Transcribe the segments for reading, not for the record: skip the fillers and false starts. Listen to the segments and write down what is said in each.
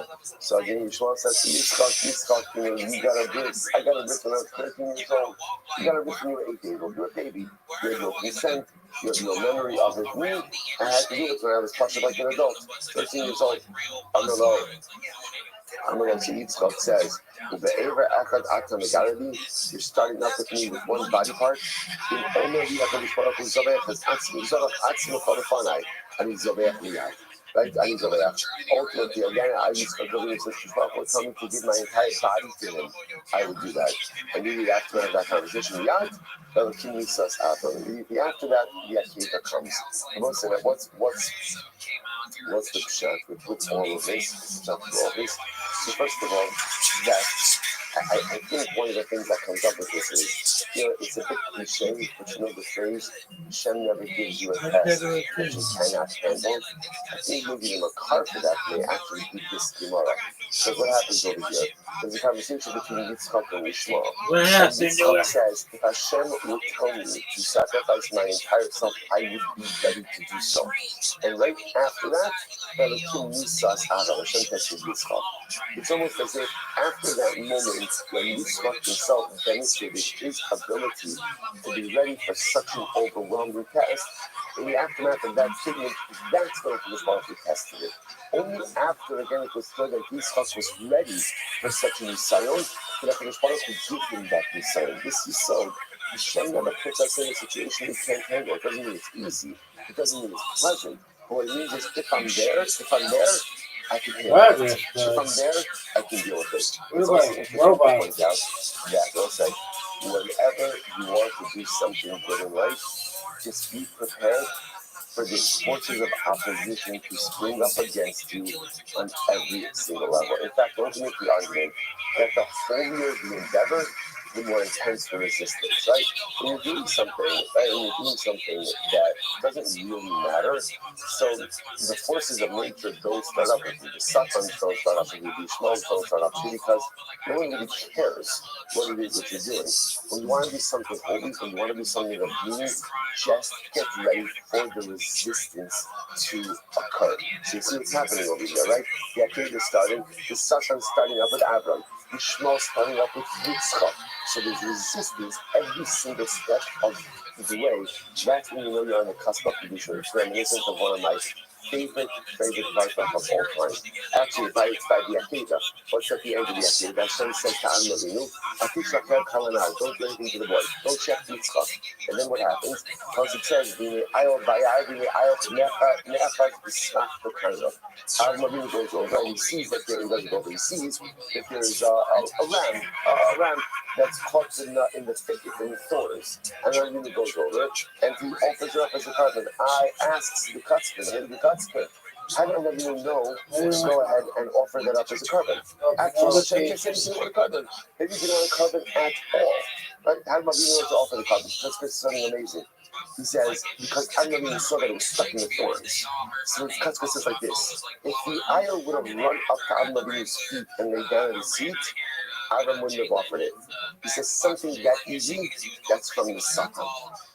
Yishmael. So again, Yishmael says to Yitzchak, you got a bris. I got a bris when I was 13 years old. You got a bris when you were 8 years old. You're a baby. You had no consent. You have no memory of it. Me, I had to do it when I was touched like an adult. 13 years old. I don't know. Yitzchak says, you're starting up with me with one body part. Right? Ultimately, again, I used to go to his was coming to give my entire body to him. I would do that. And really, after we have that conversation, Yad, after that, the Akita comes. What's the pshat with all of this? So first of all, that I think one of the things that comes up with this is, it's a bit cliche, but the phrase, Hashem never gives you a test that you cannot handle. I think maybe the makar for that may actually be this Gemara. So what happens over here? There's a conversation between Yitzchak and Yishmael. And Yitzchak says, if Hashem would tell me to sacrifice my entire self, I would be ready to do so. And right after that, Hashem tested Yitzchak. It's almost as if after that moment when Yitzchak himself demonstrated his ability to be ready for such an overwhelming test, in the aftermath of that statement, that's when the responsibility tested it. Only after, again, it was clear that Yitzchak was ready for such a nisayon, that the responsibility could give him that nisayon. This nisayon, Hashem never puts us in a situation we can't handle. It doesn't mean it's easy. It doesn't mean it's pleasant. But what it means is if I'm there, I can handle it. If I'm there, I can deal with it. It's also interesting to point out that we'll say, whenever you want to do something good in life, just be prepared for the forces of opposition to spring up against you on every single level. In fact, don't make the argument that the holier the endeavor, the more intense the resistance, right? When you're doing something, that doesn't really matter, so the forces of nature don't start up with you. The suffering don't start up with you. The Ishmaels don't start up with you because no one really cares what it is that you're doing. When you want to do something holy, when you want to do something of meaning, just get ready for the resistance to occur. So you see what's happening over here, right? The Akedah started, the Sashan starting up with Avram, the Shmuel starting up with Yitzchak. So there's resistance every single step of the way. That's when you know you're on the cusp of Kedusha. It's reminiscent of one of my favorite verses of all time. Actually, it's by the Akedah. What's at the end of the Akedah? Hashem says to Am Avinu, don't do anything to the boy. Don't check Yitzchak. And then what happens? Because it says, Am Avinu goes over and he sees that he doesn't go over. He sees that there's a ram that's caught in the thicket, in the thorns. And then Avinu goes over and he offers her up as a carbon. I asks the cutsman, how do Avinu know to go ahead and offer that up as a carbon? Actually, Hashem said he didn't want a carbon. Maybe he didn't want a carbon at all. Right? How do Avinu know to offer the carbon? That's something amazing. He says, because Avinu saw that it was stuck in the thorns. So the Katzka says like this: if the ayah would have run up to Avinu's feet and lay down in the seat, Avram wouldn't have offered it. He says something that easy, that's from the Satan.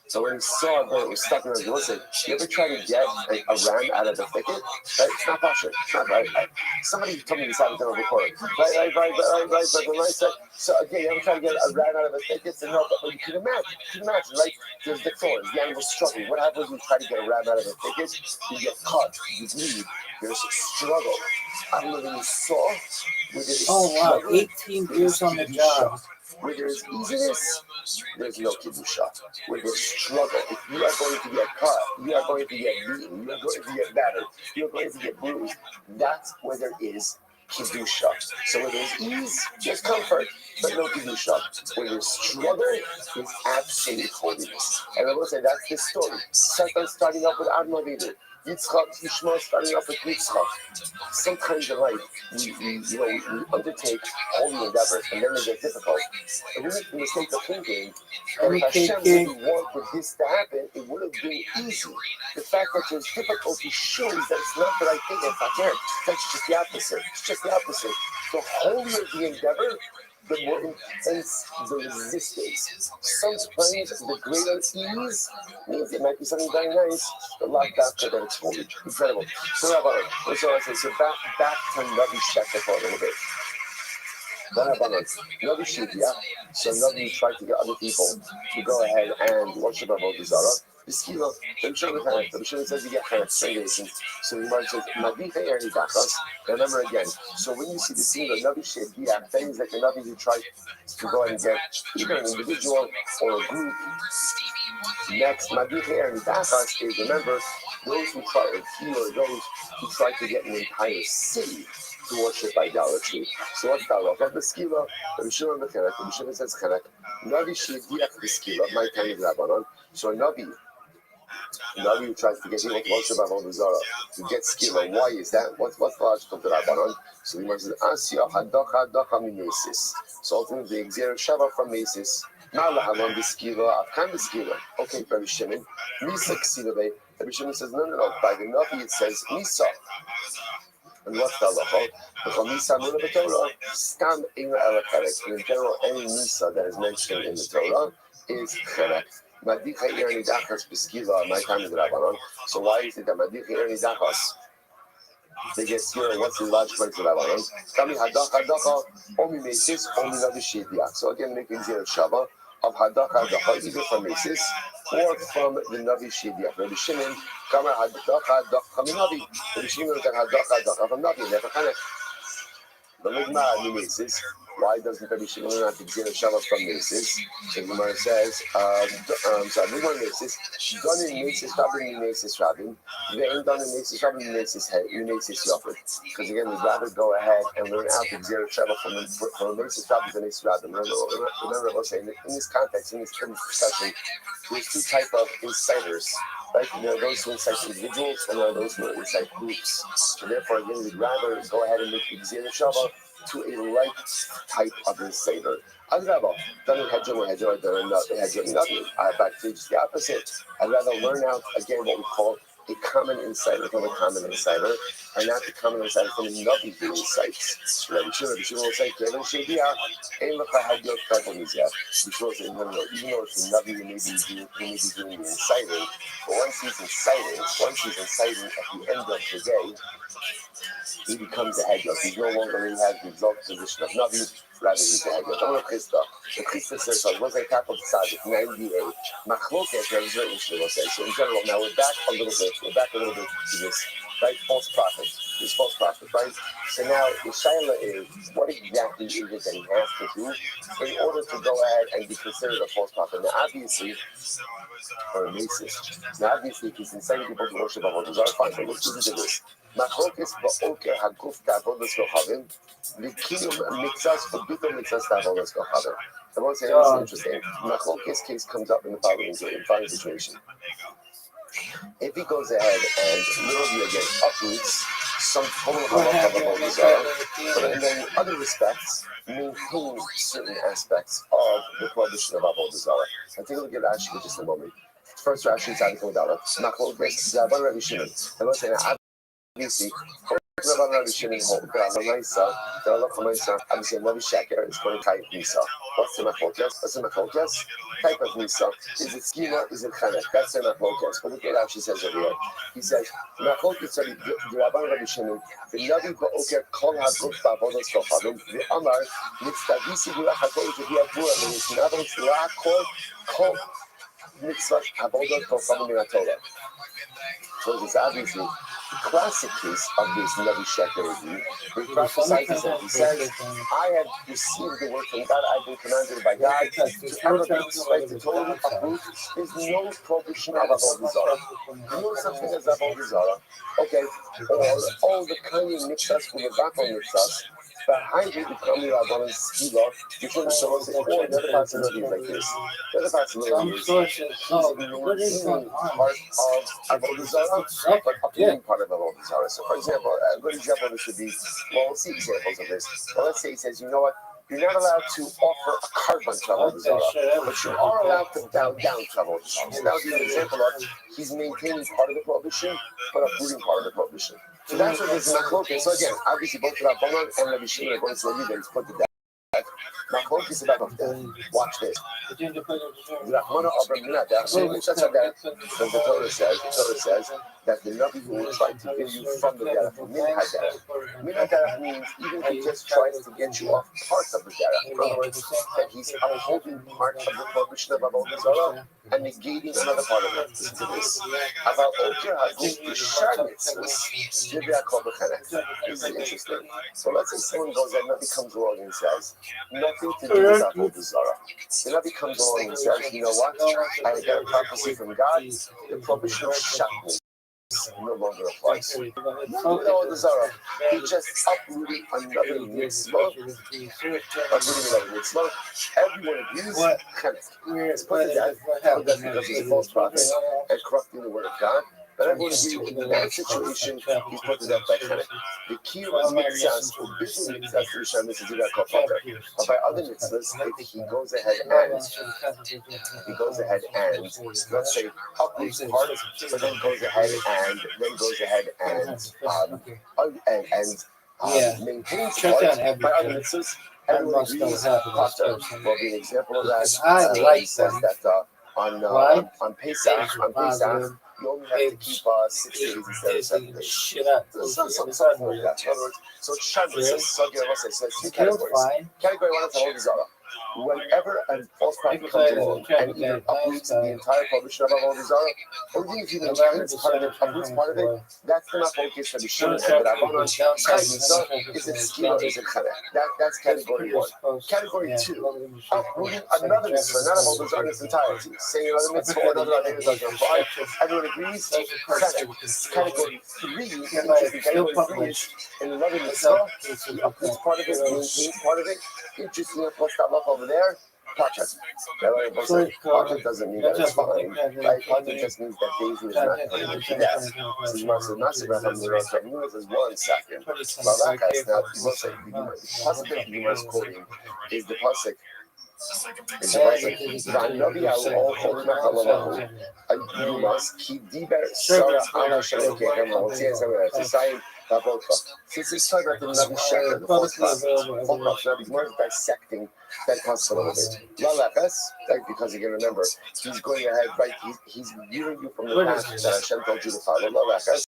So when he saw that it was stuck in the listen, you ever try to get a ram out of the thicket? Right? It's not possible. It's not right. Somebody told me this happened on the record. Right. When I said, so again, you ever try to get a ram out of the thicket? So no, but you can imagine, right? There's the thorns, the animal's struggling. What happens when you try to get a ram out of the thicket? You get cut, you bleed, there's a struggle. I don't know when you saw where there's 18 years on the job. Where there's easiness, there's no kedusha. Where there's struggle, if you are going to get cut, you are going to get beaten, you are going to get battered, you are going to get bruised, that's where there is kedusha. So where there's ease, there's comfort, but no kedusha. Where there's struggle, is absolute holiness. And I will say that's the story. Satan starting up with Adam Avinu. Yitzchak, Yishmael starting off with Yitzchak. Sometimes in life, we undertake holy endeavors, and then they get difficult. And we make the mistake of thinking that if Hashem really wanted this to happen, it would have been easy. The fact that there's difficulty shows that it's not the right thing. In fact, that's just the opposite. It's just the opposite. The holier the endeavor, the more intense the resistance. Sometimes the greater ease means it might be something very nice, but like after that it's holy. Incredible. So Rabbi, so back to Navi Sheker for a little bit. Navi Shivya, so Navi tried to get other people to go ahead and worship Avodah Zarah. The Skila, the Mishnah says you get Chanet strangulation. So the Gemara says, Madicha Eri Dachas. Remember again, so when you see the scene of Navi Shivya, that means like a Navi who tried to go ahead and get either an individual or a group. Next, Madicha Eri Dachas is, remember, those who try, or he or those who try to get an entire city to worship idolatry. So what's that? Of the skila, the Shimon the Chenek, the Shimon says Chenek, Navi Shediach the skila, my time of Rabbanon. So a Navi who tries to get people to worship Avodah Zarah to get skila. Why is that? What's the logic of the Rabbanon? So the Gemara says Asya Hadacha Dacha Mimesis. So ultimately, the Exer Shava from Mesis. Now Lahalon the skila, Afkan the skila. Okay, Rabbi Shimon, Misa Ksiva. Rabbi Shimon says no. By the Navi it says Misa. And what's the halacha? The Chamisa Muna B'Torah, Stam Inga Ela Cherek. In general, any Misa that is mentioned in the Torah is Cherek. Madicha Ir Nidachas B'Skiva, my time is Rabbanon. So why is it that Madicha Ir Nidachas, they get scared? What's the logical to Rabbanon? Kami Hadacha, Omi Mesis, Omi Navi Shediach. So again, making zero Shava of Hadacha, either from Mesis or from the Navi Shediach. Rabbi Shimon, Kama Hadacha from Navi. Rabbi Shimon was Hadacha from Navi. Never kind of the Ligma Mesis. Why doesn't Rabbi Shimon not get a Shabbat from Mesis? So the Gemara says, Ligma Mesis, done in Mesis, Rabbi Mesis, Rabbi. They ain't done in Mesis, Rabbi Mesis, Mesis, Yofet. Because again, we'd rather go ahead and learn out the Zero Shabbat from Mesis, Rabbi, than Mesis, Rabbi. Remember, I was saying, in this context, in this discussion, there's two types of insiders. Right? There are those who incite individuals, and there are those who incite groups. So therefore, again, we'd rather go ahead and make the Zero Shabbat to a like type of insider. Adrabah, done in Hedger or Hedger, done in Hedger, nothing. Back to just the opposite. I'd rather learn out, again, what we call a common insider from a common insider, and not the common insider from another who incites. Rabbi Shimon will say, Kevin Shedia, Ein Lecha Hedger Kavonizia. Bishul will say, no, even though it's a Navi who may be doing the inciting, but once he's inciting at the end of the day, he becomes a Hedger. He's no longer really has the exalted position of Navi, rather he's a Hedger. I'm going to Chisda. The Chisda says, what's a top of Tzaddik, 98. Machloket, there is very interesting, we'll say. So in general, now we're back a little bit to this, right? False prophet. This false prophet, right? So now the Shaila is, what exactly is it that he has to do in order to go ahead and be considered a false prophet? Now obviously, or a racist. Now obviously, if he's inciting people to worship Avodah Zarah, fine, but let's listen to this. Machlokes ba'oker haguf ta'avodas kochavim, v'kiyum mitzas u'bitum mitzas ta'avodas kochavim. I want to say this is interesting. Machlokes case comes up in the following situation. If he goes ahead and literally again uproots some total halakha of Avodah Zarah, but then in other respects maintain certain aspects of the prohibition of Avodah Zarah. I'll take a look at Rashi for just a moment. First Rashi is Tzaddik Odara. Machlokes Rabban Rabbi Shimon. I want to say now. Obviously, Rabbi Shimon holds obviously Navi Sheker is going to type Nisa. What's the Machlokes? Type of Nisa. Is it schema? Is it Chanek? That's the Machlokes. But look at how she says over here. He says, Machlokes, the Rabbi Shimon, the Navi Ba'oker Kol HaGuf Ba'avodas Kochavim, the Amar, Mitzvah Gula HaKol Jehiyah Gula, and it's not only Kol Mitzvah Avodas Kochavim in Torah. So it's obviously the classic case of this Navi Sheker, where he prophesies and he says, I have received the word from God, I've been commanded by God to ever be expressed to totally uproot. There's no prohibition of Avodah Zarah. No such thing as Avodah Zarah. Okay, or all the kind of mitzvahs, Ulevako mitzvahs, behind it become the Rabbanan Skila, you can show us or the other possibility is like this. The other possibility is maintaining part of Avodah Zarah, but uprooting part of Avodah Zarah. So for example, a good example of this would be, well, we'll see examples of this. Well, let's say he says, you know what? You're not allowed to offer a carbon to Avodah Zarah, but you are allowed to bow down to Avodah Zarah. So that would be an example of he's maintaining part of the prohibition, but uprooting part of the prohibition. So that's what this is Machlokes. So again, obviously both Rabbanan and Rabbi Shimon are going to say that it's put to death. Machlokes about them. Watch this. Rachmana Abram Minadach, because the Torah says that the Navi who will try to get you from the derech, min haderech. Min haderech means even if he just tries to get you off part of the derech. In other words, that he's upholding part of the prohibition of Avodah Zarah and negating another part of it. Listen to this. About Oker Haguf B'Shar Mitzvos, Divrei HaKol B'Chanech. This is interesting. So let's say someone goes and Navi comes along and says, nothing to do with Avodah Zarah. The Navi comes along and says, you know what? I got a prophecy from God. The prohibition of Shatnez no longer applies. He just uprooted another mitzvah. Everyone agrees. It's put to death because he's a false prophet and corrupting the word of God. But everyone agrees in that situation, he's put to death by Chenek. The key was mitzvahs, or business mitzvahs to Rishon Mitzvah Judah Kofater. But by other mitzvahs, if he goes ahead and let's say uproots part, but then goes ahead and maintains part by other mitzvahs, everyone agrees. Potter will be an example of that. He says that on Pesach, you only have to keep 6 days instead of 7 days. Something like that. In other words, so Shabbos, so it's 2 categories. Category 1 is Avodah Zarah. Whenever a false prophet comes along and either uproots the entire prohibition of Avodah Zarah, or even if he maintains part of it, uproots part of it, that's the focus of the Shimon and the Rabbanon. Is it Skila or is it Chanech? That's category 1. Category 2, uprooting another mitzvah, not Avodah Zarah in its entirety. Saying another mitzvah or another mitzvah doesn't apply. Everyone agrees? Chanech. Category 3, interesting, category 3 is in another mitzvah, he uproots part of it, maintains part of it. Interesting, what's that up over there? Pacha. Pacha doesn't mean that it's fine, right? Pacha just means that Daisy is not putting it to death. So you must have not said that from the Rosh Hashanah is 1 second. Malakas, now, you will say, the pasuk that you must quoting is the pasuk. You must keep diber Sarah ala shalokechem l'hotzias since it's talking about the Navi Sheker, the false prophet, Navi is more dissecting that concept a little bit. Lalakas, right? Because you can remember, he's going ahead, right? He's viewing you from the path that Hashem told you to follow. Lalakas.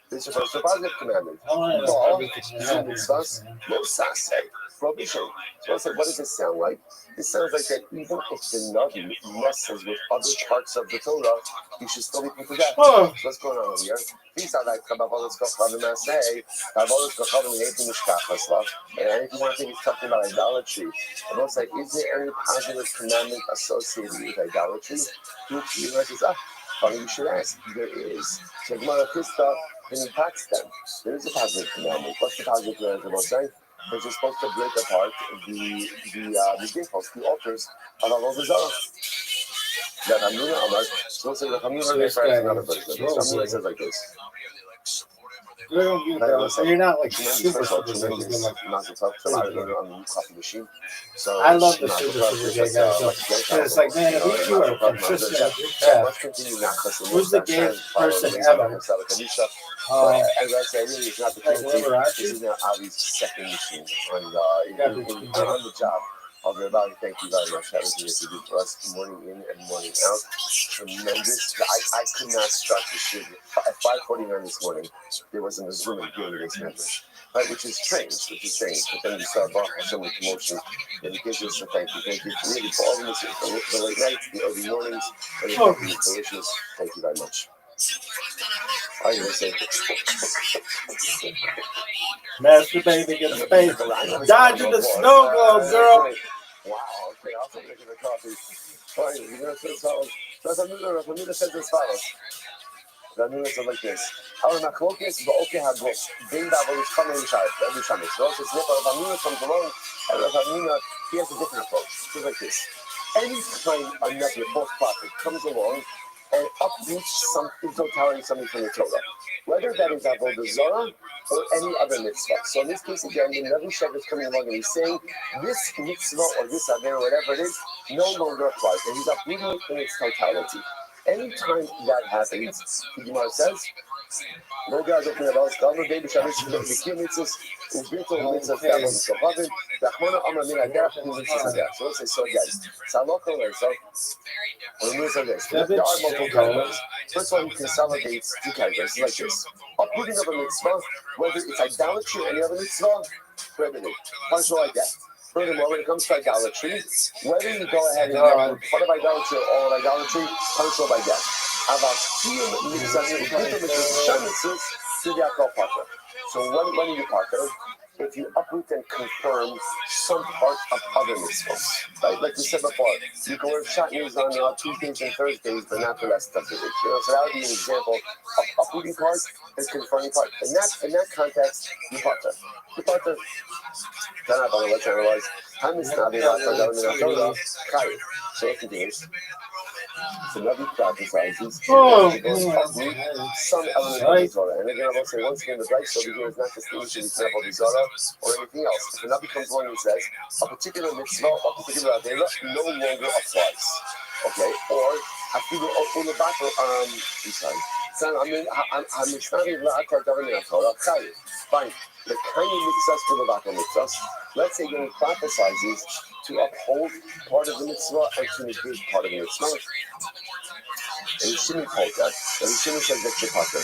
This is a positive commandment. Law, no saseh, prohibition. So I said, what does this sound like? It sounds like that even if the Navi messes with other parts of the Torah, you should still be put to death. So what's going on over here? And if you want to think it's talking about idolatry, and also like, is there any positive commandment associated with idolatry? Which you funny you should ask. There is. So Gemara Krista, then he packs them. There is a positive commandment. What's the positive commandment about saying? Because you're supposed to break apart the gateposts, the altars of Avodah Zarah. That Hamuna Amar, so say the Hamuna another version of this. Hamuna says like this. You're not like super not the top on the coffee machine. So I love the super guy. It's like, man, if you are consistent, let's continue now. Who's the gayest person ever? As I say, really, it's not the case. This is now Avi's second mission on the job. Rabbi, thank you very much. That was what you do for us, morning in and morning out. Tremendous. I could not start the shoot at 5:49 this morning. There wasn't a Zoom and doing this message, right? Which is strange. But then you start off with so much emotion, and it gives us a thank you really for all of this, the late nights, the early mornings, and it's delicious. Thank you very much. I was say, masturbating in space, dodging the snow globe, girl. Wow, okay, I'll take a coffee. Fine, you're going to say so. That's a new sentence follows. The new says like this. Our machlokes, but okay, have both. Being that was coming in every Shabbos. So it's not Rav Hamina comes along, and Rav Hamina, he has a different approach. It's like this. Any time a Navi, a false prophet, comes along and uproots something, totality, something from the Torah, whether that is Avodah Zarah or any other mitzvah. So in this case, again, the Navi Sheker is coming along and he's saying this mitzvah or this aver or whatever it is no longer applies, and he's uprooting it in its totality. Anytime that happens, the Gemara says, No guys open about Gano Day Bishabish Vikim Mitzvahs, Ubito Mitzvahs Gabon Shavavin, Dachmona Amar Min Agar, Mitzvahs Agar. So let's say so guys. Saloko or so. There are multiple categories. First one consolidates two categories like this. Uprooting of a mitzvah, whether it's idolatry or any other mitzvah, prohibited. Punishable like that. Furthermore, when it comes to idolatry, whether you go ahead and uproot part of idolatry or all of idolatry, punishable by death. So when you partner, if you uproot and confirm some part of other mitzvahs, right? Like we said before, you can wear shatnez on Tuesdays and Thursdays, but not the rest of the week. So that would be an example of uprooting part and confirming part. In that context, you partner. You partner. Let's analyze. So if it is, so Rabbi prophesizes some element of the Torah. And again, I will say once again, the right over here is not distinguishing between Avodah Zarah or anything else. If a Rabbi comes along and says a particular mitzvah or a particular Avera no longer applies, okay? Or I feel I'm sorry. Fine. The kind of mitzvahs for the Vato mitzvahs. Let's say when he prophesizes to uphold part of the mitzvah and to negate part of the mitzvah. And Shimon called that. And Shimon says that you're potter.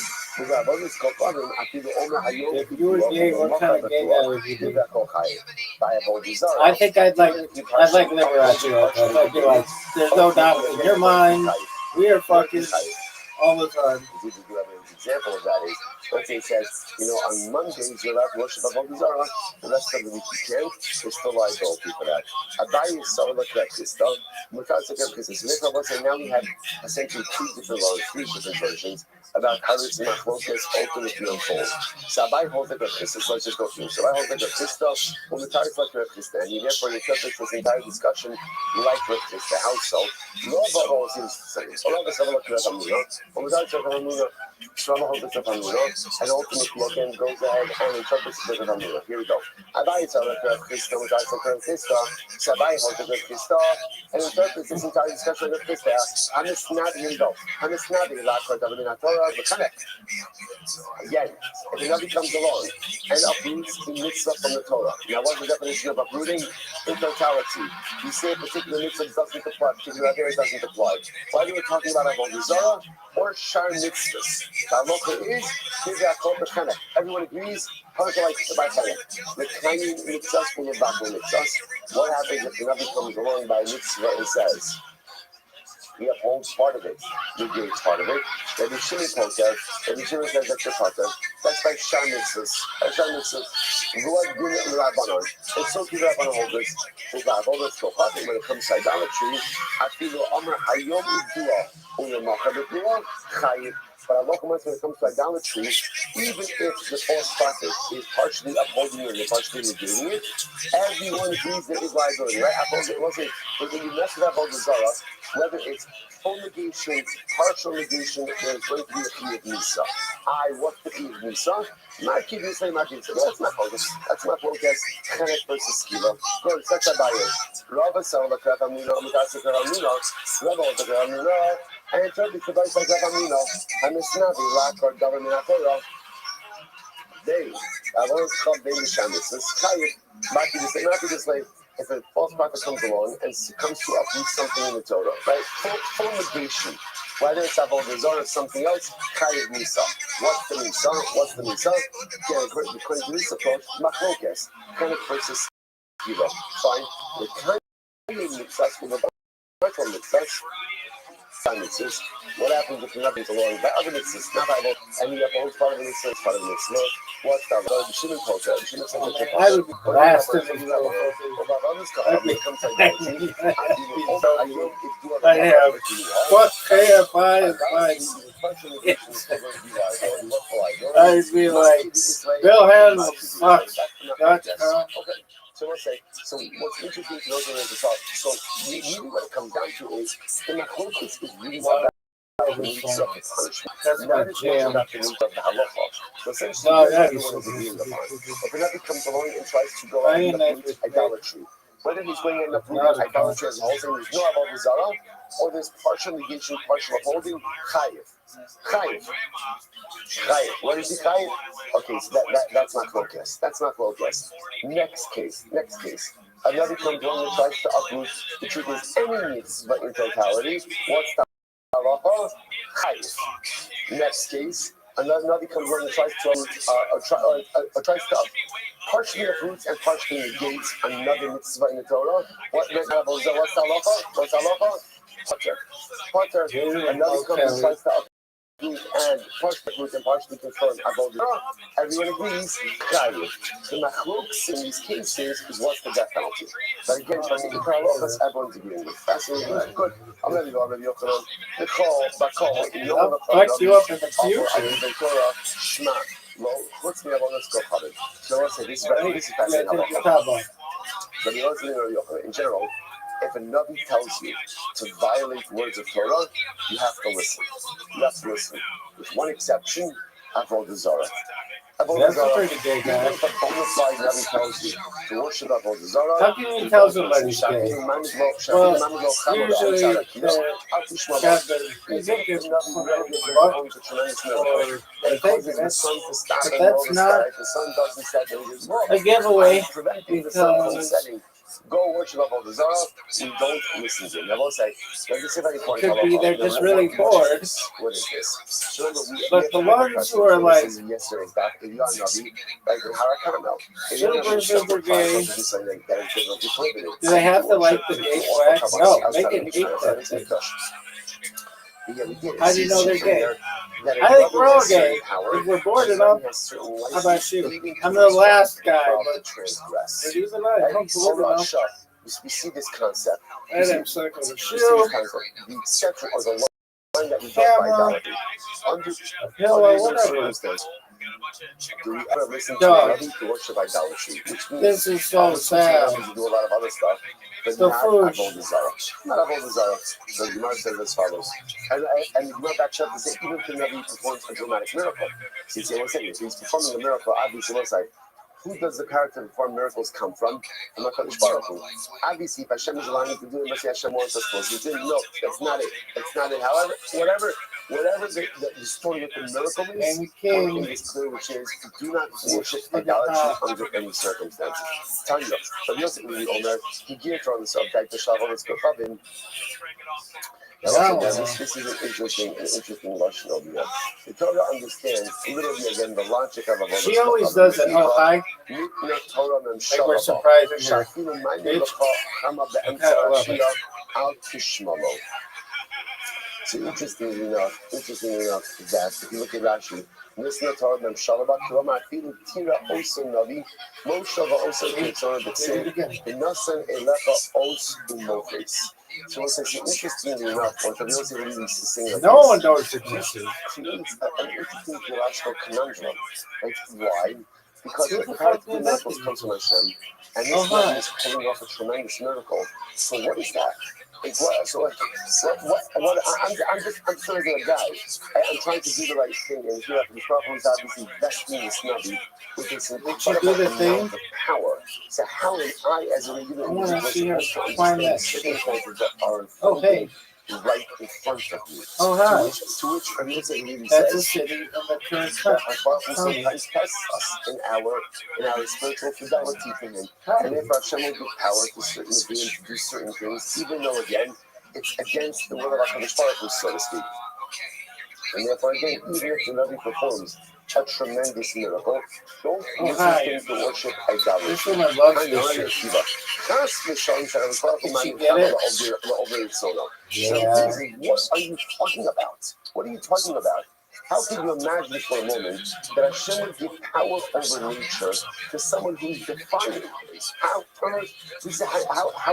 If you were gay, what kind of gay guy would you be? I think I'd like liberace. I'd be like, there's no doubt in your mind, we are fucking all the time. An example of that is, let's say it says, on Mondays you're allowed to worship Avodah Zarah, the rest of the week you can't, there's still liability for that. Abai is so like this stuff. So now we have essentially two different laws, three different versions about how this machlokas ultimately unfold. So Abai holds like this, let's just go through. So I hold like this stuff, when the Tarif like this, and you therefore you kept this entire discussion like this, the house so. No about all seems the same. So Allah is like this, and ultimately again goes ahead and interprets the Hamura. Here we go. Abai is like Christa, which I say Christa, Sabai holds like Christa, and interprets this entire discussion of Christa. Hamis Nadi though. Hamis Nadi, Lakar Davinina Torah, the connect. Again, if the Nabi comes along and uproots the mitzvah from the Torah. Now, what's the definition of uprooting? In totality. You say a particular mitzvah doesn't apply, a particular area doesn't apply. Whether we're talking about Avodah Zarah or Shar mitzvahs. The halacha is, everyone agrees, like by the tiny mitzvahs from the back of mitzvahs. What happens if the Nabi comes along by mitzvah and says, he upholds part of it, negates part of it. Rabbi Shimon tells us, Rabbi Shimon says that's your partner. That's like Shar mitzvahs. Shar mitzvahs. It's so cute that Rabbanon hold this. When it comes to idolatry, I feel Amr Hayom Udua, Ulamaka Chayiv. But Allah commands when it comes to idolatry, even if the false prophet is partially upholding it and partially negating it, everyone agrees there is liability, right? When you mess with Avodah Zarah, whether it's full negation, partial negation, there's going to be a fee of Nisa. What's the fee of Nisa? Not Kid Nisa, not Kid Nisa. That's not focus. That's not focus. Chenek versus Skiva. No, it's such a bias. Rava Sarah Kratamino, Mutasaka Ramino, Rava Ramino, and it's a device like Ramino, and it's not the lack or government Torah. They, I've always called them the Shamis. It's Kayak, not just like, if a false prophet comes along and comes to uproot something in the Torah, right? Full negation. Whether it's Avodah Zarah or something else, Chayiv Nisa. What's the Nisa? What's the Nisa? Again, according to this approach, Machlokes, kind of versus Kiva. Fine. The kind of mitzvahs from the Bible mitzvahs, mitzvahs. What happens if nothing's along by other mitzvahs? Not by both. And you uphold part of the mitzvah, part of the mitzvah. What's that? The Shimon culture. The Shimon culture. I would be blasted. I have. What? I'd be like, Bill Handel, fuck. So let's say, so what's interesting to note is the thought. So really what it comes down to is the machlokes is really about the needs of the punishment. That's my jam. Not the needs of the halacha. So essentially, everyone is agreeing upon. If another comes along and tries to go out and uproot idolatry, whether he's going in uprooting idolatry as a whole thing, there's no Avodah Zarah, or there's partial negation, partial upholding, chayiv. Chayiv. Chayiv. What is he chayiv? Okay, so that's not focus. That's not focus. Next case. Another comes along and tries to uproot the truth is any mitzvah in totality. What's the halacha? Chayiv. Next case. Another comes along and tries to partially uproots and partially negates another mitzvah in the Torah. What's the halacha? Potter. Another comes and tries to uproot and partially confirm avodah. Everyone agrees. Chayiv. The machlokes in these cases is what's the death penalty. But again, from the halachas, everyone's agreeing with. Fascinating. Good. I'm ready to go. Rabbi Yochanan. The call. I'll flex you up in the future. Shema. What's the avodah? Let's go cover. So let's say this is fascinating. Rabbi Yochanan. In general, if a Navi tells you to violate words of Torah, you have to listen. With one exception, Avodah Zarah. That's a pretty gay guy. If a bona fide Navi tells you to worship Avodah Zarah, how can you tell somebody he's gay? Well, usually a giveaway because go worship Avodah Zarah, you don't listen to it. I will say, could be they're just really bored. What is this? But the ones who are like super gay, do they have to like the gay wax? No, they can eat that. How do you know they're gay? I think we're all gay. If we're bored enough, how about you? I'm the last guy, but he's alive. I'm bored enough. We see this concept. I didn't circle the shoe. The exception of the line that we Camera, a pillow, whatever. Do we ever listen to Rabbi to worship idolatry? This is so sad. We do a lot of other stuff, but So not foolish. Avodah Zarah. Not Avodah Zarah. The Gemara says as follows. And the Gemara backs up to say, even if the Rabbi performs a dramatic miracle, since he's performing a miracle, obviously, let's say, who does the character to perform miracles come from? From HaKadosh Baruch Hu. Obviously, if Hashem is allowing you to do it, unless Hashem wants us to do it, no, that's not it. However, whatever the story of the miracle is, one thing is clear, which is do not worship idolatry under any circumstances. Tanya, but Yosef really Omer, he geared on the subject, the Shavuot Kochavim. This is an interesting lesson over here. The Torah understands literally again the logic of a She always does it. Oh, hi. Like we're surprising her. So interestingly enough, that if you look at Rashi, Nisna Torah Mem Shalabak Rama Filu Tira Oso Navi Moshava Oso Kitzor B'Tzir Inasan Elecha Os Umofes. So it's interestingly enough, what the Yosef really is saying like no one knows the Jesus creates an interesting theological conundrum. Like why? Because the character of miracles comes from Hashem, and this man is pulling off a tremendous miracle. So what is that? Like I'm just trying to be a guy. I'm trying to do the right thing, and here the Prophet is obviously vesting this navi with this incredible amount of power. So how am I, as a regular individual, supposed to understand circumstances that are unfolding right in front of you? Oh, hi. To which Rabbi really that's says, a city of the current that our Father sometimes tests us in our spiritual fidelity to Him, and if Hashem will give power to certain beings to do certain things, even though again it's against the will of HaKadosh Baruch Hu, so to speak. And therefore, again, even if the Rabbi performs a tremendous miracle, don't use him to worship idolatry. This woman loves this shit. Did you get it? Yeah. What are you talking about? What are you talking about? How can you imagine for a moment that Hashem would give power over nature to someone who's defying it? How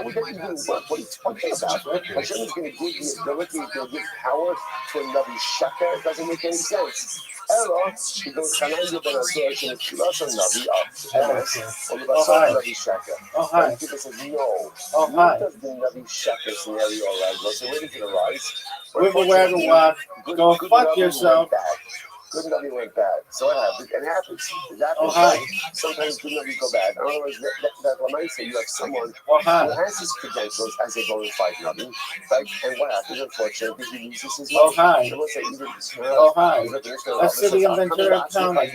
would that even work? What are you talking about? Hashem is going to give the ability, he's going to give power to a Navi Sheker. It doesn't make any sense. Ella, he goes, Chananya ben Azor, she was Shilas and Navi up. Oh, hi. Navi Sheker. Oh, hi. And people says, no. Oh, hi. What does the Navi Sheker scenario arise? So waiting for the rise. Wiggle, waggle, walk. Go fuck yourself. good Navi went bad. So what happens? It happens. It happens. Hi. Right? Sometimes good Navi go bad. In other words, that Lamaisa, you have someone Hi. who has his credentials as a bona fide Navi, right? And what happens? Unfortunately, he loses his money. Hi. Hi. That's City of Ventura County.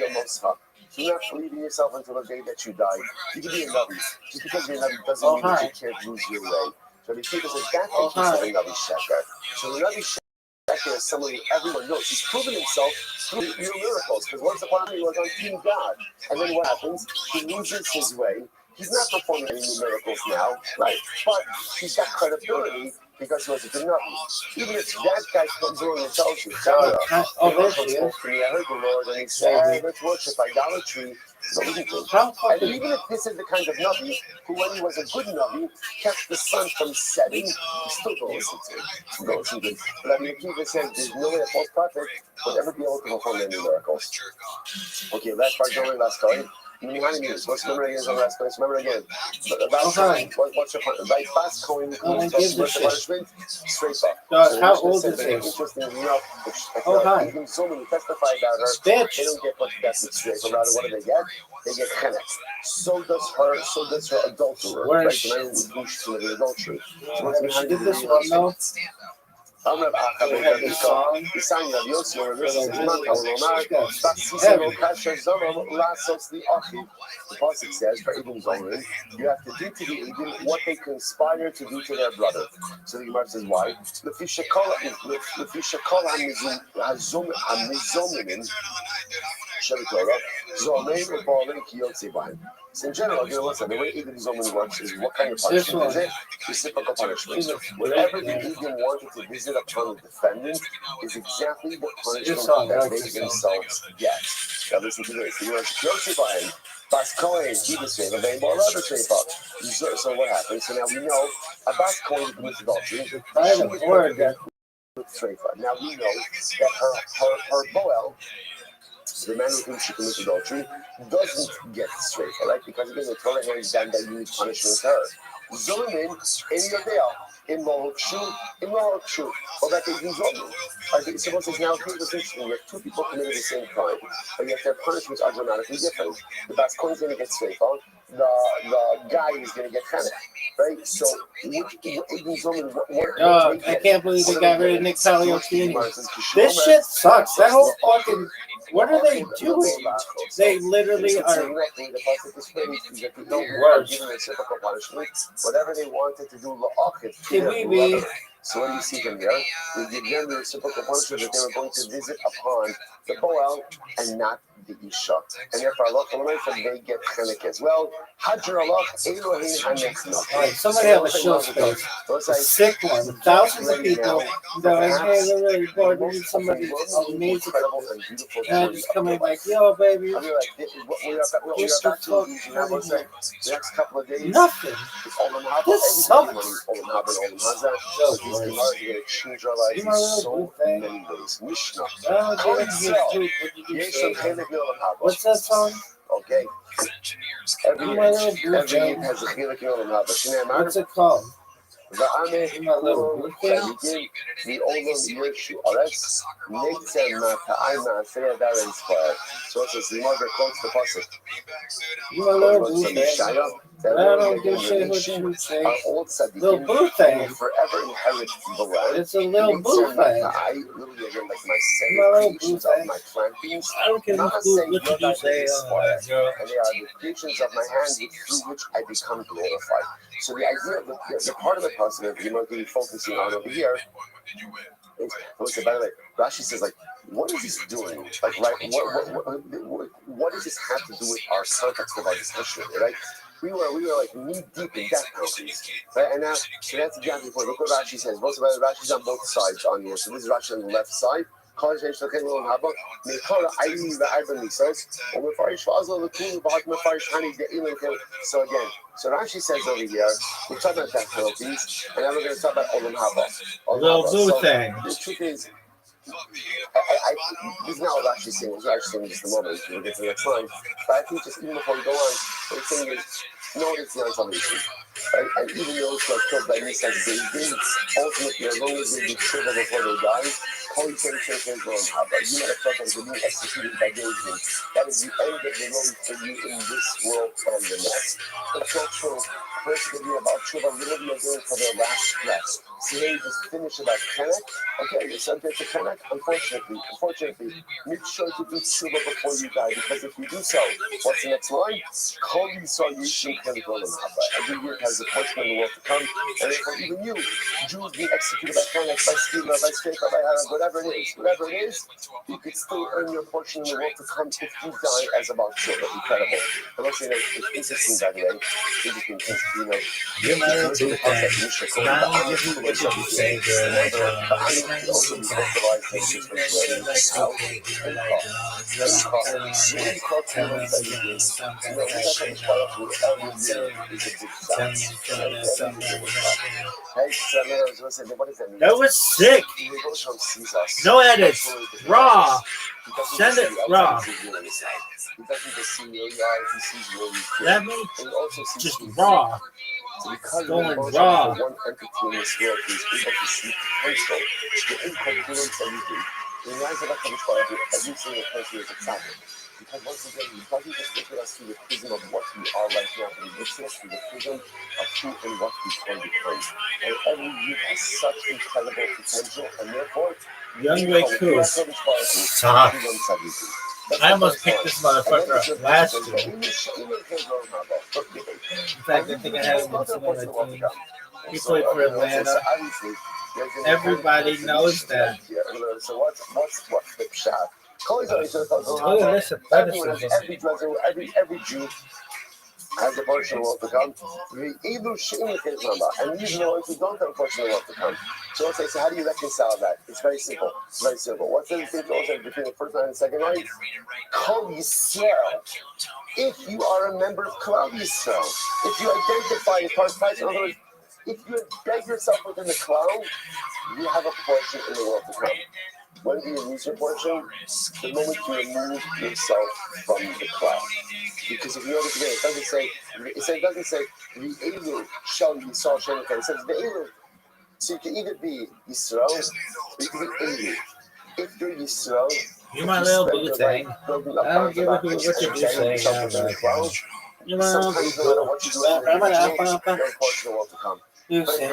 So you're not believing yourself until the day that you die. You can be a Navi. Just because you're a Navi doesn't mean that you can't lose your way. So the people said that's the case of a Navi Sheker. So the Navi Sheker is someone who everyone knows. He's proven himself through miracles. Because once upon a time he was on Team God. And then what happens? He loses his way. He's not performing any new miracles now, right? But he's got credibility because he was a good Navi. Even if that guy comes along and tells you, there she is. I heard the Lord, and he said, let's worship idolatry. And even if this is the kind of Navi who, when he was a good Navi, kept the sun from setting, you still don't listen to him. You don't listen to him. But Rabbi Akiva says there's no way a false prophet would ever be able to perform any miracles. Okay, last part, don't last story. Let's remember again. Remember again. What's your point? By fast coin, what's the punishment? Straight up. How old is this? Interesting enough. Even so many testify about her. They don't get put to death with straight. So rather, what do they get? They get chenek. So does her adulterer. Where right? is she? Adultery. She did this one though. The Pasuk says, for Edom Zorin, you have to do to the Edom what they conspire to do to their brother. So the Gemara says, why? So in general, listen, the way Edom Zorin works is what kind of punishment is it? Reciprocal punishment. Whatever the Edom wanted to visit upon the defendant is exactly the punishment that they themselves get. Now listen to this. You want to Yosefine, Bas Kohen, he was saying, they more other So what happens? So now we know a Bas Kohen commits adultery. Now we know that her Boel, the man with whom she commits adultery, doesn't get straight, right? Because it doesn't tell her hands down that you need punishment to her. Zolmin in Yodea, in Mohokshu, or that they do Zolmin. Suppose it's now here's what's interesting. You have two people committing the same crime, but yet their punishments are dramatically different. The Bas Kohen is going to get straight on, the guy is going to get chenek, right? So, I can't believe they got rid of Nick Taliotini. This shit sucks. That whole fucking. What are they doing? They literally are the worst. Whatever they wanted to do, so when you see them there, we give them the reciprocal punishment that they were going to visit upon the Boel and not the Isha. And therefore, Allah, they get chenek as well. Somebody have a show space. A sick one. Thousands of people. They're like, hey, we're really bored. We need somebody amazing. And I just come in like, yo, baby. Just the next couple of days. Nothing. This sucks. Change our lives in so many ways. What's that song? Okay. Every Yid has a chilek in Olam Haba. What's it called? The Olam Yershu Aretz Neitzem Ma'ata'ai Ma'aseh Adar Inspired. So it says the mother quotes the pasuk. I don't give a shit what you say. Little boo thing. Forever inherit the land. It's a little boo thing. I literally again like my creations of my plantings. I don't care what you say. And they are the creations of my hands through which I become glorified. So the idea, the part of the pasuk that you might be focusing on over here. Okay, by the way, Rashi says, like, what is this doing? Like, right? What does this have to do with our context of our discussion? Right? We were like knee deep in death penalties, right? And now, so that's exactly what. Look what Rashi says. Most of Rashi's on both sides on here. So this is Rashi on the left side. So again, so Rashi says over here, we're talking about death penalties, and now we're going to talk about Olam Haba. Little blue thing. The truth is, this is not what Rashi's saying. We're actually saying in just a moment. We'll get to the next line. But I think just even before we go on, what he's saying is, no, it's the unsalvation. Right? And even those who are killed by mistakes, ultimately, as long as they do shiva before they die, Holy Spirit is going to have. You might have felt like being executed by David. That is the end of the road for you in this world and the next. It's not true. First, going to be about shiva, literally are doing for their last breath. So here you just finish about Kanak. Okay, you're subject to Kanak. Unfortunately, make sure to do shiva before you die, because if you do so, what's the next line? Kol Yisrael Yishim Kol Golem Haba. Every year has a portion in the world to come, and therefore even you, Jews being executed by Kanak, by Stephen, by Straker, by Harab, whatever it is, you could still earn your portion in the world to come if you die as about shiva. Incredible. I must say that it's interesting, by the way. Interesting, because, You know, do things. Now give you what you say, girl, like, you also be vocalized and you feel like okay, you're like, tell me again, something like that, you tell me something That was sick. No edits. Raw. Send it raw. That means just raw. Going raw. One entity in this world who is able to see potential, the incoherence everything. In the eyes of every single person is excited. Because once again, he doesn't just look at us through the prism of what we are right now, but he looks at us through the prism of who and what we can become. And every youth has such incredible potential, and therefore, Young Way Coos. Stop. I almost picked this motherfucker up last year. In fact, I think I had him on some of my team. He played for Atlanta. Everybody knows that. So what's the shot? Every Jew has a portion of world to come. And even the ones who don't have a portion of world to come. So let's say, so how do you reconcile that? It's very simple. What's the difference between the first line and the second line? Kol Yisrael. If you are a member of Klal Yisrael, if you identify as part of Christ, in other words, if you embed yourself within the Klal, you have a portion in the world to come. When do you lose your portion? The moment you remove yourself from the cloud. Because if you notice again, it doesn't say Ve'elu shall Yisrael Shem. It says Ve'elu. So you can either be Yisrael or you can be Elu. If you're Yisrael, you're my little boo thing. I don't give a hoot what you're saying. You're my little boo. No matter what you do, you're a portion of the world to come. You But say, if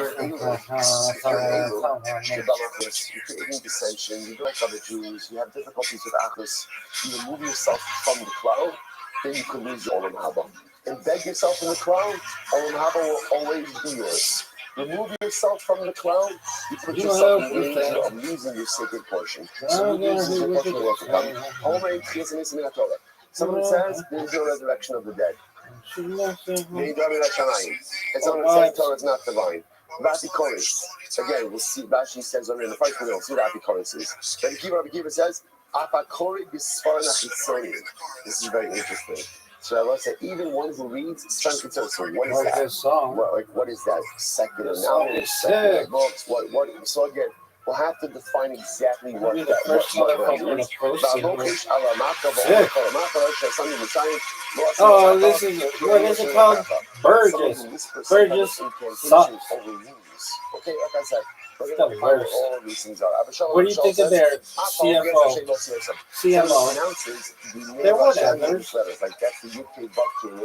you're creating dissension, you don't like other Jews, you have difficulties with Achus, you remove yourself from the cloud, then you can lose your Olam Haba. Embed yourself in the cloud, Olam Haba will always be yours. Remove yourself from the cloud, you put yourself in danger of losing your sacred portion. So you lose your portion will come. Someone says there is no resurrection of the dead. And someone says Torah is not divine. Rabbi Koris. Again, we'll see. Rashi says on in the first one, we'll see Rabbi Koris is. Then Rabbi Kiva says, This is very interesting. So I will say, even one who reads, so what is that? What is that? Secular knowledge, secular books. What? So again, we'll have to define exactly what that is. Oh, this is what is it called? Burgess. Okay, like I said, the worst. All of these things are. What do you think of their CMO? Announces They're whatever. Like that's the UK buck king.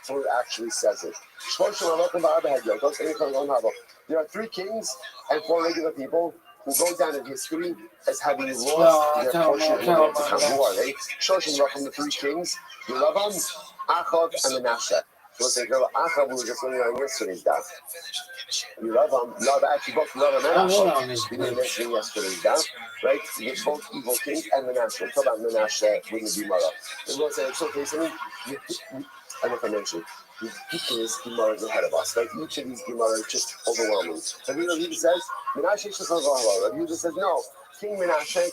So it actually says it. There are 3 kings and 4 regular people who go down in history as having lost their portion in the world to come. Who are they? Shoshim from the 3 kings, Yeravam, Achab, and Menashe. So let's say Achab, we were just learning on yesterday's daf. Yeravam, actually both Yeravam and Achab, we didn't mention yesterday's daf, right? You get both evil kings and Menashe. We'll talk about Menashe with the Gemara. And we'll say, it's okay, so I don't know if I mentioned, the ridiculous Gemaras ahead of us, right? Each of these Gemaras is just overwhelming. So Rabbi says, Menashe is just overwhelming. Rabbi says, no. King Menashe,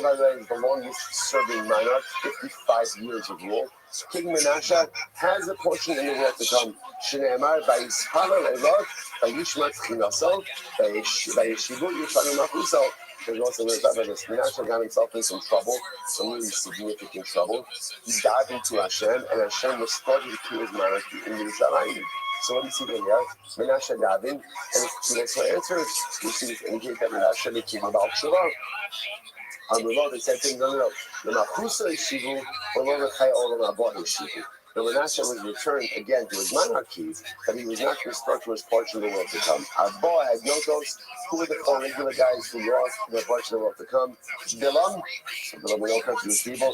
by the way, is the longest serving monarch, 55 years of rule. King Menashe has a portion in the world to come. Shneimar, Vayishalel Elot, Vayishmat Chinaso, Vayishivu Yishanim Achuso. There's also this. Menashe got himself in some trouble, some really significant trouble. He dived into Hashem, and Hashem restored him to his monarchy in Yerushalayim. So what do you see here? Menashe Davin, and it's two next answers. You see this indicate that Menashe became about Shuvah. They said to him, no. The Machusa Yeshivu, or Lo Rechai Olam Abba Yeshivu. The Menashe was returned again to his monarchy, but he was not restored to his portion of the world to come. Abba had Yotos, who were the four regular guys who lost their portion of the world to come. Bilam, so Bilam we don't come to his people.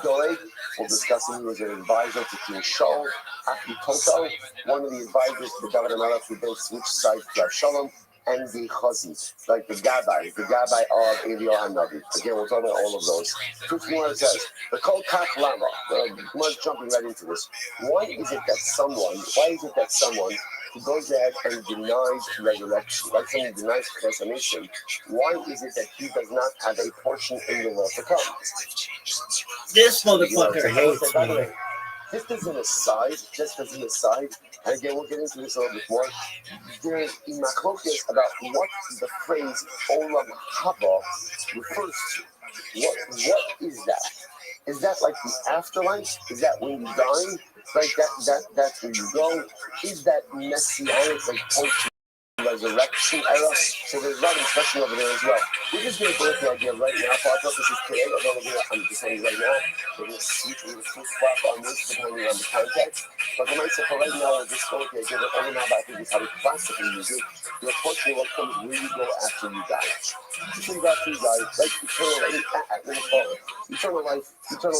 Doeg, we'll discuss him, he was an advisor to King Shaul. Achitophel, one of the advisors to the David HaMelech who built switch side to Avshalom. And the Chazi, like the Gabbai of Eliyahu Hanavi. Again, we'll talk about all of those. Truth Gemara says, the Kol Kach Lama. Gemara's jumping right into this. Why is it that someone who goes ahead and denies resurrection, like someone denies transformation, why is it that he does not have a portion in the world to come? This motherfucker hates by the me. way, just as an aside, and again, we'll get into this a little bit more. There's a machlokas about what the phrase Olam Haba refers to. What is that? Is that like the afterlife? Is that when you die? Like that's where you go? Is that messianic, like post-resurrection era? So there's a lot of discussion over there as well. We're just going to go with the idea right now. For our purposes today, I'm just saying right now, we're going to switch with a flip-flop on this depending on the context. But the nice for right now, we'll just go with the idea that over now, I think is how we classically use it. Your portion will come where you go after you die. Just when you after you die, like eternal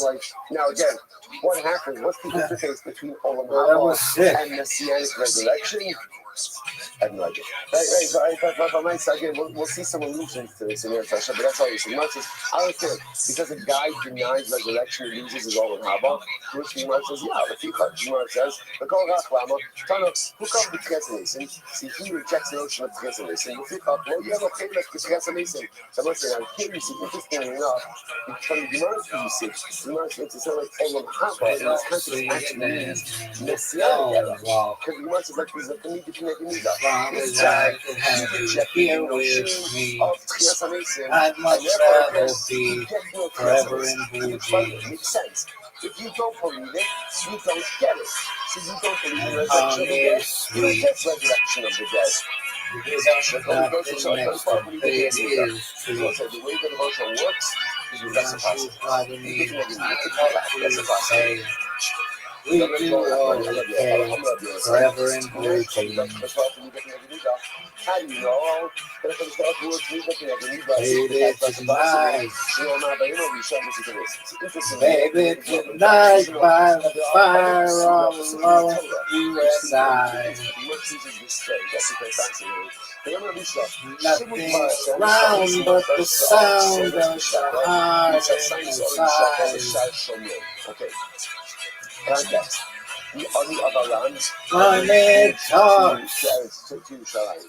life. Now again, what happens? What's the interface between Olam Haba and Messianic resurrection? I have no idea. Right. Again, we'll see some allusions to this in there, but that's all you see. I don't care. Because a guy denies resurrection, he loses his Olam Haba. Which Gemara says, Gemara says, the Kol Rach Lama, who comes to Tchias Mason? See, he rejects the notion of Tchias Mason. Well, you have a famous Tchias Mason. So I'm saying, here you see, interestingly enough, from the Gemara's usage, Gemara says to say like Olam Haba in this context actually means Messianic era. Because the Gemara says, like, there's a Kamida. This guy, he rejected the notion of Tchias Mason. I'd much rather be forever in blue jeans. Makes sense. If you don't believe it, you don't get it. So you don't believe in resurrection of the dead, you don't get resurrection of the dead. It is not the next one, but it is true. So the way the devotion works is with reciprocity. We do all we can, forever in blue jeans. How do you know? Baby, tonight by the fire of love, you and I. Nothing around but the sound of the heart inside. Okay. Context. The other lands. Money talks.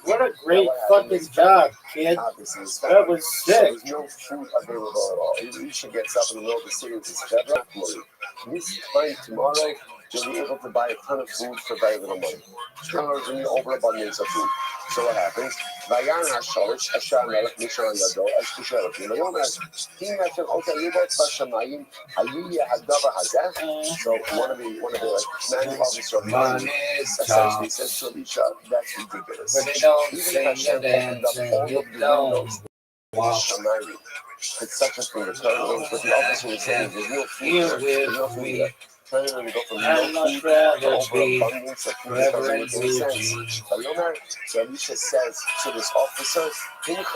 What a great fucking job, kid. That was sick. There's no food available at all. You should get up in the middle of the city with this federal money. This time tomorrow, you'll be able to buy a ton of food for very little money. There's an overabundance of food. So what happens? Vayan HaShalish, Asher HaMelech, Misha HaYado, Eshkusha HaLakim. Vayomer, He mentioned, okay, Libot Vashamayim, Hayiyah Hadavar Hazeh. So one of the like, commanding officer of mine essentially says to Elisha, that's ridiculous. But they don't Even sing if Hashem and opened up all of the windows, wow. Shamayim, it's such a thing. But the officer was saying, there's no food Here there. with me. Trying to go from I'd no much food rather to be overabundance of food forever doesn't in make any blue sense. jeans. So Elisha says to this officer, this is going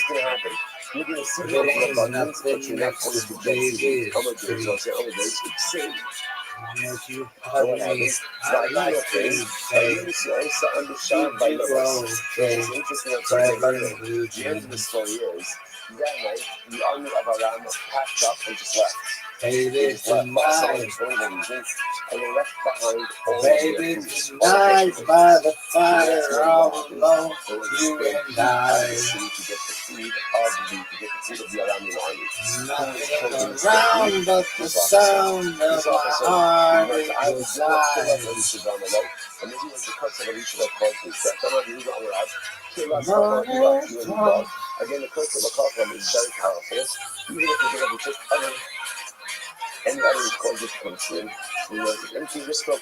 to happen. You're going to see the overabundance, but you're not going to get food. If you So pardon what me, happens? I'd like to say, Elisha also understood by you levels. okay, It's interesting that forever in blue the end of the jeans. story is, that night, the army of Aram packed up and just left. Baby, tonight, And they left behind all baby, of their food. tonight, by the fire of love, you and I. To get the food of the Aramean army. Nothing around but the sound of my heart inside. And maybe it was the curse of Elisha that caused this death. Again, the curse of a coffin is very powerful. Even if you think of it just other. and the other is called the Kunstrin. We know the empty Ristok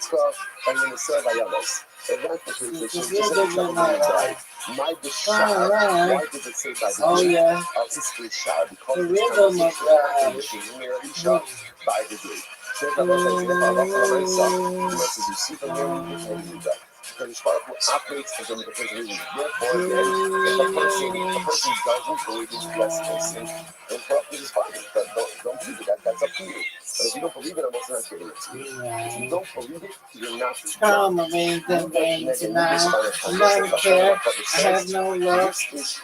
and then the Servayamas. If that's the case, it's just a trouble die. My Bishar, why did it say by the gate? History Shah, because it's transition happened between Mir and Shah by the gate. So if I was like, if I love myself, he wants to do see from here, he can do that. Because the Spark operates as a different reason. Therefore, again, if a person doesn't believe his blessing, then corrupt is fine. But don't believe it. That's up to you. But if you don't believe it, I'm also not giving it to you. If you don't believe it, you're not. Come remain the vein tonight. I don't care. I have no love.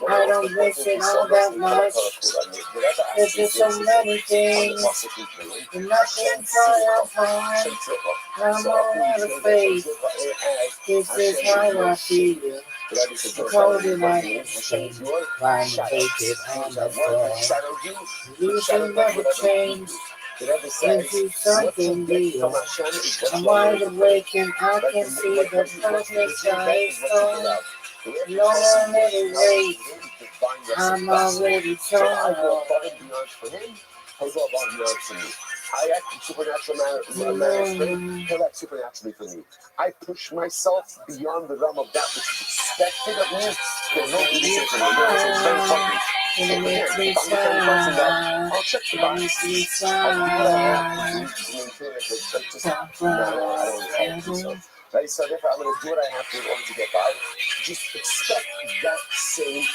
I don't miss it all that much. There's just so many things. And nothing far apart. I'm all out of faith. This is how I feel. The cold and I can stay. Lying naked on the floor. You should never change. Into something real. I'm wide awake and I can see the perfect sky storm. No one let wait. I'm already torn. I act supernatural manner, he'll act supernaturally for me. I push myself beyond the realm of that which is expected of me. There's no reason for me. It's very important. It makes me smile. I'll check the box. I'll do what I have to do to maintain it. Just, no, I don't do so. Right? So therefore, I'm going to do what I have to in order to get by. Just expect that same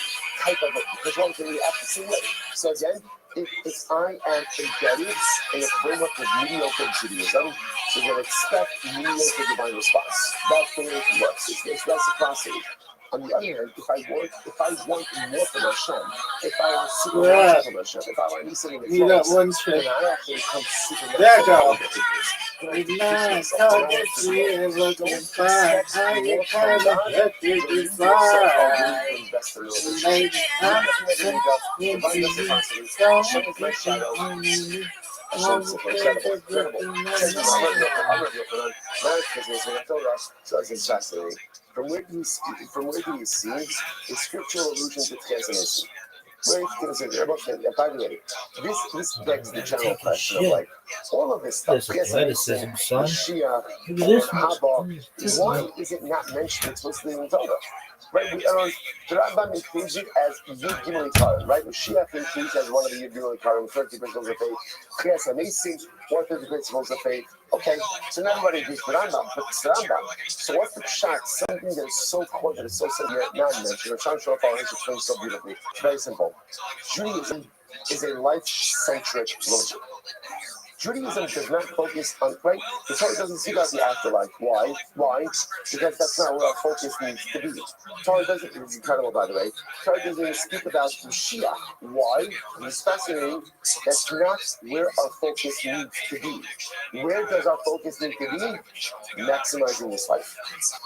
type of it. Because one can react the same way. So again, if I am embedded in a framework of mediocre Judaism, so you're going to expect mediocre divine response. That's the way it works. It's reciprocity. On the other hand, if I want more from Hashem, if I want supernatural from Hashem, if I want to be sitting in the clothes, then I actually become supernatural. Nice, how good she is looking fine. I get kind of happy to fly. Maybe I'm into you. Don't push it on me. So it's fascinating. From where do you see the scriptural allusion to transformation? Where you consider, by the way, this begs the general question of like all of this stuff. Athleticism, son. Shia, Haba, why is it not mentioned explicitly in the Torah? Right, the Rambam includes it as Yud Gimel Karim, right? Mashiach includes as one of the Yud Gimel Karim, 30 principles of faith. Kriyas Hameisim, one of the principles of faith. Okay, so now everybody agrees with Rambam, but it's the Rambam. So what's the pshat? Something that is so core, that is so simple, not mentioned. Rav Shlomo Aruch explains so beautifully. Very simple. Judaism is a life-centric religion. Judaism does not focus on, right? The Torah doesn't speak about the afterlife. Why? Because that's not where our focus needs to be. Torah doesn't, it's incredible by the way, Torah doesn't even speak about Mashiach. Why? It's fascinating. That's not where our focus needs to be. Where does our focus need to be? Maximizing this life.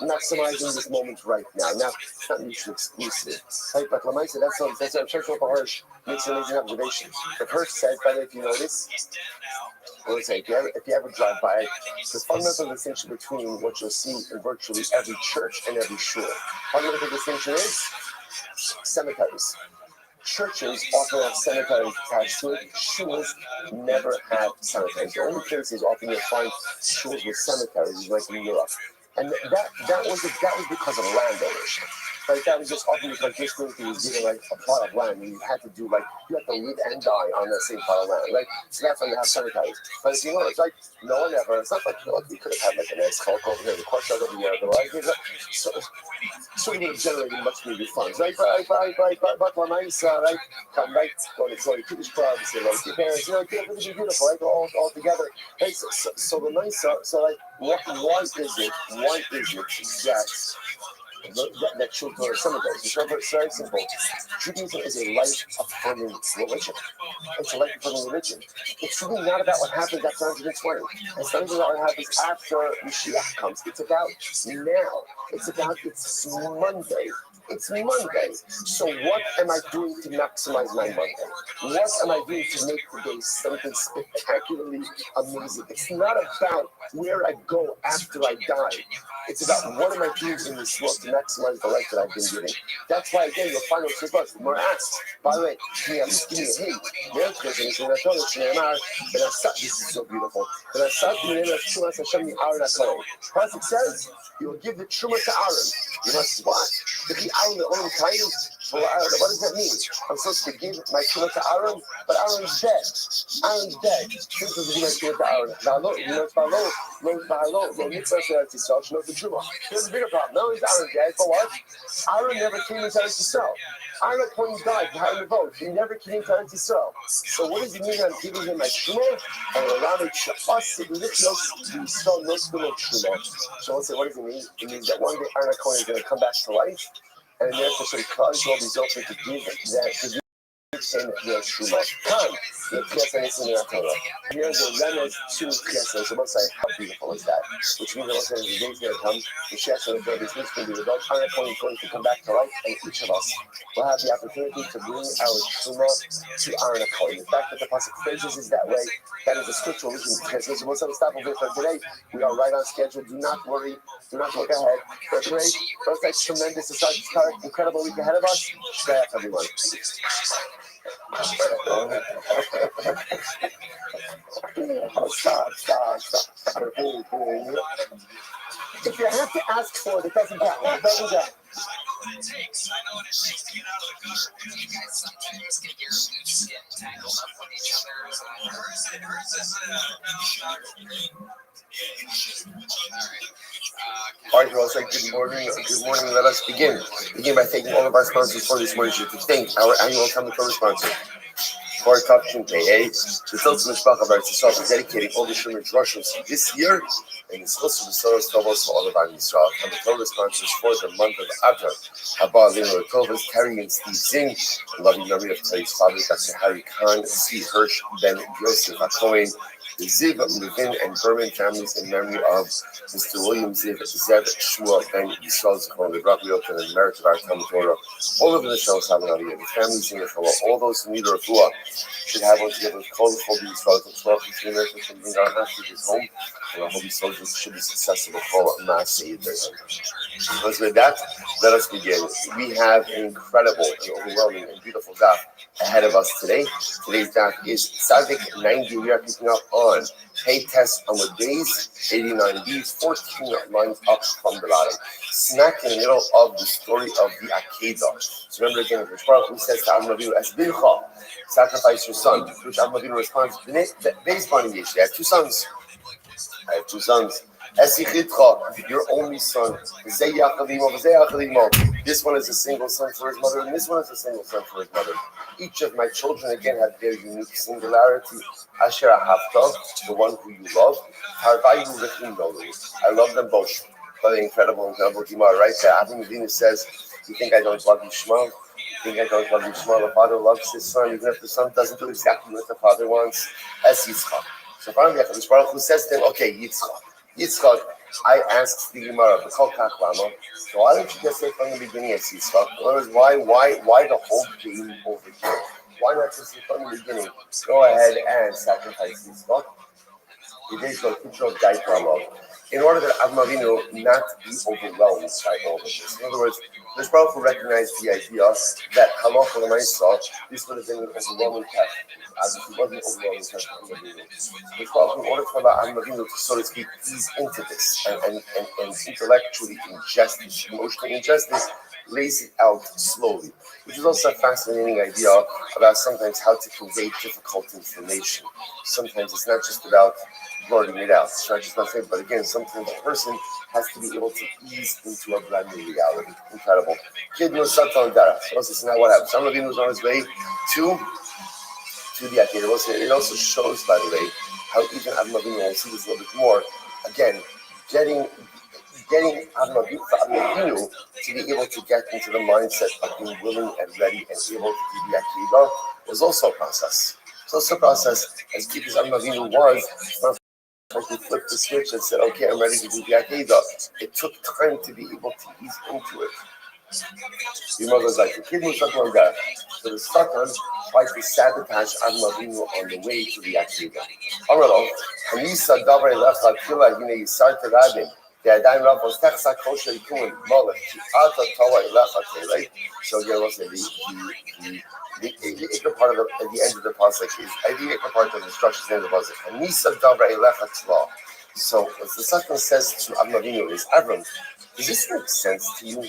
Maximizing this moment right now. Now, it's not mutually exclusive. Right? But Lamaisa, that's our Church of Hirsch makes an amazing observation. But Hirsch said, by the way, if you notice, if you ever drive by, the fundamental distinction between what you'll see in virtually every church and every shul. Fundamental distinction is cemeteries. Churches often have cemeteries attached to it. Shuls never have cemeteries. The only places often you'll find shuls with cemeteries is like in Europe. And that was because of land ownership. Right, that was just often because this community was given like a plot of land, and you had to live and die on that same plot of land, right? So that's why you have cemeteries. But if you know, it's like no one ever. It's not like we could have had like a nice Hulk over here, the course over here, the right. So we would have generated much bigger funds, right? But when I right, come right, go to Jewish clubs, you know, your parents, you know, it would be beautiful, right? All together. Right? So the nice, so like, why is it that children are cemeteries? It's very simple. Judaism is a life-affirming religion. It's a life-affirming religion. It's really not about what happens after 120. It's not even about what happens after Mashiach comes. It's about now. It's about it's Monday. It's Monday. So what am I doing to maximize my Monday? What am I doing to make today something spectacularly amazing? It's not about where I go after I die. It's about what am I doing in this world to maximize the life that I've been given. That's why, again, you'll find out about the more asks. By the way, can you at least give me a hint? This is so beautiful. Pasuk says, you will give the truma to Aaron. You must what? To be Aaron the own time? Well, what does that mean? I'm supposed to give my truma to Aaron, but Aaron's dead. Aaron's dead. This is my truma to Aaron. Here's the bigger problem. Not only is Aaron dead, but what? Aaron never came into Eretz Yisrael. Aaron, when he died behind the boat, he never came to Eretz Yisrael. So what does it mean I'm giving him my truma? And around it, so what does it mean? It means that one day Aaron Cohen is going to come back to life, and therefore some cause will be built to give that in the Truma. Come, the Piasa is in the Torah. Here's a remnant to Piasa. So let's say, how beautiful is that? Which means that the day is going to come, the Shas and the God is going to be the God. Aaron Cohen is going to come back to life, and each of us will have the opportunity to bring our Truma to Aaron Cohen. The fact that the Pasuk phrases is that way, that is a scriptural reason. So we'll stop over for today. We are right on schedule. Do not worry. Do not look ahead. But great. First, that's tremendous. It's an incredible week ahead of us. Stay up, everyone. Stop. If you have to ask for it, it doesn't count. It doesn't count. I know what it takes to get out of the gutter. You guys sometimes get your roots get tangled up with each other. It hurts. All right, well, good morning. Good morning. Let us begin. Begin by thanking all of our sponsors for this morning. To thank our annual Talmud Torah sponsor. For Tafshin Pei, the Tilton Mishpach of Eretz Yisrael is dedicating all the Shemers Russians this year, and it's also the Soros Tovos for all of Am Yisrael. And the Torah sponsors for the month of Adar, Haba Lino Tovos, Terry and Steve Zing, and loving memory of Terry's father, Dr. Harry Kahn, C. Hirsch, Ben Yosef Acohen, the Ziv, Levin, and Berman families in memory of Mr. William Ziv, Zev, Shmuel, Ben Yisrael Zechon, the Rabbi and the merit of our Talmud Torah, all over the show, the families in the Torah, all those who need a refuah should have one together with Kol Holy Yisrael, the 12 between us, and bring our hostages home, and our holy soldiers should be successful with Kol Maaseh. So with that, let us begin. We have an incredible and overwhelming and beautiful daf ahead of us today. Today's daf is Tzadik 90. We are picking up on Pei Test on the days 89b, 14 lines up from the bottom. Smack in the middle of the story of the Akedah. So remember again, the Rothschild who says to Avinu as Bilcha, sacrifice your son, to which Avinu responds, based on I have two sons. Your only son. This one is a single son for his mother, and this one is a single son for his mother. Each of my children again have their unique singularity. Asher Ahavta, the one who you love. I love them both. But incredible Gemara right there. Avinu says, "You think I don't love you, Shmuel? You think I don't love you, Shmuel? The father loves his son, even if the son doesn't do exactly what the father wants." As Yitzchak. So finally, the Baruch Hu says to him, "Okay, Yitzchak, I asked the Gemara, so why don't you just say from the beginning as Yitzchak? In other words, why the whole game over here? Why not just say from the beginning? Go ahead and sacrifice Yitzchak. In order that Avinu not be overwhelmed by all of this. In other words, this Baruch Hu recognized the idea that halacha l'maisa, this would have been an overwhelming test. As if it wasn't overwhelming test for Avinu. This Baruch Hu, in order for Avinu to, so to speak, ease into this and intellectually ingest this, emotionally ingest this, lays it out slowly, which is also a fascinating idea about sometimes how to convey difficult information. Sometimes it's not just about blurting it out. It's not just about saying, but again, sometimes a person has to be able to ease into a brand new reality. Incredible. Kid knows Satan Dara. So this is not what happened. Some of you was on his way to the Akedah. It also shows, by the way, how even Avinu will see this a little bit more. Again, getting Avinu to be able to get into the mindset of being willing and ready and able to do the Akedah was also a process. So it's a process as deep as Avinu was. He flipped the switch and said, "Okay, I'm ready to do the Akedah." It took time to be able to ease into it. The mother's like, the kid was stuck on that. So the Satan tries to sabotage Adam Avinu on the way to the Akiva. Amrlo, Hanisa Davar Lecha Kila Hine Yisar Terabim. The Adayim Rav was Techsa Kosher Yikuin Molech Ki Ata Tawa Lecha, right? So there was the Ikar part of the end of the pasuk is the Ikar part of the instructions at the end of the pasuk. Hanisa Davar Lecha Tla. So what the Satan says to Adam Avinu is, Avram, does this make sense to you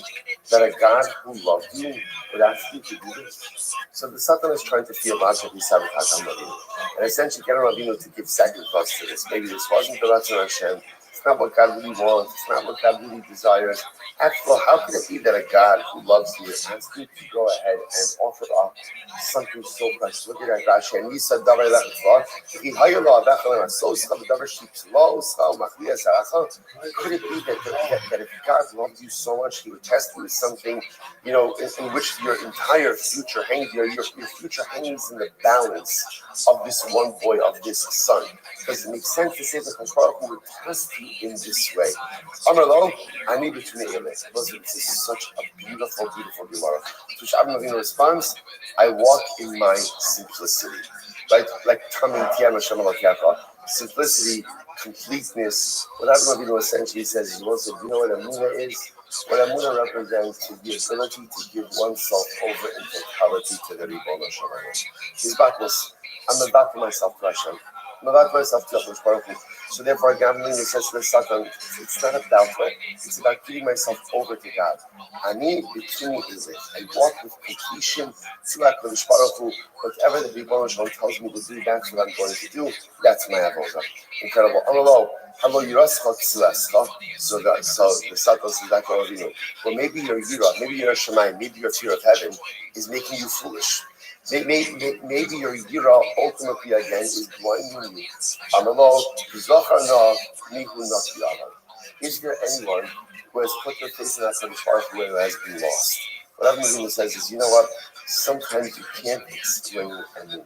that a God who loved you would ask you to do this? So the Satan is trying to theologically sabotage Adam Avinu and essentially get Adam Avinu to give second thoughts to this. Maybe this wasn't the Ratzon Hashem. It's not what God really wants. It's not what God really desires. After all, how could it be that a God who loves you asks you to go ahead and offer up something so precious? Look at that, Rashi. And he said, could it be that if God loved you so much, He would test you with something, in which your entire future hangs, your future hangs in the balance of this one boy, of this son? Does it make sense to say that Hashem would test you in this way? Amarlo, I need to make it. This is such a beautiful, beautiful Gemara. To which Adam Avinu responds, I walk in my simplicity. Right? Like Tamim Tiyam Hashem Elokecha. Simplicity, completeness. What Adam Avinu essentially says is, you know what Amunah is? What Amunah represents is the ability to give oneself over in totality to the Ribono Shel Olam. His back was, I'm about to myself to Hashem. I'm about myself to Hashem. So therefore, gambling says to the Satan, it's not about that. It's about giving myself over to God. Ani b'tumi izeh. I walk with completion to HaKadosh Baruch Hu. Whatever the Ribono Shel Olam tells me to do, that's what I'm going to do. That's my avodah. Incredible. Hello, Yirascha Ksilascha. So the Satan says that to Avinu. Well, maybe your Yirah, maybe your Shemayim, maybe your fear of heaven is making you foolish. Maybe your Yira ultimately again is blinding you. Is there anyone who has put their faith in that kind of far away who has been lost? What Rabbi says is, you know what? Sometimes you can't explain Emunah. You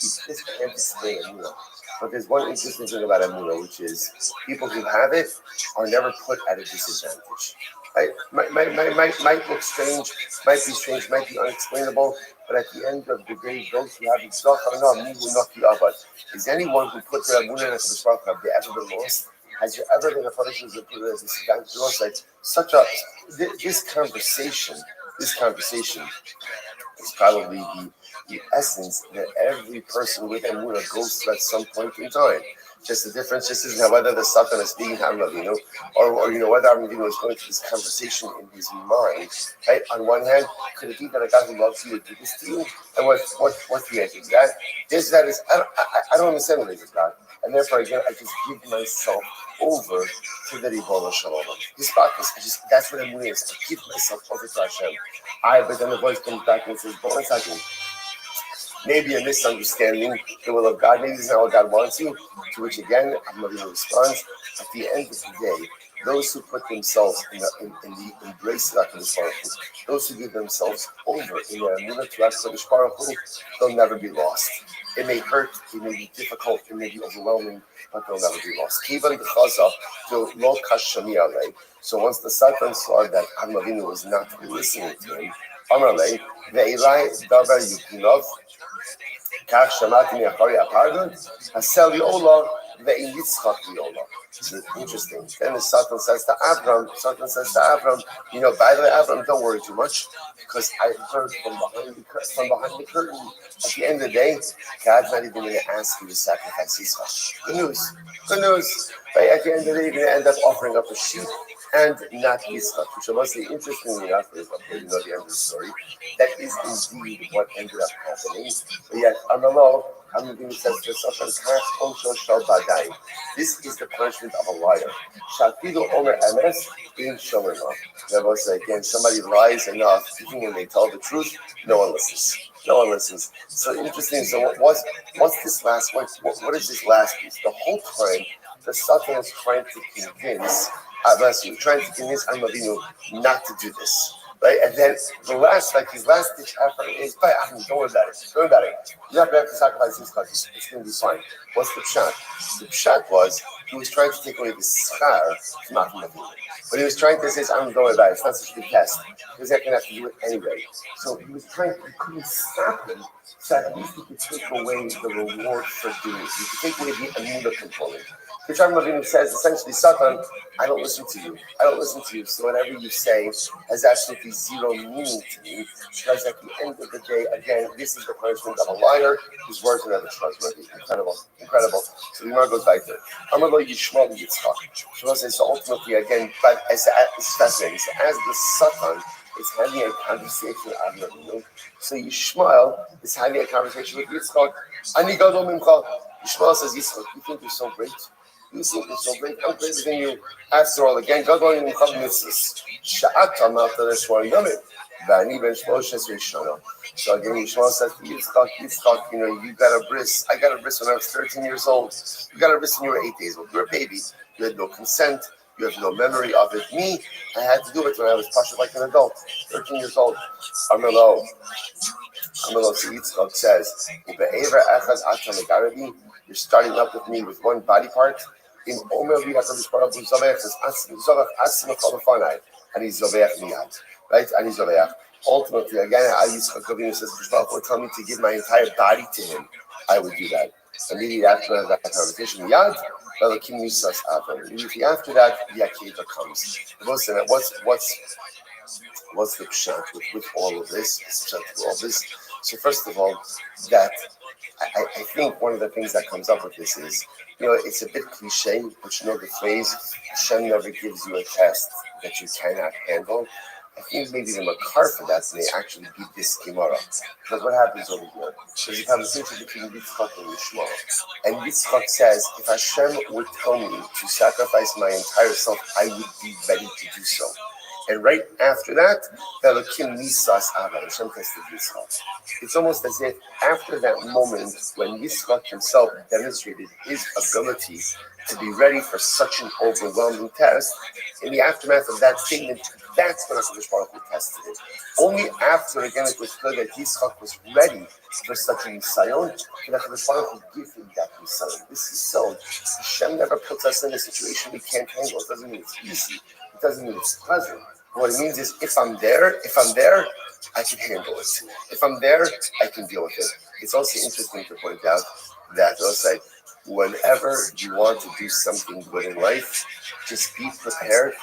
just can't explain Emunah. But there's one interesting thing about Emunah, which is people who have it are never put at a disadvantage. Right? Might look strange, might be strange, might be unexplainable, but at the end of the day, those who have it, is anyone who put their Emunah in the Baruch have they ever been lost? Has there ever been a person who's put at a disadvantage? Like this conversation is probably the essence that every person with Emunah goes through at some point in time. Just the difference isn't whether the Satan is speaking to Avinu, or whether Avinu is going through this conversation in his mind. Right? On one hand, could it be that a God who loves you would do this to you? And what's the answer to that? This that is I don't understand what it is, God, and therefore again I just give myself over to the Ribono Shel Olam. This practice, that's what Emunah is. I give myself over to Hashem. But then the voice comes back and says, "But one second. Maybe a misunderstanding the will of God. Maybe this is not what God wants you." To which again, Avinu responds, at the end of the day, those who put themselves in the embrace of HaKadosh Baruch Hu, those who give themselves over in their Emunah to HaKadosh Baruch Hu, they'll never be lost. It may hurt, it may be difficult, it may be overwhelming, but they'll never be lost. Kivan d'chaza lo kashami alei. So once the Satan saw that Avinu was not listening to him, Amalei ve'ilai davar yukinov. It's interesting. Then the Satan says to Abram, by the way, Abram, don't worry too much, because I heard from behind the curtain. At the end of the day, God's not even going to ask you to sacrifice Yisrael. Good news. Right? At the end of the day, you're going to end up offering up a sheep and not Yitzchak, which was interestingly enough, if you know the end of the story, that is indeed what ended up happening. But yet, on the low, Hamidin says to Satan, this is the punishment of a liar. Shafidu Omer Emes in Shomerma. That was again, somebody lies enough, even when they tell the truth, no one listens. So interesting. So what's this last? What is this last piece? The whole time, the Satan is trying to convince Avinu not to do this. Right? And then his last ditch effort is, don't worry about it. You don't have to sacrifice these countries. It's going to be fine. What's the pshat? The pshat was he was trying to take away the schar from Avram Avinu. But he was trying to say, I'm going about it. It's not such a big test. Because I can have to do it anyway. So he was trying, he couldn't stop him. So at least he could take away the reward for doing it. He could take away the Amuna component. Which Rabbi Avinu says, essentially, Satan, I don't listen to you. I don't listen to you. So whatever you say has absolutely zero meaning to me. Because at the end of the day, again, this is the punishment of a liar whose words are never trustworthy. Incredible. Incredible. So the Gemara goes back there. Amar Yishmael Yitzchak. Shmuel says, so ultimately, again, but it's fascinating. So as the Satan is having a conversation with Rabbi Avinu, so Yishmael is having a conversation with Yitzchak. Ani gadol mimcha. Yishmael says, Yitzchak, you think you're so great? You think you're so great? I'm greater than you. After all, again, gadol mimcha mitzvahs. Sha'ata ma'ata l'shmar yomim. V'ani ben shmoshes v'yishana. So again, Yishmael says to Yitzchak, you know, you got a bris. I got a bris when I was 13 years old. You got a bris when you were 8 days old. You were a baby. You had no consent. You have no memory of it. Me, I had to do it when I was pushed like an adult, 13 years old. Amelo Yitzchak says, you're starting up with me with one body part. In Omer and he's Zoveach miyad. Right? And he's Zoveach. Ultimately, again, Yitzchak Avinu says, would tell me to give my entire body to him. I would do that. Immediately after that conversation, miyad. Immediately after that, the Akeda comes. What's the pshat with all of this? So first of all, that I think one of the things that comes up with this is, you know, it's a bit cliche, but you know the phrase, Hashem never gives you a test that you cannot handle. I think maybe the makar for that may actually be this Gemara. Because what happens over here? There's a conversation between Yitzchak and Yishmael. And Yitzchak says, if Hashem would tell me to sacrifice my entire self, I would be ready to do so. And right after that, Elokim Nisas Ava, Hashem tested Yitzchak. It's almost as if after that moment when Yitzchak himself demonstrated his ability to be ready for such an overwhelming test, in the aftermath of that statement, that's when HaKadosh Baruch Hu tested it. Only after, again, it was clear that Yitzchak was ready for such a nisayon, can HaKadosh Baruch Hu give him that nisayon. This is so. Hashem never puts us in a situation we can't handle. It doesn't mean it's easy. It doesn't mean it's pleasant. What it means is, if I'm there, I can handle it. If I'm there, I can deal with it. It's also interesting to point out that also, whenever you want to do something good in life, just be prepared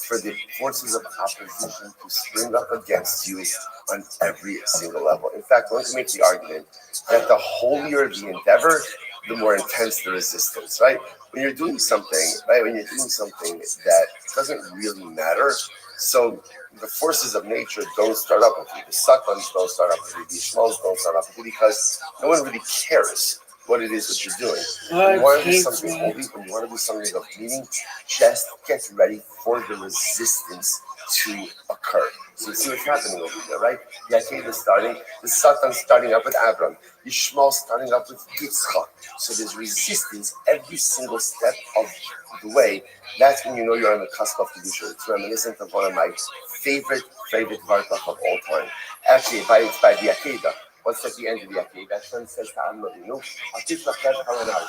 for the forces of opposition to spring up against you on every single level. In fact, I want to make the argument that the holier the endeavor, the more intense the resistance, right? When you're doing something, that doesn't really matter, so the forces of nature don't start up with you. The Satans don't start up with you. The Ishmaels don't start up with you because no one really cares what it is that you're doing. When you want to do something holy, when you want to do something of meaning, just get ready for the resistance to occur. So you see what's happening over here, right? Yaakov is starting, the Satan starting up with Abram, Yishmael starting up with Yitzchak. So there's resistance every single step of the way. That's when you know you're on the cusp of Kedusha. It's reminiscent of one of my favorite Vartach of all time. Actually, it's by the Akedah. What's at the end of the Akedah? Hashem says to Amram Avinu,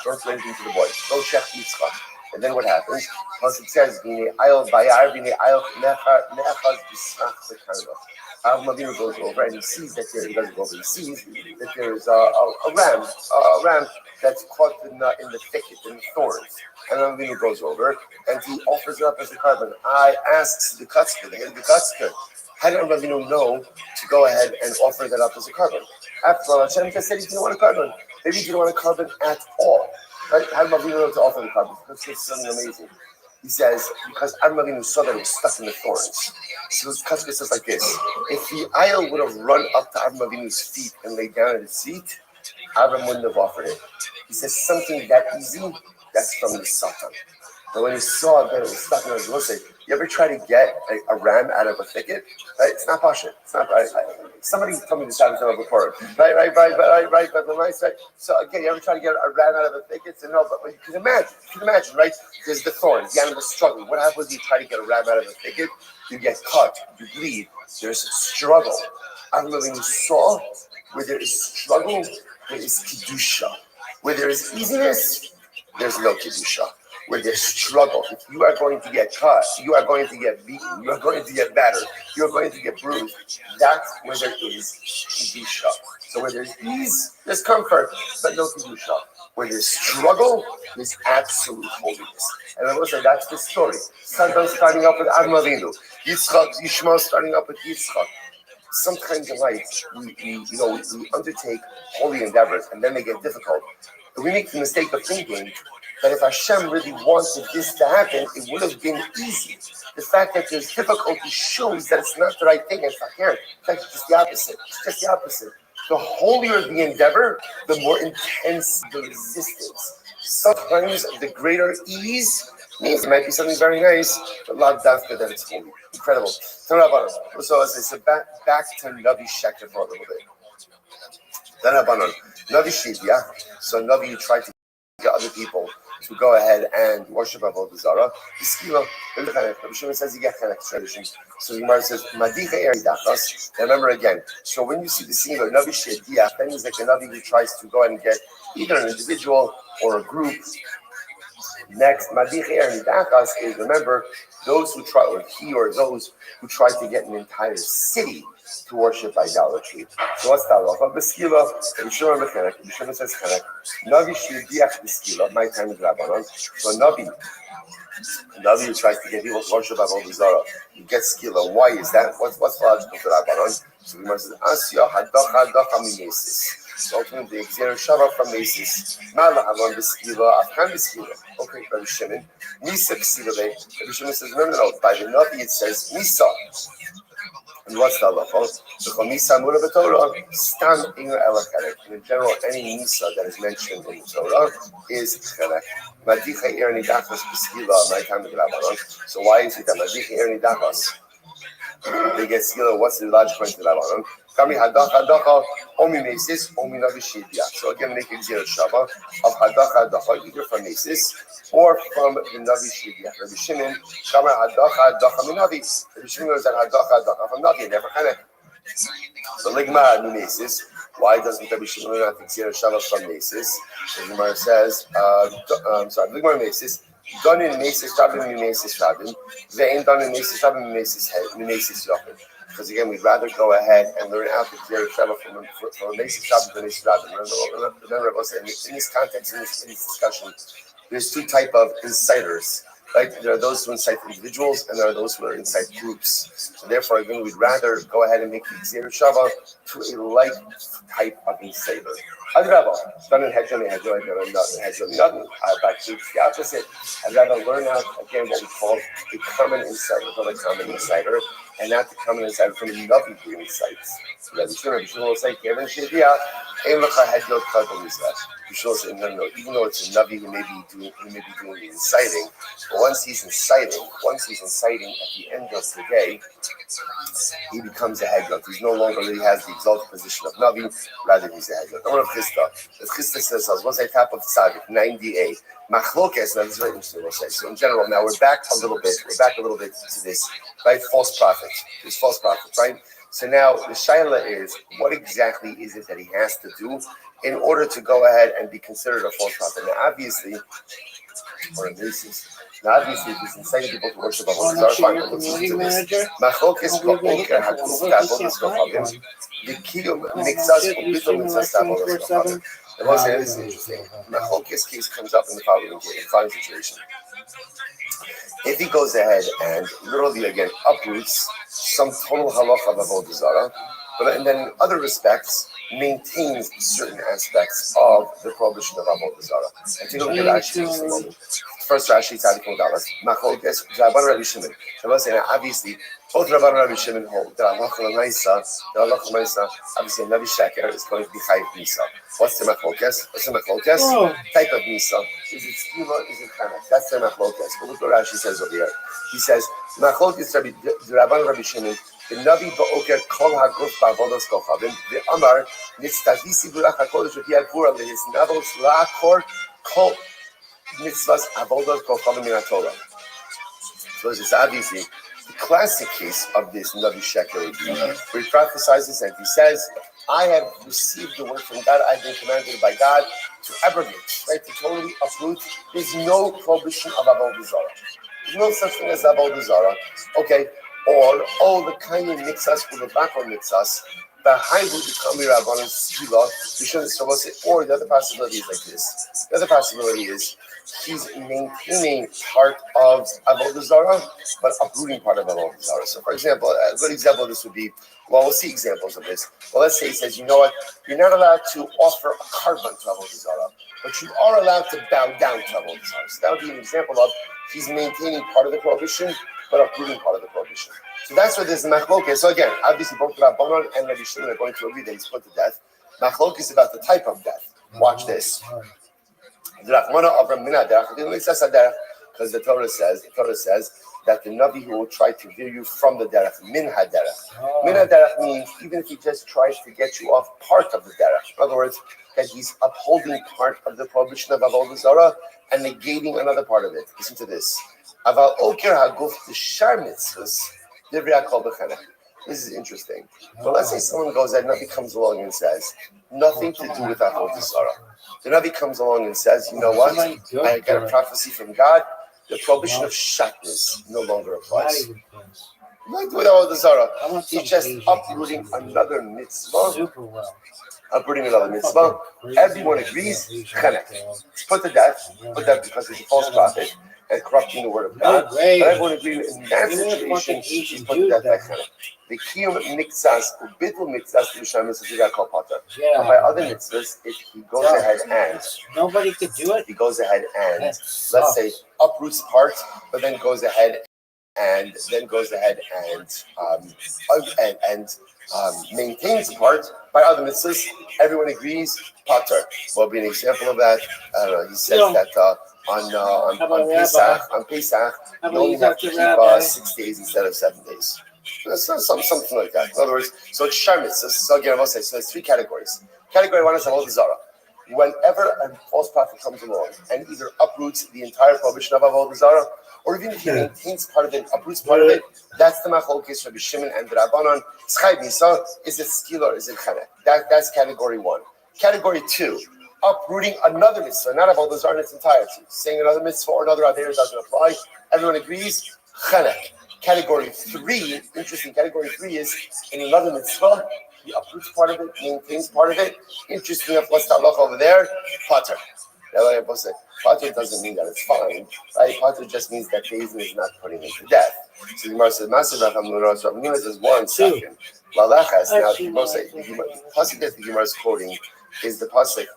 don't do anything to the boy. Don't check Yitzchak. And then what happens? Because it says, Avram Avinu goes over and he sees that he doesn't go over. He sees that there is a ram that's caught in the thicket, in the thorns. And Avram Avinu goes over and he offers it up as a carbon. I asked the Kutzker, the head of the Kutzker, how did Avram Avinu know to go ahead and offer that up as a carbon? After all, Hashem just said he didn't want a carbon. Maybe he didn't want a carbon at all. Right? How did Avram Avinu know to offer the carbon? Because it's something amazing. He says, because Avram Avinu saw that it was stuck in the thorns. So the Kutzker says like this: if the ayil would have run up to Avram Avinu's feet and laid down at his feet, Avram wouldn't have offered it. He says something that easy, that's from the Satan. But when he saw that it was stuck in his nose, you ever try to get a ram out of a thicket? Right? It's not pasha. It's not right. Somebody told me this out of before. Right. So again, you ever try to get a ram out of a thicket? So no, but you can imagine, right? There's the thorns, the animal struggling. What happens when you try to get a ram out of a thicket? You get cut, you bleed. There's struggle. I remember when you saw where there is struggle, there is kedusha. Where there is easiness, there's no kedusha. where there's struggle. If you are going to get cut, you are going to get beaten, you are going to get battered, you're going to get bruised. That's where there is kedusha. So where there's ease, there's comfort, but no kedusha. Where there's struggle, there's absolute holiness. And I will say that's the story. Sometimes starting up with Avram Avinu, Yitzchak, Yishmael starting up with Yitzchak. Sometimes in life, we undertake holy endeavors, and then they get difficult. And we make the mistake of thinking that if Hashem really wanted this to happen, it would have been easy. The fact that there's difficulty shows that it's not the right thing. It's not here. In fact, it's just the opposite. It's just the opposite. The holier the endeavor, the more intense the resistance. Sometimes the greater ease means it might be something very nice, but lav dafka that it's holy. Incredible. So as I said, back to Navi Sheker for a little bit. Navi Shivya. So Navi tried to get other people to go ahead and worship Avodah Zarah. Rabbi Shimon says he gets tradition. So the Gemara says, remember again. So when you see the singular Navi Shivya, that means like a Navi who tries to go ahead and get either an individual or a group. Next, is remember those who try, or he or those who try to get an entire city to worship idolatry. So what's that halacha? B'skila, Rishon Mechenek, Rishon says Chenek. Navi shirdiach b'skila. My time is Rabbanon. So Navi who tries to get people to worship Avodah Zarah, he gets skila. Why is that? What's logical to Rabbanon? So the Gemara says, Asya hadacha mimesis. So ultimately, the Xer Shava from Mesis. Mala Alon b'skila, Afkan b'skila. Okay, Rabbi Shimon. Misa b'skila. Rabbi Shimon says, no. By the Navi it says Misa. And what's the halacha? The Misa Mura b'Torah Stam Inger Elachelek. In general, any Misa that is mentioned in the Torah is Chelek. Madicha Erni Dachas b'skila. My time is Rabbanon. So why is it that Madicha Erni Dachas? They get skila. What's the logic point to Rabbanon? Kami hadacha omi mesis omi navi shivya. So again, make a zero shava of hadacha either from mesis or from the navi shivya. Rabbi Shimon kama hadacha minavi. Rabbi Shimon knows that hadacha from navi never chenek. So ligma mesis. Why doesn't Rabbi Shimon not take zero shava from mesis? The Gemara says, ligma mesis. Done in mesis rabim mesis rabim. They ain't done in mesis rabim mesis rabim. Because again, we'd rather go ahead and learn out the Gzera Sheva from a Mesis Rabbi to Mesis Rabbi. Remember, in this context, in this discussion, there's two types of insiders. Right? There are those who incite individuals, and there are those who incite groups. So therefore, again, we'd rather go ahead and make the Gzera Sheva to a like type of insider. I'd rather done in Hedron, back to the opposite. I'd rather learn out again what we call a common insider, not a common insider. And not the common insider from Navi who incites. So that Rabbi Shimon will say, Kevin Shedia, Eimlacha had no trouble with that. Rabbi will say, no, even though it's a Navi who may be doing the inciting, but once he's inciting at the end of the day, he becomes a Hedron. He's no longer really has the exalted position of Navi, rather he's a Hedron. I want to Chisda. The Chisda says, what's the top of Tzadik? 98. Machlokes, now this is very interesting, we'll say. So in general, now we're back a little bit to this, right? False prophet. There's false prophets, right? So now the shaila is, what exactly is it that he has to do in order to go ahead and be considered a false prophet? Now obviously, or a basis. Now obviously, if he's inciting people to worship Avodah Zarah, fine, but let's listen to this. Machlokes ko'oker hakuf ta'avodas ko'chavim. The kiyum mixas u'bitul mixas ta'avodas ko'chavim. And once again, this is interesting. Machlokes case comes up in the following situation. If he goes ahead and literally again uproots some total halacha of Avodah Zarah, but and then in other respects maintains certain aspects of the prohibition of Avodah Zarah. And take a look at Rashi in just a moment. First Rashi Tzadik Modalas. Machlokes Rabban Rabbi Shimon. So obviously both Rabban and Rabbi Shimon hold that halacha l'maisa, obviously Navi Sheker is going to be Chayiv Misa. What's the machlokes? Type of Misa. Is it skila? Is it chanak? That's the machlokes. But look what Rashi says over here. He says machlokes Rabban and Rabbi Shimon. The Navi ba'oker kol haguf ba'avodos kochavim. The Amar nitztavisi v'rach hakodesh v'yad vura lehis navos la'akor kol mitzvahs avodos kochavim min haTorah. So this is obviously the classic case of this Navi Sheker would be where he prophesizes and he says, I have received the word from God, I've been commanded by God to abrogate, right, to totally uproot. There's no prohibition of avodah zarah. There's no such thing as avodah zarah. Okay, or all the kind of mixas with the background mixas. The high would become Rabbanan Skila, or the other possibility is like this. The other possibility is he's maintaining part of Avodah Zarah, but uprooting part of Avodah Zarah. So, for example, a good example of this would be, well, we'll see examples of this. Well, let's say he says, you know what, you're not allowed to offer a carbon to Avodah Zarah, but you are allowed to bow down to Avodah Zarah. So that would be an example of he's maintaining part of the prohibition, but uprooting part of the prohibition. So that's what this machlokes. So again, obviously both Rabbanon and Rabbi Shimon are going to agree that he's put to death. Machlokes is about the type of death. Watch this. Because the Torah says that the Navi who will try to veer you from the derech, min haderech. Min haderech means even if he just tries to get you off part of the derech. In other words, that he's upholding part of the prohibition of avodah zarah and negating another part of it. Listen to this. Aval oker haguf t'shar mitzvos. This is interesting. So let's say someone goes that Navi comes along and says, nothing to do with avodah zarah. The Navi comes along and says, you know what? I got a prophecy from God. The prohibition of shatnez no longer applies. Not with avodah zarah. He's just uprooting another mitzvah. Uprooting another mitzvah. Everyone agrees. It's put to death. Put to death because he's a false prophet and corrupting the word of God. But everyone agrees in that situation, he's put to death by Chana. The kiyum mitzvahs, ubitul mitzvahs, l'shem mitzvahs called pater. And by other mitzvahs, if he goes ahead and nobody could do it. He goes ahead and let's say uproots part, but then goes ahead and maintains part by other mitzvahs. Everyone agrees. Pater. What would be an example of that? I don't know. He says that. On Pesach, you only have to keep 6 days instead of 7 days. Something like that. In other words, so it's shar mitzvahs. So again, I will say, so there's three categories. Category one is avodah zarah. Whenever a false prophet comes along and either uproots the entire prohibition of avodah zarah, or even if he maintains part of it, uproots part of it, that's the machlokes Rabbi Shimon and Rabbanon. So is it skil or is it chanek? That's category one. Category two. Uprooting another mitzvah, not avodah zarah in its entirety. Saying another mitzvah or another adher doesn't apply. Everyone agrees. Chanek. Category three, interesting. Category three is in another mitzvah. He uproots part of it, maintains part of it. Interesting enough, what's the halacha over there? Pater. Pater doesn't mean that it's fine, right? Pater just means that Bezin is not putting him to death. So the Gemara says, "Massive Rav says 1 second." Lalachas. Now the pasuk that the Gemara is quoting is the pasuk.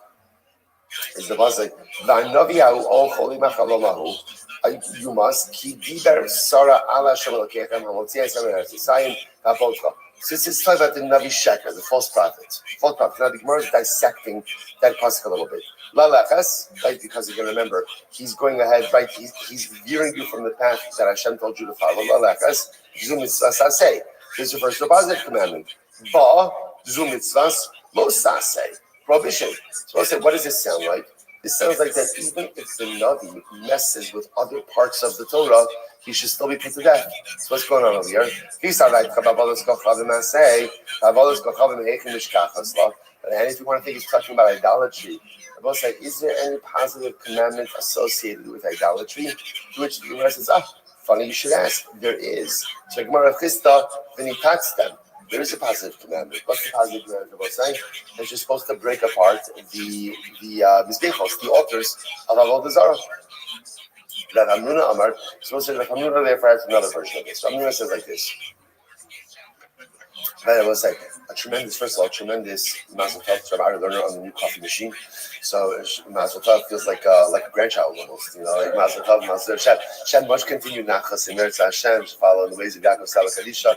You must keep Diber Sarah Allah Shamalakechem Hamotziah Samayim Papotka. So this is talking about the Navi Sheker, the false prophet. False prophet. Now the Gemara is dissecting that pasuk a little bit. Lalachas, right? Because you can remember, he's going ahead, right? He's veering you from the path that Hashem told you to follow. Lalachas, Zum Mitzvah Saseh. This refers to a positive commandment. Ba Zum Mitzvah Lo Saseh. Prohibition. So I said, what does this sound like? This sounds like that even if the Navi messes with other parts of the Torah, he should still be put to death. So what's going on over here? And if you want to think he's talking about idolatry, I will say, is there any positive commandment associated with idolatry? To which the Gemara says, funny you should ask. There is. So Gemara Chista, them. There is a positive commandment. What's the positive commandment about saying? That you're supposed to break apart the mizbechos, the altars of avodah zarah. That Hamnuna Amar, supposed to say that Hamnuna therefore has another version of this. So Hamnuna says like this. I will say first of all, a tremendous mazel tov to our learner on the new coffee machine. So mazel tov feels like a grandchild almost, like mazel tov, mazel tov. Shem much continued nachas in Meretz Hashem, follow in the ways of Yaakov Sala Kadisha.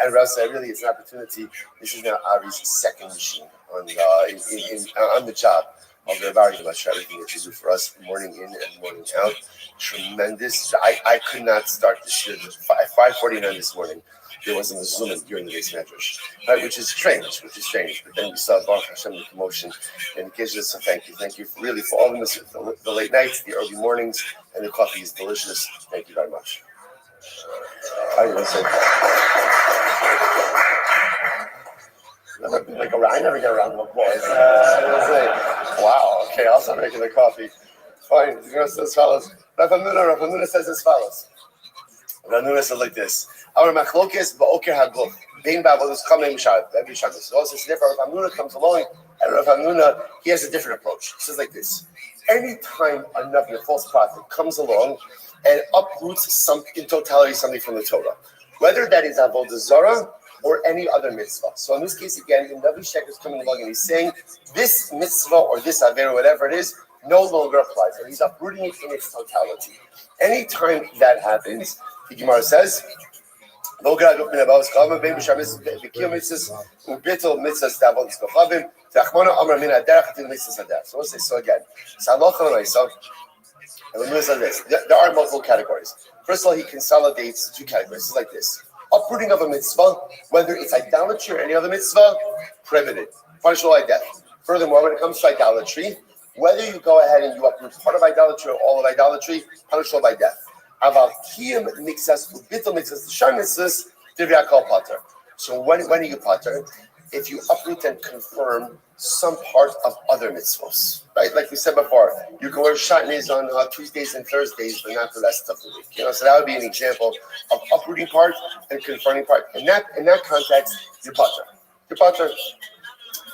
And Rabbi said, really, it's an opportunity. This is now Ari's second machine on the job of the Rabbi about everything that you do for us, morning in and morning out. Tremendous. I could not start this year at 5:49 this morning. There wasn't a Zoom during the day's medrash, right? Which is strange. But then we saw Baruch Hashem the commotion, and it gives us a thank you. Thank you really for all the late nights, the early mornings, and the coffee is delicious. Thank you very much. I never get a round of applause. Wow. Okay, I'll start making the coffee. Fine. He's going to say as follows. Rav Hamnuna says as follows. Rav Hamnuna says like this. Our machlokes ba'oker haguf. Being ba'avodas kamei mishad. Every Shabbos. So also, therefore, Rav Hamnuna comes along, and Rav Hamnuna, he has a different approach. He says like this. Anytime a Navi, a false prophet, comes along and uproots in totality something from the Torah, whether that is avodah zarah or any other mitzvah. So in this case, again, the Navi Sheker is coming along and he's saying this mitzvah or this aver, whatever it is, no longer applies. And he's uprooting it in its totality. Anytime that happens, the Gemara says, so again, there are multiple categories. First of all, he consolidates two categories. It's like this. Uprooting of a mitzvah, whether it's idolatry or any other mitzvah, prohibited, punishable by death. Furthermore, when it comes to idolatry, whether you go ahead and you uproot part of idolatry or all of idolatry, punishable by death. So when are you pater? If you uproot and confirm some part of other mitzvahs, right? Like we said before, you can wear shatnez on Tuesdays and Thursdays, but not the rest of the week. So that would be an example of uprooting part and confirming part. In that context, you're pater. You're pater.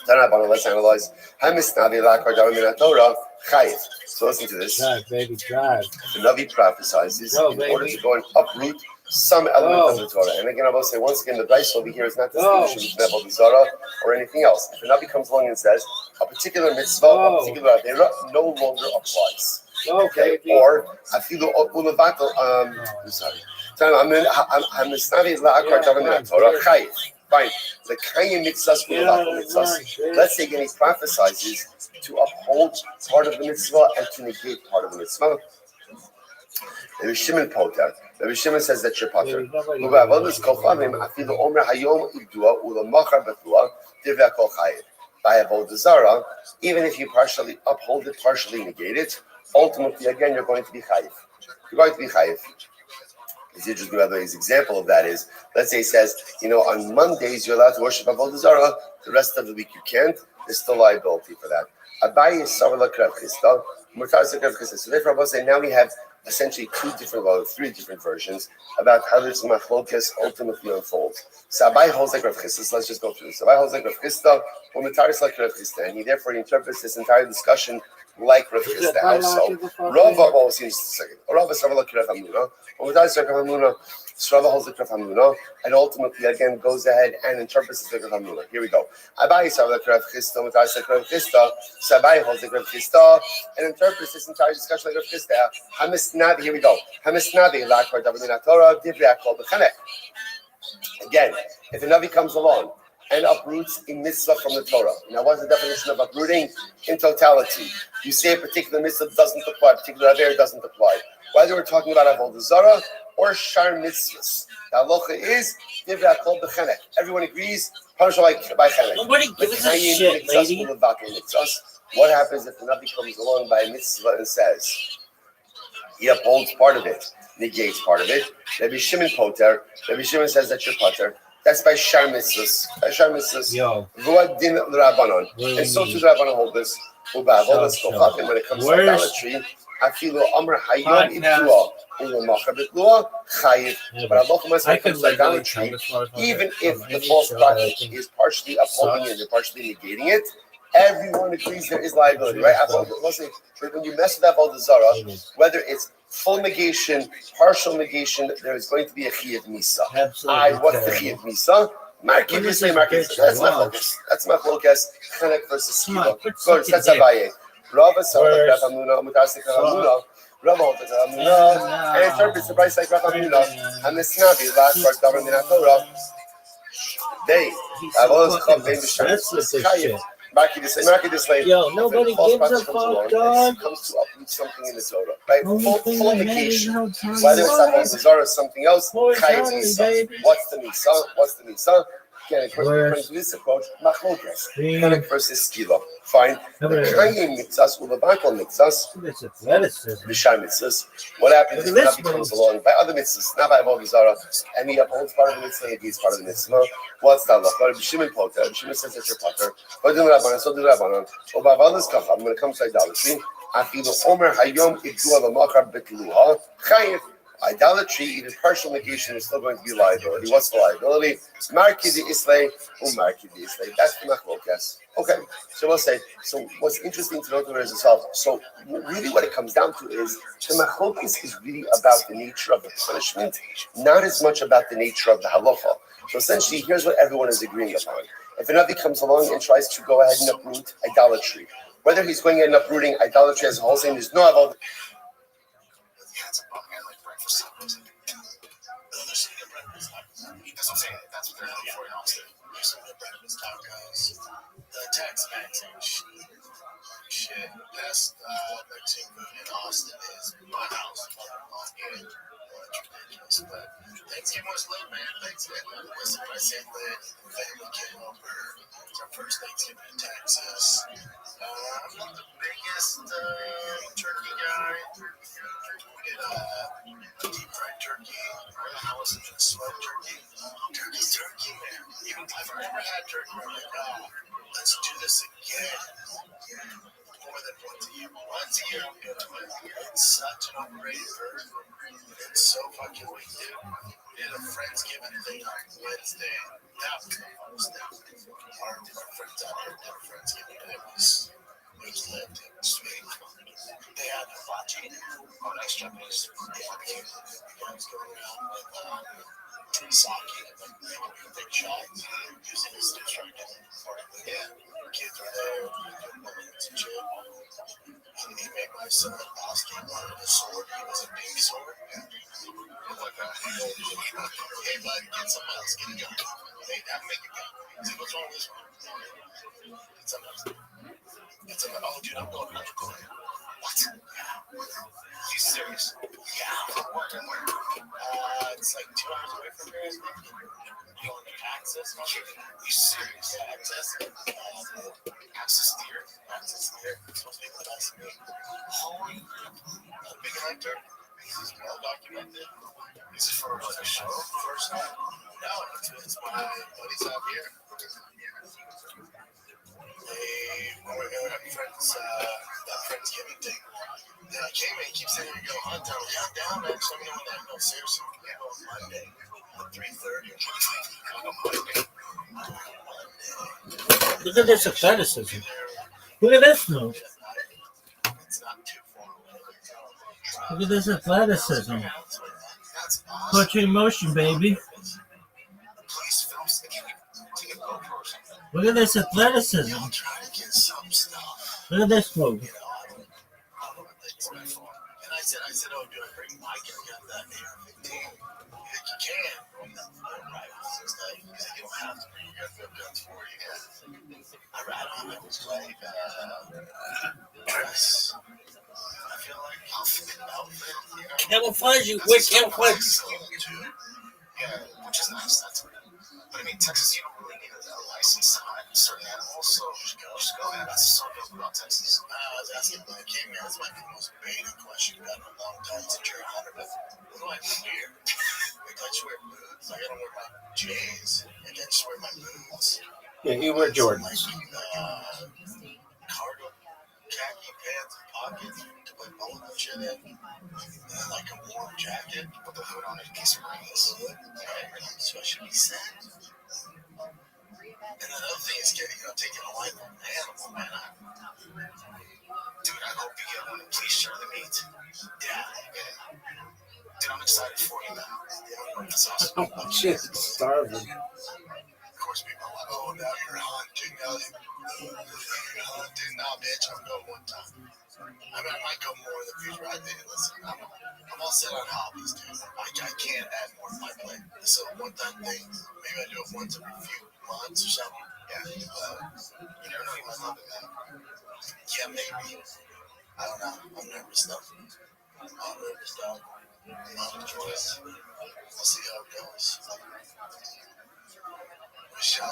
Let's analyze. So listen to this. Drive, baby, drive. The Navi prophesizes in order to go and uproot some element of the Torah. And again, I will say once again, the Bryce over here is not distinguishing between Avodah Zarah or anything else. If the Navi comes along and says a particular mitzvah, a particular avera no longer applies. Okay, or afilu ulavato. Sorry. Fine. The Kayim mitzvahs, mitzvahs. Let's say again, he prophesizes to uphold part of the mitzvah and to negate part of the mitzvah. Rabbi Shimon poter. Rabbi Shimon says that you're poter. By avodah zarah, even if you partially uphold it, partially negate it, ultimately again you're going to be chayiv. You're going to be chayiv. It's interesting, by the way, his example of that is, let's say he says, on Mondays you're allowed to worship avodah zarah, the rest of the week you can't. There's still liability for that. Abaye is savar l'krav chista, mutar l'krav chista. So therefore, I will say now we have essentially three different versions about how this machlokes ultimately unfolds. So Abaye holds like Rav Chisda. So let's just go through this. Abaye holds like Rav Chisda, or mutar like Rav Chisda, and he therefore interprets this entire discussion like Rav Chisda. How so? Rava seems second. Rava savar l'krav hamuna, or mutar like Rav hamuna. Rava holds the Rav Hamnuna, and ultimately again goes ahead and interprets the Rav Hamnuna. Here we go. Abaye savar l'krav chista, mutar like Rav Chisda. So Abaye holds the Rav Chisda and interprets this entire discussion like Rav Chisda. Hamisnavi. Here we go. Hamisnavi lakvar davar Torah divrei kol b'chanek. Again, if a Navi comes along and uproots a mitzvah from the Torah. Now, what's the definition of uprooting? In totality. You say a particular mitzvah doesn't apply, a particular aver doesn't apply. Whether we're talking about avodah zarah or shar mitzvahs. The halacha is divrei kol b'chanek. Everyone agrees, punishable by chanek. Nobody gives a shit, lady. What happens if the Navi comes along by a mitzvah and says, he upholds part of it, negates part of it? Rabbi Shimon poter. Rabbi Shimon says that you're poter. That's by shar mitzvahs. By shar mitzvahs. V'ad din l'Rabbanon. And so too the Rabbanon hold this. When it comes to idolatry, afilu amr hayom ibtua ulamacha betlua chayiv. But Allah must when it comes to idolatry, even if the false prophet is partially upholding it and partially negating it, everyone agrees there is liability, right? When you mess with avodah zarah, whether it's full negation, partial negation, there is going to be a chiyuv misa. Absolutely. What's the chiyuv misa? Market. That's machlokes. That's machlokes. Chenek versus skiba. Good. That's Abaye. Rava savar Rav Hamnuna, mutasik Rav Hamnuna. Rava holds Rav Hamnuna, and interprets the price like Rav Hamnuna. And the snavi last part governed in Torah. They have always come in the shayim. Market this way. Yo, nobody gives a fuck, dog. Comes to uproot something in the Torah, right? Full negation. Whether it's avodah zarah or something else, chayiv misa. What's the misa? Again, of course, according to this approach, machlokas. Chenek versus skila. Fine. L'chaim mitzvahs u'levakol mitzvahs. V'shai mitzvahs. What happens if Rabbi comes along by other mitzvahs, not by avodah zarah, and he upholds part of the mitzvah, he part of the mitzvah? What's that? Rabbi Shimon poter. Rabbi Shimon says that you're poter. But do Rabbanan, so do Rabbanan. Or by others kacha. When it comes to idolatry, afilu omer hayom idua l'machar betluha chayiv. Idolatry, even partial negation, is still going to be liability. What's the liability? Marki the islay, marki the islay. That's the machlokas. Okay, so we'll say. So what's interesting to note is as well. So really, what it comes down to is the machlokas is really about the nature of the punishment, not as much about the nature of the halacha. So essentially, here's what everyone is agreeing upon. If a Navi comes along and tries to go ahead and uproot idolatry, whether he's going ahead and uprooting idolatry as a whole, saying there's no about. That's what I'm saying. That's what they're looking for in Austin. There's some good breakfast tacos. The Tex-Mex shit. Best Mexican food in Austin is my house. Ridiculous, but Thanksgiving was lit, man. Thanksgiving was when I say lit. Family came over. It's our first Thanksgiving in Texas. I'm not the biggest turkey guy. We did deep fried turkey. I wasn't just smoked turkey. Turkey's turkey, man. Even if I've never had turkey, I'm like, let's do this again. More than once a year. Once a year, I'm good to it. It's such an overrated bird. It's so fucking weak, dude. We did a Friendsgiving thing on Wednesday. That was the funnest thing. Our friends out here did a Friendsgiving day. It was lit. It was sweet. They had hibachi. Oh, nice Japanese. They had cute. Guys going around with sake. They would do big shots using this instructor. Yeah. Kids were there. Some chill. He made my son asking wanted a sword. He was a big sword. I'm like, hey, bud, get something else. Get a gun. Hey, Dad, make a gun. He's like, what's wrong with this one? Get something else. Get something else. Oh, dude, I'm going to North Korea. What? Yeah. You serious? Yeah. It's like 2 hours away from here, isn't it? Going to Texas? You serious? Yeah, Texas. Texas deer. Texas deer. It's supposed to be the best meat. Holy. A big hunter. This is well documented. This is for a show first time? No, it's my buddies out here. When we're having friends, that Friendsgiving thing. Then I came in, he keeps saying, go hunt. I'm like, I'm down, man. So I'm going there. No, seriously. Yeah, on Monday at 3:30. On Monday. Look at this athleticism. Look at this move. It's not too far away. Look at this athleticism. Put you in motion, baby. Look at this athleticism. Look at this move. And I said, oh, do I bring Mike? I got that AR-15. You can. Because you don't have to bring your guns for you. I ran on it. Was like, dress. I feel like outfit. Camouflage you. Wear camouflage. Yeah, which is nice. That's but I mean, Texas, you don't really need a license to hunt certain animals, so just go ahead. That's so good about Texas. I was asking when I came here, that's like the most basic question I've gotten in a long time since you're a hunter. But what do I wear? Like, I just wear boots. Like, I don't wear my J's. Like, I just wear my boots. Yeah, you wear Jordans. Like, cargo, khaki pants and pockets to put bowling and shit in. And then, like, a warm jacket, put the hood on it in case it rains. Right? So I should be set. And another thing is taking a life on an animal, man. Dude, I hope you get one and please share the meat. Yeah, okay. Dude, I'm excited for you, man. Yeah, that's awesome. Oh, shit, starving. Of course, people are like, oh, now you're hunting. Now you're hunting. Nah, bitch, I'm going one time. I mean, I might go more in the future. Listen, I'm all set on hobbies, dude. I can't add more to my plate. So one-time thing, maybe I do it once every few months or something. Yeah, you never know, you might love it, man. Yeah, maybe. I don't know. I'm nervous, though. I'll enjoy it. We'll see how it goes. Wish I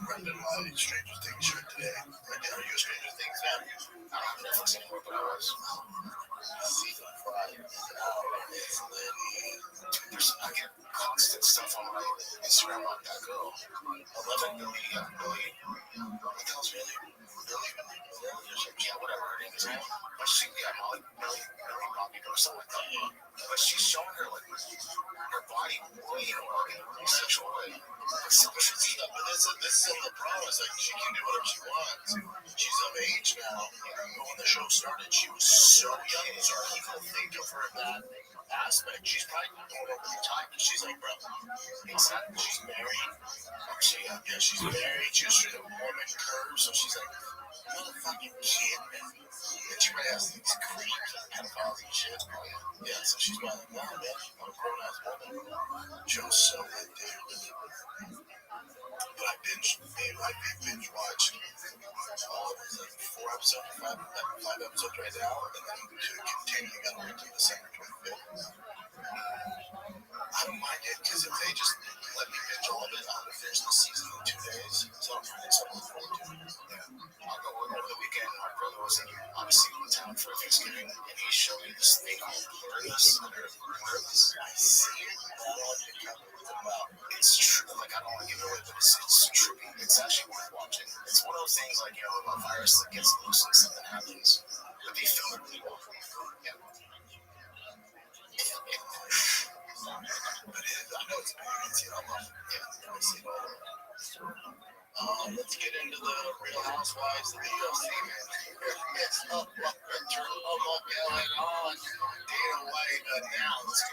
Repping my Stranger Things shirt today. Are you a Stranger Things fan? I don't have Netflix anymore, but I was. Season 5 is out. It's There's I get constant stuff on my Instagram on that girl. 11 million, Billy. What the hell's Billy? Yeah, whatever her name is. But she, Millie Bobby or something like that. But she's showing her like her body way more in a sexual way. But this is the problem. Is like she can do whatever she wants. She's of age now. But when the show started, she was so young. So people think of her in that aspect. She's probably going over the time. She's like, bro, exactly. She's married. She's married. She was straight up Mormon curves. So she's like, motherfucking kid, man. And she might have these creeps and pedophiles and shit. Yeah, so she's like, nah, man, I'm a grown ass woman. She was so good, dude. But I binge watched all of these, like 4 episodes, 5 episodes right now, and then to continue, you gotta wait till December 25th. I don't mind it, because if they just let me binge all of it, I'll finish the season in 2 days. So I'm trying to something forward to. Yeah. I'll go over the weekend. My brother was obviously in town for Thanksgiving, and he showed me this thing called Pluribus. I see it all on YouTube. Well, it's true. Like, I don't want to give it away, but it's true. It's actually worth watching. It's one of those things like, a virus that gets loose and something happens. But they film it really well. Yeah. But I know it's bad. I love it. Yeah, I see it all. Let's get into the Real Housewives of the UFC, man. It's a fucking drama going on. Dana White announced,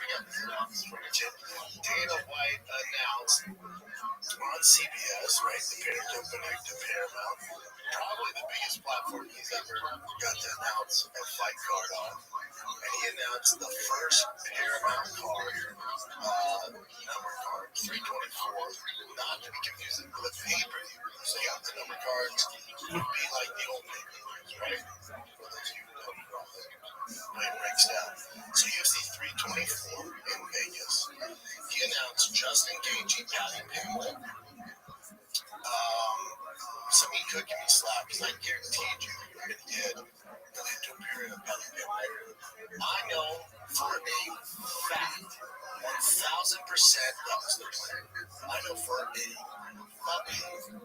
Dana White announced on CBS, right, the parent company to Paramount, probably the biggest platform he's ever got to announce a fight card on. And he announced the first Paramount card, number card, 324, not to be confused with pay-per-view. So yeah, the number cards would be like the old pay-per-views, right? For those of you who don't know how it breaks down. So UFC 324 in Vegas. He announced Justin Gaethje, Patty Pimblett. Some of you could give me slack because I guaranteed you're going to get into a period of Patty Pimblett. I know for a fact, 1,000% that was their plan. I know for a fucking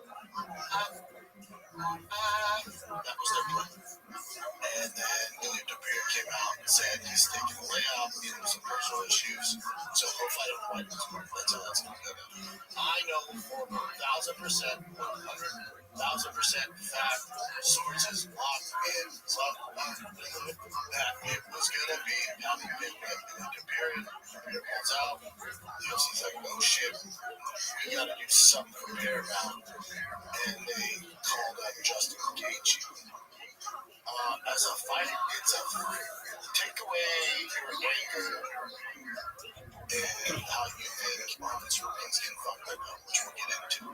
that was their plan. And then William DePere came out and said he's taking the layout, some personal issues. So hopefully I don't fight him. That's how that's going to go. I know for 1,000%, 100,000% fact, sources locked in, that it was going to be Patty Pimblett and DePere. DePere pulls out. The UFC's like, oh shit, we got to do something for Paramount. And they called up Justin Gaethje. As a fighter, it's a take away your anger and how you think Marcus Rubens can fuck that up, which we'll get into.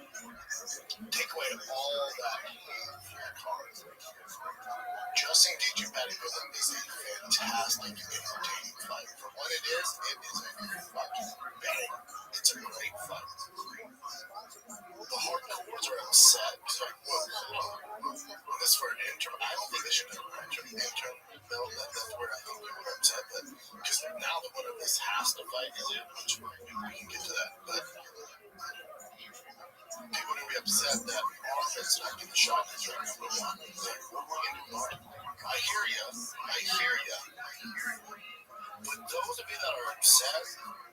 Take away all that card. Justin Gaethje Patty Pimblett is a fantastic, entertaining fight. For what it is a fucking bang. It's a great fight. The hardcores are upset. It's like, this for an interim. I don't think they should have an interim. That's where I think people are upset. But because now the winner of this has to fight Elliot, which we can get to that. But people are going to be upset that Arthur's not getting the shot. He's right number one. He's like, what are we going to do? I hear you. But those of you that are upset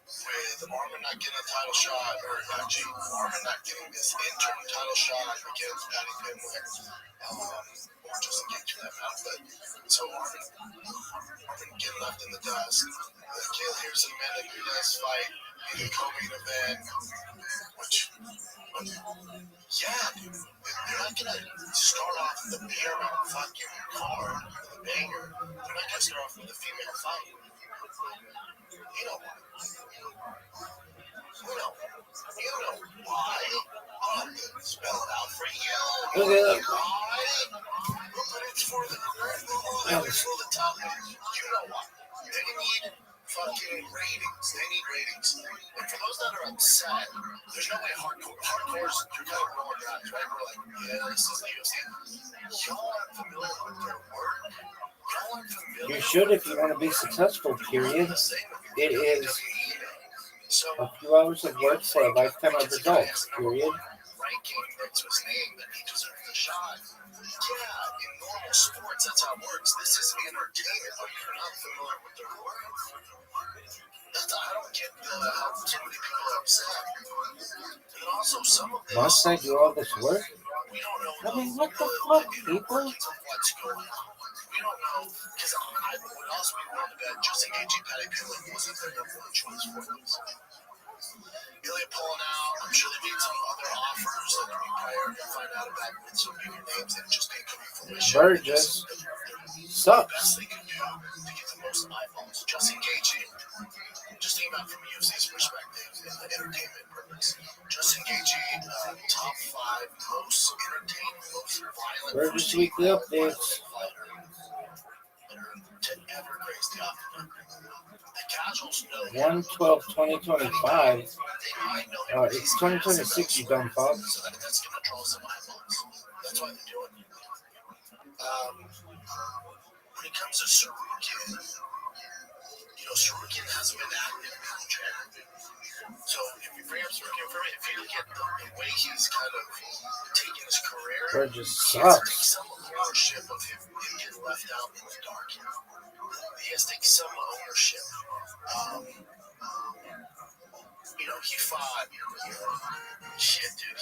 with Armin not getting a title shot, or actually Armin not getting this interim title shot against Patty Pimblett, or just engage that out, but so Armin getting left in the dust. Kale here's a minute, Nunes fight in the co-main event, which, yeah, dude, they're not gonna start off the Paramount fucking card, the banger. They're not gonna start off with a female fight. You know why? You know why? I'm gonna spell it out for you. Okay. Why? But it's for the top. You know why? They need fucking ratings. They need ratings. And for those that are upset, there's no way hardcores, you're kind of rolling your eyes, right? We're like, yeah, this is the UFC. Y'all aren't familiar with their work. Y'all aren't familiar. You should if you want to be successful, period. It is a few hours of work for a lifetime of results, period. Ranking next to his name that he deserves a shot. Yeah, in normal sports, that's how it works. This is entertainment, but you're not familiar with their work. I don't get how so many people are upset. And also, some of this. Must I do all this work? We don't know. I mean, what the fuck, people? What's going on? We don't know. Because I would also be willing to bet just engaging Patty Pillen wasn't their number one choice for this. Ilya pulling out. I'm sure they made some other offers that could be prior to find out about with some bigger names that just didn't come to fruition. Burgess sucks. Best they could do to get the most eyeballs. Just engaging. Just think about from UFC's perspective and the entertainment purpose. Just engaging top 5 most entertaining, most violent. Burgess weekly updates. To ever grace the octagon. The casuals know 1/12/2025. It's 2026, you dumb fuck. so that's going to draw some eyeballs. That's why they're doing it. When it comes to Sarukian, Sarukian hasn't been active in Japan. So if you bring up Sarukian for me, if you look at the way he's kind of taken his career, Burgess he has to take sucks. some ownership of him getting left out in the dark. He has to take some ownership. He fought, he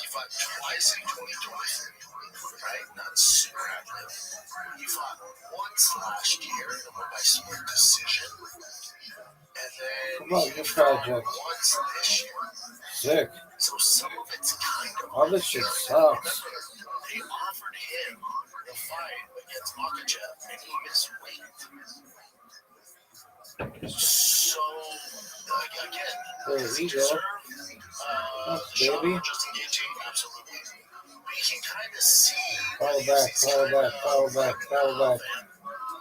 fought twice in 2023, right? Not super active. He fought once last year and won by split decision. And then Come on, he good fought project. once this year. Sick. So some of it's kind of All this shit sucks. they offered him the fight against Makachev, and he missed weight. So, again, There does he you go. deserve Thanks, the shot baby. or just engaging? Absolutely. But you can kind of see Fall that back, he's fall kind back, of fall back, like, fall nah, back.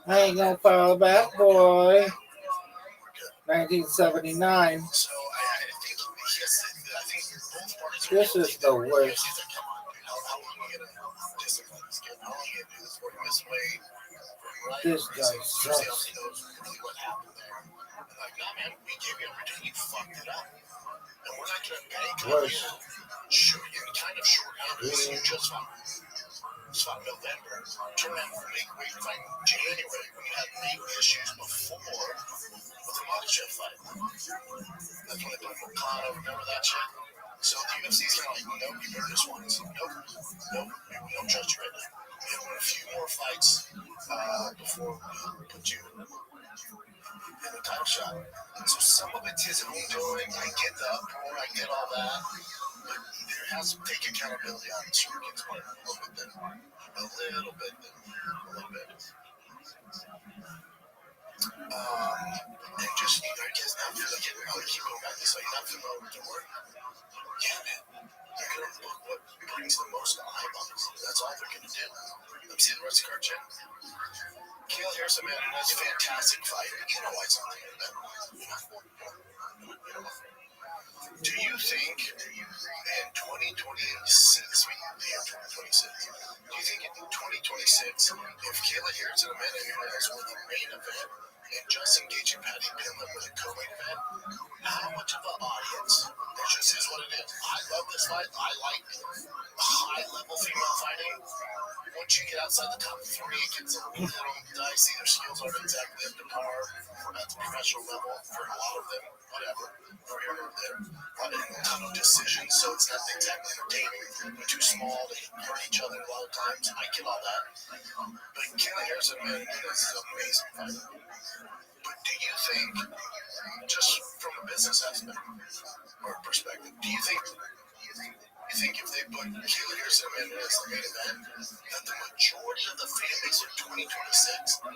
man, I ain't gonna fall back, boy. we're good. 1979. So I think both parties are This is the worst. He's like, come on, dude, how long are you gonna discipline this kid? How long are you gonna do this for? You miss weight. Right? This guy Tuesday sucks. he knows really what happened there. And like, nah, man, we gave you opportunity, you fucked it up. And we're not gonna bank on Worse. you. Sure, you're kind of short-handed. You just fought November. Turn around and make weight fight in January when you had big issues before with the Makachev fight. That's when they put Okada, remember that shit? So the UFC's kind of like, nope, you better this one. Nope, we don't trust you right now. We have won a few more fights before we put you in the title shot. So some of it's his own doing. I get the uproar, I get all that. But there has to take accountability on Sorokin's part a little bit there. A little bit. And just, I guess not feel like I'll keep going back to this, like, not familiar with the word. Yeah, man. They're going to look what brings the most eyeballs. That's all they're going to do. Let me see the rest of the card, check. Kale Harrison, man, that's a fantastic fight. You know why it's not like that. Do you think in 2026, we have 2026, do you think in 2026, if Kayla Harrison and Amanda Nunes were the main event and just engaging Patty Pinland with a co-main event, how much of an audience? It just is what it is. I love this fight. I like high-level female fighting. Once you get outside the top 3, it gets a little dicey. Their skills aren't exactly up to par at the professional level for a lot of them. Whatever. We're here or there. A ton of decisions, so it's not exactly entertaining. They're too small to hurt each other a lot of times. I get all that. But Kayla Harrison, man, this is an amazing fight. But do you think, just from a business aspect or perspective, do you think if they put Kayla Harrison as the main event, that the majority of the fan base in 2026, in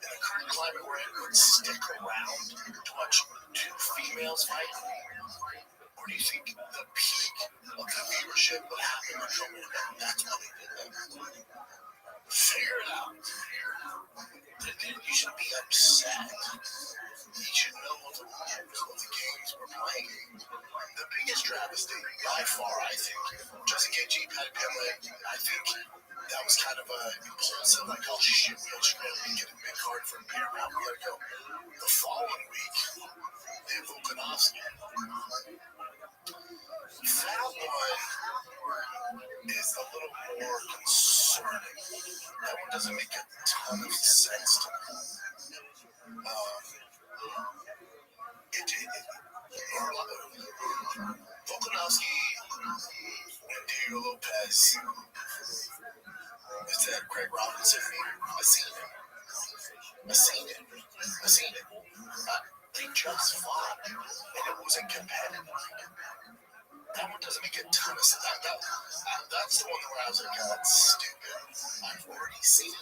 the current climate we're in, would stick around to watch 2 females fight? Or do you think the peak of the viewership would happen in the main event? That's why they did that. Figure it out. You should be upset. You should know travesty by far, I think. Justin KG, Patty Pimlet, I think that was kind of a impulsive, like, oh shit, we should go get a big card for a beer round. We gotta go. The following week, they have Volkanovski. That one is a little more concerning. That one doesn't make a ton of sense to me. Volkanovski and Diego Lopez. It's that Craig Robinson meme. I seen it. They just fought, and it wasn't competitive. That one doesn't make a ton of sense. That's the one where I was like, God, that's stupid. I've already seen it.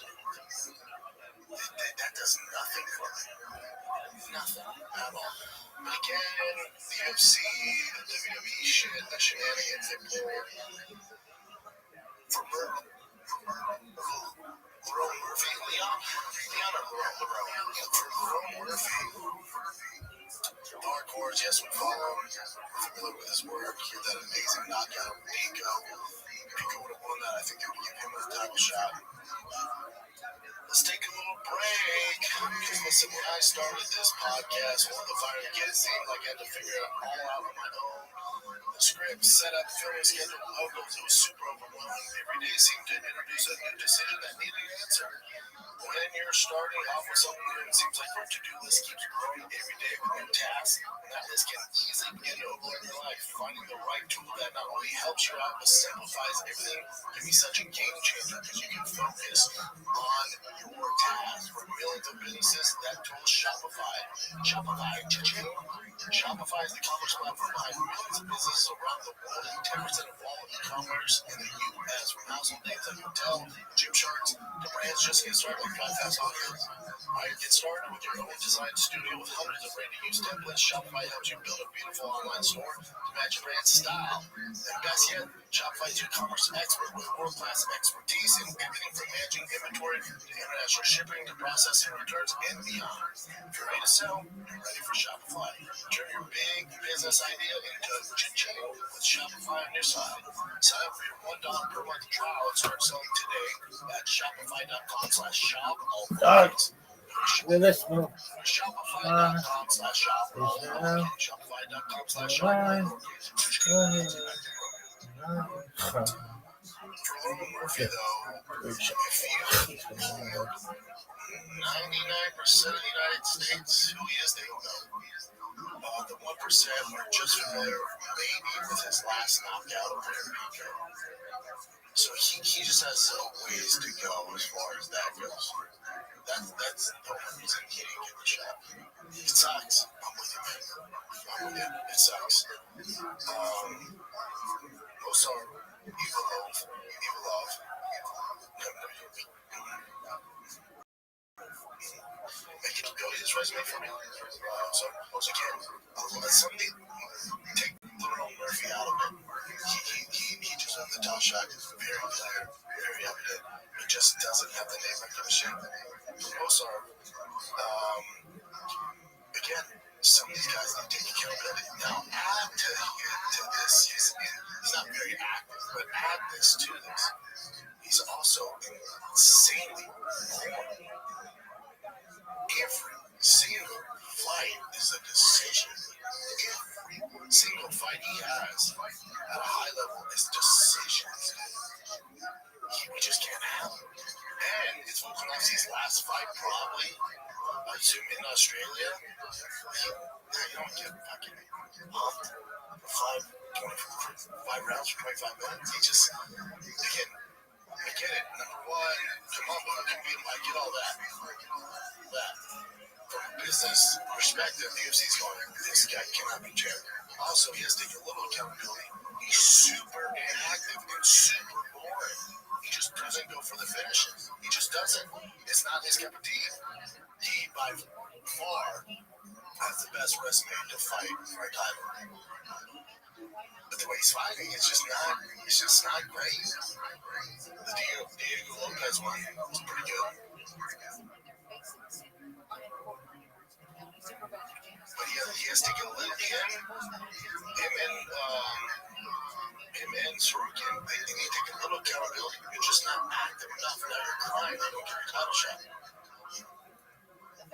That does nothing for me. Nothing at all. But again, the UFC, the WWE shit, the shenanigans they pull for Lerone Murphy, Leon or Lerone? For Lerone Murphy, the hardcores, yes, we follow. We're familiar with his work. That amazing knockout of Pico. Pico would have won that. I think they would give him a title shot. Let's take a little break. Because listen, when I started this podcast, one of the fire kids seemed like I had to figure it all out on my own. The script, setup, filming schedule, logos, it was super overwhelming. Every day seemed to introduce a new decision that needed an answer. When you're starting off with something new, it seems like your to-do list keeps growing every day with new tasks, and that list can easily begin to overwhelm your life. Finding the right tool that not only helps you out, but simplifies everything can be such a game changer because you can focus on your tasks. For millions of businesses, that tool is Shopify. Shopify is the commerce platform behind millions of businesses around the world, and 10% of all e-commerce in the U.S. From household names like hotel, gym charts, the brands just get started like 5,000 audience. Get started with your own design studio with hundreds of ready-to-use templates. Shopify helps you build a beautiful online store to match your brand's style. And best yet, Shopify is your commerce expert with world-class expertise in everything from managing inventory to international shipping to processing returns and beyond. If you're ready to sell, you're ready for Shopify. Turn your big business idea into cha-ching with Shopify on your side. Sign up for your $1 per month trial and start selling today at shopify.com/shop. Well, let's move. Shopify.com/shop. Shopify.com/shop. For Roman Murphy, though, if you 99% of the United States, who he is, they don't know. The 1% are just familiar, maybe, with his last knockout over Pico. So he just has some ways to go as far as that goes. That's the only reason he didn't get the shot. It sucks. I'm with you, man. It sucks. Also, Evil Love. Make it build his resume for me. So, once again, let somebody take Lerone Murphy out of it. He just won the top shot. It's very clear, very evident. He just doesn't have the name recognition. Mozart, again, some of these guys need to take accountability. Now, add to this, he's not very active, but add this to this. He's also insanely poor. Every single fight is a decision. Every single fight he has at a high level is decisions. We just can't have it. And it's Volkanovski's last fight, probably. I assume in Australia. You don't get fucking pumped for 5 rounds for 25 minutes. He just, again, I get it. Number one, come on, bro. I get all that. From a business perspective, the UFC's going, this guy cannot be champion. Also, he has to take a little accountability. He's super inactive and super boring. He just doesn't go for the finishes. He just doesn't. It's not his cup of tea. He, by far, has the best resume to fight for a title. But the way he's fighting, it's just not great. The Diego Lopez one was pretty good. But he guys take a little him and Sorokin, they need to take a little accountability. You're just not active enough. Now you're crying. They don't get your title shot.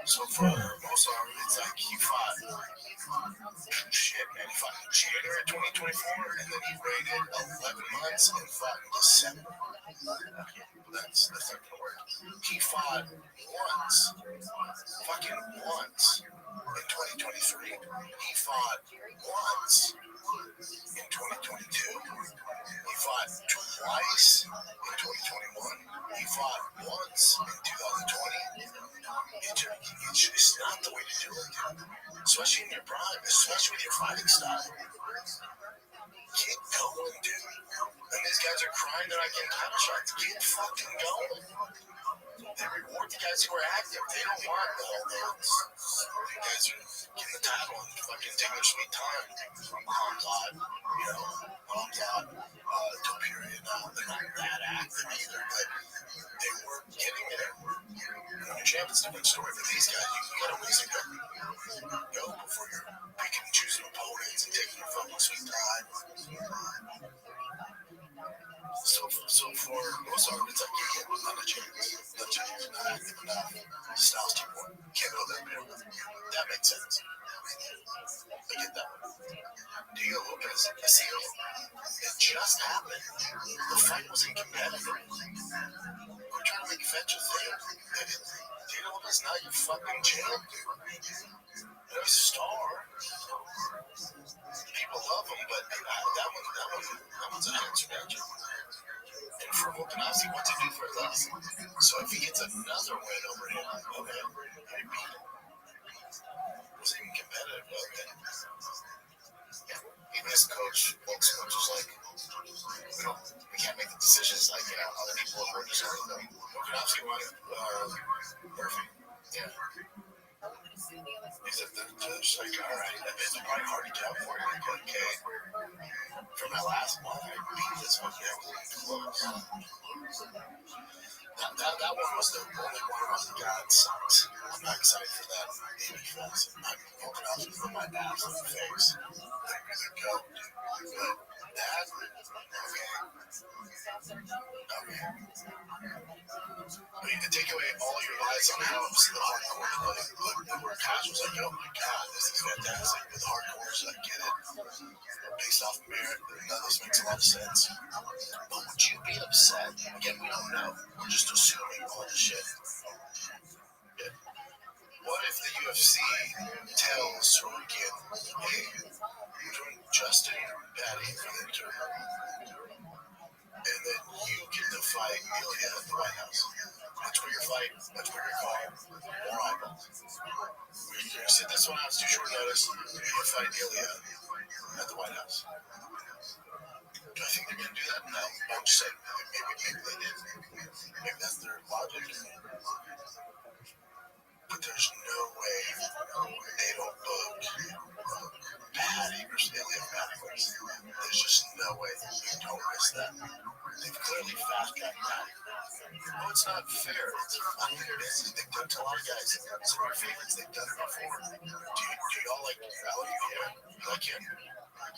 So for Mozart, it's like he fought shit, man. He fought in January 2024, and then he waited 11 months and fought in December. That's not gonna work. He fought once, fucking once in 2023. He fought once in 2022. He fought twice in 2021. He fought once in 2020. It's not the way to do it, especially in your prime, especially with your fighting style. Keep going, dude. And these guys are crying they're not getting title shots. Keep fucking going. They reward the guys who are active. They don't want the whole dance. You guys are getting the title and fucking taking their sweet time. Mom's odd, mom's odd. Till period now. They're not that active either, but they were getting there. Your champion's a different story, but these guys, you got a reason to go before you're picking and choosing opponents and taking your fucking sweet time. So for most of it's like, yeah, not a chance. Not active enough. Styles too more. Can't go that big. That makes sense. I get that one. Diego Lopez, I see it. It just happened. The fight wasn't competitive. We're trying to make fetch a thing. Diego Lopez, now you fucking champ, dude. He's a star. People love him, but that one's a head scratcher. And for Volkanovski, what's he do for us? So if he gets another win over him, okay, he beat him. Was even competitive, but then even his coach, Volk's coach, was like, we can't make the decisions like other people are just telling them. Volkanovski wanted Murphy. Yeah. He's like, the judge, like, all right, it's probably hard to count for you. Like, okay. From my last one, I beat this one. Yeah, we were close. That one was the only one where God sucks. I'm not excited for that. Because I'm walking out with my abs in the face. They're gonna go. But that, okay. I mean, to take away all your lies on how the hardcore play, where Cash was like, oh my God, this is fantastic. With hardcores, I get it. Based off merit, this makes a lot of sense. But would you be upset? Again, we don't know. We're just assuming all this shit. Yeah. What if the UFC tells Sorokin, hey, you're doing Justin Patty for the tournament, and then you get to fight Ilya at the White House? Much bigger fight, much bigger call, more eyeballs. We're going to sit this one out, it's too short notice. You're going to fight Ilya at the White House. Do I think they're going to do that? No. I'm just saying, maybe they did. Maybe that's their logic. But there's no way they don't book Patty versus Ilya Patty. There's just no way you don't risk that. They've clearly fast-tracked Patty. No, it's not fair. It's unfair. They've done it to a lot of guys. Some of your favorites, they've done it before. Do y'all like Rally? Yeah. You like him?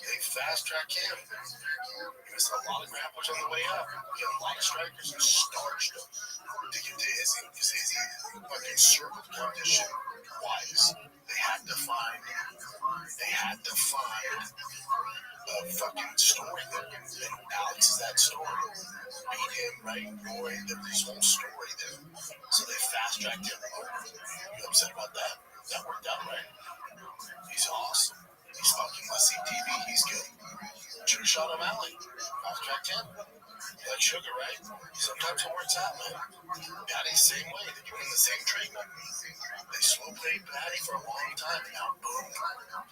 They fast-track him. He missed a lot of grapplers on the way up. He had a lot of strikers who starched him to get to his fucking circle competition twice. They had to find a fucking story there. And Alex is that story. Beat him, right? Boy, there's this whole story there. So they fast-tracked him. You upset about that? That worked out, right? He's awesome. He's fucking TV. He's good. Should have shot O'Malley. Fast-tracked him. Like sugar, right? Sometimes it works out, man. Patty's the same way. They're doing the same treatment. They slow-played Patty for a long time, and now boom,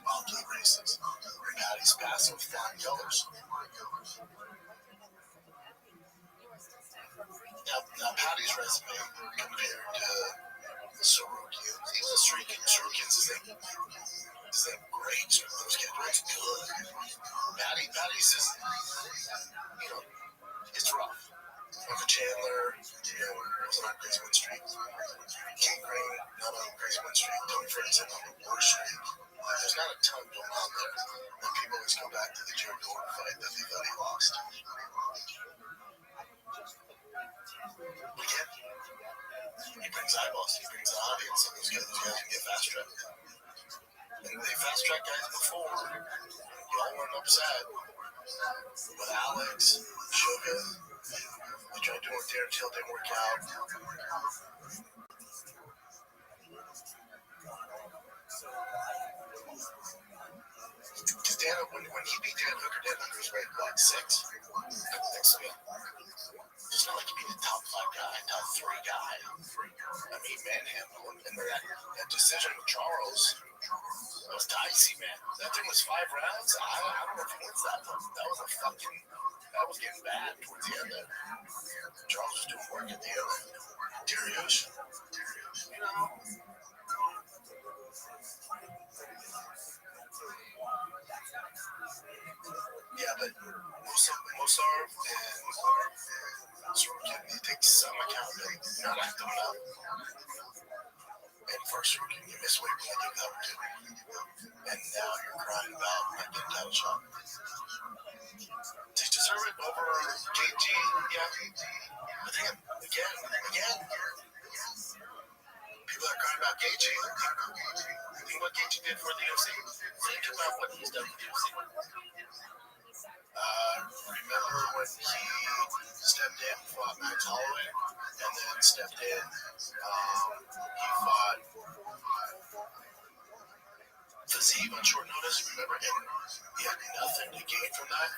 wild blue races. Patty's passing with flying colors. Now Patty's resume compared to Sorokin. Even Sorokin's isn't great. Those kids are good. Patty's just, it's rough. Uncle Chandler, was on crazy win streak. King Green, not on crazy win streak. Tony Ferguson on the worst streak. There's not a fast track guys before. Y'all weren't upset. But Alex, Sugar, we tried to work there until it didn't work out. Because when he beat Dan Hooker was ranked like 6. I think so, yeah. It's not like he beat a top 5 guy, top 3 guy. I mean, manhandle him. And that decision with Charles was dicey, man. That thing was 5 rounds. I don't know if he wins that one. That was getting bad towards the end there. Charles was doing work at the end. Darius, you know. Yeah, but Mosar and Sorokin, they take some accountability. Not active enough. And first Sorokin, you miss weight when you give that to. And now you're crying about not getting title shot. They deserve it over KG, yeah. But then, again, people are crying about KG. Think what KG did for the UFC. Think about what he's done for the UFC. Remember when he stepped in, fought Max Holloway, and then stepped in, he fought Fiziev on short notice, remember? And he had nothing to gain from that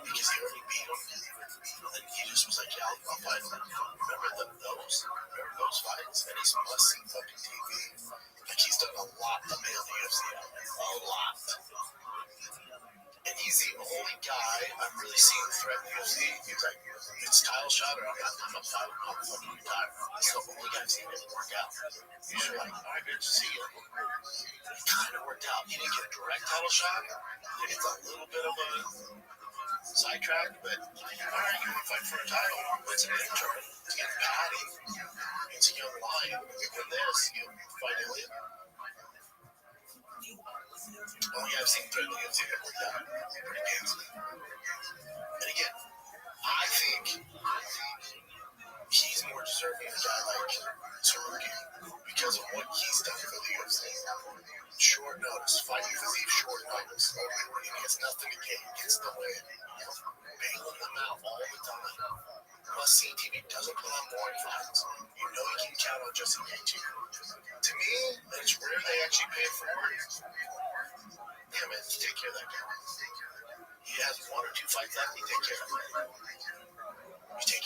because he already beat him. And then he just was like, yeah, I'll fight him. Remember those fights? And he's must-see fucking TV. Like, he's done a lot to bail the UFC out. A lot. And he's the only guy I've really seen threaten the UFC. He's like, it's title shot or I'm not fighting. I'm fucking retired. That's the only guy I've seen it work out. Usually like, all right, good to see you. It kind of worked out. He didn't get a direct title shot. It's a little bit of a sidetrack, but all right, you want to fight for a title. It's an interim. It's getting patty. It's a young lion. You win this, you fight Elliott. Oh yeah, I've seen threaten the UFC that worked out. Pretty gamesy. And again, I think he's more deserving of a guy like Sorokin because of what he's done for the UFC. Short notice, fighting Fiziev, short notice. He has nothing to gain, gets the win. Bailing them out all the time. Must-see TV doesn't put on boring fights. You know you can count on Justin Gaethje. To me, it's rare they actually pay it forward. Yeah, man, you take care of that guy. He has 1 or 2 fights left, you take care of him. You take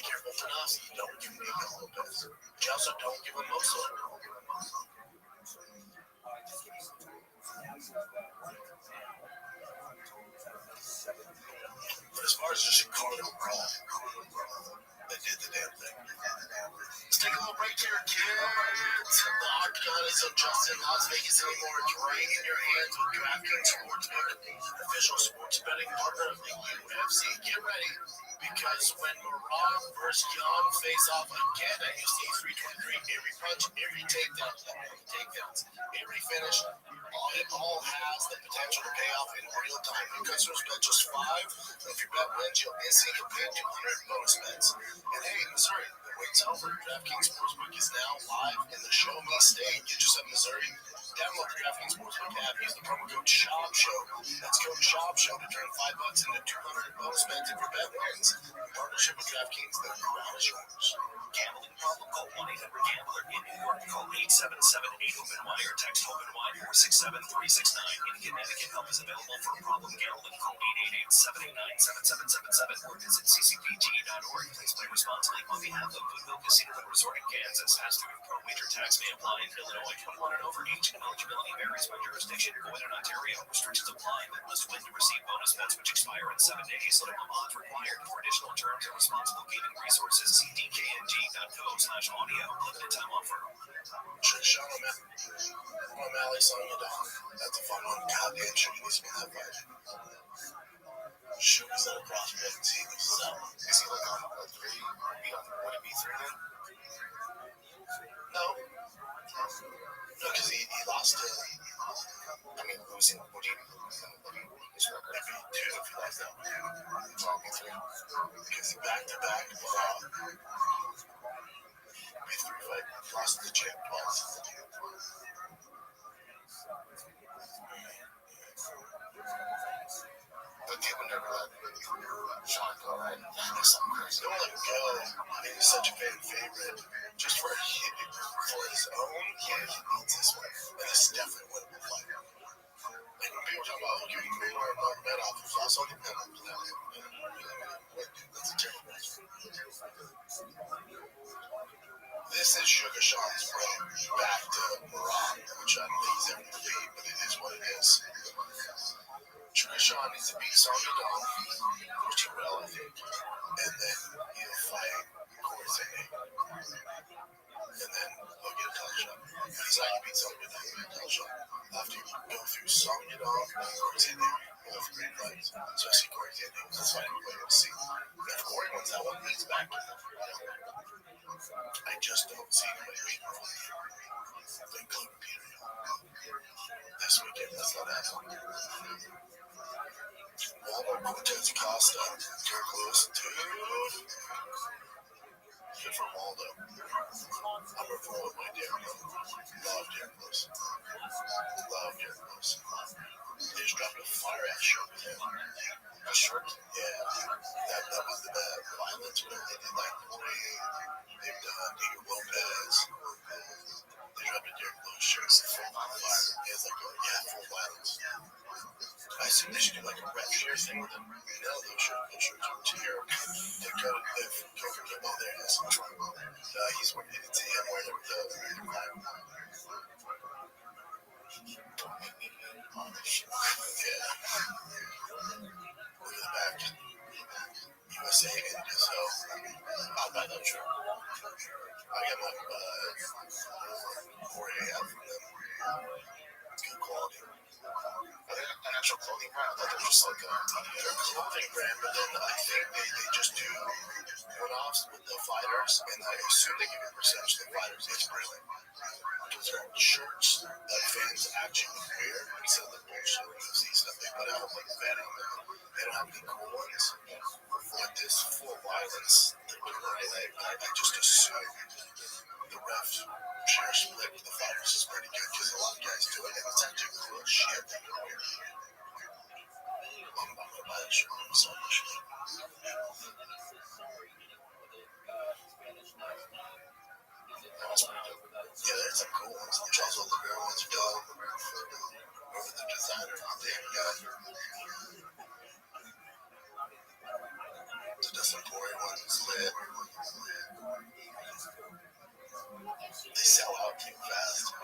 care of him enough, you don't give him Miguel Lopez. But you also don't give him Mosa. But as far as the Chicago brawl, they did the damn thing. Let's take a little break here, kids. The Octagon isn't just in Las Vegas anymore. It's right in your hands with DraftKings Sportsbook, official sports betting partner of the UFC. Get ready, because when Marab versus Young face off again at UFC 323, every punch, every takedowns, every finish, it all has the potential to pay off in real time. New customers bet just $5. If your bet wins, you'll instantly get paid $200 bonus bets. And hey, Missouri, the wait's over. DraftKings Sportsbook is now live in the Show Me State. Get yourself Missouri. Download the DraftKings Sportsbook app. Use the promo code SHOPSHOW. That's code SHOPSHOW to turn $5 into $200 bonus bets if your bet wins. In partnership with DraftKings, the crown is yours. Gambling problem? Call 1-800-GAMBLER. In New York, call 877-8-HOPE-NY or text HOPE-NY 467-369. In Connecticut, help is available for problem gambling. Call 888-789-7777 or visit ccpg.org. Please play responsibly on behalf of Goodwill Casino and Resort in Kansas. Pass-through and pro wager tax may apply in Illinois. 21 and over. Age and eligibility varies by jurisdiction. Void in Ontario. Restrictions apply. Bet must win to receive bonus bets which expire in 7 days. Minimum odds required. For additional terms and responsible gaming resources, see dkng.co/audio. Limited time offer. Show him it. O'Malley's on you, dog. That's a fun one. Goddamn, Sugar needs to be that fight. Sugar's at a prospect. Is he like on 3? Would it be 3 then? No. No, because he lost to. I mean, losing Modini. His record would be 2 if he lost that one. It's all be 3. Because he back-to-back. Be 3 fight. Lost the champ twice. Sean Connery, that's something crazy. Don't let him go. He's such a fan favorite. Just for his own, yeah, he needs this one. And this is definitely a winnable fight. Like when people talk about, you may learn about men off of us, all the men on the that's a terrible match. This is Sugar Sean's road back to Morocco, which I don't think he's ever going to be, but it is what it is. Sugar Sean needs to beat Sonya Dawn, which he will, I think, and then he'll fight Corey Sane. And then he'll get a title shot. But he's not going to beat Sonya Dawn and get a title shot. He'll have to go through Sonya Dawn and Corey Sane. Both great fights, especially Corey Sane. That's why I'm going to see. And if Corey wins that one, he's back to that. I just don't see anybody beating him. Including Peter Young. This weekend, that's not happening. Waldo, Cortez Acosta, Derek Lewis, dude. Good for Waldo. I'm a pro with my Derek Lewis. Love Derek Lewis. Love Derek Lewis. They just dropped a fire-ass shirt with him. A shirt? Yeah. That was the bad violence when they did like Ray. They've done Diego Lopez. They dropped a Derek Lewis shirt. It's full fire. It's like, full violence. I assume they should do like a rep share thing with them. No, those shirts are terrible. They're good. If Coker came out there, he's wearing it. It's him wearing it with the American flag. Yeah. Look at the back. USA and so I'll buy that shirt. I got my 4A out from them. Good quality. Are they an actual clothing brand? I thought they were just like they're a clothing brand, but then I think they just do one-offs with the fighters, and I assume they give a percentage to the fighters. It's brilliant. Those are shirts that fans actually wear instead of the bullshit UFC stuff they put out, like Venom. They don't have any cool ones. But this full violence, I just assume the ref share split with the fighters is pretty good because a lot of guys do it, and it's actually cool shit that you wear. I'm gonna buy that shirt. I'm so much. Yeah, there's some cool ones. The Charles Oliveira ones are dope. Over the designer, damn guy. The Dustin Poirier one's lit. They sell out too fast.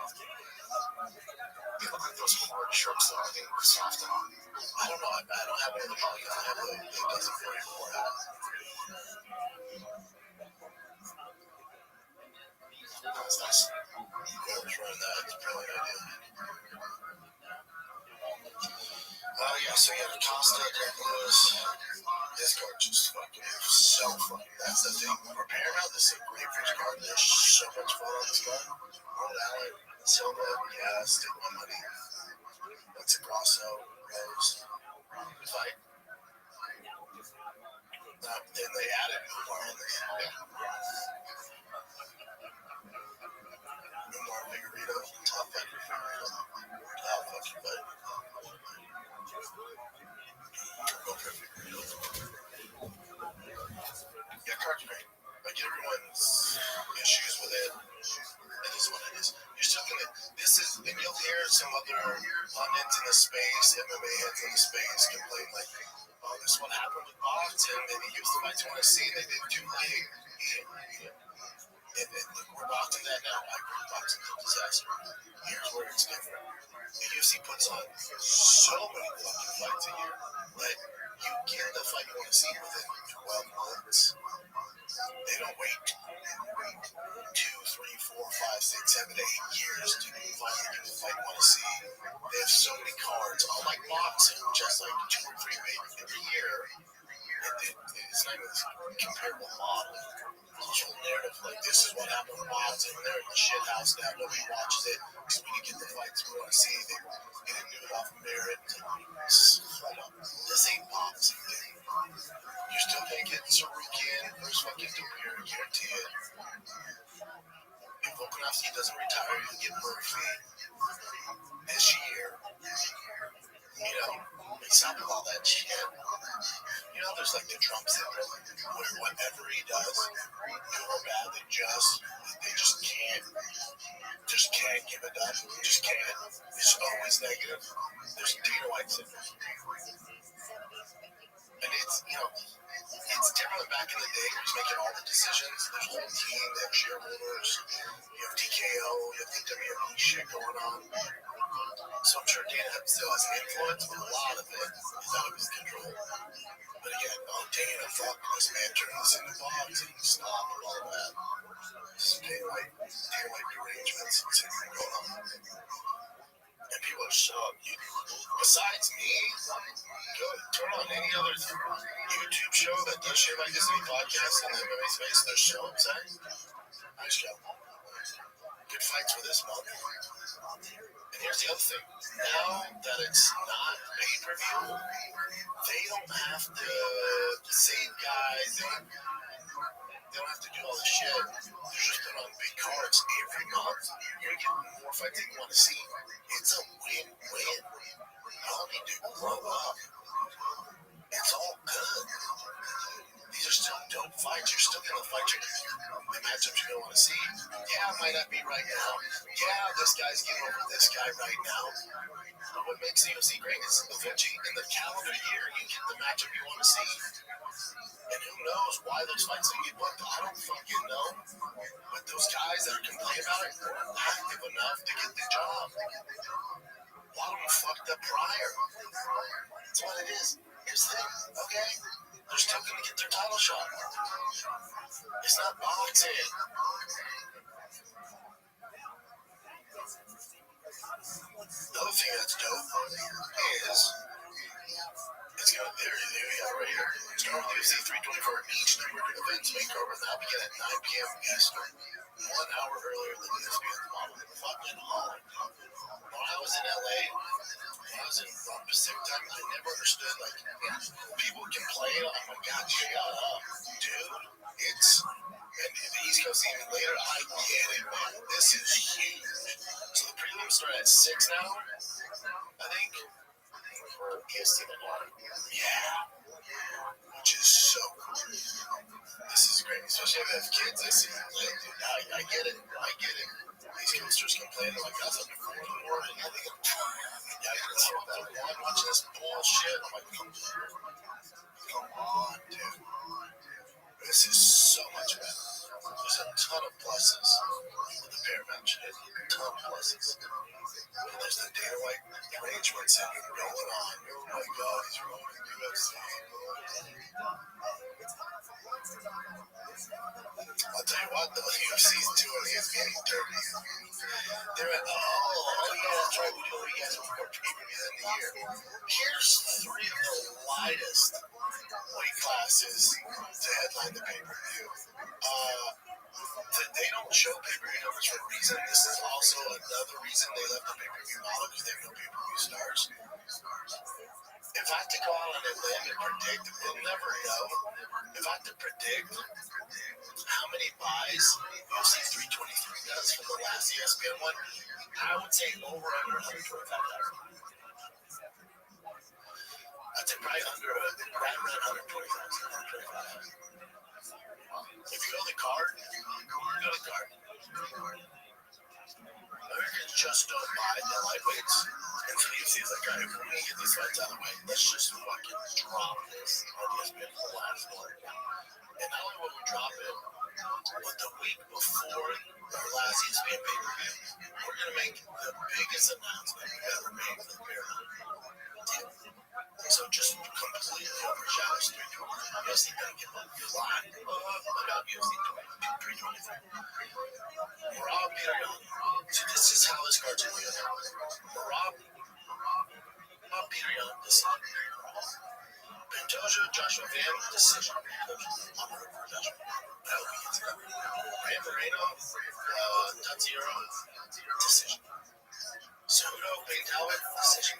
They look like those hard shirts though. I think they're soft on. I don't know. I don't have any of the I have the Dustin Poirier hat. That's nice. Whoever's running that, it's a brilliant idea. Yeah, so you have Acosta, Derek Lewis. This card just fucking so fucking. That's the thing. For Paramount, this is a great first card. There's so much fun on this card. Ronald Allen, Silva, stick my money. That's a Grasso, Rose fight. Then they added Umar in there. Umar Figueredo, top fight for Figueredo. Top fucking fight. Go for Figueredo. Yeah, card's great. I get everyone's issues with it. It is what it is. You're still gonna. This is, and you'll hear some other pundits in the space, MMA heads in the space, complain like, "Oh, this is what happened with boxing. Maybe he used to fight 20C. They did too late." And we're boxing that now. I agree, boxing is a disaster. Here's where it's different. The UFC puts on so many fucking fights a year. Like, you get the fight you want to see within 12 months. They don't wait 2, 3, 4, 5, 6, 7, 8 years to finally get the fight you want to see. They have so many cards, unlike boxing, just like 2 or 3 every year. It's not even a comparable model. This whole narrative, like, this is what happened with boxing, and they're in the shit house now, nobody watches it, because we didn't get the fights we want to see. They didn't do it off of merit. Hold up. This ain't boxing, dude. You're still gonna get Sarukian versus fucking Demir, guarantee it. If Volkanovski doesn't retire, you'll get Murphy this year. You know, stop with all that shit. You know, there's It's like the Trump syndrome, where whatever he does, good or bad, they just can't give it up. Just can't. It's always negative. There's Dana White syndrome. And it's, it's different back in the day. He was making all the decisions. There's a whole team, they have shareholders, you have TKO, you have the WWE shit going on. So I'm sure Dana still has an influence, but a lot of it is out of his control. But again, Dana, fuck this man, turn this into boxing, stop and all that. Dana White derangements going on. And people are shocked. Besides me, go turn on any other YouTube show that does shit like this, any podcast in the MMA space, their show, I'm saying, nice show. Good fights for this month. And here's the other thing. Now that it's not pay-per-view, they don't have to, the same guys, they don't have to do all this shit. They're just put on big cards every month. You're going to get more fights that you want to see. It's a win-win. Y'all need to grow up. It's all good. These are still dope fights. You're still going to fight the matchups you're going to want to see. Yeah, it might not be right now. Yeah, this guy's getting over this guy right now. But what makes the UFC great is eventually in the calendar year, you get the matchup you want to see. And who knows why those fights didn't get booked? I don't fucking know. But those guys that are complaining about it weren't active enough to get the job. A lot of them fucked up prior. That's what it is. Here's the thing, okay? They're still going to get their title shot. It's not boxing. The other thing that's dope is it's going to, there we are right here. Start with UFC 324 each numbered events makeover now begin at 9 p.m. Eastern. 1 hour earlier than ESPN's model. Fucking Holland. When I was in LA, when I was in Pacific time, I never understood, like, people complain. I'm like, God, shut up, dude. And the East Coast even later, I get it, man. This is huge. So the prelims start at 6 now, I think. For EST tonight. Yeah. Which is so cool. This is great. Especially if I have kids, I see, like, dude, I get it. These coasters complaining like that's up to 4 in the morning. And they go, I'm watching this bullshit. I'm like, come on, dude. This is so much better. There's a ton of pluses with the bear match. A ton of pluses. And there's the Dana White arrangement syndrome going on. Oh my God, he's rolling the UFC. I'll tell you what, the UFC's doing is getting dirty. They're at, yeah, that's right, we do what you guys have more pay-per-view in the year. Here's 3 of the lightest weight classes to headline the pay-per-view. They don't show pay-per-view numbers for a reason. This is also another reason they left the pay-per-view model because they have no pay-per-view stars. If I had to go out on a limb and predict, we'll never know. If I had to predict how many buys UFC 323 does for the last ESPN one, I would say over under 125,000. I'd say probably under right around 120,000. If you go to the card, Americans just don't buy the lightweights. And so UFC is like, all right, when we get these fights out of the way, let's just fucking drop this on ESPN for the last one. And not only will we drop it, but the week before our last ESPN pay-per-view, we're going to make the biggest announcement we've ever made for the Paramount deal. So just completely overshadows 320. UFC doesn't give a flying about UFC 323. Rob Peterson. So this is how this card's going to go. Rob Peterson decision. Pantoja, Joshua Van, decision. I'm going for Joshua. I hope he gets it. Ray Moreno, Tatsuro, decision. Cejudo, Payne Talbot, decision.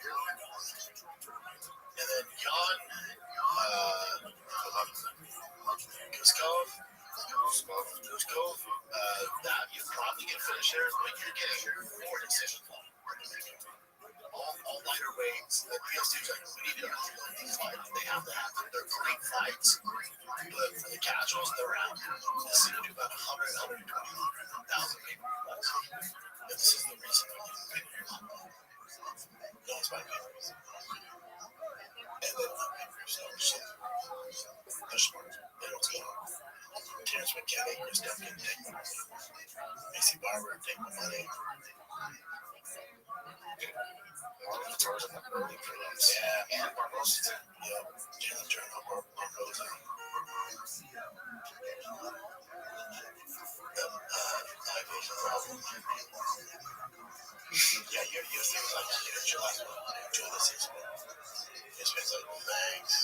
And then Jan Kuskov, that you probably get finished there, but you're getting 4 decisions. All lighter weight, The PLC's like, we need to fight. They have to have them. They're great fights, but for the casuals, they're out. This is going to do about 100,000 people. And this is the reason they're leaving pay-per-view. No one's buying pay-per-views. And then the pay-per-views are so they're smart. They know what's going on. Terrence McKenna, Chris Duncan, take my money. Macy Barber, take my money. Guitars in the early prelims. Yeah, and Barbosa. Yep. Jalen Turner, Barbosa. Yeah, you're saying like, July 6th. It's been like, thanks.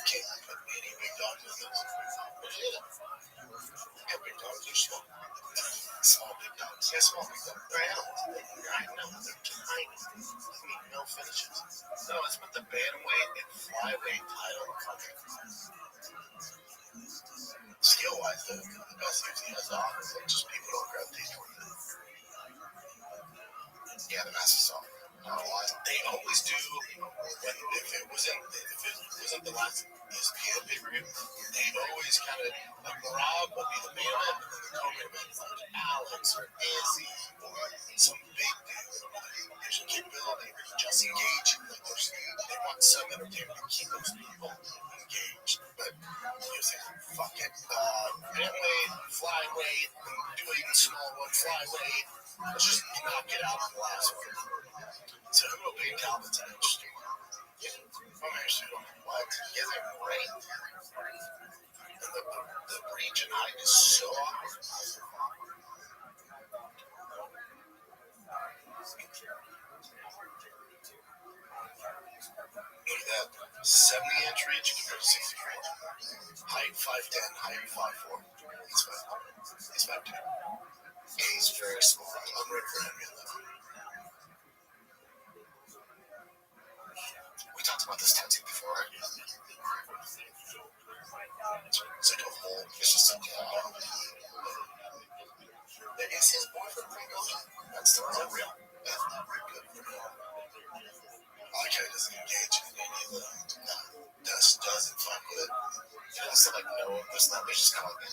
Can't put any big dogs in this. But yeah. Yeah, big dogs are small. Small big dogs. Yeah, small big dogs. They're animals. I know, they're tiny. I mean, no finishes. No, it's with the bantamweight and flyweight title. Skill-wise, the best things he has on is just people don't gravitate toward it. Yeah, the mask is soft. They always do. If it wasn't the last ESPN pay-per-view, they always kind of like Rob would be the main event, and then the co-main event like Alex or Izzy or some big dude. There's a capability. Jesse Gage. They want some entertainment to keep those people engaged. But you say, fuck it. Bantamweight, flyweight, doing small one flyweight. Let's just knock it out on the last one. So who will pay Calvin's interesting? I'm interested in what? Yeah, they're great. And the reach and height is so awkward. Look at that. 70-inch reach compared to 63. Height 5'10", height 5'4". He's 5'10". He's very small. I'm ready for him. We talked about this tattoo before. It's like a hole. It's just like is his boyfriend real? That's the real. That's not real good. I like how he doesn't engage in any of the doesn't fuck with it. He doesn't like no, there's not. They just kind of like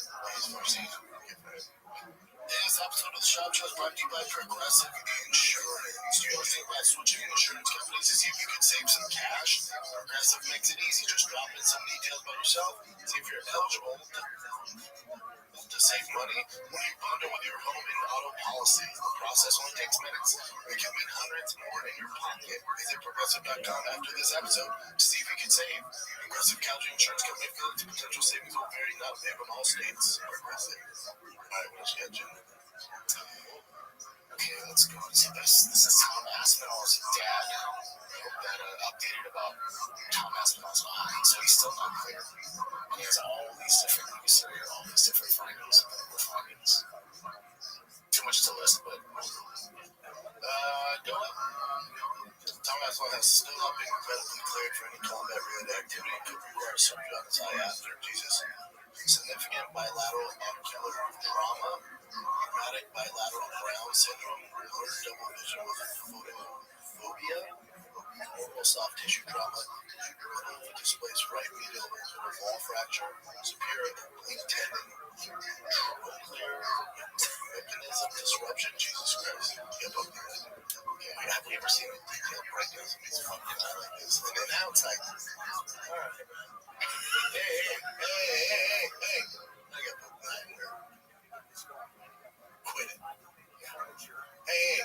this episode of the Shop Show is brought to you by Progressive Insurance. Do you understand about switching insurance companies to see if you can save some cash? Progressive makes it easy. Just drop in some details about yourself, see if you're eligible to save money when you bundle with your home and auto policy. The process only takes minutes. It can mean hundreds more in your pocket. Visit Progressive.com after this episode to see if you can save. Progressive Casualty Insurance Company affiliates potential savings will vary, not available in all states. Progressive. Alright, what else you got, Jim? Okay, let's go. See, this is Tom Aspinall's dad that updated about Tom Aspinall's eye. So he's still not clear. And he has all these different things here, all these different findings and medical findings. Too much to list, but Tom Aspinall has still not been medically cleared for any combat-related activity. Could require surgery on his eye after Jesus. Significant bilateral ocular trauma, traumatic bilateral Brown syndrome, blurred double vision with photophobia, orbital soft tissue trauma, displaced right medial wall fracture, superior oblique tendon, trochlear mechanism disruption. Jesus Christ. Have we ever seen a detailed breakdown of these fucking eye like this? And then now it's like, alright. Hey. I got put that in there. Quit it. Hey.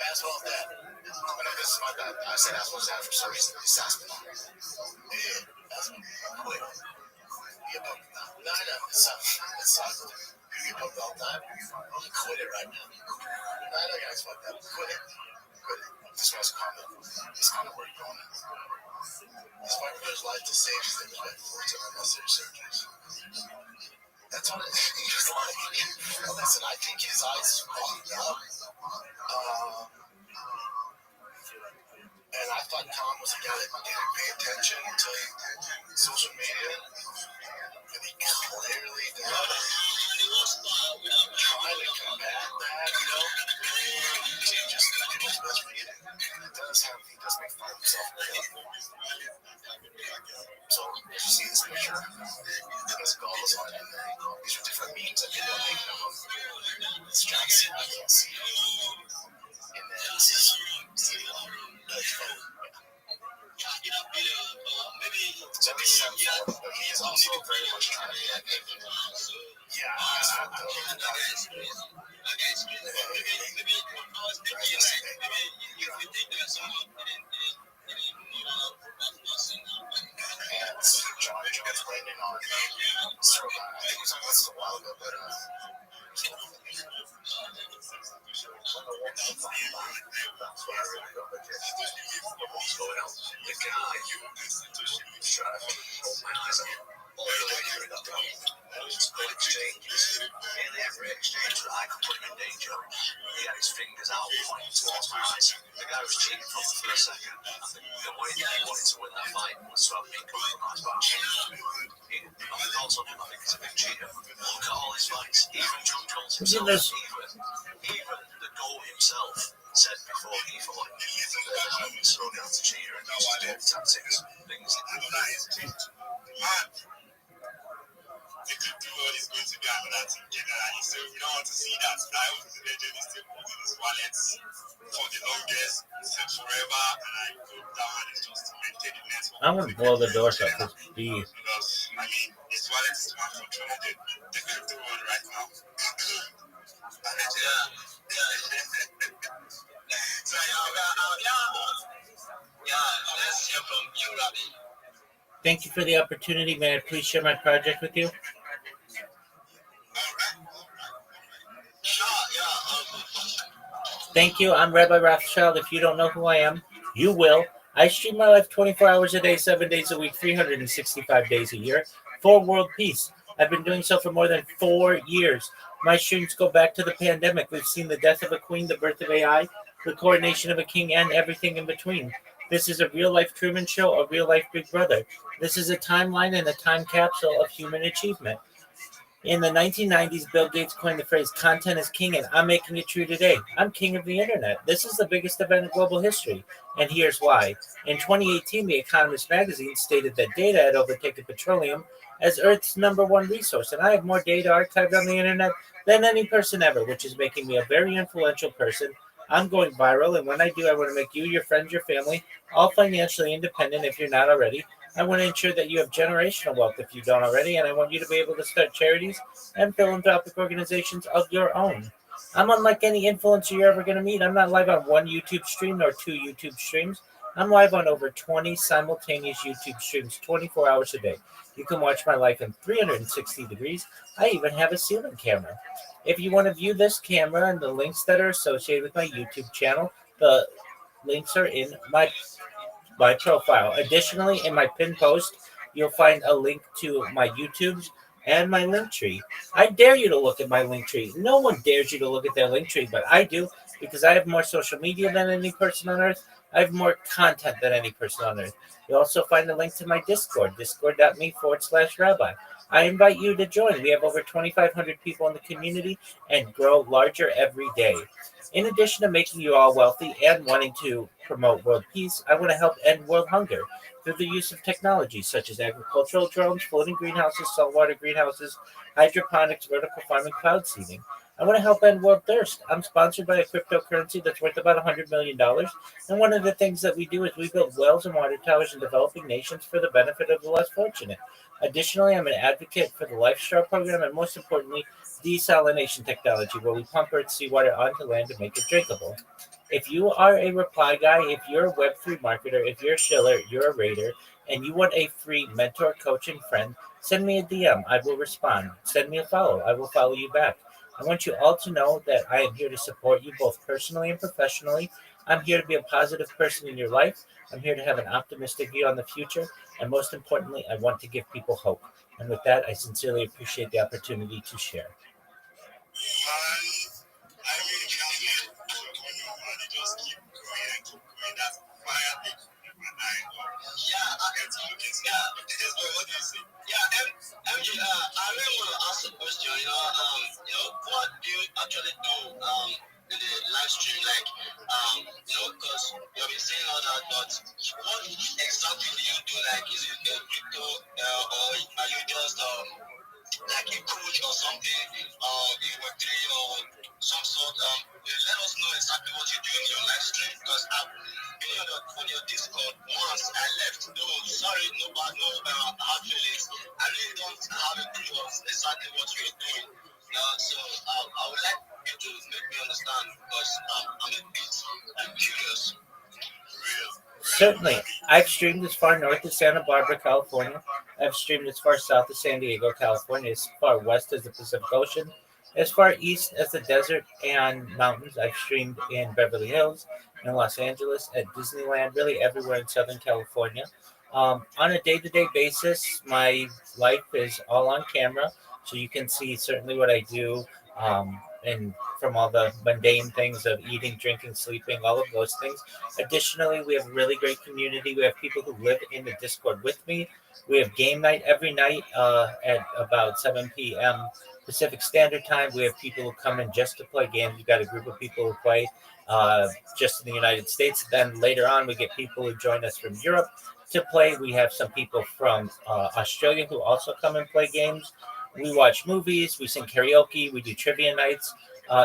Asphalt that. I know this is my bad. I said Asphalt's dad for some reason. It's Asphalt's. Hey, Asphalt. Quit it. You get pumped. No, I know. It's Asphalt's. You get pumped all the time. Quit it right now. I know guys fuck that. Quit it. This guy's comment. He's kind of where you're going. He's fighting for his life to save his image by forcing unnecessary surgeries. That's what he's like. Listen, I think his eyes fucked up. And I thought Tom was a guy that didn't pay attention to social media. And he clearly did. Trying to combat that, He just did his best for you. It does have does make fun of himself. So if you see this picture, there's goggles on it. These are different memes that people are making of him. It's John Cena, I can't see him. And then this is Stevie Wonder. So this is him, but he is also very much trying to get it. Yeah, that's fucked up. And John Jones landing on Stroke. I think we talked about this a while ago, but and every exchange that I could put him in danger. He had his fingers out pointing towards my eyes. The guy was cheating from me for a second. The way that he wanted to win that fight was to have me compromised by cheating. I also knew I think he's a big cheater. Look at all his fights. Even John Jones himself, even the GOAT himself said before he fought that Strogan's a cheater and he's just doing tactics, things like that. They could do what he's going to do another team generally, so you don't want to see that. I was the legend is still holding his wallets for the longest, said forever, and I hope that one is just to maintain the network. I'm gonna blow the doors up this beast. Because, I mean, his wallet is one for 200, the crypto one right now. So, let's hear from you, Rabbi. Thank you for the opportunity. May I please share my project with you? Thank you. I'm Rabbi Rothschild. If you don't know who I am, you will. I stream my life 24 hours a day, 7 days a week, 365 days a year for world peace. I've been doing so for more than 4 years. My streams go back to the pandemic. We've seen the death of a queen, the birth of AI, the coronation of a king, and everything in between. This is a real-life Truman Show, a real-life Big Brother. This is a timeline and a time capsule of human achievement. In the 1990s, Bill Gates coined the phrase, content is king, and I'm making it true today. I'm king of the internet. This is the biggest event in global history, and here's why. In 2018, The Economist magazine stated that data had overtaken petroleum as Earth's #1 resource, and I have more data archived on the internet than any person ever, which is making me a very influential person. I'm going viral, and when I do, I want to make you, your friends, your family, all financially independent if you're not already. I want to ensure that you have generational wealth if you don't already, and I want you to be able to start charities and philanthropic organizations of your own. I'm unlike any influencer you're ever going to meet. I'm not live on one YouTube stream or 2 YouTube streams. I'm live on over 20 simultaneous YouTube streams 24 hours a day. You can watch my life in 360 degrees. I even have a ceiling camera. If you want to view this camera and the links that are associated with my YouTube channel, the links are in my profile. Additionally, in my pinned post, you'll find a link to my YouTubes and my link tree. I dare you to look at my link tree. No one dares you to look at their link tree, but I do because I have more social media than any person on earth. I have more content than any person on earth. You'll also find a link to my Discord, discord.me/rabbi. I invite you to join. We have over 2,500 people in the community and grow larger every day. In addition to making you all wealthy and wanting to promote world peace, I want to help end world hunger through the use of technology such as agricultural drones, floating greenhouses, saltwater greenhouses, hydroponics, vertical farming, cloud seeding. I want to help end world thirst. I'm sponsored by a cryptocurrency that's worth about $100 million. And one of the things that we do is we build wells and water towers in developing nations for the benefit of the less fortunate. Additionally, I'm an advocate for the LifeStar program and most importantly, desalination technology, where we pump Earth's seawater onto land to make it drinkable. If you are a reply guy, if you're a Web3 marketer, if you're a shiller, you're a raider, and you want a free mentor, coach, and friend, send me a DM. I will respond. Send me a follow. I will follow you back. I want you all to know that I am here to support you both personally and professionally. I'm here to be a positive person in your life. I'm here to have an optimistic view on the future. And most importantly, I want to give people hope. And with that, I sincerely appreciate the opportunity to share. I really can't get it. They just keep going and keep going. That's fire thing in my eye. Yeah, I get to look at it. What do you say? Yeah, MJ, I really want to ask a question. What do you actually do in the live stream? Like, because you've been saying all that But what exactly do you do? Like, is it a crypto, or are you just like a coach or something, in Web3 or some sort? Let us know exactly what you do in your live stream, because I've been on your Discord once. I left. No, sorry, no bad, no hard feelings. I really don't have a clue of exactly what you're doing. So I would like you to make me understand, because I'm a bit curious. Certainly. I've streamed as far north as Santa Barbara, California. I've streamed as far south as San Diego, California, as far west as the Pacific Ocean, as far east as the desert and mountains. I've streamed in Beverly Hills, in Los Angeles, at Disneyland, really everywhere in Southern California. On a day to day basis, my life is all on camera, so you can see certainly what I do. And from all the mundane things of eating, drinking, sleeping, all of those things. Additionally, we have a really great community. We have people who live in the Discord with me. We have game night every night at about 7 p.m. Pacific Standard Time. We have people who come in just to play games. We've got a group of people who play just in the United States. Then later on, we get people who join us from Europe to play. We have some people from Australia who also come and play games. We watch movies. We sing karaoke. We do trivia nights.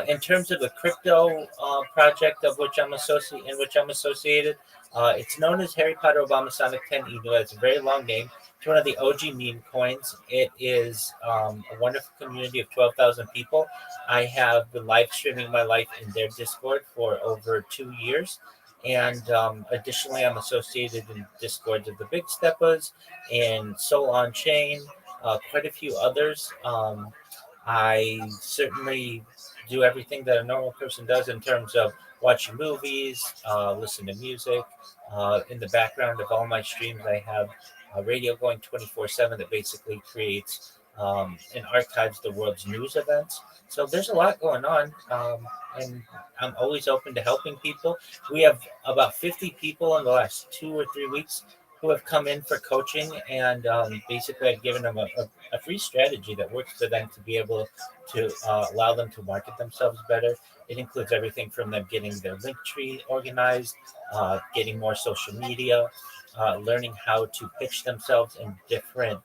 In terms of the crypto project of which I'm associated, it's known as Harry Potter Obama Sonic 10 Inu. It's a very long name. It's one of the OG meme coins. It is a wonderful community of 12,000 people. I have been live streaming my life in their Discord for over 2 years. And additionally, I'm associated in Discords of the Big Steppers and Soul on Chain, quite a few others. I certainly do everything that a normal person does in terms of watching movies, listen to music. In the background of all my streams, I have a radio going 24/7 that basically creates and archives the world's news events. So there's a lot going on, and I'm always open to helping people. We have about 50 people in the last 2 or 3 weeks who have come in for coaching, and basically I've given them a free strategy that works for them to be able to allow them to market themselves better. It includes everything from them getting their link tree organized, getting more social media, learning how to pitch themselves in different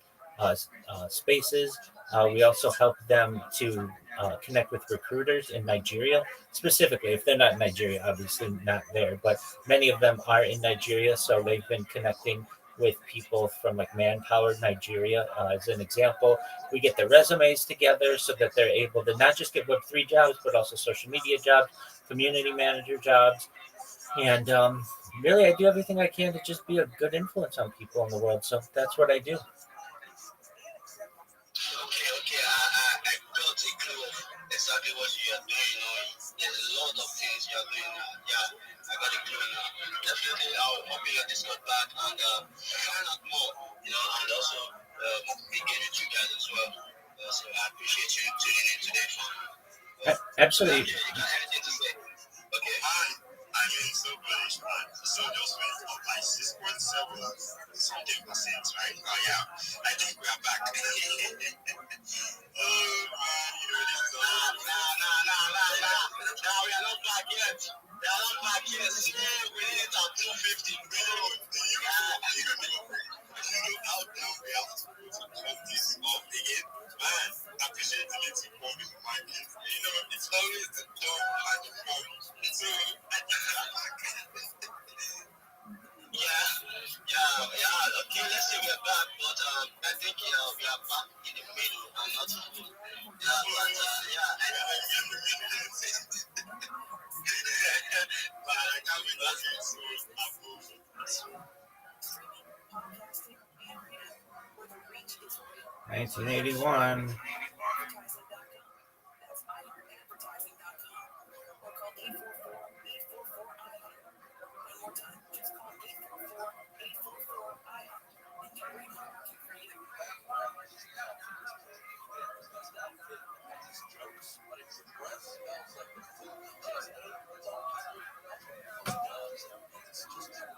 spaces. We also help them to connect with recruiters in Nigeria, specifically. If they're not in Nigeria, obviously not there, but many of them are in Nigeria, so they've been connecting with people from like Manpower Nigeria. As an example, we get their resumes together so that they're able to not just get Web3 jobs, but also social media jobs, community manager jobs. And really, I do everything I can to just be a good influence on people in the world. So that's what I do. Okay, I got a clue of exactly what you are doing. There's a lot of things you are doing now. Yeah, I got a clue now. Definitely, I'll open your Discord back and find out more, and also engage with you guys as well. So I appreciate you tuning in today, fam. Absolutely. You got anything to say? Okay, I mean, so bullish, man. So just went up by 6.7 something percent, right? Oh, yeah. I think we are back. Oh, man, this is all. Nah. Now we are not back yet. We are not back yet. We need it at 250. Bro, how down we have to go to cut this off again? Man, I appreciate the little comment in my case. It's always the job and the fun. So, yeah. Okay, let's say we're back, but I think we are back in the middle and not in the middle. Yeah, but I never get the middle. But I can't be back in so approve. 1981.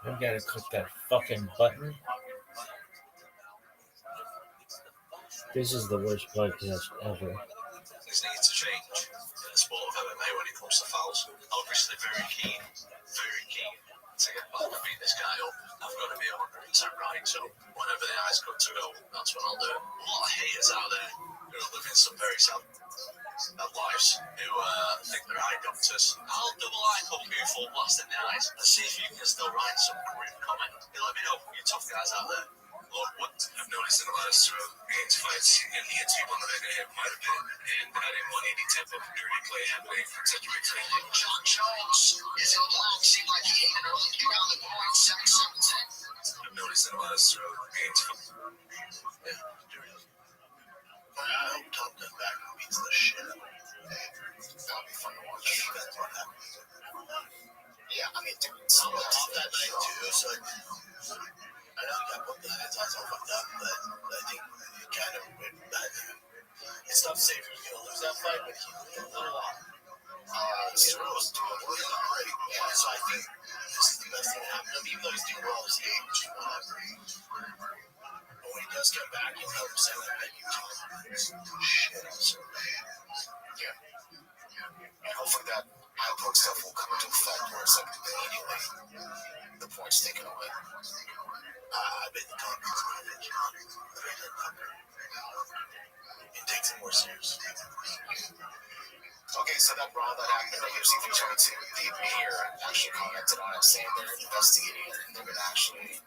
I gotta click that fucking button. This is the worst podcast ever. Things need to change in the sport of MMA when it comes to fouls. Obviously, very keen to get back and beat this guy I've got to be 100% right. So whenever the ice got to go, that's what I'll do. A lot of haters out there who are living some very sad lives who think they're eye doctors. I'll double eye couple you full blast in the eyes and see if you can still write some grim comment. You let me know, you tough guys out there. Look, what I've noticed in the last games fights in the YouTube on the head quite a bit, and I didn't want any type of dirty play happening, etc. John Jones is in black, seemed like he hit an early around the board, 7-17. I've noticed in the last games. Yeah, I hope Tom comes back and beats the shit out of him. That'll be fun to watch. That's what happened. Yeah, I mean, dude, Some of that night too, so I know he got both the heads on top of them, but I think it kind of went bad. It's not safe if you're going to lose that fight, but he moved a little off. Cyril was doing really great. Yeah, so I think this is the best thing that happened to him, even though he's doing well as age, whatever. But when he does come back, he'll help say that maybe you tell him. Shit, I'm so yeah. And hopefully that eye poke stuff will come into effect where it's like immediately the point's taken away. I bet the dog is going to John. It takes it more serious. Okay, so that brawl that happened at UFC 322, the mayor actually commented on it, saying they're investigating it and they're going to actually.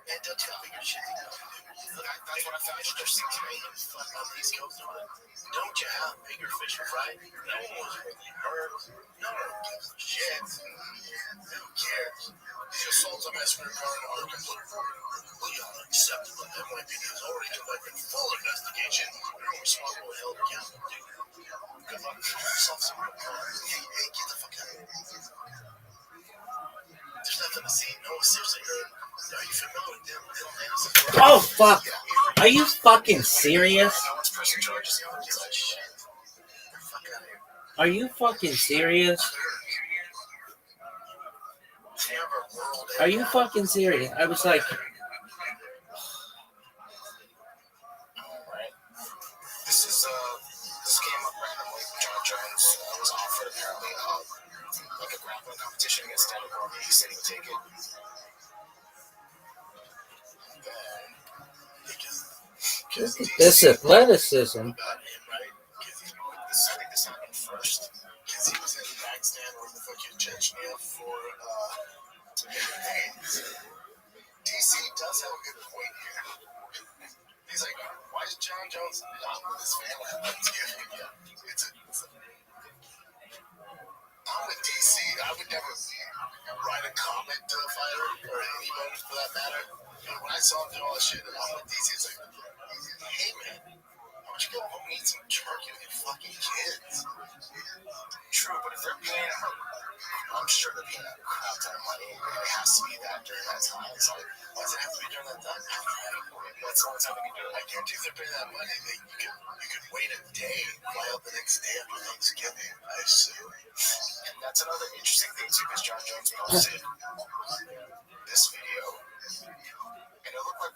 And don't tell me your shit. That's what I found interesting today. On the East Coast, don't you have bigger fish to fry? No one was really hurt. No one gives a shit. Who cares? These assaults on Massacre Car in Arkansas are completely unacceptable. NYPD has already conducted full investigation. They're responsible and held accountable. Good luck. Yourself some real car. Hey, get the fuck out of here. There's nothing to see. No, seriously, are you familiar with them? Oh, fuck. Are you fucking serious? Are you fucking serious? Are you fucking serious? I was like... This came up randomly. John Jones was offered apparently like a grappling competition against Daniel Cormier. He said he would take it. Look at this athleticism. I think this happened first. Because he was in Pakistan or the fucking Chechnya for DC does have a good point here. He's like, why is John Jones not with his family at Thanksgiving? Yeah, I'm with DC. I would never write a comment to a fighter or anybody for that matter. But when I saw him do all this shit, I'm with DC. It's like, hey man, why don't you go home and eat some turkey with your fucking kids? True, but if they're paying him, I'm sure they're paying a crap ton of money, and it has to be that during that time. So why does it have to be during that time? That's the only time they can do it. I guarantee if they're paying that money, you could wait a day, fly out the next day after Thanksgiving, I assume. And that's another interesting thing too, because John Jones posted this video, and it looked like.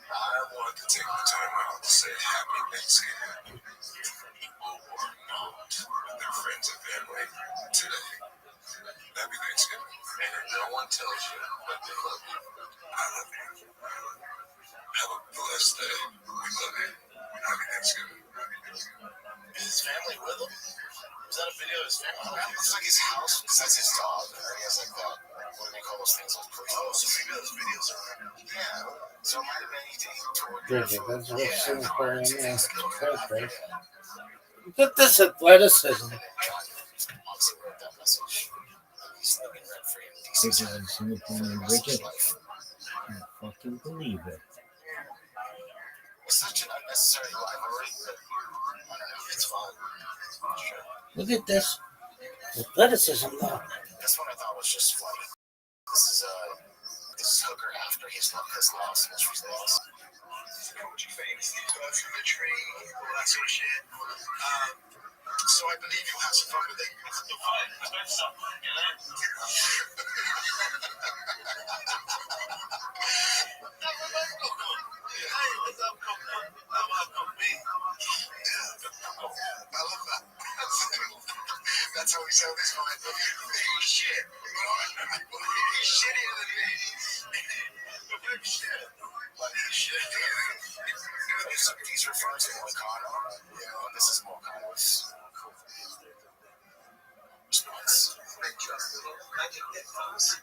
I want to take the time out to say happy Thanksgiving. People who are not with their friends and family today. Happy Thanksgiving. And if no one tells you that they love you, I love you. Have a blessed day. We love you. Happy Thanksgiving. Is his family with him? Is that a video of his family? That looks like his house, because that's his dog. He has like that. What do they call those things? Those police. Oh, so maybe those videos are. Yeah. So it might have been he toured. That's what Singapore in there. Look at this athleticism. Obviously wrote that message. He's living rent free in This DC. is Singapore and Bridget. I fucking believe it. It's such an unnecessary rivalry, but I don't know. It's fun. Sure. Look at this athleticism, though. This one I thought was just funny. This is Hooker after his loss, Mystery's loss. Coaching things, documentary, all that sort of shit. So I believe you'll have some fun with it. tell this one, shit. He's shittier than me. Shit. Like, shit. He's referring to Moicano. Yeah, this is Moicano's response. I can get those.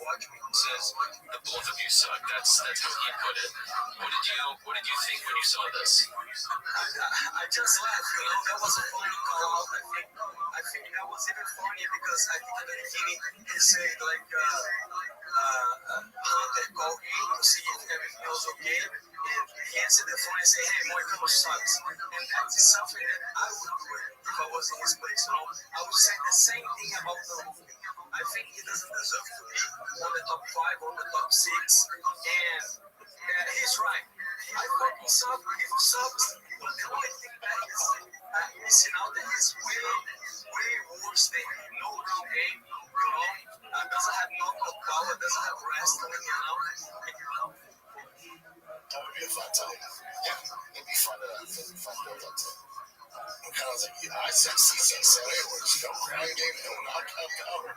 Watch me. Says the both of you suck. That's how he put it. What did you think when you saw this? I just laughed. That was a funny call out. I think that was even funnier because I think at the beginning he said like Hunter called him to see if everything was okay. And he answered the phone and said, "Hey, Moicano sucks." And that's something that I would do if I was in his place. I would say the same thing about the movie. I think he doesn't deserve to be on the top 5 or the top 6. And he's right. I fucking suck. He sucks. But the only thing that is missing out that is way worse than no ground game. Doesn't have knockout power. Doesn't have wrestling. That would be a fun time. Yeah, it'd be fun to build up to. I'm kind of like, I said CC Saturday where it's no ground game, no knockout power.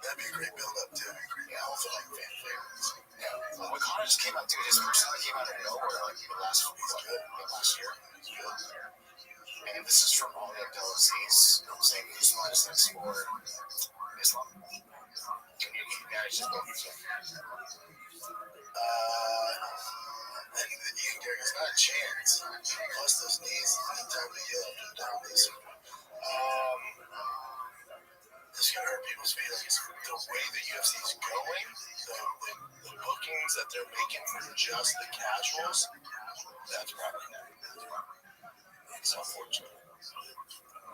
That'd be a great build up too. Yeah, also like fan favorites. Yeah, well, Moicano just came out, dude. His personality came out of nowhere like last year. And this is from all the Abdelaziz saying Usman is next for Islam. Can you manage to go through that? It's not a chance. Plus those knees, anytime they get up and down, these it's gonna hurt people's feelings. The way the UFC is going, the bookings that they're making for just the casuals, that's probably not. It's unfortunate.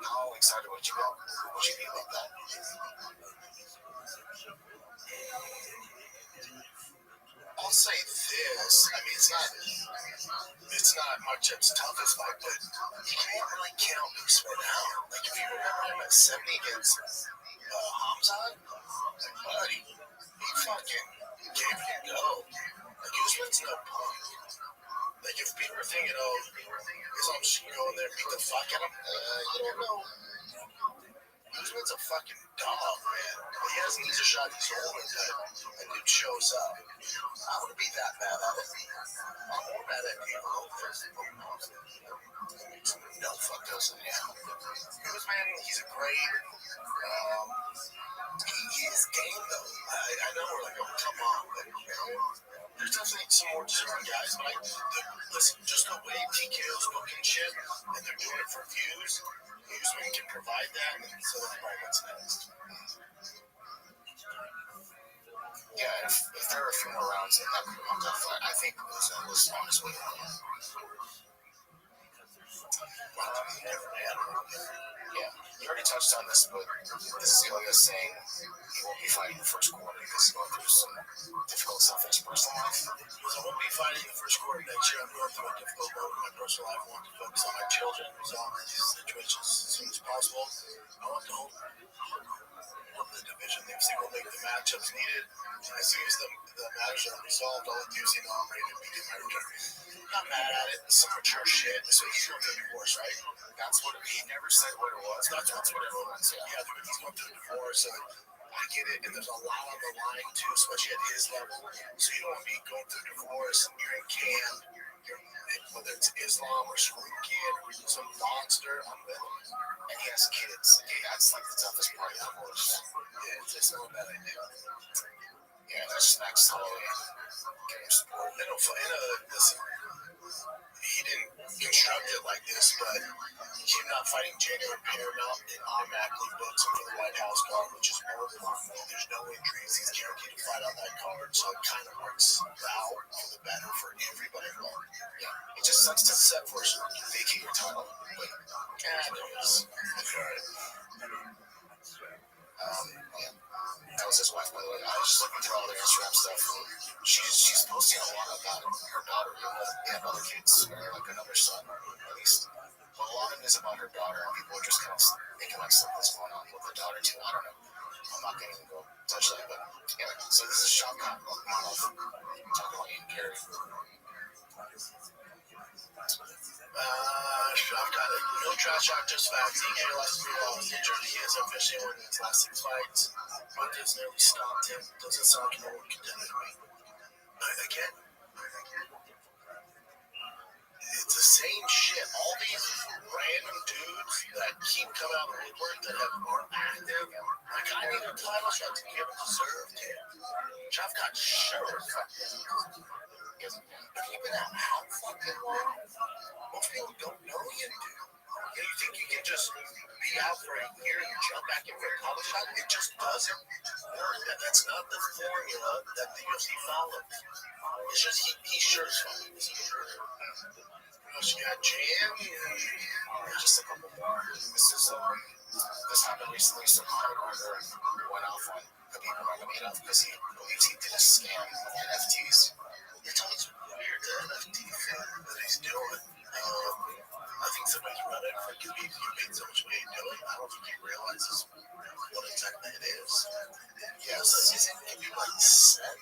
How excited would you be about that? I'll say this. I mean, it's not much as tough as fight, but you can't really count Usman out. Like, if you remember him at 70 against Hamzat, like, buddy, he fucking gave it a go. Like, Usman's no punk. Like, if people are thinking, Islam should go in there and beat the fuck out of him, you don't know. Usman's a fucking dog, man. He has needs a shot, he's holding it, and dude shows up. I wouldn't be that bad at it. I'm more mad at people out there. No, fuck doesn't, yeah. Usman, he's a great, he is game, though. I know we're like, come on, but, there's definitely some more deserving guys, but listen, just the way TKO's booking shit, and they're doing it for views, Usman can provide that, and so everybody what's next. Yeah, if there are a few more rounds in that fight, I think Usman was on his way home. Yeah, you already touched on this, but this is Ilya saying he won't be fighting the first quarter because he's going through some difficult stuff in his personal life. I won't be fighting the first quarter next year. I'm going through a difficult moment in my personal life. I want to focus on my children, resolve these situations as soon as possible. I want to hold the division. They will make the matchups needed. As soon as the matters are resolved, I'll let the UFC know I'm ready to begin my return. I'm not mad at it. It's some mature shit. So he's going through a divorce, right? That's what he never said what it was. That's what everyone said. Yeah, he's going through a divorce, and I get it. And there's a lot on the line too, especially at his level. So you don't want to be going through divorce. You're in camp. Whether it's Islam or Screw Kid or some monster, I'm with him. And he has kids. Okay, that's like the toughest part of the divorce. Yeah, it's not a bad idea. Yeah, that's next holiday. Game support. Listen, he didn't construct it like this, but him not fighting January Paramount, it automatically books him for the White House card, which is more important. There's no injuries. He's guaranteed to fight on that card, so it kind of works out for the better for everybody involved. Yeah, it just sucks to set for vacate your title. But, that was his wife, by the way. I was just looking through all their Instagram stuff. She's posting a lot about her daughter. They have other kids, or like another son, at least. But a lot of it is about her daughter, and people are just kind of thinking like something's going on with the daughter too. I don't know. I'm not going to go touch that, but anyway. So this is Sean Cotton talking about Ian Carey. I've got it. No trash talk, just facts. EJ last 3 balls. Injured, he has officially won his last 6 fights. Montes nearly stopped him. Doesn't sound like no one contended to me. Again, it's the same shit. All these random dudes that keep coming out of the woodwork that aren't active. Like, I need a title shot to give it deserved him. I've got sure. But even how fucking long? Most people don't know you do. And you think you can just be out for a year and jump back in for a title shot? It just doesn't work. That's not the formula that the UFC follows. It's just he sure is fun. You got Jam, just a couple more. This happened recently. Some hardware went off on Khabib Nurmagomedov because he believes he did a scam of NFTs. It's always weird, the NFT thing that he's doing. I think somebody's running for Khabib. He made so much money doing it. I don't think he realizes what exactly it is. Yeah, so he's in Khabib like set.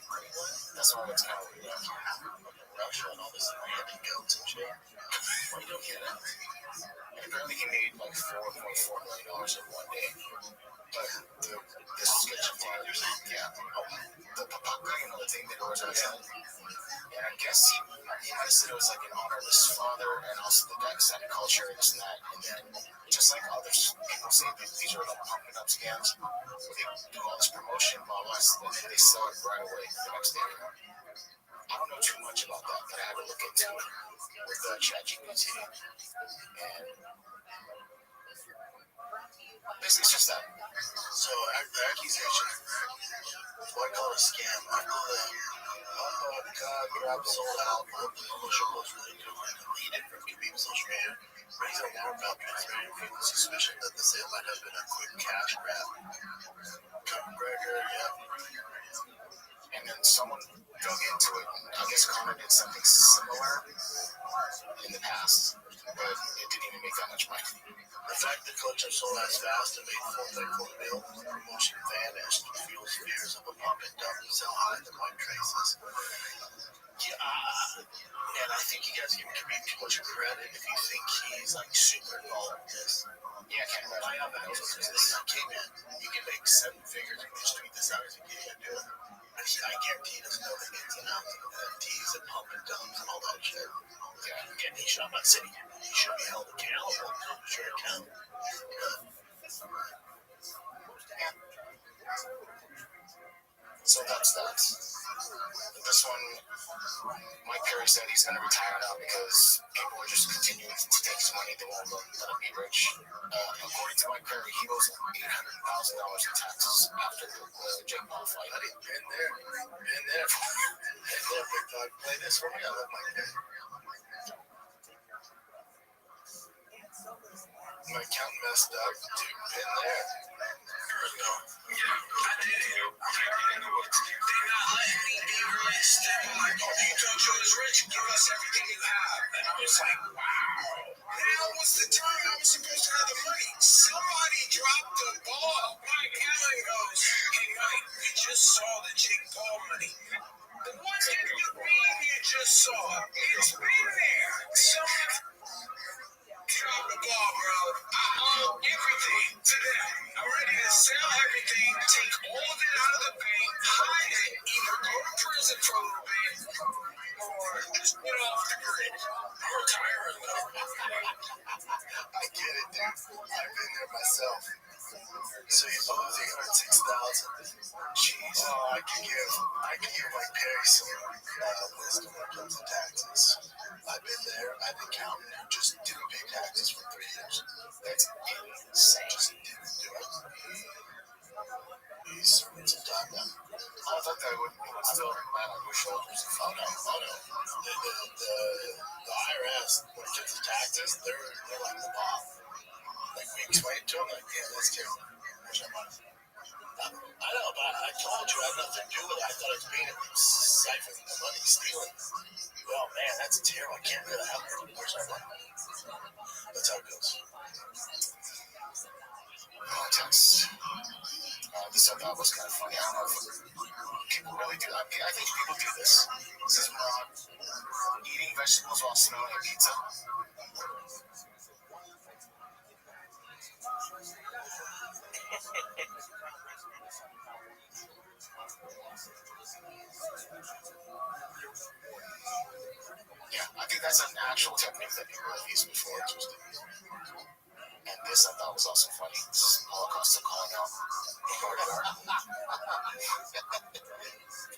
That's why it's kind of weird. Russia and all this random goats and shit. Why you don't get it? And apparently he made like $4.4 million in one day. But this is good to find. Yeah. The thing that was outside. And I guess he might have said it was like an honor of his father and also the Pakistani culture and this and that. And then just like others, people say that these are like pumping up scams. They do all this promotion, blah, blah, and then they sell it right away the next day. I don't know too much about that, but I had to look into it with ChatGPT. And basically, it's just that. So, the accusation, what I call a scam, I call it, God, grab sold out, the promotion was really good, and deleted from Khabib's social media, raising alarm about transparent feeling suspicion that the sale might have been a quick cash grab. McGregor, yeah. And then someone dug into it and I guess Conor did something similar in the past, but it didn't even make that much money. The fact that coach have sold as fast and made $4.4 million when the promotion vanished fuels fears of a pump and dump and sell high the point traces. Yeah, and I think you guys give Khabib too much credit if you think he's like super involved in this. Yeah, I can't rely on that. Okay, man, you can make 7 figures and just tweet this out as a game and do it. I guarantee he doesn't know the ins and outs of NFTs and pump and dumps and all that shit. Yeah, again, he should not say he should be held accountable. Sure, accountable. So that's that. This one, Mike Perry said he's going to retire now because people are just continuing to take his money. They won't let him be rich. According to Mike Perry, he owes $800,000 in taxes after the Jake Paul fight. I've been there. Been there. Big dog. Play this for me. I love Mike Perry. My account messed up. Dude, been there. No. Yeah, I did it. They not letting me be really step like, oh, you told you was rich, give us everything you have. And I was like, wow. Now was the time I was supposed to have the money. Somebody dropped the ball. Mike Allen goes, hey, Mike, we just saw the Jake Paul money. What did you mean you just saw? It's been there. Someone drop the ball, bro. I owe everything to them. I'm ready to sell everything, take all of it out of the bank, hide it, either go to prison for a little bit, or just get off the grid. I'm retiring, though. I get it, dude. I've been there myself. So you owes $806,000. Jeez. Oh, I can give Mike Perry some wisdom when it comes to taxes. I've been there. I've been counting and just didn't pay taxes for 3 years. That's insane. Just didn't do it. He's serving some time now. I thought that would still land on your shoulders. Oh no. The IRS, when it comes to taxes, they're like the bomb. Like we explained to them, like, yeah, that's terrible. Where's our money? I know, but I told you I had nothing to do with it. I thought I was being siphoning the money, stealing. Oh man, that's terrible. I can't really have it. Where's our money? That's how it goes. Oh, Texas. This I thought was kind of funny. I don't know if people really do that. I think people do this. This is eating vegetables while smelling a pizza. That's a natural technique that people have used before. And this I thought was also funny. This is Holocaust calling out.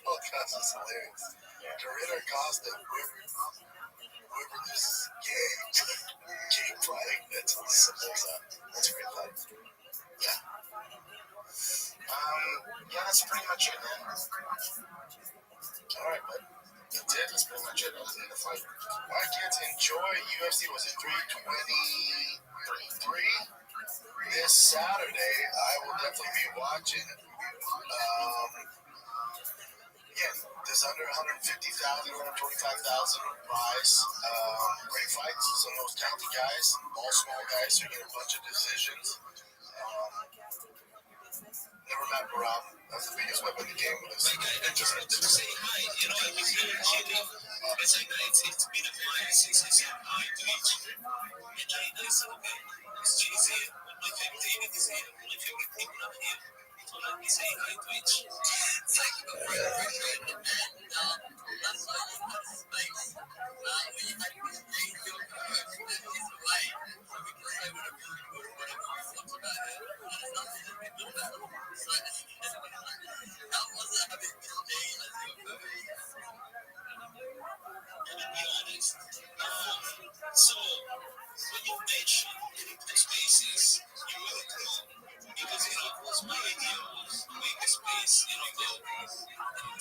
Holocaust is hilarious. Dorita Costa, whoever this is gay. Gay pride. That's simple as that. That's a great fight. Yeah. Yeah, that's pretty much it, man. Alright, but that's it. That's pretty much it. Other than the fight. Why can't enjoy UFC? Was it 323? This Saturday, I will definitely be watching. Yeah, there's under 150,000, 125,000 buys. Great fights. Some of those talented guys, all small guys who get a bunch of decisions. Never met Rob. That's the biggest weapon in the game. I just wanted to say hi. You know, I'm here in Chile. It's been a while since I said hi to each other. And I said, okay, it's cheesy. My favorite David is here. My favorite people are here. So let me say hi to each. Thank you for your appreciation. And that's why you have space. We had this thing to it's right. So we can say whatever we want about it. And it's not that we do that. So that was a big day as your family. And to be honest, so when you mention crypto spaces, you really know. Because it was my idea was to make a space, go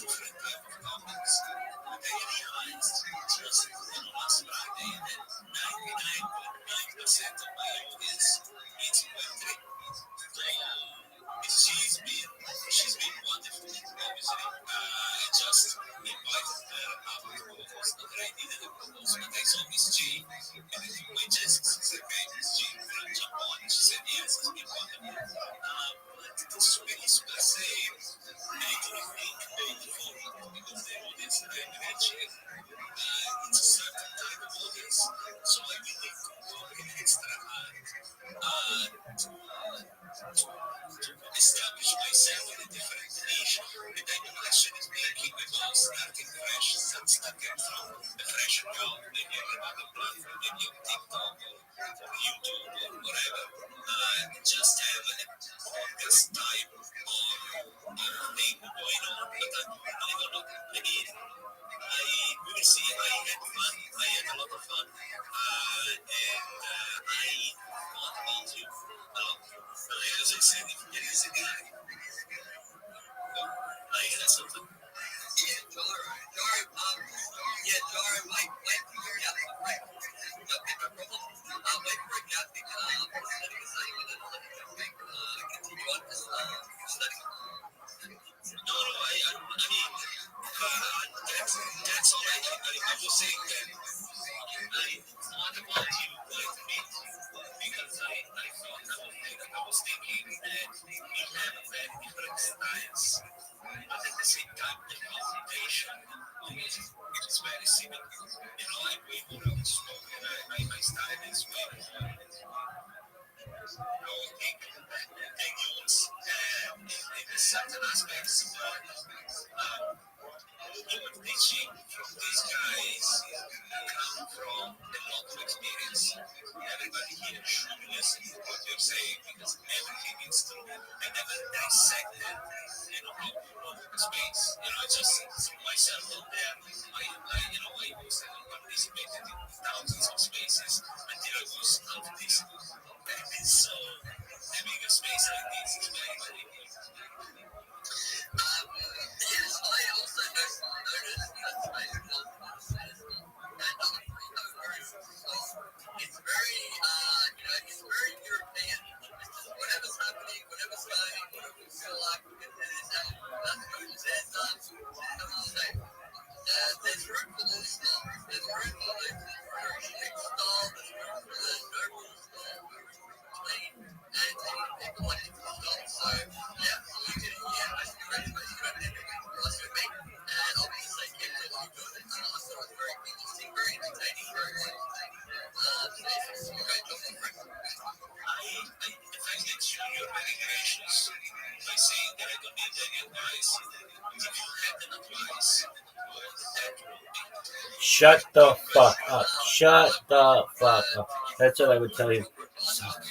different type of topics. But I realized just last Friday that 99.9% of my audience is Web3. She's been wonderful, obviously. I just invited her up to co-host, but I didn't co-host, but I saw Miss G, and I think my Jessica said, okay, Miss G, will jump on? She said, yes, it's been wonderful. But space per se, make me think beautiful, because the audience that I'm reaching, it's a certain type of audience, so I believe to work in extra hard. Establish myself in a different niche, and I don't actually thinking about starting fresh, starting from a fresh account, maybe on another platform, maybe on TikTok or YouTube or whatever. Just have a podcast type or thing going on, but I don't know. We will see. I had fun. I had a lot of fun. And I thought about you. As I said, if there is a guy, I had something. Yeah, Dora, wait, yeah, right. Okay, no problem. Wait for it, yeah, because continue on this study. No, I mean, that's all I was saying that I thought about you quite a bit because I was thinking that we have a very different styles, but at the same time, the confrontation is very similar. I'm way more outspoken. My style is way more chaotic than yours in certain aspects. You're teaching from these guys come from a lot of experience. Everybody here should listen to what you're saying because everything is true. I never dissected, how to run the space. I just threw myself out there. I was participated in thousands of spaces until I was out of this. And so having a space like this is very, very important. Yes, I also noticed that I don't know and other people are very soft. It's very, it's very European. Whatever's happening, whatever's going, whatever we feel like, that's what it says. There's room for all stuff. There's room for the very strict style. There's room for the noble style. There's room for clean and people like it stuff. So, yeah. Shut the fuck up. Shut the fuck up. That's what I would tell you. Suck.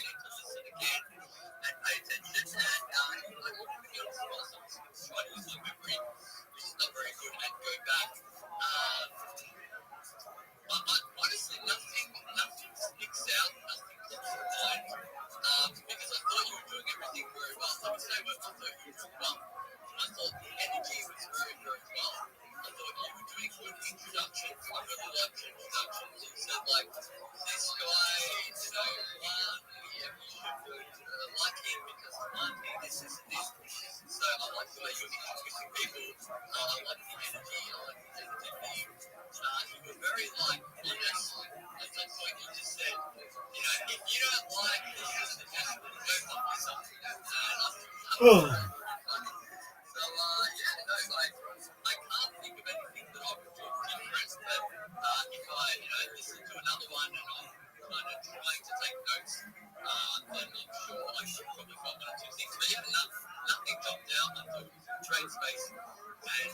Honestly, nothing sticks out, nothing comes to mind. Because I thought you were doing everything very well. I would say I thought you were doing well. I thought the energy was very, very well. I thought you were doing good introductions. I really liked your introductions. You said, like, this guy, you should like him because one thing, this is this. So I like the way you were introducing people. I like the energy. I like the positivity. You were very, honest. At some point, you just said, if you don't like this, then just go fuck yourself. So, I can't think of anything that I would do different, but if I, listen to another one and I'm kind of trying to take notes, then I'm sure I should probably find one or two things. But yeah, nothing jumped out. I thought it was a trade space. And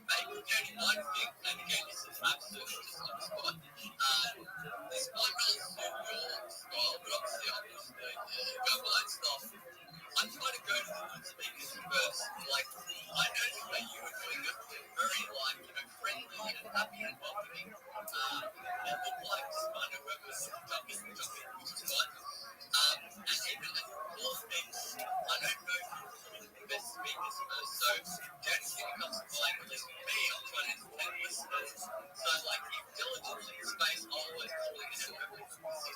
maybe the only one thing, and again, this is absolutely just on the spot, this might not suit your style, but obviously I was go blind stuff. I try to go to the speakers first. I noticed that you were doing it very, friendly and happy and welcoming. It looked like kind of whoever was jumping, which is fun. And even the cool things, I don't know if you're doing the best speakers first. So the only thing that comes to mind, at least for me, I'm trying to entertain listeners. So, intelligence in space, I always call him he's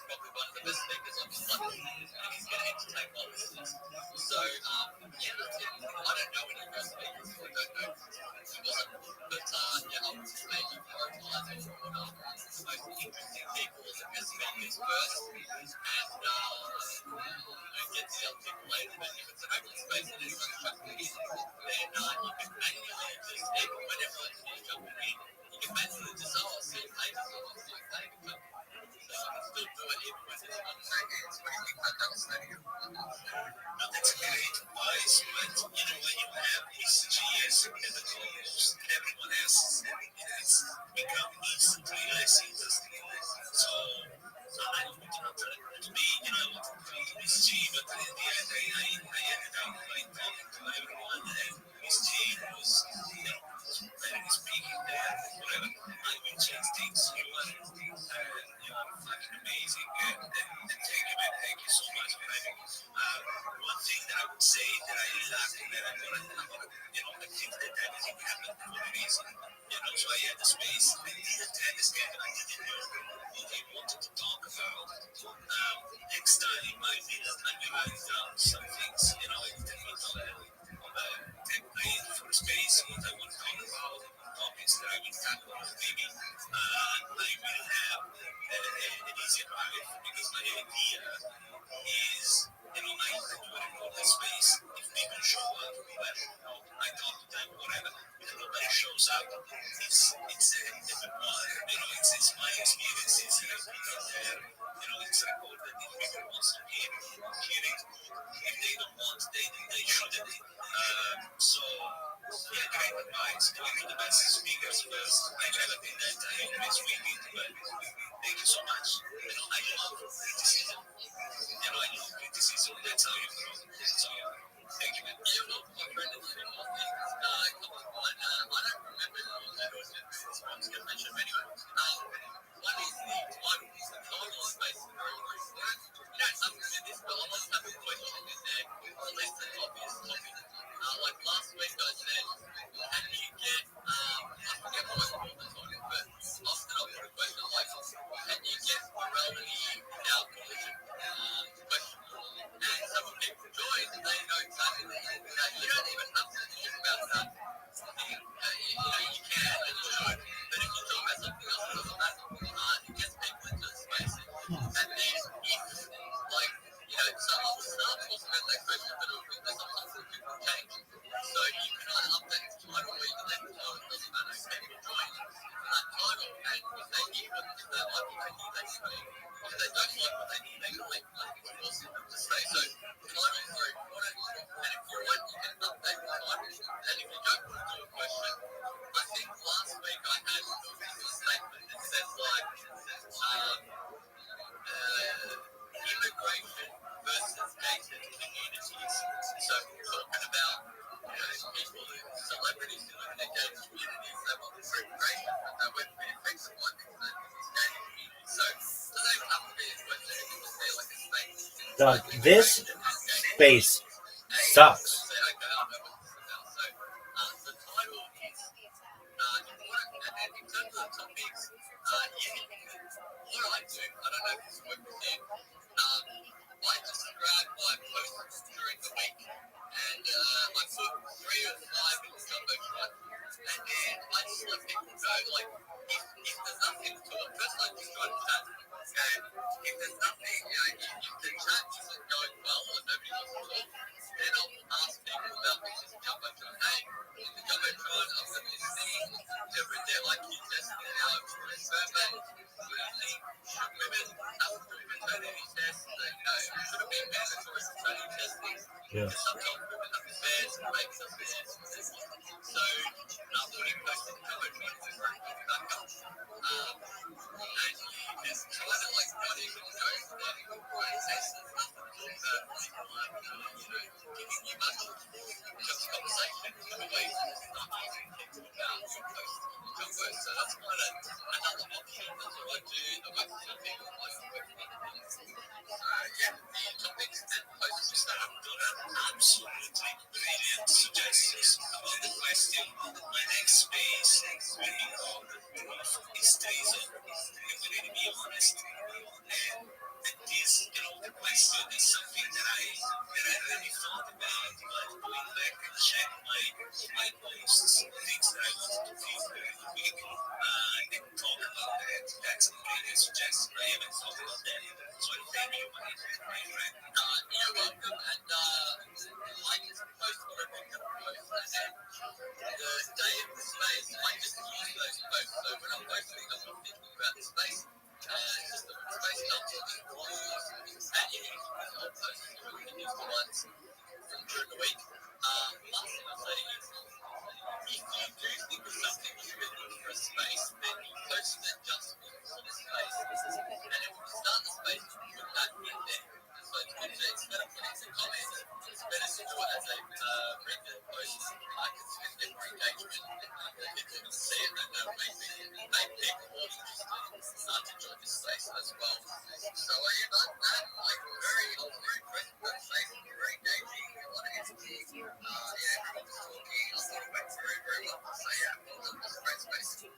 probably one of the best speakers I've ever and he's going to entertain my listeners. So, that's it. I don't know any of your speakers, so I don't know if he wasn't. But, I would just maybe prioritize and put the most interesting people as the best speakers first, and get the articulated. But if it's an open space and anyone's jumping in, then you can manually just, even when everyone's jumping in, you can manually just, see pages on my page. So you can still do it even when there's one seconds. What do you think about that study? No, that's great advice, but when you have ECGs in the co-host, everyone else is it's become instantly less interesting. So I don't want to be, ECG, but in the end, I ended up talking to everyone, and ECG was, very speaking there, whatever language instincts you are, fucking amazing, and thank you, man, thank you so much for having me. One thing that I would say that I lacked and that I think that everything happened for a reason. So I had the space. I didn't have this game, and I didn't know what I wanted to talk about. Next time, I will write down some things, I take place for space, what I want to talk about, topics that I will tackle, maybe. I will have an easier life because my idea is, I do it in open space. If people show up, I talk to them, whatever. If nobody shows up, it's my experience. It's recorded. If people want to hear it. If they don't want, they shouldn't. Great advice. Going to the best speakers first. I never did that. I always repeat, but thank you so much. I love criticism. I love criticism. That's how you grow. So, thank you, man. You're welcome, my friend. And two more things. Come on. I don't remember who that was. I'm just going to mention them anyway. One is the title. The title is basically very, very important. You don't have to do this, but I must have a question in there. At least the obvious topic. Like last week I said, can you get, I forget what I called the topic, but often I'll put a question like, can you get morality without religion? Question. And some people join and they know exactly that. You don't even have to talk about that. Dog, this space sucks. Yeah. Absolutely brilliant suggestions about the question. My next space will be called Is Treason. And we need to be honest. And the question is something that I really thought about, but going back and check my posts, things that I wanted to do during the week. I didn't talk about that. That's a brilliant suggestion. I haven't thought about that. So thank you, my friend. You're welcome. And I just posted a picture of post and the day of the space, I just use those posts. So when I'm posting, I'm not thinking about the space. It's just the space comes on and you can post the ones from during the week. Last thing I'll say is, if you do think of something you've been looking for a space, then you post it just for the space. And if you start the space, you put that in there. So it's better putting some comments. It's better to do it as a regular post. I can get more engagement. People will see it and they'll make people more interested to join this space as well. So you got that, like very present that space, very engaging. A lot of energy. Everyone's talking. I thought it went very, very well. So well done. It's a great space.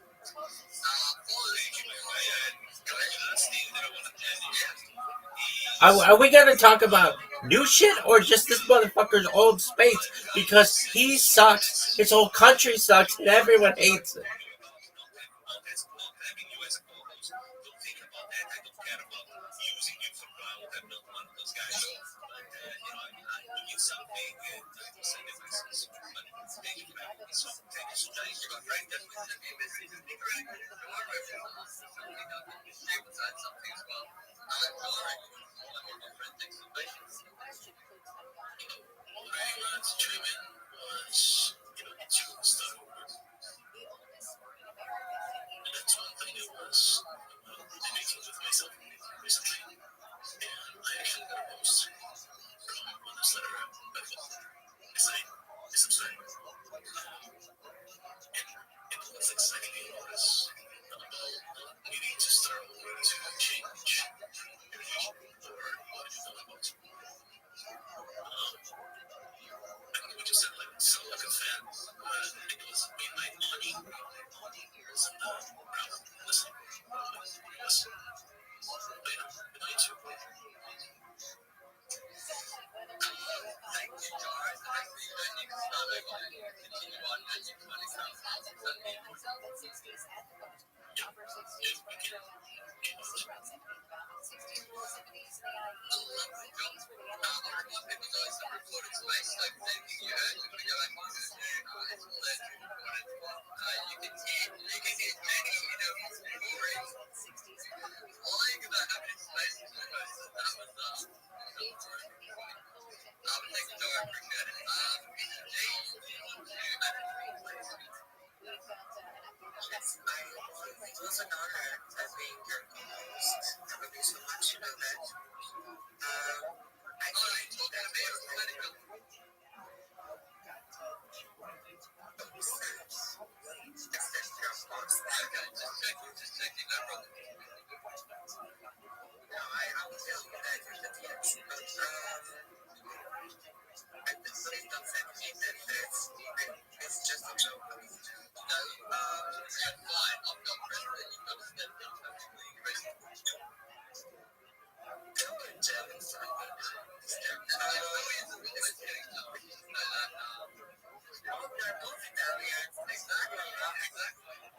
Are we gonna talk about new shit or just this motherfucker's old space? Because he sucks, his whole country sucks, and everyone hates it.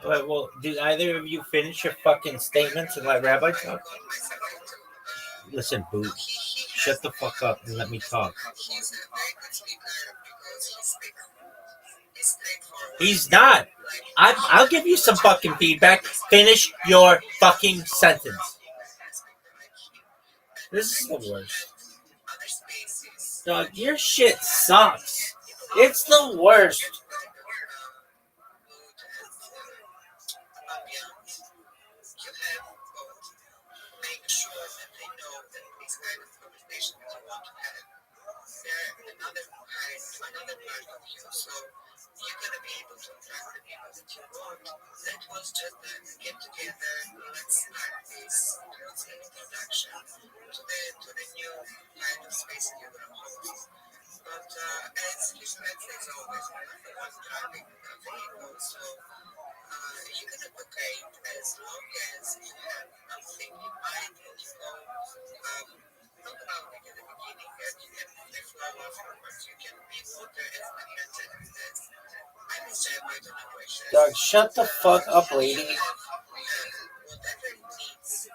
Right, well, did either of you finish your fucking statements and let Rabbi talk? Listen, boo. Shut the fuck up and let me talk. He's not. I'll give you some fucking feedback. Finish your fucking sentence. This is the worst. Dog, your shit sucks. It's the worst. Make sure that they know that these kind of conversations you want to have, they're another part of you. So you're gonna be able to attract the people that you want. That was just a get together. Let's start this. What's an introduction to the new kind of space you're gonna hold. But as his friend says always, the one driving the vehicle. So you're gonna be okay as long as you have something in mind and you know talk about it in the beginning that you can play flow afterwards. You can be water as many as I miss my generation. Dog, shut the fuck up, lady. Whatever it needs,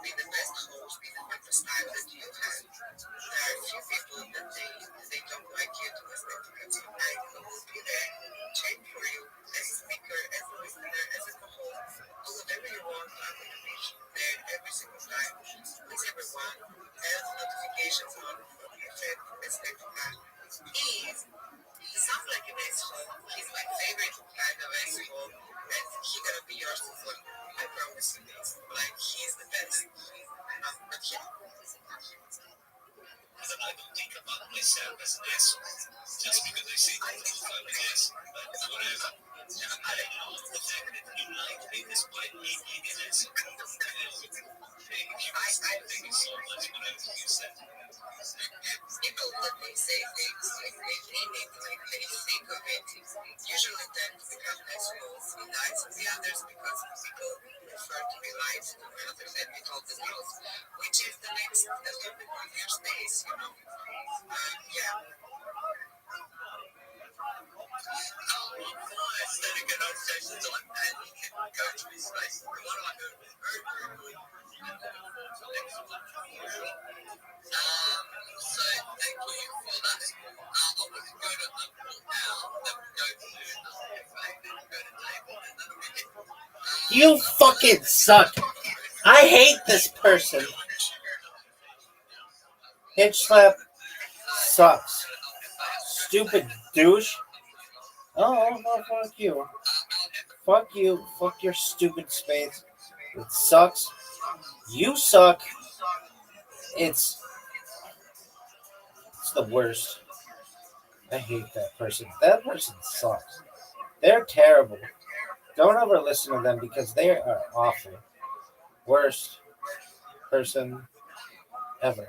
be the best host, be the best style that you have. There are a few people that they don't like you to respect you as your night, but will be there, check for you as a speaker, as a listener, as a co-host. Do whatever you want. I'm going to be there every single time. Please everyone, have notifications on for the effect respect to that. He sounds like an asshole. He's my favorite kind of asshole, and he's gonna be yours as well. I promise you this. Like, he's the best. But yeah. I don't think about myself as an asshole just because I say that I'm an asshole. But whatever. I don't know the fact that you like me despite me being an asshole. Thank you so much for everything you said. People that they say things like they mean it, like they think of it, usually tend to become assholes in the eyes of the others because people prefer to be lied to rather than be told the truth, which is the next topic on your space, you know. Yeah. Setting an obsession on any countries, like one of my so thank you for that. I'm going to go to Liverpool now. Then we'll go to You fucking suck. I hate this person. Hitch slap sucks. Stupid douche. Oh, fuck you. Fuck you. Fuck your stupid space. It sucks. You suck. It's the worst. I hate that person. That person sucks. They're terrible. Don't ever listen to them because they are awful. Worst person ever.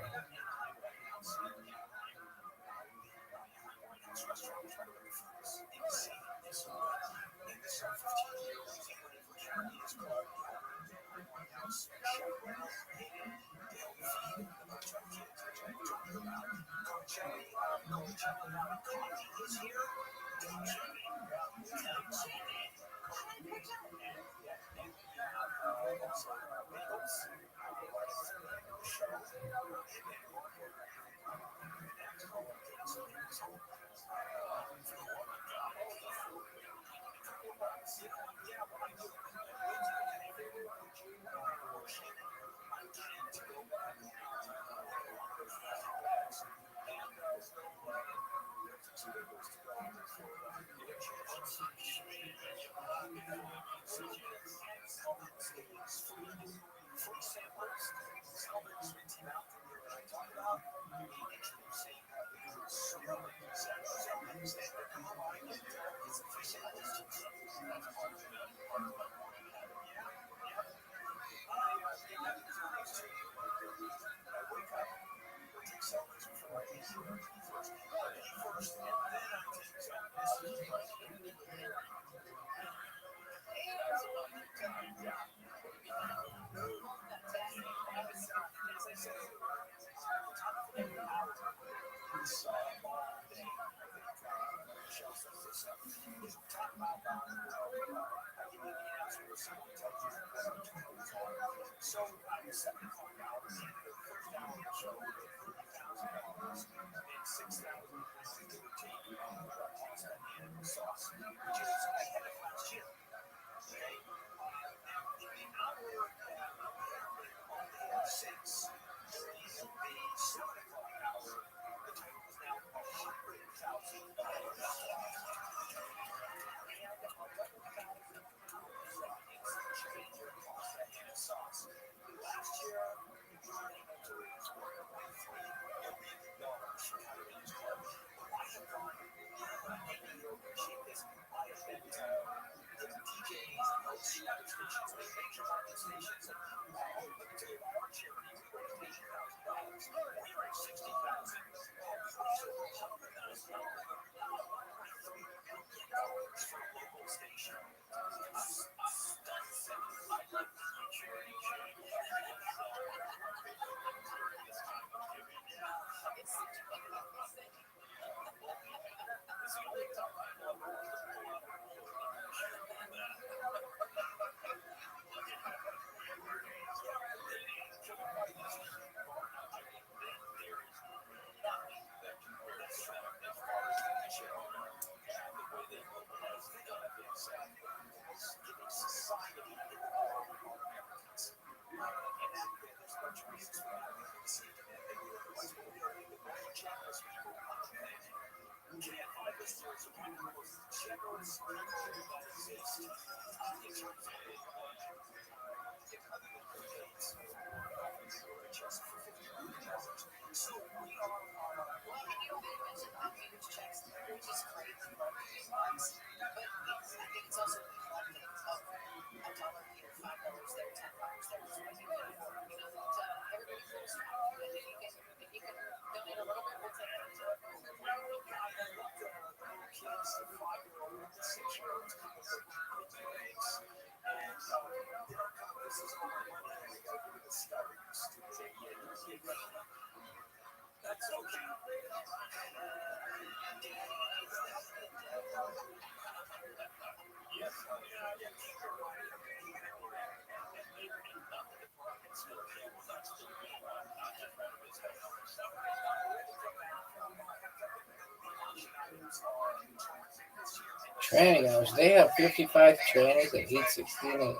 Training hours. They have 55 trainings at heat 16.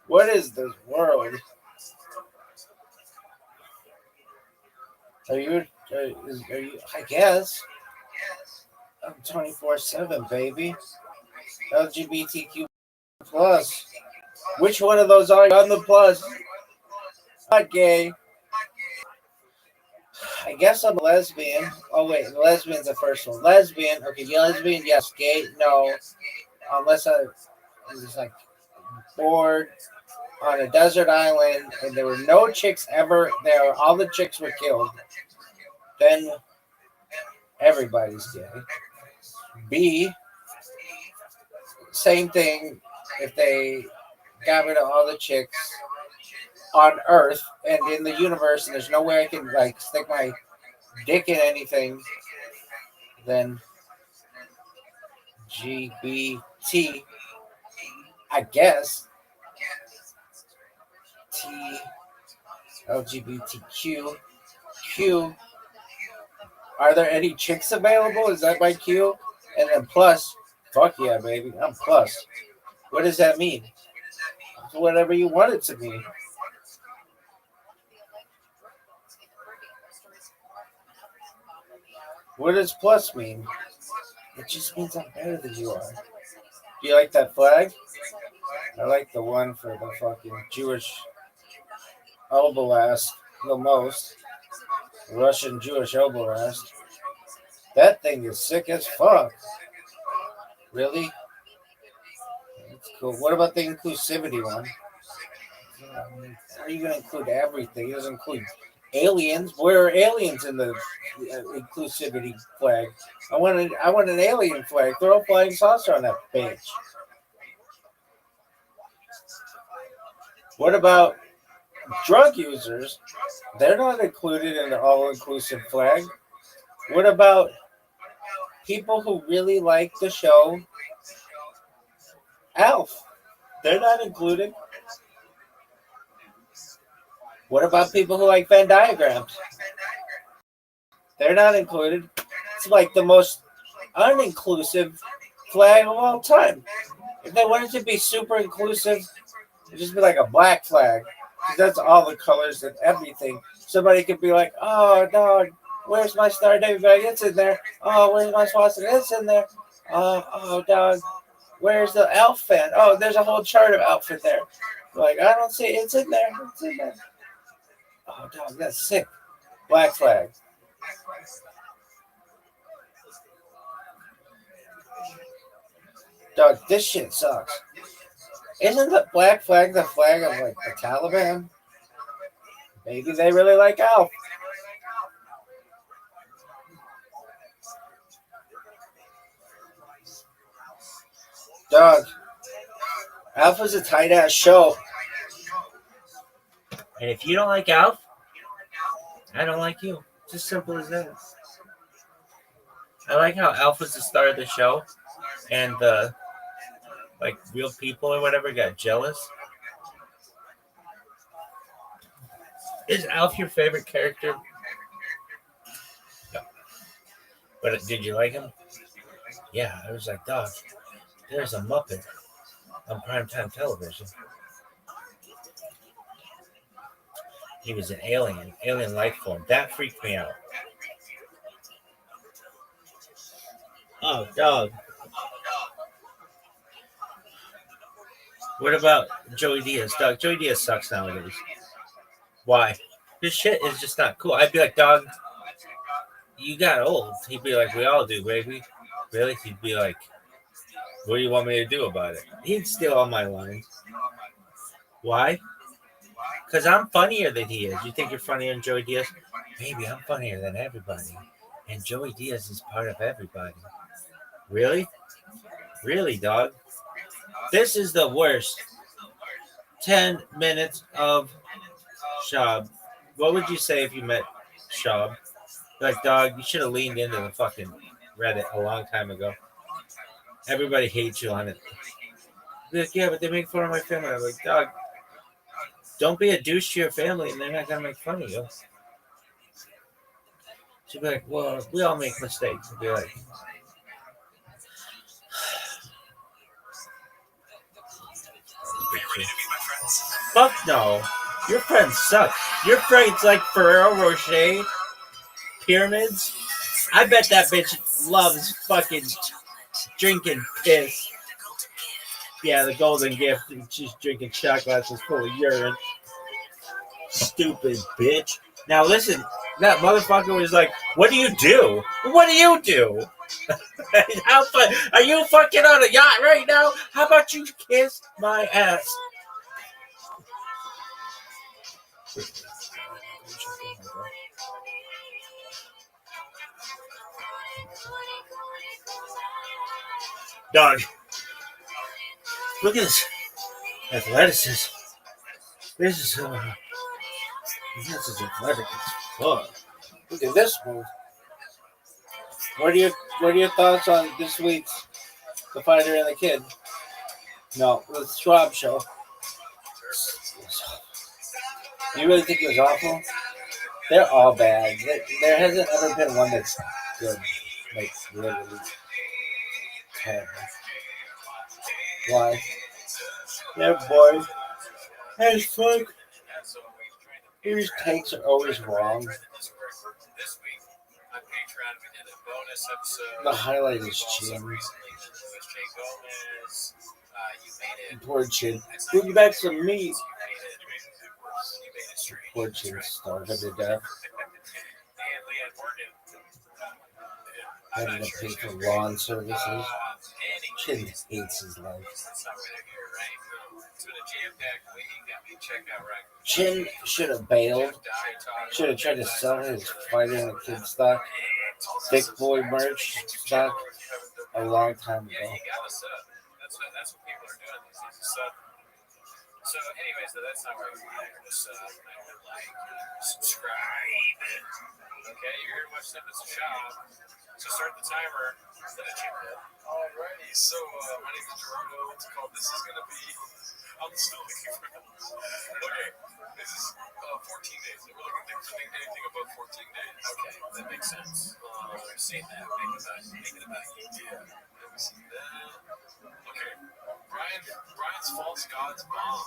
What is this world? Are you? I guess. I'm 24/7, baby. LGBTQ plus. Which one of those are you on the plus? Not gay. I guess I'm a lesbian. Oh wait, lesbian's the first one. Lesbian. Okay, lesbian. Yes. Gay. No. Unless I was like bored on a desert island and there were no chicks ever there. All the chicks were killed. Then everybody's gay. B. Same thing. If they got rid of all the chicks on Earth and in the universe, and there's no way I can like stick my dick in anything, then GBT, I guess. T, LGBTQ, Q. Are there any chicks available? Is that my Q? And then plus, fuck yeah, baby, I'm plus. What does that mean? It's whatever you want it to mean. What does plus mean? It just means I'm better than you are. Do you like that flag? I like the one for the fucking Jewish Oblast the most. Russian Jewish Oblast. That thing is sick as fuck. Really? That's cool. What about the inclusivity one? How are you going to include everything? It doesn't include aliens. Where are aliens in the inclusivity flag? I want an alien flag. Throw a flying saucer on that bitch. What about drug users? They're not included in the all-inclusive flag. What about people who really like the show Alf. They're not included. What about people who like Venn diagrams? They're not included. It's like the most uninclusive flag of all time. If they wanted to be super inclusive, it'd just be like a black flag. Because that's all the colors and everything. Somebody could be like, oh, dog, where's my Star David bag? It's in there. Oh, where's my swastika? It's in there. Oh, dog, where's the elf fan? Oh, there's a whole chart of elf in there. Like, I don't see it. It's in there. It's in there. Oh, dog, that's sick. Black flag. Dog, this shit sucks. Isn't the black flag the flag of like the Taliban? Maybe they really like Alf. Dog, Alf is a tight ass show. And if you don't like Alf, I don't like you. It's as simple as that. I like how Alf was the star of the show, and the like real people or whatever got jealous. Is Alf your favorite character? No. But did you like him? Yeah, I was like, dog, there's a Muppet on primetime television. He was an alien life form. That freaked me out. Oh, dog. What about Joey Diaz? Dog, Joey Diaz sucks nowadays. Why? This shit is just not cool. I'd be like, dog, you got old. He'd be like, we all do, baby. Really? He'd be like, what do you want me to do about it? He'd steal all my lines. Why? Because I'm funnier than he is. You think you're funnier than Joey Diaz? Maybe I'm funnier than everybody. And Joey Diaz is part of everybody. Really? Really, dog? This is the worst 10 minutes of Shab. What would you say if you met Shab? Like, dog, you should have leaned into the fucking Reddit a long time ago. Everybody hates you on it. Like, yeah, but they make fun of my family. I'm like, dog, don't be a douche to your family and they're not going to make fun of you. She'd be like, well, we all make mistakes. I'd be like, fuck no. Your friends suck. Your friends like Ferrero Rocher, pyramids. I bet that bitch loves fucking drinking piss. Yeah, the golden gift. She's drinking shot glasses full of urine. Stupid bitch. Now listen, that motherfucker was like, what do you do? What do you do? How fun? Are you fucking on a yacht right now? How about you kiss my ass? Dog, look at this athleticism. This is athletic as fuck. Look at this move. What are your thoughts on this week's The Fighter and the Kid? No, the Schwab show. You really think it was awful? They're all bad. There hasn't ever been one that's good. Like, literally terrible. Why? Yeah, boy. As fuck. His takes are always wrong. The highlight is Chin. Poor Chin. Bring me back some meat. Poor Chin starving to death. Having to pay for lawn services. Chin hates his life. Chin should have bailed. Should have tried to sell his Fighter and the Kid stock, Thick Boy merch stock, a long time ago. That's what people are doing these days. So anyway, that's not where we're just like, subscribe. Okay, you're here to watch stuff. It's a shop. So start the timer. Alrighty, so my name is Gerardo. What's it called? This is going to be. I'm still looking for. Okay, this is 14 days. We're looking for anything above 14 days. Okay, that makes sense. I've seen that. Make it about you. Yeah, let me see that. Okay, Brian's false god's mom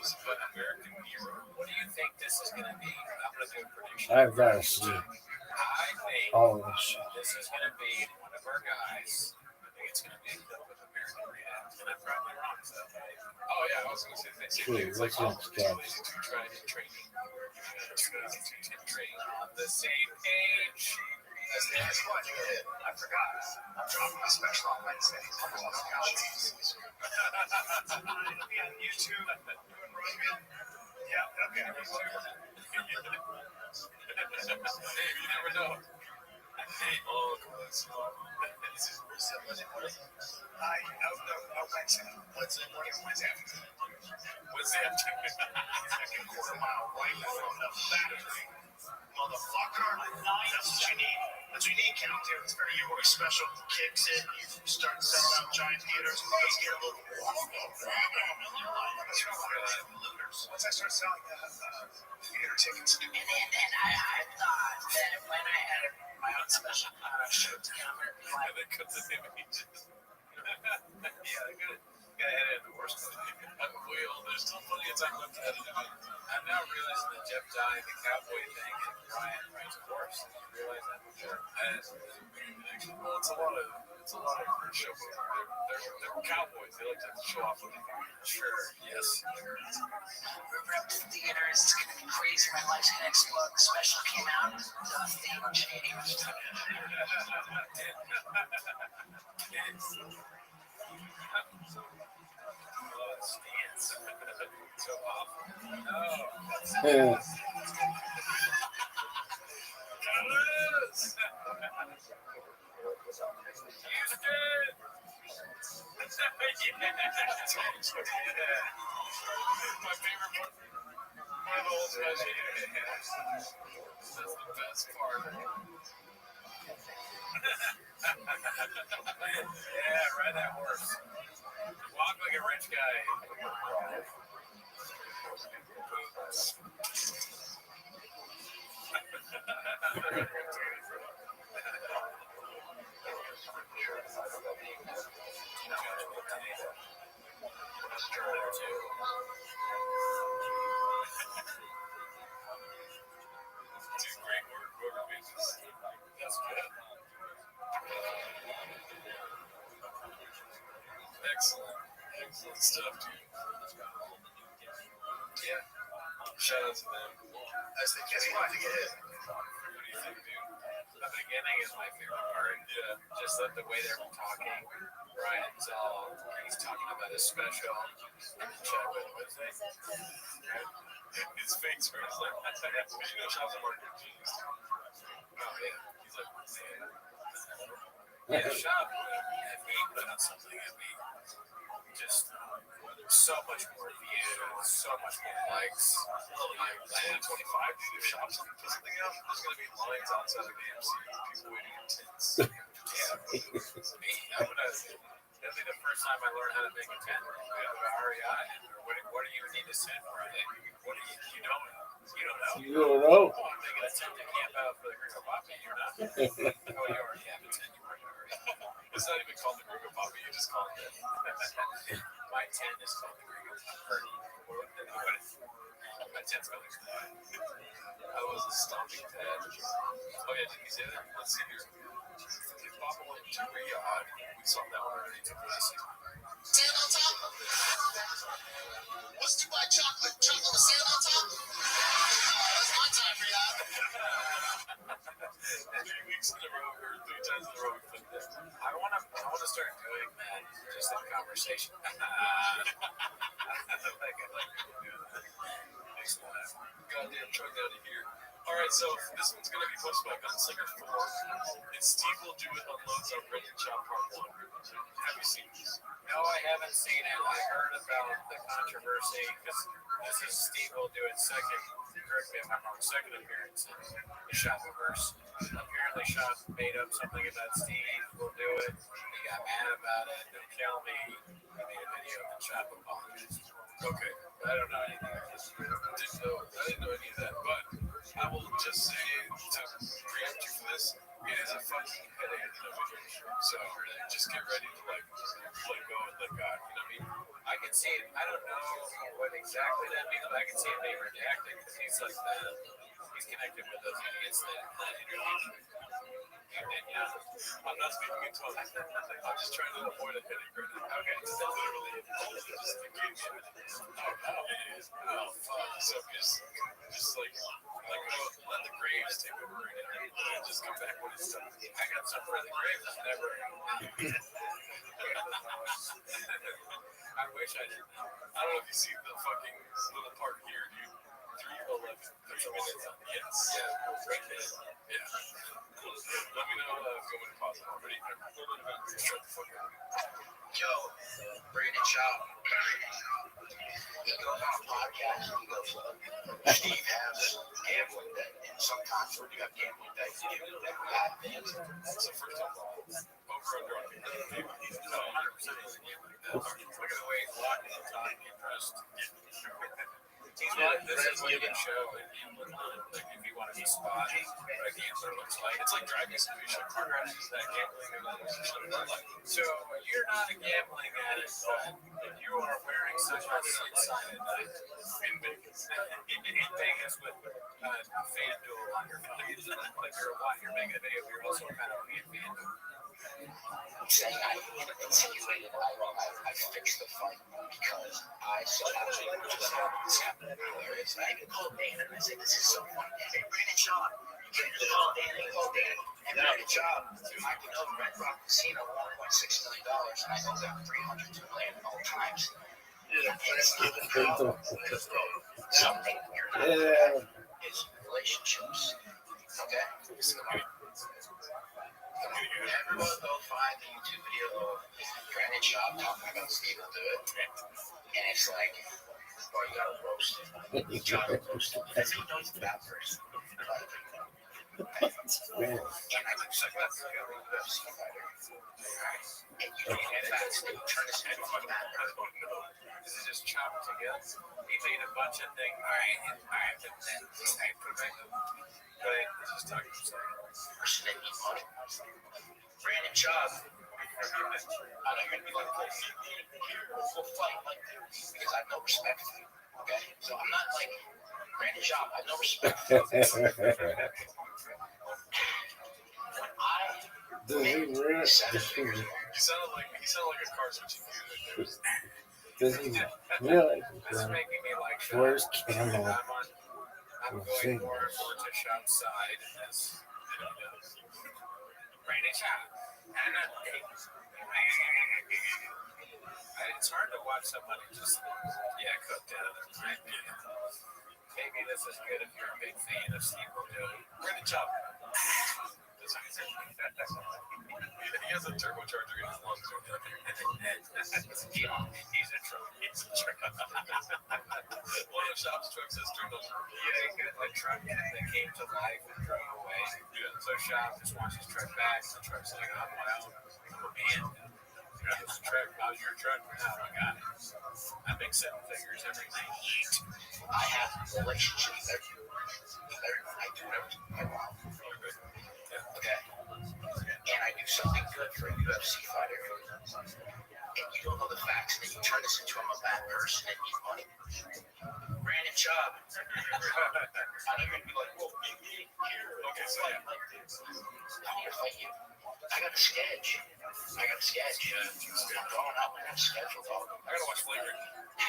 was an American hero. What do you think this is going to be? I'm going to do a prediction. I've got to see I think all of this. this is going to be one of our guys. I think it's going to be a clip with American React. And I'm probably wrong, so. Oh, yeah, I was going to say the same thing. It's like, What's next, two tried in training. 2010 training. On the same page. That's what you did. I forgot. I'm dropping my special on Wednesday. It'll be on YouTube. Doing Rothschild. Yeah, it'll be on YouTube. Hey, you never know. Hey, oh, this is Wednesday morning. No, Wednesday morning or Wednesday afternoon. Wednesday afternoon. Second quarter mile right from the factory. Motherfucker. That's what you need. That's what you need, Countdown. It's very your special kicks in. You start selling out giant theaters. Let's get a little looters. Once I start selling theater tickets. And I thought that when I had my own special showtime, they cut the images. Yeah, good. Yeah, edit the worst one. There's still plenty of time left to edit it. I'm now realizing that Jeff Dye, the cowboy thing, and Ryan's horse. You realize that? Sure. Well, it's a lot of show. They're cowboys. They like to show off what they do. Sure. Yes. We're up to theaters. It's gonna be crazy. My life's gonna explode. The special came out. Nothing changed. So awful. No. My favorite part. My whole special. That's the best part. Yeah, ride that horse. Walk like a rich guy. Great work, whoever makes this. That's good. Excellent stuff, dude. Yeah. Shout out to them. I was thinking, guess what? To get it. What do you think, dude? The beginning is my favorite part. Yeah. Just the way they're talking. Ryan's he's talking about his special. And then Chad with Wednesday. His face where it's like, you know, Chad's a marketing genius. Oh, yeah. He's like, yeah, Shop, if we put out something, it'd be just so much more views, so much more likes. Like 25 if Shops can put something out, there's going to be lines outside of the AMC, people waiting in tents. Yeah, that'd be the first time I learned how to make a tent. We have an REI. What do you need to send for it? What do you don't know? You don't know. You don't know. Oh, I'm making a tent to camp out for the Gringo Poppy. You're not. Oh, you already have a tent. It's not even called the Gringo Poppy. You just call it that. My tent is called the Gringo Poppy. My tent's called the Gringo Poppy. I was a stomping pad. Oh, yeah, did you say that? Let's see here. If Papa went to Riyadh, we saw that one already. Sand on top? What's Dubai chocolate? Chocolate with sand on top? That's my time, Riyadh. 3 weeks in a row, or 3 times in a row, we put that. I want to start doing that, just in conversation. I like it. Makes me laugh. Goddamn truck out of here. Alright, so this one's going to be posted by Gunslinger 4. And Steve Will Do It unloads our Red Chop Part 1. Have you seen this? No. No, I haven't seen it. I heard about the controversy because this is Steve will do it second. Correct me if I'm wrong. Second appearance in the Shopperverse. Apparently, Shop made up something about Steve will do it. He got mad about it. Don't kill me. He made a video and Shop apologized. Okay, I don't know anything. I didn't know any of that, but I will just say to preempt you for this. It is a fucking headache in a video. So just get ready to let go and let God. You know what I mean? I can see it. I don't know what exactly that means, but I can see him being redacted because he's like he's connected with those idiots that interview. And yeah, I'm not speaking in tongues. I'm just trying to avoid a headache right now. Okay, so that's literally it. Just to give me a minute. Oh, fuck. So just like let the graves take over right now. And just come back when it's done. I got some for the graves. It's never. I wish I did. I don't know if you see the fucking little part here, dude. 3:11. 30 minutes. Yes. Yeah. Right there. Yeah. Cool. Let me know if you want to pause it already. Shut the fuck up. Yo, Brandon Shaw. He goes on a podcast and he goes, Steve has gambling debt. And sometimes when you have gambling debt, you do that bad things. So first of all, over under on the 100% is a gambling debt. Look at the way he's locked in the time, impressed. He's like, this is like a show and gambling on. Like, if you want to be spotty, what a gambler looks like. It's like driving a simulation car crash. Is that gambling event? So, you're not a gambling addict, but you are wearing such a six-sided in Vegas. In Vegas with FanDuel on your phone. Like, you're making a video, but you're also kind of looking at FanDuel. Saying I insinuated I fixed the fight because I saw this happening hilarious. I even called Dan and I said, this is so funny. Hey, Brandon Shaw, you can call Dan and call Dan. And Brandon Shaw, I can know Red Rock Casino $1.6 million and I know them $302 million all times. Something you're not good at is relationships. Okay? Everyone go find the YouTube video of Brandon Shaw talking about Steve will do it. And it's like, oh, you gotta roast him. You gotta roast him. Because he knows the bad person. And I can suck that guy over the UFC fighter. And you don't get that, so you turn this into a bad person. This is just chopped together. He made a bunch of things. All right, then I put it back up. Go ahead, let's just talk about Person that needs money. Brandon Shaw. I know you're gonna be like, we'll fight like this because I have no respect for you. Okay? So I'm not like Brandon Shaw, I have no respect for you. When I made 7 figures, He sounded like a car switching dude. Does he really? This is making me like Shop. Where's Camel? I'm going more and more to Shop's side as Brandon Shaw. And it's hard to watch somebody just cook down their mind. Maybe this is good if you're a big fan of Steve will do it. We're the chop. He has a turbocharger in his lungs. He's a truck. One of Shop's trucks has turbocharger. Yeah, the truck that came to life and drove away. Yeah. So Shop just wants his truck back. The truck's like, I'm wild. And this truck, how's your truck? Oh my God. I make 7 figures every night. I have relationships with everyone. I do everything I want. Okay. And I do something good for a UFC fighter. And you don't know the facts, and then you turn this into I'm a bad person and need money. Brandon Shaw. I know you're gonna be like, well, okay, so yeah. I want to fight you. I got a sketch. I'm going out with that schedule, dog. I gotta watch Flavor.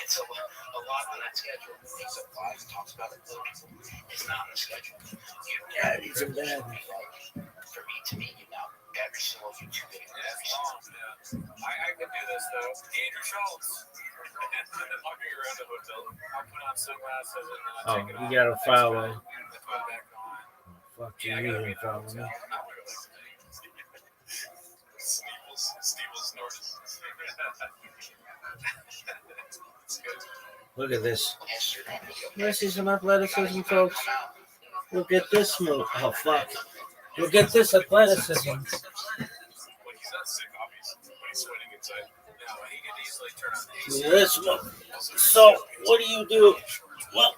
It's a lot on that schedule. Things that Flies talks about it. It's not on the schedule. He's a bad. For me to meet you now, every single YouTube video. I could do this though. Andrew Schultz. I'll be around the hotel. I'll put on sunglasses and take it off. You gotta follow. Put it back on. Fuck you, you didn't follow me. Sneeple snorted. It's good. Look at this. Let's see some athleticism, folks. Look at this move. Oh, fuck. Look at this athleticism. When he's not sick, obviously, when he's sweating inside. Now, he could easily turn on the AC. This one. So, what do you do? Well,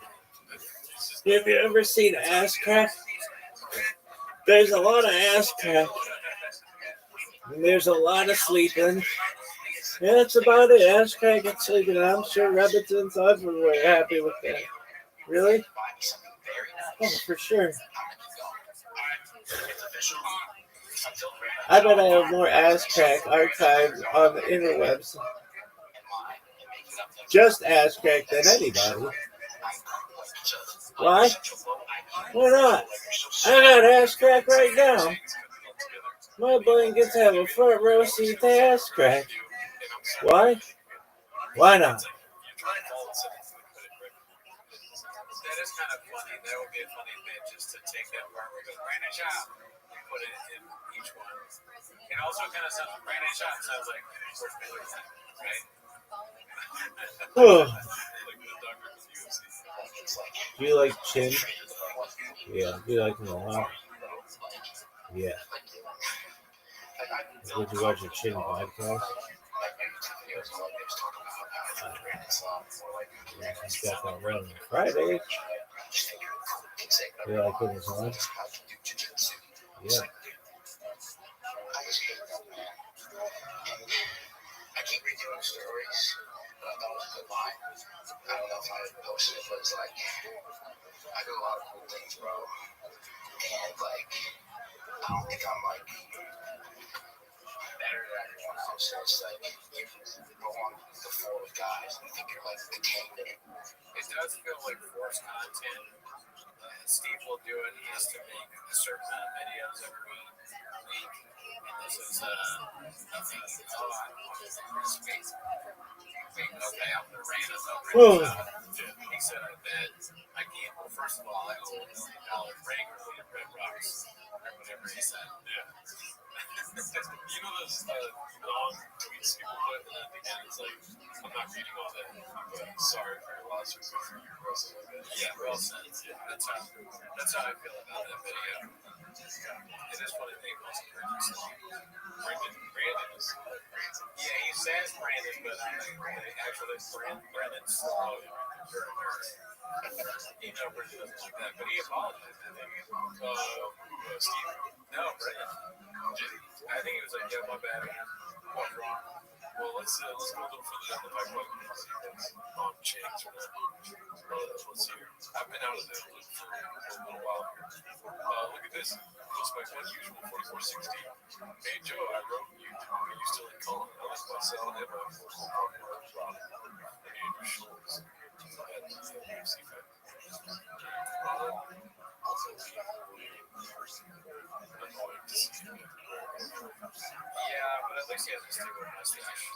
have you ever seen ass crack? There's a lot of ass crack. And there's a lot of sleeping. Yeah, that's about it. Ass crack and sleeping. I'm sure Rabbits and Sons were very happy with that. Really? Oh, for sure. I bet I have more ass crack archived on the interwebs. Just ass crack than anybody. Why? Why not? I got ass crack right now. My blankets have a front row seat to ass crack. Why? Why not? That is kind of funny. That would be a funny bit just to take that part where it goes brand new shot and put it in each one. It also kind of sounds brand new shot sounds like George Miller, right? Oh. Do you like Chin? Yeah, do you like him a lot? Yeah. Would you watch a Chin podcast? Yeah, he's got that run on Friday. You like when it's on? Yeah. I keep redoing stories, but I thought it was a good line. I don't know if I posted it, but it's like, I do a lot of cool things, bro. And like, I don't think I'm like better than everyone else. So it's like, you go on the floor with guys and think you're like the king. It does feel like forced content. Steve will do it. He has to make a certain amount of videos every week. And this is, I think, okay, I'm going to rant about He said, I bet I can't. Well, first of all, I owe $1 million regularly at Red Rocks. Or whatever he said. Yeah. You know those long tweets people put, and at the end it's like, I'm not reading all that, but sorry for your loss or something like that. Yeah, well said. Yeah, that's how I feel about that video. It is funny they most Brandon is. Yeah, he says Brandon, but actually Brandon's slow. He never does like that, but he apologized. I think. Steve? No, Brandon. I think he was like, yeah, my bad, man. What's wrong? Well, let's go a little further down the pipeline and see if that's on chains or not. Let's see here. I've been out of the loop for a little while here. Look at this. Looks like unusual 4460. Hey Joe, I wrote you. Are you still in Colin? I like myself and my local partner, Rob, and Andrew Schultz at UFC Fight. Also, annoying to see him everywhere. Yeah, but at least he has a stupid mustache.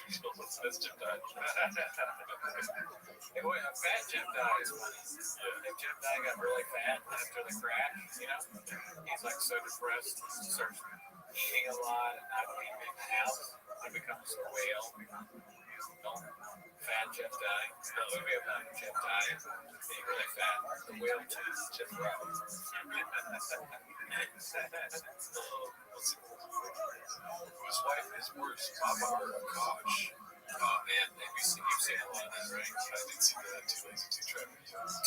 That's Jim Dye. Hey, wait, fat Jim Dye is funny. Yeah. If Jim Dye got really fat after the crash, he's like so depressed, he starts eating a lot and not being in the house. He becomes a whale. Fat Jim Dye. The movie about Jim Dye being really fat. The whale too, Jim Dye. Whose wife is worse, Papa or Akash? Oh man, you've seen a lot of that, right? I did see that. Too lazy, too trappy.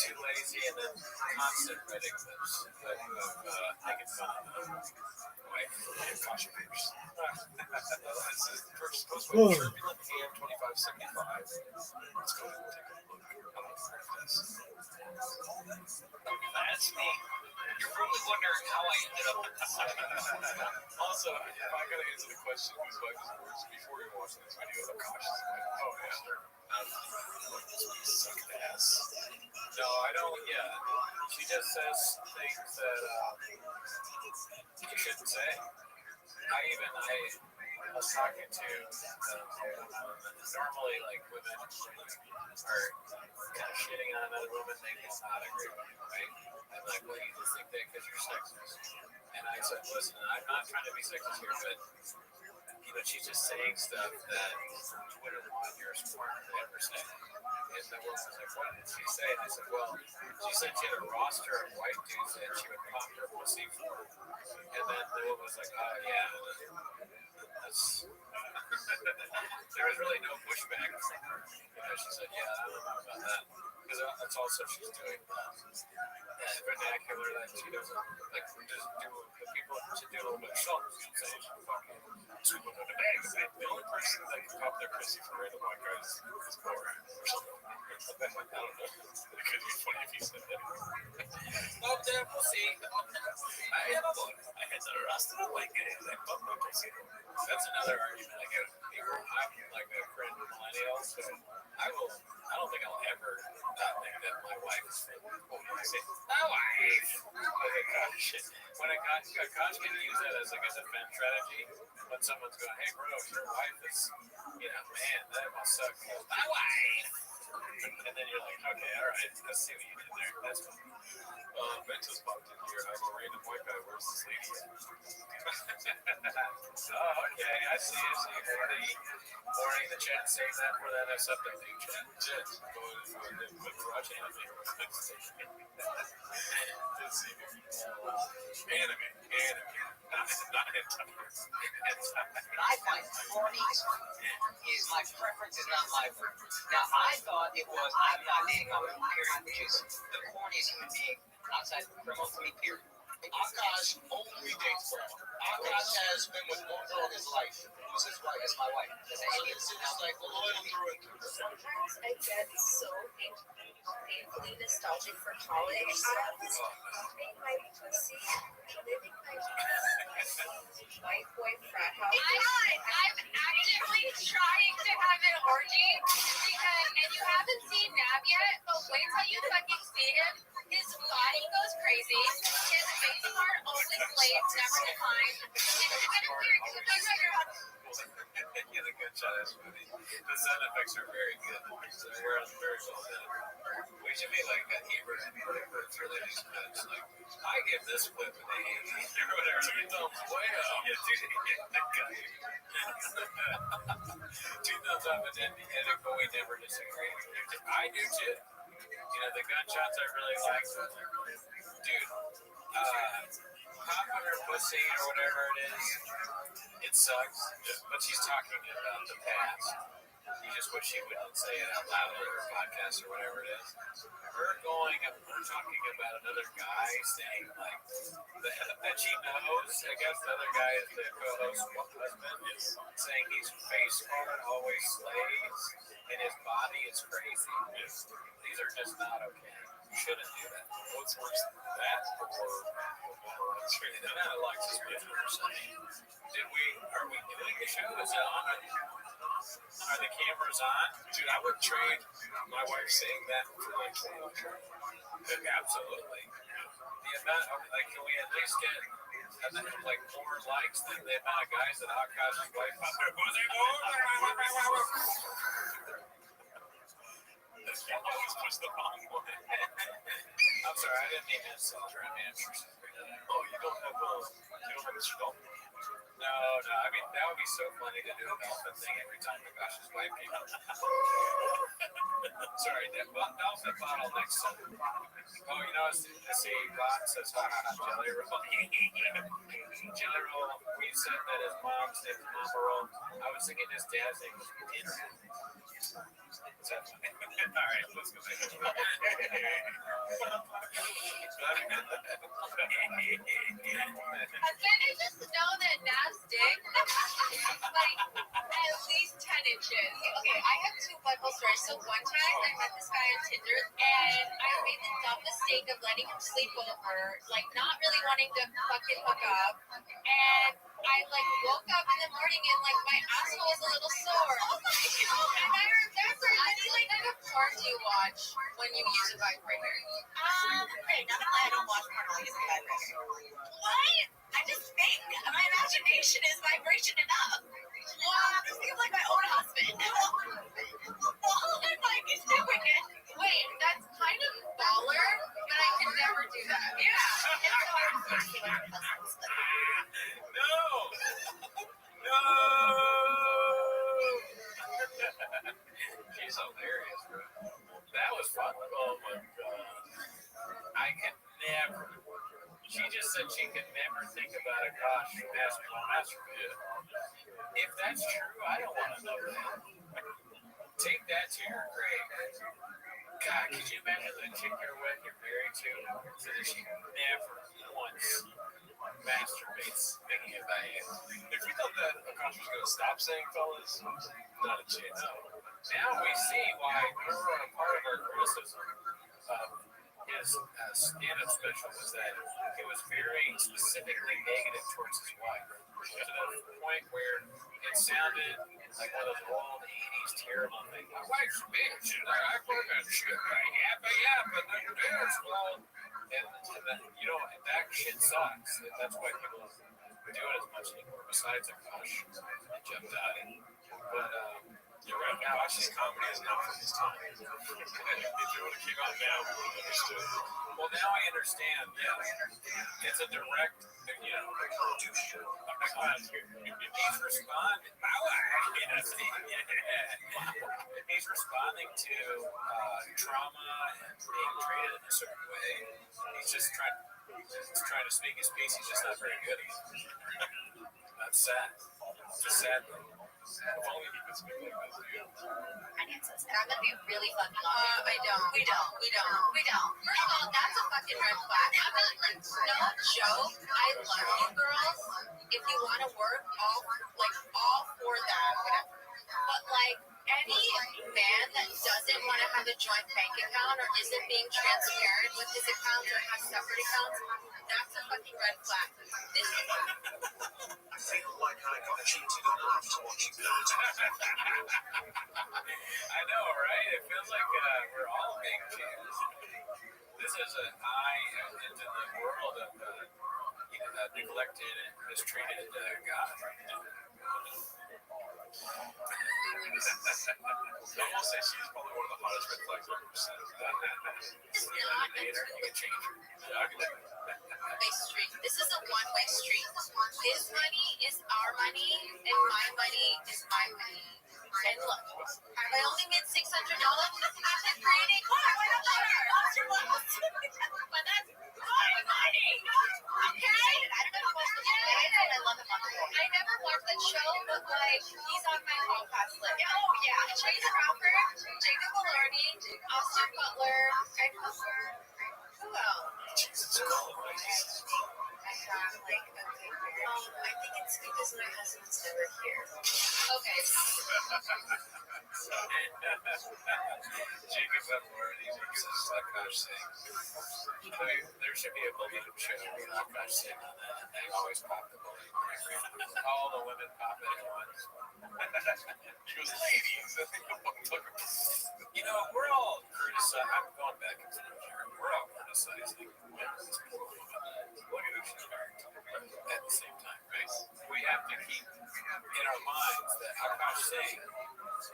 Too lazy, and then constant Reddit clips making fun of the wife. Akash first. This is the first post by Turbulent AM 2575. Let's go ahead and take a look. I don't know if this. That's me. You're probably wondering how I ended up with this. Also, if I gotta answer the question, whose wife is worse, before you're watching this video, Akash's wife. Oh, yeah. Suck ass. No, I don't. Yeah, she just says things that you shouldn't say. I was talking to normally like women are kind of shitting on another woman, they will not agree with you, right? I'm like, well, you just think that because you're sexist. And I said, listen, I'm not trying to be sexist here, but she's just saying stuff that you wouldn't want your partner to ever say. And the woman was like, what did she say? And I said, well, she said she had a roster of white dudes that she would pop her pussy for. And then the woman was like, oh yeah, that's there was really no pushback from her. She said, yeah, I don't know about that. Because that's also she's doing that vernacular that she doesn't like just do the people to do a little bit of salt. She'll say she fucking scoop up in the bag. The only person that can pop their pussy for random white guys is Laura or something. I don't know. It could be funny if he said that. Oh, damn, we'll see. I had the rest of the white guys that pop my pussy. That's another argument I get with people. I'm like a friend of millennials, so I don't think I'll ever not think that my wife is fit. When I say, my wife! When a coach can use that as like a defense strategy, when someone's going, hey bro, your wife is, man, that must suck. My wife! And then you're like, okay, alright, let's see what you did there. That's cool. Ben just popped in here. I'm a random white guy. Where's this lady at? Oh, okay. I see. Morning the chat saying that for that accepting thing. Chat. Put Rothschild in there. Let's see. Anime. Not hentai. I find corny is my preference, is not my preference. Now, I thought it was, I'm not dating, I'm period, which is the corniest human being outside of criminal to me, period. Akash only dates women. Akash has been with one girl in his life. Who's his wife? It's my wife. So it's like loyal through and through. Sometimes I get so painfully nostalgic for college. I was popping my pussy, living my white boy frat house. I'm actively trying to have an orgy and you haven't seen Nab yet, but wait till you fucking see him. His body goes crazy. His face part only flames, never declines. It's kind of weird because it's like Yeah, the gunshot is funny. The sound effects are very good. So we're on very well done. We should be like that Hebrew and whatever for ladies' cuts. Like, I give this clip an A or whatever. 2 thumbs way up. Yeah, two thumbs up and then we never disagree. I do too. The gunshots I really like. Dude, popping her pussy or whatever it is, it sucks. But she's talking about the past. You just wish she wouldn't say it out loud on her podcast or whatever it is. Her talking about another guy saying like that she knows. I guess the other guy is the co-host husband, saying he's face hard, always slays, and his body is crazy. These are just not okay. You shouldn't do that. What's worse than that? They're not Alexis Whitmer saying, are we doing a show? Is it on? Are the cameras on? Dude, I would trade my wife saying that for like 20. Absolutely. The amount of, can we at least get more likes than the amount of guys that Akash's wife on their pussy? Always push the wrong way. I'm sorry, I didn't mean to insult her. Oh, you don't have Mr. Dolphin? No. I mean, that would be so funny to do a dolphin thing every time Akash's wife came out. Sorry, dolphin bottle next to it. Oh, Ron says, Jelly Roll. Jelly Roll, we said that his mom's name is Mama Roll. I was thinking his dad's name was Peter. All right, let's go back. I just know that Nab's dick at least 10 inches. Okay, I have 2 Bible stories. So one time I met this guy on Tinder and I made the dumb mistake of letting him sleep over, not really wanting to fucking hook up. And I woke up in the morning and my asshole was a little sore. And I remember what porn do you watch when you use a vibrator? Hey, not that I don't watch porn, I'll use a vibrator. What? I just think my imagination is vibration enough. Wow, this feels like my own husband. All of my life is doing it. Wait, that's kind of baller, but I can never do that. Yeah. she could never think about a gosh, masturbate. If that's true, I don't want to know that. Take that to your grave. God, could you imagine the chick you're with, you're married to, so that she never once masturbates thinking about you? If you thought that Akash was going to stop saying fellas, not a chance. No. Now we see why part of our criticism of his stand-up special was that he was very specifically negative towards his wife. To the point where it sounded like one of those old 80s terrible things. My wife's a bitch, and I fucking shit. Yeah, but then your dad's well. And you know, that shit sucks. That's why people do it as much anymore, besides Akash and Jeff Dottie. But, you're right. Akash's comedy is not from his time. If it would have came out now, we would have understood. Well, now I understand. Yeah, it's a direct, you know, he's responding. He's responding to trauma and being treated in a certain way. He's just trying to speak his piece. He's just not very good at it. That's sad. It's just sad. If only he could speak like this, dude. Finances. And I'm gonna be really fucking honest. We don't. First of all, that's a fucking red flag. I'm not like, no joke. I love you girls. If you want to work, all for that, whatever. But like any man that doesn't want to have a joint bank account or isn't being transparent with his accounts or has separate accounts, that's a fucking red flag. This is I feel like I got cheated on after watching that. I know, right? It feels like we're all being cheated. This is an eye into the world of neglected and mistreated God. I will say she's probably one of the hottest red flags I've ever seen. It's not a You can change her. Yeah, I can do that. two-way street. This is a one-way street. His money is our money, and my money is my money. And look, have I only made $600? I've been creating but that's my money. Okay? I don't know what's the and I love him on the board. I never watched that show, but like he's on my hall pass list. Oh yeah, Chase Crawford, Jacob Elordi, Austin Butler, and who else? Jesus Christ. I have like I think it's because my husband's never here. Okay. Jacob Elordi versus Akash Singh. There should be a bullying show with Akash Singh on that, and they always pop the bullying. All the women pop it at once. He goes, ladies. You know, we're all criticizing. I'm going back into the year. We're all criticizing women's look at who she's married to at the same time, right? We have to keep in our minds that Akash Singh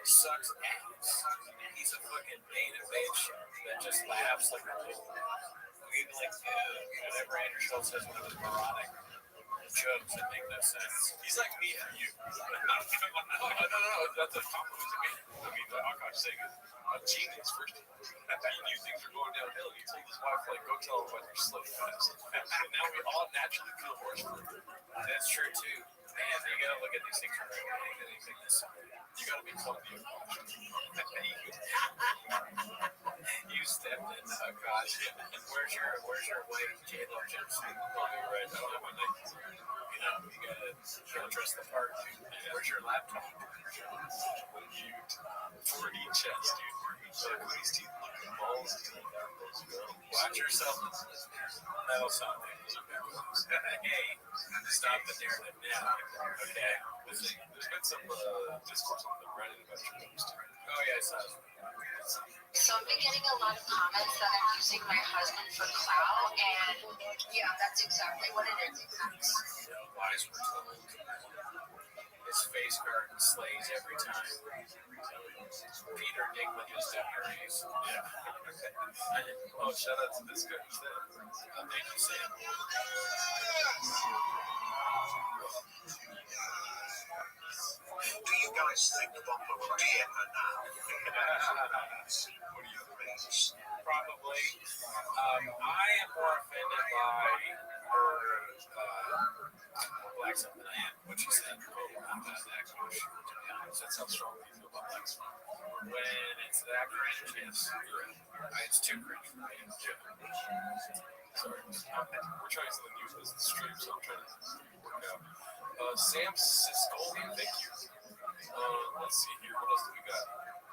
sucks ass. He's a fucking beta bitch that just laughs like a little. Whatever Andrew Schultz says one of his moronic jokes that make no sense. He's like me and you. No, that's a compliment to me. I mean, Akash Singh is a genius, first of all. He knew things were going downhill. He told his wife, like, go tell her what you're slipping fast. And now we all naturally feel worse for her. That's true, too. Man, you gotta look at these things from anything this You gotta be clumsy. You stepped in, gosh. Where's your wife, J-Lo Jensen? Oh, you're right. I don't have my name. You know, you gotta dress the part. Where's your laptop? Cute. 4D chest, dude. Look at these teeth. Look at the balls. Watch yourself. That'll sound Hey, stop the narrative now. Okay. There's been some discourse on the Reddit about your moves too. Oh, yeah, I saw it. So I've been getting a lot of comments that I'm using my husband for clout, and yeah, that's exactly what it is. Lies were told. His face garden slays every time. Peter Dinklage's deputies. Yeah. Oh, shout out to this guy instead. Thank you, Sam. Do you guys think Bumper will DM her now? What do you think? Probably. I am more offended by Black something I am, what she said. Oh, I'm not that much, to be honest. That's how strong you feel about Black Swan. When it's that cringe, yes, you're right. It's too cringe for me. Yeah. Sorry. We're trying something new for this stream, so I'm trying to work out. Sam Siscoli, thank you. Let's see here. What else do we got?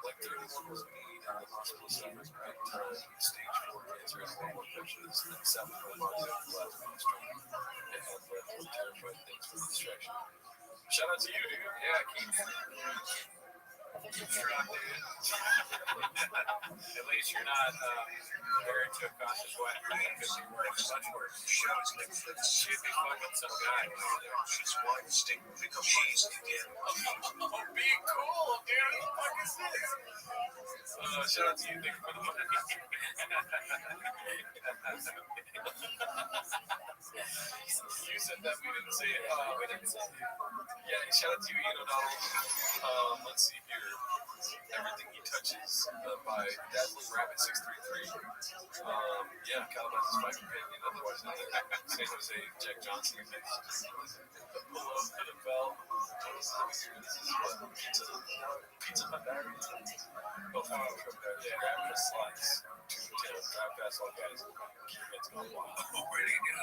Like 31 was me, and the hospital suffers big time stage 4 cancer and hormone infections. And South Carolina last week strong. It had led to terrifying things for distraction. Shout out to you, dude. Yeah, keep strong, dude. At least you're not married to a cautious wife. Because you're working much worse. She'd be fucking some guy. His wife stink because she's again. Being cool, dude. What the fuck is this? Shout out to you, Nick, for the money. You said that, we didn't say it. We didn't say it. Yeah, shout out to you, Ian O'Donnell. Let's see here. Everything He Touches by Dazzling Rabbit 633. Yeah, Calabasas, my companion, otherwise known as San Jose, Jack Johnson. The Pull Up NFL. This is what? Pizza Hut Diary? Oh, yeah, grab the slice. 2 tails, drive past all guys. Keep your heads going wild. Really good.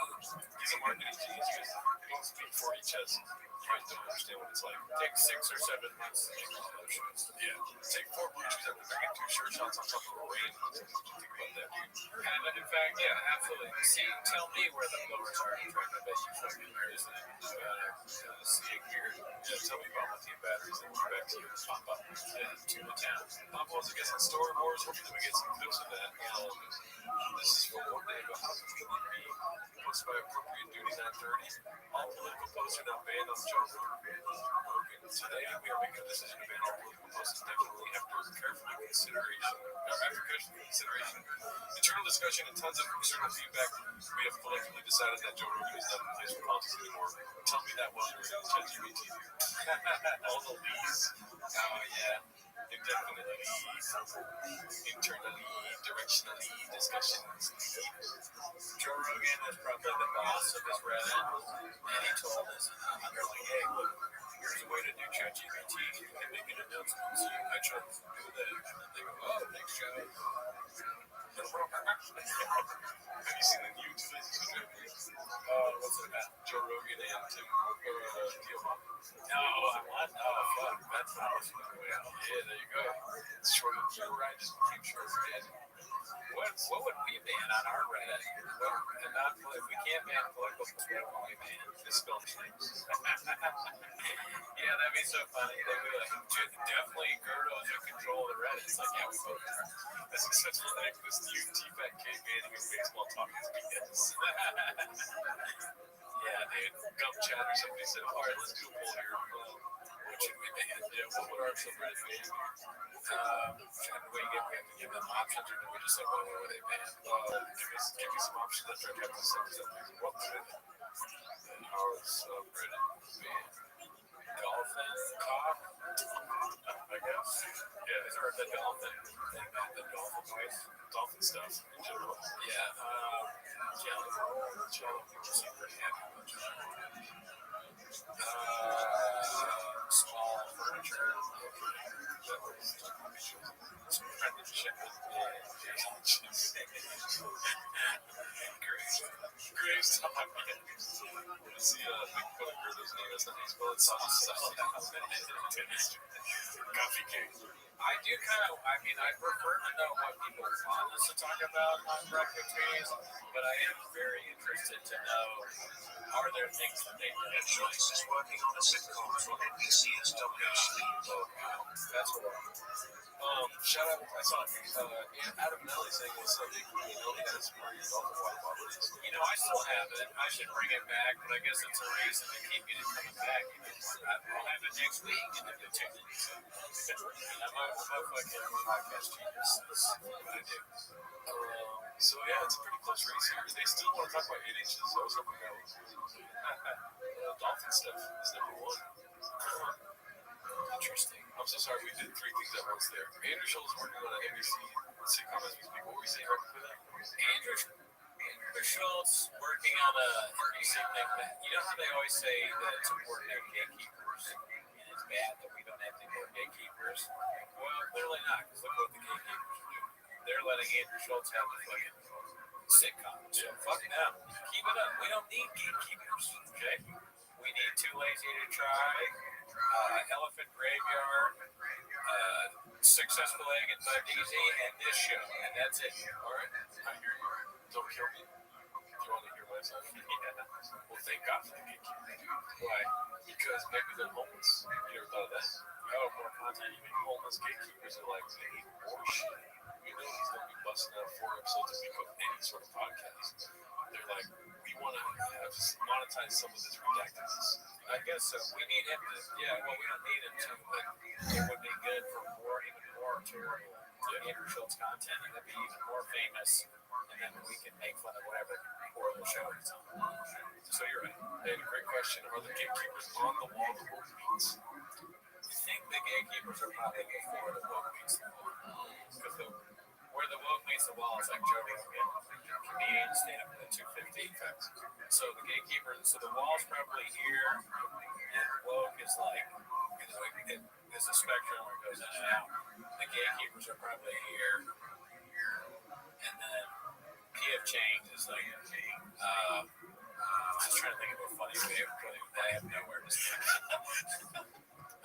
He's a marketing genius. He wants to speak for each has. You guys don't understand what it's like. Take 6 or 7 months to make all those shots. Yeah. Take 4 punches after drinking 2 shirt shots on top of a rain. Think about that, dude. And in fact, yeah, absolutely. See, tell me where the blowers are. I'm trying to bet you fucking there isn't it? See it here. Yeah, tell me about lithium batteries and we'll back to you. Pop up to the town. Pop was, I guess, in Story Wars. Hopefully we get some clips of that. This is for one day, but how can we be posted by appropriate duty 930? All political posts are now banned on Joe Rogan. Today we are making a decision to ban all political posts indefinitely after careful consideration. Internal discussion and tons of external feedback, we have collectively decided that Joe Rogan is not the place for politics anymore. Tell me that wasn't ChatGPT. All the leads. Oh, yeah. Indefinitely, internally, directionally, discussions. Joe Rogan is probably the boss of this Reddit, and he told us, they're like, hey, look, here's a way to do ChatGPT. You can make an announcement. So I tried to do that, and then they go, oh, thanks, Joe. Have you seen the new Today's What's it about? Joe Rogan and Tim Diamond? No, I'm not. Oh, fuck. That's not what's going on. Yeah, there you go. It's short of your right, just keep short of dead. What would we ban on our Reddit? And not if we can't ban political, what would we ban? Misspelled names. Yeah, that'd be so funny. They'd be like, definitely Gerdo's in control of the Reddit. It's like, yeah, we both are. That's successful activist new T-Fat K banning of baseball talk is BS. Yeah, dude. Gump chat or somebody said, all right, let's do a poll here. What should we ban? Yeah, what would our subreddit ban? We have to give them options, or do we just say, what would they ban? Give me some options. Let's try to have this something. What would it? Our subreddit ban? Dolphin cock, I guess. Yeah, is there the dolphin thing about the dolphin noise? Dolphin stuff in general. Yeah, jelly people seem pretty happy about jelly. Small furniture. That was Graves talk. Let's see, we can go to Gerdo's name. That's not how you spell it. Coffee cake. I do kind of, I mean, I prefer to know what people want us to talk about on breakfast meetings, but I am very interested to know, are there things that they can Joyce is working on a sitcom for NBC's WC. That's what Shout out, I saw Adam Nelly saying what's up, Nick. You know, he has some really awful water bottles. you know, I still have it. I should bring it back, but I guess it's a reason to keep it coming back. I'll have it next week and then continue. I'm a fucking podcast genius. That's what I do. So yeah, it's a pretty close race here. They still want to talk about 8 inches. I was hoping that was dolphin stuff is number 1. Interesting. I'm so sorry, we did 3 things at once there. Andrew Schultz is working on an NBC sitcom as we speak. What were we saying right before that? Andrew Schultz working on a NBC thing. You know how they always say that it's important to have gatekeepers, and it's bad that we don't have any more gatekeepers? Well, clearly not, because look what the gatekeepers are doing. They're letting Andrew Schultz have the fucking sitcom. So fuck them. Keep it up. We don't need gatekeepers, okay? We need Too Lazy to Try, Elephant Graveyard, Successful Egg and Bud Easy, and this show, and that's it. All right? I hear you. Don't kill me. Do you want to hear myself? Yeah. Well, thank God for the gatekeeper. Why? Because maybe they're homeless. You ever thought of that? Oh, more content. You mean homeless gatekeepers are like, we need more shit. We know he's going to be busting out 4 episodes a week of any sort of podcast. They're like, we want to monetize some of this redactedness. I guess so. We need him to, well, we don't need him to, but it would be good for even more terrible Andrew Schultz content. He would be even more famous, and then we can make fun of whatever horrible show he's on. So you're right. And great question. Are the gatekeepers on the wall the woke meets? I think the gatekeepers are probably before the woke meets the wall. Because where the woke meets the wall is like Joe Rogan, comedian, stand up at 250 facts. So the gatekeepers, so the wall's probably here, and woke is like, there's a spectrum where it goes in and out. The gatekeepers are probably here, and then PF Chang's is like, I was trying to think of a funny way of putting that. I have nowhere to say.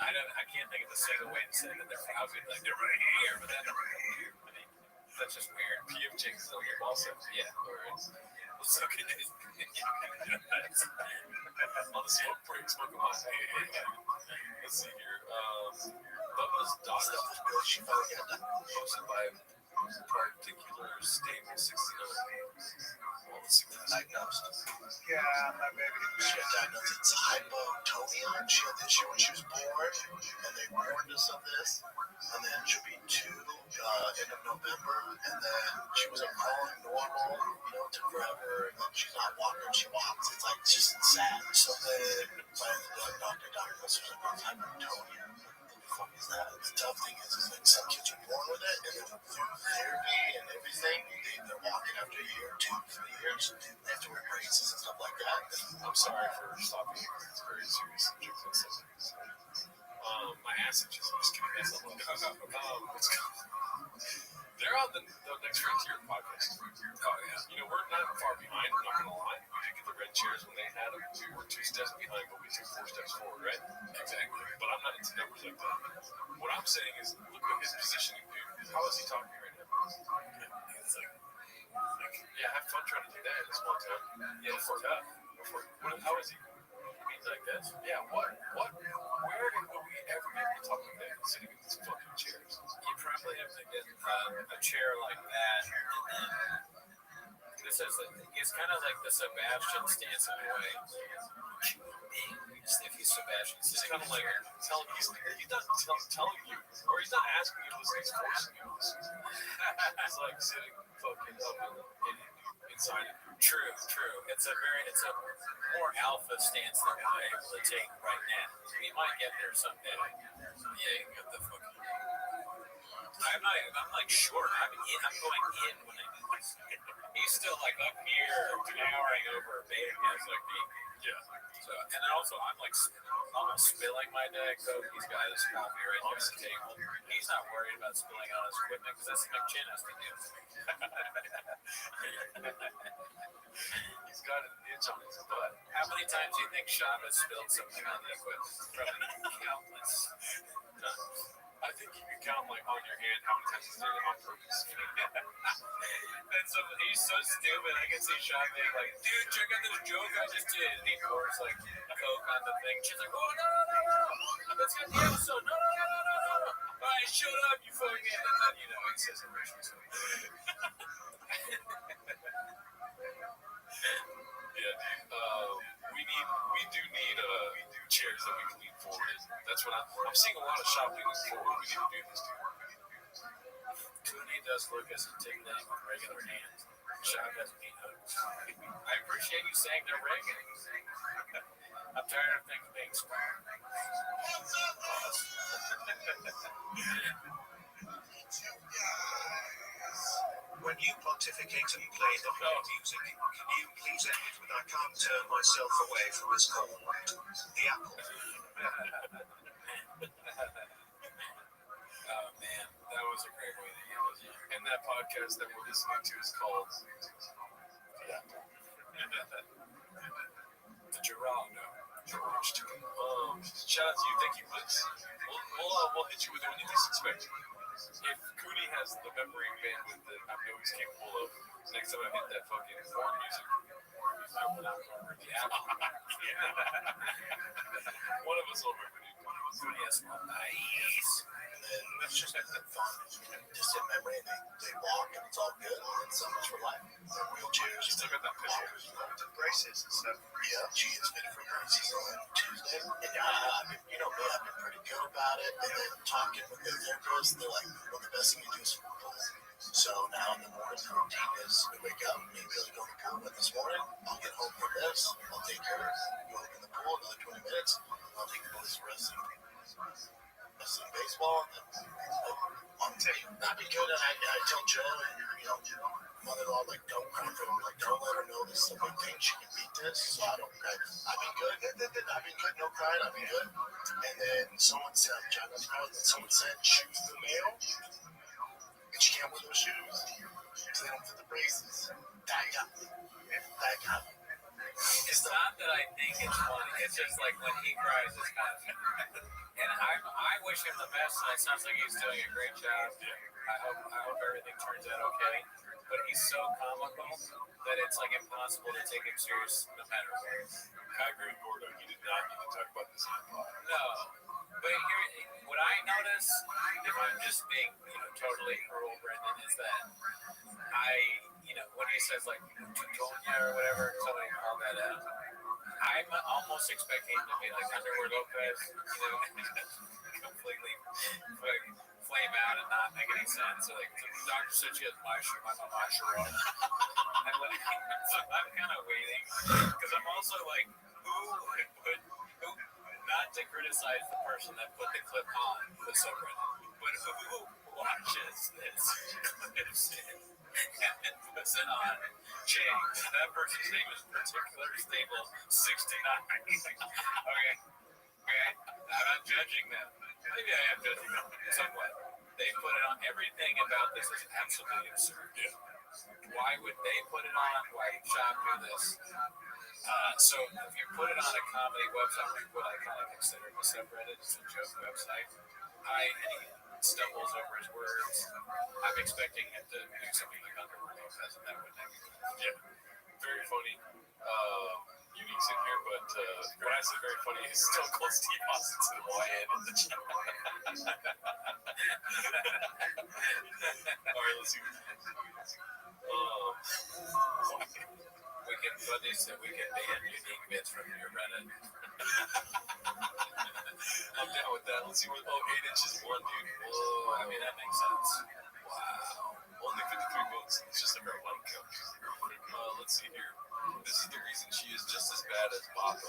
I can't think of a single way to say that they're probably like they're right here, but then I mean that's just weird. PF Chang's is like also so good. On the smoke break, smoking my let's see here. Bubba's daughter posted by particular statement 69. Diagnosed. Yeah, my baby. She got diagnosed with hypotonia. She had this issue when she was born, and they warned us of this. And then she'll be 2 end of November, and then she wasn't crawling normal, took forever, and then she's not walking, she walks. It's like just sad. So then my doctor diagnosed her with hypotonia. What the fuck is that? The tough thing is like some kids are born with it, and then through therapy and everything, they're walking after a year, 2, 3 years. They have to wear braces and stuff like that. I'm sorry for stopping you. It's very serious subject. My acid just kidding. That's not what's going on. They're on the next Frontier podcast. Oh, yeah. We're not far behind. I'm not going to lie. We did get the red chairs when they had them. We were 2 steps behind, but we took 4 steps forward, right? Exactly. But I'm not into numbers like that. What I'm saying is, look at his positioning, dude. How is he talking right now? It's like, have fun trying to do that in a small town. Yeah, it's tough. How is he? He's like this? Yeah, what? Where would we ever get to talk like that sitting in these fucking chairs? You probably have to get a chair like that, and then this is it's kind of like the Sebastian stance in a way. If he's Sebastian, it's kind of like he's not telling you, or he's not asking you to listen, he's forcing you to listen. It's like sitting fucking up inside it. True. It's a more alpha stance than we're able to take right now. We might get there someday. Yeah, you get the fucking. I'm like short. I'm going in when I do this. He's still like up here, towering over beta guys like me. Yeah. So, and then also I'm like almost spilling my Diet Coke. He's got his coffee right next to the table. He's not worried about spilling on his equipment because that's what Chin has to do. He's got an itch on his butt. How many times do you think Chavez spilled something on the equipment? Probably countless times. I think you can count like on your hand how many times he's doing it on purpose. And so he's so stupid. I can see Chavez like, dude, check out this joke I just did. And he pours like Coke on the thing. She's like, oh no. Let's get the episode. No. All right, shut up, you fucking. And then it says it right. We do need chairs that we can lean forward in. That's what I'm seeing a lot of shopping leaning forward. We need to do this too. Cooney does look as intimidating with regular hands. Shop has mean hooks. I appreciate you saying they're regular. I'm tired of things being square. When you pontificate and play the whole music, use any when I can't turn myself away from his cold. The apple. Oh man, that was a great way to end it. And that podcast that we're listening to is called The Apple. The Geraldo. George. Shout out to you. Thank you, Liz. We'll hit you with it when you least expect it. If Cooney has the memory bandwidth that I know he's capable of, next time I hit that fucking porn music, I will not remember the Apple. One of us will remember it. Cooney has some nice. And then it's just fun. Just in memory, they walk and it's all good. And so much for life. Wheelchairs. Still got that picture. Braces and stuff. Yeah, she is fitted for braces on Tuesday. And I've been, you know me, I've been pretty good about it. And then talking with their therapist, they're like, well, the best thing you do is pull. So now in the morning, the routine is we wake up, maybe go to the pool. But this morning, I'll get home from this. I'll take her, go in the pool another 20 minutes. I'll take the boys wrestling baseball. On tape. That'd be good. And I tell Joe and, you know, mother-in-law, like, don't comfort him. Like, don't let her know this is a big thing. She can beat this. So I don't cry. I've been good. I've been good. No crying. I've been good. And then someone said, John, that's probably that someone sent shoes in the mail. And she can't wear those shoes. So they don't fit the braces. That got me. It's not that I think it's funny. It's just like when he cries, it's kind of funny. And I wish him the best. And it sounds like he's doing a great job. I hope everything turns out okay. But he's so comical that it's like impossible to take him serious no matter what. I agree with Gordo. He did not need to talk about this on the pod. No. But here, what I notice, if I'm just being, totally cruel, Brendan, is that when he says like Tutonia or whatever, somebody called that out. I'm almost expecting him to be like Underwood Lopez, completely flame out and not make any sense. So like the doctor said she has Myshero. I'm kind of waiting because I'm also like, who not to criticize the person that put the clip on the subreddit, but who watches this clips and puts it on change. That person's name is Particular Stable 69. Okay. I'm not judging them. Maybe I am judging them somewhat. They put it on. Everything about this is absolutely absurd. Yeah. Why would they put it on? Why would Shop do this? So if you put it on a comedy website, like what I kind of consider a subreddit, it's a joke website. He stumbles over his words. I'm expecting him to do something like Underwood Lopez, and that would make it. Yeah, very funny. Unique's in here, but when I say very funny, he's still called Steve Austin to the YN in the chat. All right, let's see. We can put these, we can ban unique bits from your Reddit. I'm down with that. Let's see what. 8 inches one, dude. Whoa, I mean, that makes sense. Wow. Only 53 votes. It's just a very one count. Let's see here. This is the reason she is just as bad as Papa.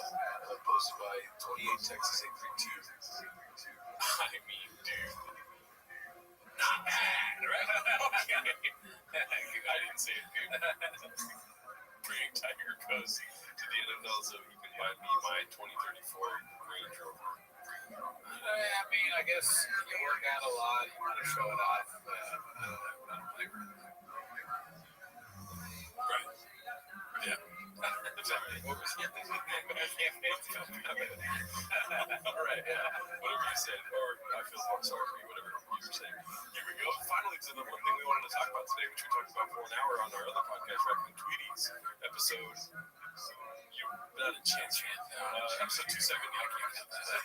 Posted by 28 Texas 832. I mean, dude. Not bad, right? Okay. I didn't say it, dude. Bring Tiger Cozy to the NFL so he can buy me my 2034 Range Rover. I mean, I guess you work out a lot, you want to show it off. Right. Yeah. Exactly. What was it? All right, yeah. Whatever you said, or I feel sorry for you, whatever you were saying. Here we go. Finally, to the one thing we wanted to talk about today, which we talked about for an hour on our other podcast, Rapping Tweeties episode. Not a chance, episode 270. I can't count that.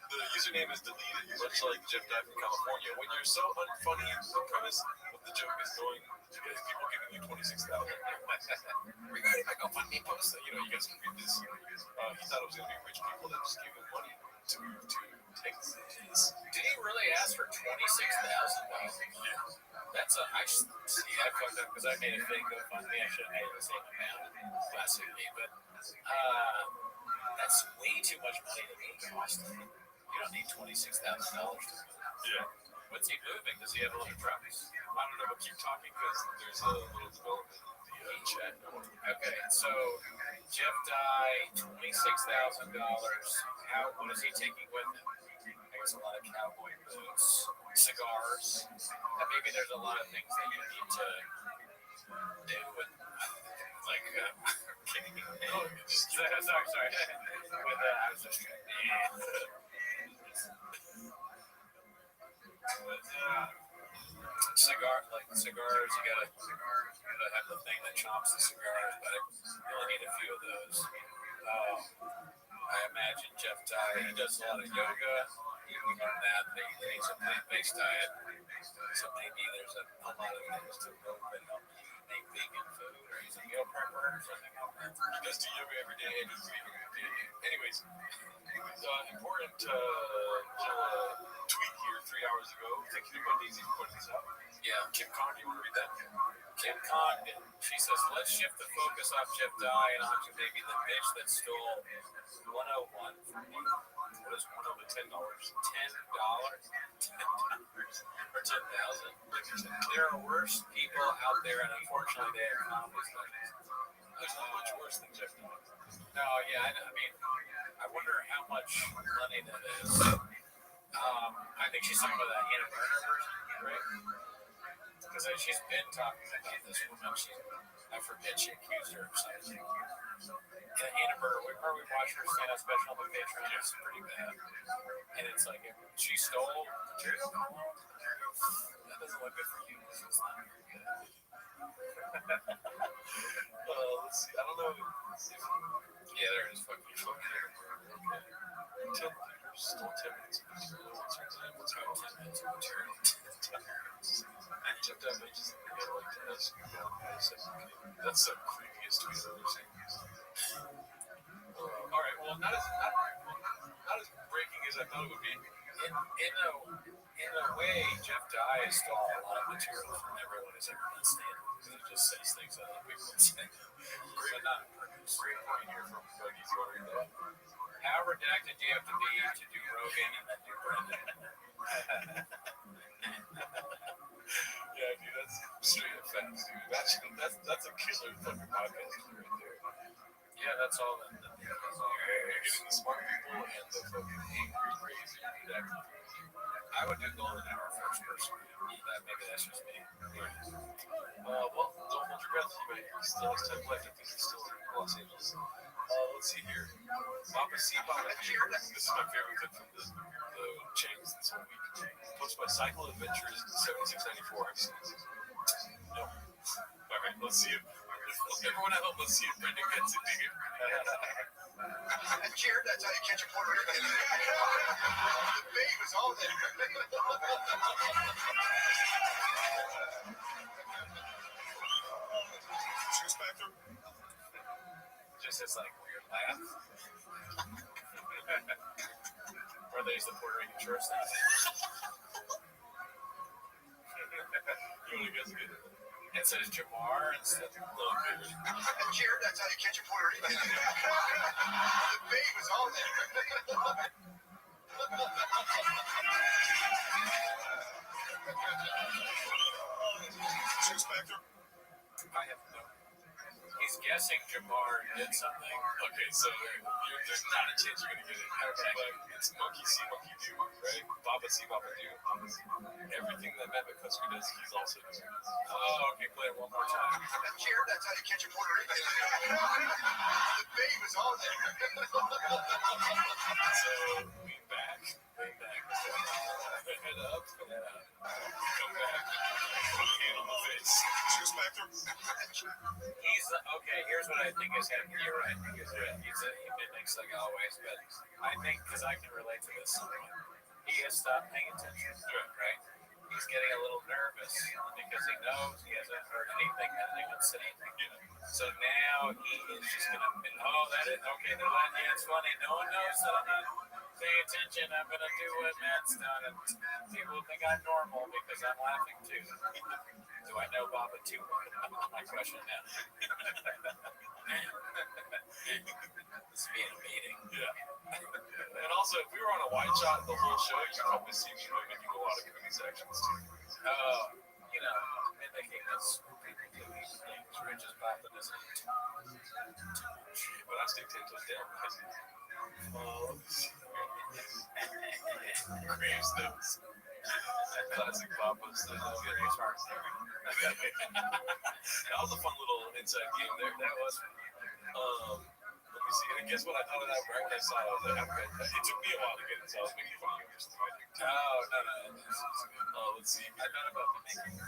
The username is deleted, much like Jeff Dye from California. When you're so unfunny, the premise of the joke is going to get people giving you 26,000. Regarding my GoFundMe post, you guys can read this. He thought it was going to be rich people that just gave him money to take this. Did he really ask for $26,000? Yeah. That's I fucked up because I made a fake GoFundMe. I should have made the same amount. Classic me, but that's way too much money to be in Boston. You don't need $26,000 to move. Yeah. What's he moving? Does he have a little trucks? I don't know, but keep talking because there's a little development in the chat. Okay, so Jeff Dye, $26,000. What is he taking with him? I guess a lot of cowboy boots, cigars, and maybe there's a lot of things that you need to do with, like, sorry. With, I was just trying. Cigars, you gotta have the thing that chops the cigars, but you only need a few of those. I imagine Jeff Dye, he does a lot of yoga. We learned that he eats a plant-based diet, so maybe there's a lot of things to go that help you make vegan food, or he's a meal prepper or something like that. He does do yoga every day and he's vegan every day. Anyways, important little tweet here 3 hours ago. Thank you to Daisy for putting this out. Yeah. Kim Kong, you want to read that? Kim Congdon, she says, let's shift the focus off Jeff Dye and onto maybe the bitch that stole 101 from me. What is one over $10? $10? Or 10,000. There are worse people out there, and unfortunately, they have conflicts like this. There's not much worse than Jeff Dye. No, yeah, I mean, I wonder how much money that is. I think she's talking about that Anna Burner version, right? Because she's been talking about this woman. I forget she accused her of something. Anna Burner, where we watched her stand-up special on the Patreon, it's pretty bad. And it's like, she stole material. That doesn't look good for you. It's not very good. Let's see. I don't know. Yeah, there it is. Fucking okay. 10 liters, still 10 minutes of material. What's 10 minutes of material? Jeff Dye just that's the creepiest tweet I've ever seen. All right. Well, not as breaking as I thought it would be. In a way, Jeff Dye stole a lot of material from everyone who's ever been stand-up. Because he just says things that other people would say. Great point here from Buggies. You want to read that? How redacted do you have to be to do Rogan and then do Brendan? Yeah, dude, that's straight up facts, dude. That's a killer fucking podcast right there. Yeah, that's all. Getting the smart people and the fucking angry, crazy redacted. I would do Golden Hour first person. Maybe that's just me. Well, don't hold your breath. He still has time left. I think he's still in Los Angeles. Let's see here. Papa C. Papa G. This is my favorite clip from the chains this whole week. Posted by Cycle Adventures 7694. No. Alright, let's see if everyone at home, let's see if Brendan gets it, dig it. Jared, that's how you catch a Puerto Rican. The babe is all there. Shoes factor? Just his like weird laugh. Or there's the Puerto Rican short thing. You want to guess it? It says Jamar instead of Little Baby. Jared, that's how you catch a Puerto Rican. The babe is all there. Shoes factor? I have no. He's guessing Jamar did something. Okay, so there's not a chance you're going to get it. Okay. But it's monkey see, monkey do, right? Baba see, Baba do. Everything that Matt McCusker does, he's also doing. Oh, okay, play it one more time. Jared, that's how you catch a Puerto Rican. The babe is all there. So, lean back. Head up. Come back. Hand on the face. Shoes factor? He's okay. Here's what I think is happening. You're right. He mimics like always, but I think because I can relate to this somewhat, he has stopped paying attention. Right? He's getting a little nervous because he knows he hasn't heard anything that anyone's saying. So now he is just gonna. Oh, that is okay. Yeah, it's funny. No one knows that I'm not paying attention. I'm gonna do what Matt's done, and people think I'm normal because I'm laughing too. Do I know Baba too? My question now. This being a meeting. Yeah. And also, if we were on a wide shot the whole show, you'd probably see me mimicking a lot of Cooney's actions too. Mimicking this things, Rich's populism. But I stay 10 toes down. Graves those. Classic papas. That was a fun little inside game there. That was. Let me see. And guess what? I thought of that right when I saw it. It took me a while to get it, so I was making fun of you. No. Let's see. I thought about making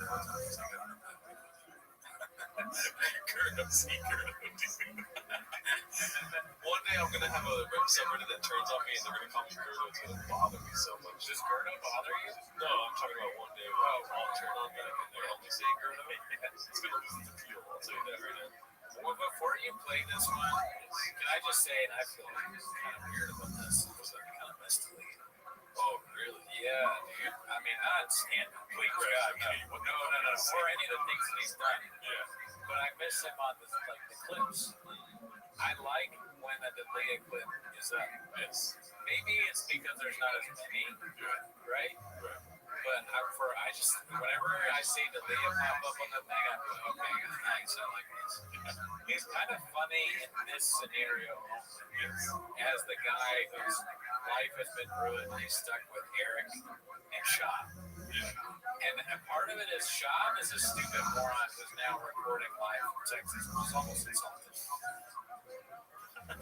One day I'm gonna have a subreddit that turns on me and they're gonna call me Gerdo. It's gonna bother me so much. Does Gerdo bother you? No, I'm talking about one day where I'll turn on that and they'll only say Gerdo. It's gonna lose its appeal. I'll tell you that right now. Well, before you play this one, can I just say, and I feel kind of weird about this, because I kind of missed the lead. Oh, really? Yeah, dude. I mean, not stand-up. Please, God, no. Or any of the things that he's done. Yeah. But I miss him on the clips. I like when a deleted clip is up. Yes. Maybe it's because there's not as many, right? But whenever I see deleted pop up on the thing, I'm like, okay, nice. I like this. He's kind of funny in this scenario as the guy whose life has been ruined. He's stuck with Eric and Sean. And part of it is Sean is a stupid moron who's now recording live from Texas, which is almost insulting.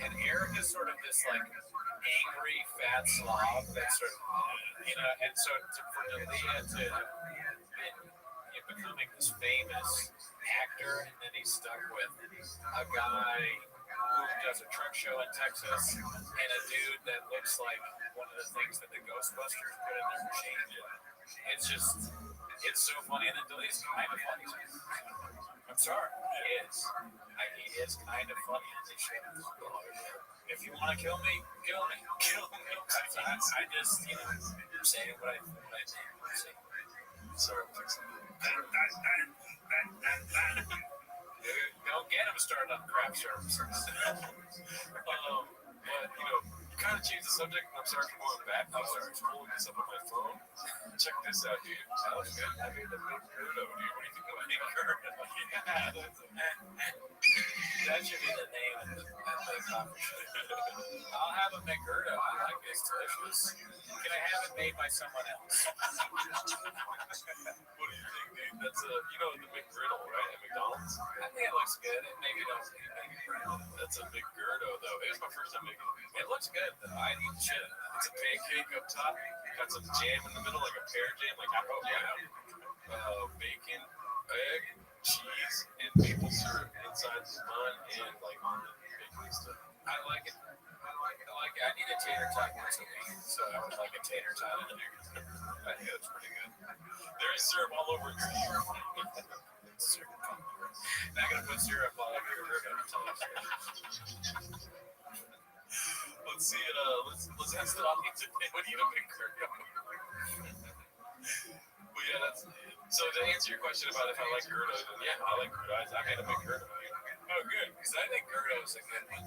And Eric is sort of this angry fat slob that's sort of, and so for Dalia to becoming this famous actor, and then he's stuck with a guy who does a truck show in Texas and a dude that looks like one of the things that the Ghostbusters put in their machine. It's so funny, and then Dalia's kind of funny. I'm sorry, he is. He is kind of funny on these shows. If you want to kill me, kill me. I just, I'm saying what I think. Sorry, Don't get him started on crap services. But, you kind of changed the subject. I'm sorry for going back. I'm sorry for pulling this up on my phone. Check this out, dude. That was good. I made the big Gerdo, dude. What do you think about Big Gerdo? That should be the name of the coffee shop. I'll have a McGurdo. I like it. It's delicious. Can I have it made by someone else? What do you think, dude? That's the McGriddle, right? At McDonald's? I think it looks good. It maybe don't make it brown. That's a big Gerdo, though. It was my first time making it. It looks good, though. I eat shit. It's a pancake up top. Got some jam in the middle, like a pear jam, like apple jam. Bacon, egg, cheese, and maple syrup inside the bun and bakery stuff. I like it. I need a tater tot once a week, so I would like a tater tot in there. I think that's pretty good. There is syrup all over it, Steve. Not gonna put syrup all over your burger. Let's see it. Let's ask the audience if they would eat a big Gerdo. But yeah, that's. So to answer your question about if I like Gerdo, then yeah, I like Gerdo. I made a big Gerdo. Oh, good, because I think Gerdo is a good one.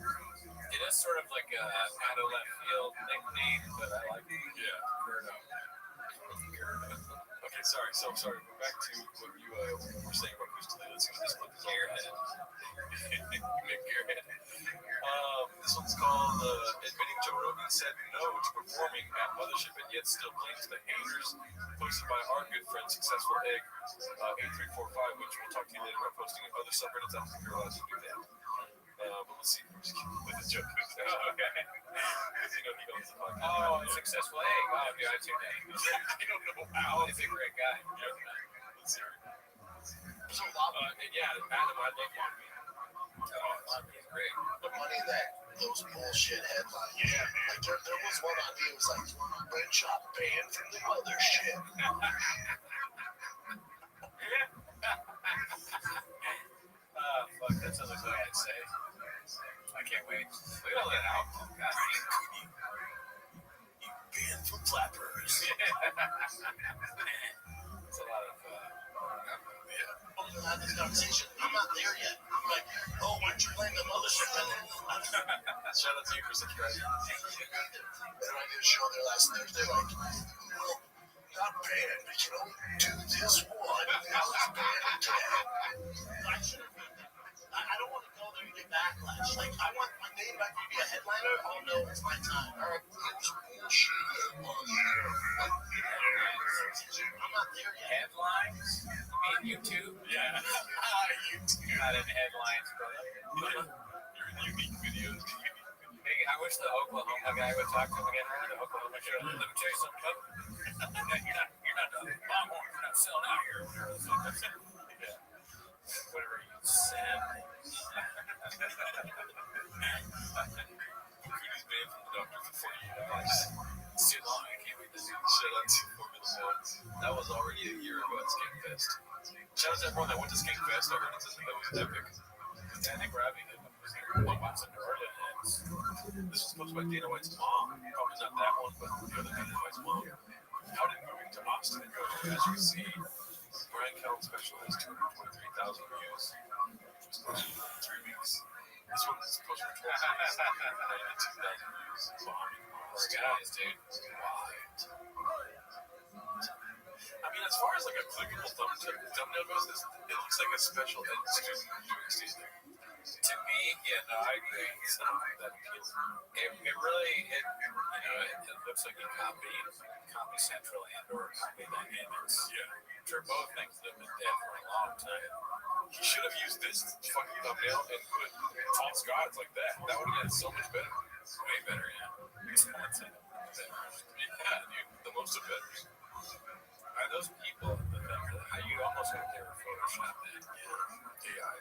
It is sort of like a out of left field nickname, but I like Gerdo. Okay, sorry. So sorry. Go back to what you were saying about Goose Delay. Let's see what this one is. Gearhead. This one's called Admitting Joe Rogan Said No to Performing at Mothership and Yet Still Blames the Haters. Posted by our good friend Successful Egg 8345, which we'll talk to you later about posting in other subreddits. I don't think you're allowed to do that. But let's see. I'm just kidding with the joke. Okay. Because he owns the podcast. Oh, Successful Egg. Oh, yeah, that's your name. I don't know how. He's a great guy. Yeah. Let's see. So Lobby, Adam, I love Lobby. He's great. the money that those bullshit headlines. Yeah, like there was one on me. It was like Red Shop banned from the mothership. Fuck, that's another thing I'd say. I can't wait. Look at all that alcohol. God damn. You banned from flappers. It's a lot of Have this conversation. I'm not there yet. I'm like, oh, why don't you blame the mothership? Shout out to you for subscribing. And I did a show there last Thursday, like, well, not bad, but you know, do this one. It's bad. I should have done that. I don't want to go there and get backlash. Like, I want my name back to be a headliner. Oh no, it's my time. All right, bullshit. I'm not there yet. Headlines? You mean YouTube? Yeah. YouTube. Not in headlines, brother. You're in unique videos. Hey, I wish the Oklahoma guy would talk to him again. Remember the Oklahoma show? Let me tell you something, bud. You're not the longhorn. You're not selling out here. Yeah. Whatever you said. Cootie's banned from the doctor for 48 hours. It's too long. I can't wait to see. Shout out to Formula One. That was already a year ago at Skankfest. Shout out to everyone that went to Skankfest. I heard that was epic. I think Rabbi was here once in New Orleans. This was posted by Dana White's mom. Probably not that one, but the other Dana White's mom. How did moving to Austin go? As you can see, Brian Callen's special has 223,000 views. It was posted in 3 weeks. This one is posted for 12 days. 92,000 views. So, Poor guys, dude. Wild. I mean, as far as like a clickable thumbnail goes, it looks like a special ed student doing seasoning. To me, yeah, no, I agree. It's not that appeals. It really, it looks like you copied Comedy Central and or Comedy Dynamics. Yeah. Which are both things that have been dead for a long time. He should have used this fucking thumbnail and put false gods like that. That would have been so much better. Way better, yeah. It's more incentive. Yeah, dude, the most of betters. Are those people in the film that you almost hope they were photoshopped in? Yeah. AI.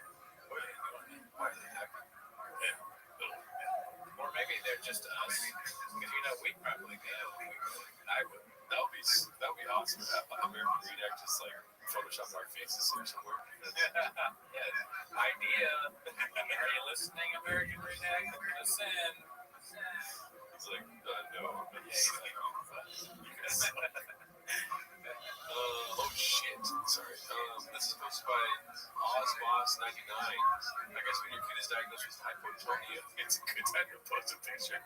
What are they doing? Why are they hacking? Yeah. Or maybe they're just us. Because, you know, we'd probably be able to. I would. That would be awesome. American Redneck just like Photoshop our faces here somewhere. Yeah. Idea. Are you listening, American Redneck? Listen. It's like, no. Oh shit. Sorry. This is posted by OzBoss99. I guess when your kid is diagnosed with hypotonia, it's a good time to post a picture.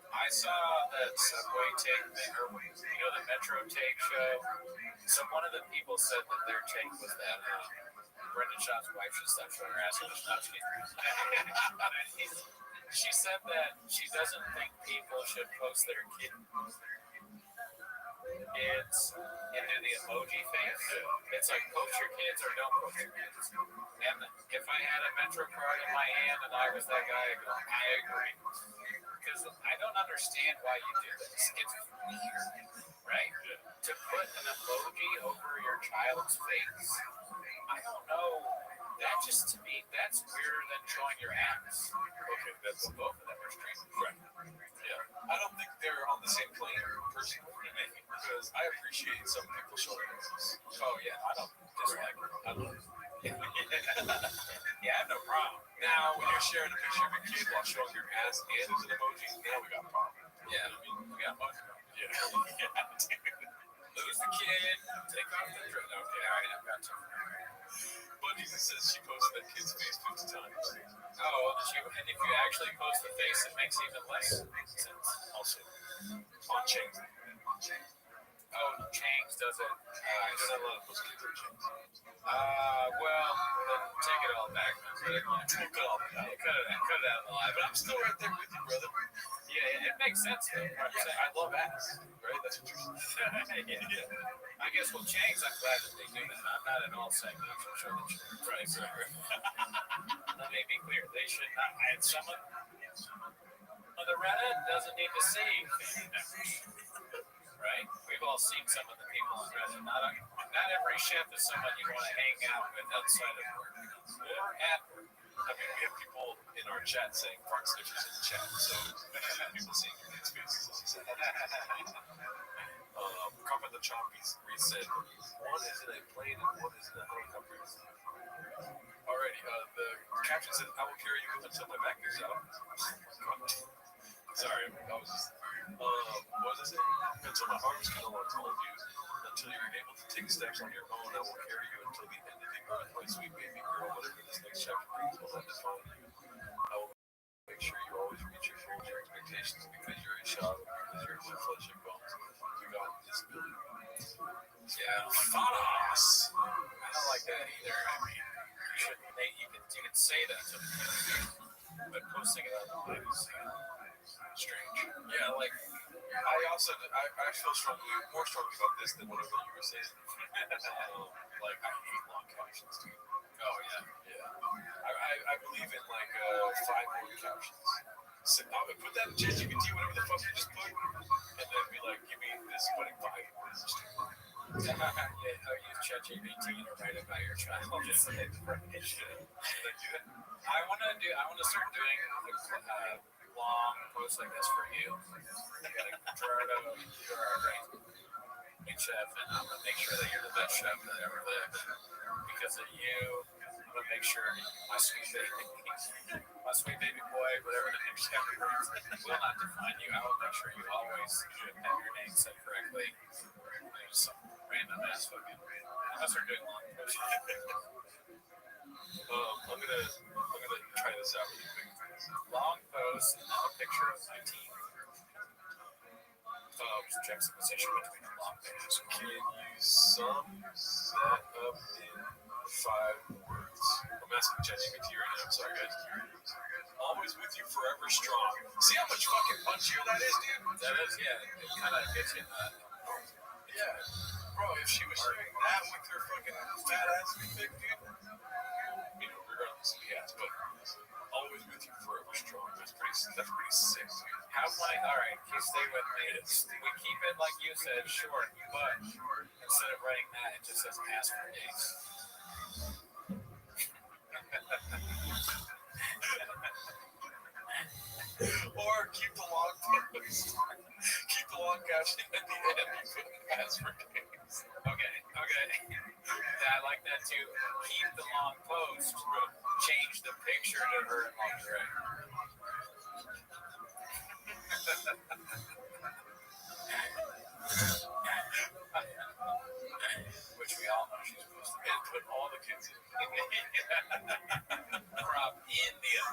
I saw that Subway take thing, or you know, the Metro take show. So one of the people said that their take was that Brendan Schaub's wife should stop showing her ass in the Snapsky. She said that she doesn't think people should post their kids and do the emoji face. It's like post your kids or don't post your kids. And if I had a Metro card in my hand and I was that guy, I'd go, I agree. Because I don't understand why you do this. It's weird, right? To put an emoji over your child's face. I don't know. That just, to me, that's weirder than showing your ass. Okay, that's Both of them are strange. right. Yeah. I don't think they're on the same plane, personally, because I appreciate some people showing their asses. Oh, yeah, I don't dislike it. I love it. Yeah, I have no problem. Now, when you're sharing a picture of a kid while showing your ass and there's an emoji, now we got a problem. Yeah, I mean, we got emoji. Yeah. Yeah, dude. Lose the kid, take off the dress. Okay, all right, I've got to. But Jesus says she posted that kid's face 50 times. Oh, and if you actually post the face, it makes even less sense. Also, on Chang's. Oh, Chang's does it. There's not a lot of those kids are Chang's. Well, then take it all back. Cut it all out. Cut it out of the line. But I'm still right there with you, brother. Yeah, it makes sense, though. I'm saying, I love ass. Right? That's what you're saying. Yeah. I guess with Chang's, I'm glad that they do that. I'm not at all saying they should show the children. Right. Let me be clear. They should not. And someone on the Reddit doesn't need to see. Right? We've all seen some of the people on Reddit. Not every chef is someone you want to hang out with outside of work or at work. I mean, we have people in our chat saying fart snitchers in the chat, so people seeing your kids' faces. Carpet the Chompies said, one is in a plane and one is in a helicopter. Alrighty, the caption said, I will carry you until my back gives out. Sorry, I was just, what was I saying? Until my arms can no longer hold you, until you're able to take steps on your own. I will carry you until the end of the earth, my sweet baby girl. Whatever this next chapter brings will have define you. I will make sure you always reach your dreams, your expectations, because you're a child, because you're my flesh and bones. You got this ability. Yeah, Fadas. I don't like that either. I mean, you can say that to the kid, but posting it online is strange. Yeah, like I feel more strongly about this than whatever you were saying. Like I hate long captions, dude. Oh Yeah. I believe in like 5-word captions. So I would put that in ChatGPT, whatever the fuck you just put, and then be like, give me this, but in 5 words. yeah. I'll use ChatGPT to write about your child. Should I do that? I want to start doing long posts like this for you. You gotta Gerardo, you're our great chef, and I'm gonna make sure that you're the best chef that ever lived. Because of you, I'm gonna make sure my sweet baby boy, whatever the new chef is, will not define you. I will make sure you always have your name said correctly. There's some random ass fucking. I'm gonna start doing long posts. I'm gonna try this out really quick. Long posts and then a picture of my team. Just juxtaposition between the long pages. Can you sum that up in 5 words? I'm asking ChatGPT right now. I'm sorry, guys. Always with you, forever strong. See how much fucking punchier that is, dude? That is, yeah. It kind of gets you in that. Yeah. Bro, if she was doing that with her fucking fat ass big dude, you know, regardless of the ass, but always with you, forever strong. That's pretty sick, dude. How funny. All right, you stay with me. We keep it, like you said, short, but instead of writing that, it just says ask for dates. Or keep the long post. Keep the long caption at the end. You put ask for dates. Okay. Yeah, I like that too. Keep the long post. Change the picture to her in lingerie. Which we all know she's supposed to be. And put all the kids in. From India.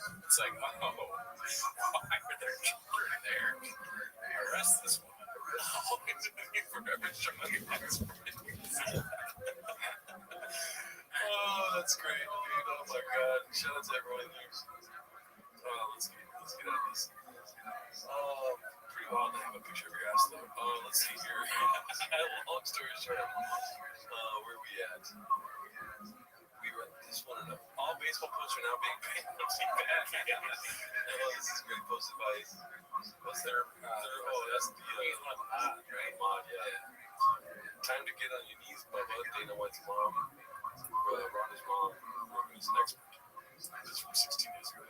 It's like, oh, why are there children there? Arrest this woman. Oh, that's great, dude. Oh my god. Shout out to everyone there. Let's get out of this. Pretty wild to have a picture of your ass though. Let's see here. Long story short. Where we at? We were this one enough. All baseball posts are now being paid. This is great. Posted by what's their that's the right? Mod, yeah. Time to get on your knees, Bubba. Dana White's mom, Ronda's mom, who's an expert. This is from 16 years ago.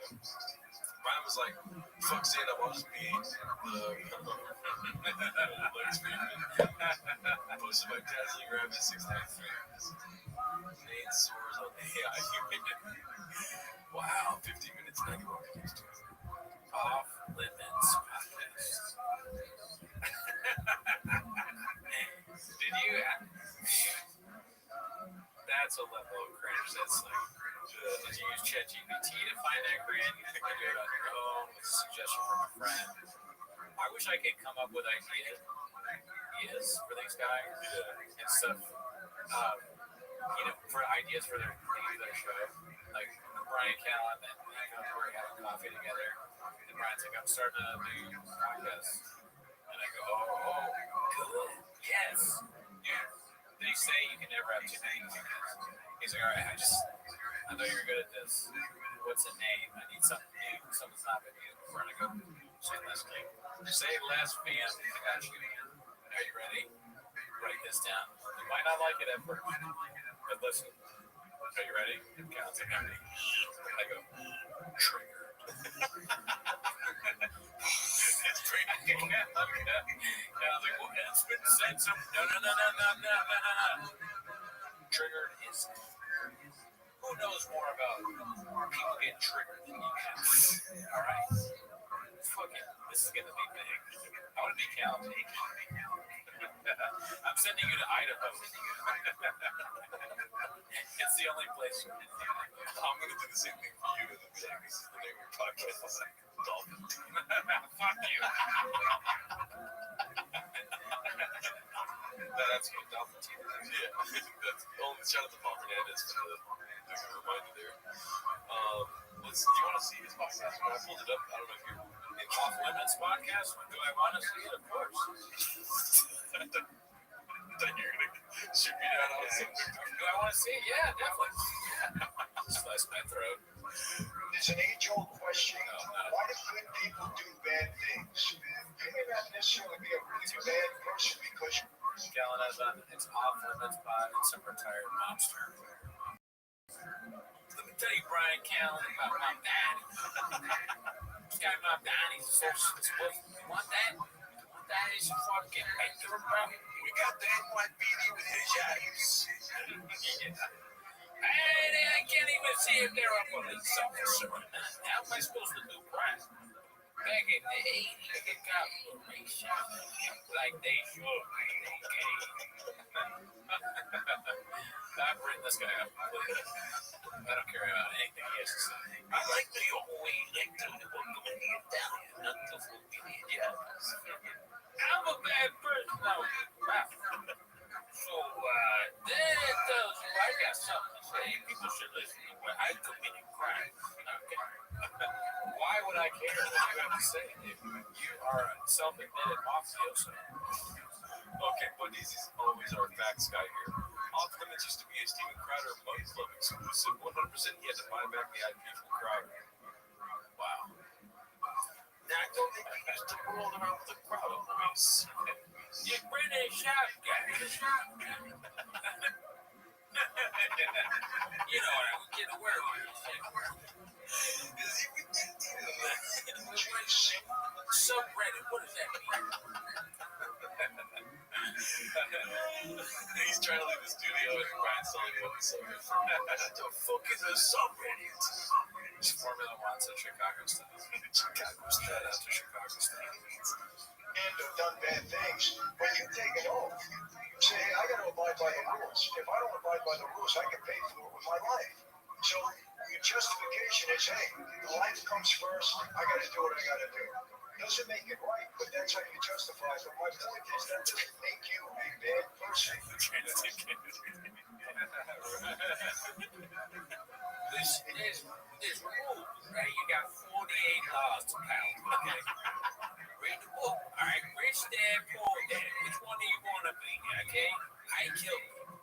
Brian was like, fuck Zayna, I'll just be posted by Dazzling Rabbit 693. Nate soars on AI. Wow, 50 minutes, 91 minutes. Off limits podcast. Did you? That's a level of cringe. That's like, did you use ChatGPT to find that cringe? You think you do it on your own with a suggestion from a friend? I wish I could come up with ideas for these guys and stuff. For ideas for their show. Like Brian Callen and we're having coffee together. And Brian's like, I'm starting a new podcast. And I go, oh, good. Yes. Yeah. Did he say you can never have too many podcasts? He's like, all right, I know you're good at this. What's a name? I need something new. Something's not been used before. And I go, say lesbian. Say lesbian. I got you. Are you ready? Write this down. You might not like it at first, but listen. Are you ready? It counts at 90. I go, triggered. It's pretty good. And I was like, well, it's been said so. No. Triggered is. Who knows more about people getting triggered than you can? All right. Fuck it. This is going to be big. I want to be Cal. I'm sending you to Idaho. It's the only place. I'm gonna do the same thing for you, and then be like, "This is the name of your podcast." Dolphin. Fuck you. That's what Dolphin TV is. Yeah, that's shout out to Paul Hernandez for the reminder there. Do you want to see his podcast? When I pulled it up, I don't know if you're in Off Limits podcast. Do I want to see it? Of course. That you're gonna shoot me down on something. Do I want to see it? Yeah, definitely. Slice my throat. There's an age-old question. Why do good people do bad things? You may not necessarily be a really bad person because Gallon on it's Off Limits by some retired mobster. Let me tell you, Brian Callen, about my daddy. This guy, my daddy's a socialist. You want that? You want that? Is you fucking Hitler, bro? we got the NYPD with his eyes. I can't even see if they're up on the something. How am I supposed to do crime? Back in the 80s, the cops were racist, like they should be, okay? I've written this guy up completely. I don't care about anything he has to say. I like the old way like to welcome in the Italian, not the full idiot. I'm a bad person, though. So, that tells you I got something to say. People should listen to what I committed crime. Okay. Why would I care what you have to say if you are a self-admitted mafioso? Okay, but this is always our facts guy here. Off Limits used to be a Steven Crowder Mug Club exclusive. 100% he had to buy back the IP from Crowder. Wow. Now, I don't think he used to roll around with the Crowder boys. You British shotgun. You know what I would get a word with. Subreddit, what does that mean? He's trying to leave the studio and Brian's telling him what the subreddit is. What the fuck is a subreddit? It's Formula One to Chicago style. Chicago Shout style. out to Chicago style. And have done bad things, but you take it off. Say, hey, I got to abide by the rules. If I don't abide by the rules, I get paid for it with my life. So your justification is, hey, life comes first. I got to do what I got to do. Doesn't make it right, but that's how you justify it. But my point is that doesn't make you a bad person. There's rules, right? You got 48 laws to pound, okay? Read the book, all right? Rich dad, poor dad. Which one do you want to be, okay? I killed you.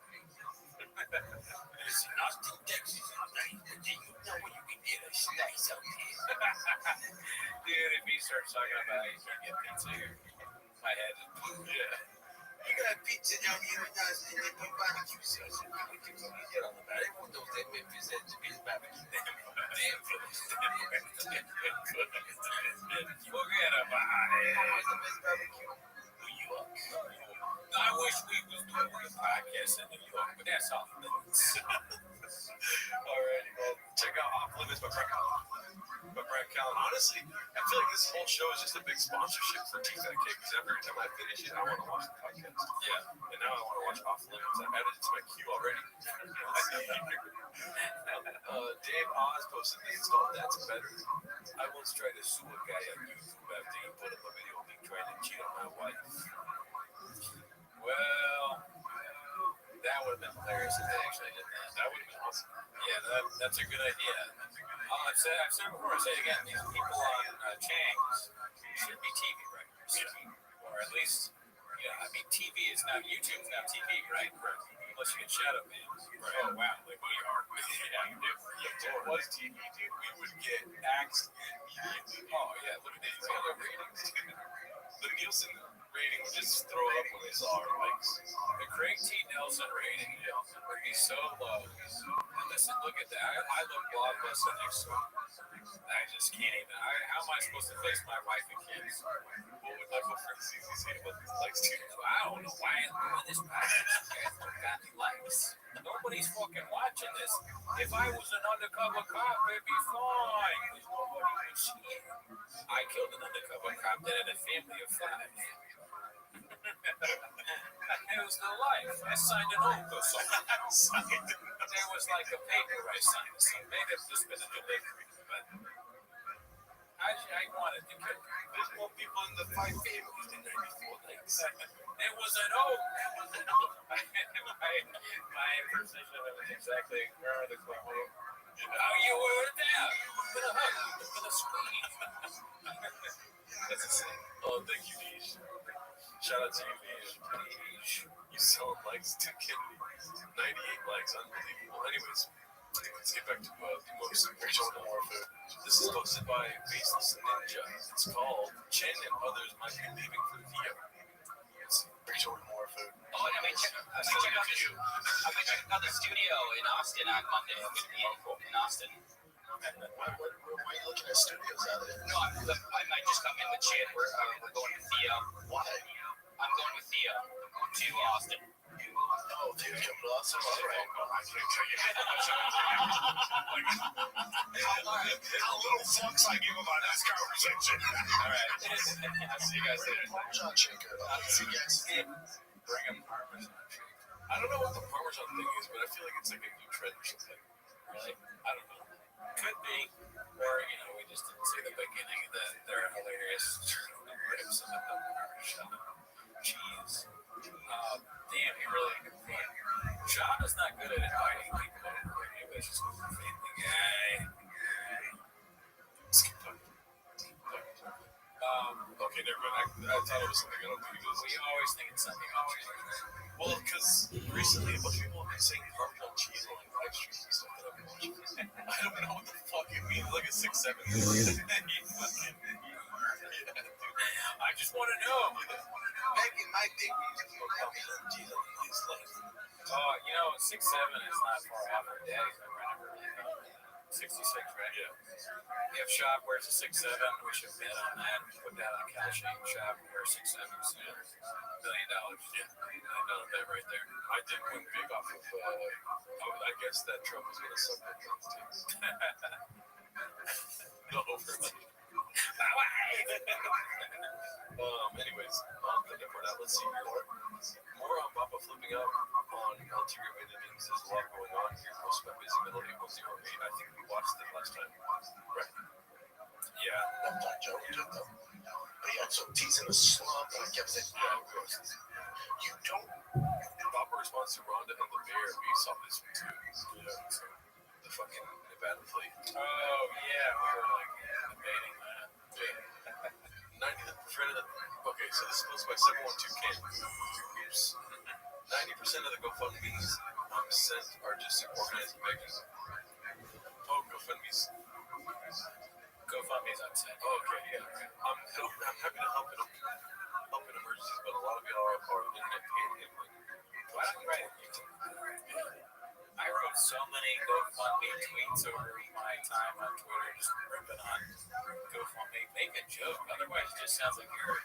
It's in Austin, Texas, tonight, but then you know where you can get a slice out there. Dude, if he starts talking about it, you get pizza here. My head is blue. Yeah. You got pizza down here in us, and then you barbecue sauce. And we can get on the back. Everyone knows that Memphis has the best barbecue. Damn place. Forget about it. What's the best barbecue? New York. I wish we was doing a podcast in New York, but that's off limits. Alrighty, man. Check out Off Limits by Brett Callen. Honestly, I feel like this whole show is just a big sponsorship for T-Fat Cake, because every time I finish it, I want to watch the podcast. Yeah. And now I want to watch Off Limits. I've added it to my queue already. Dave Oz posted the install. That's better. I once tried to sue a guy on YouTube after he put up a video of me trying to cheat on my wife. Well, that would have been hilarious if they actually did that. That would have been awesome. Yeah, that's a good idea. I've said before, I say it again, these people on Chang's should be TV writers. Or at least, I mean, TV is now, YouTube's now TV, right? Unless you get shadow banned. Right. Oh, wow, like we are. Yeah, you do. If it was TV, dude, we would get axed immediately. Oh, yeah, look at these other ratings. The Nielsen rating would just throw up when they saw our likes. The Craig T. Nelson rating would be so low. And listen, look at that. I look bloodless next to him. I just can't even. How am I supposed to face my wife and kids? What would my friend CC say about these likes, too? I don't know why I'm doing this podcast. You guys don't got any likes. Nobody's fucking watching this. If I was an undercover cop, it'd be fine. There's nobody would see it. I killed an undercover cop that had a family of 5. It was was the life. I signed an oath or something. There was like a paper I signed. So maybe it's just been a delivery, but I wanted to kill her. There's more people in the five families than 94 legs. There was an oath. my impersonation of it was exactly where the quote. Oh, you were there. With a hug, with a squeeze. That's insane. Oh, thank you, Deej. Shout out to you, Deej. You selling likes to Kennedy. 98 likes, unbelievable. Anyways, let's get back to the most original warfare. This is posted by Faceless Ninja. It's called Chen and Others Might Be Leaving for Theo. It's Rachel Warfare. Oh, and I might check out the studio in Austin on Monday. I'm going to be in Austin. Why are you looking at studios out there? No, I might just come in with Chad. We're going with Theo. Why? I'm going with Theo to Austin. Oh, Theo coming to Austin? All right. I can't tell you how little fucks I give about this conversation. All right. I'll see you guys later. Parmesan shaker. See you guys. Bring him Parmesan shake. I don't know what the Parmesan thing is, but I feel like it's like a new trend or something. Really? I don't know. Could be. Or, we just didn't see the beginning of that. They're hilarious. Ribs and the Parmesan cheese. Damn, he really. John is not good at inviting people over. Maybe it's just a family guy. Skip that. Okay, never mind. I thought it was something. I don't think it is. We always think it's something else. Well, because recently a bunch of people have been saying Parmesan cheese on like live streams and stuff that I've been watching. I don't know what the fuck it means. Like a 6-7. I just want to know. Back in my day, we used to put Parmesan cheese on these live. 6-7 is not far off our days. I remember 66, right? Yeah. If Shop wears a 6-7, we should bet on that. Put that on Cal Shane. Shop wears 6-7s. $1 billion. Yeah. Another bet right there. I did win big off of, I guess that Trump was going to suck that Trump's tits. No, overlay. Anyways, thinking for that, let's see more on Papa flipping out on ulterior meanings. There's a lot going on here. Most of busy middle 808. I think we watched it last time. Right. Yeah. I'm not joking, though. But yeah, so teasing a slump, and I kept saying, yeah, of course. You don't. Papa responds to Rhonda and the bear. We saw this one too. So the fucking Nevada fleet. Oh, yeah. We were like debating that. Yeah. 90% of the. Okay, so this is posted by 712 Ken. Oops. 90% of the GoFundMe's sent are just organizing begging. Oh, GoFundMe's. GoFundMe's on set. Oh, okay, yeah. I'm happy to help in emergencies, but a lot of y'all are internet panhandling. Right. I wrote so many GoFundMe tweets over my time on Twitter, just ripping on GoFundMe. Make a joke. Otherwise, it just sounds like you're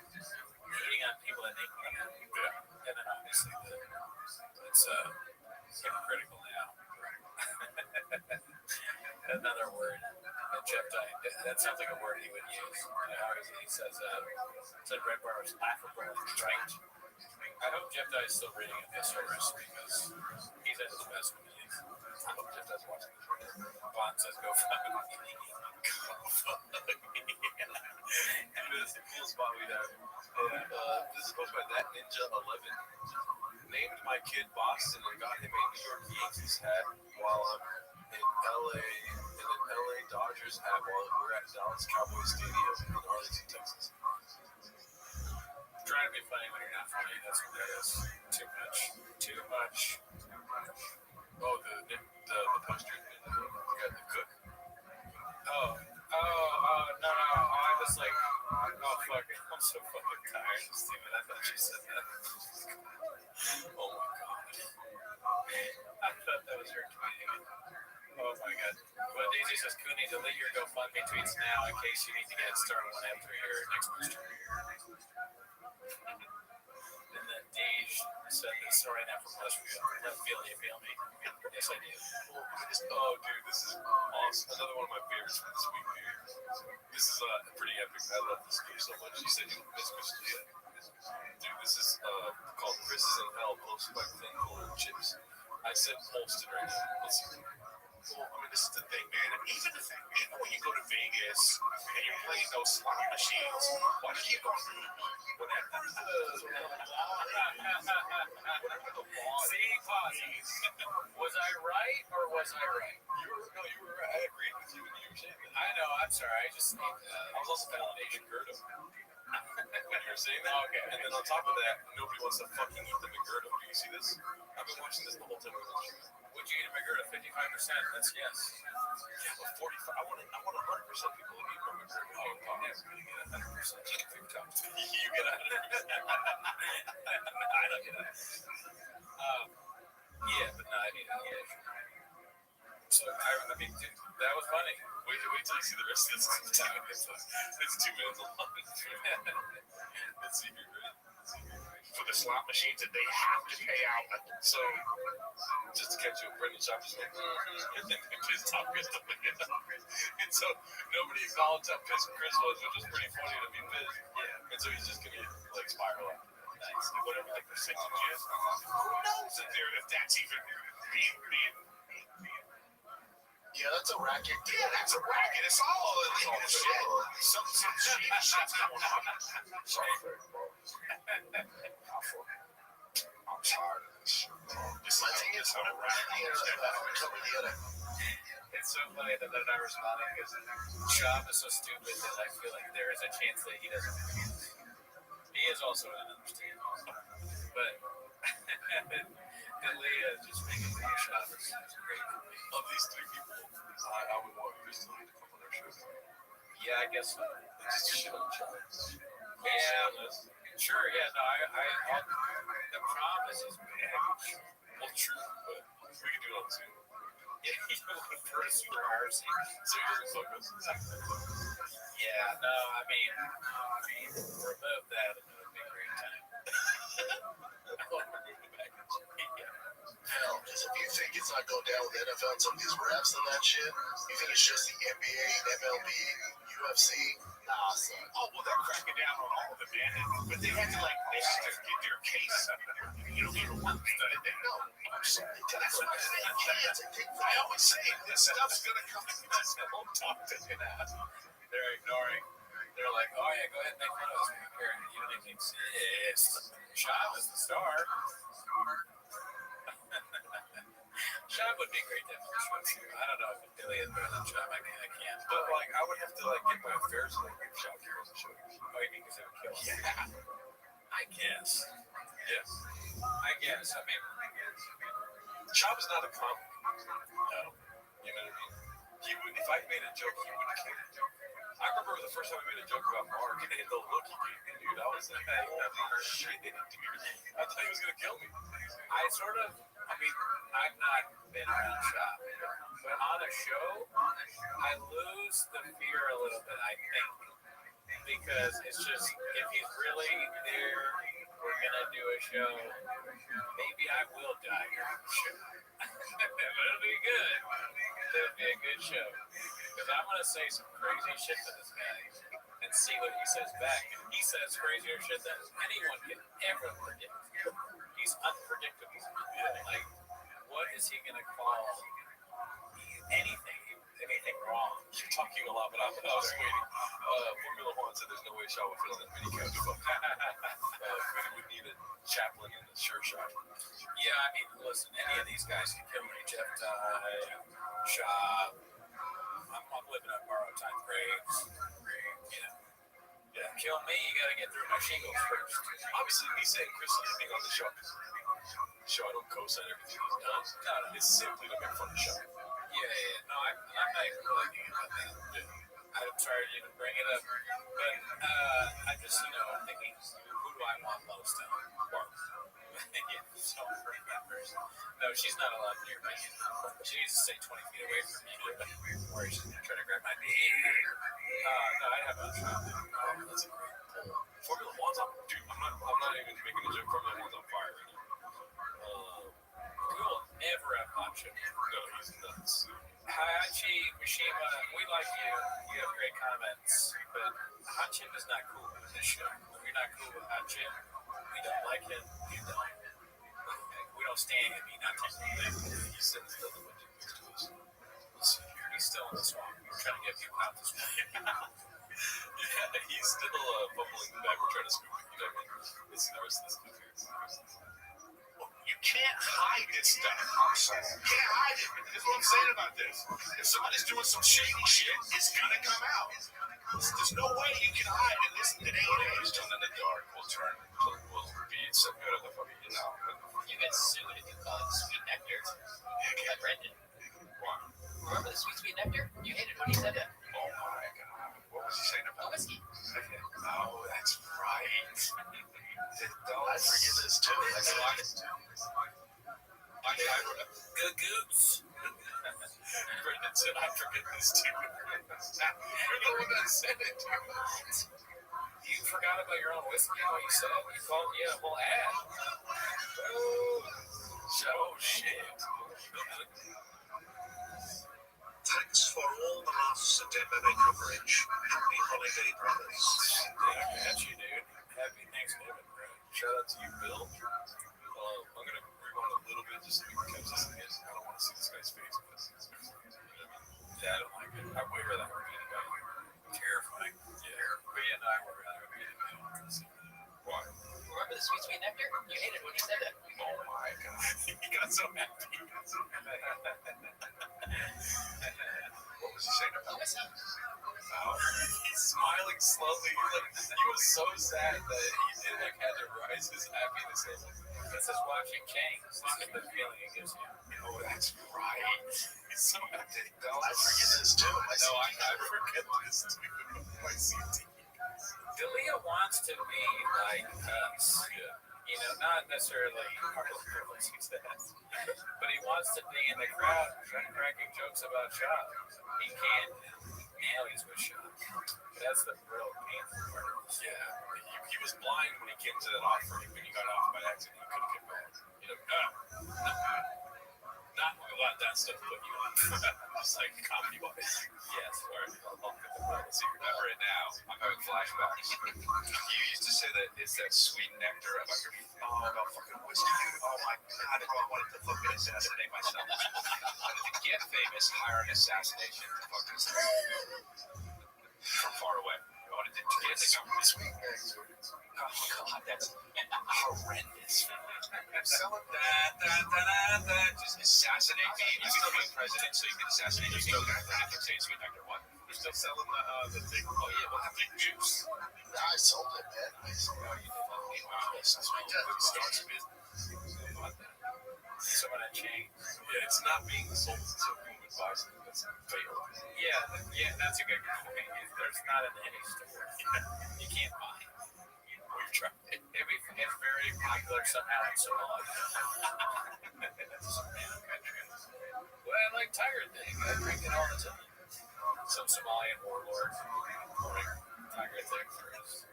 hating on people that make money. Yeah. And then obviously, it's hypocritical now. Another word that Jeff died. That sounds like a word he would use. He says, said Red Bar was laughable and trite. I hope Jeff Dye is still reading a thesaurus because he's at his best when he is. I hope Jeff Dye's watching this right now. Bond says, go fuck me. And this is the cool spot we have. This is posted by That Ninja 11. Named my kid Boston and got him a New York Yankees hat while I'm in LA, and an LA Dodgers hat while we're at Dallas Cowboys Stadium in Arlington, Texas. Trying to be funny when you're not funny. That's what that is. Too much. Too much. Oh, the poster, the cook. Oh, no. I was like, oh, fuck it. I'm so fucking tired, Steven. I thought you said that. Oh, my God. I thought that was your tweet. Oh, my God. But Daisy says, Cooney, delete your GoFundMe tweets now in case you need to get started one after your next booster. And then Deej said this right now from left field. You feel me? Yes, I do. Oh, dude, this is awesome. Another one of my favorites from this week, dude. This is pretty epic. I love this game so much. You said you miss Miss Leah. Dude, this is called Chris is in Hell. close to my thing full of chips. I said Holston right now. Listen. Well, I mean, this is the thing, man. Even when you go to Vegas and you're playing those slot machines, why do you go See, pauses. Was I right or was I right? You were right. I agreed with you when you were saying that. I know. I'm sorry. I just need. I was also validation Gerda when you were saying that. Okay. And then on top of that, nobody wants to fucking eat the McGurdo. Do you see this? I've been watching this the whole time. Would you eat a McGurdo? 55%. That's yes. Yeah, but 45. I want 100% people to eat my McGurdo. Oh, I'm never going to get 100%. You get 100%. I don't get it. Yeah, but no, I mean, yeah. So, I mean, dude, that was funny. Wait till you see the rest of this. It's 2 minutes long. Let's see here, ready? For the slot machines that they have to pay out. So, just to catch you, Brendan Schaub just went, and then pissed off Chris. And so, nobody acknowledged how pissed Chris was, which was pretty funny to be pissed. Yeah. And so, he's just going to, like, spiral out. Nice. Whatever, like, percentages. Who knows if that's even being. Yeah, that's a racket. Yeah, that's a racket. It's all illegal shit. Some shady shit's going on. Sorry for it, bro. I'm tired of this shit, bro. It's like this whole racket. It's so funny that they're not responding because Schaub is so stupid that I feel like there is a chance that he doesn't. He is also an understand. But Leah just making fun of Schaub is great for me. Of these 3 people, I would want Chris to come on their show. Yeah, I guess so. Just shit on Schaub. Yeah, sure. Yeah, no, the promise is big. Well, true, but we can do it on Zoom. Yeah, you know, for a super RC. So he doesn't fuck us. Yeah, no, I mean, remove that and it would be a great time. Hell, because if you think it's not going down with NFL and some of these refs and that shit, you think it's just the NBA, MLB, UFC? Nah, son. Oh, well, they're cracking down on all of it, man. But they have to get their case. You know, the ones that they know. That's what I'm saying. I always say this stuff's going to come to this. Don't talk to me now. They're ignoring. They're like, oh, yeah, go ahead and make fun of us. You don't even exist. Schaub is the star. Schaub would be great to have on the show too. I don't know if Billy is better than Schaub. I can't. But like, I would have to like get my affairs like if Schaub came on the show. Oh, you mean because it would kill us? Yeah. I guess. Yes. I guess. I mean, Schaub is not a comic. No. You know what I mean? He would, if I made a joke, he would kill it. I remember the first time I made a joke about Mark and the look he gave me, dude. I was like, shit, dude. I thought he was gonna kill me. I mean, I've not been around Schaub, but on a show, I lose the fear a little bit, I think, because it's just, if he's really there, we're gonna do a show, maybe I will die during the show. But it'll be good. It'll be a good show. Because I'm gonna say some crazy shit to this guy and see what he says back. And he says crazier shit than anyone can ever predict. He's unpredictable. Like, what is he gonna call anything wrong? You're talking a lot, but I was waiting. Formula One said there's no way Shaw would fit on that mini couch. Quinn would need a chaplain and a sure shot. Yeah, I mean, listen, any of these guys can kill me. Jeff Dye, Shaw. I'm living on borrowed time. Graves. You know. Yeah, kill me. You got to get through my shingles first. Obviously, me saying Chris being on the show, I don't co-sign everything he's done. No, it's simply to make fun of Shaw. Yeah. No, I'm not even really thinking about that. I'm sorry to even bring it up, but I just, I'm thinking, who do I want most of? Mark. So remembers. No, she's not allowed near me. She needs to stay 20 feet away from me. Where she's trying to grab my knee. No, I have no trouble. That's a great pull. Formula One's on, dude. I'm not even making a joke. Formula One's on fire right now. We will never have Hachi. No, he's nuts. Hachi, Mishima, we like you. You have great comments, but Hachi is not cool with this show. If you're not cool with Hachi, we don't like him. You don't. Stand me, not talking to me. He said he's done a bunch of things to us. Listen, he's still in the swamp. We're trying to get people out this way. Yeah, he's still bumbling the back. We're trying to scoop it. You know what I mean? Let's see the rest of this clip here. You can't hide this stuff. You can't hide it. That's what I'm saying about this. If somebody's doing some shady shit, it's gonna come out. There's no way you can hide in this day and age. Done in the dark will turn. Will be so good at the fucking, you know. You get sued if you call it sweet nectar. Like Brendan. Why? Remember the sweet nectar? You hated when he said that. Oh my god. What was he saying Oh, about whiskey. Oh, that's right. I forget this too. That's why. Good goose. Brendan said, I forget this too. You're the one that said it. You forgot about your own whiskey? What you said? You called? Yeah, well, add. Oh, shit. Thanks for all the laughs and MMA coverage. Happy holiday, brothers. Yeah, got you, dude. Happy Thanksgiving, bro. Shout out to you, Bill. I'm going to rewind a little bit just so we can catch this again. I don't want to see this guy's face. But yeah, I don't like it. I'd way rather have it about you. Terrifying. Yeah. But yeah, no, I would rather have it. Why? Remember the sweet nectar? You hated when he said that. Oh my god. He got so happy. What was he saying about Whiskey. He's smiling slowly. He was so sad that he did had to rise his happiness. This is watching Kings. Look at the feeling it gives you. Oh, that's right. He's so happy. I forget this too. I forget this too. My CD. Dalia wants to be like us. Yeah. You know, not necessarily Harlem privilege, he says, but he wants to be in the crowd cracking jokes about shop. He can't. Now he's with shop. That's the real painful part. Yeah. He was blind when he came to that offering. When he got off by accident, he couldn't get back. You know, not a lot of that stuff put you on. Just like comedy wise. Yes. See, remember it now. I'm having flashbacks. You used to say that it's that sweet nectar about your about fucking whiskey, dude. Oh my god, I wanted to fucking assassinate myself. I wanted to get famous, hire an assassination fucking from far away. I wanted to get the government. Sweet nectar. Oh god, that's horrendous. Selling that. Just assassinate me. You can be president, so you can assassinate me. You can say sweet nectar. What? You're still selling the thing? Oh yeah, we'll have the juice. I sold it, man. Sweet nectar starts business. Someone at Chain. Yeah, it's not being sold to whom it buys it. That's fatal. Yeah, that's a good point. There's not in any store. You can't buy it. We've tried it. It's very popular somehow in Somalia. Well, I like Tiger Thing. I drink it all the time. Some Somalian warlord pouring Tiger Thing for his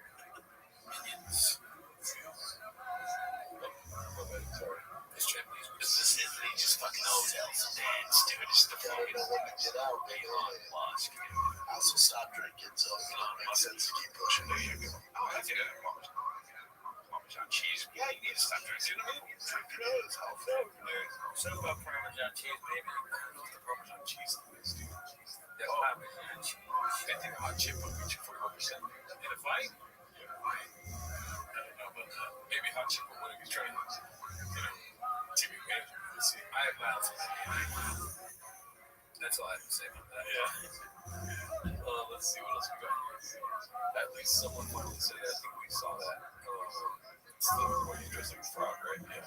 minions. Sorry. His Japanese. This is it. He just fucking hotels and dance, dude. It's the fucking get out, Elon Musk. I also stopped drinking, so it makes sense to keep pushing. There you go. Oh, that's good. Parmesan cheese. Yeah, you need to stop drinking. So about Parmesan cheese, baby. The Parmesan cheese things, dude. That's Parmesan cheese. I think hot chip would beat you 41%. In a fight? Yeah, I don't know, but maybe hot chip will win if he's trying to, TV manager. Let's see. I have miles of That's all I have to say about that. Yeah. Let's see what else we got here. At least someone finally said that. I think we saw that. It's the one you dress like a frog, right? Yeah.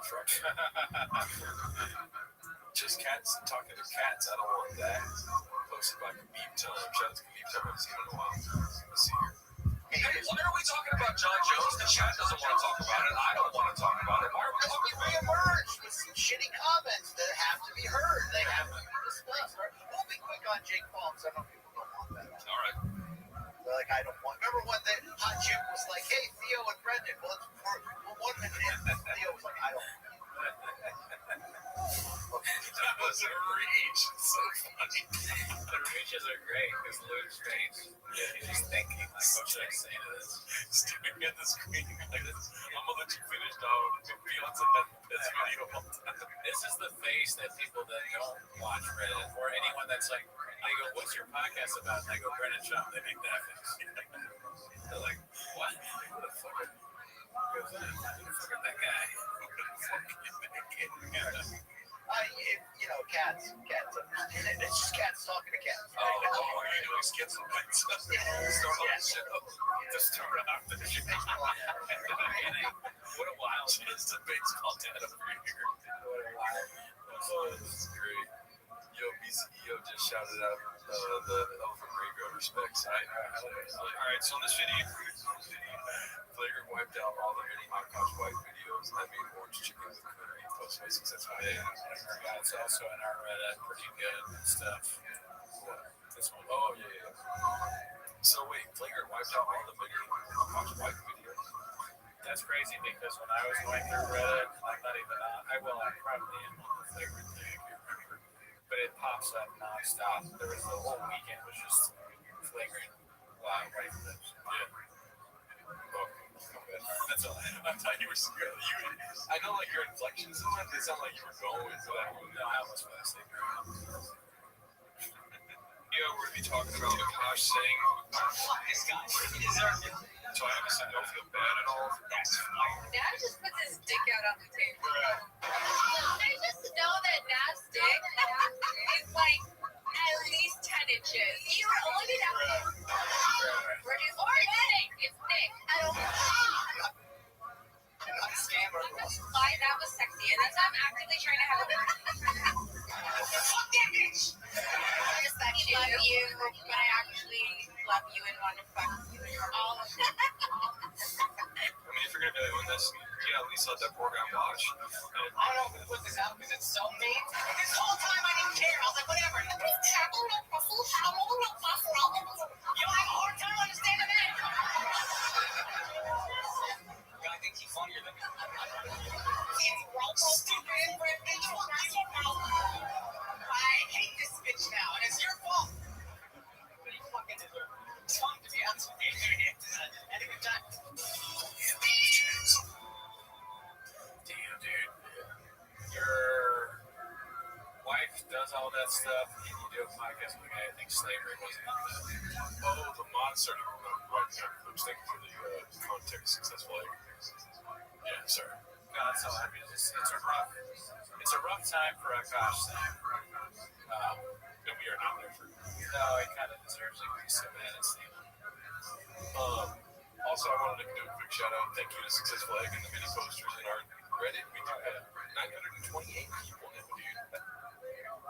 Frog. Just cats talking to cats. I don't want that. Posted by Khabib Time. Shout out to Khabib Time. I haven't seen him in a while. Let's see here. Hey, why are we talking about John Jones? The chat doesn't want to talk about it. I don't want to talk about it. Why are we talking about it? Reemerge with some shitty comments that have to be heard. They have to be discussed. Right? We'll be quick on Jake Paul, because I know people don't want that. All right. They're like, I don't want. Remember when the hot chip was like, hey, Theo and Brendan, well, 1 minute in, Theo was like, I don't. That was a reach. It's so funny. The reaches are great because Luke's great. Yeah, he's just thinking, like, what should I say to this? Staring at the screen like this. I'm gonna let you finish, dog. Beyonce had the best video of all time. case that people that don't watch Reddit or anyone that's like, I go, what's your podcast about? And I go, Brennan Shop, they make that face. They're like, what? Who the fuck is that guy? Cats. It's just cats talking to cats. Oh, are you doing skits and bits? Start off the show. What a wild just a baseball dad over here. What a wild. Oh, this is great. Yo, BCEO just shouted out the Elephant Graveyard respects. Alright, so in this video, Flagrant wiped out all the mini Hot Gosh White videos and I made orange chicken with curry. Post my successful day. It's also in our Reddit, pretty good stuff. This one. Oh, yeah. So wait, Flagrant wiped out all the mini Hot Gosh White videos? That's crazy because when I was going through Reddit, I'm not even on, I probably am on the Flagrant thing, I can't remember. But it pops up nonstop. There was the whole weekend was just Flagrant white clips. Yeah. That's all. I thought you were. I know, like your inflections sometimes they sound like you were going to that one. No, I was fasting. Yeah, we're gonna be talking about Akash saying, Fuck this guy. He deserved it. so I obviously don't feel bad at all. Dad just puts his dick out on the table. I just know that Nat's dick is like at least 10 inches. You were only that big. Or thick. It's thick. I don't know. Why that was sexy, and that's why I'm actively trying to have a fuck that bitch. I respect you, love you, but I actually love you and want to fuck you all of them. I mean, if you're gonna be doing this, at least let that poor guy watch. I don't know if we put this out because it's so mean. This whole time I didn't care. I was like, whatever. You don't have a hard time understanding that. I think he's funnier than me. Stupid. I hate this bitch now, and it's your fault. You fucking deserve it. It's fun to be honest with you. I think we've done. Damn, dude. Your wife does all that stuff, and you do a podcast with a guy. I think slavery wasn't in that. Oh, the mod started writing up clips. Thank you for the context successful. Yeah, sorry. God, so I mean, it's a rough time for Akash. And we are not there for. No, he kind of deserves it. He's so bad at sleeping. Also, I wanted to do a quick shout out. Thank you to Successful Egg and the mini posters in our Reddit. We do have 928 people now, dude.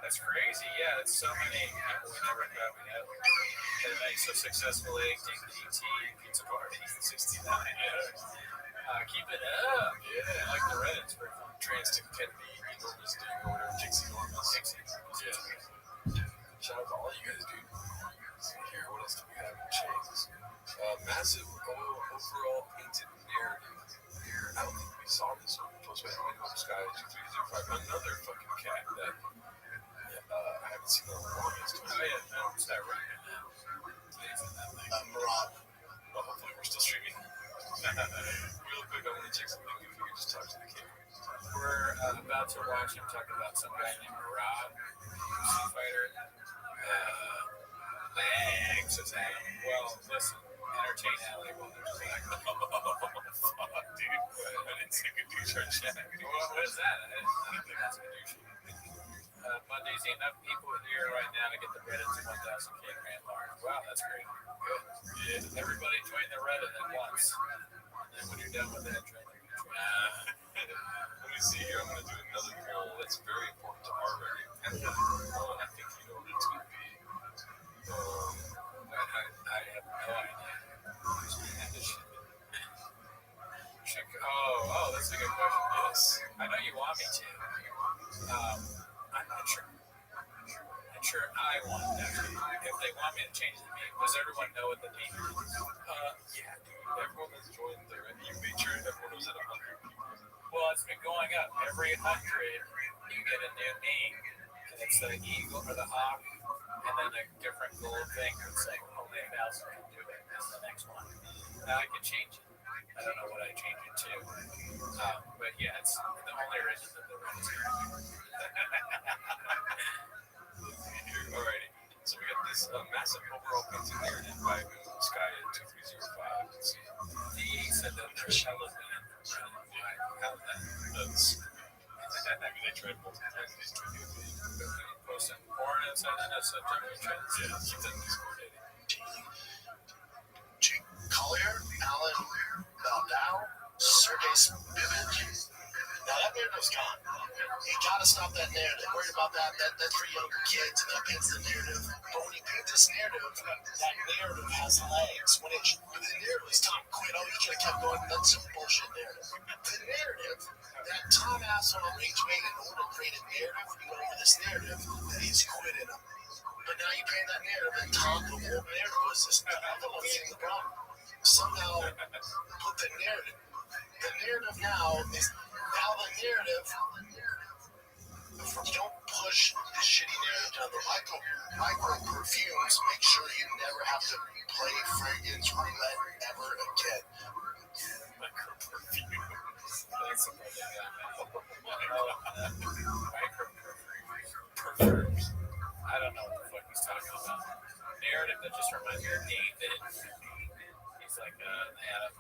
That's crazy. Yeah, it's so many people we never thought we'd have. And nice, so Successful Egg, DT, Pizza Party, 69. Yeah. Keep it up. Yeah, I like the Reddit. It's pretty fun. Trans to Kennedy, Enormous Dig, or whatever, Jixie Enormous. Yeah. Shout out to all you guys, dude. Here, what else do we have in chains? Massive overall painted narrative. I don't think we saw this on Post by Minimum Sky 2305. Another fucking cat that I haven't seen in a long time. Oh, yeah, no, it's not right now. Rob. Well, hopefully we're still streaming. Real quick, I want to check something if we could just talk to the camera. We're about to watch him talk about some guy named Rob, UFC fighter. Legs is Adam. Well, listen, entertain Allie while there's like, Oh, fuck, dude. I didn't see a douche on chat. what is that? I don't think that's a douche. Monday's enough people here right now to get the Reddit to 1,000K grand large. Wow, that's great. Good. Yeah. Everybody join the Reddit at once. And then when you're done with that, join the Patreon. Let me see here. I'm going to do another poll that's very important to our Reddit. And I think you know what it's going to be. I have no idea. Oh, that's a good question. Yes. I know you want me to. I'm not sure. I'm sure I want them to. If they want me to change the meme, does everyone know what the meme is? Yeah, dude. Everyone that's joined the Reddit, you made sure everyone was at 100 people. Well, it's been going up. Every 100, you get a new meme. And it's the eagle or the hawk, and then a different gold thing. It's like only 1,000 can do it. That's the next one. Now I can change it. I don't know what I changed it to. But yeah, it's the only reason that the red is here. Alrighty. So we got this massive overall painting narrative by Moon Sky in 2305. Let's see. He said that there's hella band from Reddit. How That's. I mean, they tried multiple times. These two new posting porn inside the September trends. Yeah, keep that Discord dating. G. Collier, Alan Baldau, Sergei Spivak. Now that narrative's gone. You gotta stop that narrative. Worried about that's for younger kids and that paints the narrative. But when you paint this narrative, that narrative has legs. When the narrative is Tom quit, oh, you could have kept going. That's some bullshit narrative. The narrative that Tom asshole Rage made in order to create a narrative, you go over this narrative that he's quitting him. But now you paint that narrative and Tom, the whole narrative was this the problem. Somehow put the narrative. The narrative now is the narrative. Don't push the shitty narrative down the micro perfumes. Make sure you never have to play fragrance roulette ever again. Micro perfume. That's something perfumes. I don't know what the fuck he's talking about. Narrative that just reminds me of David. He's like Adam.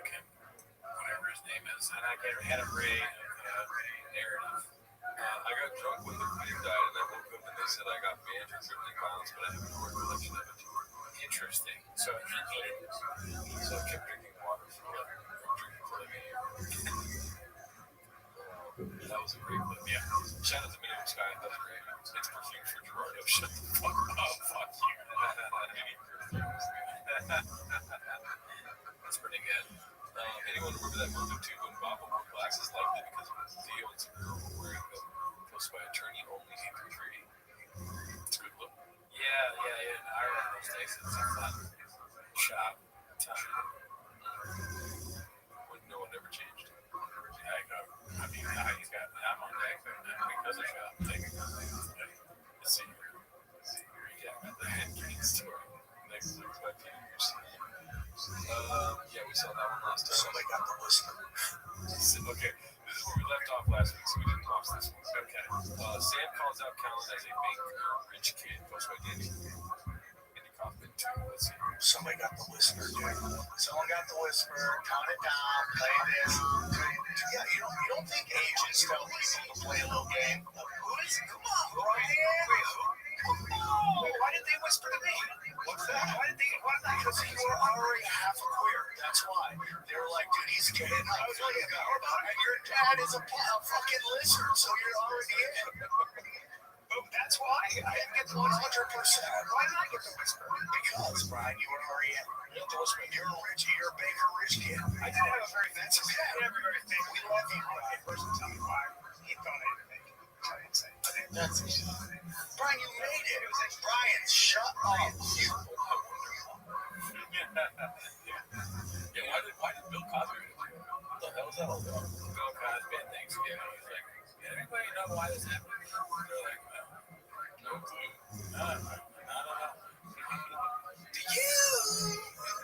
Okay. Whatever his name is. And I get Adam Ray of narrative. I got drunk when the queen died, and I woke up and they said I got banned for criminal violence, but I have no recollection of it. Interesting. So I kept drinking water from drinking Flamingo. That was a great clip. Yeah. Shout out to Minimum Sky. That's great. It's perfume for Gerardo. Shut the fuck up. Fuck you. That's pretty good. Anyone remember that month or two when Bob wore glasses likely because of his Theo and some girl were wearing them? Posted by attorney only 833. It's a good look. Yeah. I remember those days. It's a fun shop time. When no one ever changed. I mean, now he's got I'm on deck because of shop. Let's see. Yeah, the head game story. Next to 15 years. Yeah, we saw that one last time. Somebody got the listener. Okay, this is where we left off last week, so we didn't watch this one. Okay. Sam calls out Callan as a big, rich kid, posted by Danny. Andy Kaufman, too. Let's see. Somebody got the whisper, dude. Someone got the whisper. Count it down. Play this. Yeah, you don't think agents tell people to play a little game? Who is it? Come on, Brian. Wait, who? Oh, why did they whisper to me? What's that? Why did they? Because you were already half a queer. That's why. They were like, dude, he's gay. And I was like, and your dad is a fucking lizard, so you're already in. That's why I didn't get the 100%. Why did I get the whisper? Because, Brian, you were already in. You're a Baker Rich kid. I didn't have a very fancy dad. We love you. In person, tell me why. He thought I didn't make it. That's it. Brian, you made it. It was like, Brian, shut up. You. Yeah, why did Bill Cosby do it? What the hell was that all about? Bill Cosby at Thanksgiving. He's like, did anybody know why this happened? They're like, No clue. no. Do you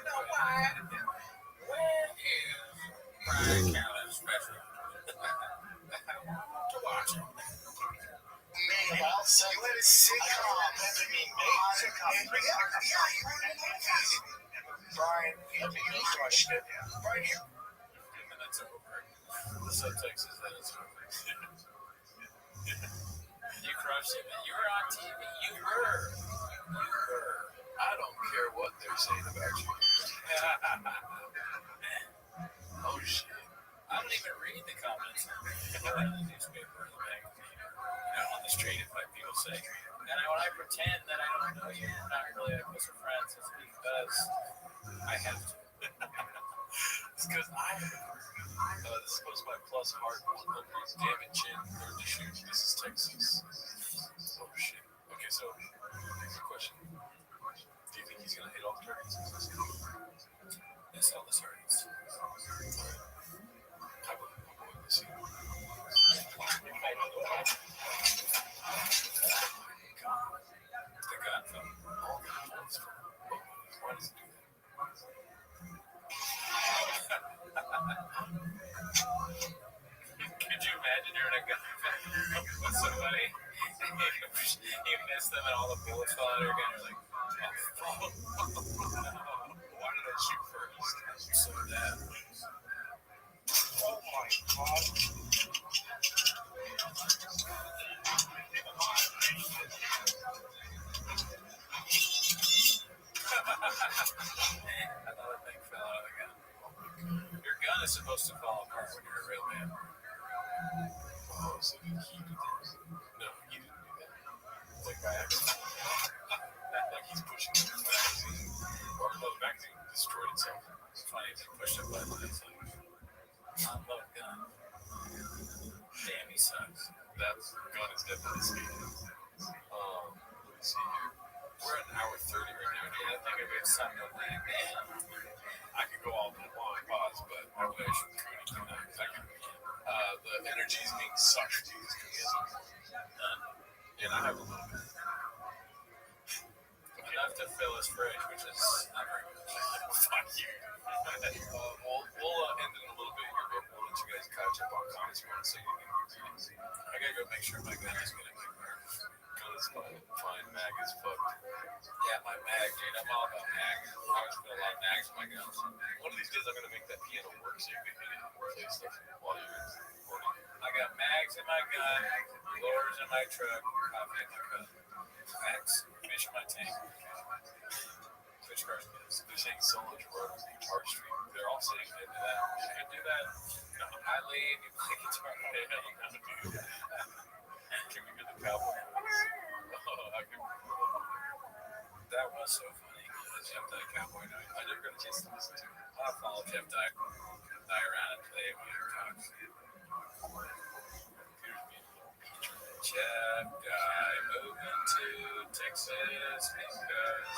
know why? Where is Brian Callen's special? I want to watch it. Man, you had a sitcom. Sitcom. Yeah, you were in movies. Brian, you crushed it. Brian, you. And that's over. The subtext is that it's over. You crushed it, man. You were on TV. You were. I don't care what they're saying about you. Oh, shit. I don't even read the comments on the newspaper or the magazine or, on the street, if like people say. And when I pretend that I don't know you, we're not really like close friends, it's because I have to. It's because I have. This goes by plus heart 100. Damn it, Chin. Learn to shoot. This is Texas. Oh, shit. Okay, so, next question. Do you think he's going to hit all the targets? Miss all the targets. How about this year? The gun from all the bullets from. Why does it do that? somebody, you miss them and all the bullets fall out of your gun. You're like, oh, why did I shoot first? So that. Oh my god. Another thing fell out of the gun. Your gun is supposed to fall apart when you're a real man. Oh, so did he do that? No, he didn't do that. Like by accident. Like he's pushing the magazine. Or the magazine destroyed itself. It's funny if you push a button, it's like, unload gun. Damn, he sucks. That gun is definitely skating. Let me see here. We're at an hour 30 right now. Yeah, I think if it's something like that. I could go all the long pause, but I wish we couldn't do that. The energy is being sucked to this communism. And I have a little bit. Enough to fill his fridge, which is not very much. Fuck you. We'll end in a little bit here, but we'll let you guys catch up on comments if you want to say anything. I gotta go make sure my gun is gonna be work. Gun is fine. Mag is fucked. Yeah, my mag, dude. I'm all about mag. I always put a lot of mags in my guns. One of these days I'm going to make that piano work so you can hit it and play stuff while you're recording. I got mags in my gun, blowers in my truck, coffee in my cup. Mags, fish in my tank. Fish cars. They're saying solo Gerardo's guitar stream. They're all saying they do that. You can do that. No, I leave, you play guitar. Can we get the cowboy? Oh, I can. That was so funny. The Jeff Dye Cowboy Night. I never got a chance to listen to it. I'll follow Jeff Dye around and play when he talks. Jeff Dye moving to Texas because.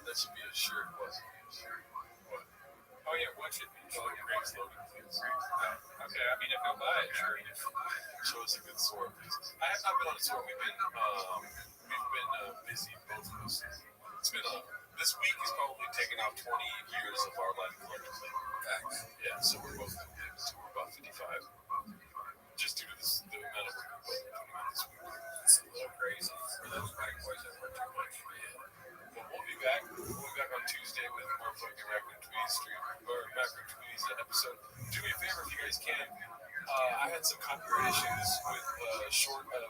That should be a shirt, wasn't it? What? Oh yeah, what should be? Oh, great slogan, please. Okay, I mean if you'll buy it, sure. Show us a good sword, please. I've been on a sword. We've been busy, both of us. It's been this week is probably taken out 20 years of our life collectively. Facts. Yeah, so we're both we're about 55. Just due to the amount of work we're both putting in this week. It's a little crazy for those white boys that work too much. Yeah. But we'll be back. We'll be back on Tuesday with more fucking Raccoon Tweeties stream or Raccoon Tweeties episode. Do me a favor if you guys can. I had some copyright issues with short of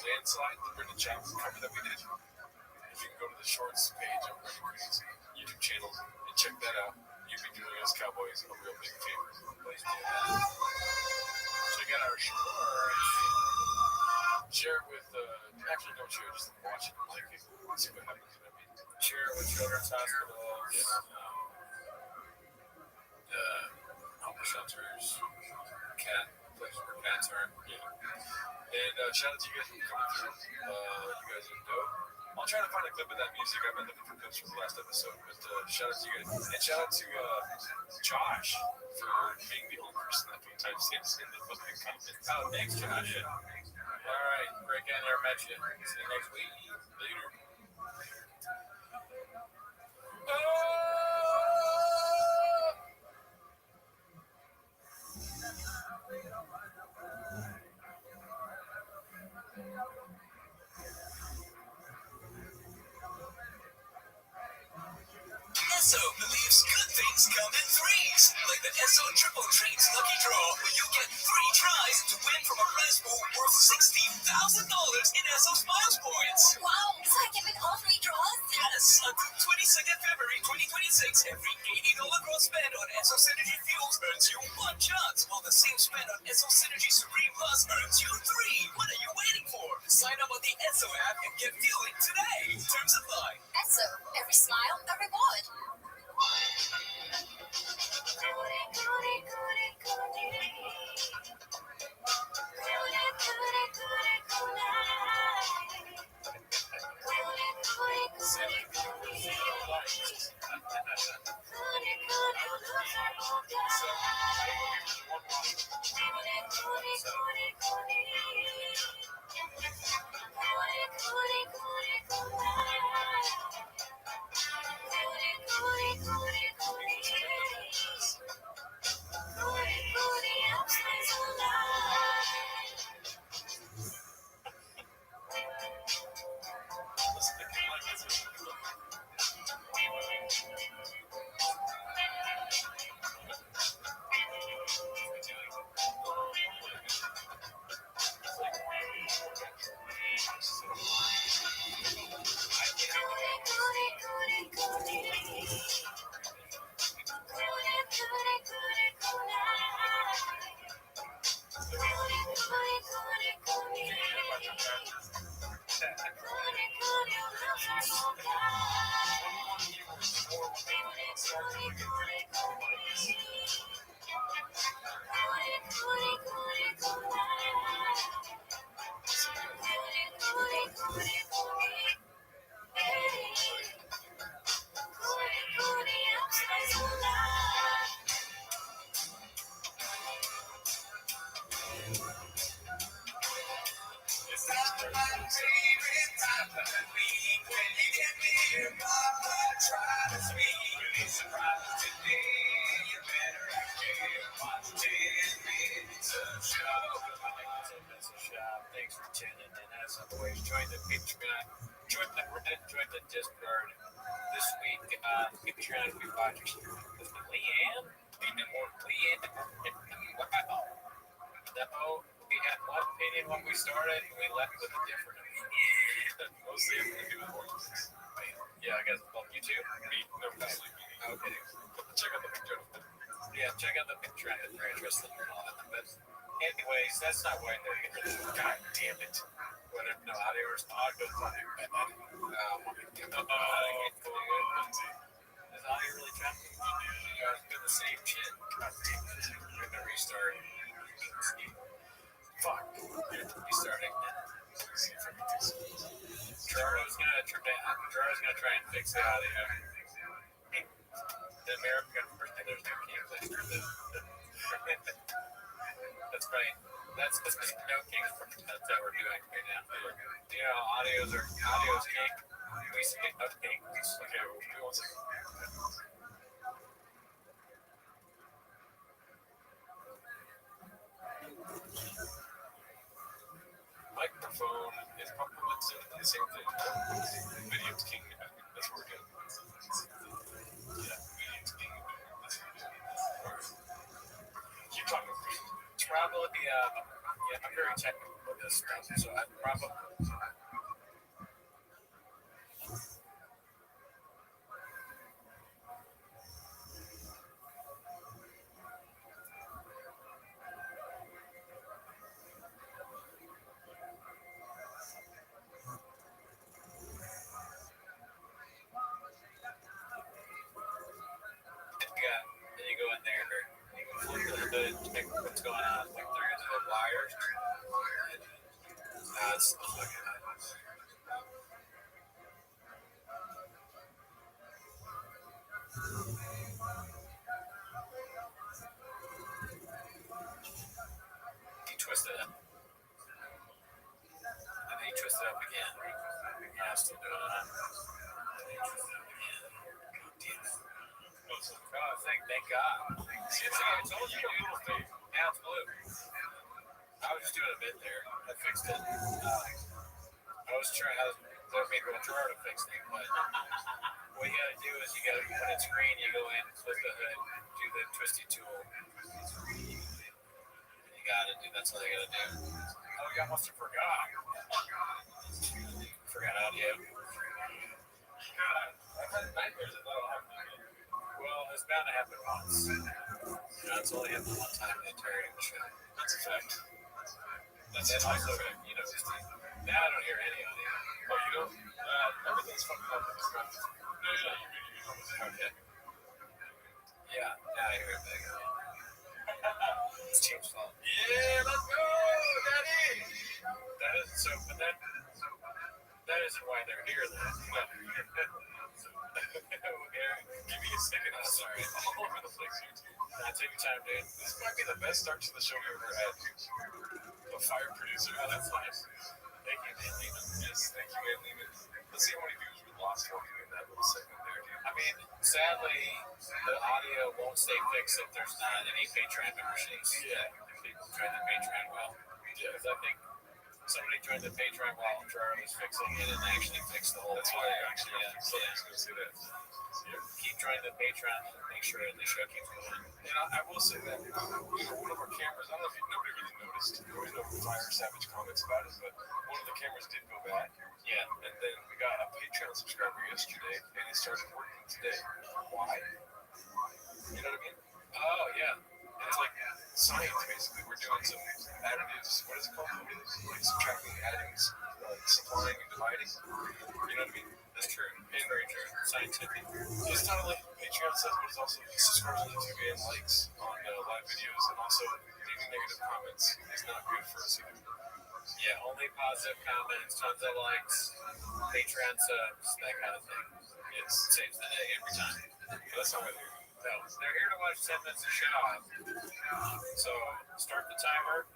Landslide, the Brendan Chapman cover that we did. If you can go to the shorts page of Raccoon Tweeties YouTube channel and check that out, you'd be doing us Cowboys a real big favor. Please do that. Check out our shorts. Share it with, actually don't share, just watch it and like it. See what happens. Share it with Children's Hospitals, homeless shelters, cat places where cats are. Yeah. And shout out to you guys for coming through. You guys are dope. I'll try to find a clip of that music. I've been looking for clips from the last episode, but shout out to you guys. And shout out to Josh for being the only person that put timestamps in the fucking comments. Oh, thanks, Josh. All right, great guy, never met you. See you next week. Later. Esso believes good things come in threes, like the Esso Triple Treats Lucky Draw, where you get 3 tries to win from a prize pool worth $60,000 in Esso Smiles points. Wow, so I can win all 3 draws? Yes, until 22nd February 2026, every $80 gross spend on Esso Synergy Fuels earns you 1 chance, while the same spend on Esso Synergy Supreme Plus earns you 3. What are you waiting for? Sign up on the Esso app and get fueling today. Terms apply. Esso, every smile, a reward. just heard this week, Patreon, we watched Leanne. Wow. No, we had one opinion when we started, and we left with a different opinion. Mostly having to do with hormones. Yeah, I guess. Well, you too? Me? No, mostly me. Okay. Check out the picture. Yeah, check out the picture if you're interested in all that. But anyways, that's not why they're here. God damn it. Whether no audio or audio is on there. Is audio really choppy? You guys do the same shit. God damn it. We're gonna restart. Fuck. Restarting. Charles gonna try and fix the audio. The American version, there's no kings after this. That's right. That's no kings. That's what we're doing right now. You know, audio's king. We say no kings. Okay, we'll do one second. Microphone is probably the same thing. Video's king. That's what we're doing. Yeah, video's king. Keep talking. Probably, yeah, I'm very technical with this stuff, so I probably. Then you go in there, flip the hood, check what's going on, look through the wires. It's fucking. He twisted it. And then he twisted up again. Yeah, still doing it. And then he twisted up again. God damn it. Oh, thank God. See, I told you, dude. Now it's blue. I was just doing a bit there. I fixed it. I was trying to fix it, but what you gotta do is when it's green, you go in, flip the hood, do the twisty tool. You gotta do, that's all you gotta do. Oh, you must have forgot. Forgot audio. God, I've had nightmares that that'll happen again. Well, it's bound to happen once. You know, it's only happened one time in the entirety of the show. That's a fact. That's also, you know, now I don't hear any audio. Oh, you don't? Everything's fucking up in this mouth. No. Okay. Yeah, now I hear it back. It's Team's fault. Yeah, let's go, Daddy! That is so, but that isn't why they're here, though. Give me a second. I'm sorry. All over the place here, too. Take your time, dude. This might be the best start to the show we ever had. The fire producer. Oh, that's nice. Thank you, Dan Lehman. Yes, thank you, Dan Lehman. Let's see how many views we lost while doing that little segment there, dude. I mean, sadly, the audio won't stay fixed if there's not any Patreon memberships. Yeah. People join the Patreon well. Yeah. Because I think somebody joined the Patreon while Charlie's fixing it and actually fixed the whole That's why I actually I was going to say that. Yeah. Keep joining the Patreon and make sure the show keeps going. And I will say that, one of our cameras, I don't know if nobody really noticed, there was no Fire Savage comments about it, but one of the cameras did go back. Yeah. And then we got a Patreon subscriber yesterday, and it started working today. Why? You know what I mean? Oh, yeah. It's like science, basically. We're doing some additives. What is it called? Like subtracting, adding, supplying, and dividing. You know what I mean? That's true. It's very true. Scientific. It's not only Patreon says, but it's also subscribes to YouTube and likes on live videos, and also leaving negative comments is not good for us either. Yeah, only positive comments, tons of likes, Patreon subs, that kind of thing. It saves the day every time. That's not what they do. So they're here to watch 10 minutes of show. So start the timer,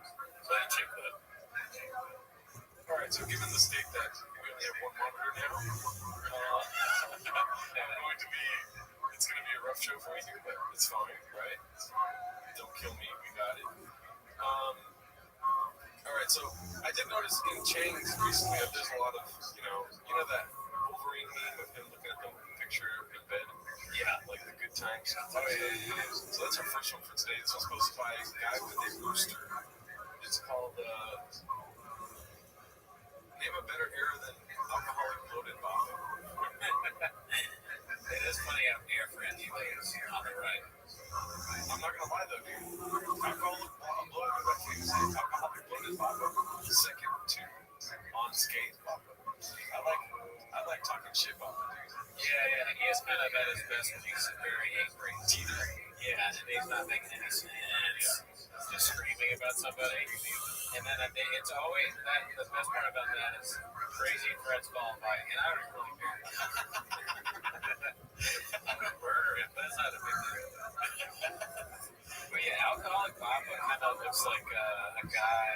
play a chip clip. All right, so given the state that we only have one monitor now, it's going to be a rough show for me here, but it's fine, right? Don't kill me, we got it. All right, so I did notice in Chang's recently that there's a lot of, you know that Wolverine meme with yeah. So that's our first one for today. This was posted by a guy with a rooster. It's called Name a Better Error Than Alcoholic Bloated Bob. It is funny how dear friend he lives on the right. I'm not gonna lie though, dude. Alcoholic bloated Bob. Second to unscathed Bob. I like talking shit Bob, dude. Yeah, he is kind of at his best when he's very angry. Teetering. Yeah, and he's not making any sense. Just screaming about somebody. And then it's always the best part about that is crazy threats followed by, and I don't really care. I'm gonna murder him. That's not a big deal. But yeah, alcoholic Papa kind of looks like a guy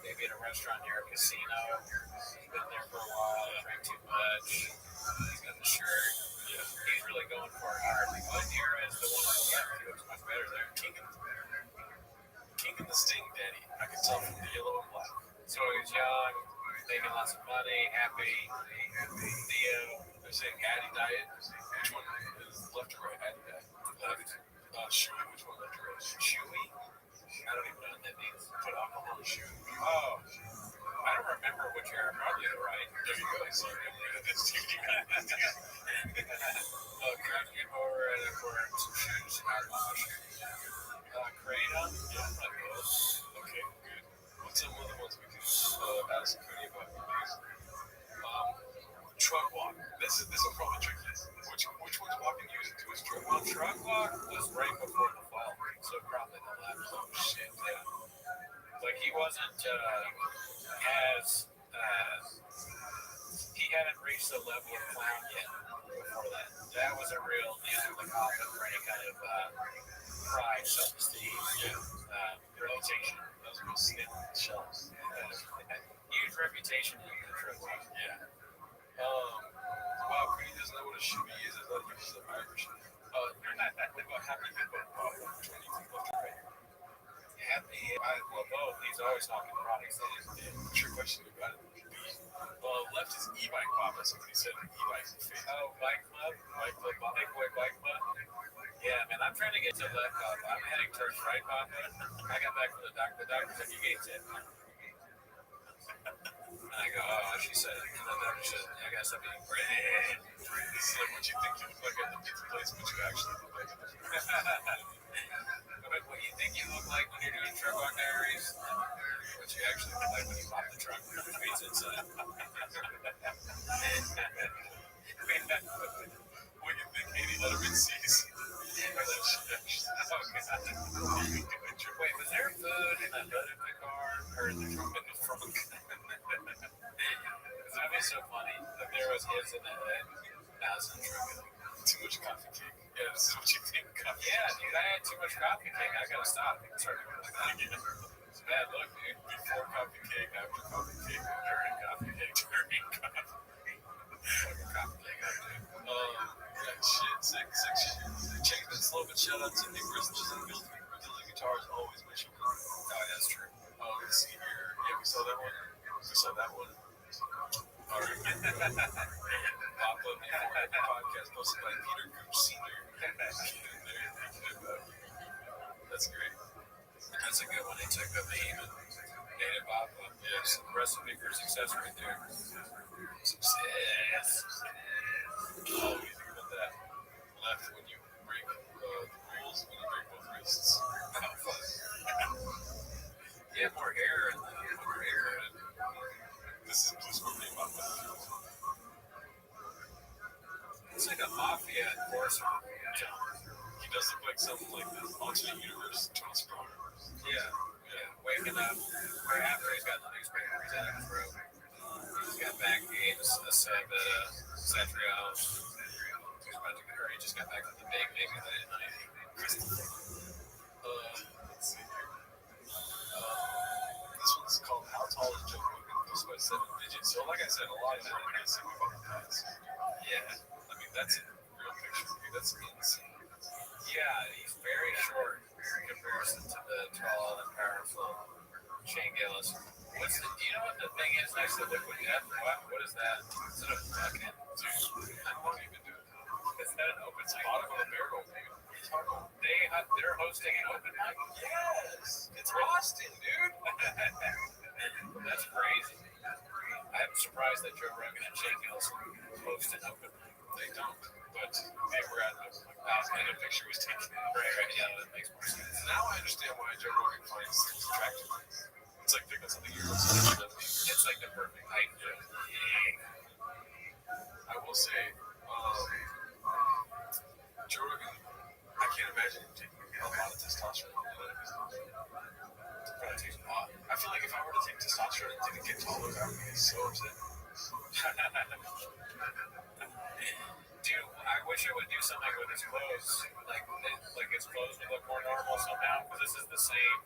maybe at a restaurant near a casino. He's been there for a while, drank too much. He's got the shirt. Yeah. He's really going for it hard. But here is the one on the left. He looks much better there. King and the Sting Daddy. I can tell from the yellow and black. So he's young, making lots of money, happy. They're saying Addy diet. Which one is left or right? Addy diet. Left. Chewy. Which one left or right? Chewy? I don't even know what that means. Put alcohol in chewy. Oh. I don't remember which are probably the right. There you go. So Craft get over and then we're some shoes. Kratom? Yeah, okay, good. What's some other ones we can ask Cody about? Truck walk. This will probably trick you. Which one's walking you into his truck? Well, truck walk was right before the fall, so probably the left. Oh shit, yeah. Like he wasn't as he hadn't reached the level of clown yet before that. That was a real nail in the coffin for any kind of pride, self-esteem, reputation. Those real snip shells. Huge reputation in the truck walk. Yeah. Wow, Cody doesn't know what a shoey is. I thought he was Irish. Well, happy people. Which one do you think left or right? Happy, well, both. He's always talking products. What's your question about it? Well, left is e-bike pop, as somebody said. E-bike is fake. Oh, bike club? Bike club, big boy bike club? Yeah, man, I'm trying to get to left pop. I'm heading towards right pop. I got back from the doctor. The doctor said, you gained 10 pounds. And I go, oh, she said, and the doctor said, I got something bread. This is like what you think you look like at the pizza place, but you actually look like at the pizza place. But what you think you look like when you're doing truck walk diaries, what you actually look like when you pop the trunk with the pizza inside. What you think 80 Letterman sees. Wait, was there food in the hood of the car or in the trunk? That'd be so funny if there was his in the hood. Now it's in the trunk. Too much coffee cake. Yeah, this is what you think. Coffee yeah, dude, I had too much coffee cake. I gotta stop. It's a bad look, dude. Before coffee cake, after coffee cake, during coffee cake, during coffee. Fucking coffee cake, dude. Yeah, shit, sick shit. Check's been slow, but shout out to Nick Bristol's and Billy Guitars, always Michigan. Oh, that's true. Let's see here. Yeah, we saw that one. All right. Pop up podcast posted by Peter Gooch Sr. That's great. That's a good one. They took a meme and made it pop up. Yeah, some recipe for success right there. Success. Oh, you think about that? Left when you break the rules, when you break both wrists. You have more hair in the rear. This is Blue Scorpion Pop. It's like a mafia enforcer. He does look like something like this alternate universe Tony Soprano. Yeah. Waking up right after he's got the newspaper he's out of his robe. He's got back games, the Centrio. He's about to get hurt. He just got back from the big maybe that night. Let's see here. This one's called How Tall is Joe Rogan? Produced by 7 Digits. So, like I said, a lot of that I see about the past. Yeah. I mean, that's a real picture. That's insane. Yeah, he's very short in comparison to the tall and powerful Shane Gillis. Do you know what the thing is next to Liquid Death? What is that? Is it a bucket? Dude, I won't even do it. Is that an open It's bottom of the barrel, dude. hosting an open mic? Yes, it's Austin, dude. That's crazy. I'm surprised that Joe Rogan and Shane Gillis host an open mic. They don't, but they were at the house and a picture was taken. Right, yeah, that makes more sense. Now I understand why Joe Rogan finds things attractive. It's like picking something you're It's like the perfect height. I will say, Joe Rogan, I can't imagine him taking a lot of testosterone. Probably takes a lot. I feel like if I were to take testosterone and didn't get taller, I would be so upset. Dude, I wish I would do something with his clothes. Like his clothes would look more normal somehow, because this is the same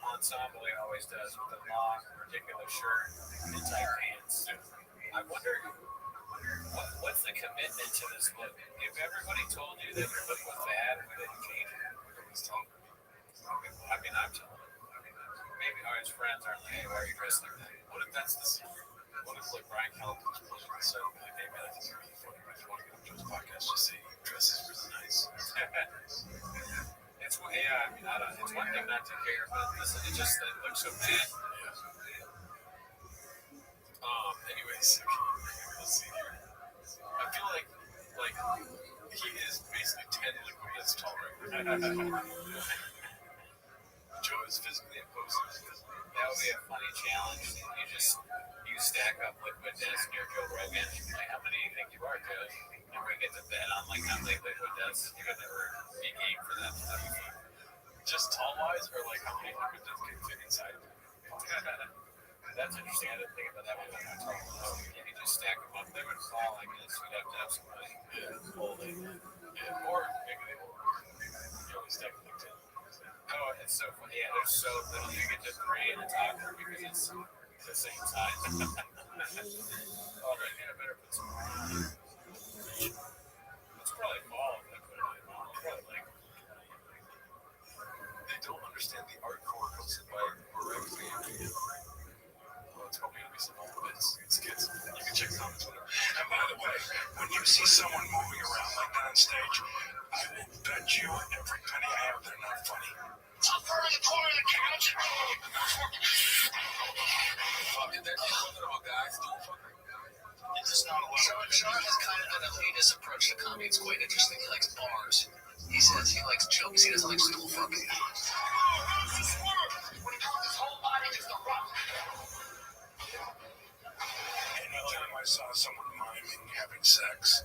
ensemble he always does with the long, ridiculous shirt and tight pants. I wonder, what's the commitment to this look? If everybody told you that your look was bad, would it change it? I mean, I'm telling him. Maybe his friends aren't like, hey, why are you dressed like that? What if that's the secret? What if, like, Brian Callen was pushing the set and like, hey, man, I think you're really funny. If you want to get on Joe's podcast, just say your dress is really nice. It's one thing not to care, but listen, it just looks so bad. Anyways, let's see here. I feel like he is basically 10 liquid that's tall right now. Joe is physically imposing. That would be a funny challenge. You stack up liquid deaths near Joe Rogan. Like, how many do you think you are, Joe? And we get to bet on like how many liquid deaths you could never be game for that. Just tall wise, or like how many liquid deaths can fit inside? That's interesting. I didn't think about that one. You could just stack them up. They would fall, I guess. We'd have to have somebody holding. Yeah, or maybe they will. You only stack them like 10. Oh, it's so funny. Yeah, they're so little. You get to 3 in the top because it's the same size. Oh, right. Yeah, I better put some more on. It's probably fall if I put it on. Probably like. They don't understand the art form hosted by Rabbi. It's probably going to be some old bits. It's kids. You can check comments whenever. And by the way, when you see someone moving around like that on stage, I will bet you every penny I have they're not funny. Up her in the corner of the couch. Fucking that little guys don't fucking. It's not a lot. Sean has kind of an elitist approach to comedy. It's quite interesting. He likes bars. He says he likes jokes. He doesn't like stool fucking. When he comes his whole body just the rock. Anytime I saw someone miming having sex,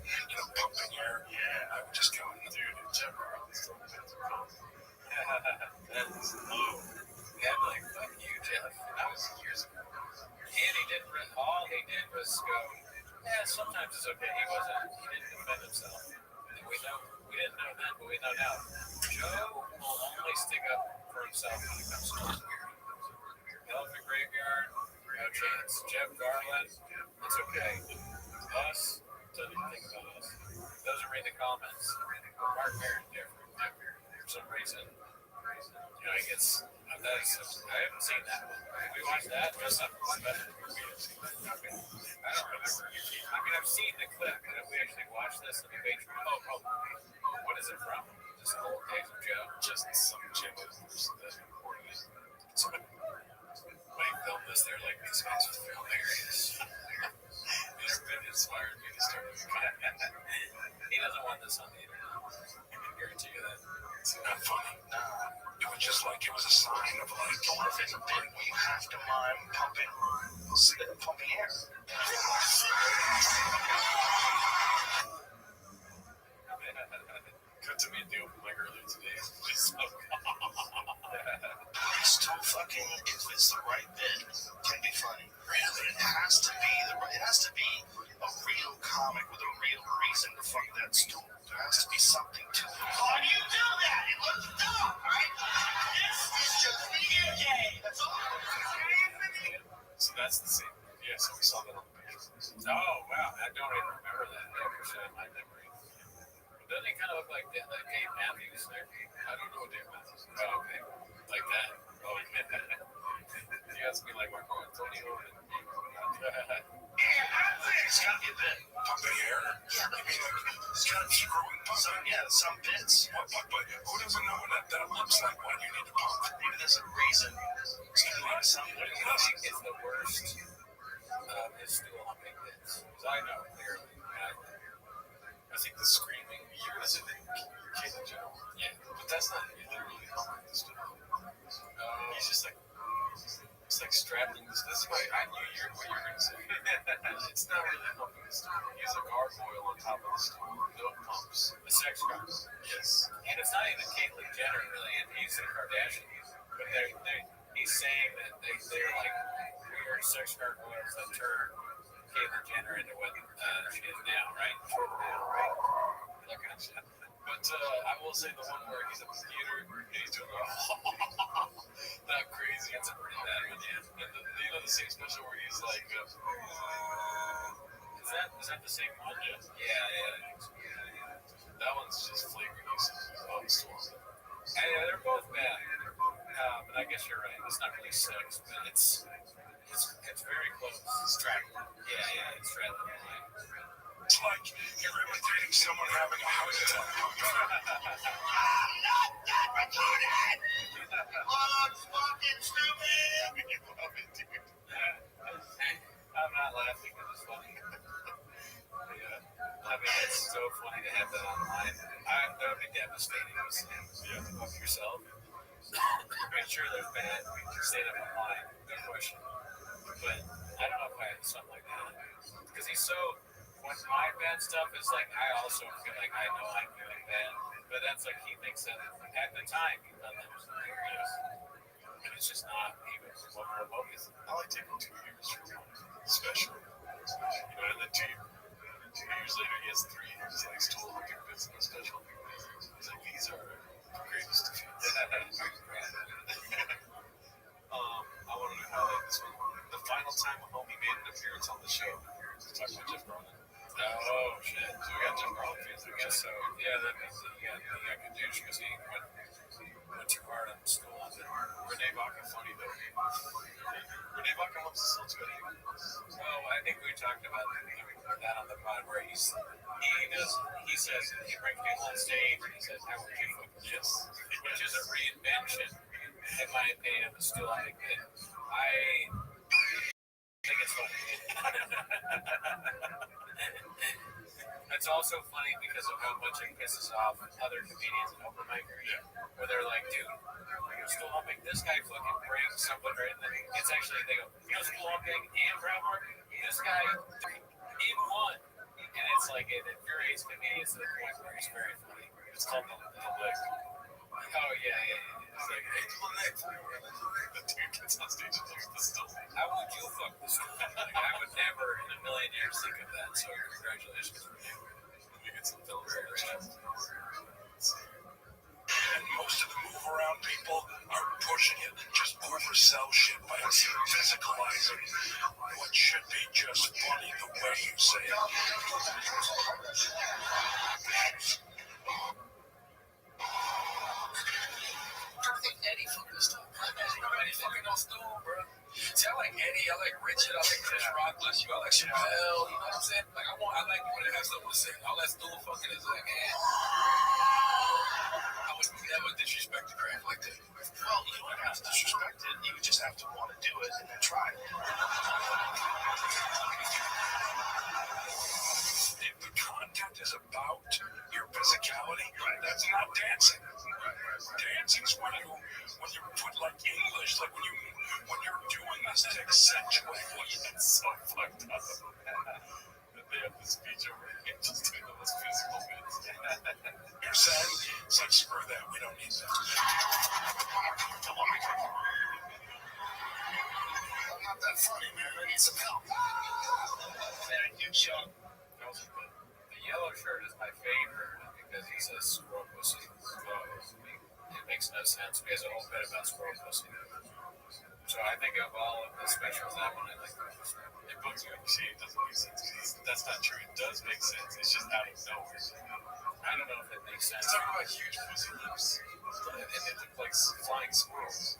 pumping air, I would just go, dude, Jeff Garland's still That is low. Yeah, I'd be like, fuck you, Jeff. That was years ago. And all he did was go, yeah, sometimes it's okay. He didn't defend himself. And we didn't know then, but we know now. Joe will only stick up for himself when it comes to his weird. Elephant Graveyard, no chance. Jeff Garland, it's okay. Us, doesn't even think about us. Doesn't read the comments. Mark Maron, different. For some reason, he gets. I haven't seen that one. We watched that. Just not one better. I don't remember. I mean, I've seen the clip, but if we actually watched this in the Patreon, what is it from? Just the old days of Joe? just some chick that recorded it. Somebody filmed this. They're like, this guy's hilarious. It inspired me to start doing it. He doesn't want this on the internet. I can guarantee you that. It's not funny. It was just like it was a sign of like, what if it's a bit where you have to mime pumping air? Cut to me at the open mic earlier today. Stool fucking, if it's the right bit, can be funny. Really, it has to be a real comic with a real reason to fuck that stool. There has to be something to it. Why do you do that? It looks dumb, right? This is just video game. That's all. So that's the same. Yeah, so we saw that on the page. Oh, wow. I don't even remember that. That was in my memory. Doesn't he kind of look like Dave Matthews there? I don't know what Dave Matthews is. Oh, okay. Like that. Oh, yeah. He has to be like Marco Antonio. It's gotta be a bit. Pump the hair? Yeah. I mean, like, it's kind of screwing some bits. But who doesn't know what that looks like? Why do you need to pump? Maybe there's a reason. It's kind of like something. I think it's the worst is stool humping bits. Because I know, clearly. I think the screaming, you're going to say that Caitlyn Jenner. Yeah. But that's not literally humping the stool. He's just like, it's like straddling this. This is why I knew what you're going to say. It's not really humping the stool. He's a gargoyle on top of the stool. No pumps. The sex gargoyle. Yes. And it's not even Caitlyn Jenner, really. He's the Kardashian. But he's saying that they're like weird sex gargoyles that turn Caitlyn Jenner into what she is now, right? That kind of shit. But I will say the one where he's at the theater and he's doing that crazy. That's a pretty bad one, yeah. And the same special where he's like, is that the same one? Yeah. That one's just flagrant use of stool. They're both bad. But I guess you're right. It's not really sex, but it's very close. Straddling. Yeah, it's straddling. It's like you're imitating someone having a heart attack. I'm not that retarded! I'm fucking stupid! You love it, dude. I'm not laughing because it's funny. Yeah. I mean, it's so funny to have that online. That would be devastating to see of yourself. I'm sure there's bad stand-up online, no question. But I don't know if I have something like that. Because he's so... When my bad stuff is like, I also feel like I know I'm doing bad. But that's like, he thinks that at the time, he thought that was hilarious. And it's just not even remotely. I like taking 2 years for one special. And then 2 years later, he has 3 years like stool humping bits in the special. He's like, these are the greatest defeats. I want to highlight this one. The final time a homie made an appearance on the show. We talked about Jeff Garland. Oh, shit. So we got Jeff Garland fans. I guess so. Yeah, that means that he got douche because he went too hard on the stool. Renee Baca, funny though. Renee Baca loves the stool too, I think. Oh, I think we talked about that on the pod where he says he brings people on stage and he says, how would you fuck this? Yes. Which is a reinvention, in my opinion, of the stool humping bit. I think it's funny. It's also funny because of how much it pisses off other comedians and open micers, where they're like, dude, you're stool humping. This guy fucking brings someone right in. It's actually, they go, stool humping and crowd work. This guy in one. And it's like, it infuriates comedians to the point where it's very funny. It's called the lick. Oh, yeah. It's like, hey, do the lick. The dude gets on stage and looks at the stool. How would you fuck this stool? I would never in a million years think of that. So congratulations. Let me get some films on the chat. And most of the move around people are pushing it, just oversell shit by physicalizing what should be just funny the way you say it. I think Eddie fucking this stool. Nobody fucking no stool, bro. See, I like Eddie, I like Richard, I like Chris Rock, bless you, I like Chappelle, you know what I'm saying? Like, I like when they have something to say. All that stool fucking is like, I would never disrespect the craft like that. Well, you don't have to disrespect it, you just have to want to do it and then try it. If the content is about your physicality, that's not dancing. Dancing's when you put like English, like when you're doing this to accentuate what you It's so fucked up. They have this speech over here just doing the most physical bits. you're saying. It's like, screw that, we don't need that. I'm not that funny, man. I need some help. Man, you Chuck. The yellow shirt is my favorite because he says squirrel pussy. It makes no sense. He has a whole bit about squirrel pussy. So I think of all of the specials, that one I like the most. It bugs me when you say it doesn't make sense. That's not true. It does make sense. It's just out of nowhere. I don't know if it makes sense. It's talking about huge pussy lips. And it looked like flying squirrels.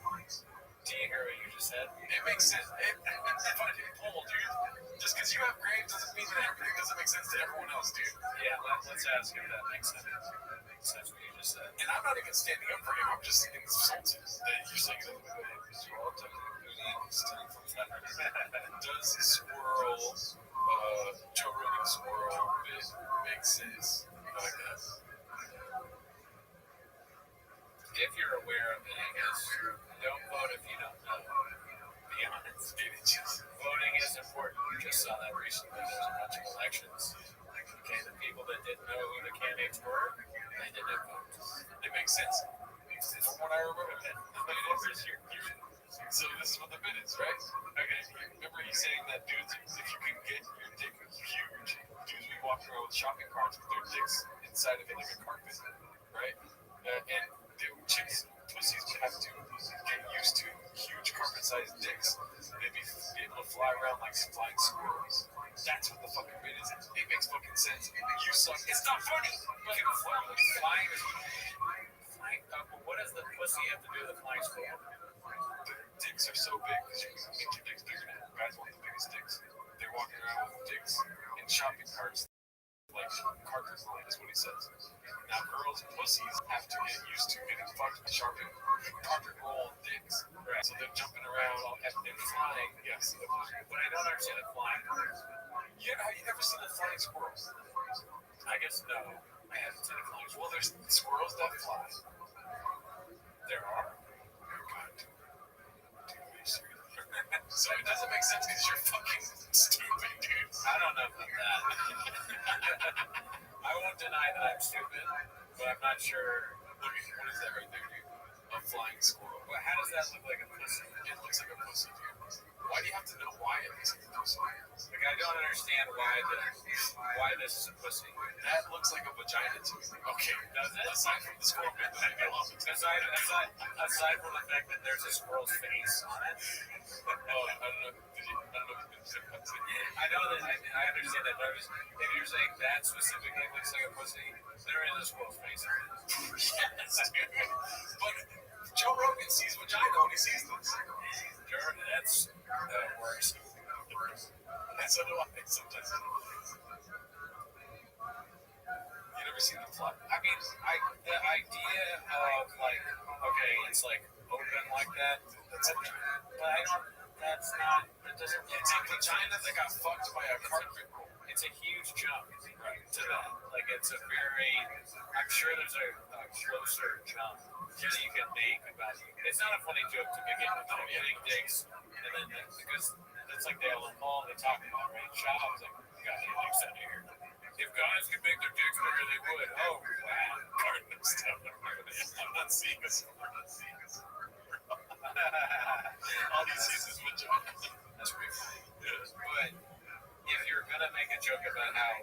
Do you hear what you just said? It makes sense. If I can pull, dude, Just because you have grades doesn't mean that everything doesn't make sense to everyone else, dude. Yeah, let's ask if that makes sense. That's what you just said. And I'm not even standing up for him. I'm just insulted that you're saying that. Does squirrel, Joe Rogan squirrel bit make sense? I like that. If you're aware of it, I guess, don't vote if you don't know. Be honest. Voting is important. We just saw that recently. There's a bunch of elections. Okay, the people that didn't know who the candidates were, they didn't vote. It makes sense. From what I remember, so this is what the bit is, right? Okay, remember he's saying that dudes, if you can get your dick huge, dudes be walking around with shopping carts with their dicks inside of it like a carpet, right? And chicks, pussies would have to get used to huge carpet-sized dicks. They'd be able to fly around like flying squirrels. That's what the fucking bit is. It makes fucking sense. You suck. It's not funny. You can fly like flying. What does the pussy have to do with the flying squirrel? The dicks are so big because you can make your dicks bigger now. Guys want the biggest dicks. They're walking around with dicks in shopping carts. Like carpet roll is what he says. Now girls' pussies have to get used to getting fucked with shopping carpet roll dicks. Right. So they're jumping around and they're flying. Yes. But I don't understand the flying. Yeah, have you ever seen a flying squirrel? I guess no. I haven't seen a flying squirrel. Well, there's squirrels that fly. There are. Oh God. So it doesn't make sense because you're fucking stupid, dude. I don't know about that. I won't deny that I'm stupid, but I'm not sure. Look, what is that right there, dude? A flying squirrel. Well, how does that look like a pussy? It looks like a pussy, dude. Why do you have to know why it looks like a pussy? Like, I don't understand why this is a pussy. That looks like a vagina to me. Okay, does it? Aside from the squirrel bit that I go off. Aside from the fact that there's a squirrel's face on it. I don't know. I know that I understand that, but if you're saying that specifically looks like a pussy, there is a squirrel's face on it. Yes, dude. But Joe Rogan sees vagina when he sees this. Sure, that works. And so do I sometimes. You never seen them fly? I mean, the idea of like, okay, it's like open like that. That's it. But I don't. That's not. It doesn't. It's a vagina that got fucked by a carpet roll. It's a huge jump, right, to that. Like, it's a very. I'm sure there's a closer jump that you can make about it. It's not a funny joke to begin with. Getting dicks, and then because it's like they all they talk about, right? Shops like, got any dicks out of here. If guys could make their dicks bigger, they would. Oh, wow. Garden stuff. I'm not seeing this. All he sees is vagina. That's pretty funny. Yeah. But if you're gonna make a joke about how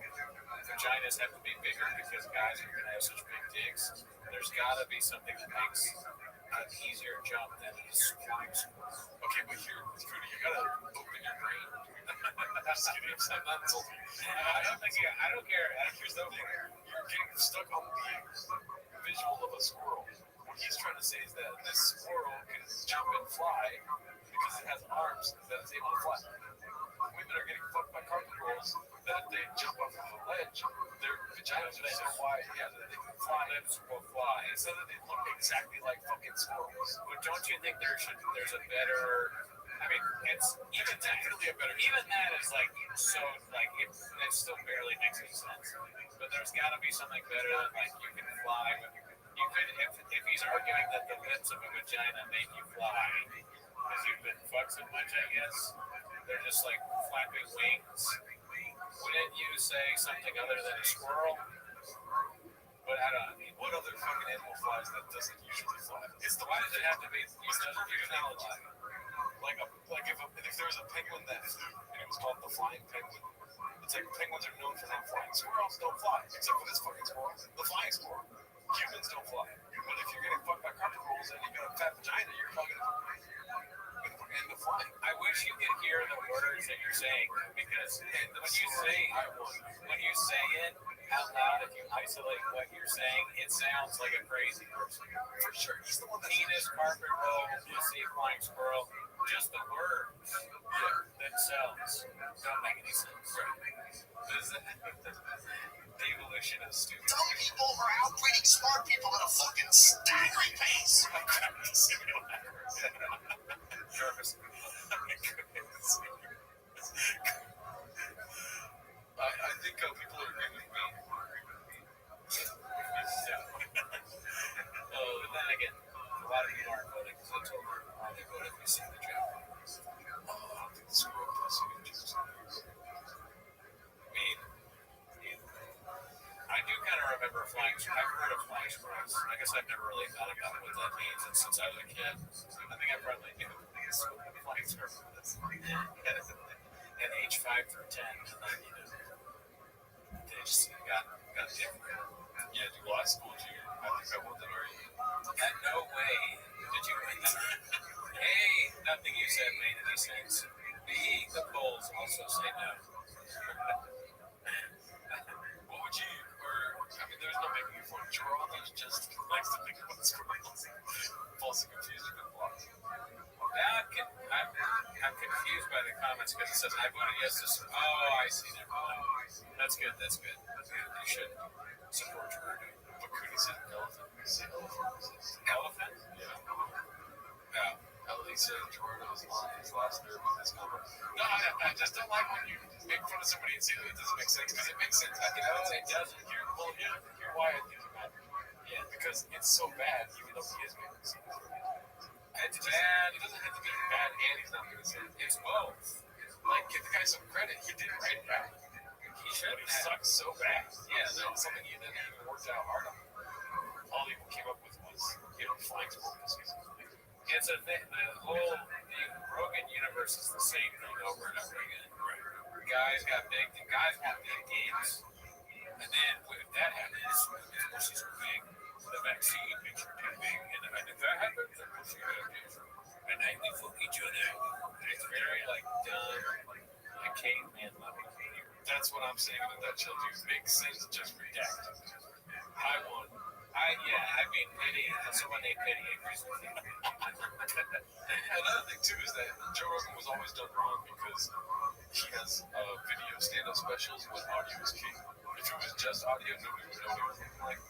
vaginas have to be bigger because guys are gonna have such big dicks, there's gotta be something that makes an easier jump than a flying squirrel. Okay, but here, Cootie, you gotta open your brain. I'm just kidding. I'm not insulting you. I don't care. Here's the thing. You're getting stuck on the visual of a squirrel. What he's trying to say is that this squirrel can jump and fly because it has arms that it's able to fly. Women are getting fucked by carpet rolls that if they jump off of a ledge, their vaginas are so wide, yeah, that they can fly. Lips will fly. And so that they look exactly like fucking squirrels. But don't you think there's a better? I mean, it's even Definitely a better. even that is like so like it still barely makes any sense. But there's got to be something better than like you can fly. You could if he's arguing that the lips of a vagina make you fly because you've been fucked so much, I guess they're just like flapping wings. Wouldn't you say something other than a squirrel? But I don't know. What other fucking animal flies that doesn't usually fly? It's the why does it have to be? It doesn't usually fly. Like if there was a penguin that flew and it was called the flying penguin, it's like penguins are known for not flying. Squirrels don't fly, except for this fucking squirrel, the flying squirrel. Humans don't fly. But if you're getting fucked by carpet rolls and you got a fat vagina, you're probably gonna end up flying. I wish you could hear the words that you're saying because when you say it out loud, if you isolate what you're saying, it sounds like a crazy person. For sure, he's the one that's Penis, carpet roll, pussy, flying squirrel, just the words. yeah. themselves don't make any sense. The evolution of stupid. Dumb people are outbreeding smart people at a fucking staggering pace. Jarvis. I think people are agreeing with me. But then again, a lot of people aren't voting because they told them they voted if we see the job. I think the squirrel pussy is just. I mean, I do kind of remember flying. I've heard of flying squirrels. I guess I've never really thought about what that means. And since I was a kid, I think I probably knew what flying squirrels was. At age 5 through 10, and then they just got different. Yeah, well, I schooled you. I think I won that argument. No way did you win that. A, nothing you said made any sense. B, the polls also say no. What would you, there's no making it for him. Geraldo's just likes to think about squirrels. Falsely confused with blocks. Now I'm confused by the comments because it says I voted yes to. Oh, I see. Never mind. That's good. You should support Gerardo. But Cooney said elephant. He said elephant. Elephant? Yeah. Yeah. He said Gerardo's his last nerve with his number. No, I just don't like when you make fun of somebody and say that it doesn't make sense because it makes sense. I think it doesn't. Here's why I think it matters. Yeah, because it's so bad, even though he is making sense. It's bad. It doesn't have to be bad, and he's not making sense. It's both. Like, give the guy some credit. He didn't write it out. He should. But he sucks so bad. Yeah, that's something he didn't even work out hard on. All he came up with was, flying squirrels. It's a thing. The whole Rogan universe is the same thing over and over again. Right. Guys got big games, and then if that happens, she's big. The vaccine makes her too big, and if that happens, then we'll see how it is. And then we fuck each other. It's very dumb, caveman level. That's what I'm saying. That shows you makes sense. Just redact. I won. Pity. Someone named Pity agrees with me. Another thing too is that Joe Rogan was always done wrong because he has video stand-up specials when audio is king. If it was just audio, nobody would know what he was like.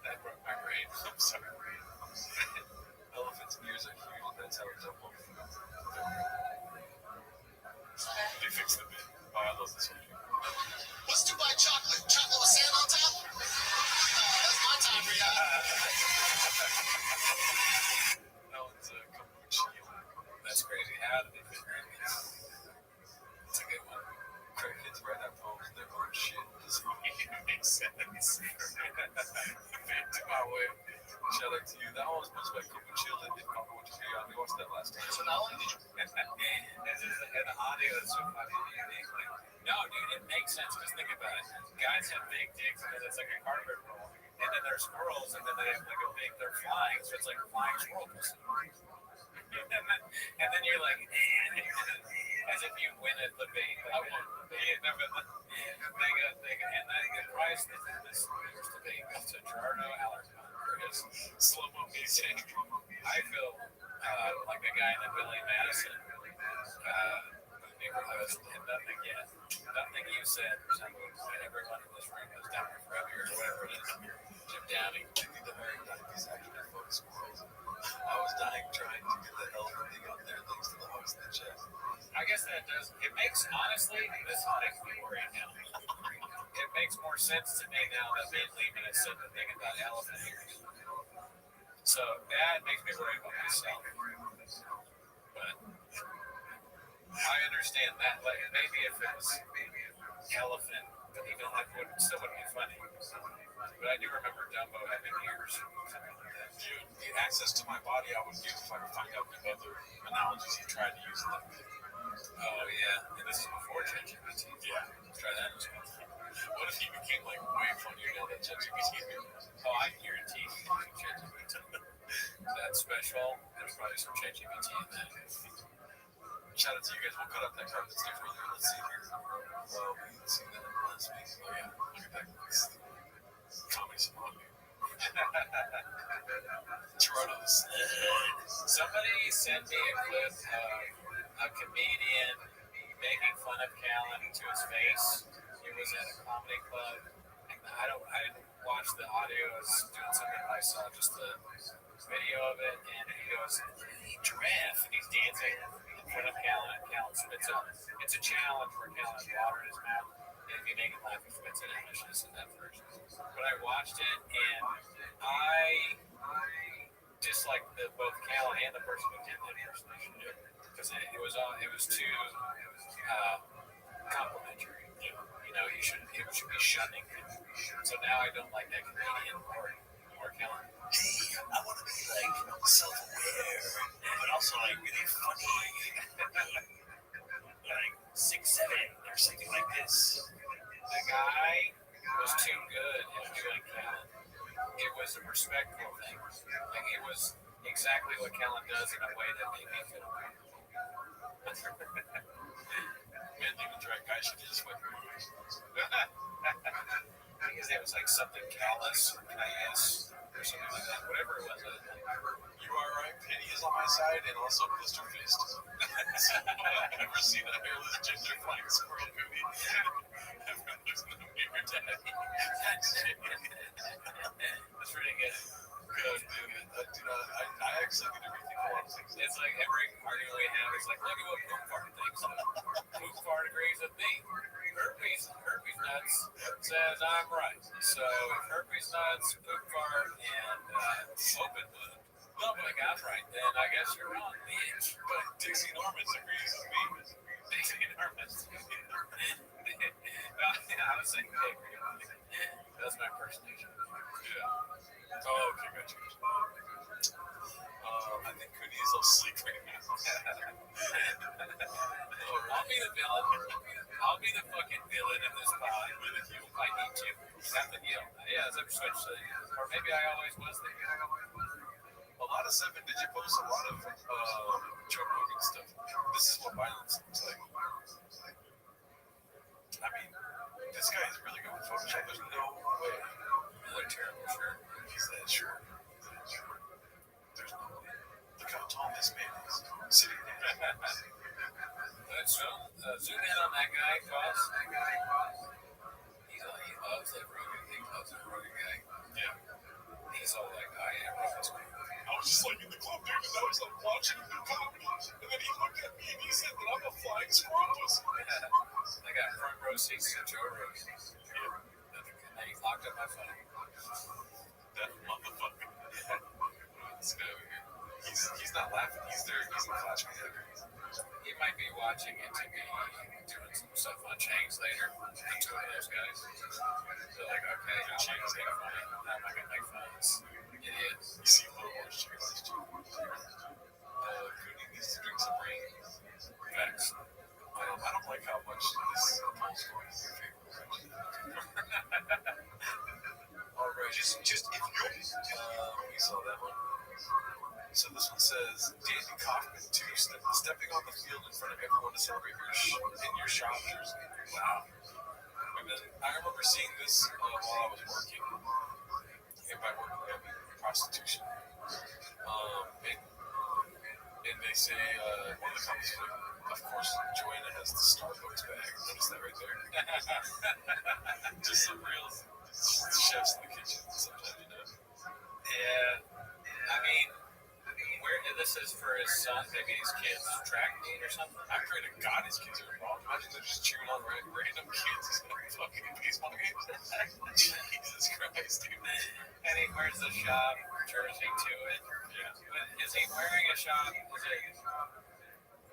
That broke my brain. I'm sorry. Elephant's ears are huge, and that's how it's up. They fixed the bit. Oh, I love this one. What's Dubai chocolate? Chocolate with sand on top? That's my time for y'all. That one's a kombucha. That's crazy. How did they figure it out? It's a good one. Crackheads write out poems in their own shit. Doesn't make sense. Back to my way. Shout out to you. That one was supposed to be kombucha. Didn't know what to do. I watched that last time. So not only did you The audio is so fucking unique. No, dude, it makes sense. Just think about it. Guys have big dicks because it's like a carpet roll. And then there's squirrels, and then they have like they're flying, so it's like flying squirrel pussy. And then you're like, as if you win at the debate. Like, and the prize for this year's debate goes to Gerardo Allerton for his slow-mo music. I feel like the guy in the Billy Madison. Nothing yet. Nothing you said resembles everyone in this room is down with Rabbi or whatever it is. Jim Downey. I think the American Diabetes actually fucking squirrels. I was dying trying to get the elephant thing up there thanks to the hooks in the chest. I guess that does. It makes, honestly, this makes me worry now. It makes more sense to me now that Van Lehman has said the thing about elephant ears. So that makes me worry about myself. But I understand that. Like, maybe if it was elephant, but even that still wouldn't be funny. But I do remember Dumbo having ears. Dude, the access to my body I would give if I could find out the other analogies he tried to use in that video. Oh, yeah. And this is before ChatGPT. Yeah. Try that. What if he became like way funnier now that ChatGPT is? Oh, I guarantee he's using ChatGPT. That's special. There's probably some ChatGPT in that. Shout out to you guys. We'll cut up that part that's different. Let's see here. Well, we didn't see that last week. Oh, yeah. Look at that. Comedy's on me. Toronto's. Somebody sent sent me a clip of a comedian making fun of Callan to his face. He was at a comedy club. I didn't watch the audio. I was doing something, I saw just the video of it, and he goes, giraffe, and he's dancing in front of Callan, and Callan spits out. It's a challenge for Callan to water in his mouth, and if you make him laugh, he spits it out. I should have said that first. But I watched it, and I disliked both Callan and the person who did the impersonation, because it was too complimentary. You know, it should be shunning him. So now I don't like that comedian or Callan. Hey, I want to be like self-aware, but also like really funny, like 6'7" or something like this. The guy was too good at doing Callan. It was a respectful thing. Like, it was exactly what Callan does in a way that made me feel uncomfortable. Men even drag guys should just fucking Because it was like something callous, can I ask, or something like that, whatever it was. You are right, Penny is on my side, and also Blister Fist. I've never seen a hairless ginger flying squirrel movie. Everyone looks in the mirror, Daddy. That's really good. God damn it. I actually get everything a lot of things. It's like every argument we have is like, look at what Poop Fart thinks. Poop Fart agrees with me. Herpes Nuts says I'm right. So if Herpes Nuts, Poop Fart, and Open Wound look like I'm right, then I guess you're wrong, bitch. But Dixie Normans agrees with me. Dixie Normans. I was saying, that's my impersonation. Yeah. Oh, okay, gotcha. I think Coonie is asleep right now. I'll be the villain. I'll be the fucking villain in this pod. If I need to. Have to heal. Yeah, as I'm switched to, or maybe I always was the hero. A lot of 7 Digit posts a lot of Joe Rogan stuff. This is what violence looks like. I mean, this guy is really good with Photoshop. There's no way. Really terrible shirt. He's that sure. There's no way. Look how tall this man is. Sitting there. Let's zoom in on that guy, boss. He loves that Rogan. He loves that Rogan guy. Yeah. He's all like, I am Rogan's man. I was just like in the club, dude, and I was like watching him come at me. And then he looked at me and he said that I'm a flying squirrel pussy. I got front row seats to Joe Rogan. Yeah. And then he locked up my phone. That motherfucker. This guy over here. He's not laughing. He's there. He's gonna flash me later. He might be watching it to be doing some stuff on Chains later. The two of those guys. They're like, okay, I'm not gonna make fun. I'm not gonna make fun of this idiot. You see a little more shit like Joe. Coonie needs to drink some rain. Facts. I don't like how much this poll's going in your favor. Alright, just if you we saw that one. So this one says, Danny Kaufman, too, stepping on the field in front of everyone to celebrate in your shop jersey. Wow. And then I remember seeing this while I was working. And by working, I mean prostitution. And they say, one of the comments is like, of course, Joanna has the Starbucks bag. Notice that right there? Just some real chefs in the kitchen sometimes, you know? Yeah. I mean, this is for his son, maybe his kids' track meet or something. I pray to God his kids are involved. Imagine they're just cheering on random kids in fucking baseball games. Jesus Christ, dude. And he wears the shop jersey to it. Yeah. But is he wearing a shop?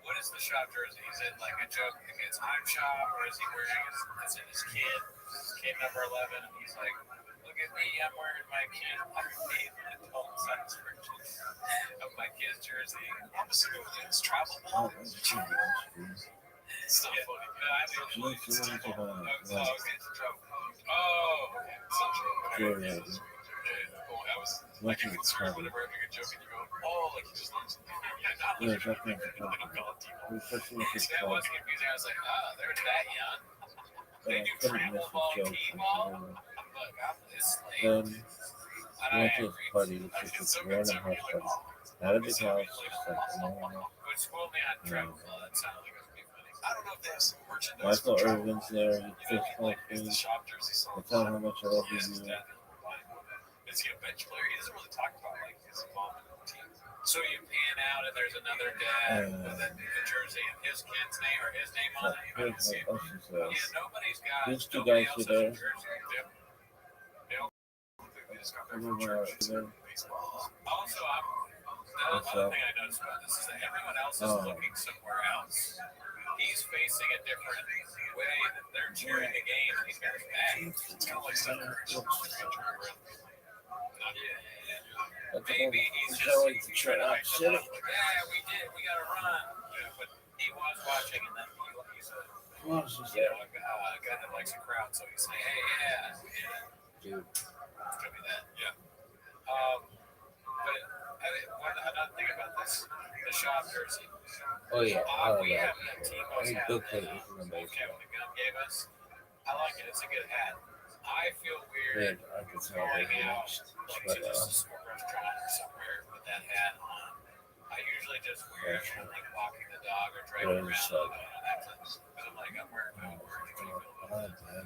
What is the shop jersey? Is it like a joke against I'm shop, or is he wearing it's in his kid number 11, and he's like, look at me, I'm wearing my kid. I made an adult size version of my kid's jersey. I'm assuming it's travel ball. It's not funny. I was getting into trouble. Oh, okay. Yeah. I was like, you can swear whenever I make a joke and you go, oh, like you just learned something. Yeah, definitely. That was confusing. I was like, they're that young. They do travel ball, t-ball. Look, I'm this late. Then we went to a party, which was just random house party. Not a big house, just like a normal house. Would school me on travel? That sounds like it would be funny. I don't know if they have some merchandise. Michael Irvin's there. You You know, fist bump like me. the shop jersey song. I tell him how much I love you. Yes, his dad will buy one. Is he a bench player? He doesn't really talk about like his involvement in the team. So you pan out and there's another dad with a jersey and his kid's name or his name on it. I don't see it. Yeah, nobody's got. These two nobody guys else were has a there. jersey. Yep. They just got I back from remember church. there. Baseball. Also, the other thing I noticed about this is that everyone else is looking somewhere else. He's facing a different way that they're cheering the game and he's got his back. It's kind of like Steph Curry. Maybe he's just trying to hype it up. Like, yeah, we did. We got to run. Yeah, but he was watching and then he's a guy that likes a crowd. So he's saying, hey, yeah. Dude. It's going to be that. Yeah. But another thing about this, the shop jersey. Oh yeah, We have that Tebo's hat good that place. Kevin the Gun gave us. I like it. It's a good hat. I feel weird I can tell going very out much. like to just a small restaurant or somewhere with that hat on. I usually just wear it when I'm like walking the dog or driving around. But I'm like, I'm wearing my work. What do you feel about that?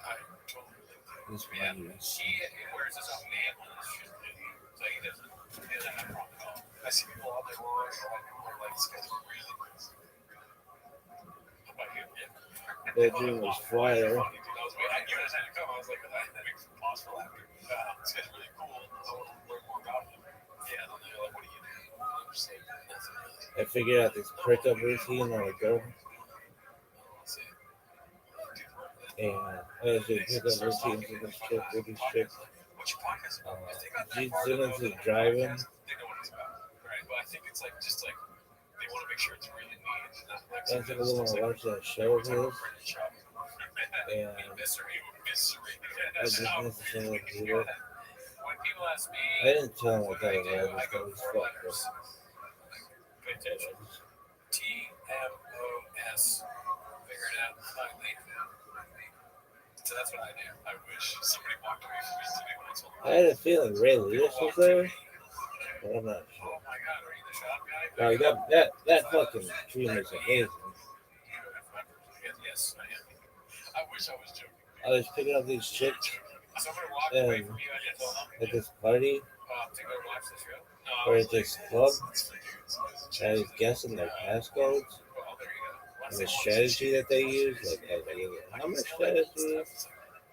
I totally relate to This yeah, one is. he wears his own name on his shit, so he doesn't have a problem at all. I see people out there who are like, this guy's really nice. How about you? Yeah. That dream was fire. Funny, dude. I was waiting. I knew it was going to come. I was like, that makes me pause for laughter. This guy's really cool. I want to learn more about him. Yeah, and they're like, what do you do? I'm just like, nothing really. I figured out this prick up routine on a girl. Let's see. And I was doing pick up routines with this chick, with this chick. What's your podcast about? If they got that Gene far to Simmons know is that driving. podcast, they know what it's about. Right. But I think it's like, just like, they want to make sure it's really neat. I took a little watch that show of his. And Mystery. I just necessarily do it. When people ask me, I didn't tell him what that was. I I go just 4 thought it was letters. Pay attention. TMOS. Figure it out. Finally. So that's what I do. I wish somebody walked away from me today when I told them. I had a feeling Ray Lewis was there, but I'm not Oh sure. my God, are you the shop guy? Like that fucking dream is amazing. Yes, I am. I wish I was joking. I was picking up these chicks Someone walked away from you and you told them at this party to go watch the show? No, or at this club. It's for dudes. I was guessing their passcodes well, there you go. and the strategy that they use, like a number strategy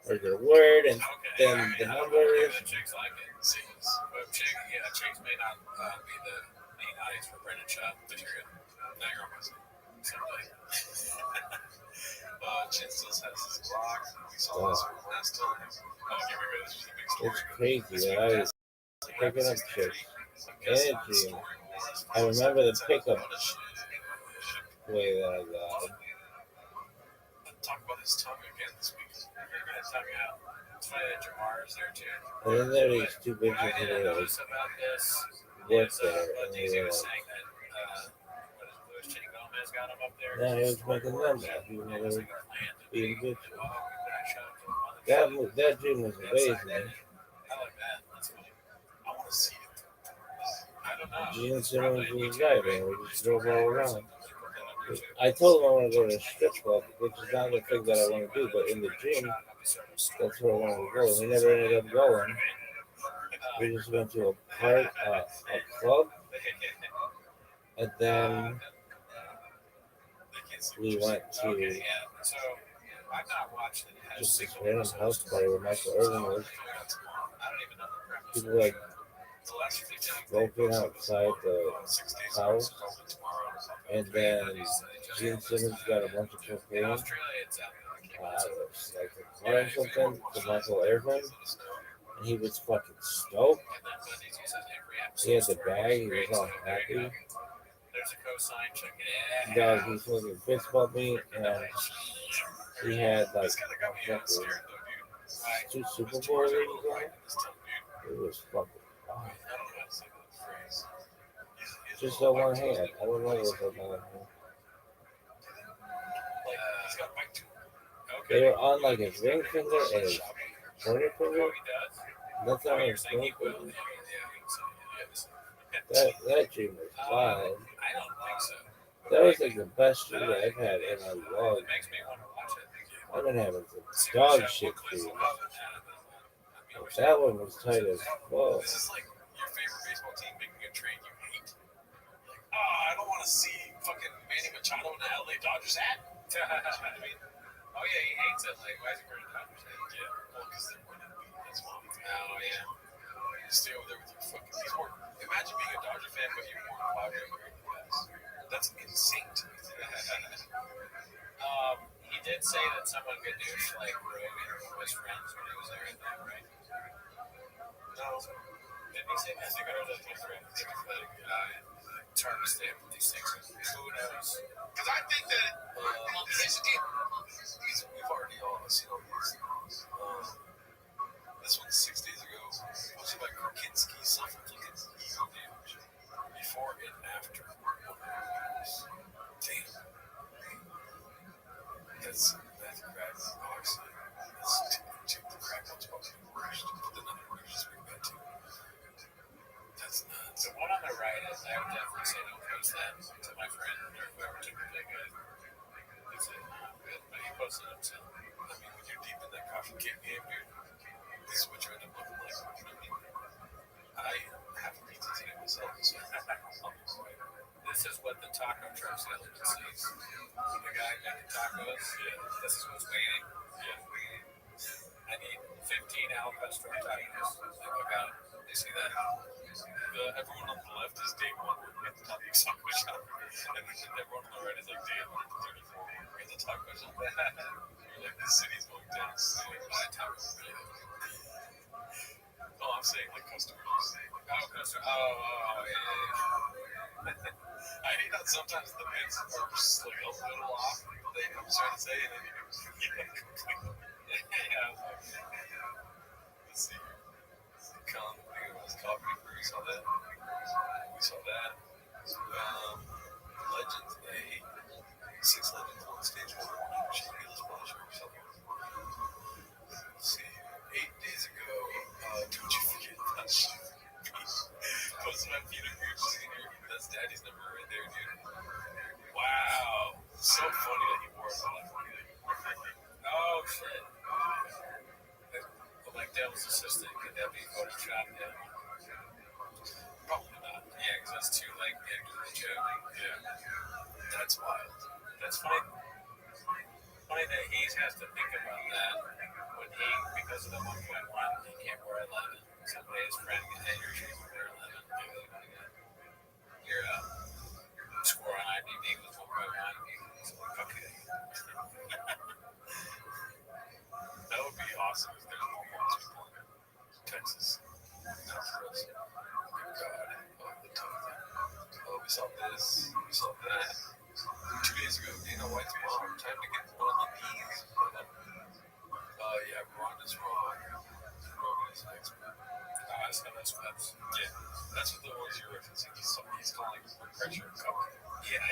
or their word and then the numbers. Chicks like it. But chicks may not be the eyes for Brendan Shop material. Now you're on my side. Someday. Chin still has his Glock. We saw this one last time. Oh, okay, remember this was a big story. It's crazy that I was picking up chicks in a dream. I remember the pickup way that I got. Talk about his tongue again this week. You're going to tell me out. It's funny that Jamar is there too. And then there were these two What I bitches who didn't were like notice about this work is there, what and DZ they were was like, saying that Louis Ch. Gomez got him up there. no, he was making them mad. He was And it's never like a plan to being be, good. oh, we put a shot to him on the That dream was amazing. I like that. That's funny. I want to see it. I don't know. Gene Simmons was driving. We just drove all around. I told him I want to go to a strip club, which is not the thing that I want to do, but in the dream, that's where I wanted to go. We never ended up going. We just went to a club, and then we went to So I've not watched it. just this random house party where Michael Irvin was. I don't even know the premise. People like smoking outside the house, and then Gene Simmons got a bunch of In cocaine. Australia, it's out there. Like a car or something to Michael Irvin, and he was fucking stoked. And then Bundy's uses every episode. He had the bag, he was all happy. There's a cosign check. Dog, he fucking fist bumped me, and he had like fucking 2 Super Bowl rings on. It was fucking awesome. Just on one hand. I don't know what was on the other hand. They were on like his ring finger and his pointer finger. That's on his ring finger. That dream was wild. I don't think so. That was like the best dream I've had in a long. It makes me want to watch it. I've been having some dog shit dreams. That one was tight as fuck. This is like your favorite baseball team making a trade you hate. Like, I don't want to see fucking Manny Machado in the LA Dodgers hat. I mean, oh yeah, he hates it. Like, why is he wearing a Dodgers hat? Yeah, well, because they're winning. That's why. Oh yeah. You stay over there with your fucking. Imagine being a Dodger fan, but you're more 5 years old. That's insane to me. He did say that someone could douche like Rogan was friends when he was there, right? No. Didn't he say that? I think I heard that terms they have these things. Who knows? Because I think that we've already all seen all these. This one's 6 days ago. Posted by Krakinski suffered like an ego damage before and after. Damn. That's crack. Obviously, that's the crack one's probably the worst. But then the worst is pretty bad too. That's nuts. The one on the right is, I would definitely say don't post that to my friend or whoever took the big guy. It's good, but he posted it himself. I mean, when you're deep in that coffee game, dude, this is what you end up looking like. You know what I mean? I have a pizza today myself, so I'll be quiet. This is what the taco truck salesman sees. The guy making tacos, this is what's waiting. I need 15 al pastor tacos. They look out. They see that. Everyone on the left is day 1 at the taco shop, and everyone on the right is like day 134 at the taco shop. Like the city's going down soon. Oh, I'm saying like customers. Oh, yeah. I hate that sometimes the bits are just like a little off. I'm trying to say, and then let's see. Come, I think it was coffee. We saw that. Legends A. 6 Legends on stage 1. Shameless pleasure or something. Let's see. 8 days ago. Don't you forget that shit. Posted my Peter Group. That's Daddy's number right there, dude. Wow. So funny that he wore it on. Oh, shit. Like Devil's Assistant, could that be Photoshopped? Yeah. Probably not. Yeah, because that's too, like, into the joke. Yeah. That's wild. That's funny. Funny that he has to think about that when he, because of the 1.1, he can't wear 11. Somebody, his friend, hey, you're sure you wear 11. Your score on IMDb was 1.1. He's like, okay. That would be awesome if there's more people in Texas. Not for us. Good God. Oh, the tough thing. Oh, we saw this. We saw that. 2 days ago, Dana White's mom. Time to get one of the knees. Yeah, Ronda's wrong. Rogan is next. I saw those clips. Yeah, that's what the ones you're referencing. He's calling for pressure and cover. Yeah.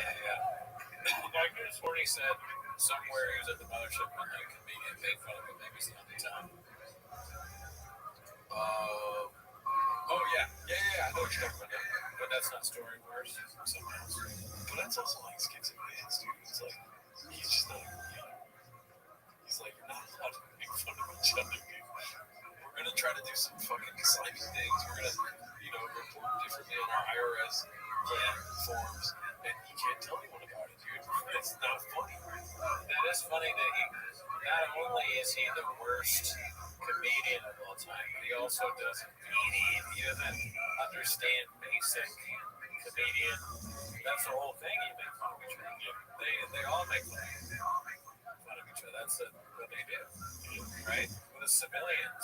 Like this morning said somewhere he was at the mothership when the comedian made fun of him. Maybe it's the only time. Oh yeah. I know what you're talking about now. But that's not Story Wars. Something else. But that's also like skits and bits, dude. It's like he's just not. He's like, you're not allowed to make fun of each other, dude. We're gonna try to do some fucking slimy things. We're gonna, report differently on our IRS forms, and you can't tell anyone about it, dude. It's not funny. That is funny that he, not only is he the worst comedian of all time, but he also doesn't he doesn't understand basic comedian. That's the whole thing. He makes fun of each other. They all make fun of each other. That's what they do, right? With the civilians,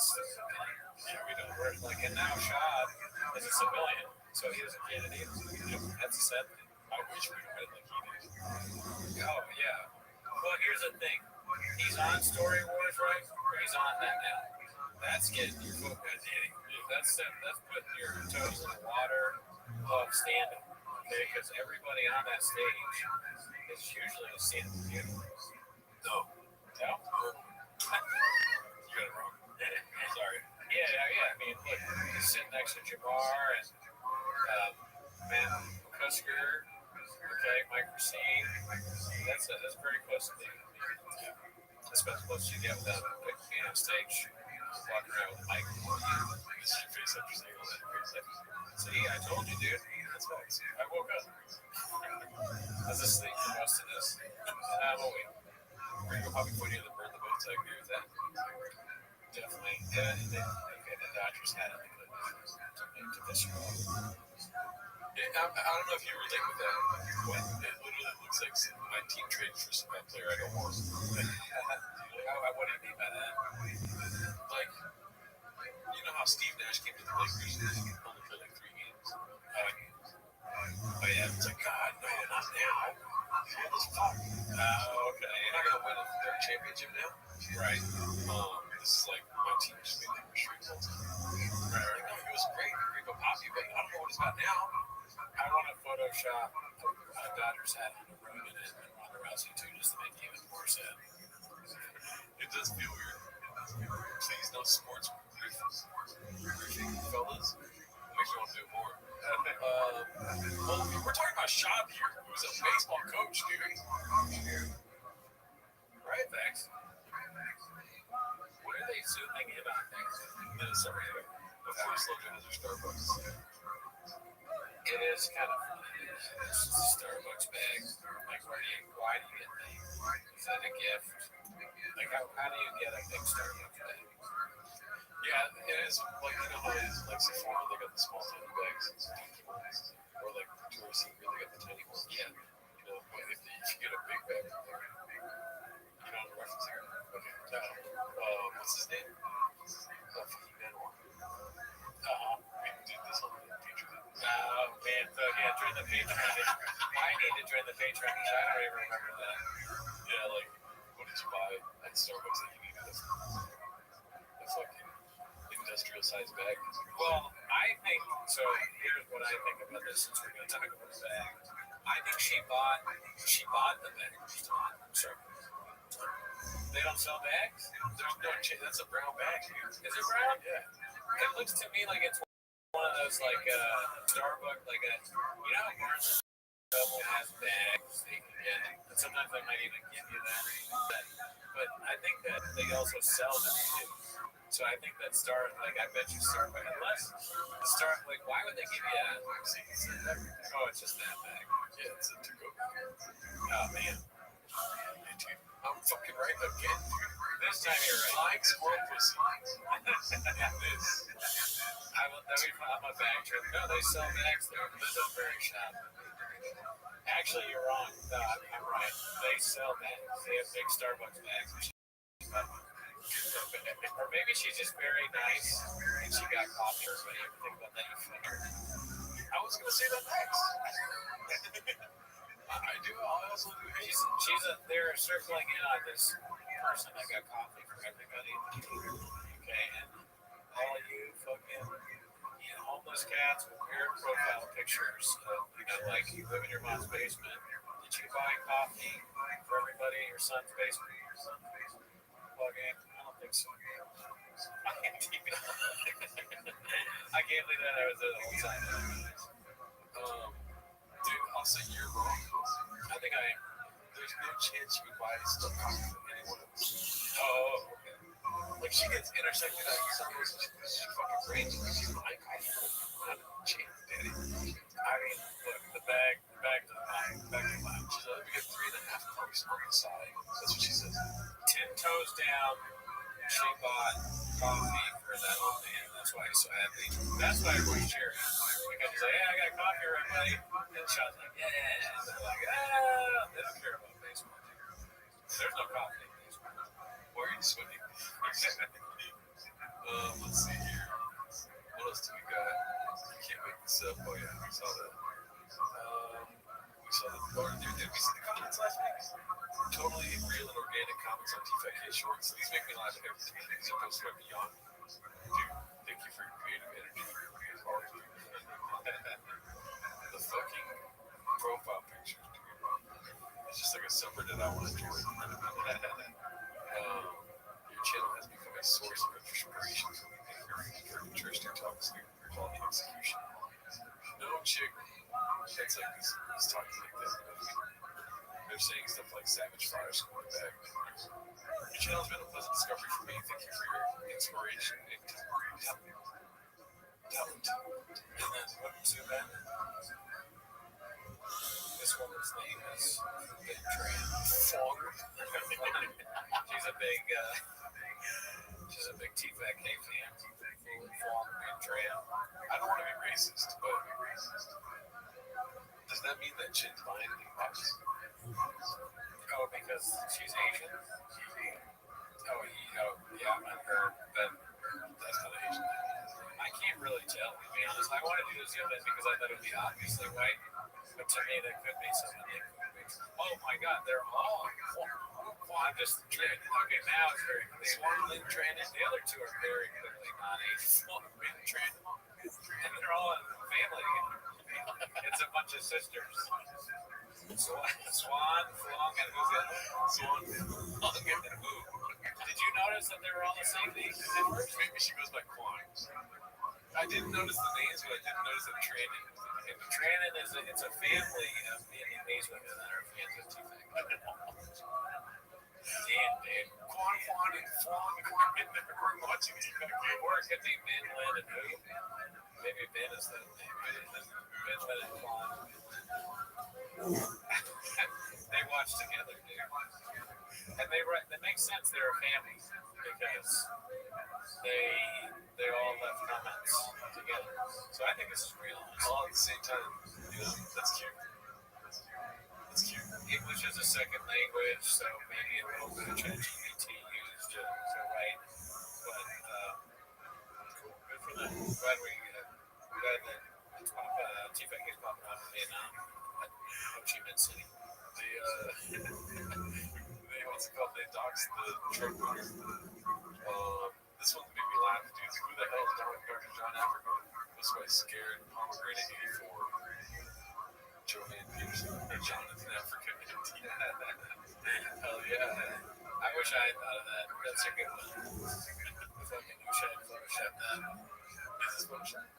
we don't work like. And now Shad is a civilian, so he doesn't get it either. That's a sad thing. I wish we had like he did. Oh yeah. Well, here's the thing. He's on Story Wars, right? He's on that now. That's getting your foot wet. That's putting your toes in the water of stand-up. Okay, because everybody on that stage is usually a stand-up comedian. No. No? You got it wrong. Sorry. Yeah. I mean, look, he's sitting next to Jamar and was very close to being. Yeah. That's about as close as you get without being on stage, walking around with a mic. This is your face after saying all that. See, I told you, dude. That's facts. I woke up. I was asleep for most of this. And I'm awake. Were you probably putting in the burn the boats? I agree with that. Definitely. Yeah, the Dodgers had it. To this world. I don't know if you relate with that. When it literally looks like my team traded for some player I don't want. What do you mean by that? Like, you know how Steve Nash came to the Lakers and only played like 3 games? Oh yeah, it's like, God, no, not now. He's old as fuck. Okay. We're not going to win a third championship now? Right. This is like, my team just made that straight all the time. Right. Like, no, he was great. Great for Poppy, but I don't know what he's got now. I want to Photoshop a Dodgers hat on the road in it and Ronda Rousey too, just to make it even more sad. It does feel weird. Please, no sports briefing, fellas. Makes me want to do more. Well, we're talking about Schaub here, who's a baseball coach, dude. Right, thanks. What are they zooming in on next? Minnesota. Before Slogan has their Starbucks. It is kind of fun. It's just a Starbucks bag. Like, why do you get that? Is that a gift? Like, how do you get a big Starbucks bag? Yeah, it is. Like, you know how it is, like Sephora, they got the small tiny bags. Or like Victoria's Secret, they got the tiny ones. Yeah. You know, but if you get a big bag, you know the reference here? Okay. What's his name? Fucking Manuel. We did this on the Patreon. Oh, man. So, yeah, join the Patreon. I need to join the Patreon because I don't even remember that. Yeah, like, what did you buy at Starbucks that you needed? A fucking industrial sized bag? Well, I think, so here's what I think about this since we're going to talk about the bag. I think she bought the bag. Sure. They don't sell bags? There's no chance. That's a brown bag. Is it brown? Yeah. It looks to me like it's one of those, like, Starbucks, like a, you know, Barnes & Noble has bags that you can get, and sometimes they might even give you that. But I think that they also sell them too. So I think that I bet you Starbucks, unless like, why would they give you a, oh, it's just that bag. Yeah, it's a to-go bag. Oh, man. I'm fucking right again. This time you're right. Flying squirrel pussy. This. I'm a bag trip. No, they sell bags there. This is a very shop. Actually, you're wrong. No, I'm right. They sell bags. They have big Starbucks bags. Or maybe she's just very nice and she got coffee or something. Think about that. I was going to say that next. I do. I also do. They're circling in on this person that got coffee for everybody. Okay, and all you fucking homeless cats with weird profile pictures of, like you live in your mom's basement. Did you buy coffee for everybody in your son's basement? Plug in? I don't think so. I can't believe that I was there the whole time. Dude, I'll say you're wrong. I think I am. There's no chance you would buy stuff from anyone else. Oh, okay. Like, she gets intersected at something else. She fucking brains and she's like, not a chance, daddy. I mean, look, the bag to the bag. She's like, let me get 3.5 cups on the side. That's what she says. 10 toes down, she bought coffee for that old man. That's why he's so happy. That's why everyone's cheering. Because he's like, yeah, I got coffee for everybody. And Sean's like, yeah. And they're like, they don't care about baseball. There's no coffee in baseball. Why are you sweating? Let's see here. What else do we got? I can't make this up. Oh, yeah, we saw that. Did we see the comments last week? Totally real and organic comments on TFK Shorts. These make me laugh every time. These are posted by Beyond. Dude, thank you for your creative energy. The fucking profile picture, dude. It's just like a subreddit that I want to join. Your channel has become a source of inspiration for me for interesting topics like quality execution. No chick that's like this is talking like that. They're saying stuff like Savage channel has been a pleasant discovery for me. Thank you for your inspiration and talent. And then what to Ben? This woman's name is Big Tran. She's a big T-Fac K fan. Fong Big Tran. I don't want to be racist, but does that mean that Chin's buying the box? Oh, because she's Asian? Yeah, I've heard that that's not Asian. I can't really tell, to be honest. I wanted to zoom in because I thought it would be obviously white, but to me that could be something they could be. Oh my God, they're all. Well, I'm just kidding. Okay, now it's very clear. Swan Lin Tran and The other two are very clearly not Asian. Swan Lin Tran. And they're all in family. It's a bunch of sisters. Swan, Flong, and who's it? Swan Flong and who? Did you notice that they were all the same name at first? Maybe she goes by Quan. I didn't notice the names, but I didn't notice that Tranin. And Tranin it's a family of Vietnamese women that are fans of T-Fac. Damn, dude. Quan and Flong are watching T-Fac. Or it could be Min, Lin, and who? Maybe Ben is the name. Ben, Lin, and Quan. They watch together, dude. And that makes sense. They're a family because they all left comments together. So I think this is real. All at the same time. That's cute. That's cute. English is a second language, so maybe a little bit of ChatGPT used to write. But cool. Good for them. Glad that T-Fac is popping up in Ho Chi Minh City. What's it called? They doxed the truck owner. This one made me laugh, dude. Who the hell is Dr. John Africa? This guy's scared. Pomegranate 84. Joanne Peterson. Jonathan Africa. Hell yeah. I wish I had thought of that. That's a good one. I fucking wish I had photoshopped that. Is this Photoshop?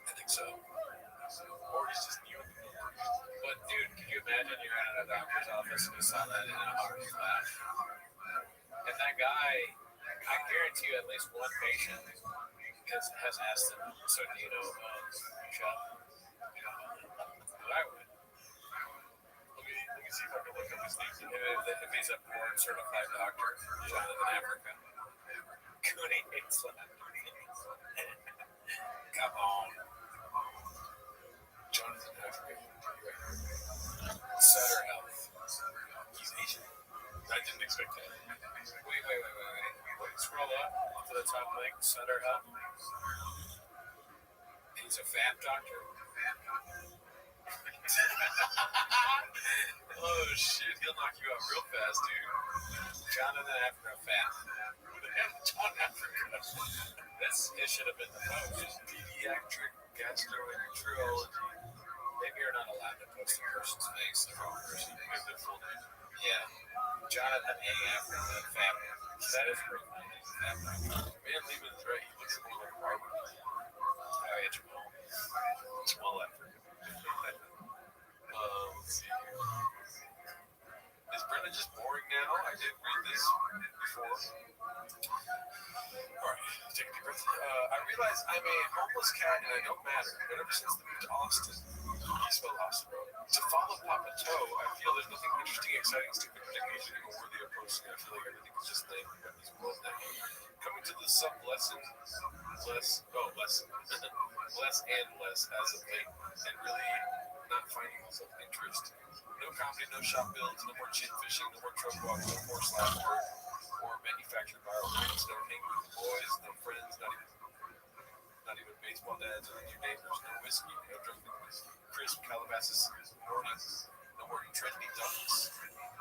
I think so. Or he's just new in the building. But dude, can you imagine you're at a doctor's office and you saw that in a heartbeat laugh? And that guy, I guarantee you at least one patient has asked him, so do you know Shop? I would. Let me see if I can look up his name. If he's a board certified doctor, Jonathan Africa. Cooney hates that. Come on. Jonathan Africa. Sutter Health. He's Asian. I didn't expect that. Wait. Scroll up to the top link. Sutter Health. He's a fat doctor. Oh shit, he'll knock you out real fast, dude. Jonathan Africa fat. Who the hell is John Africa? It should have been the post. Pediatric gastroenterology. Maybe you're not allowed to post the person's face, the wrong person. Maybe their full name. Yeah. Jonathan A. Africa fat. That is pretty funny. Fat doctor. Man, Lehman's right. He looks more like a barber. Oh, yeah, Jamal. Jamal Africa. Let's see here. Is Brenda just boring now? I did read this before. Alright, take a deep breath. I realize I'm a homeless cat and I don't matter, but ever since the move to Austin, he spelled Austin wrong, to follow Papa Toe, I feel there's nothing interesting, exciting, stupid, ridiculous, or worthy of posting. I feel like everything is just lame and these world now. Coming to the sub lesson, less and less as of late, and really not finding myself interest. No comedy, no shop builds, no more chin fishing, no more truck walks, no more slap work, or manufactured viral moments, no hanging with the boys, no friends, not even baseball dads or your neighbors, no whiskey, no drunkenness, crisp Calabasas mornings, no more trendy dunks,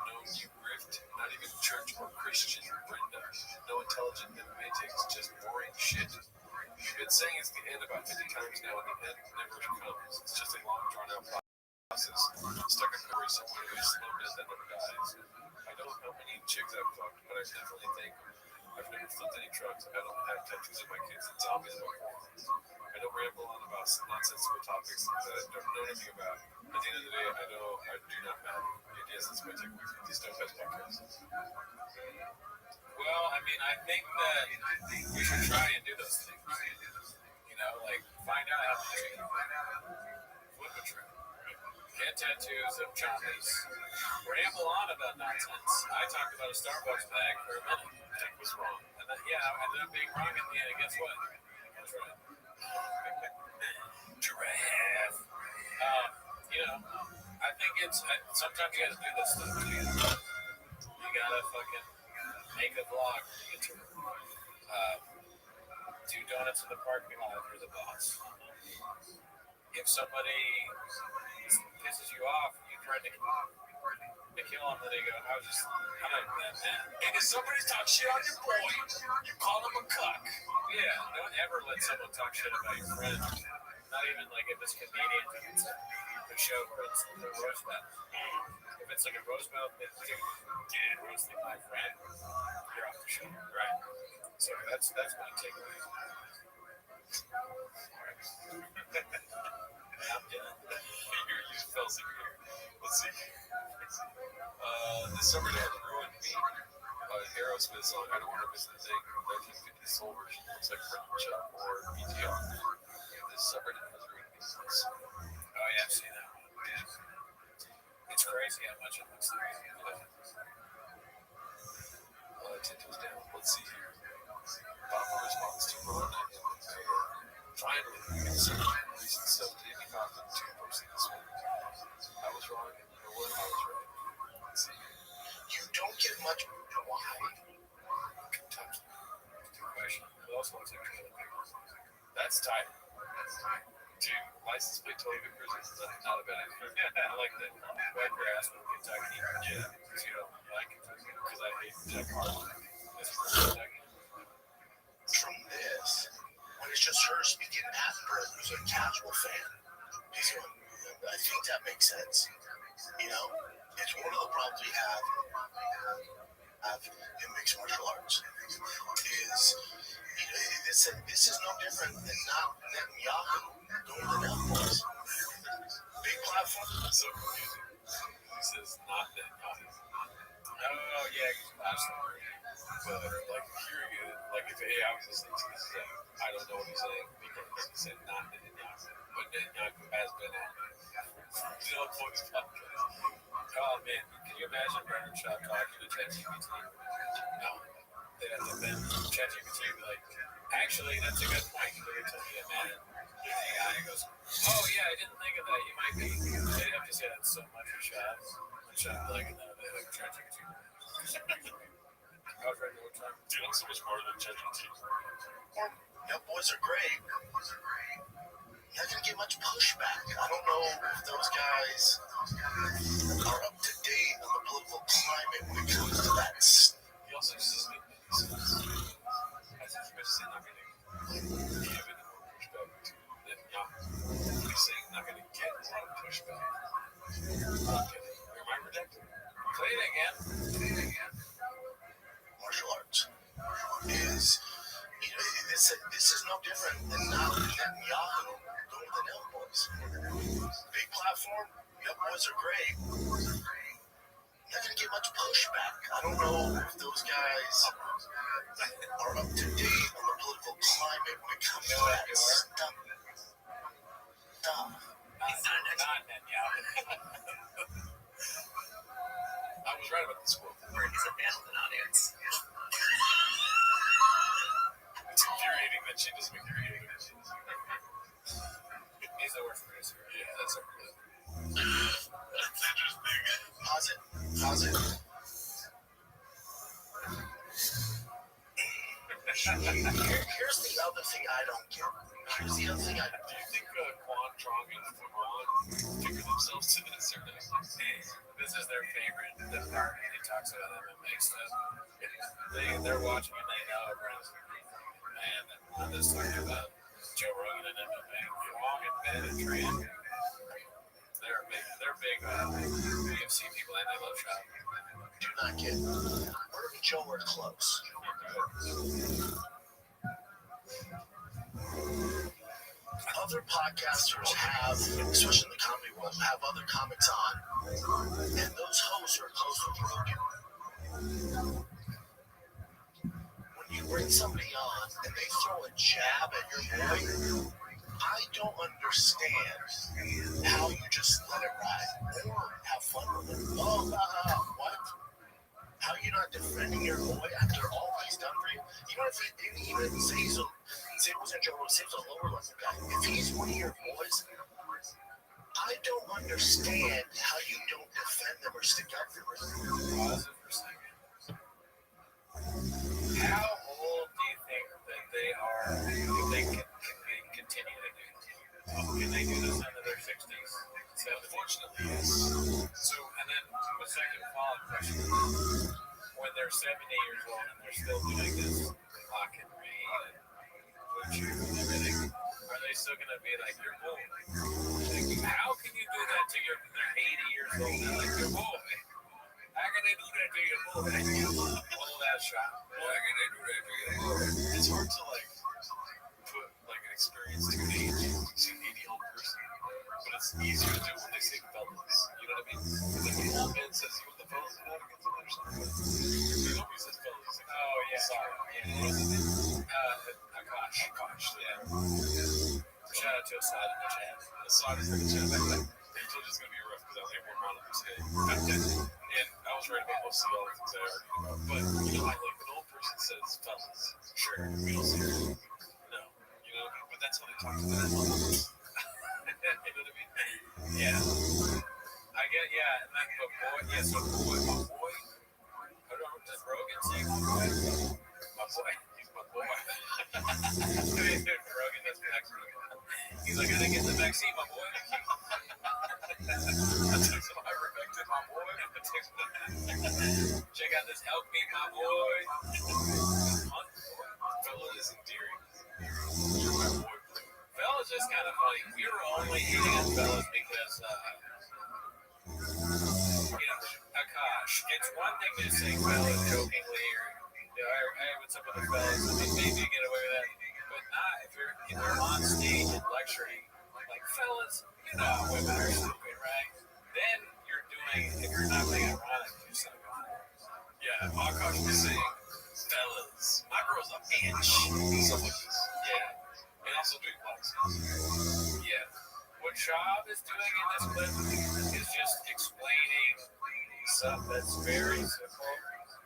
no new grift, not even church or Christian Brenda, no intelligent MMA takes, just boring shit. We've been saying it's the end about 50 times now, and the end never comes. It's just a long, drawn-out process. Stuck in memory somewhere with a slow death that never dies. I don't know how many chicks I've fucked, but I definitely think I've never flipped any trucks. I don't have tattoos of my kids and zombies in my forearms. I don't ramble on about nonsensical topics that I don't know anything about. At the end of the day, I know I do not matter. You Yes, that's my take. These no best podcasts. Well, I mean, I think that we should try and do those things. You know, like find out how to flip a trip. Get tattoos of chompies. Ramble on about nonsense. I talked about a Starbucks bag for a minute. That was wrong. And then, yeah, I ended up being wrong at the end. And guess what? That's right. Giraffe. You know, I think it's sometimes you gotta do this stuff. You gotta fucking make a vlog when you get to it. Do donuts in the parking lot if you're the boss. If somebody pisses you off, you try to kill them, then they go, I was just, how did that man? And if somebody talks shit on your boy, you call him a cuck. Yeah, don't ever let someone talk shit about your friend. Not even like if it's comedians, if it's a show where it's the roast battle. If it's like a roast battle, it's like, dude, roasting my friend, you're off the show, right? So that's my takeaway. I'm done. You fell asleep here. Let's see. This summer that ruined me. Aerosmith song, I don't want to miss the thing. 1950 soul version. Looks like Rothschild or BTR. This summer that has ruined me. Oh yeah, I've seen that one. Yeah. It's crazy how much it looks like. Tinto's down. Let's see here. Papa responds to Ron and finally, some recent stuff to Amy Coughlin to posting this one. I was wrong, and you know what? I was right. Let's see. You don't get much. Why? Good question. Who else looks like a That's tight. Two license plate totally good prisons. Not a bad idea. I like that. Wipe your ass with Kentucky. Yeah. Because you don't like Kentucky. Because I hate Kentucky. It's from Kentucky. From this, when it's just her speaking at Brett, who's a casual fan, he's going, I think that makes sense. You know, it's one of the problems we have in mixed martial arts. Is you know, this is no different than not Netanyahu doing the Netflix. Big platform. So confusing. He says not that Netanyahu. Oh, yeah, he's absolutely. But like hearing it, like if I was listening to this, I don't know what he's saying because he said not Netanyahu, but Netanyahu has been on Zilla Point's podcast. Oh, man, can you imagine Brendan Shaw talking to ChatGPT? No. They'd have to bend ChatGPT and be like, actually, that's a good point. They're telling me that, man. The guy goes, oh, yeah, I didn't think of that. You might be. They'd have to say that so much for Shaw. And Shaw would be like, no, they like ChatGPT. I was ready one time. Dude, I'm so much smarter than ChatGPT. Your boys are great. You're not going to get much pushback. I don't know if those guys are up to date on the political climate when it comes to that. He also says that I think he was saying not going to give any more pushback to Netanyahu. He's saying not going to get a lot of pushback. Okay. Am I redacted? Play it again. Martial arts is, you know, this is no different than not Netanyahu doing the Nail Boys. Big platform, your boys are great. You're not going to get much pushback. I don't know if those guys are up to date on the political climate when it comes to that stuff. Not Netanyahu. I was right about this quote. Where he's abandoned an audience. It's infuriating that she doesn't make creative. He's the worst producer. Yeah, that's a That's interesting. Pause it. Here's the other thing I don't get. Do you think Quan Trong and Fuguan figure themselves to this or not? This is their favorite. The part he talks about MMA stuff. They're watching and they know everyone's man. I'm just talking about Joe Rogan and MMA. Wrong and Ben and Tran. They're big UFC people and they love shop. Do not get. Where and Joe were close. other podcasters have, especially in the comedy world, have other comics on, and those hosts are close with Rogan. When you bring somebody on and they throw a jab at your boy, I don't understand how you just let it ride or have fun with it. Oh, what? How you not defending your boy after all he's done for you? Even if he didn't even say it wasn't Joe Rogan, say it was a lower level guy. If he's one of your boys, I don't understand how you don't defend them or stick up for them. How old do you think that they are if they can continue to do it? Can they do this into their 60s? Unfortunately, yes. So, and then the second follow-up question is, when they're 70 years old and they're still doing this pocket read and blue chew and everything, are they still going to be like your boy? Like, how can you do that to they're 80 years old and like your boy? How can they do that to your boy? Old ass shot. How can they do that to your boy? It's hard to like put like an experience to an age, to an 80-year-old person, but it's easier to do when they say fellas. You know what I mean? Like when an old man says, "You want the fellas out against the other side?" Nobody says fellas. Like, Oh yeah, sorry. Akash, yeah. Shout out to Assad in the chat. Assad is in the chat. They told you it's gonna be rough because I only have 1 round of today. And I was right about most of the other things I argued about. But you know, like an old person says fellas. Sure, we don't say that. No, you know, but that's how they talk to their moms. You know what I mean? Yeah. I get, yeah, and then the boy, yeah, so my boy, I don't know, does Rogan say my boy? My boy, he's my boy. Rogan does vaccine. He's like, I didn't get the vaccine, my boy. I took some ivermectin, my boy. Check out this help me, my boy. Fella is endearing. You're my boy. Fella's just kind of funny. We were only eating at Fella's because, you know, Akash, it's one thing to say Fella's jokingly or, you know, I with some of the fellas, I mean, maybe you get away with that, but not if you're on stage and lecturing, like, fellas, you know, women are stupid, right? Then you're doing, if you're not being ironic, you're so good. Yeah, Akash was saying, fellas, my girl's a bitch. Stuff like this. Yeah. And also doing glasses. Yeah. What Shab is doing in this clip is just explaining stuff that's very simple,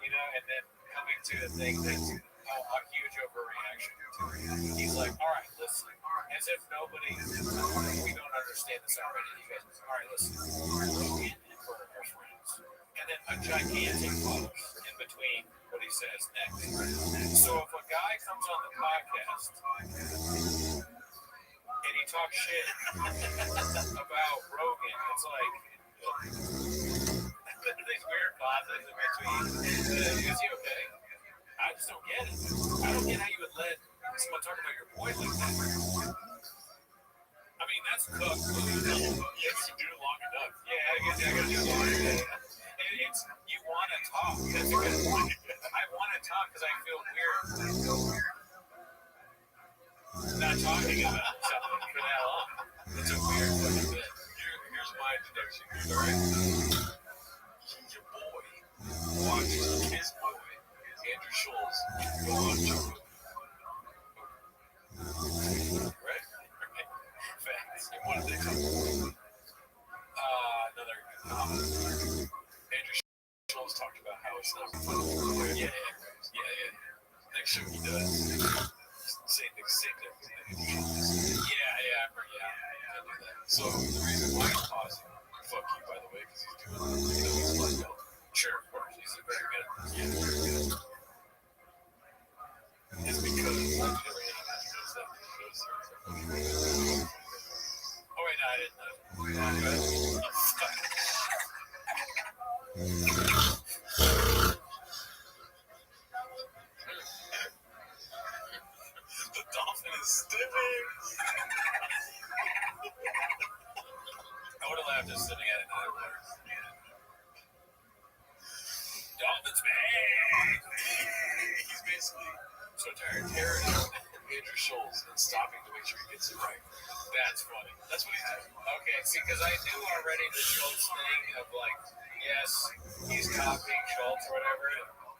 you know, and then coming to a thing that's a huge overreaction. He's like, all right, listen, as if we don't understand this already. You guys, all right, listen, Rogan and Bert are friends. And then a gigantic pause in between what he says next. So if a guy comes on the podcast and he talks shit about Rogan, it's like these weird pauses in between. Is he okay? I just don't get it. I don't get how you would let someone talk about your boy like that. I mean, that's cooked. Yes, you do it long enough. Yeah, I guess I gotta do it long enough. It's, you want to talk. That's a good point. I want to talk because I feel weird not talking about something for that long. It's a weird fucking bit. Here's my deduction. All right? Your boy watches his boy, Andrew Schultz, go on Joe Rogan. Right? Facts. And what did they talk about? Another comment. Andrew Schultz talked about how it's not fun. Yeah. Next show he does. Same thing. Yeah, I knew that. So the reason why I'm pausing, fuck you, by the way, because he's doing, he's a black belt. Sure, of course. He's a very good. Yeah, very good. It's because everything does that because Oh, wait, no, I didn't know. The dolphin is stiffing. I would have laughed just sitting at it. Dolphins, man! He's basically So tired. Andrew Schultz and stopping to make sure he gets it right. That's funny. That's what he did. Okay, see, because I knew already the Schultz thing of like, yes, he's copying Schultz or whatever,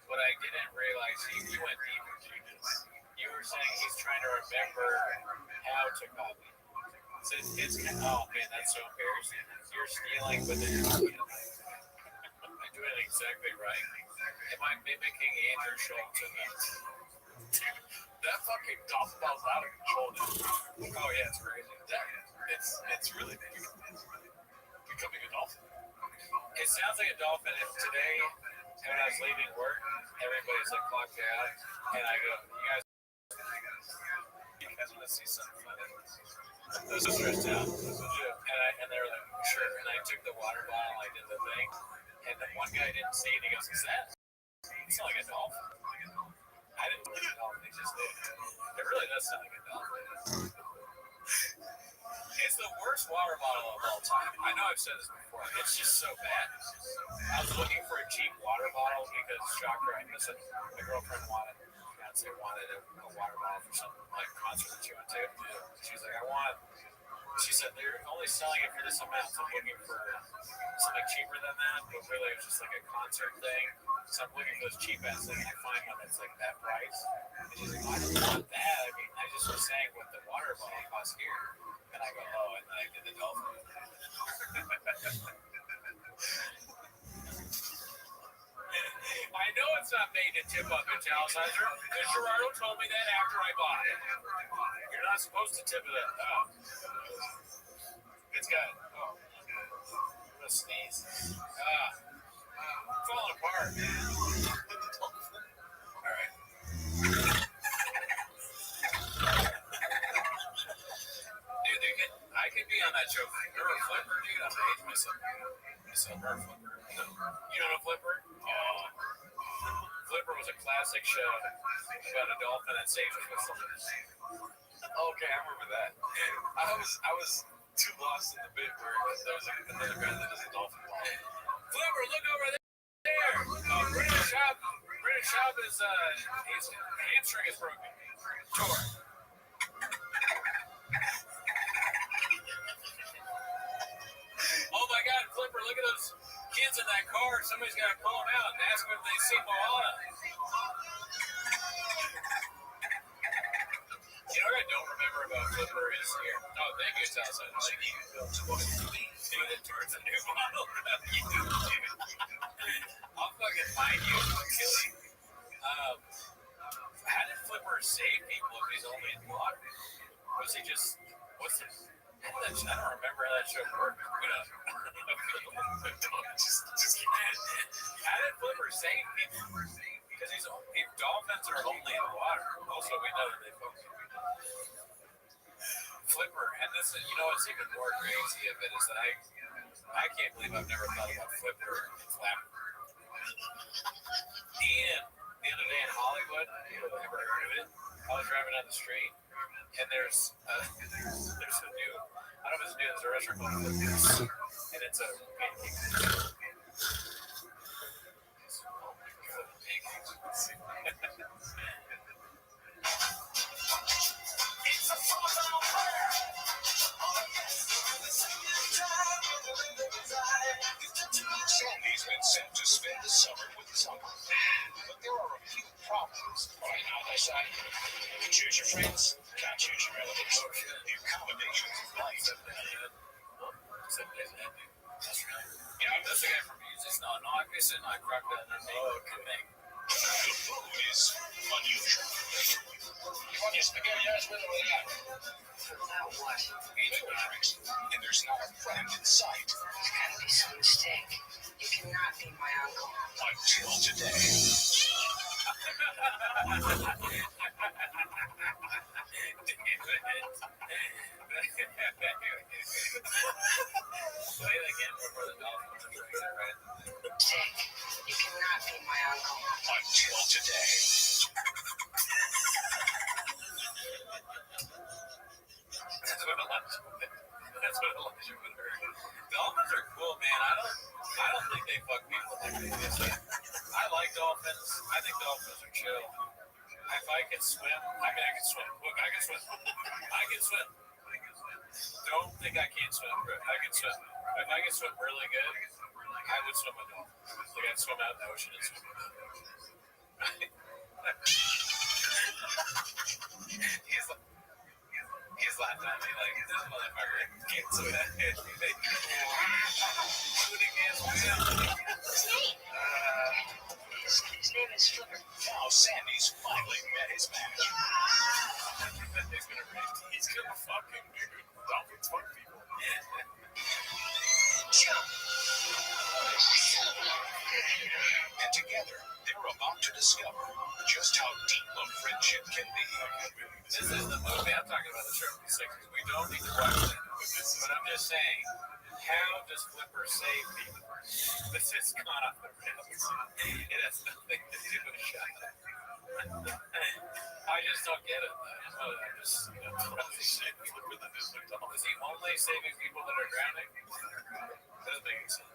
but I didn't realize he went deep into this. You were saying he's trying to remember how to copy. So it's oh man, that's so embarrassing. You're stealing, but then you're doing it exactly right. Am I mimicking Andrew Schultz in that? That fucking golf ball's out of control now. Oh yeah, it's crazy. It's really becoming a dolphin. It sounds like a dolphin. And today, when I was leaving work, everybody's like clocked out, and I go, "You guys want to see something funny?" Those are stressed out, and they were like, "Sure." And I took the water bottle, I did the thing, and the one guy didn't see it. He goes, "Is that? It's not like a dolphin." I didn't look at a dolphin. He just did. It really does sound like a dolphin. It's the worst water bottle of all time. I know I've said this before. It's just so bad. I was looking for a cheap water bottle because shocker, I missed it. My girlfriend wanted a water bottle for some like concert that she went to. She's like, she said they're only selling it for this amount. So I'm looking for something cheaper than that, but really it's just like a concert thing. So I'm looking for those cheap ass things. I find one that's like that price. And she's like, I don't want that. I mean, I just was saying what the water bottle costs here. And I go, oh, and then I did the dolphin. I know it's not made to tip up italicizer because Gerardo told me that after I bought it. You're not supposed to tip it up. It's got, I'm gonna sneeze. Falling apart. All right. Dude, I could be on that show. You're a flipper, dude. I'm gonna age myself. You're a flipper. You know a flipper? Flipper was a classic show about a dolphin that saves whistle. Okay, I remember that. I was too lost in the bit where there was another guy that does a dolphin ball. Flipper, look over there. British Shop is his hamstring is broken. Torn. Oh my God, Flipper, look at those kids in that car. Somebody's got to pull them out and ask them if they see Moana. You know what I don't remember about Flipper is here. Oh, thank you, Southside. Towards a new model. I'll fucking find you and kill you. How did Flipper save people if he's only in water? Was he just, what's this? I don't remember how that show worked. How did Flipper save people? Because dolphins are only in water. Also, we know that they focus. Flipper, and this is, what's even more crazy of it is that I can't believe I've never thought about Flipper and Flapper. And the other day in Hollywood, I've never heard of it. I was driving down the street, and there's a new, I don't know if it's new, there's a restaurant called Flipper, and it's a pancake. Oh my God, pancakes. It's a fall-down prayer. Sandy's been sent to spend the summer with his uncle. But there are a few problems. Right now, they say, you can choose your friends, can't choose your relatives. The accommodations of life. That's right. Yeah, that's the guy from Music. No, I guess it's not Crocodile. Okay. The food is unusual. You want your spaghetti with or without? Without what? Drinks, and there's not a friend in sight. There's gotta be some mistake. You cannot be my uncle. Until today. Say it again before the dolphins are doing it, right? Dick, you cannot be my uncle. Until today. That's what Elijah would heard. Dolphins are cool, man. I don't think they fuck people like they do. I like dolphins. I think dolphins are chill. If I can swim, I mean, I can swim. Look, I can swim. I can swim. Don't think I can't swim. I can swim. If I can swim really good, I would swim with dolphins. Like I'd swim out in the ocean and swim with them. He's laughing at me like this motherfucker can't swim. His name is Flipper. Now Sandy's finally met his match. He's gonna fucking dude. Dolphins fuck people. Jump. And together, they're about to discover just how deep a friendship can be. This is the movie. I'm talking about the show. We don't need to watch it. But I'm just saying, how does Flipper save people? This has gone off the rails. It has nothing to do with shot. I just don't get it. I just, is he only saving people that are drowning? That doesn't make sense.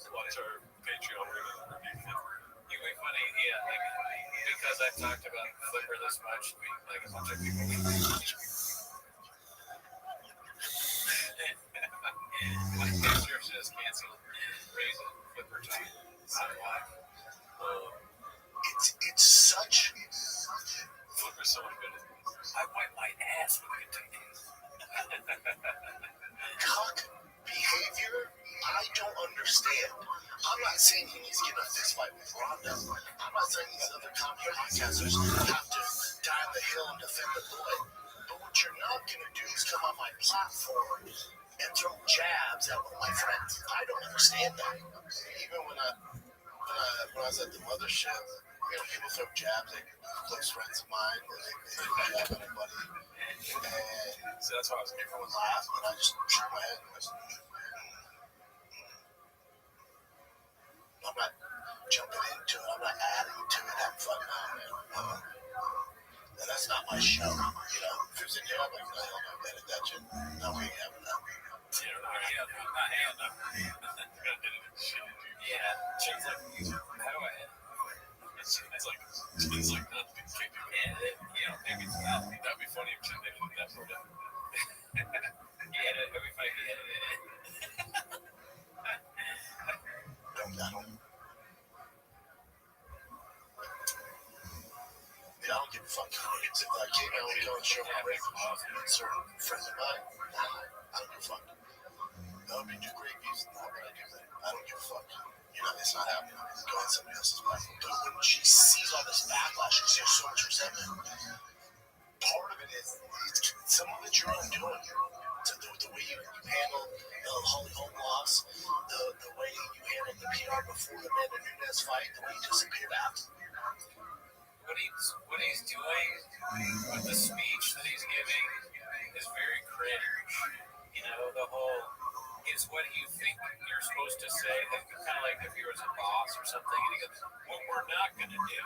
Watch our Patreon. We're going to review Flipper. You be funny, yeah. Like, because I've talked about Flipper this much, like a bunch of people. My sister just canceled raising Flipper time. It's such. Flipper's so good. I wipe my ass with Kentucky. Cock behavior, I don't understand. I'm not saying he needs to get in a fist fight with Rhonda. I'm not saying these other comedy podcasters have to die on the hill and defend the boy. But what you're not going to do is come on my platform and throw jabs at one of my friends. I don't understand that. Even when I was at the mothership, people throw jabs at close friends of mine, and they jab at anybody. And so that's why I was making everyone laugh, but I just shook my head and was, I'm not jumping into it. I'm not adding to it. Having fun now, man. And that's not my show. If it was in here, I'm like, hell no, man, that shit. No, we ain't having that. Yeah, Jim's like, how do I edit? It's like nothing. Maybe it's not. That'd be funny if they did that for them. It'd be funny if he edited it. I don't give a fuck. If I came out and go and show my rape with certain friends of mine, I don't give a fuck. That would be two great views. Not what I do that. I don't give a fuck. It's not happening. Go on somebody else's platform. But when she sees all this backlash, she sees so much resentment. Part of it is some of it's your own doing. The way you handle the Holly Holm loss, the way you handled the PR before the Amanda Nunes fight, the way you disappeared after. What he's doing with the speech that he's giving is very cringe. The whole is what you think you're supposed to say. Kind of like if you was a boss or something, and he goes, "What we're not going to do."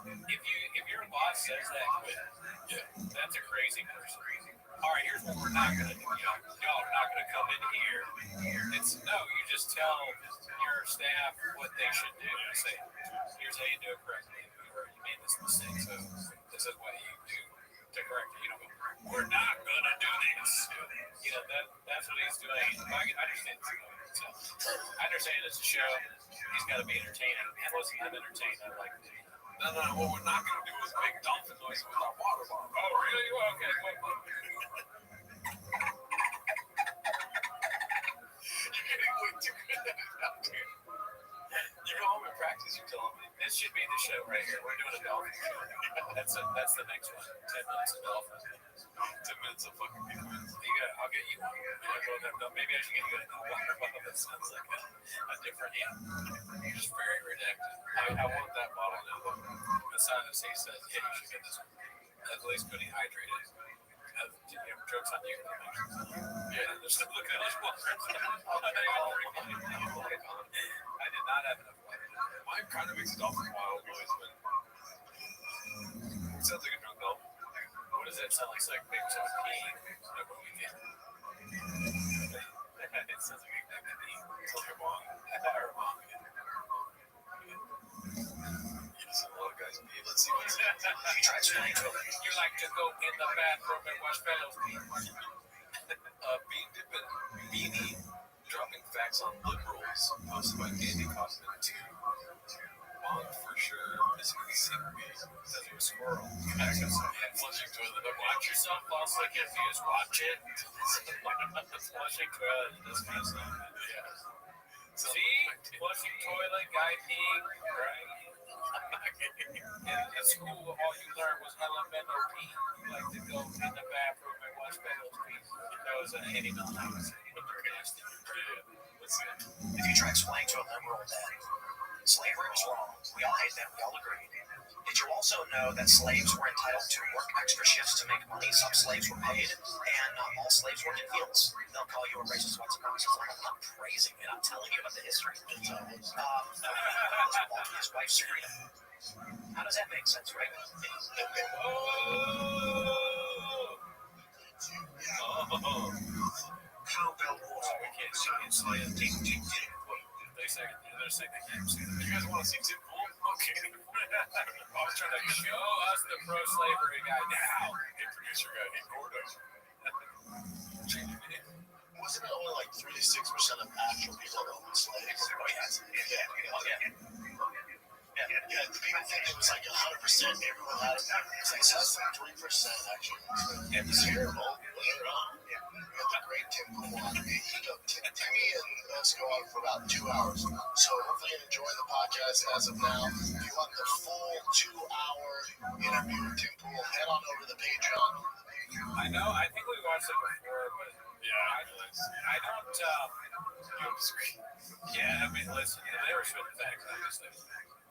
If your boss says that, that's a crazy person. All right, here's what we're not going to do. Y'all are not going to come in here. You just tell your staff what they should do. Say, here's how you do it correctly. Or you made this mistake, so this is what you do to correct it. We're not going to do this. That's what he's doing. I understand. I understand it's a show. He's got to be entertaining. And listen, I'm entertained. I like it. No, what we're not going to do is make dolphin noise with our water bottle. Oh, really? Well, okay. You go home and practice, you tell them. This should be the show right here. We're doing a dolphin show. That's the next one. 10 minutes of dolphin. 10 minutes of fucking defense. I'll get you one. Maybe I should get you a water bottle that sounds like a different You're just very redacted. I want that bottle now. The sign that says, yeah, you should get this one. At least pretty hydrated. Jokes on you. Yeah, there's no look at this one. I did not have enough water. Mine kind of makes a dolphin wild noise, but it sounds like a drunk dolphin. What does that sound like? It's like maybe someone peeing. Like what we did. It sounds like a peeing. It's like a bong. Or a bong. You just look. let's see what's it. You try explaining to him. You like to go in the bathroom and watch fellows pee. Bean dipping beanie dropping facts on liberals posted by Andy Kaufman 2. Bond for sure. Missing the secret because of a squirrel. Flushing toilet. But watch yourself fall so confused. Watch it. Flushing toilet. This kind of stuff. Yeah. See? Flushing toilet, guy peeing. Right? In school, all you learned was elemental pee. You like to go in the bathroom and watch fellows pee. That was an Andy Kaufman. If you try explaining to a liberal that slavery was wrong, we all hate that, we all agree. Did you also know that slaves were entitled to work extra shifts to make money? Some slaves were paid, and not all slaves worked in fields. They'll call you a racist white supremacist. I'm not praising it, I'm telling you about the history. His wife, Serena. How does that make sense, right? Cowbell water. Sounds like a ding, ding, ding. They're saying they can't see You guys want to see Tim Pool? Okay. I was trying to show us the pro-slavery guy now. Hey, producer guy, hey, Gordo. Changing the name. Wasn't it only like 3 to 6% of actual people that owned slaves? Oh, yes. Yeah, people think it was like 100%. Everyone had it. It's like less than 3% actually. Yeah, It's terrible. Later on, we had the great Tim Pool on. Timmy and us go on for about 2 hours. So hopefully you enjoy the podcast as of now. If you want the full 2-hour interview with Tim Pool, head on over to the Patreon. I know. I think we watched it before, but yeah, I don't. You don't disagree? Yeah, I mean, listen, they were spitting facts, obviously,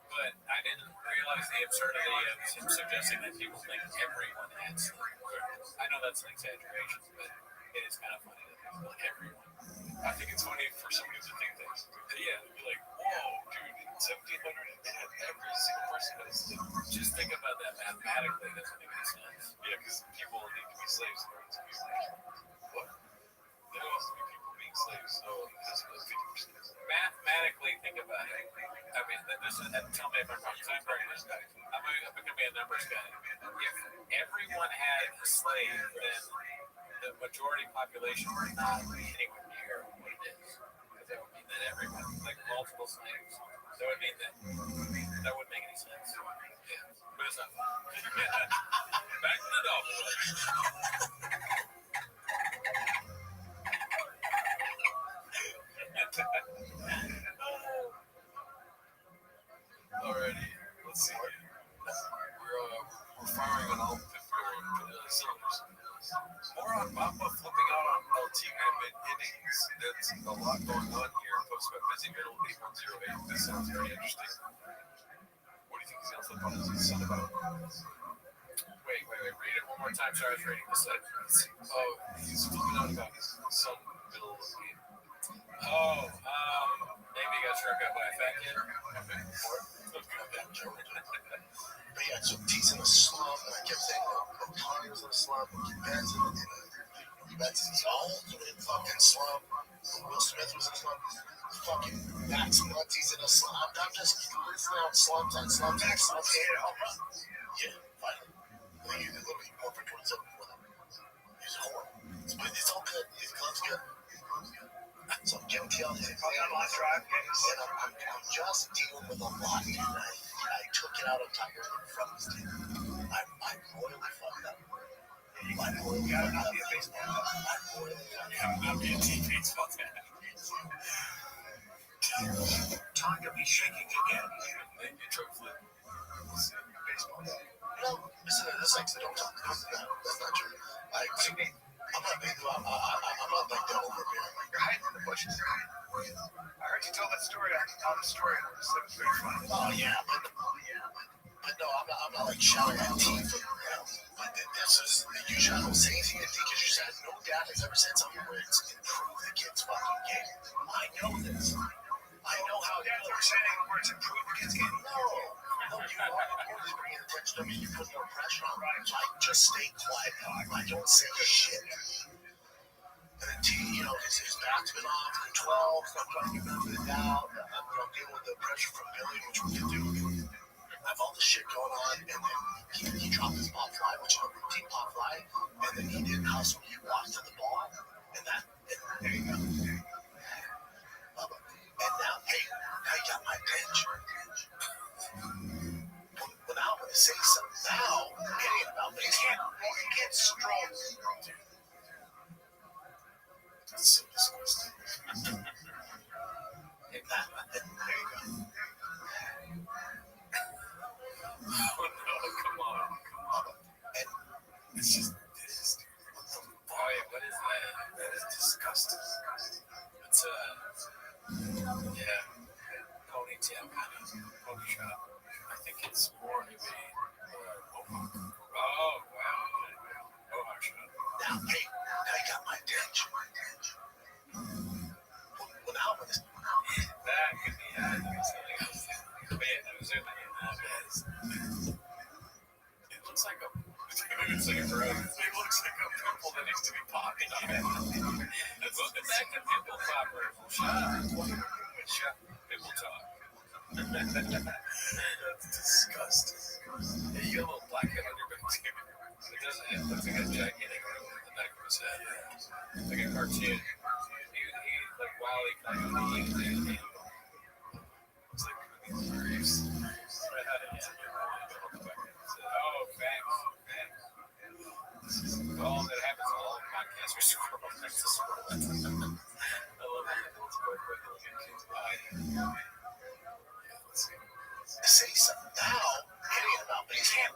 but I didn't realize the absurdity of him suggesting that people think everyone had slaves. I know that's an exaggeration, but it is kind of funny that people think everyone. I think it's funny for somebody to think that. Yeah, be like, whoa, dude, in 1700, every single person had a slave. Just think about that mathematically. It doesn't make any sense. Yeah, because people need to be slaves in order to be slaves. What? There has to be people being slaves, so it has to be like 50%. Mathematically, think about it. I mean, this is, and tell me if I'm wrong, because I'm very this guy. I'm going to be a numbers guy. If everyone had a slave, then the majority population would not be anywhere near what it is. Because that would mean that everyone, like multiple slaves, that would mean that wouldn't make any sense. Yeah, but it's not. Back to the novel. Alrighty, let's see. We're firing on all 50 cylinders. More on Mappa flipping out on LT mid innings. That's a lot going on here. Post by Busy Middle 8108. This sounds very interesting. What do you think he's gonna flip on his son about? Wait. Read it one more time. Sorry, I was reading this. Oh, he's flipping out about his son middle of the game. Oh, maybe he got struck out by a fat kid. But yeah, so he's in a slump, and I kept saying, O'Connor was in a slump, Benson's all in a fucking slump, Will Smith was in a slump, fucking Max Muncy's in a slump. I'm just listening out slumps on slumps on slumps. Yeah, finally. He's a little bit more for 27 with him. He's horrible. But it's all good. His club's good. So I'm guilty on it. I'm just dealing with a lot, dude. I took it out of Tiger from his team. I'm royally fucked up. I'm royally fucked up. I'm being baseball fan. Time to be shaking again. Thank you, Truck Flip. Baseball. Listen to this, like, don't talk about that. That's not true. I'm not big. I'm not like that over here. You're hiding in the bushes. I heard you tell that story on the story. It was very funny. Oh yeah, but no, I'm not like shouting at team for but this is you don't say anything to because you said no dad has ever said something where it's improved the kid's fucking game. I know this. I know how Dad's never said anything where it's improved the kid's game. No, you are bringing attention to me. You put more pressure on me. I just stay quiet. I don't say shit. And then T, his back's been off at 12, so I'm trying to get rid of it now. I'm dealing with the pressure from Billy, which we can do. I have all the shit going on, and then he dropped his pop fly, which is a routine pop fly, and then he didn't hustle. He walked to the ball, and there you go. Bubba. And now, hey, I got my pitch. Well, now I'm going to say something. Now, it ain't about me. You can't stroll. That's so disgusting. There you go. Oh no, come on. And It's just, oh yeah, what is that? That is disgusting. It's yeah, ponytail kind of pony shop. I think it's more of a mohawk. Oh wow, mohawk shop. now, hey, I got my attention. Well, now I'm going to... That could be something else. But yeah, that was it. It looks like a pimple that needs to be popping. Welcome back to Pimple Popper. Pimple talk. That's disgusting. Yeah, you got a little blackhead on your back too. It doesn't. It looks like a gigantic on the back of his head. Like a cartoon. He like Wally kind of on it's like graves. Oh, facts. This is all that happens on all podcasts. We're scrolling next to scroll. I love it. Let's go quickly and get to the let's see. Say something now. It ain't about me. You can't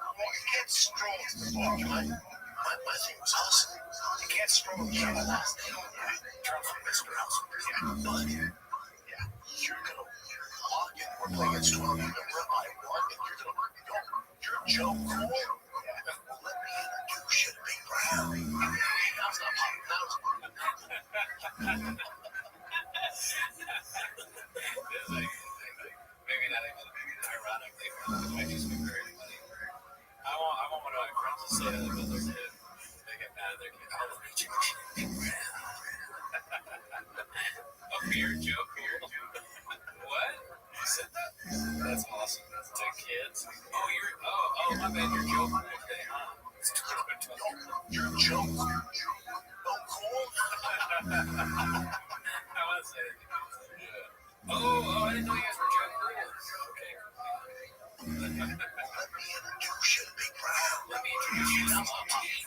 stroll to the bar. My thing was hustling. You can't stroll to my last name. Turn on Mr. Hustle. But, you're going to log in. We're playing against 12. Remember, I won, and you're Joe Cool. Well, let me introduce you to Big Brown. Now it's not popping. Now it's maybe not even ironically, it might just be very funny. I want one of my friends to say that about their kid. They get mad at their kid. Oh, let me introduce you to Big Brown. A beer joke here. What? You said that? That's awesome. To kids. Oh, my bad. You're joking. Okay, you're Joe Cool. Oh, cool. I want to say it. Yeah. Oh, I didn't know you guys were Joe Cool. Okay. Let me introduce you to Big Brown. Let me introduce you to my team.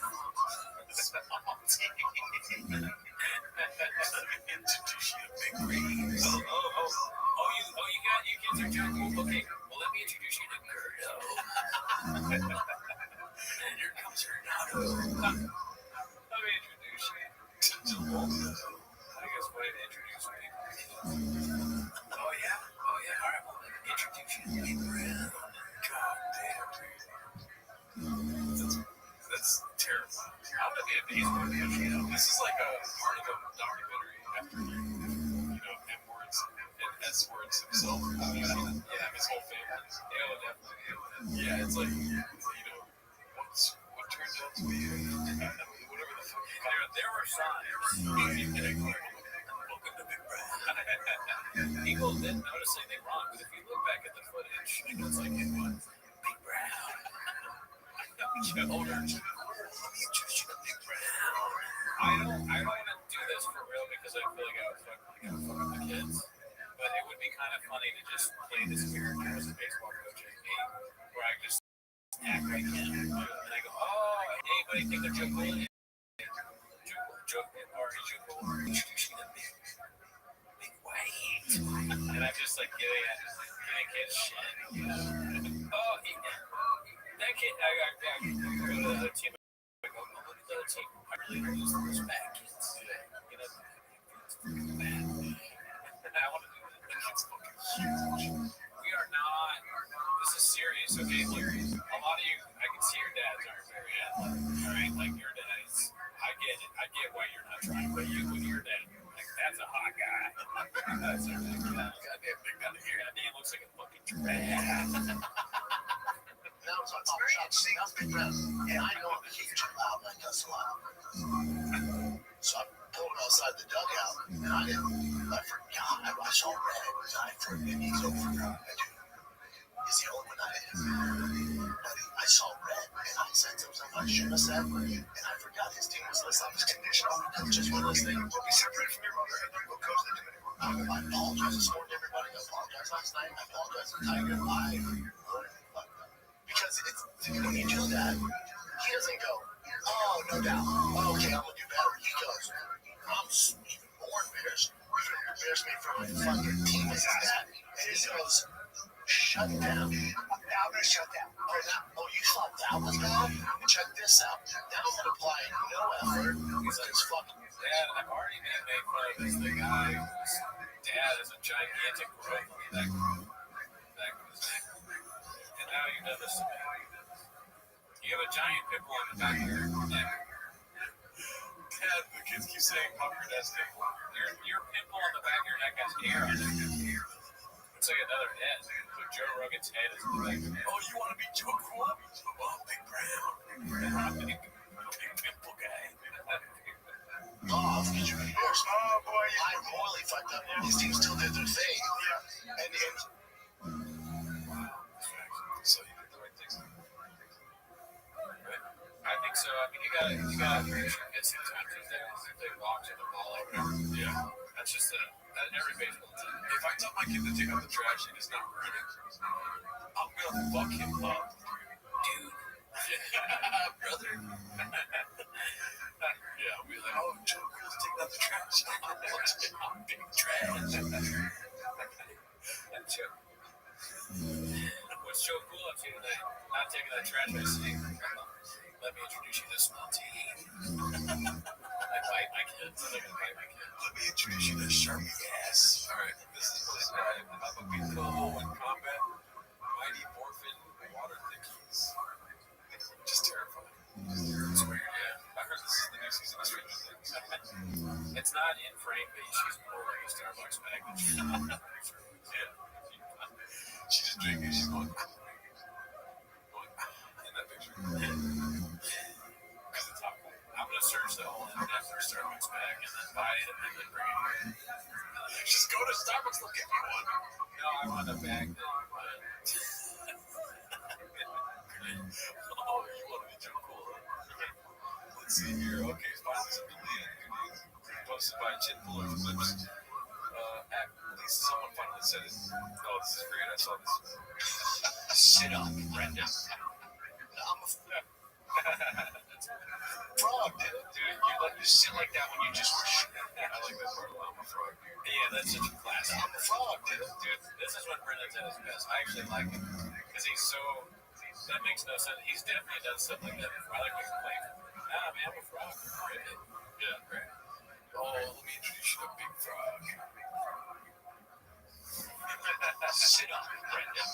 You kids are Joe Cool. Okay, well, let me introduce you to Gerdo. And here comes Renato. Let me introduce you to Delano. I guess way to introduce me. Oh, yeah? All right, well, let me introduce you to Big Brown. God damn, dude. That's terrible. I want to be a baseball coach, you know. This is like a part of a documentary after, M-words and S-words himself. Yeah, his whole family. Definitely. Yeah, it's like, what turned out to be whatever the fuck. There were signs. Welcome to Big Brown. People didn't notice anything wrong, but if you look back at the footage, it looks like it was Big Brown. Older. Let me introduce you to Big Brown. I don't want to do this for real because I feel like I would fuck with the kids. But it would be kind of funny to just play this character as a baseball coach at a game where I just act like him. And I go, anybody think they're Joe Cool? Joe Cool. Introduce you to Big White. And I'm just like giving kids shit. That kid, I go to the other team. I go, look at the other team. I really introduce those bad kids. Bad. I want to do that. That kid's fucking huge. We are not. This is serious. Okay, look, a lot of you, I can see your dads aren't very athletic. All right, like your dads. I get it. I get why you're not trying, but you with your dad, like that's a hot guy. That's a big guy. Goddamn big guy here. That damn looks like a fucking giraffe. Now it's on top shot. See, I'm Big Brown. And I know I'm huge and loud like us a lot. So I pulled him outside the dugout, and I forgot. I was all red. I forgot he's over. He's the only one I had. much je ne sais, and I forgot his team was less off his conditional. Just one of those things. We'll be separated from your mother and you go coach the Dominican Republic. I apologize this morning, everybody. I apologize last night. I apologize to Tiger Live. Because when you do that, he doesn't go, oh, no doubt. Oh, okay, I'm going to do better. He goes, I'm even more embarrassed. Even embarrassed me for my fucking team is that. And he goes, shut down. Now I'm going to shut down. Oh, you thought that was bad? Check this out. Now I'm going to apply no effort. He's like, it's fucking. Dad, I've already been made fun of as the guy whose dad is a gigantic growth on the back of his neck. And now you've done this to me. You have a giant pimple on the back of your neck. Dad, the kids keep saying pop your dad's pimple. Your pimple on the back of your neck has hair on it. It's like another head. So Joe Rogan's head is on the back of your neck. Oh, you want to be Joe Cool? Well, Big Brown. Big pimple guy. Oh, did you embarrass? Oh, boy. I royally fucked up. His team still did their thing. Yeah. And So you did the right thing. I think so. I mean, you gotta make sure kids sometimes if they walk to the ball or whatever. Yeah. That's just every baseball team. If I tell my kid to take out the trash and it's not running, I'm gonna fuck him up. Dude. Yeah, brother. Yeah, I'll be like, oh, Joe Cool's taking out the trash. I'm big trash. That's Joe. What's Joe Cool up to today? Not taking that trash I see. Let me introduce you to this small team. I bite my kids. I'm gonna bite my kids. Let me introduce you to Sharpie Ass. Alright, this is what I'm a big combo in combat. Mighty Morphin Water Thickies. Just terrifying. It's weird, yeah. I heard this is the new season of Stranger Things. It's not in frame, but she's pouring a Starbucks bag. Yeah. She's just drinking. She's going in that picture. Because it's hot. I'm gonna search the whole internet for a Starbucks bag and then buy it and then bring it here. Just go to Starbucks, they'll give you one. No, I want a bag that Oh, you want to be Joe Cool, huh? Let's see here. Okay, finally some deleted. Posted by Chin Fuller Flips. At least someone finally said it. Oh, this is great. I saw this. sit up, Brenda. I'm a frog, dude. You let you sit like that when you just were shit. I like that part a lot. I'm a frog. yeah, that's such a classic. I'm a frog, dude. Dude, this is when Brendan's at his best. I actually like him because he's so. That makes no sense. He's definitely done stuff like that before. I like when he's playing. Nah, man, I'm a frog. Yeah, great. Oh, let me introduce you to Big Frog. Sit up, Brenda.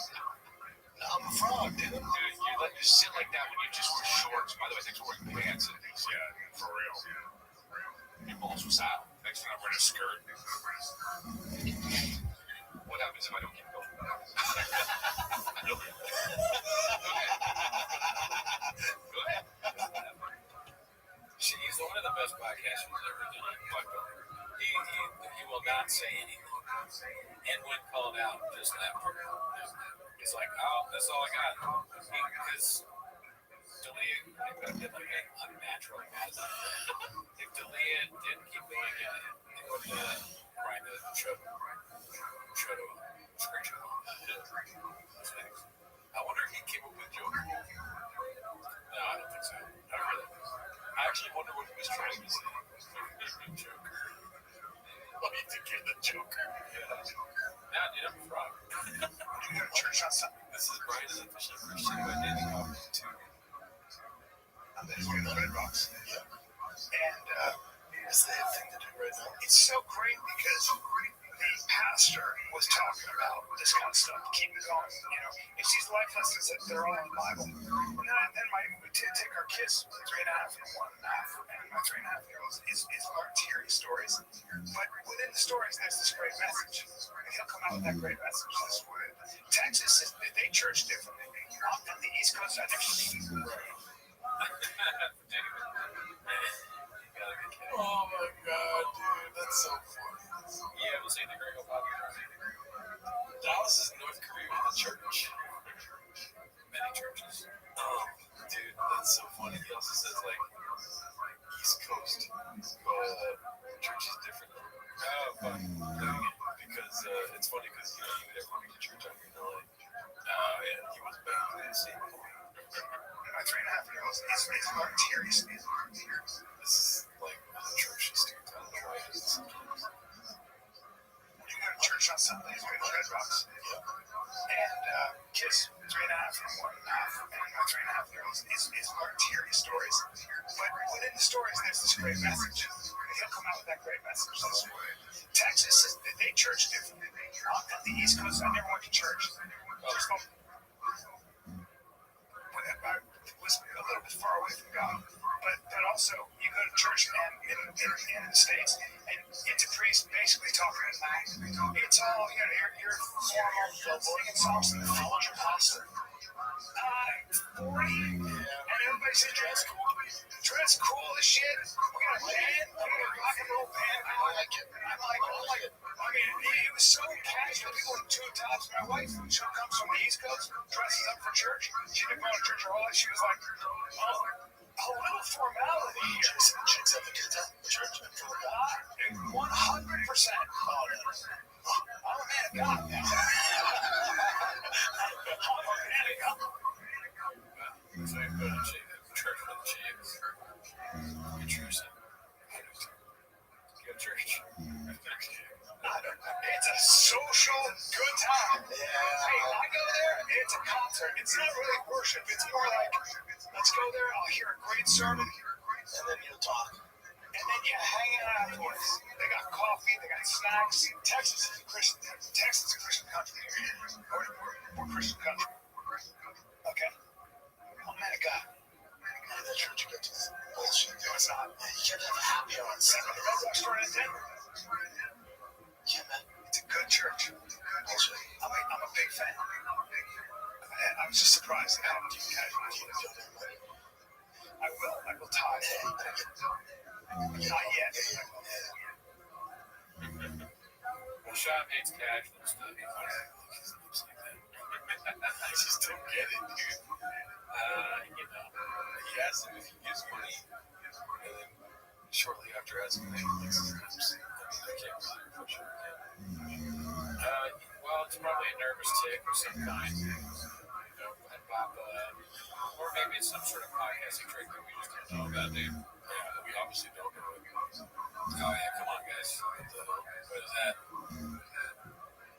I'm a frog, dude. You let you sit like that when you just wear shorts. By the way, thanks for wearing pants and things. Yeah, for real. Your balls was out. Next time I'm wearing a skirt. What happens if I don't keep going? Really? Go ahead. He's one of the best podcasters ever done. He will not say anything. And when called out, just after, he's like, oh, that's all I got. Because D'Elia did like an unnatural bad. If D'Elia didn't keep going at it, it would grind the show to a screech. I wonder if he came up with Joker. No, I don't think so. I actually wonder what he was trying to say. Joker. Let me think you're the Joker. Yeah. Nah, dude, I'm a frog. You go to church on Sunday. This is Brian is officially Christian by Danny Coffee too. I'm the Red Rocks. Yeah. And it's the thing to do right now. It's so great because the pastor was talking about this kind of stuff. Keep it going. You know, it's these life lessons that they're all in the Bible. And then we take our kids, 3.5 and 1.5, and my 3.5-year-old is learn teary stories. But within the stories, there's this great message. And he'll come out with that great message. Texas, they church differently. I'm from the East Coast. I never seen it. Oh my god, dude, that's so funny. Yeah, we'll say the Gregor podcast. Dallas is North Korea with a church. Many churches. Dude, that's so funny. He also it's funny because you would ever go to church out here in LA. And he was bound in the same corner. My 3.5-year-old is arterious. This is like atrocious, dude. I don't know why it is sometimes. You go to church on Sundays, we go to Red Rocks. And kids 3.5 and 1.5, and my 3.5-year-old is arterious stories. But within the stories, there's this great message. He'll come out with that great message. Texas, they church differently. On the East Coast, I never went to church. I was a little bit far away from God. But also, you go to church in the States, and it's a priest basically talking at night. It's all, you're formal, singing songs to the village pastor. And everybody says dress cool. Dress cool as shit. We got a band, we got a rock and roll band. I like it. I like it. I mean, it was so casual. People in tube tops. My wife, she comes from the East Coast, dresses up for church. She didn't go to church her whole life. She was like, a little formality here. Chicks have the kids at the church and for God. 100%. I'm a man of God. I'm a man of God. So you go to church for the chicks. You're true son. Go to church. It's a social good time. Yeah. Hey, I go there, it's a concert. It's not really worship. It's more like, let's go there, I'll hear a great sermon, And then you'll talk. and then you hang out afterwards. They got coffee, they got snacks. Texas is a Christian country. We're a Christian country. Okay? I'm a man of God. And the church you get to this bullshit. No, it's not. You can't have a happy hour on See, the Sunday. Red Rock store in Denver. Yeah, man. It's a good church. Bullshit. I'm a big fan. I was just surprised at how much you guys feel that way. I will tie it. Not yet. Well, Sean hates casual stuff. I just don't get it, dude. He asks him if he gives money, and then shortly after asking him, he licks his lips. I can't really push it again. Well, it's probably a nervous tick of some kind. And Bob, or maybe it's some sort of podcasting trick that we just don't know about, dude. Yeah, we obviously don't know it. Oh, yeah, come on, guys. What is that?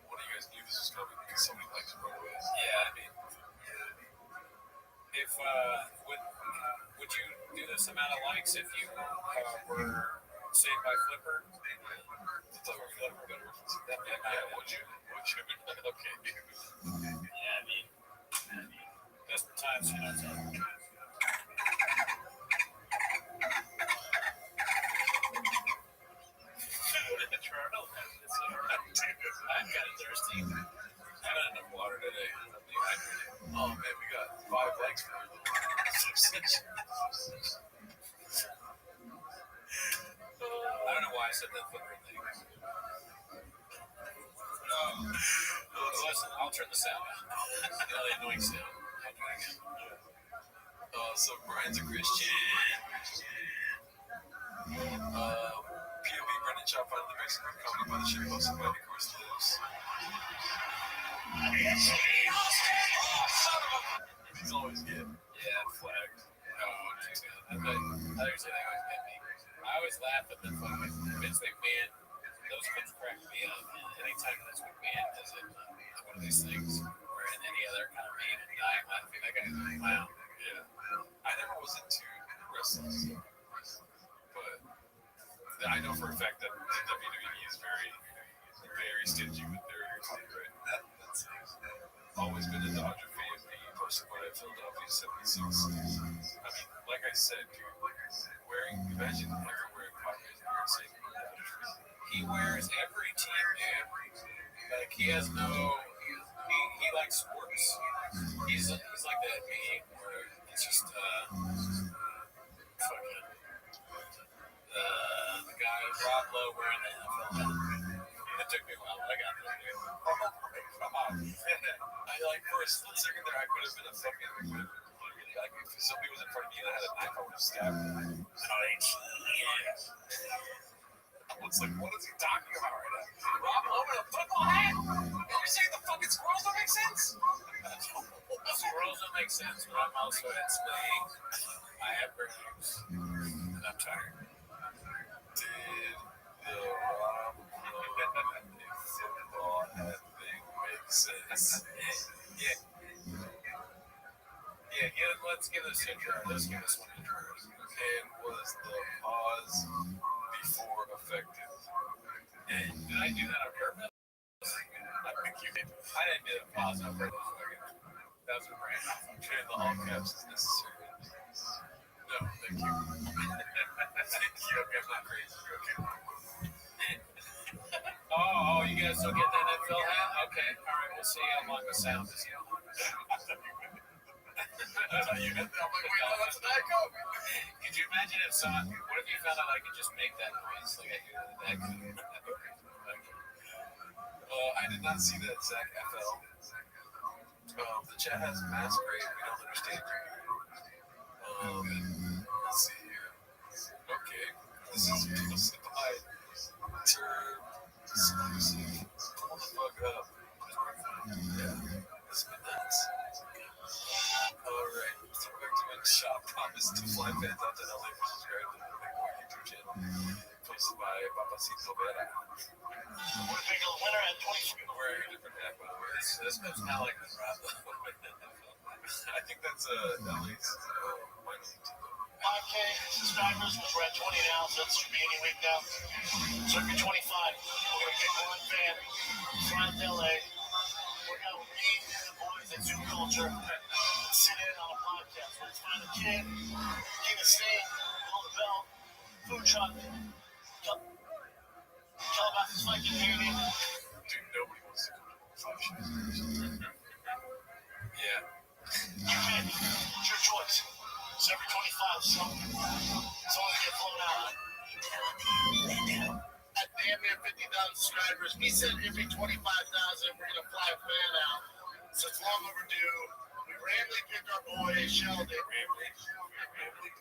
One of you guys knew this was coming because somebody likes it right away. Yeah, I mean, if, would you do this amount of likes if you were saved by Flipper? Flipper better reference. Yeah, would you? Okay. Yeah, I mean, desperate times, you know. So. I'm kind of thirsty. I had enough water today. I'm dehydrated. Oh man, we got 5 likes for it. I don't know why I said that Flipper thing. Listen, I'll turn the sound on. The annoying sound. I'll do it again. So Brian's a Christian. POV Brendan Chop out of the Mexican comedy by the ship hosted by Nicholas Lives. He's always good. Yeah, flagged. Oh, geez, man. I usually they always get me. I always laugh at the fucking Vince McMahon. Those kids crack me up. Anytime Vince McMahon does it, one of these things, or in any other kind of meme and dying laughing, that guy's a clown. Yeah. I never was into wrestling, but I know for a fact that the WWE is very, very stingy with their copyright. That's always been a Dodger fan, being a person by Philadelphia 76. I mean, like I said, dude, imagine ever wearing copyright and saying He wears every team, man. Like, he has no, he likes sports. He's like the NBA where it's just, fucking, the guy, Rob Lowe, wearing the NFL. It took me a while, but I got there, dude. Come on. I, like, for a split second there, I could have been a fucking, like, if somebody was in front of me and I had a knife, I would have stabbed him. Yeah. It's like, what is he talking about right Rob Lowe with a football hat? You're saying the fucking squirrels don't make sense? The squirrels don't make sense, but I'm also at splaying. I have reviews, and I'm tired. Did the Rob football hat thing make sense? Yeah, let's give this a try. Let's give this one a try. And was the pause before effective? Did I do that on purpose? I think you did. I didn't do the pause on purpose. That was a brand. And the all caps is necessary. No, thank you. Thank you. Okay, I'm not crazy. Okay. Oh, you guys still get that NFL hat? Okay, all right, we'll see how long the sound is. You got that? I'm like, wait, no, that's an echo. Could you imagine if someone, what if you found out I could just make that noise? Like I could, I did not see that, Zach FL. The chat has masquerade. We don't understand you. Let's see here. Okay. This is posted by Term Exclusive. Pull the fuck up. Yeah. This has been nuts. Alright. So back to when Shop promised to fly fans out to LA for subscribe to the Big Boy YouTube channel. Posted by Papacito Vera. We're picking a winner at 20. I'm wearing a different hat, by the way. this goes kind of like this, Rob. I think that's LA's minor league team. 5K subscribers, we're at 20 now, so that should be any week now. Circuit 25. We're going to get one fan, fly to LA, work out with me and the boys at Zoo Culture, sit in on a podcast where it's find a kid, King of State, on the bell, food truck, tell about his Viking beauty. Dude, nobody wants to go to 5 shows. Yeah. You pick, it's your choice. It's every 25, so someone get blown out. At damn near 50,000 subscribers, we said every 25,000 we're gonna fly a fan out. So it's long overdue. We randomly picked our boy Sheldon. Randomly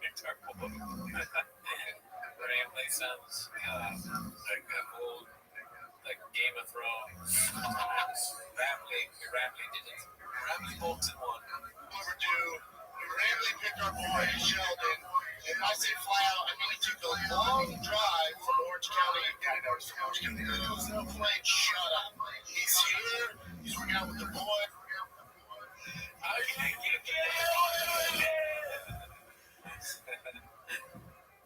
picked our boy. Ramley sounds like that old, like Game of Thrones. Ramley did it. Ramley bolted one. Overdue. We randomly picked our boy Sheldon. And I say fly out, I mean he took a long drive from Orange County. There was no plane. Shut up. He's here. He's working out with the boy. I can't get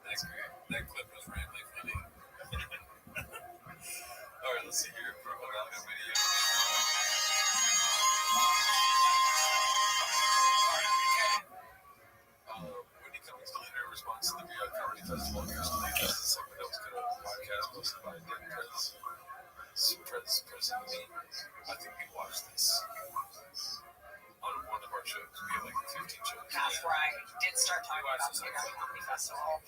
That's great. That clip was randomly funny. Alright, let's see here. Pro Amalgam video. Wendy Cummings deleted her response to the VR Comedy Festival yesterday. This is a segment that was cut out of the podcast posted by Dan President Me. I think we watched this on one of our shows. We have like 15 shows. That's where I did start talking about the Comedy Festival.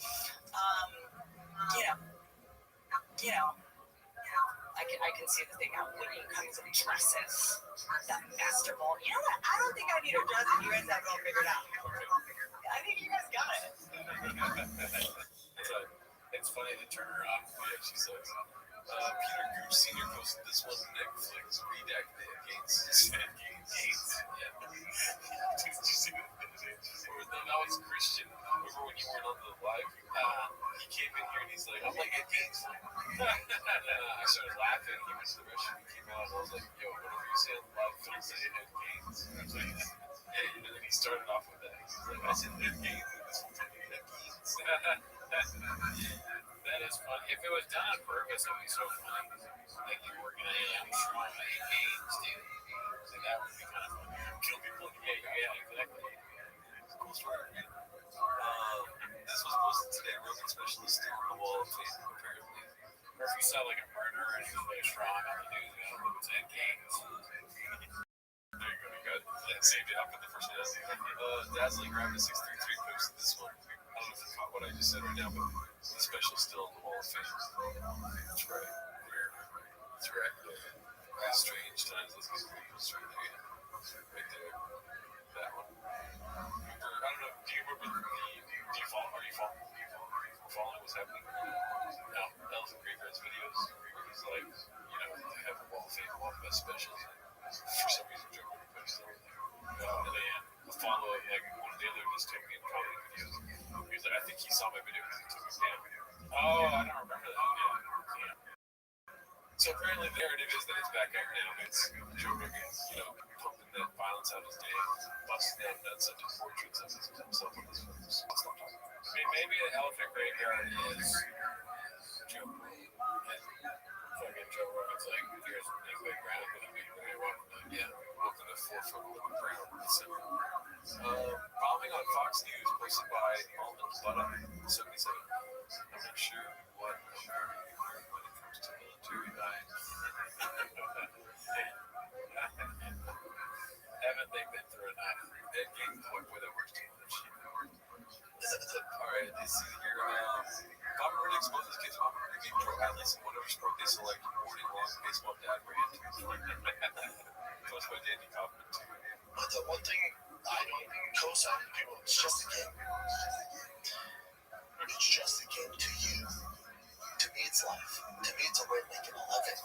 I can see that they got Wendy Cummings of dresses. That masterful. You know what? I don't think I need a dress if you guys have it all figured out. I think you guys got it. It's funny to turn her on. Yeah, she sucks. Peter Gooch Sr. posted this one Netflix redacted Gates. Gates. Yeah. Did you see that? That was Christian. Remember when you weren't on the live? He came in here and he's like, I'm like, Ed Gates. I started laughing. He went to the restroom and came out and I was like, yo, whatever you say on the live, don't say Ed Gates. And then he started off with that. He's like, I said Ed Gates. And this one told me Ed Gates. That is funny. If it was done on purpose, it would be so funny. Like you were going to try games, dude. So that would be kind of funny. Kill people. Yeah, exactly. Cool story. This was posted today. Rogan specialist still on the wall of fame, apparently. Or if you saw like a murderer and he was really strong on the news, you know, it's Ed Games. There you go. You got that saved it. I'll put the first one. Dazzling Rabbit 633 posted this one. I don't know if you caught what I just said right now, but the special still on the wall of fame. That's right. That's right. Strange times. Let's get the people straight there. Right there. That one. I don't know. Do you remember do you follow? Are you following what's happening? No. Elf and Graveyard's videos. like, they have a Wall of Fame, all the best specials. For some reason, Joe Rogan puts it. And then a follow-up, like one of the other dystopian comedy videos. He was like, I think he saw my video because he took me down. Oh, I don't remember that. Yeah. So apparently the narrative is that it's back out now. It's Joe Rogan, pumping that violence out his day, busting down nuts into portraits of himself on his films. I mean, maybe the Elephant Graveyard is Joe Rogan. Fucking Joe Rogan's like, here's a big ground, but I mean, welcome to 4 foot below the ground. Bombing on Fox News posted by Almond Butter 77. I'm not sure what when it comes to military dying. Haven't they been through enough? That game, boy, that works too much. Alright, this is here. Papa Bird exposes kids Papa Bird game pro athletes in whatever sport they select. Morning long baseball dad rant. Close by Danny Kaufman, too. But the one thing I don't co-sign to people, it's just a game. It's just a game to you. To me, it's life. To me, it's a way of making a living.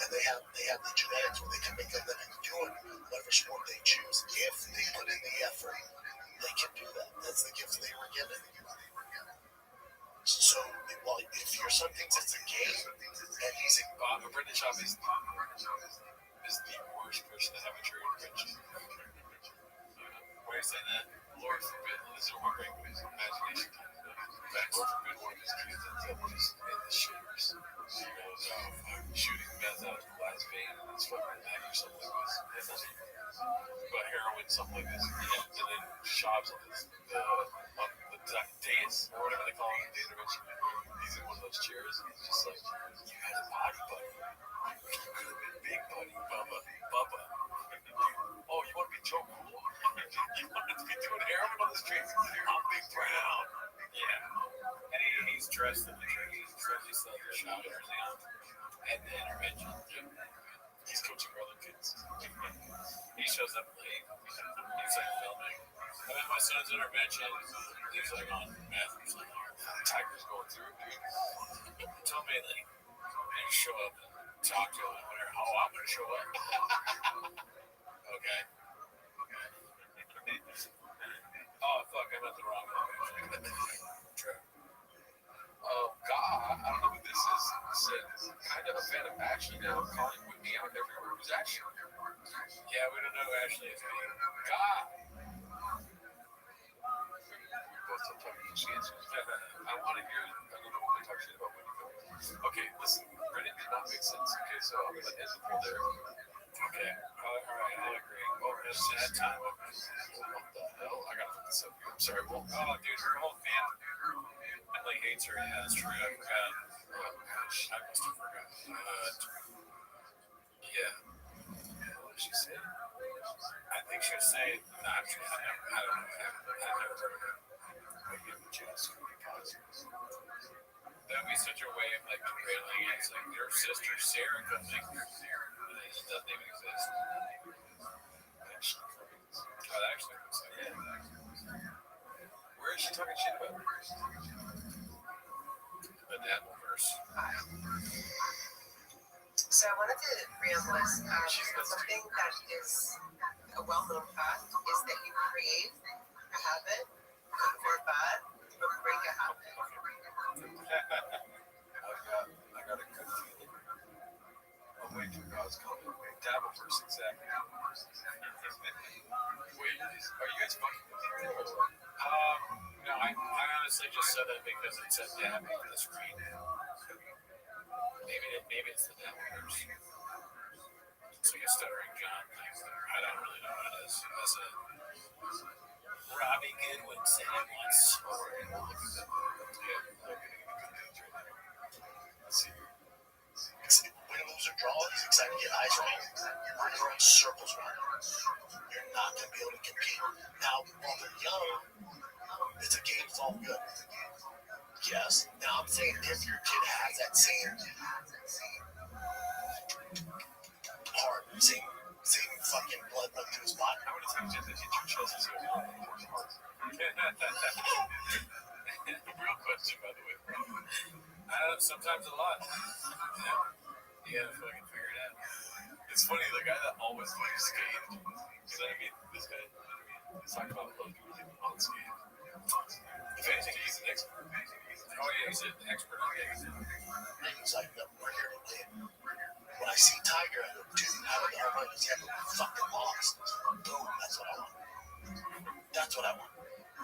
And they have the genetics where they can make a living doing whatever sport they choose. If they put in the effort, they can do that. That's the gift they were given. So, if your son thinks it's a game, and he's a Brendan Schaub is the worst person to have a true intervention. Why are you saying that? Lord forbid, this is what my imagination can do. In fact, Lord forbid one of his kids ends up just in the shitters. He goes, shooting meth out of the last vein and it's fucking neck or something like this. But heroin, something like this. Yeah. And then Schaub's on the dais, or whatever they call it, the intervention. He's in one of those chairs and he's just like, you had a body, buddy. You could have been big, buddy. Bubba. Oh, you want to be Joe Cool? You want to be doing heroin on the streets? I'm Big Brown. Yeah. And he's dressed in the jersey. So he's like a shot jersey on. And the intervention. He's coaching brother kids. He shows up late. He's like filming. And then my son's intervention, he's like on meth. He's like, Tiger's going through, dude. Tell me, like, you show up and talk to him. I'm going to show up. Okay. Oh, fuck, I'm at the wrong one. True. God, I don't know who this is. Said, kind of a fan of Ashley now, calling with me out everywhere. Who's Ashley? Yeah, we don't know who Ashley is. God. Both still talking shit. I want to hear another woman talk shit about women. Okay, listen, Reddit did not make sense. Okay, so I'm going to end the poll there. Okay, alright, I'll agree. Oh, it's that time. What the hell? I gotta look this up. I'm sorry. Well, dude, her whole family hates her. Yeah, that's true. I forgot. Oh, gosh, I must have forgot. Yeah. What did she say? I think she was saying, I don't know. I never heard of her. Maybe I'm just going to pause. That would be such a way of, like, derailing it. It's like your sister, Sarah, comes in. It doesn't even exist. Actually, yeah. Where is she talking shit about? The Dabbleverse. So I wanted to realize something that is a well-known fact is that you create a habit, good or bad, but break a habit. I got a good feeling. I'm waiting for God's coming. Dabbleverse, exactly. Wait, are you guys fucking with me? No, I honestly just said that because it said dab on the screen. Maybe it's the Dabbleverse. It's like a stuttering John thing. I don't really know what it is. That's a Robbie Goodwin said it once. Let's see. Win, lose, or draw, he's excited to get eyes right. You're in circles around him. You're not going to be able to compete. Now, while they're young, it's a game, it's all good. Yes. Now I'm saying if your kid has that same heart, same fucking blood running through his body. How many times did they hit your chest so you don't have a heart? Real question, by the way. Sometimes a lot. Yeah. You gotta fucking figure it out. It's funny, the guy that always likes skate, you know what I mean? This guy, he's talking about love people on skate. If anything, he's an expert. Oh yeah, he's an expert on it. And he's like, no, we're here to win. When I see Tiger, I go, dude, how the hell does he have fucking lost? Boom, that's what I want. That's what I want.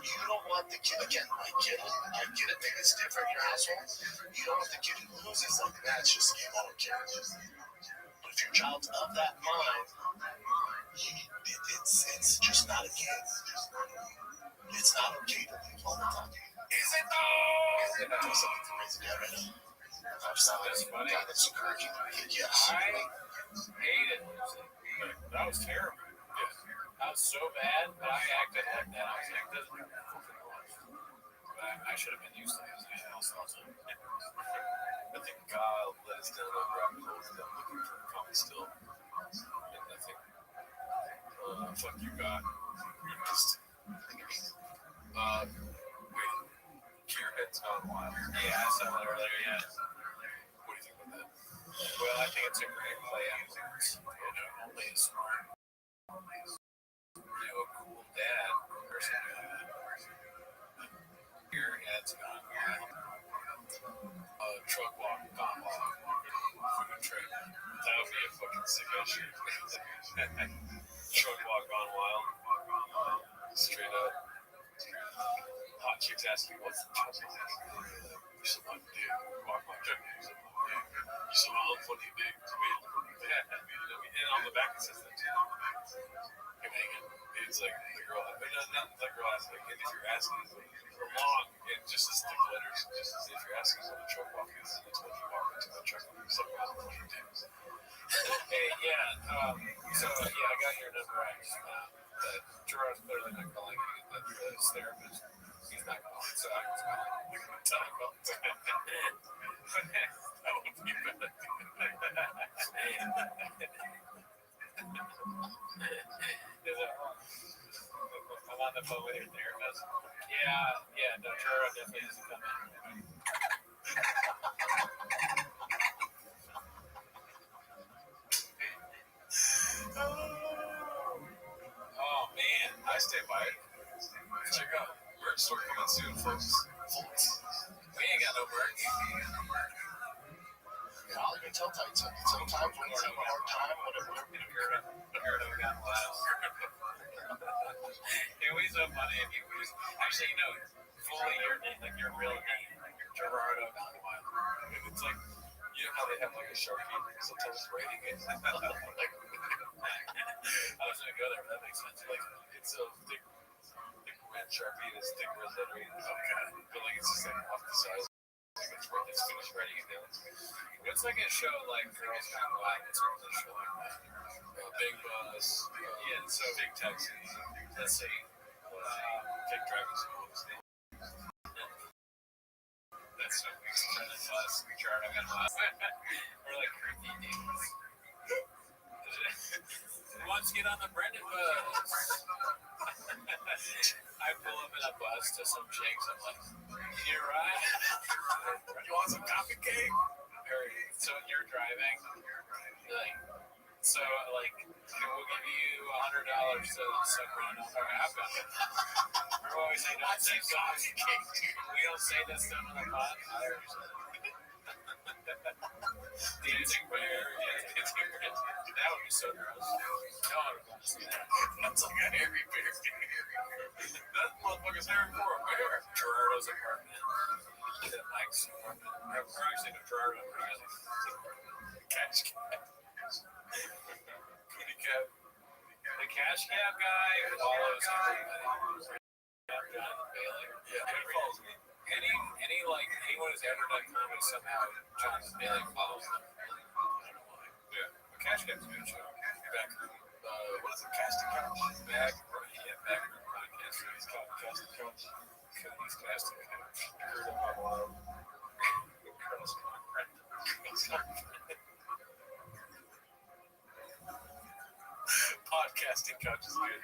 You don't want the kid, again, I get it, maybe it's different in your household. You don't want the kid who loses like that, it's just a game over, kid. But if your child's of that mind, it's just not a game. It's not okay to lose all the time. Is it though? Doing something crazy there right now. I'm sorry, That's funny. God, that's encouraging. Yes. I hated losing. That was terrible. I was so bad, but I acted like that. I was like, this is fucking lost. But I should have been used to losing. I lost all the time. I think God let us down on rabbit holes that I'm looking for comic still. And I think, fuck you, God. You missed. Wait, Gear Head's gone wild. Yeah, I saw that earlier, yeah. What do you think about that? Well, I think it's a great play on words. Only a smart, a cool dad person doing that. Your head's gone wild. Truck walk, gone wild. Fucking train. That would be a fucking sick ass shirt. Truck walk, gone wild. Straight up. Hot chicks ask you, what's the truck walk? You said, my dick. Walk my truck. You said, my dick. You said, my little funny dick. And on the back it says that too. You're hanging. It's like the girl, not the girl asks, like, if you're asking for long, and just as thick letters, just as if you're asking what the truck walk is, it's what you walk into the truck walk. Something else what you do. Hey, yeah, so, yeah, I got your number. But Gerard's clearly not calling it. His therapist, he's not calling, so I was calling. That would be better. I'm on the phone with your therapist. Yeah, no, Gerard definitely has to come in. Oh man, I stay by it. Check out merch store coming soon, folks. We ain't got no merch. All you can tell tight. Sometimes when you're having a hard time, whatever. You're no gun wild. It was so funny if you was actually, fully your name, like your real name, Gerardo Gone Wild. And it's like, you know how they have like a Sharpie sometimes writing it? Like, I was gonna go there, but that makes sense. like it's a thick red Sharpie and it's thick red lettering. Okay. But like it's just like off the side. Like it's finished writing it down. It's like a show like Girls Gone Wild. It's a show like that. Big bus, Yeah, so big taxi, let's see. big driving school. That's so weird. Turn the bus. Gerardo Gone Wild. We're like creepy dudes. Who wants to get on the Brendan bus? I pull up in a bus to some chicks. I'm like, you're right. You want some coffee cake? So you're driving, like, we'll give you $100 to separate. I've got it. We always say don't say coffee cake. We don't say this stuff on the pod. Dancing bear, that would be so gross. No one would want to see that. That's like a hairy bear. That motherfucker's hairy for a bear. Gerardo's apartment. Mike's apartment. Or actually, no, Gerardo. Cash cab. Cootie cab. The cash cab guy follows everybody. Bailey. Yeah, he follows me. Anyone who's ever done comedy somehow, Jonathan Bailey follows them. I don't know why. Yeah. The cash cab's a good show. Back room. What is it? Casting couch? Back room podcast. He's called casting couch. He's casting couch. Heard him on wild. Girls Gone Wild. Podcasting couch is good.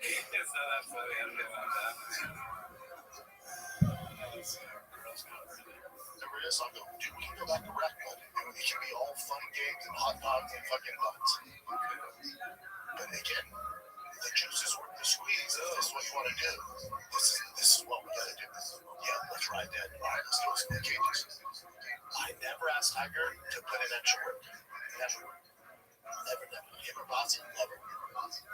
It's not that funny. I don't know about that. Girls Gone Wild. games and hot dogs and fucking buns. But again, the juice is worth the squeeze. If this is what you want to do, this is what we gotta do. Yeah, let's ride that. All right, let's do it in cages. I never asked Tiger to put in extra work. Never. Him or Bossy, never.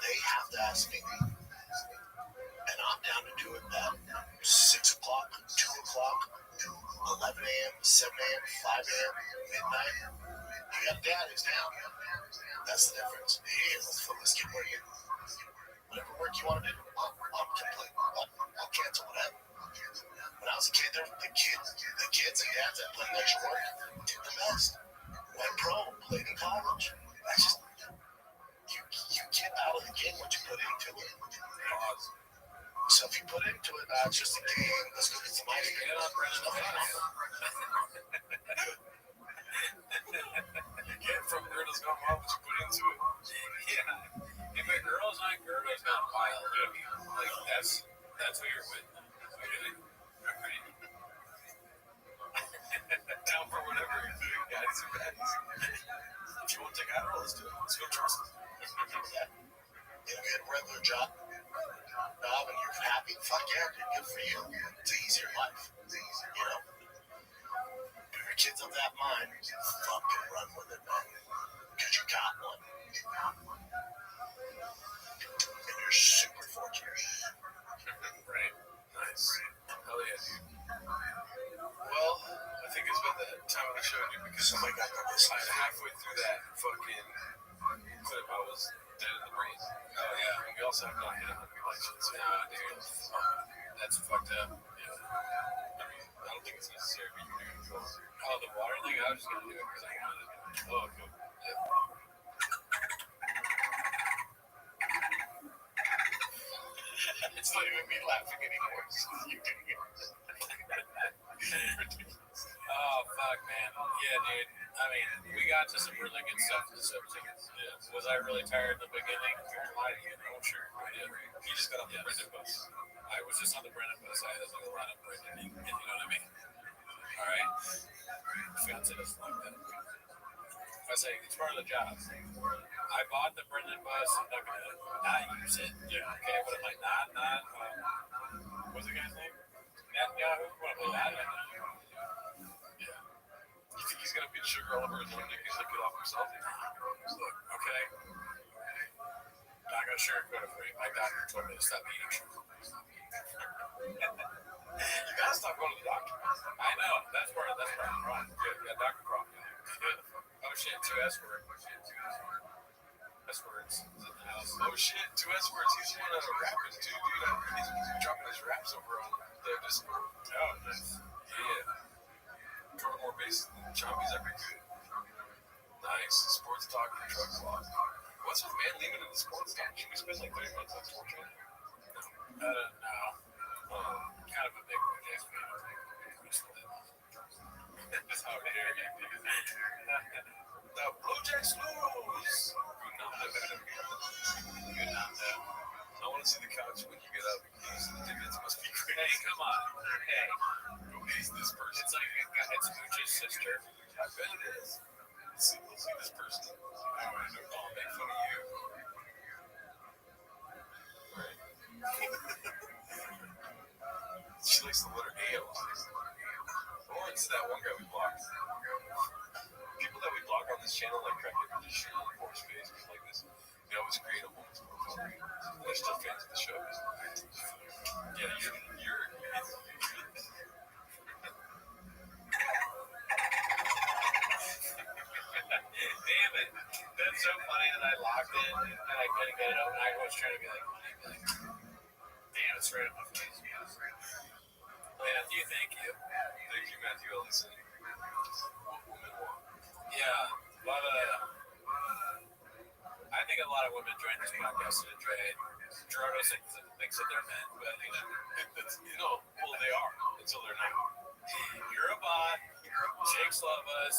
They have to ask me. And I'm down to do it at 6 o'clock, 2 o'clock, 11 a.m., 7 a.m., 5 a.m., midnight. You got dad who's down. That's the difference. Hey, let's get working. Whatever work you want to do, I'm complete. I'll cancel whatever. When I was a kid, the kids and dads that put in extra work did the best. Went pro, played in college. That's just, you get out of the game what you put into it. So if you put into it, it's just a game. Let's go get some ice cream. There's nothing on it. You get from Girdles Gone Wild what you put into it. Yeah. If a girl's on Girdles Gone Wild, like that's who you're with. Okay. Down for whatever you're doing, guys. If you want to take Adderall, let's do it. Let's go trust it. If you had a regular job and you're happy, fuck yeah, dude, good for you. It's an easier life. You know? If your kid's of that mind, fucking run with it, man. Because you got one. And you're super fortunate. Right. Nice. Hell yeah, dude. Well, I think it's about that time of the show, dude, because Somebody got the list. halfway through that fucking clip, I was dead in the brain. Oh yeah. And we also have not hit 100 elections. Nah, dude. That's fucked up. Yeah. I mean, I don't think it's necessary, but you do it. Oh, the water thing? I was just gonna do it because I wanted it. Oh, cool. Yeah. It's not even me laughing anymore. You can hear it. Oh fuck, man. Yeah, dude. I mean, we got to some really good stuff this episode. Yeah. Was I really tired in the beginning? Why do you know? Sure. Yeah. He just got off the Brendan bus. I was just on the Brennan bus. I had to run up Brennan, if you know what I mean. All right. Fiance doesn't like that. I say it's part of the job. I bought the Brennan bus. I'm not gonna not use it. Yeah. Okay, but I'm like not. What's the guy's name? Netanyahu. What am I not? Yeah. You think he's gonna beat sugar all over his own dick and lick it off himself? Look, okay. Not gonna sugarcoat it for you. My doctor told me to stop eating sugar. You gotta stop going to the doctor. I know. That's part of the problem. Yeah, Dr. Croft. Oh shit, 2 S words. S words is in the house. Oh shit, 2 S words. He's one of the rappers too, dude. He's dropping his raps over on the Discord. Oh, nice. Yeah. Throwing more bass than Choppy's ever could. Nice. Sports talk and truck vlog. What's with man leaving in the sports talk? Should we spend like 30 minutes on sports channel? I don't know. Kind of a big one, yes, man. That's how dare you. The Blue Jays lose. Good on them. I want to see the couch when you get up. The tickets must be great. Hey, come on. Hey. Who is this person? It's like it's Mooch's sister. I bet it is. We'll see this person. I'll make fun of you. Right. She likes the letter A a lot. Or it's that one guy we blocked. People that we block on this channel, like Crack Never Just Shit on Force Face, like this, they always create a woman's profile. They're still fans of the show. Yeah, you're Damn it. That's so funny that I locked it and I couldn't get it open. I was trying to be like, damn, it's right up my face. Matthew, thank you. Thank you, Matthew Ellison. Woman want. Yeah, a lot of. I think a lot of women join this podcast to enjoy it. Gerardo thinks that they're men, but Well, they are until they're not. You're a bot. Chicks love us.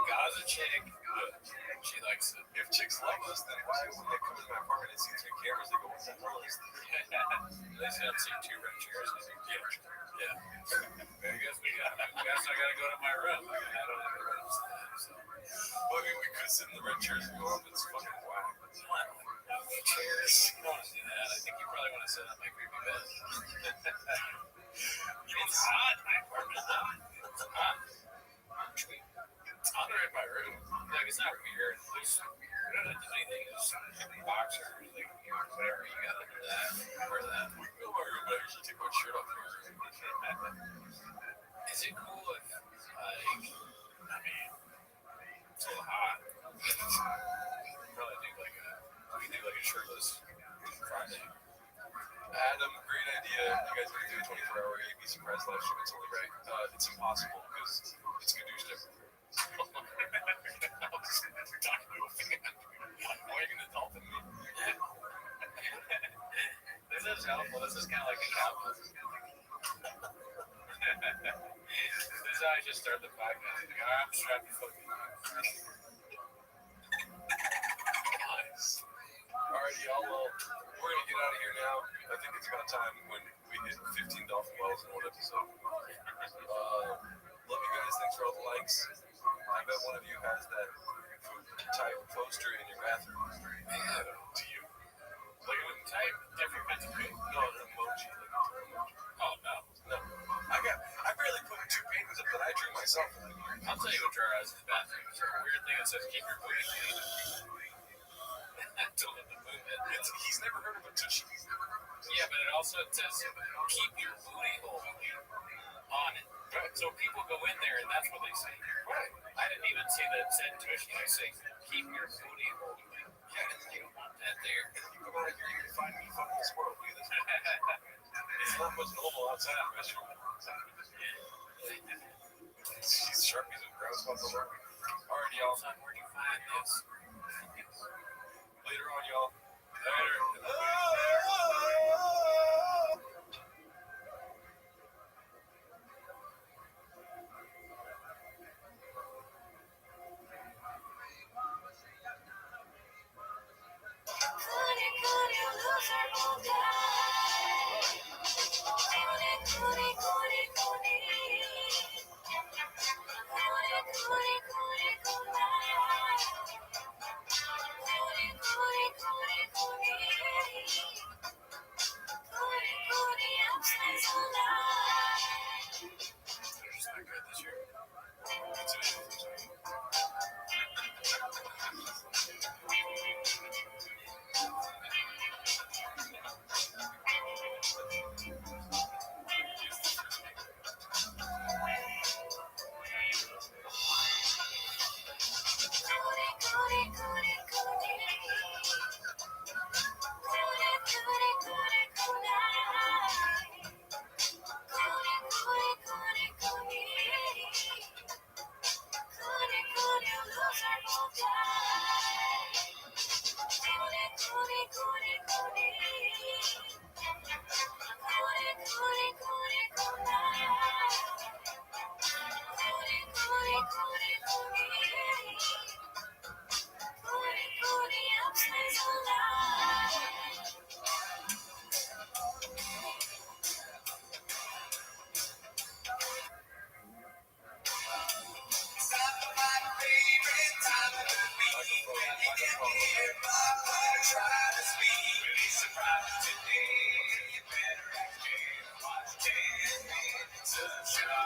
Gaza chick. She likes it. If chicks love us, then why when they come in my apartment and see 3 cameras, they go, "What's that noise?" They say I'm seeing 2 red chairs. Yeah. I guess I gotta go to my room. I don't have a room. Well, I mean, we could sit in the red chairs and go up. It's fucking whack. No chairs. You don't want to do that. I think you probably want to sit on my creepy bed. It's hot. My apartment is hot. It's hot. It's hotter in my room. Like, it's not weird. There's, you don't have to do anything. It's boxers, like, whatever you got under that. Wear that. We can go in my room, but I usually take my shirt off here. Is it cool if, like, I mean, it's a little hot. Probably do like we can do like a shirtless Friday. Adam, great idea. You guys want to do a 24-hour AB surprise live stream? It's only right. It's impossible because it's Gadoosh different. I'm just talking to a fan. Why are you gonna adult in me? This is helpful. This is kind of like a compliment. This is how I just start the podcast. Like, I'm strapped to fucking Nice. Alright, y'all. Well, we're gonna get out of here now. I think it's about time when we hit 15 dolphin wells in one episode. Love you guys. Thanks for all the likes. I bet one of you has that type poster in your bathroom. To you. Like an type different kinds of food. no, an emoji. Oh no. No. I barely put two paintings up that I drew myself. I'll tell you what drawer has in the bathroom. It's a weird thing that says keep your booty clean. Don't let the movement. He's never heard of a tushy. Yeah, but it also says keep your booty hole on it. Right. So people go in there and that's what they say. Right. I didn't even see that it said tuition. I say keep your booty hole. Yeah, and then You don't want that there. you come out here, you find me fucking a squirrel. Look at this. It's not much normal outside of Michigan. She's Sharpies and ground spots all over. Alright, y'all. Son, where'd you find this? Later on, y'all. Later. They're just not good this year.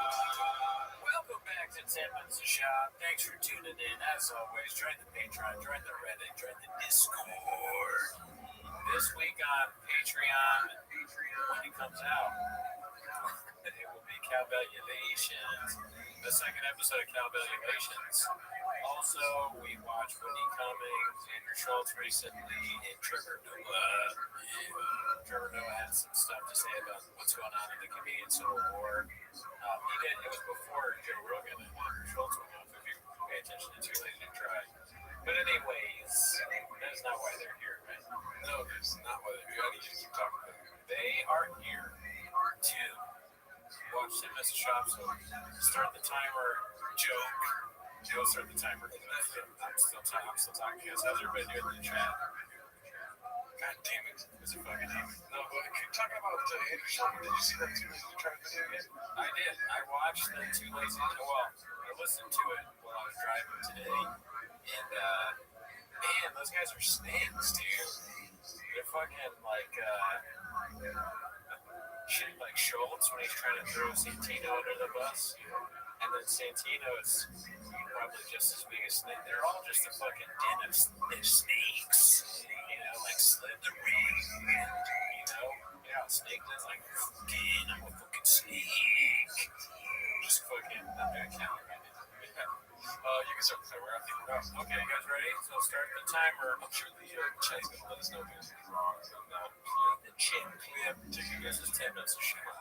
Welcome back to 10 Minutes of Shop. Thanks for tuning in. As always, join the Patreon, join the Reddit, join the Discord. This week on Patreon, when it comes out, it will be Cowvaluations, the second episode of Cowvaluations. Also, we watched Wendy Cummings, Andrew Schultz recently, and Trevor Noah. Trevor Noah had some stuff to say about what's going on in the Canadian Civil War. It was before Joe Rogan and Andrew Schultz went off, if you pay attention to Too Lazy to Try. But anyways, that is not why they're here, right? No, that's not why they're here. I need you to keep talking about it. They are here to watch 10 Minutes of Shop, so start the timer, joke. Joe, start the timer. I'm still talking. Guys, how's everybody doing in the chat? God damn it. Is it fucking him? No, but talking about Andrew Schultz, did you see that Too Lazy to Try video yet? I did. I watched the Too Lazy. Well, listened to it while I was driving today, and man, those guys are snakes, dude. They're fucking like shit like Schultz when he's trying to throw Santino under the bus, and then Santino's probably just as big as snake. They're all just a fucking den of snakes, like slithering, snake is like, fucking, I'm a fucking snake. Just fucking, I'm gonna count right now. You can start the timer. I think we're up. Okay, you guys ready? So start the timer. I'm sure the chat's gonna let us know if anything's wrong. So now, the chat clip took you guys just 10 minutes to share.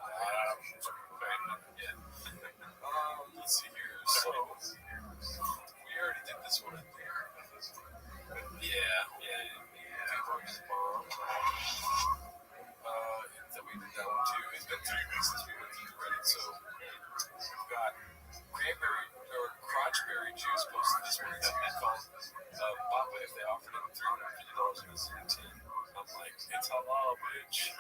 Let's see here. So, we already did this one, I think. Yeah. That we did that one too. It's been 3 weeks since we went through Reddit, so we've got cranberry or crotchberry juice posted this morning called Papa if they offered him $350 in his tin. I'm like, it's halal, bitch.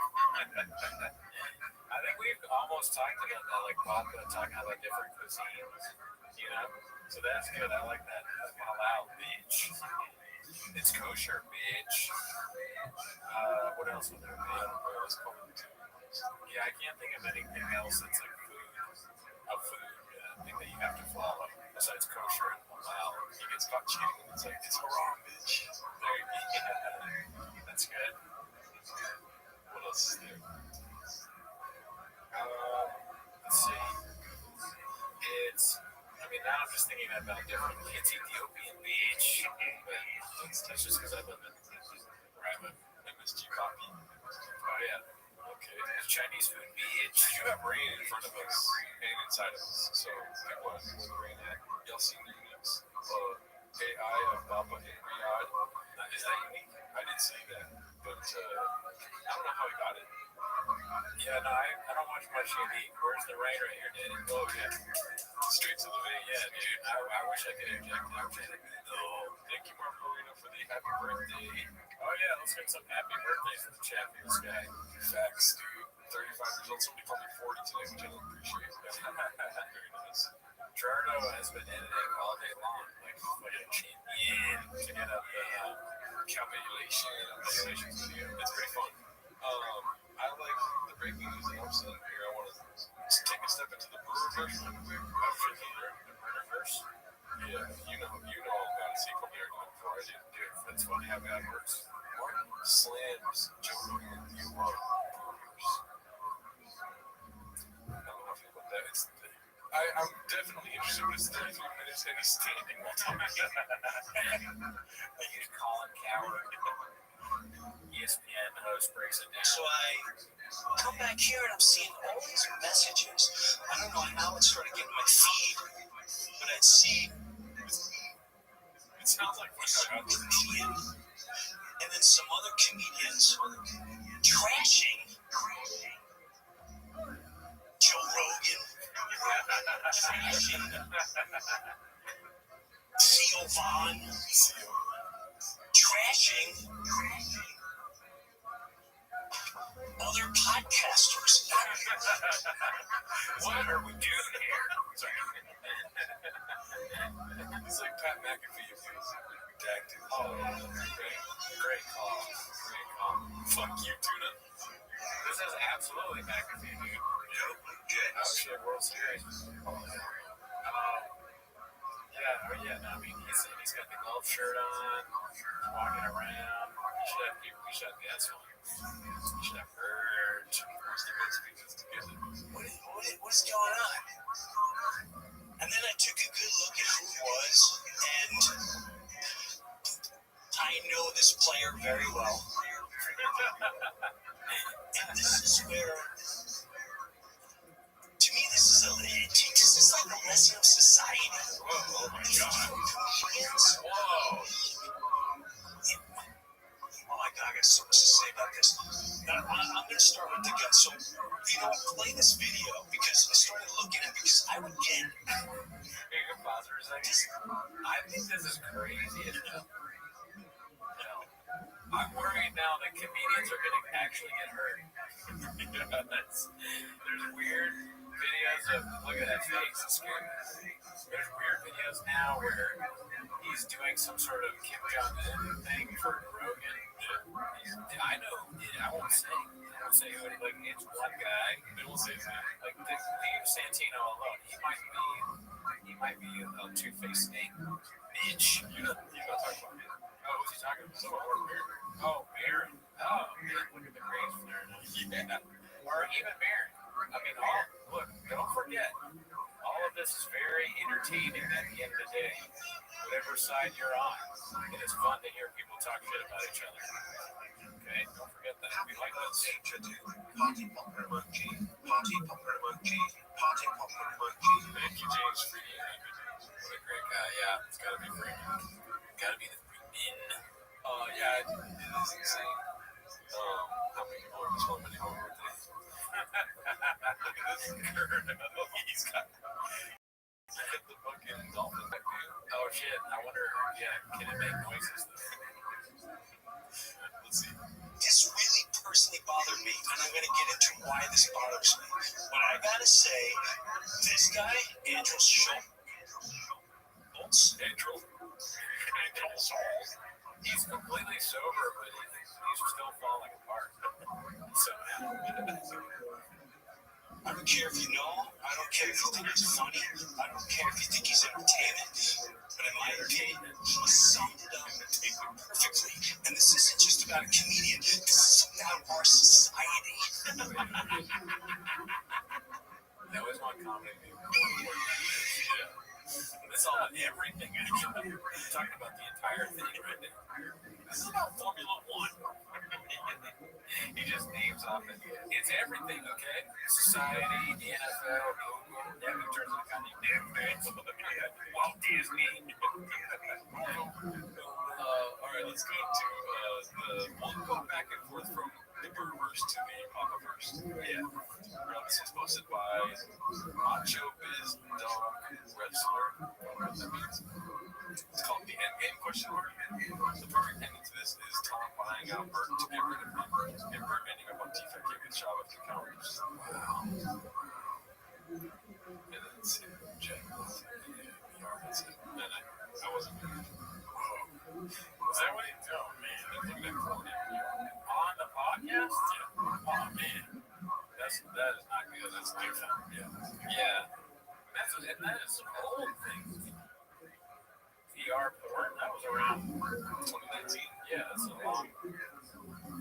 I think we've almost talked about that, like Papa talking about different cuisines, So that's good. I like that. Halal, bitch. It's kosher, bitch. What else would there be? Yeah, I can't think of anything else that's like a food thing that you have to follow besides kosher and halal. He gets caught cheating and it's like, it's haram, bitch. There you go. That's good. What else is there? Let's see. Now I'm just thinking about different. It's Ethiopian beach. That's just because I live in MSG copy. Oh, yeah. Okay. Chinese food beach. You have rain in front of us and inside of us. So people ask where the rain at. Y'all seen the units? AI of Baba in Riyadh. Is that unique? I didn't see that. But I don't know how he got it. Yeah, no, I don't watch much unique. Where's the rain right here, Danny? Oh, yeah. Straight to the vein. Yeah, dude. I wish I could inject it. Oh, thank you, Margarita, for the happy birthday. Oh, yeah, let's get some happy birthdays for the chat for this guy. Facts, dude. 35 years old. Somebody called me 40 today, which I don't appreciate. Very nice. Gerardo has been editing all day long, like a champion to get up the calculations video. It's pretty fun. I like the breaking news and upset here. I want to take a step into the Brewerverse. Yeah, you know all about it. So you probably already know before I did. Dude, that's funny how bad it works. Martin slams Joe Rogan. You are Brewerverse. I don't know how I feel about that. I'm definitely interested, but it's 33 minutes and he's standing while talking. You call him coward. ESPN host breaks it down. So I come back here and I'm seeing all these messages. I don't know how it started getting my feed, but I'd see it sounds like a certain comedian and then some other comedians trashing Joe Rogan, trashing Theo Von, trashing other podcasters. What are we doing here? It's like Pat McAfee if he was redacted. Oh, great call. Fuck you, Tuna. This is absolutely McAfee, dude. Yep. Oh shit, World Series. Yeah, no, I mean, he's got the golf shirt on, walking around. We should have gas on. We should have merch. What's going on? And then I took a good look at who it was, and I know this player very well. And this is where, to me, this is like a lesson of society. Whoa, oh my God. Whoa. Oh my God, I got so much to say about this. I'm going to start with the gun. So, play this video because I started looking at it because I would get. I think this is crazy as hell. I'm worried now that comedians are going to actually get hurt. There's weird videos of, look at that face, it's scary. There's weird videos now where he's doing some sort of Kim Jong-un thing for Rogan. I know, I won't say who it is. Like, it's one guy. They won't say that. Like, leave Santino alone. He might be a two-faced snake. Bitch. You're not talking about him. Oh, who's he talking about? Oh, Barron. Oh, man, look at the grades there. Yeah. Or even Barron. I mean, look, don't forget, all of this is very entertaining at the end of the day. Whatever side you're on, it is fun to hear people talk shit about each other. Okay, don't forget that. We like that. Party popper emoji. Party popper emoji. Party popper emoji. Thank you, James Freeman. What a great guy. Yeah, it's gotta be Freeman. Gotta be the Freeman. Yeah, it is insane. How many people are this one many over today? Look at this nerd. He's got the fucking dolphin back there. Oh shit, I wonder, can it make noises though? Let's see. This really personally bothered me, and I'm going to get into why this bothers me. But I got to say, this guy, Andrew Schultz, He's completely sober, but he's still falling apart. Somehow. I don't care if you know, I don't care if you think he's funny, I don't care if you think he's entertaining, but in my opinion, he summed it up perfectly. And this isn't just about a comedian, this is about our society. That was one comedy movie. Yeah. It's all about everything, actually. We're talking about the entire thing right now. This is about Formula One. He just names off it. It's everything, okay? Society, the NFL, Devin turns into kind of Walt Disney. All right, let's go to we'll go back and forth from the Burverse to the Papaverse. Yeah. This is posted by Macho Biz Dog Wrestler. I don't know what that means. It's called the Endgame question mark. The perfect ending to this is Tom buying out Bert to get rid of him, and Bert ending up on Tifa giving Shaw with the counters. Wow. And then it's Jack. And I wasn't good. Is that what he did? Oh, man. On the podcast? Yeah. Oh, man. That is not good. That's different. Yeah. That is some old thing. VR porn, that was around 2019. Yeah, that's a long.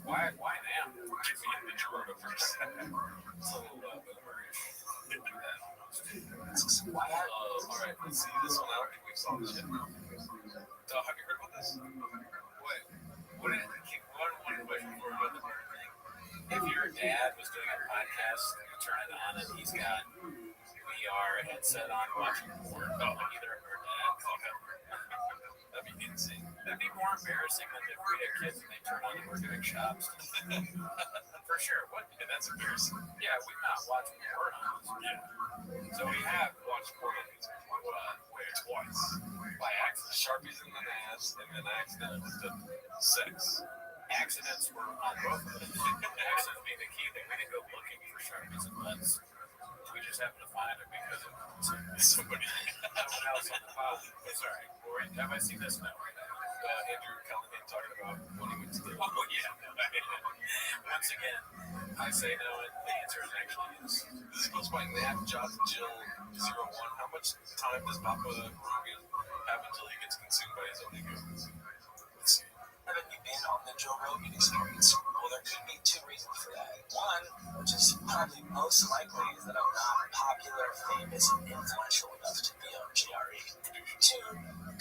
Why now? Give me the Toronto first. It's a little boomerish. All right, let's see this one. I don't think we saw this yet. Have you heard about this? One question before we go to the burn thing. If your dad was doing a podcast, you turn it on and he's got VR headset on watching porn, either of her dad. That'd be insane. That'd be more embarrassing than if we had kids and they turn on and we're doing shops. For sure. What? And that's embarrassing. Yeah, we've not watched porn on this. Yeah. So we have watched porn on these. Wait, twice. By accident. Sharpies in the ass, and then accidentally did sex. Accidents were on both of them. Accidents being the key thing. We didn't go looking for Sharpies and butts. We just happened to find it because of someone else on the pod. It's all right. Corey, have I seen this? No, right now. Andrew Callahan talking about what he went to do. Oh, yeah. Once again, I say no, and the answer is actually yes. This is posted by Nat Johnson Jill 01. How much time does Papa Rogan have until he gets consumed by his own ego? Let's see. Have you been on the Joe Rogan experience? Well, there could be two reasons for that. One, which is probably most likely, is that I'm not popular, famous, and influential enough to be on GRE. Two,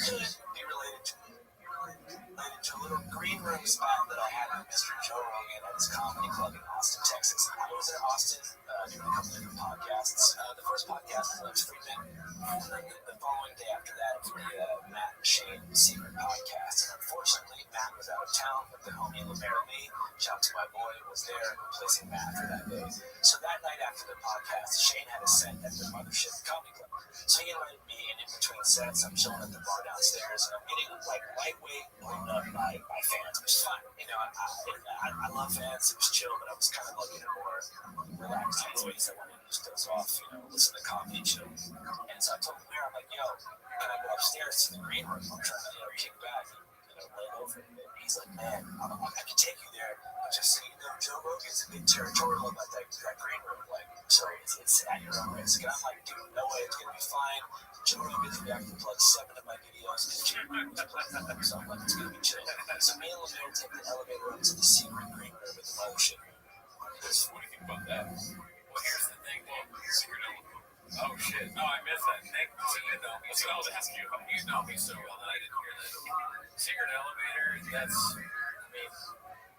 could be related to a little green room spot that I had with Mr. Joe Rogan at his comedy club in Austin, Texas. I was in Austin doing a couple different podcasts. The first podcast was Lex Friedman. The following day after that, it was the Matt and Shane Secret podcast. And unfortunately, Matt was out of town, but the homie LeMaire Lee, shout out to my boy, was there replacing Matt for that day. So that night after the podcast, Shane had a set at the Mothership Comedy Club. So he invited me, and in between sets, I'm chilling at the bar downstairs, and I'm getting like lightweight blown up by fans, which is fine. You know, I love fans. It was chill, but I was kind of looking at a more relaxed headspace. I wanted just does off, listen to coffee and chill. And so I told him there, I'm like, yo, can I go upstairs to the green room? I'm trying to, kick back and, lay low for a bit. And he's like, man, I can take you there. But just so you know, Joe Rogan's a bit territorial about that green room. Like, so it's at your own risk. And I'm like, dude, no way, it's going to be fine. Joe Rogan's reacted to like 7 of my videos because Joe Rogan's playing. So I'm like, it's going to be chill. So me and Lemaire take the elevator up to the secret green room at the mothership. What do you think about that? Well, here's the thing, man. Secret elevator. Oh shit! No, I missed that. Nick, so you know me. That's what I was asking you about. You know me so well that I didn't hear that. Secret elevator.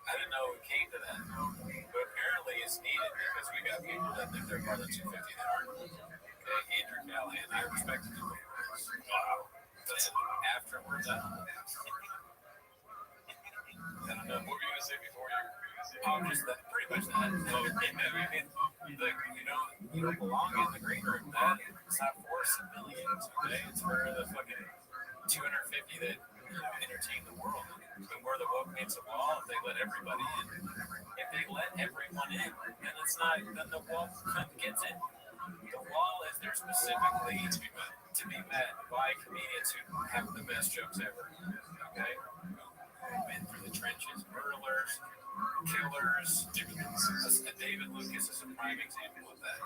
I didn't know we came to that, but apparently it's needed because we got people that think they're part of the 250 that aren't. Andrew Callahan, I respected him. Wow. That's it. Afterwards, I don't know. What were you gonna say before you? Just that, pretty much that. You don't belong in the green room. It's not for civilians, okay? It's for the fucking 250 that entertain the world. And where the woke meets the wall, if they let everybody in. If they let everyone in, then the wall gets in. The wall is there specifically to be met by comedians who have the best jokes ever, okay? Who've been through the trenches, hurlers, killers. David Lucas is a prime example of that.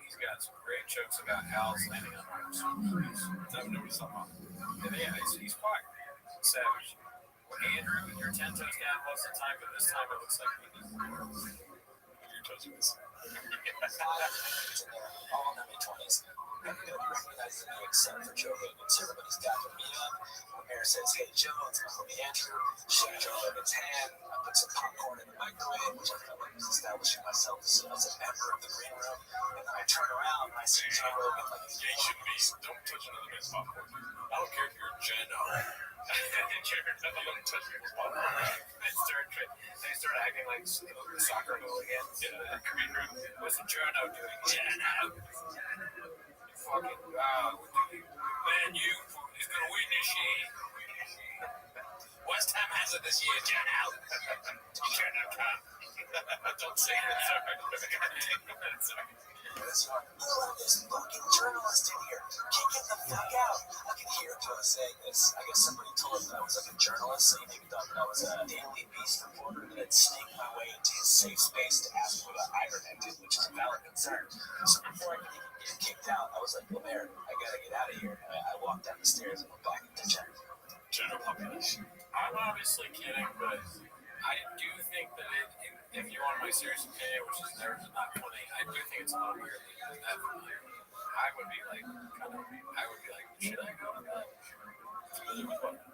He's got some great jokes about Hal landing on motorcycles. I've noticed something. Yeah, he's fire. Savage. Well, Andrew, you're 10 toes down most of the time, but this time it looks like You're touching this. All in their mid-20s. Nobody recognizes me except for Joe Rogan. So everybody's gathered me up. Lemaire says, hey, Joe, it's my homie Andrew. Shake Joe Rogan's hand. I put some popcorn in the microwave, which I felt like was establishing myself as a member of the green room. And then I turn around and I see Joe Rogan like, yeah, you shouldn't be. Don't touch another man's popcorn. I don't care if you're Jenna. Don't touch people's popcorn. They start acting like soccer hooligans in the green room. What's the Jono doing? Jono. Fucking man, you is gonna win this year. West Ham has it this year, Jono. Jono come. Don't say it, sorry. This fucking journalist in here. Kick him the fuck out. I could hear Joe saying this. I guess somebody told him that I was like a journalist, so he maybe thought that I was a Daily Beast reporter that had snaked my way into his safe space to ask him about ivermectin, which is a valid concern. So before I could even get kicked out, I was like, Lemaire, I gotta get out of here. And I walked down the stairs and went back into General population. I'm obviously kidding, but I do think that if you want my serious opinion, which is never not funny, I do think it's a little weird that you're that familiar. I would be like, should I go to that?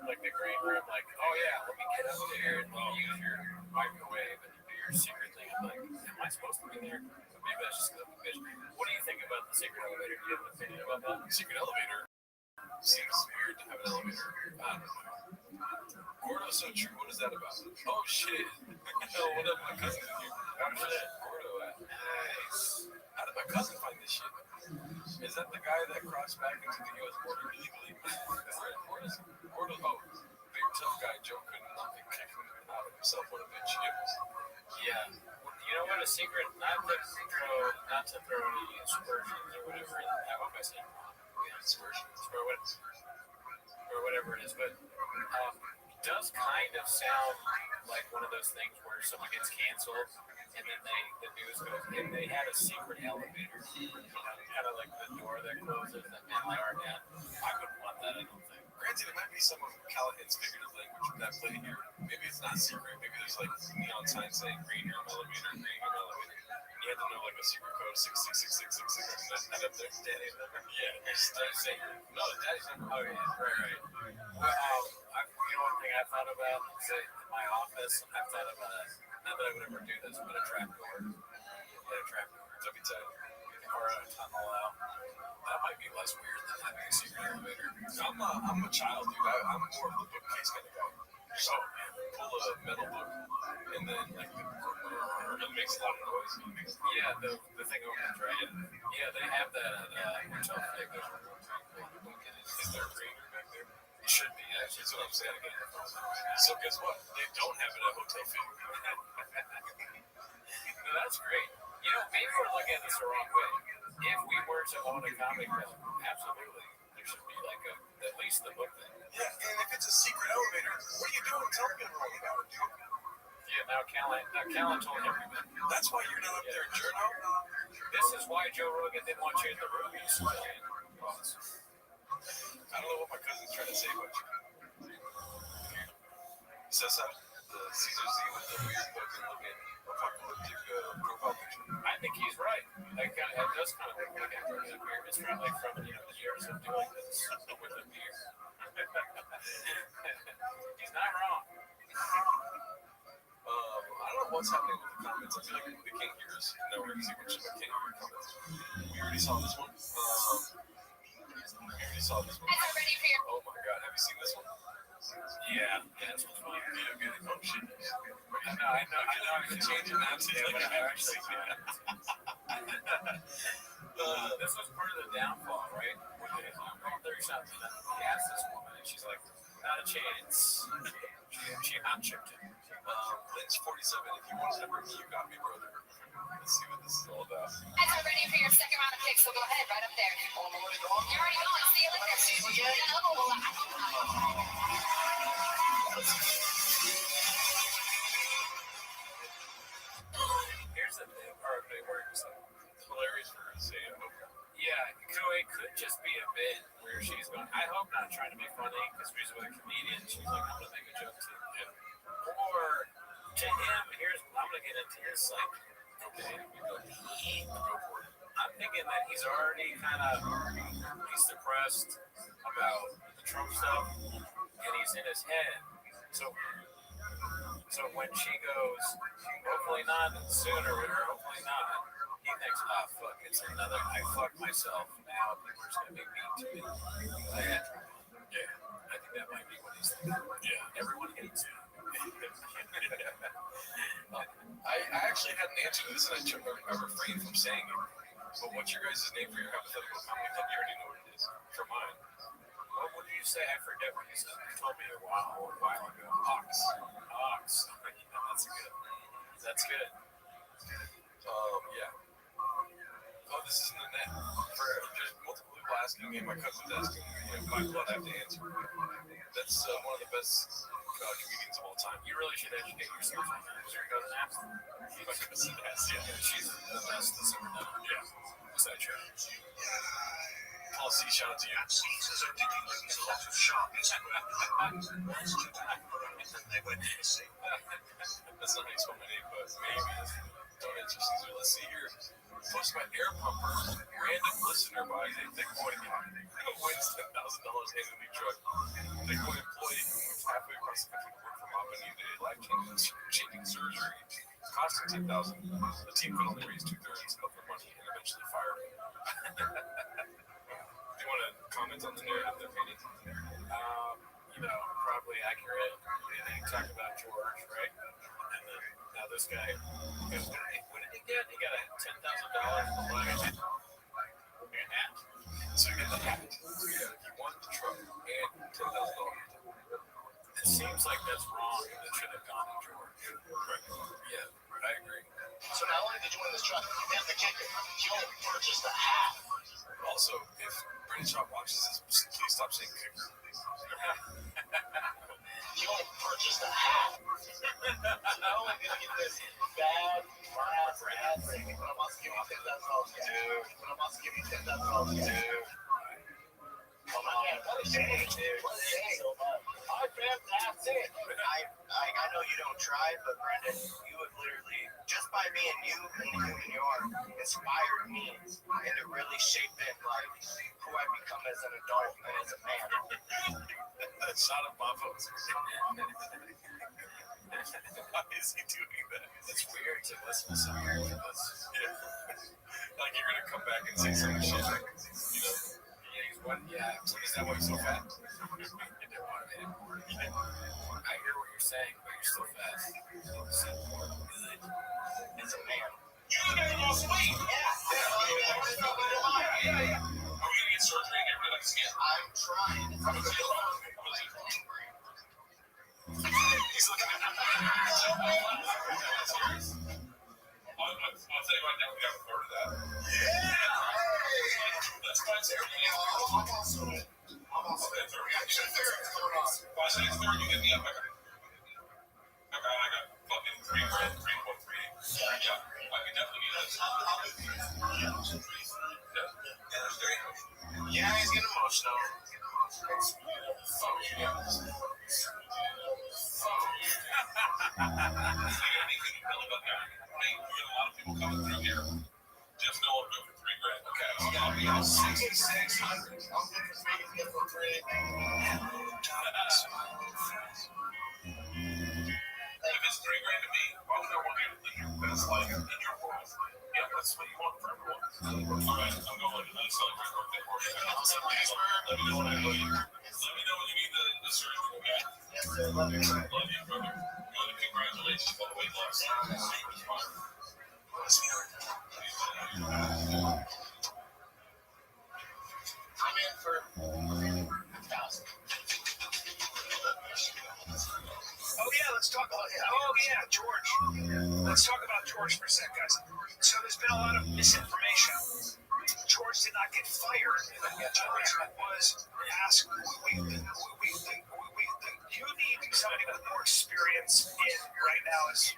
Like the green room, like, oh yeah, let me get up there and use your microwave and do your secret thing. I'm like, am I supposed to be there? Maybe that's just because I'm a bitch. What do you think about the secret elevator? Do you have an opinion about that? Secret elevator seems weird to have an elevator. I don't know. Gordo's so true. What is that about? Oh shit. What up, my cousin in here? Oh shit. Gordo at. Nice. How did my cousin find this shit? Is that the guy that crossed back into the U.S. border illegally? Gordo, big tough guy. Joe couldn't kick him out of himself. What a bitch. Yeah. You know what? A secret, not to throw any aspersions or whatever. I hope I said aspersions or whatever it is, but it does kind of sound like one of those things where someone gets canceled and then the news goes, and they had a secret elevator, kind of like the door that closes and they are down. I wouldn't want that, I don't think. Granted, it might be some of Callahan's figurative language that play here. Maybe it's not secret. Maybe there's like neon signs saying green room elevator, green room elevator. You have to know like a secret code 6666666 and up there. Daddy's number. Yeah, start saying no, daddy's number. Oh yeah, right. Well, one thing I thought about is that in my office, I've thought about it. Not that I would ever do this, but a trap door. Get a trap door. That'd be tight. Or a tunnel out. That might be less weird than having a secret elevator. I'm a child, dude. I'm more of the bookcase kind of guy. So, pull a metal book, and then like it makes a lot of noise. Yeah, the thing opens, right? Yeah, they have that at Hotel Fig. Is there a green room back there? It should be, actually. That's what I'm saying again. So guess what? They don't have it at Hotel Fig. No, that's great. You know, maybe we're looking at this the wrong way. If we were to own a comic book, absolutely, there should be like at least the book thing. Yeah, and if it's a secret elevator, what are you doing telling everyone about it, dude? Yeah, now Callan told everybody. That's why you're not up there in Journal? This is why Joe Rogan didn't want you in the room. He's playing. I don't know what my cousin's trying to say, but Cessa, the Caesar Z with the weird fucking looking apocalyptic profile picture. I think he's right. It does kind of look like a beer. It's from the years of doing this with the beer. He's not wrong. I don't know what's happening with the comments. I feel like they can't hear us. No, we're going to see which one can't hear comments. We already saw this one. Oh my god, have you seen this one? Yeah, this one's fine. Oh shit. I know. I can change it now too, but I actually can't. This was part of the downfall, right? Where they he asked this woman, and she's like, not a chance. She hot-chipped him. Lynch 47, if you want to number me, you got me, brother. Let's see what this is all about. Guys are ready for your second round of picks, so go ahead, right up there. You're already going. See you later. Here's the thing. It works. Hilarious for her to say, yeah, it could just be a bit where she's going, I hope not trying to be funny, because she's with a comedian. She's like, I'm going to make a joke too. Yeah. Or to him, I'm going to get into his psyche. Okay, I'm thinking that he's already he's depressed about the Trump stuff, and he's in his head. So when she goes, hopefully not sooner, or hopefully not, he thinks, fuck, it's another, I fucked myself, now people are just going to be mean to me. yeah, I think that might be what he's thinking. Yeah. Everyone hates me. I actually had an answer to this, and I refrained from saying it. But what's your guys' name for your hypothetical comedy club? You already know what it is. For mine. What did you say? I forget what you said. You told me a while ago. Ox. That's good. Yeah. Oh, this isn't a net. There's multiple people asking me, and my cousin's asking me, by blood I have to answer. That's one of the best comedians of all time. You really should educate yourself on that. Is your cousin asked? My cousin has, yeah. She's the best that's ever done. Yeah. Is that true? Paul C, shout out to you. Caesars are digging into lots of sharpies. They went missing. That's not how you spell my name, but maybe. Don't answer Caesar. Let's see here. Posted by Air Pumper. Random listener buys a Bitcoin wins $10,000 in a new truck. Bitcoin employee who moves halfway across the country to work from Papa needed a life-changing surgery costing $10,000. The team could only raise 2/3 of the money and eventually fired him. Do you want to comment on the narrative they're painting? Probably accurate. They talk about George, right? And then now this guy, what did he get? He got a $10,000 for buying a hat. So you get the hat. You won the truck and $10,000. It seems like that's wrong. That should have gone to George. Right. Yeah, I agree. So not only did you win this truck, and the kicker, you only purchased a hat. Also, if Brandon Shaw watches this, please stop saying kicker. You only purchased a hat. Not only did I get this bad, ass thing, but I'm also giving you $10,000 too. Oh my God, what a day, dude. What a day. All right, fam, that's it. I know you don't try, but Brendan, you have literally, just by being you and the human you are, inspired me into really shaping like who I become as an adult and as a man. Shot of Bobos. Why is he doing that? It's weird to listen to something like this. Yeah. Like you're gonna come back and say some shit, Yeah, what is that? Why you're so fat? I hear what you're saying, but you're still fat. Good. As a man. You gotta lose weight. Yeah. Are we gonna get surgery and get rid of skin? I'm trying. He's looking at me. I'll tell you right now, we got a part of that. Yeah! That's fine, sir. I'm also there. By 6:30, you get me up. I got fucking $3 grand, 3.3. Yeah, I could definitely need that. Yeah, he's getting emotional. Just know I'm good for $3 grand. Okay, so I'll be on 6,600. I'll be for free. If it's $3 grand to me, why would I want you to live your best life in your world? Yeah, that's what you want for everyone. All right, I'm going to celebrate birthday party. Let me know when I go. Let me know when you need the surgery, okay? Love you, brother. Good, congratulations on the weight loss. I'm in for 1,000. Oh yeah, let's talk about George. Let's talk about George for a sec, guys. So there's been a lot of misinformation. George did not get fired. George was asked, you need somebody with more experience in right now as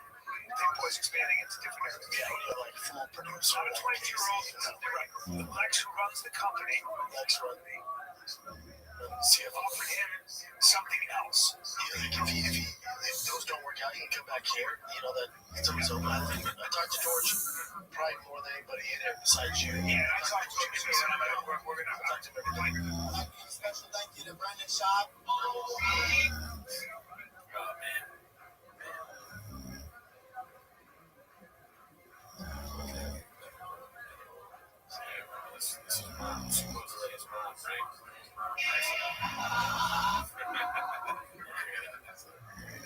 Big Boy's expanding into different areas. Yeah, like full producer. So a 22-year-old, Lex, who runs the company, offered him something else. If those don't work out, he can come back here. You know that it's always open. I talked to George probably more than anybody in there besides you. Yeah, I talked to Jimmy. We're going to talk to everybody. Special thank you to Brendan Schaub. Oh, man. This is supposedly his mom, right?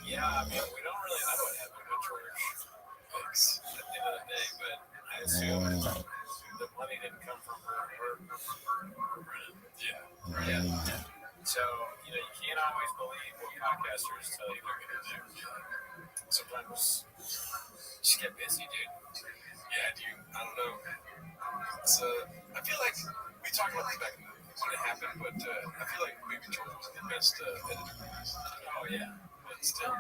Yeah, I mean, we don't really know what happened with George Hicks at the end of the day, but I assume the money didn't come from her or Brennan. Yeah. So, you can't always believe what podcasters tell you they're going to do. Sometimes just get busy, dude. Yeah, dude, I don't know. It's, I feel like we talked about this back when it happened, but I feel like maybe George was the best editor. Oh, yeah. But still,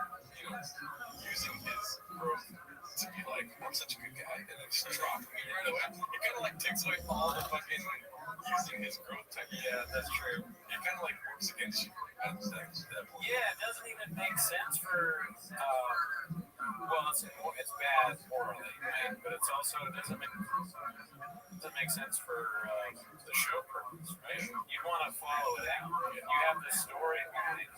using his growth to be like, I'm such a good guy, and then just drop me right away. It kind of like takes away all the fucking using his growth type. Yeah, that's true. It kind of like works against you at that point. Yeah, it doesn't even make sense for, well, it's bad morally, right? But it's also, it doesn't make sense for the show purpose, right? You want to follow it out. You have the storyline, and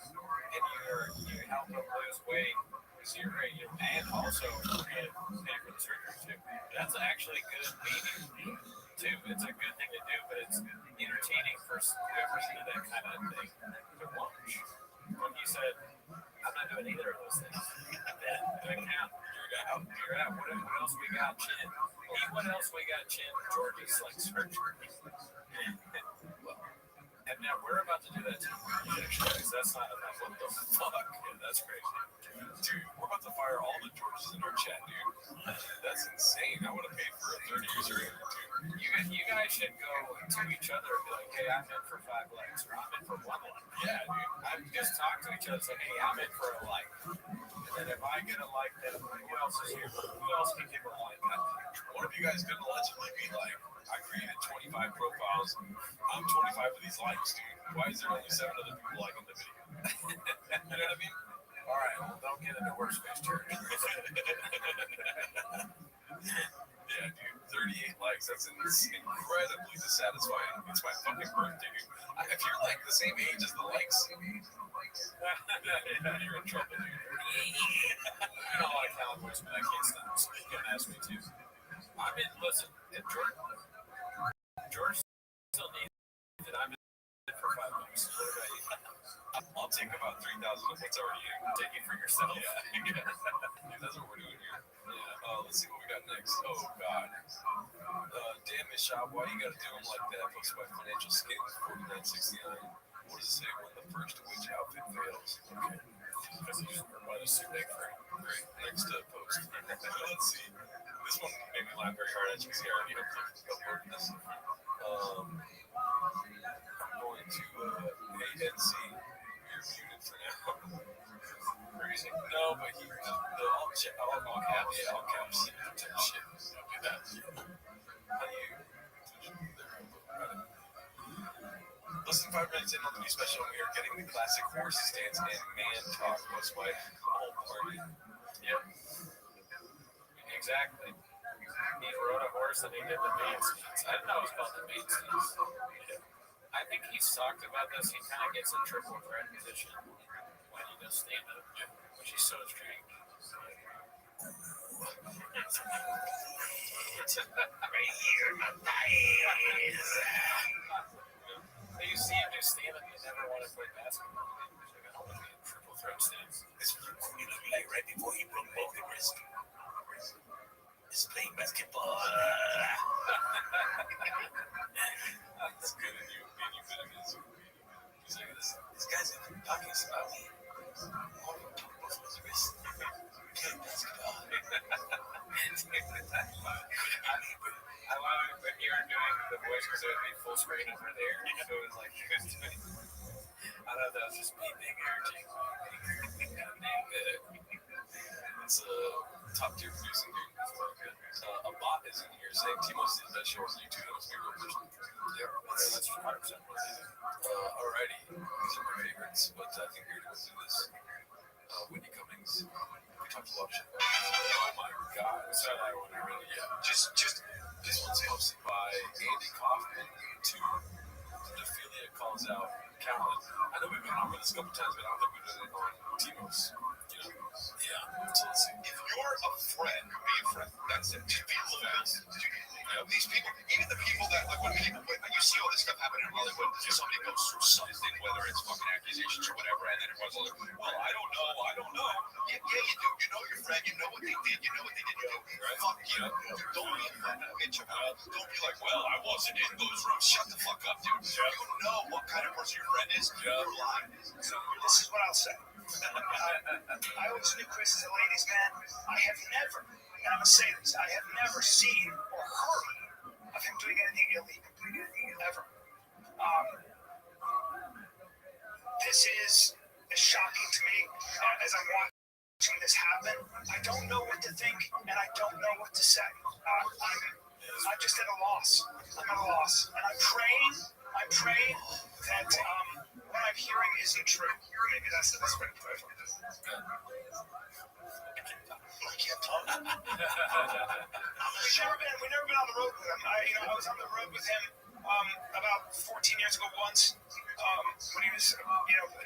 you help them lose weight, and also pay for the surgery too. That's actually good media too. It's a good thing to do, but it's entertaining for whoever's into that kind of thing to watch. When you said, I'm not doing either of those things, that doesn't count. You're out. What else we got? Chin. What else we got? Chin. George's like surgery. Well, and now we're about to do that too. Because that's not enough. What the fuck? Yeah, that's crazy. Dude, we're about to fire all the Georges in our chat, dude. That's insane. I would have paid for a 30-year surgery, dude. You guys should go to each other and be like, hey, I'm in for 5 legs, or I'm in for 1 leg. Yeah, dude. I just talk to each other and say, hey, I'm in for a like. And then if I get a like, then who else is here? Who else can give a like? One of you guys could allegedly be like, I created 25 profiles. I'm 25 of these likes, dude. Why is there only 7 other people liking the video? You know what I mean? All right, well, don't get into workspace church. Yeah, dude, 38 likes. That's incredibly dissatisfying. It's my fucking birthday, dude. If you're like the same age as the likes, you're in trouble, dude. I don't like Cowboys, but I can't stop. So you can ask me too. Listen, if George still needs it, I'm in for 5 bucks. What about you? I'll take about 3,000 of what's already in. Take it for yourself. Yeah. That's what we're doing here. Yeah. Let's see what we got next. Oh, God. Damn it, Shop. Why you got to do them like that? Posted by Financial Skins, $49.69. What does it say when the first witch outfit fails? Okay. Because you just buy the suit neck for Great. Next post. Let's see. This one made me laugh. laugh very hard at you because you already uploaded this. I'm going to ANC. You're muted for now. Crazy. No, but he all caps. Yeah, all caps. Shit. Don't do that. How do you? Listen, 5 minutes in on the new special, we are getting the classic horse stance and man talk was by whole party. Yep. Exactly. He rode a horse and he did the main stance. I didn't know it was called the main stance. Yeah. I think he's talked about this. He kind of gets a triple threat position when he does stand up, which is so strange. Right here, my thighs. You see him do stand up, you never want to play basketball. I don't want to be in triple threat stance. This was like right before he broke both the wrists. He's playing basketball. That's good in you, being you good at this. He's like, this guy's talking about me. Oh, both of his wrists. Playing basketball. I love it when you were doing the voice because it would be full screen over there. So it was like, I don't know, that was just me being energy. It's a top tier producing dude. A bot is in here saying Timos is the best show on YouTube. That must be a real person. Yeah, that's 100% what it is. Alrighty, these are my favorites, but I think we're going to do this. Whitney Cummings. We talked a lot of shit about it. Oh my god. So I want to really, just this one's hosted by Andy Kaufman to Ophelia calls out Callan. I know we've been over this a couple times, but I don't think we've done it on Timos. You know? Yeah. So let's see. If you're a friend, be a friend. That's it. Just be a little bit. These people, even the people that, like, when you see all this stuff happen in Hollywood, somebody goes through something, whether it's fucking accusations or whatever, and then everyone's like, well, I don't know. Yeah, you do. You know your friend. You know what they did. You know what they didn't do. Right? Fuck you. Don't be a fucking bitch about it. Don't be like, well, I wasn't in those rooms. Shut the fuck up, dude. Yeah. You know what kind of person your friend is. Yeah. You're lying. So this is what I'll say. I always knew Chris as a ladies' man. I have never, and I'm going to say this, I have never seen or heard of him doing anything illegal. Ever. This is as shocking to me as I'm watching this happen. I don't know what to think, and I don't know what to say. I'm just at a loss. I'm at a loss. And I'm praying that what I'm hearing isn't true. Maybe that's the best way to put it. I can't talk. We've never been on the road with him. I was on the road with him about 14 years ago once when he was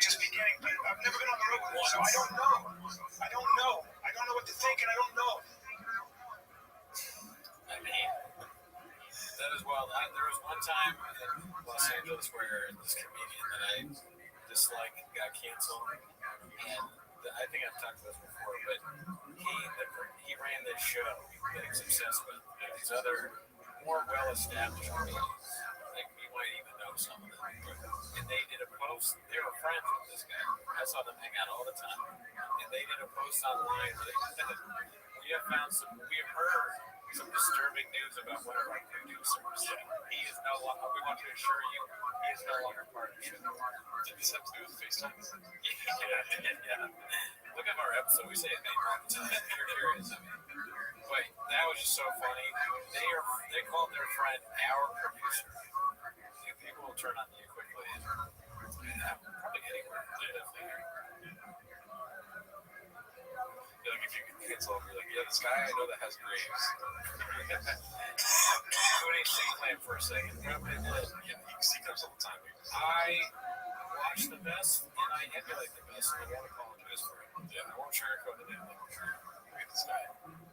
just beginning. But I've never been on the road with him, so I don't know. I don't know what to think, and I don't know. I mean, that is wild. There was one time in Los Angeles where this comedian that I dislike got canceled, and I think I've talked about this before, but he ran this show that he's obsessed with. These other more well-established comedians, like we might even know some of them, and they did a post. They were friends with this guy. I saw them hang out all the time, and they did a post online. We have heard some disturbing news about one of our producers. He is no longer. We want to assure you, he is no longer part of the show. Did this have to do with FaceTime? Yeah. Look at our episode. We say it name all the time. You're curious. Wait, that was just so funny. They called their friend our producer. People will turn on you quickly. Probably anywhere. Like if you can cancel him, you're like, yeah, this guy I know that has graves. Who ain't seen Clam for a second? Yeah, he comes all the time. I watch the best and I emulate the best. I won't apologize for it. Yeah, I won't sugarcoat it. Look at this guy.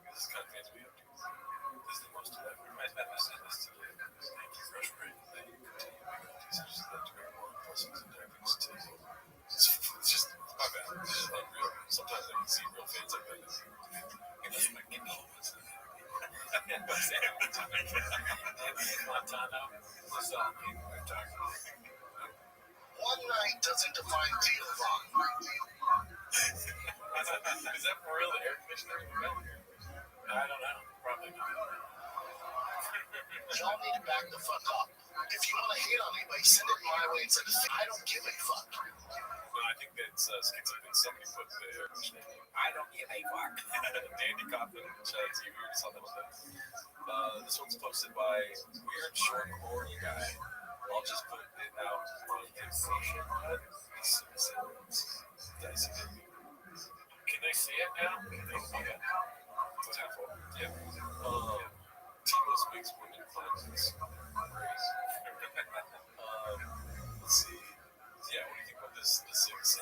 This is kind of fancy we have to. This is the most of that. We might have to send this to you. Thank you, Fresh Break. Thank you. Continue making decisions that do more blessings and happiness to you. It's just, my bad. It's just unreal. Sometimes I can see real fans like that. And that's my game. Montano. This all people are talking about. One night doesn't define deal wrong. Is that for real? The air conditioner? I don't know. Probably not. Y'all need to back the fuck up. If you want to hate on anybody, send it my way and send it. I don't give a fuck. No, I think that's schizophrenia. Somebody put there. I don't give a fuck. Dandy Coffin, shout out to you. We already saw that one. This one's posted by Weird Short Horn Guy. I'll just put it out on PlayStation. Can they see it now? Yeah. Yeah. Timo's makes women cleanses. Great. Let's see. Yeah, what do you think about this? The Sixes.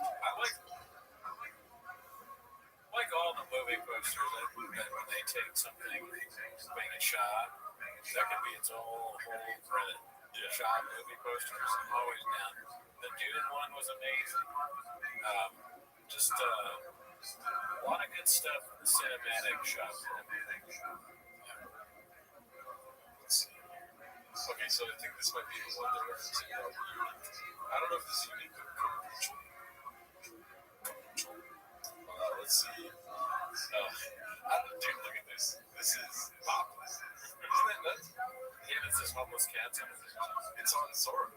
I Like all the movie posters that when they take something, bring a shot, that could be its whole credit. Shot movie posters, I'm always down. The Dune one was amazing. Just a lot of good stuff in the cinematic shot. Let's see. Okay, so I think this might be the one they're referencing. I don't know if this is unique, but let's see. Dude, look at this. This is Pop. Isn't that nuts? Yeah, it's this homeless cat. It's on Sora.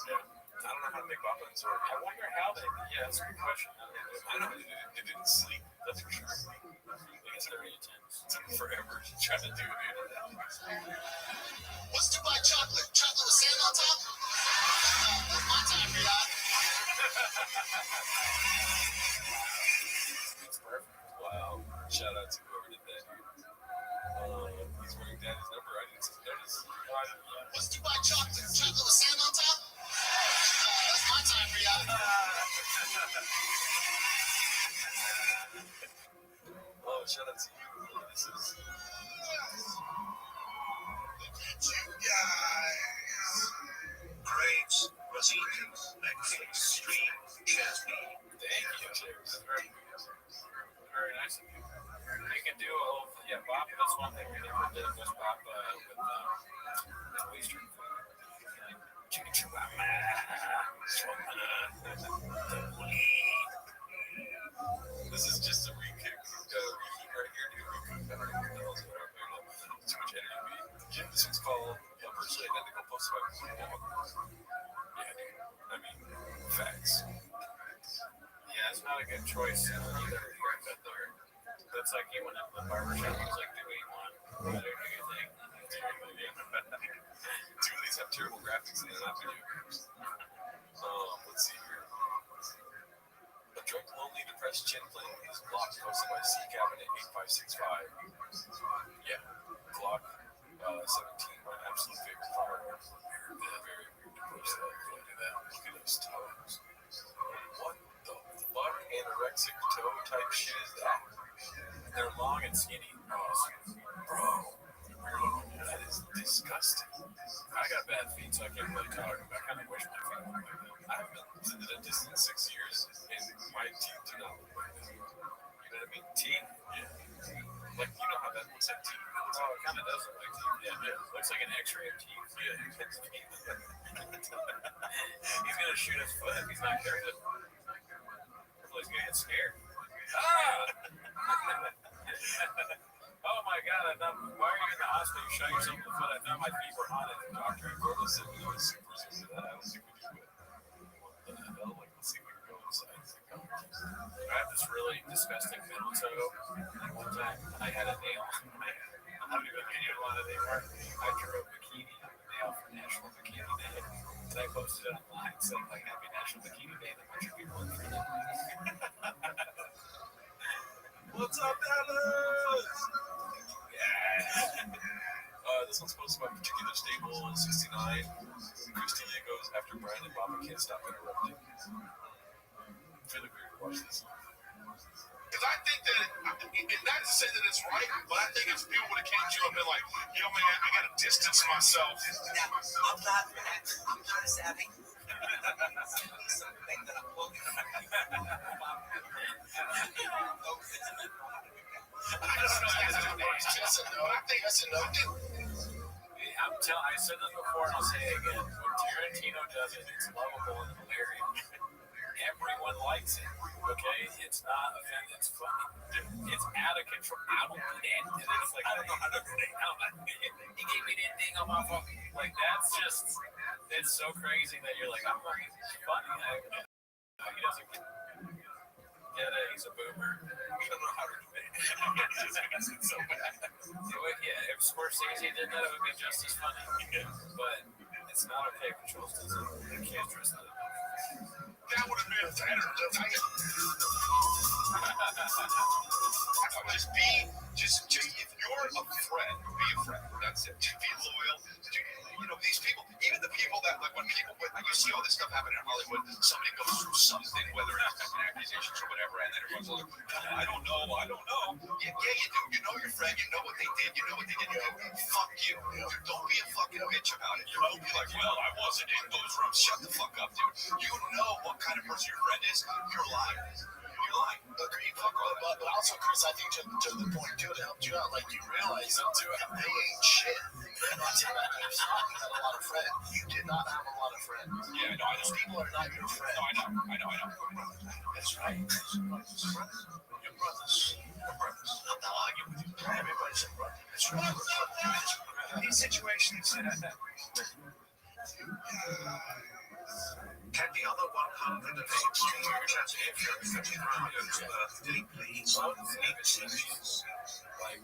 Yeah. I don't know how to make Papa and Sora. I wonder how they. Yeah, that's a good question. I know they didn't sleep. That's for sure. It's very intense. It took forever trying to do it. What's Dubai chocolate? Chocolate with sand on top? That's my time, Riyadh. It's perfect. Wow. Shout out to whoever did that, dude. He's wearing Daddy's number. I didn't notice. What's Dubai chocolate? Chocolate with sand on top? That's my time, Riyadh. Oh, shout out to you. This is. Look at you guys. Grapes, Rositas, Netflix, stream, Jasmine. Thank you. Very nice of you. You can do a whole, Bob, that's one thing we never did was Bob with Middle Eastern food. This is just a reheat right here, dude. I don't even know what too much energy. This one's called Virtually Identical Post by Yeah, dude. I mean, facts. Yeah, it's not a good choice either. That's like you went up to the barbershop and was like, do we want better do you think? Two of these have terrible graphics and they're not video games. Let's see here. A drunk, lonely, depressed chin playing with his block posted by C Cabinet 8565. Yeah, Glock 17, my absolute favorite firearm. Very weird to post that. Don't do that. Look at those toes. What the fuck anorexic toe type shit is that? They're long and skinny. Bro, that is disgusting. I got bad feet, so I can't really talk. I kind of wish my feet looked like that. I haven't been to the dentist in 6 years, and my teeth do not look like that. You know what I mean? Teeth? Yeah. Like, you know how that looks like teeth? Oh, it kind of does look like teeth. Yeah. Looks like an x-ray of teeth. Yeah. He's going to shoot his foot if he's not careful. He's going to get scared. Oh my God, I thought, why are you in the hospital? You shot yourself in the foot. I thought my feet were haunted. Doctor Gordo said we were super zoom to that. I don't think we do it. What the hell? Like, let's see if we can go inside. I have this really disgusting middle toe. One time, I had a nail. I don't even get you one anymore. I drew a bikini on the nail for National Bikini Day. And I posted it online saying, like, Happy National Bikini Day. And a bunch of people went for it. What's up, Dallas? Yeah. This one's posted by Particular Stable 69. Christina goes after Brian and Baba can't stop interrupting. It's really weird to watch this. Because I think that, and not to say that it's right, but I think if people would have came to you and been like, yo, man, I got to distance myself. Now, I'm not a savvy. Something that I'm looking at. I said no. I said this before and I'll say it again. When Tarantino does it, it's lovable and hilarious. everyone likes it. Okay, it's not offensive. It's funny. It's out of control. I don't do that. And it's like, I don't know how to do that. He gave me that thing on my phone. Like, that's just, it's so crazy that you're like, I'm like, it's funny. He doesn't get it. He's a boomer. We don't know how to do it. It's so bad. Yeah, if Scorsese did that, it would be just as funny. But it's not okay for Charles to do. You can't trust that. That would have been better. Just if you're a friend, be a friend. That's it. Be loyal. You know, these people, even the people that, like, when you see all this stuff happen in Hollywood, somebody goes through something, whether it's accusations or whatever, and then everyone's like, I don't know. Yeah, you do. You know your friend. You know what they did. You know what they didn't do. Fuck you. Don't be a fucking bitch about it. Don't be like, well, I wasn't in those rooms. Shut the fuck up, dude. You know what kind of person your friend is. You're lying. But also, Chris, I think to the point too, to help you out, like, you realize that they ain't shit. I'm not saying that you had a lot of friends. You did not have a lot of friends. Yeah, no, I know. Those people are not your friends. No, I know. That's right. Your brothers. I'm not arguing with you. Everybody's a brother. That's right. These situations. Can the other 100 of if you're 50 deeply negotiations? Like,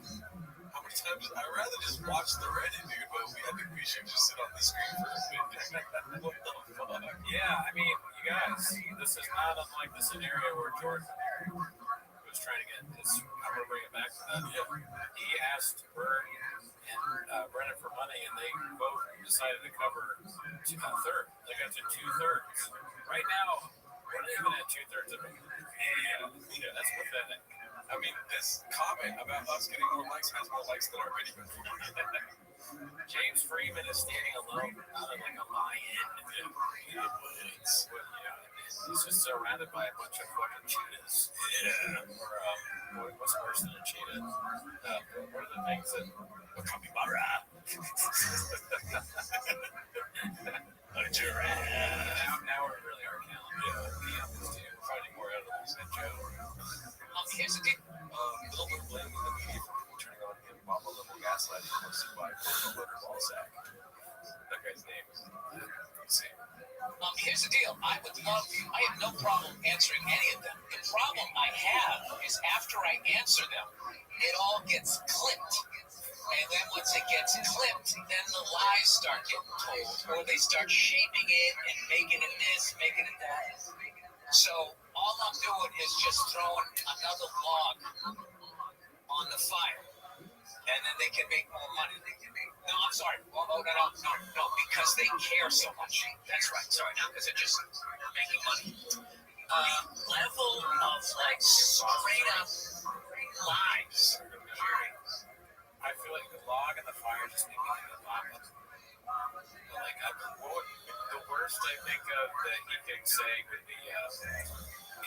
how many times? I'd rather just watch the Reddit, dude, but I think we should just sit on the screen for a bit. What the fuck? Yeah, I mean, you guys, this is not unlike the scenario where Jordan was trying to get his. I'm going to bring it back to that. Yeah. He asked Bert and Brennan for money, and they both decided to cover a third. They got to 2/3. Right now, we're not even at 2/3 of it. Yeah, that's pathetic. I mean, this comment about us getting more likes has more likes than our video. James Freeman is standing alone, like a lion. He's just surrounded by a bunch of fucking cheetahs. Yeah. Or what's worse than a cheetah? What are the things that a capybara? A giraffe. Now we're really our calendar. Yeah. Finding more evidence than Joe. Here's the deal. Little blaming the media for people turning on him, Bob a little gaslighting hosted by Butler Balzac. That guy's name is insane. Here's the deal. I have no problem answering any of them. The problem I have is after I answer them, it all gets clipped. And then once it gets clipped, then the lies start getting told. Or they start shaping it and making it this, making it that. So all I'm doing is just throwing another log on the fire. And then they can make more money. No, I'm sorry. No, because they care so much. That's right. Sorry, not because they're just making money. Level of, like, straight up lies. I feel like the log and the fire just make me think of lava. Like, the worst I think of that he could say would be,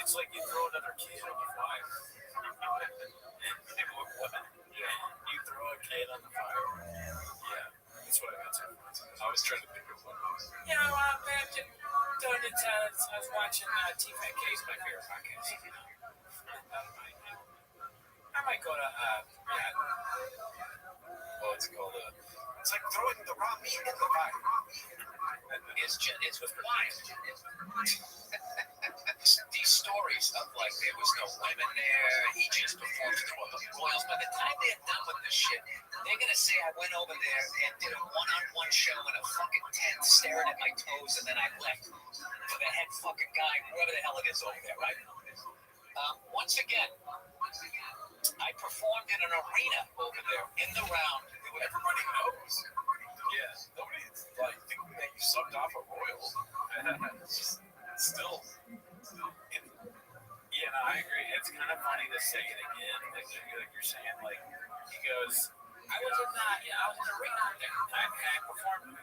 it's like you throw another kid on the fire. You throw a kid on the fire. Yeah, that's what I meant to. I was trying to think of one. You know, back in I was watching T-Pack-K's my favorite podcast. I might go to, What's it called? It's like throwing the raw meat in the fire. It's wild. These stories of, like, there was no women there, he just performed for the Royals. By the time they're done with this shit, they're gonna say I went over there and did a one-on-one show in a fucking tent staring at my toes, and then I left for the head fucking guy, whoever the hell it is over there, right? Once again, I performed in an arena over there in the round. Everybody knows. Yeah, nobody's like thinking that you sucked off a Royal. It's just still. Yeah, no, I agree. It's kind of funny to say it again. Like you're saying, like, he goes, I was in an arena there. I performed,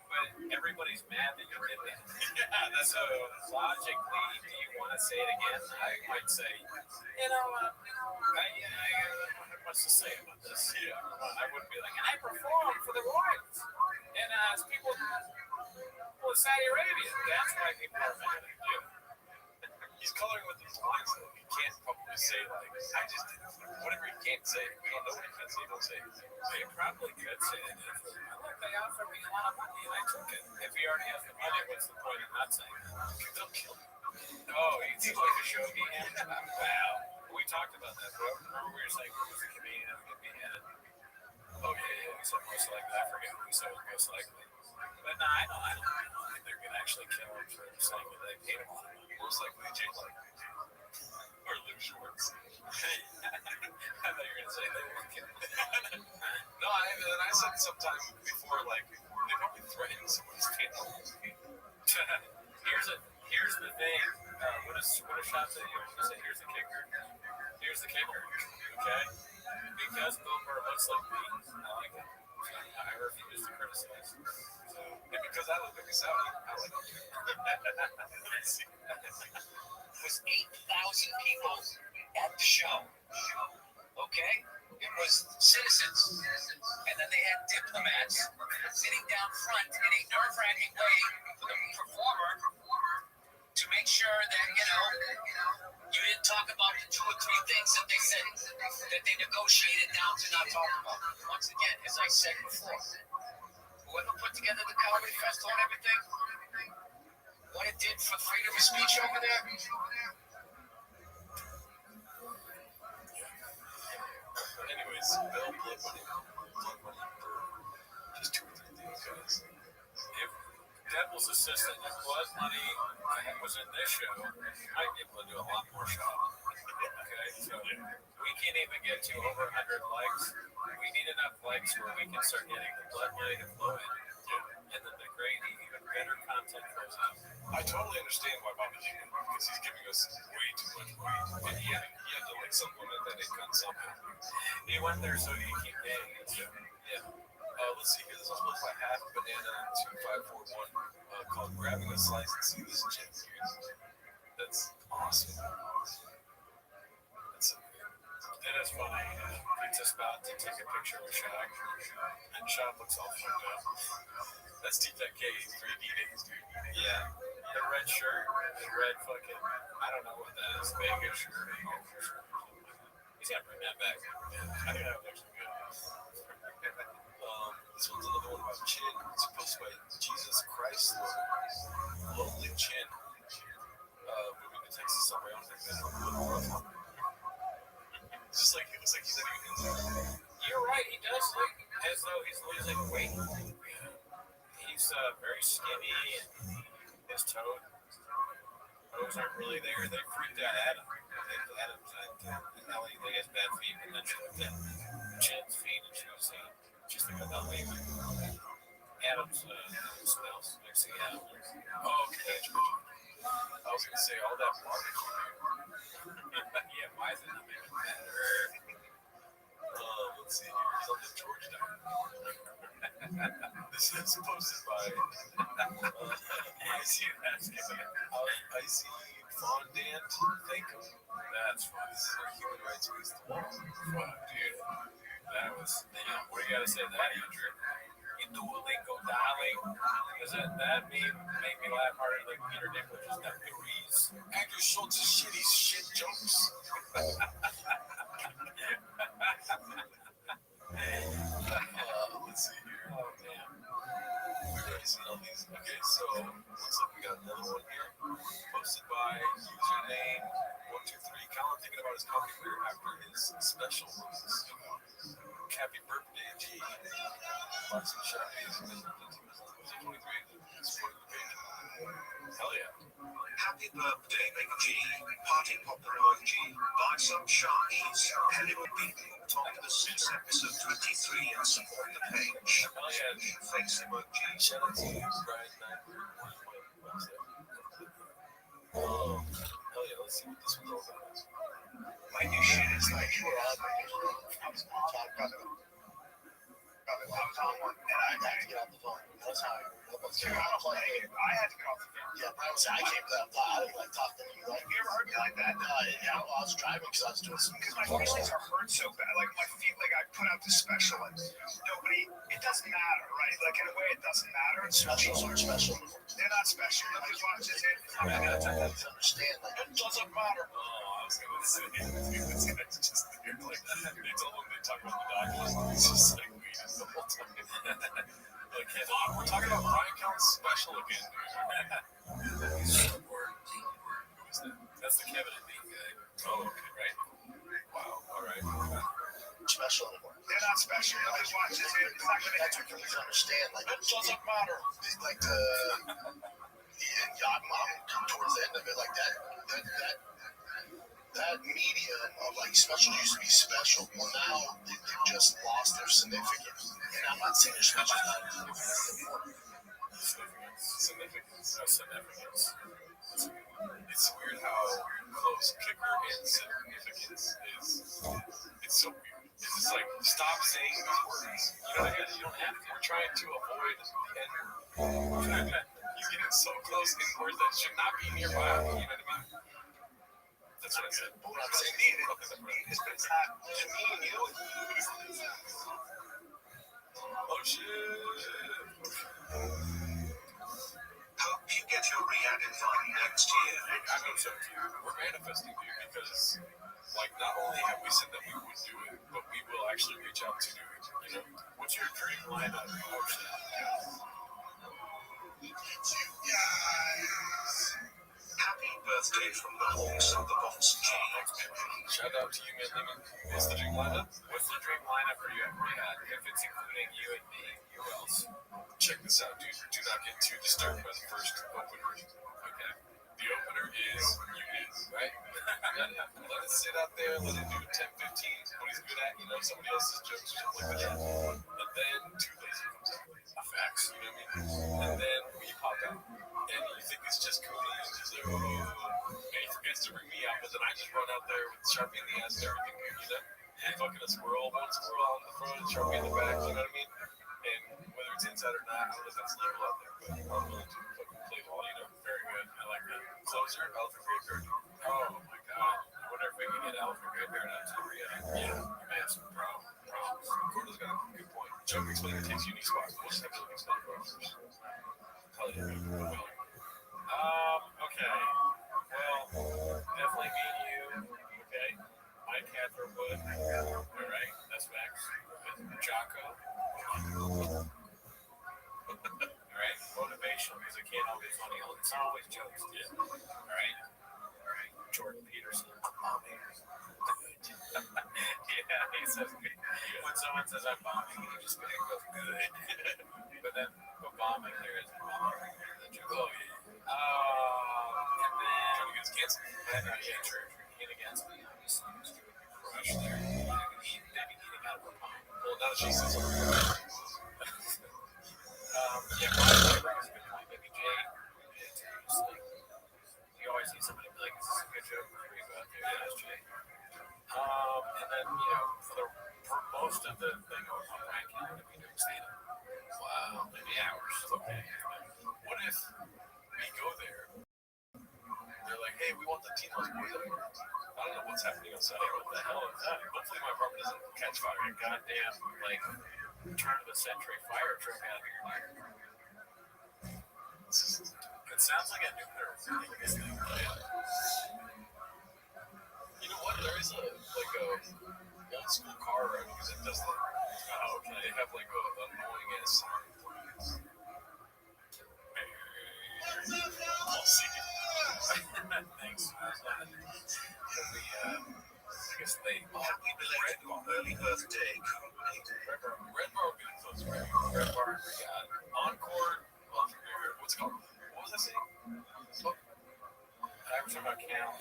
but everybody's mad that you did that. Yeah, so logically, do you want to say it again? I might say, I don't have much to say about this. Yeah, I wouldn't be like, and I performed for the Royals, and people in Saudi Arabia. That's why people are mad. Yeah. He's coloring with his lines, though. He can't probably say, like, I just did whatever he can't say. We don't know what he can say, don't say. He probably could say it. Look, they offered me a lot of money and I took it. If he already has the money, what's the point of not saying that? They'll kill him. Oh, he seems like a show beheaded. Wow. We talked about that, bro. Remember we were saying who was the comedian who would get beheaded? Oh, yeah. We said most likely. I forget who we said was most likely. But no, I don't think they're going to actually kill him for saying that they paid him a lot of money. Most likely J-Lo. Or Lou Schwartz. I thought you were going to say they were kill him. No, I said sometime before, like, they probably threatened someone's family. Here's the thing. What a shot that you say. Here's the kicker. Okay? Because Bill Burr looks like me, I like him. I refuse to criticize. So, And because I look like a Saudi, I like him. Was 8,000 people at the show. Okay? It was citizens. And then they had diplomats sitting down front in a nerve-wracking way for the performer to make sure that, you didn't talk about the 2 or 3 things that they said that they negotiated down to not talk about. Once again, as I said before, whoever put together the comedy festival and everything, what it did for freedom of speech over there. Anyways, Bill Blood Money for just 2 or 3 things, guys. if Devil's assistant, if Blood Money was in this show, I'd be able to do a lot more shopping. Okay, so we can't even get to over 100 likes. We need enough likes where we can start getting the Blood Money to flow in, and then the great, even better content flows out. I totally understand why Bobby did it, because he's giving us way too much weight. And he had to like supplement that income somehow. He went there so he can keep getting it. Yeah. Let's see here. This was built by Half Banana 2541 called Grabbing a Slice and See This Chip. That's awesome. That's so good. It is funny. Pizza Spot to take a picture with Shaq, and Shaq looks all fucked up. That's T-Tech K 3D days, dude. Yeah. The red shirt, the red fucking, I don't know what that is, Vegas shirt. He's got to bring that back. I think that would actually be good. This one's another one about Chin. It's posted by Jesus Christ Lonely Chin. Moving to Texas on my own thing. It's just like, it looks like he's not even in there. You're right, he does look as though he's losing weight. He's very skinny, and his toes aren't really there. They freaked out Adam. Adam's Ellie, they has bad feet, and then she looked at Chin's feet, and she was just like, I'm not leaving. Adam's smells. I see Adam. Oh, okay. I was going to say, all that barbecue. Yeah, why is it not making better? Let's see here. He's on the George diet. This is posted by I see that. Icy Fondant. Thank you. That's fun. This is a human rights based. Fuck, dude. That was, what do you got to say to that, Andrew? You Duolingo, darling. Because that meme made me laugh harder than Peter Dinklage's Dungarees. Andrew Schultz's shitty shit jokes. Let's see here. Oh, man. We've already seen all these. Okay, so looks like we got another one here. Posted by username 123. Colin thinking about his comedy career after his special release. Happy birthday, G. Buy some Chardonnay. 23. Support the page. Hell yeah. Happy birthday, Big G. Party popper emoji. Buy some sharkies. Hello, people. Top of the 6 episode 23 and support the page. Hell yeah. Face emoji. Shout out to Brian Nyberg. Hell yeah, let's see what this one's all about. My new shit is like you were on. I was on one and I had to get off the phone. That's how I I had to get off the phone. Yeah, but I came to that plot. I didn't like talking to you. Like, you ever heard me like that? Yeah, well, I was driving because I was doing some. Because my feelings are hurt so bad. Like my feet, like I put out this special, and nobody. It doesn't matter, right? Like in a way, it doesn't matter. It's specials aren't special. They're not special. Nobody watches it. They understand. Like it doesn't matter. Oh, I was gonna say, this guy's just there. Like they told him they talk about the Dodgers. He's just like weeding the whole time. Like, hey, look, we're talking about Brian Count's special again, dude. Who is that? That's the Kevin and Dean guy. Oh, okay, right. Wow, all right. Special anymore. They're not special. Nobody watches it. That's what people understand. Like it doesn't matter. Like I'm towards the end of it. Like that medium of like special used to be special. Well, now they've just lost their significance. And I'm not saying their special is not important. Significance. It's weird how close kicker and significance is. It's so weird. It's just like, stop saying these words. You don't have to. We're trying to avoid the N-word. He's getting so close in words that should not be nearby. You know what I mean? That's what I said. What I'm saying is it's not to me and you. Oh, shit. Hope you get your re-added fund next year. I mean, so we're manifesting here because, like, not only have we said that we would do it, but we will actually reach out to do it. You know, what's your dream lineup? Oh, shit. You guys. Happy birthday from the Hawks and the Box G. Shout out to you, man. Lemon. What's the dream lineup? What's the dream lineup for you? Yeah, if it's including you and me, who else? Check this out, dude. Do not get too disturbed by the first opener. Okay. The opener is unique, right? Let it sit out there. Let it do 10, 15. What he's good at, somebody else's jokes or something like that. And then Too Lazy comes out. Facts, you know what I mean? And then we pop out. And you think it's just Cody and he's like, oh, and he forgets to bring me out, but then I just run out there with Sharpie in the ass and everything, and fucking a squirrel, one squirrel out in the front, Sharpie in the back, you know what I mean? And whether it's inside or not, I don't know if that's legal out there, but I'm willing to fucking play ball, very good. I like that. Closer, Elephant Graveyard. Oh my god. I wonder if we can get Elephant Graveyard out to the re-act. Yeah, you may have some problems. Gordo's got a good point. Joke explaining takes unique spots. We'll just have to explain it first. Okay. Well, definitely me and you. Okay. Mike Catherwood. All right. That's Max. Jocko. All right. Motivational because it can't always be funny. It's not always jokes. Yeah. All right. Jordan Peterson. Yeah, he says when someone says I'm bombing, he just goes good. But then the bombing there is bombing. Oh yeah. And then trying to get his cancer. Yeah, true. Eating against me, obviously. Crush there. They'd be eating out of her mom. Well, now that she says something. Yeah, Brian brings a good point. Maybe Jay. You always see somebody be like, "Is this a good joke?" Yeah, it's Jay. And then, for most of the thing on Ryan King, we're going to be doing stand-up. Wow, maybe hours. Okay. What if we go there? They're like, hey, we want the Tino's boys up here. I don't know what's happening outside. What the hell is that? Hopefully my apartment doesn't catch fire. Goddamn, turn of the century fire truck out here. It sounds like a nuclear thing. You know what? There is a old school car that does that. Oh, okay. They have an annoying ass sound. I'll see you. Thanks. I guess they. Happy belated early birthday. Red Bar will be the closest. Red Bar, Encore. What's it called? What was I saying? Oh, I was talking about Cal.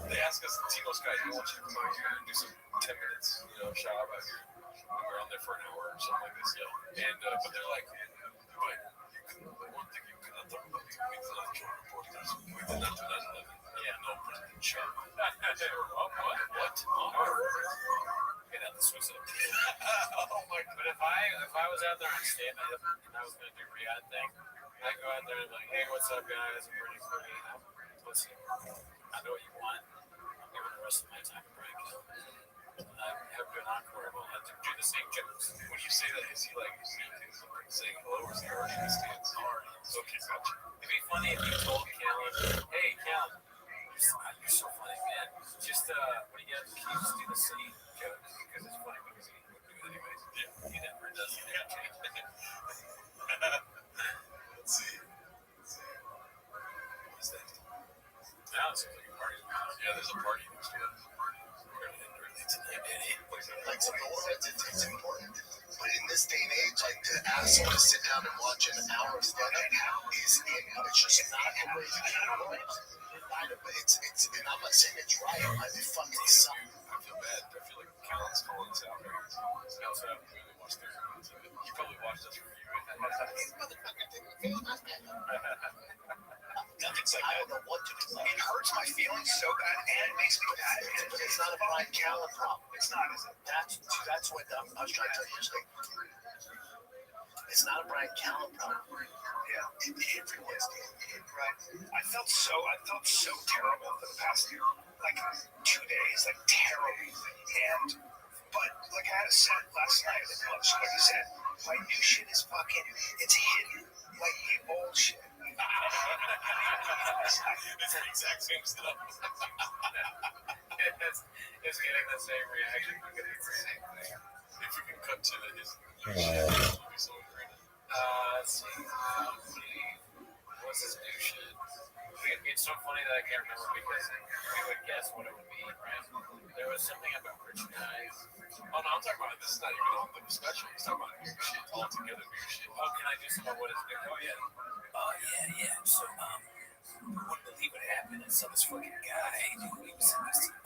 They asked us, Tino's guys, we want you to come out here and do some 10 minutes, shop out here. And we're on there for an hour or something like this, yeah. And, but they're like, but one thing you cannot talk about, we did not kill reporters. We did not do 9/11. Yeah, no, President Trump. What? Get out the Swiss up. Oh my god. But if if I was out there on stand-up and I was going to do Riyadh thing, I'd go out there and be like, hey, what's up, guys? I'm Bernie Clooney. Listen, I know what you want. I'm giving the rest of my time a break. I have to do an encore. Well, I have to do the same jokes. When you say that, is he like saying hello or is he already in the stands? Okay, gotcha. It'd be funny if you told Callan, hey, Callan, you're so funny, man. Just, what do you got? Can you just do the same joke? Because it's funny because he would do it anyways. Yeah. He never does it. Let's see. What is that? Now it seems like a party. Yeah, there's a party next door. We're going to end early tonight, Eddie. Like, to know it's important. But in this day and age, like, to ask someone to sit down and watch an hour of stand-up it's just not a way to get it. But it's, and I'm not saying it's right. It fucking sucks. I feel bad. I feel like Callan's calling us out. Also, I really watched their content. You probably watched us review it. These motherfuckers didn't feel my stand-up. Nothing's like, I don't know what to do. It hurts my feelings so bad, and it makes me mad. But it's not a Brian Callen problem. It's not, is it? That's what I was trying to tell you. It's not a Brian Callen problem. Yeah, everyone is right. I felt so terrible for the past like 2 days, like terrible. But like I had a set last night at the club, so like I said, my new shit is fucking, it's hidden like the old shit. It's the exact same stuff. It's getting the same reaction. It's getting the same thing. If we can cut to his it'll be so great. Let's see. What's his new shit? It's so funny that I can't remember because we would guess what it would be, right? There was something about rich guys. Oh, no, I'm talking about this is not even on the special. He's talking about new shit, altogether new shit. Oh, can I do some of what is new? Oh, yeah. Yeah. So, you wouldn't believe what happened. I saw this fucking guy. He was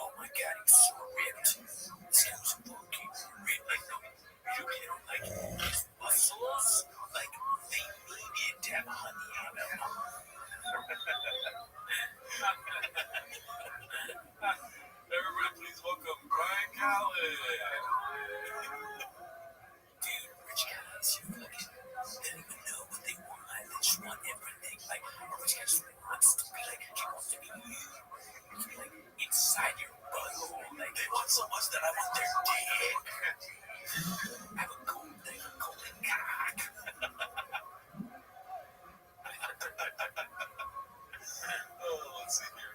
oh my god, he was so ripped. This guy was fucking ripped. Like, no, you know, like, his muscles, like, they needed to have honey on them. Everybody, please welcome Brian Callen. Dude, rich guys, they don't even know what they want. They just want everything. Like, a rich guy just wants to be like, he wants to be you. To be like inside your butthole. Like, they want so much that I want their dick. I have a cold thing, a cold cock. Let's see here.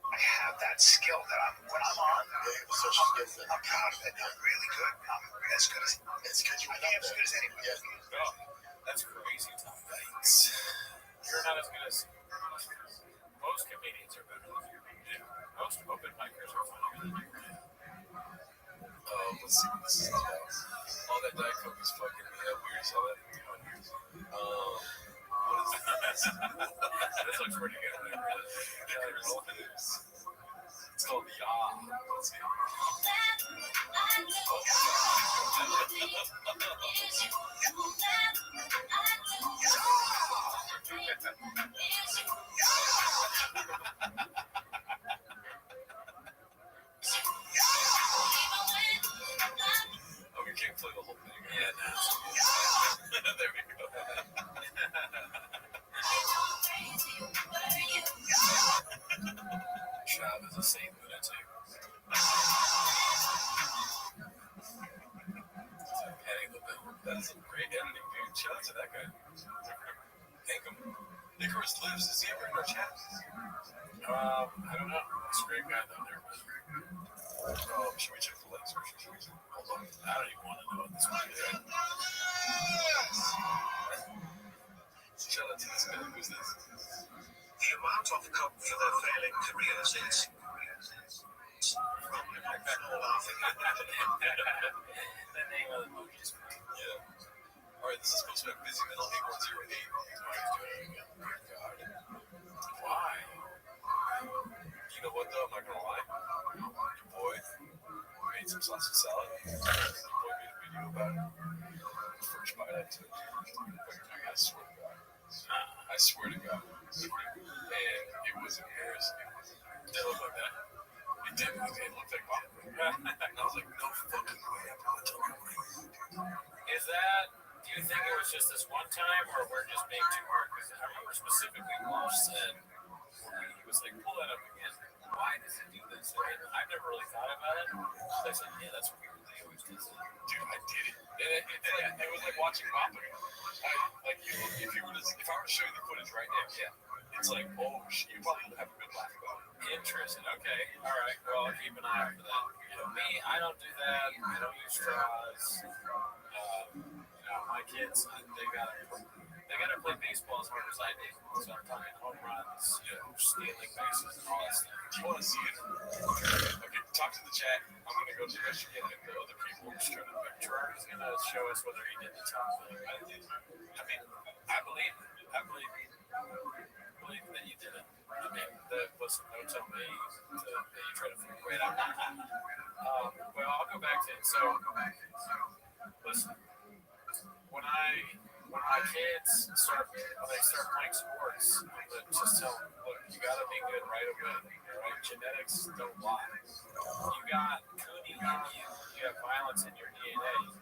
I have that skill that when I'm on, I'm proud of it. I'm really good. I'm as good as anyone. Oh, that's crazy, Tom. Right. You're not as good as most comedians are better than you. Yeah. Most open micers are funnier than you. Let's see what this is about. All that Diet Coke is fucking me up. We already saw that. What is this? This looks pretty good. It's called Yaw. Let's see. Oh, we can't play the whole thing. Yeah, that's There we go. Shab is a same lunatic. Heading the bill. That is some great editing, dude. Shout out to that guy. Thank him. Icarus lives. Is he ever in our chat? I don't know. That's a great guy though. There. Should we check the likes or should we? Hold on. I don't even want to know what this one is. Shout out to this guy. Who's this? The amount of help for their failing careers is The name of the movie is great. Yeah. Alright, this is supposed to be Busy Middle 8108. God. Why? You know what though? I'm not gonna lie. Your boy made some sausage salad. Your boy made a video about it. First bite I took. I swear to God. I swear to God. And it was embarrassing. It looked like that. It did. It looked like that. And I was like, no fucking way. I'm gonna tell you what I do. Is that, do you think it was just this one time, or we're just being too hard? Because I remember specifically Walsh said, he was like, pull that up again. Why does it do this? And I've never really thought about it. So I said, yeah, that's weird. They always do that. Dude, I did it. It was like watching Papa. If I were to show you the footage right now, it's like, oh, you probably have a good laugh about it. Interesting. Okay. All right. Well, I'll keep an eye out for that. Me, I don't do that. I don't use straws. My kids, they gotta play baseball as hard as I do. So I'm talking home runs, stealing bases, and all that stuff. Do you want to see it? Okay, talk to the chat. I'm going to go to the rest of the other people. Gerard's going to show us whether he did the top thing. I mean, I believe that you did it. I mean, listen, don't tell me that you tried to figure it out. Well, I'll go back to it. So, listen, when my kids start playing sports, I'm going to just tell them, look, you got to be good right away. Right? Genetics don't lie. You got cooning in you. You have violence in your DNA.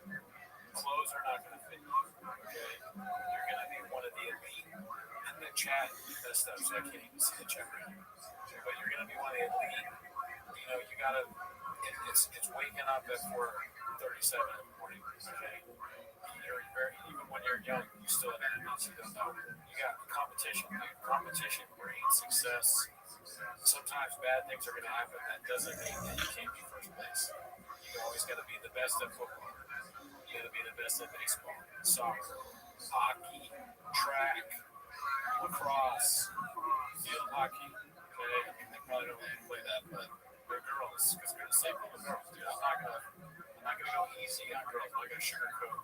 Clothes are not going to fit you. Okay? You're going to be one of the elite. And the chat messed up, so I can't even see the chat right now. But you're going to be one of the elite. You got to. It's waking up at 4:37 in the morning. Okay? Even when you're young, you still have enemies. You don't know. You got competition. Competition breeds success. Sometimes bad things are going to happen. That doesn't mean that you can't be first place. You always got to be the best at football. You got to be the best at baseball, soccer, hockey, track, lacrosse, field hockey. Okay, they probably don't really play that, but they're girls because they're the same for the girls. Dude, I'm not gonna go easy on girls. I'm not gonna sugarcoat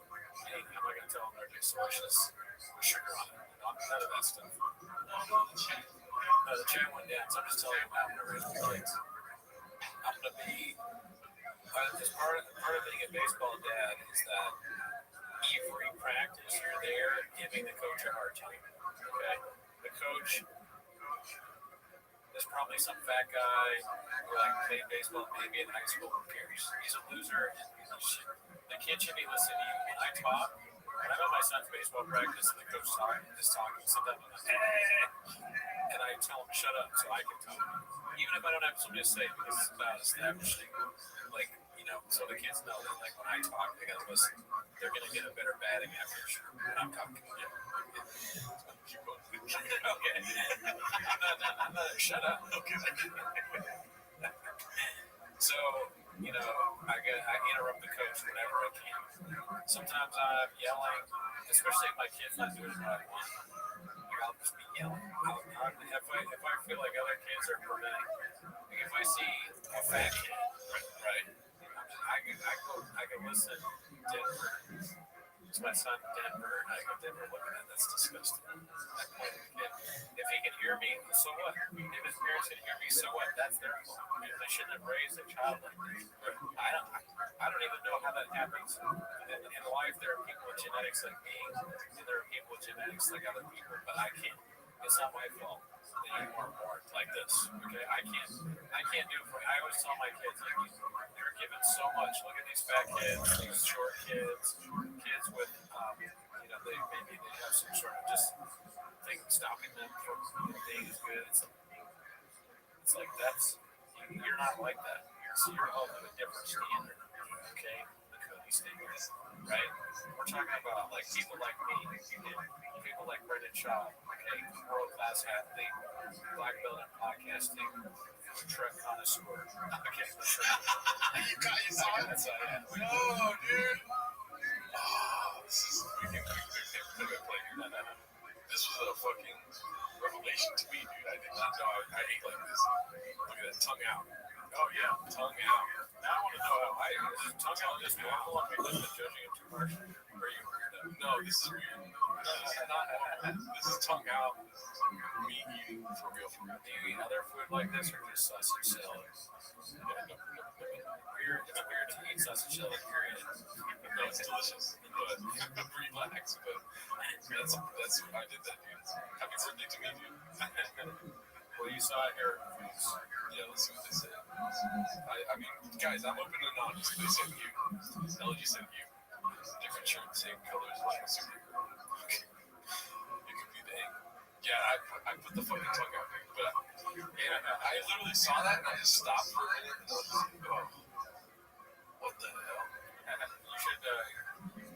anything. I'm not gonna tell them they're just delicious with sugar on it. None of that stuff. The chat went down, so I'm just telling you I'm gonna raise my kids. I'm gonna be. Part of being a baseball dad is that every practice you're there giving the coach a hard time. Okay, the coach. There's probably some fat guy who played baseball maybe in high school who cares. He's a loser. The kid should be listening to you. When I talk, when I'm at my son's baseball practice and the coach is talking, sometimes I'm like, hey, and I tell him shut up so I can talk. Even if I don't have something to say, because it's about establishing, so the kids know that when I talk, they gotta listen. They're gonna get a better batting average when I'm talking. Okay. I'm not, shut up. Okay. So, I interrupt the coach whenever I can. Sometimes I'm yelling, especially if my kid's not doing what I want. I'll just be yelling. If I feel like other kids are preventing, if I see a fat kid, right, I can listen. Denver. It's my son Denver, and I go, Denver, look at that. That's disgusting. I point at the kid. If he can hear me, so what? If his parents can hear me, so what? That's their fault. They shouldn't have raised a child like this. I don't even know how that happens. In life, there are people with genetics like me, and there are people with genetics like other people, but I can't. It's not my fault that you weren't born like this. Okay, I can't do it for you. I always tell my kids, you're given so much. Look at these fat kids, these short kids with, they have some sort of just thing stopping them from being as good. It's like you're not like that. You're held to a different standard. Okay, the Cody standard, right? We're talking about people like me, people like Brendan Shaw, okay, world-class athlete, black belt in podcasting, truck connoisseur. Okay, you got yourself. That's all I have. No, dude. This was a fucking revelation to me, dude. I did not know I ate like this. Look at that, tongue out. Oh yeah, tongue out. Now I want to know is tongue out just normal? I mean, that's judging it too much. Or are you weirdo? No, this is weird. This is tongue out. Meat eating for real. Do you eat other food like this or just sausage salad? No. It's weird to eat sausage salad, period. No, it's delicious. But relax. But that's I did that, dude. Happy birthday to me, dude. Well, you saw it here. Yeah, let's see what they said. I mean, guys, I'm open and honest. They said you. LG said you. They're shirt the same color as like a superhero. Okay. It could be the angle. Yeah, I put the fucking tongue out, but I literally saw that and I just stopped for a minute and I was like, oh, what the hell?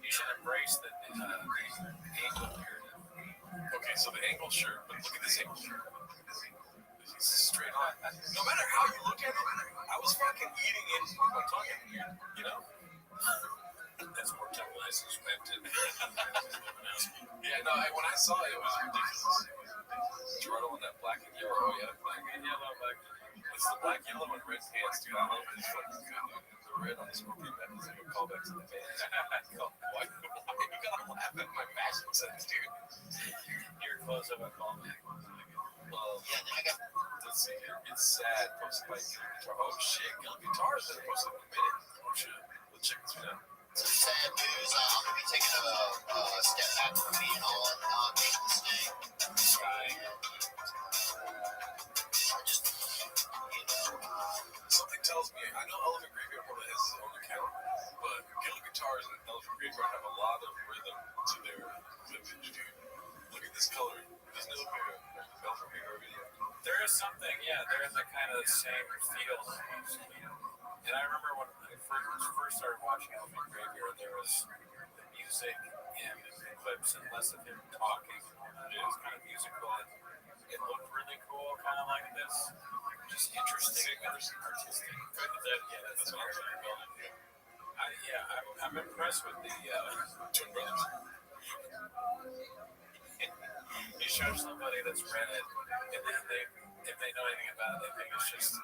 You should embrace the angle here. Okay, so the angled shirt, but look at this angled shirt. It's straight on. No matter how you look at it, I was fucking eating it with my tongue in here, you know? That's more temple I suspected. Yeah, no, when I saw it, it was ridiculous. Toronto on that black and yellow. Oh, yeah, black and yellow. It's the black, yellow, and red pants, dude. I love it. It's fucking good, dude. The red on the Scorpion band is like a callback to the band. Why you gotta laugh at my fashion sense, dude? Your clothes have a callback. Let's see here. It's sad. Posted by Gil Guitar. Oh, shit. Gil Guitars that are posted in a minute. Oh, shit. Let's check this one out. Some sad news. I'm going to be taking a step back from being on Make This Day. Something tells me, I know Elephant Graveyard probably has his own account, but Gil Guitars and Elephant Graveyard have a lot of rhythm to their clippage, dude. Look at this color. There's no Elephant Graveyard video. There is something, there's a kind of the same feel. And I remember when I first started watching Elephant Graveyard, there was the music and clips and less of him talking. It was kind of musical and it looked really cool, kind of like this. Just interesting and artistic. That's what I'm impressed with the Twin Brothers. You show somebody that's read it, and then if they know anything about it, they think it's just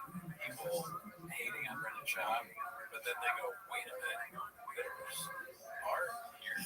people hating on Brendan Schaub, but then they go, wait a minute, there's art here.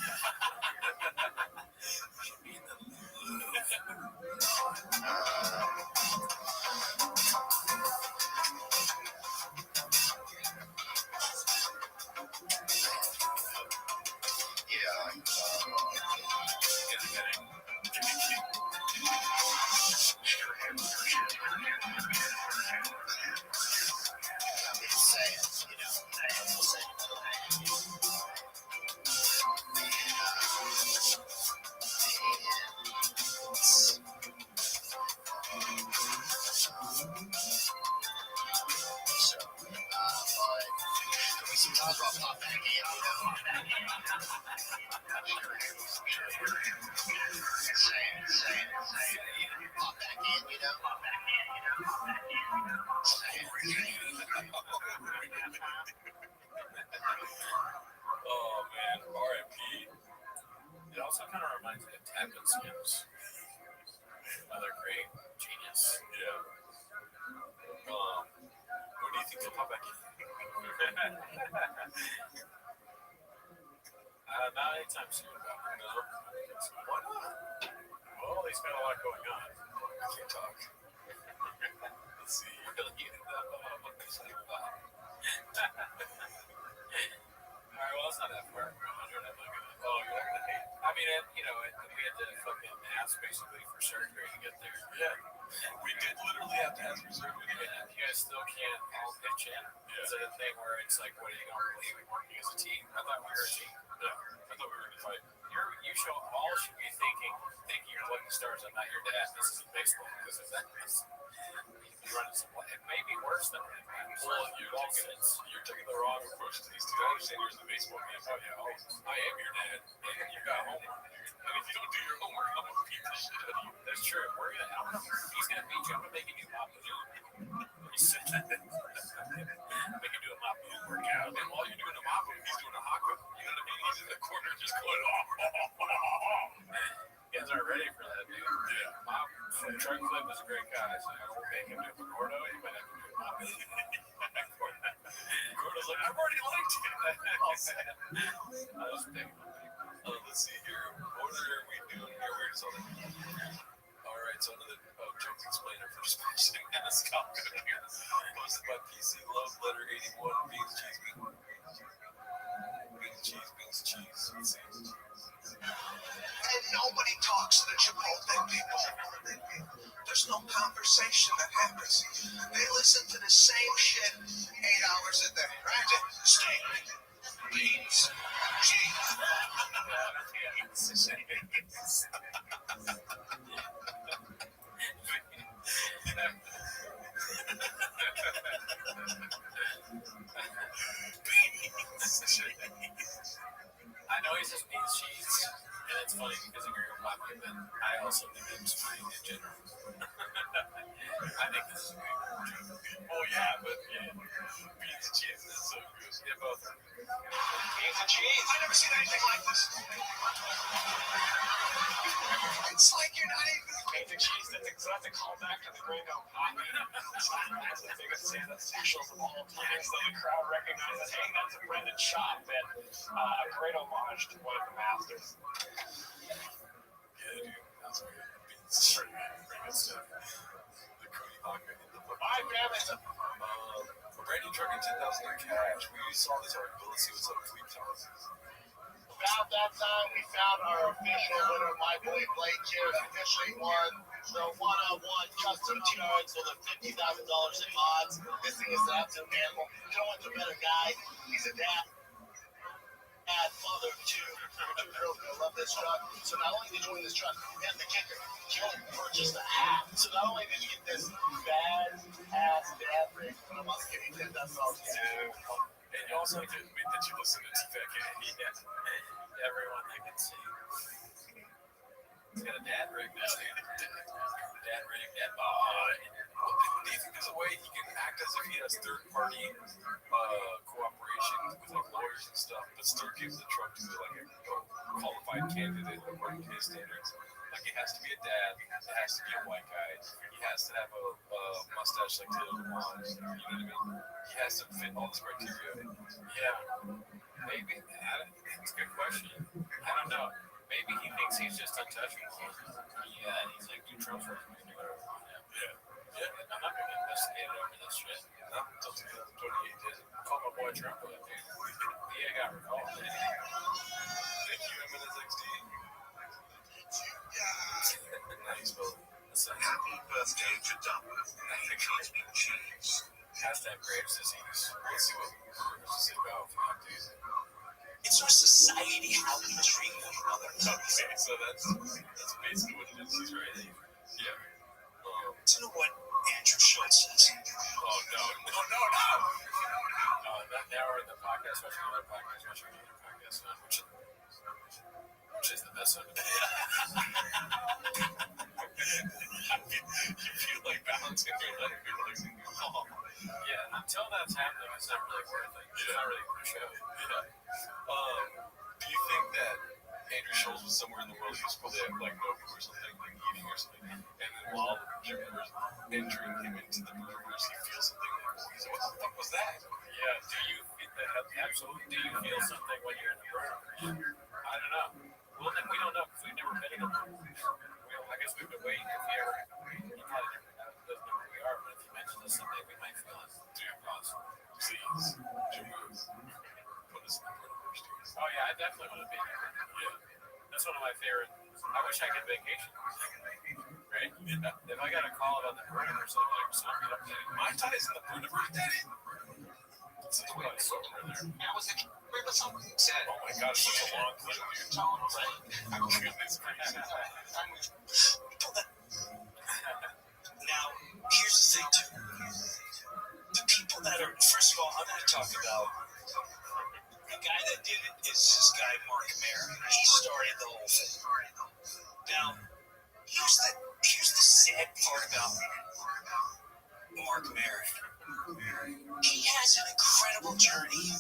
Oh man, R.I.P. It also kind of reminds me of Tappan Skins. Another great genius. Yeah. When do you think they'll pop back in? Not anytime soon, though. No. Why not? Well, he's got a lot going on. I can't talk. Let's see. All right, well, it's not that far. 100, I'm not gonna. Oh, you're not gonna hate. I mean, we had to fucking ask basically for surgery to get there. Yeah, we did literally have to ask for surgery. And you guys still can't all pitch in. Is it a thing where it's like, what are you gonna believe in working as a team? I thought we were a team. Yeah, I thought we were gonna fight. You should be thinking you're lucky stars and not your dad. This is baseball because of that. You run into some. It may be worse than it. Well, you're taking the wrong approach to these two. I understand you're in the baseball game. Oh yeah, I am your dad, and you got homework. And if you don't do your homework, I'm gonna beat the shit out of you. That's true. He's gonna beat you. I'm gonna make you do my move. He said that. Make you do a mop move workout. And while you're doing a mop move, he's doing a haka. You know what I mean? He's in the corner just going, You guys aren't ready for that, dude. Yeah. Mop Truck Flip is a great guy, so I won't make him do a Gordo. You might have to do a mop move. Gordo's like, I've already liked it. I was big. Let's see here. What are we doing here? Where does all that? All right, so another joke explainer for Smashing Mascot here. Posted by PC Love Letter 81. Beans, cheese, cheese. Let's see. And nobody talks to the Chipotle people. There's no conversation that happens. They listen to the same shit 8 hours a day, right? Steak, beans, cheese. but I also think it's funny in general. I think this is a good joke. Oh yeah, but beans and cheese, that's so good. Yeah, both are. Beans and cheese. I never seen anything like this. It's like you're not even Beans and cheese, that's a callback to the Great Elm Pie. That's the biggest Santa specials of all time. So the crowd recognizes, hey, that's a Brendan shot, that a great homage to one of the masters. Yeah, dude, that's weird. Beans, pretty good stuff. The Cody Hawk in the book. my family. A brand new truck and 10,000 in cash. We saw this article. Let's see what's up with Tweet Talk. About that time, we found our official winner, my boy Blake Cheers, officially won the one-on-one custom cards with a $50,000 in odds. This thing is an absolute animal. No one's a better guy. He's a dad, father of two. A girl who love this truck. So not only did you win this truck, and the kicker, Kelly purchased a hat. So not only did you get this bad-ass dad rig, but I'm also giving you $10,000. And you also have to admit that you listen to T-Pack. Yeah, everyone that can see. He's got a dad rig now. Dad rig, dad bod. Do you think there's a way he can act as if he has third-party cooperation with like lawyers and stuff, but still gives the truck to like a qualified candidate according to his standards? Like it has to be a dad, it has to be a white guy, he has to have a mustache like Taylor Devon, you know what I mean? He has to fit all this criteria. Yeah, maybe. That's a good question. I don't know. Maybe he thinks he's just untouchable. Yeah, and he's like, dude, Trump's right. We can do whatever we want now. Yeah. I'm not going to investigate over this shit. No, until 2028 did. Call my boy Trump up, dude. Yeah, got recalled. Thank you, MNSXD. Nice, well, listen. Happy birthday to Dumbo and the Cosby Cheese. Hashtag Graves disease. Let's see what Bruce is about for that, dude. It's our society, how we treat one another. Okay, so that's basically what it is. He's right. Yeah. Do you know what Andrew Schultz says? Oh, no. Now we're in the podcast, watching another podcast, which is the best one. You feel like balancing your life. You're like, oh. Yeah, until that's happening, it's not really worth it. It's not really a show. Yeah. Do you think that Andrew Schultz was somewhere in the world, he was probably at like Nobu or something, like eating or something, and then while the cameras entering him into the murderers, he feels something like, oh, he's like, what the fuck was that? Yeah, do you absolutely, do you feel something when you're in the burner? I don't know. Well, then we don't know because we've never been in a burner. I guess we've been waiting. If he ever, he kind of doesn't know who we are, but if he mentions us someday, we might feel it. Dude, please, Jimmy, put us in the murderers, dude. Oh yeah, I definitely want to be here. Yeah. That's one of my favorite. I wish I could vacation. Right? Yeah. If I got a call about the burner or something, like something up there, My tie is in the murderers, daddy. It's a Wait, so there. That was the but something said. Oh my god, it's such a long clip, dude. Goodness gracious. Now, here's the thing, too. The people that are, first of all, I'm going to talk about the guy that did it is this guy, Mark Mayer. He started the whole thing. Now, here's the sad part about Mark Mayer. He has an incredible journey.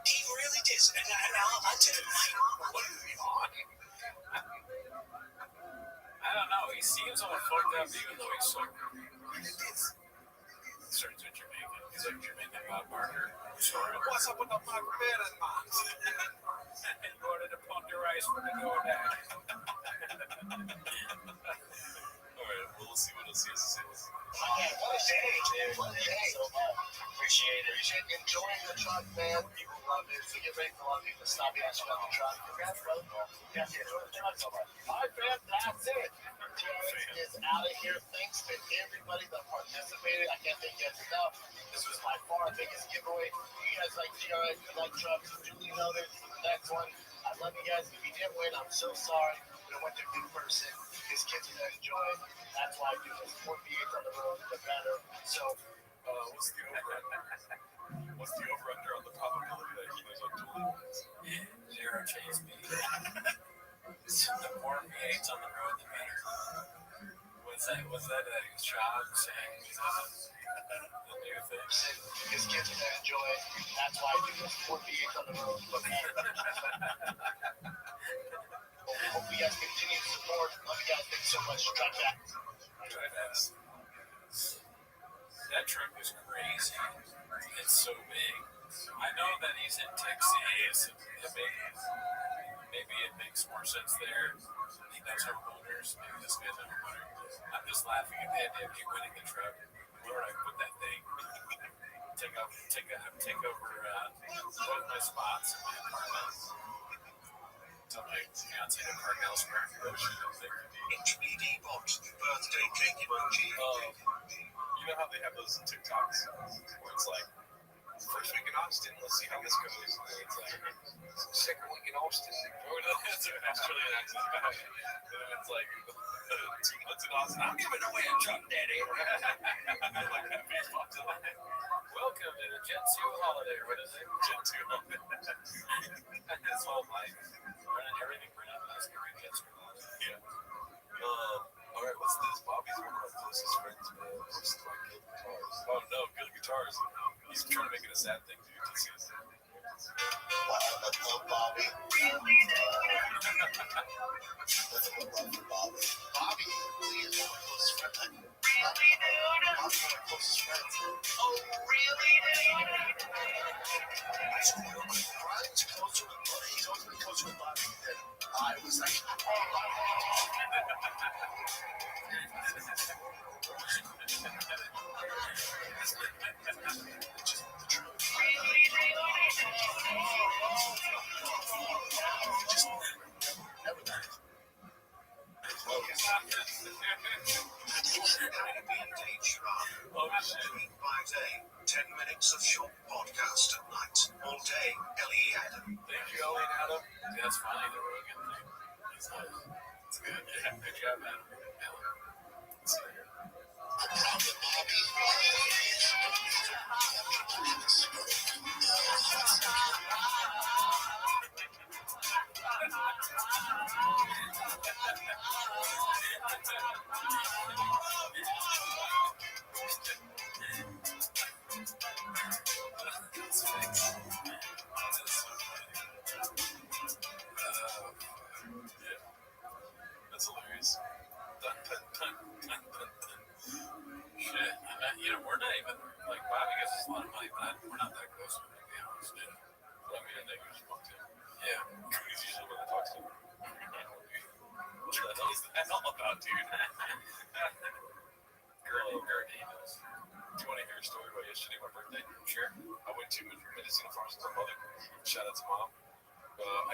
He really did. And I'll tell you, what is he on? I don't know. He seems all fucked up even though he's sober. Starts with Jamaican. He's like Jamaican Bob Barker. Sorry. What's up with the Mark Mayer, man? He ordered a pound of rice for the DoorDash. Alright, well, let's see what else he has to say. what a day, dude. What a day. So much. Appreciate it. Enjoying the truck, man. People love it. So get ready for a lot of people to stop and ask you about the truck. Congrats, brother. Yes, enjoy the truck so much. All right, fam, that's it. TRX is out of here. Thanks to everybody that participated. I can't thank you guys enough. This was by far our biggest giveaway. If you guys like TRX, you like trucks, duly noted for the next one. I love you guys. If you didn't win, I'm so sorry. But I went to a new person. His kids are going to enjoy it. That's why I do this. More V8s on the road, the better. So, What's the over-under on the probability that he was on dual? Zero chase me. The more V8s on the road, the better. Was that a job saying the new thing? His kids are gonna enjoy it. That's why we just put V8s on the road. Hope you guys continue to support. Love you guys. Thanks so much. Drive back. That truck is crazy. It's so big. I know that he's in Texas. Maybe it makes more sense there. He knows homeowners. Maybe this guy's a homeowner. I'm just laughing at the idea of you winning the truck. Where would I put that thing? Take over both my spots in my apartment. Tell my fiance to park elsewhere. HBD bot, birthday cake emoji. You know how they have those TikToks where it's like, first week in Austin, let's see how this goes. And then it's like, second week in Austin. Or it's an Australian accent. And then it's like, 2 months in Austin, I'm giving away a truck, daddy. Like that face pops in. Welcome to the Jet 2 holiday. What is it? Jet 2 holiday. His whole life. Running everything for him. That's going to be Jet 2 holiday. Yeah. All right, what's this? Bobby's one of my closest friends, man. Works like good guitars. Oh no, good guitars. He's trying to make it a sad thing, dude. This is. Bobby. Bobby really is one of my closest friends. Bobby's one of my closest friends. Oh, really? I swear, Brian's closer with Buddy. He's always been closer with Bobby than I was. Like, just the truth. Just never mind. Oh shit. 10 minutes of short podcast at night. All day, Ellie Adam. Thank you, Ellie and Adam. Yeah, that's funny, the Rogan thing. It's good. Yeah, good job, Adam. Let's see here. That's hilarious. Dun, dun, dun, dun, dun, dun. Shit. We're not even, like, Bobby gets us a lot of money, but we're not that close with him, to be honest. Yeah. But I mean, I think we just talk to him. Yeah. He's usually when I talk to him. What the hell is that all about, dude? Gert emails. Do you want to hear a story about yesterday, my birthday? Sure. I went to Mendocino Farms with my mother. Shout out to mom.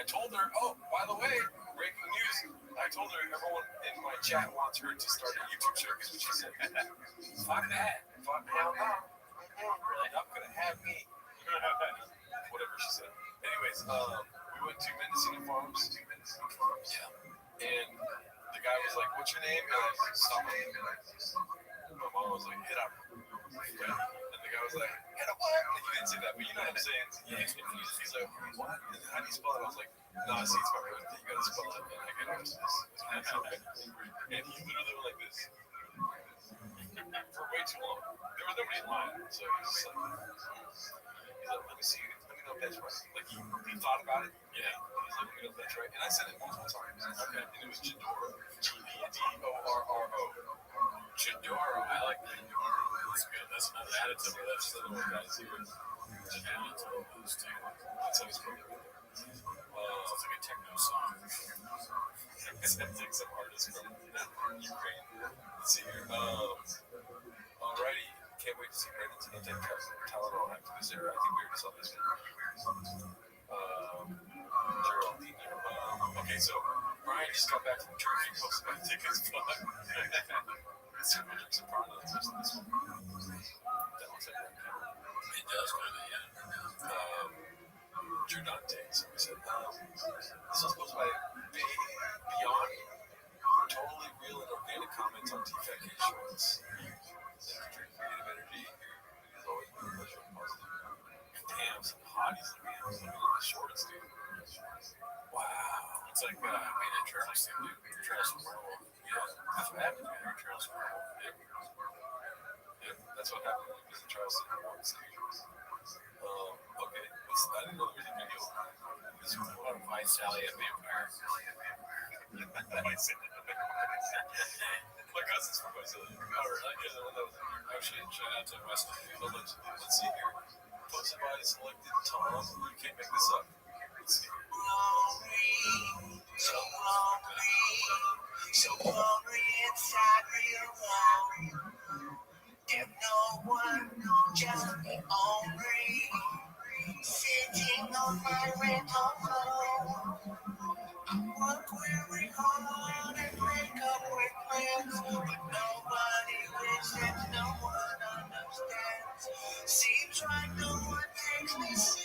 I told her, oh, by the way, breaking news. I told her everyone in my chat wants her to start a YouTube show. Guess what she said? Fuck that. Fuck hell no. Really not gonna have me. Whatever she said. Anyways, we went to Mendocino Farms. Yeah. And the guy was like, "What's your name?" And I stopped him. My mom was like, "Hit up." Yeah. And the guy was like, "Hit up what?" Like, he didn't say that, but you know what I'm saying. Yeah. He's like, "What? And how do you spell it?" I was like, "No, see, it's my birthday. You gotta spell it." And I get it. And he literally went like this for way too long. There was nobody in line, so he was just like, "Let me see. Let me know if that's right." Like he thought about it. Yeah. He's like, "Let me know if that's right." And I said it multiple times. Okay. And it was Jadoro. G-E-D-O-R-R-O. Jadoro. I like that. That's good. That's another additive. That's the one guys here. Jadoro. Those two. That's how he's called it. Sounds like a techno song. Sounds like some artist from Ukraine. Let's see here. Alrighty. Can't wait to see Brandon tonight take Tylenol after this era. I think we already saw this one. Geraldine. Okay, so Brian just got back from church. He posted my tickets. Fuck. Let's see if we drink some Prana. Let's listen to this one. That looks like that. It does kind of, yeah. Giordante. So we said, this was posted by Beyond. Totally real and organic comments on TFAC shorts. Drink creative energy. It has always been a pleasure and positive. Damn, some hotties in the shorts, dude. Wow. It's like, I made a in Charleston once. Okay, I didn't know there was a video. What if I sell you a vampire? My cousin's from Visalia. Oh, really? Yeah, the one that was oh shit, shout out to Weston. Let's see here. Posted by selected Tom. You can't make this up. Let's see. So hungry inside real warm. There's no one, just me hungry. Sitting on my rental home. Work very hard and make up with plans, but nobody listens, no one understands. Seems like no one takes me seriously.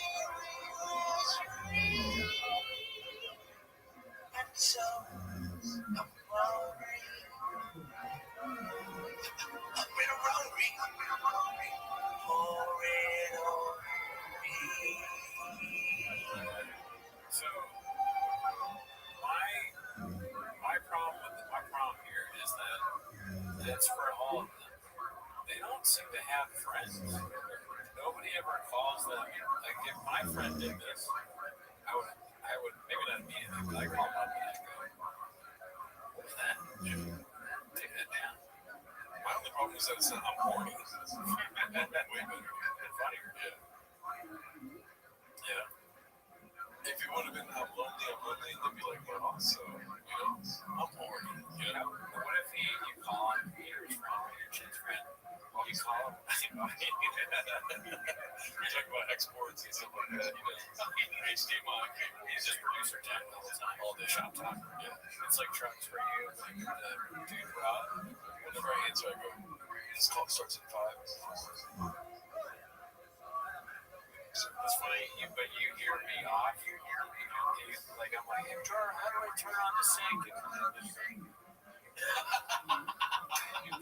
And so I'm worried. I'm real hungry. Pour it on me. So my problem here is that it's for all of them. They don't seem to have friends. Nobody ever calls them. Like if my friend did this, I would maybe not immediately, but I call them up and I go, "What was that? Take that down." My only problem is that it said I'm horny. Way better and funnier. Yeah. If it would have been I'm lonely, and they'd be like, well, so, I'm horny. What if you call him Peter's friend or your chin's friend? You call him. We talk about exports and stuff like that. HDMI. He's just producer tech all the time. All day shop talk. Yeah. It's like trucks for you. Like Dude, Rob. Whenever I answer, I go, this call starts at 5. It's funny, but you hear me off. Like I'm like, hey, Jar, how do I turn on the sink? You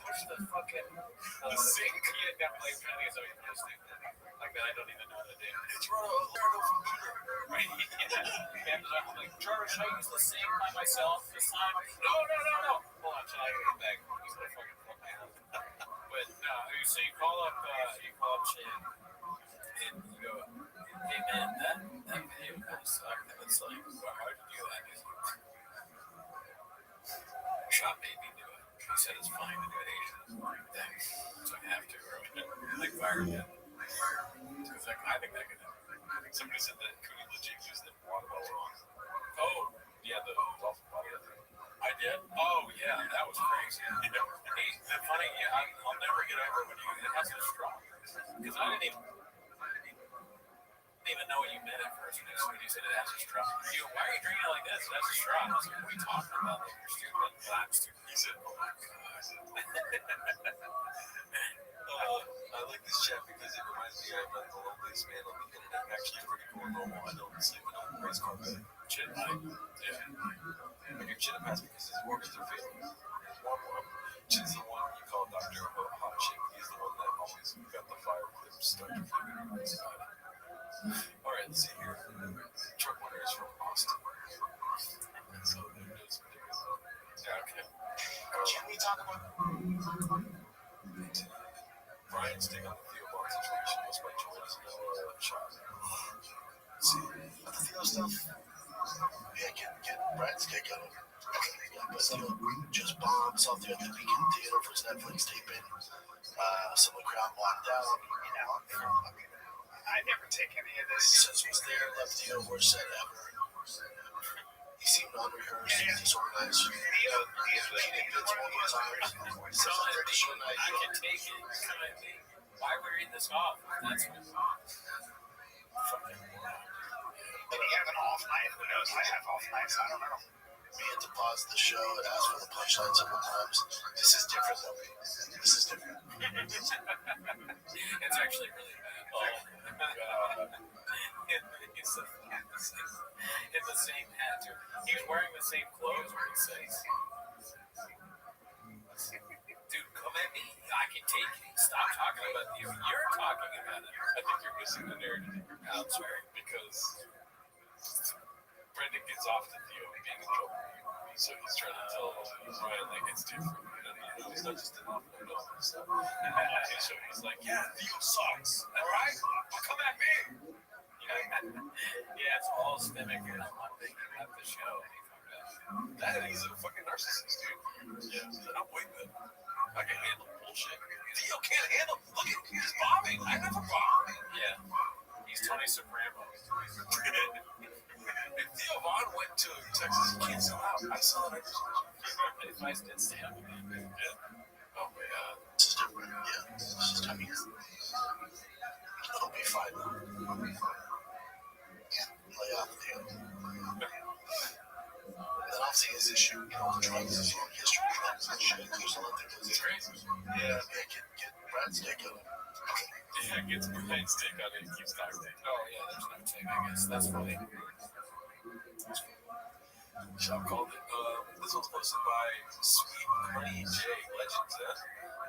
push the fucking The sink? Yeah, definitely. Like that, I don't even know how to do. It's Leonardo from Peter. Right? Yeah. And I'm like, Jar, should I use the sink by myself this time? No. Hold on, should I get it back? He's gonna fucking fuck my hand. But no, so you call up Chin. And you go, hey man, that video kind of sucked. And it's like, well, how'd you do that? He's like, Shop made me do it. He said it's fine to do it Asian. Thanks. So I have to, or like fired him. Because I think that could happen. Somebody said that Cooney legit used the water bottle wrong. Oh, Yeah, the waffle bottle. I did? Oh, yeah, that was crazy. Hey, the funny, I'll never get over when it has a straw. Because I didn't even know what you meant at first when you said it has a straw. Why are you drinking it like this? It has a straw. I was like, what are you talking about? Like, you're stupid. I'm stupid. He said, oh my God. I like this chat because it reminds me I'm not the loneliest man on the internet. I'm actually pretty cool and normal. I don't sleep in a race car bed. Shit, I give Chin a pass because his organs are failing. Chin's the one you call Dr. Hot Chick. He's the one that always got the fire clips started flaming on his side. Alright, let's see here. Truck winner is from Austin. So there it is. Yeah, okay. Can we talk about Brian's take on the Theo Bond situation was by Jordan's shot. Let's see. But the Theo stuff, yeah, get Brian's kick out of it. But Theo just bombed South the other weekend theater for his Netflix taping. Some of the crowd walked out. I never take any of this. Since was there, left Theo worst set ever. He seemed unrehearsed, disorganized. He repeated bits multiple times. So I can take it. Why are we reading this off? That's what Did he have an off night? Who knows? I have off nights. I don't know. We had to pause the show and ask for the punchline several times. This is different, though. This is different. It's actually really bad. It's the same hat too. He's wearing the same clothes when he says, dude, come at me. I can take it. Stop talking about you. You're talking about it. I think you're missing the narrative elsewhere because Brendan gets off to Theo being in trouble. So he's trying to tell Brian, like, it's different. It's not just an off no stuff. So he's like, yeah, Theo sucks. All right, come at me. Yeah, it's all stemming from one thing. He left the show. That he's a fucking narcissist, dude. Yeah, I'm waiting. I can handle bullshit. Theo can't handle. Look at he's bombing. I never bomb. Yeah, he's Tony Soprano. If Theo Vaughn went to Texas, he can't sell out. I saw it. If I did stand up, Yeah. Oh my god. This is different. Yeah. This is different. It'll be fine. Yeah. Lay off Theo. Then I'll see his issue. You know, the drugs, his history of drugs and shit. There's a lot of things. It's crazy. Yeah. Get Brad's dick on him. Yeah, gets Brian's stick on it. Keeps talking. oh yeah, there's no take. I guess that's funny. Shop called it. This one's posted by Sweet Honey J. Legends.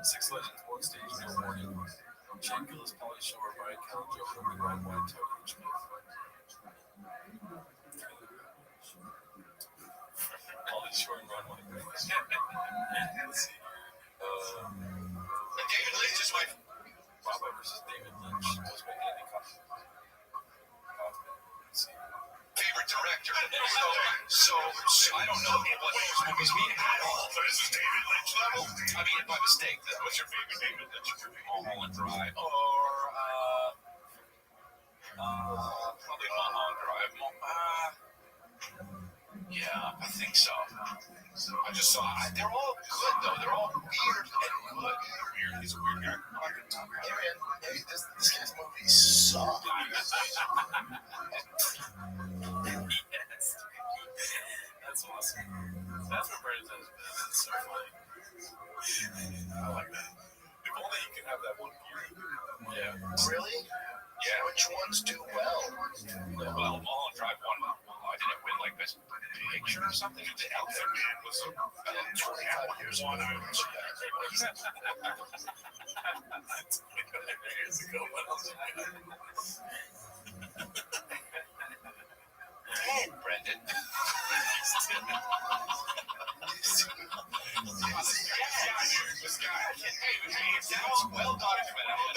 6 Legends, one stage, no warning. Shane Gillis, Pauly Shore, Brian Callen, Joe Rogan, Ryan White, Tony Smith. Pauly Shore and Ryan White. Let's see. David Lynch is my Rabbi versus David Lynch. Posted by Andy Kaufman. Let's see. Favorite director. So I don't know what those movies mean at all. So this is David Lynch level? I mean, by mistake. What's your favorite David Lynch movie? Mulholland Drive. Or, probably Mulholland Drive. Yeah, I think so. I just saw they're all good, though. They're all weird and good. Weird. He's a weird guy. Hey, this guy's movies suck. Yes. That's awesome. That's what Brandon says. It's so funny. I like that. If only you could have that one period. Yeah. Really? Yeah. Which ones do well? Well, Mulholland Drive won. Did it win like best picture or something? The Elephant Man was 25 years on. I was 25 years ago. What else? Hey, Brendan. This guy. Hey, that was well documented.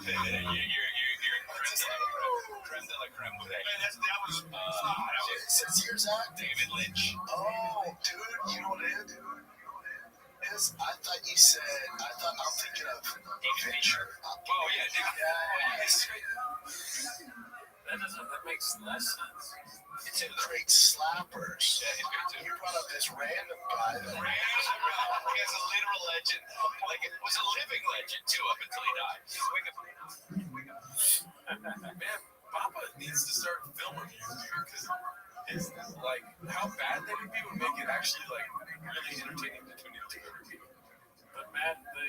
You're creme de la creme with that. That was 6 years out. David Lynch. Oh, dude, you know what it is? I thought I'm thinking of David Fincher. Oh, yeah, That makes less sense. It's in Great Slappers. Yeah, he's great too. You brought up this random guy. He's a literal legend. Like, it was a living legend, too, up until he died. Man, Papa needs to start filming you, dude, because it's like, how bad they would be would make it actually, like, really entertaining to tune into every week. But Matt, the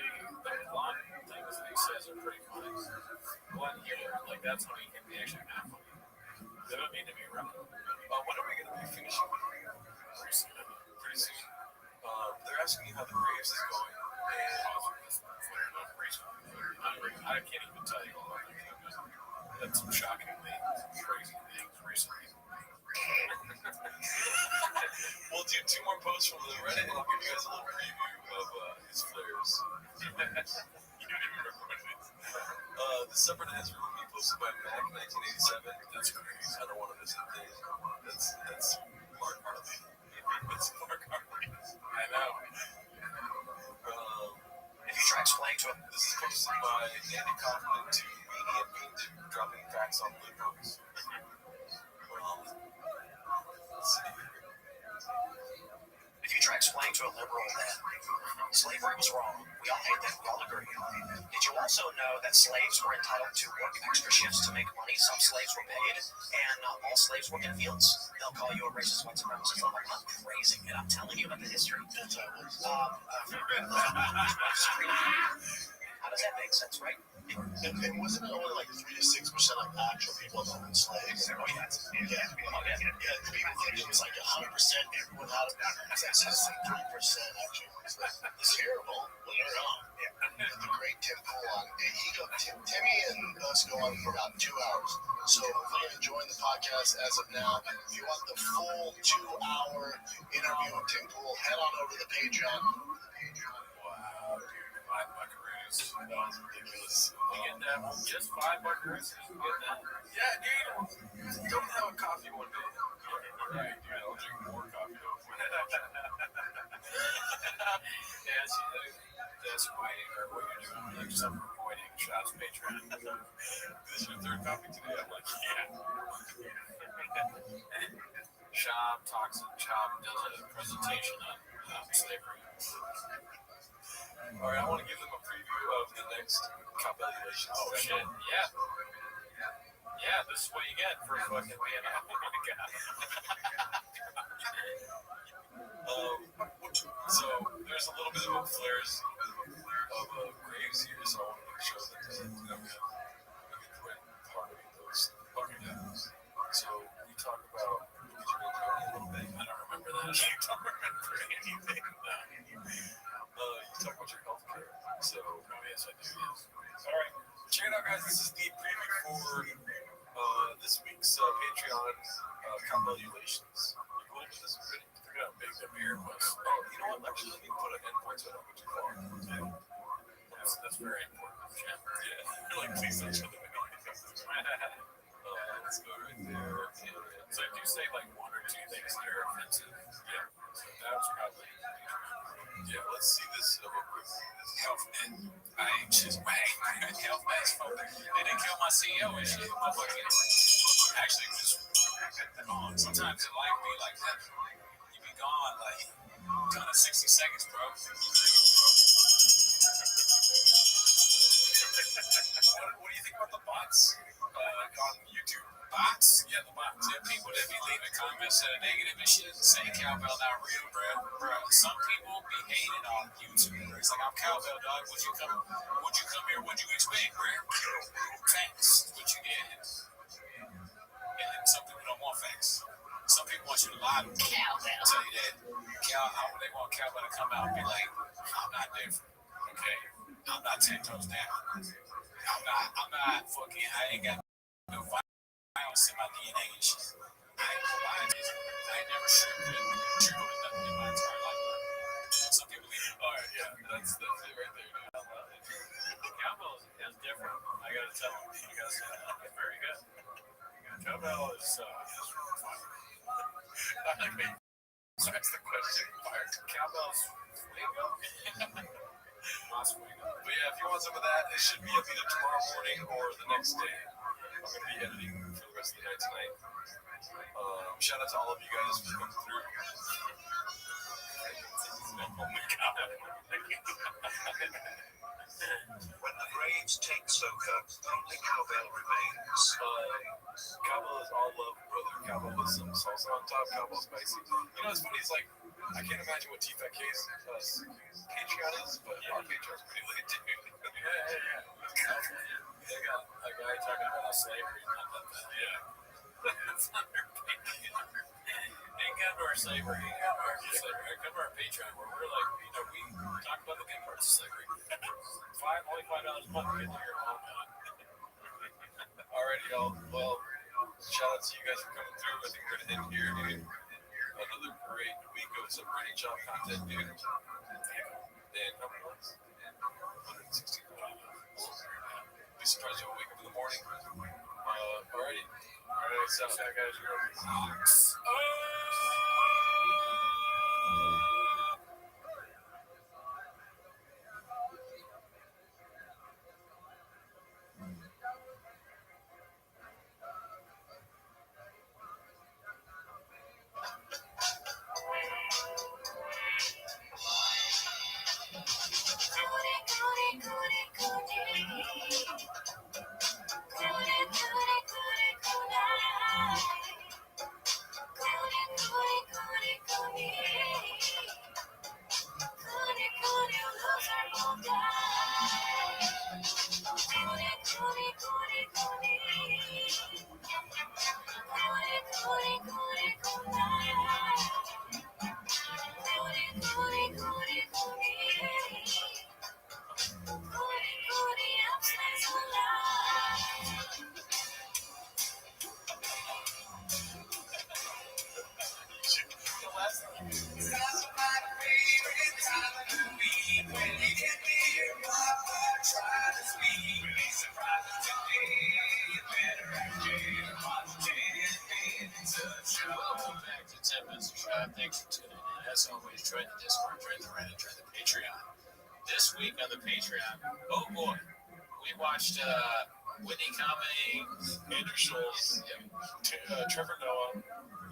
blonde things that he says are pretty funny. Blonde humor, like that's when he can be actually not funny. They don't need to be wrong. When are we going to be finishing? Pretty soon. They're asking you how the Braves is going. I can't even tell you all that. That's some shockingly crazy things recently. We'll do 2 more posts from the Reddit and I'll give you guys a little preview of his flares. You don't even remember what it is. The subreddit has recently posted by Mac 1987. That's crazy. I don't want to miss a thing. That's Mark Harley. That's Mark Harley. I know. If you try explaining to him, This is posted by Andy Kaufman to Media Pink, dropping facts on liberals. Let's see. if you try explaining to a liberal that slavery was wrong, we all hate that, we all agree. Did you also know that slaves were entitled to work extra shifts to make money? Some slaves were paid, and not all slaves worked in fields. They'll call you a racist white supremacist. I'm not crazy, and I'm telling you about the history. How does that make sense, right? And wasn't it only like 3 to 6% like actual people that were enslaved? Oh, yeah. The people think it was like 100%. Everyone had it. It's just like 3% actually. It's terrible. Well, you're wrong. The great Tim Pool on. Timmy and us go on for about 2 hours. So if you're enjoying the podcast as of now, if you want the full 2-hour interview with Tim Pool, head on over to the Patreon. Wow, dude. 5 buckaroos. That was ridiculous. You get that? Just 5 buckaroos? You get that? Yeah, dude. Don't have a coffee one day. Right, dude. I'll drink more coffee though. Yeah, see, that's why what you're doing. Like, some avoiding shots Patreon. This is your 3rd coffee today? I'm like, yeah. Shop talks and Chop does a presentation on slavery. All right, I want to give them a preview of the next compilation. Oh, shit. Yeah. Yeah, this is what you get for fucking being out. Oh, my God. So, there's a little bit of flares of graves here, so I want to show that there's a quick part of those bucket downs. So, we talk about a little bit. I don't remember that. You don't remember anything. You talk about your health care. So, yes, I do. Yes. All right. Check it out, guys. This is the preview for this week's Patreon compilation. You go into this video. They're going to make them here. But, you know what? Actually, let me put an endpoint so I don't go too far. That's very important. Yeah. Like, please don't show the video. Let's go right there. So I do say like 1 or 2 things that are offensive. Yeah. So that's probably. Yeah, let's see this real quick. Health and I just health mask. They didn't kill my CEO and shit. Actually, just sometimes in life be like that. You be gone like kind of 60 seconds, bro. What do you think about the bots on YouTube? Bots? Yeah, the bots. Yeah, people that be leaving comments that are negative and shit, saying cowbell not real, bro. Some people be hating on YouTube. It's like, I'm cowbell, dog. Would you come here? What'd you expect, bro? Facts. What you get. And then some people don't want facts. Some people want you to lie to cowbell. Tell you that they want cowbell to come out and be like, I'm not different. Okay? I'm not 10 toes down. I'm not fucking, I ain't got no violence in my DNA and shit. I ain't gonna lie to you. I ain't never sugarcoated nothing in my entire life. Some people leave. Alright, yeah, that's it right there. Cowbell is different. I gotta tell them. You gotta say that. Very good. Cowbell is fun. I mean, that's the question. Cowbell's fuego? But yeah, if you want some of that, it should be up either tomorrow morning or the next day. I'm going to be editing for the rest of the night tonight. Shout out to all of you guys for coming through. Oh my God. When the graves take Soka, only cowbell remains. Cowbell is all love, brother. Cowbell with some salsa on top. Cowbell spicy. You know what's funny? It's like, I can't imagine what TFAK's Patreon is, but our Patreon's pretty lit, too. Yeah. They got a guy talking about slavery. Yeah. That's not their Patreon. They come to our slavery. They come to our Patreon where we're like, we talk about the good parts of slavery. Only $5 a month to get to your home. Alrighty, y'all. Well, shout out to you guys for coming through. I think we're going to end here, dude. Another great week of some pretty chop content, dude. And how many months? 160. Be surprised you'll wake up in the morning. Alrighty. Alright, so guys, Thanks for tuning in. As always, join the Discord, join the Reddit, join the Patreon. This week on the Patreon, oh boy, we watched Whitney Cummings, Andrew Schultz, Trevor Noah,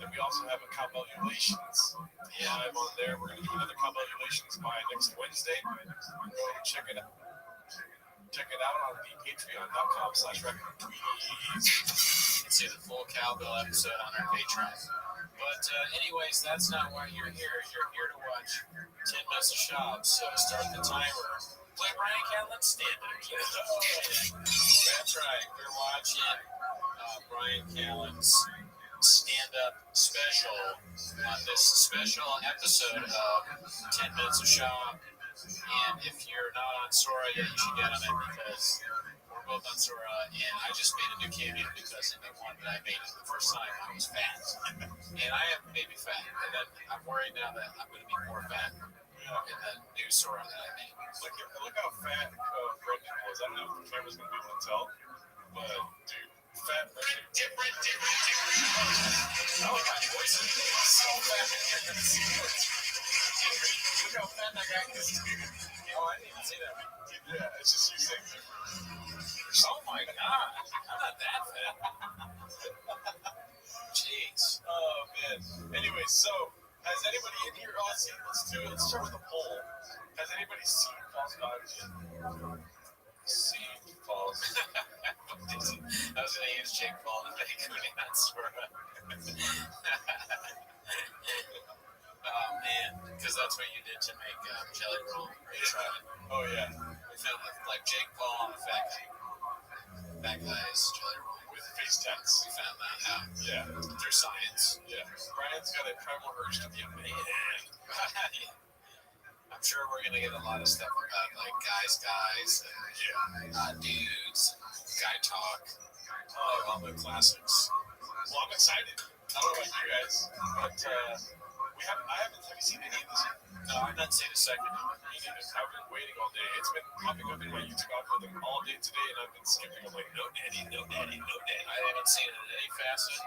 and we also have a Convolulations live on there. We're going to do another Convolulations by next Wednesday. Go and check it out. Check it out on the patreon.com/record. Please. You can see the full cowbell episode on our Patreon. But anyways, that's not why you're here. You're here to watch 10 Minutes of Shop. So start the timer. Play Brian Callen stand-up. That's right. We're watching Brian Callen's stand-up special on this special episode of 10 Minutes of Shop. And if you're not on Sora yet, you should get on it because we're both on Sora. And I just made a new cameo because in the one that I made the first time, I was fat. And I am maybe fat. And then I'm worried now that I'm going to be more fat in the new Sora that I made. Look how fat Brendan was. I don't know if the camera's going to be able to tell, but dude, fat Brendan. Different. I like my voice. It's so fat. Look how fat that guy is. Oh, I didn't even see that. Yeah, it's just you saying different. Oh my god. I'm not that fat. Jeez. Oh, man. Anyway, so, has anybody in here, let's start with a poll. Has anybody seen False Gods yet? Seen False. I was going to use Jake Paul and make Cooney on Sora. Oh, man. Because that's what you did to make Jelly Roll. Oh, yeah. We found like Jake Paul and a fat guy. Fat guy's Jelly Roll. With face tats. We found that out. Yeah. Through science. Yeah. Brian's got a primal urge to be a man. Yeah. I'm sure we're going to get a lot of stuff about like guys, and, dudes, guy talk, all the classics. Well, I'm excited. I don't know about you guys, but have you seen any of this yet? No, I've not seen a second of it. Me neither. I've been waiting all day. It's been popping up in my YouTube algorithm all day today, and I've been skipping. I'm like, no daddy, no daddy, no daddy. I haven't seen it in any facet.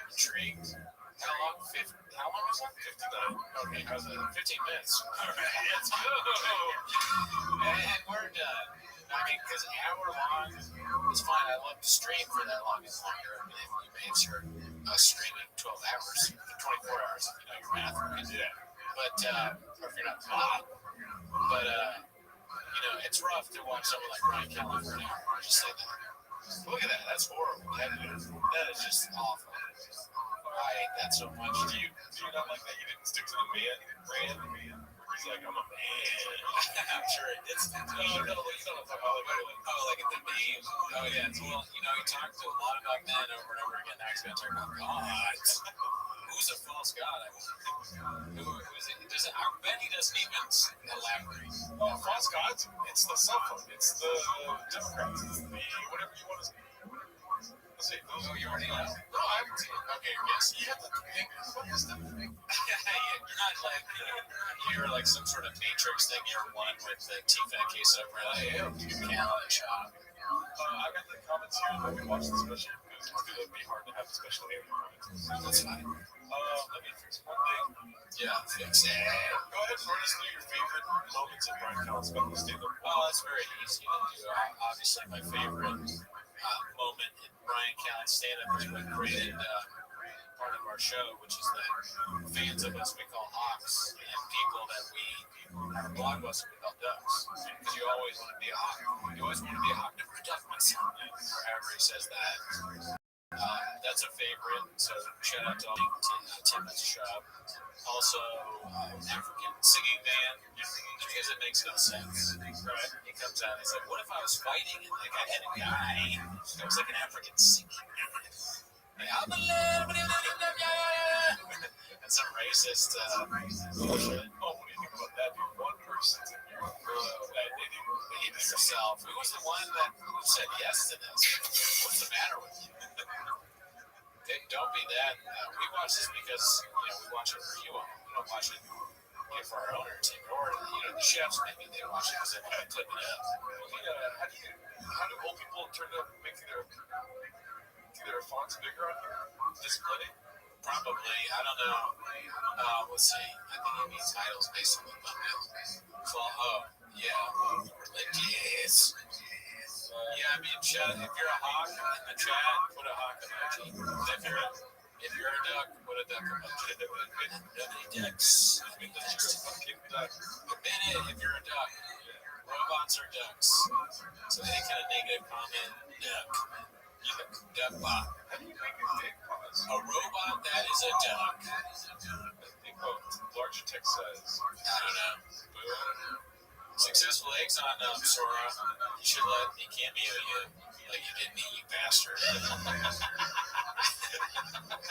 Intrigued. How long was that? 59. Okay, how's that? 15 minutes. All right, let's go. And we're done. I mean, because an hour long is fine. I love to stream for that long. It's longer. I mean, you may insert streaming 12 hours, 24 hours if you know your math right. Yeah. But, or if you're not hot. But, it's rough to watch someone like Brian Callen for an hour. I'll just say that. Look at that. That's horrible. That is just awful. I hate that so much. Do you not like that he didn't stick to the man brand? He's like, I'm a man. I'm sure it did stick to the man. Like at the meme. Oh, yeah. Well, he talked to a lot about men over and over again. Now he's going to talk about God. Who's a false god? Who is it? I bet he doesn't even elaborate. Oh, false gods? It's the cell phone. It's the Democrats. It's the whatever you want to say. Oh, you already know? No, I haven't seen it. Okay, yes. You have to think about this stuff. You're not like, you're like some sort of Matrix thing. You're one with the T-Fat case over there. Callen shop. I got the comments here that we watched the special because it's going to be hard to have the special in the comments. That's fine. Let me fix one thing. Yeah, fix it. Go ahead and run us through your favorite moments in Brian Callen's special stand-up. Oh, that's very easy to do. Obviously, my favorite moment in Brian Callen's stand-up is when we created part of our show, which is the fans of us we call hawks, and people that our blog was we call ducks. Because you always want to be a hawk. You always want to be a hawk. Never a duck myself. Or however he says that. That's a favorite. So shout out to all Tim at the shop. Also, African singing band, because it makes no sense. Right? He comes out and he's like, "What if I was fighting and like I had a guy that was like an African singing band? I'm a and some racist bullshit." Oh, what do you think about that? Dude, one person's in here. He did yourself. Who was the one that said yes to this? What's the matter with you? Don't be that. We watch this because we watch it for you all. We don't watch it for our own entertainment. Or the chefs maybe they watch it because they want to clip it up. How do old people turn up make their fonts bigger on here? Display? Probably. I don't know. Let's see. I think he means titles based on the thumbnail. So, yeah. Religious. Yeah, I mean, chat, if you're a hawk in the chat, put a hawk emoji. If you're a duck, put a duck emoji. Ducks. Just a fucking duck. Admit it if you're a duck. Robots are ducks. So any kind of negative comment, duck. Duck bot. A robot that is a duck. Larger text size. I don't know. Successful eggs on Sora. You should let me cameo you like you did me, you bastard.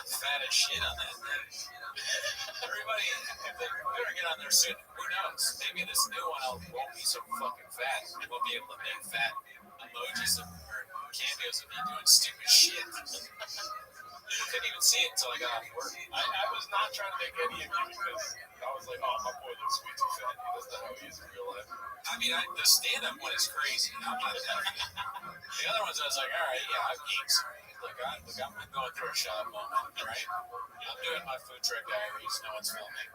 Fat as shit on that thing. Everybody, if they better get on there soon. Who knows? Maybe this new one won't be so fucking fat. We'll be able to make fat emojis or cameos of me doing stupid shit. I couldn't even see it until I got off work. I was not trying to make any of you because I was like, oh, my boy looks way too fat. That's not how he is in real life. I mean, the stand-up one is crazy. I'm not the other ones, I was like, all right, yeah, I've eaten some. I'm going through a shop moment, right? I'm doing my food truck diaries. No one's filming.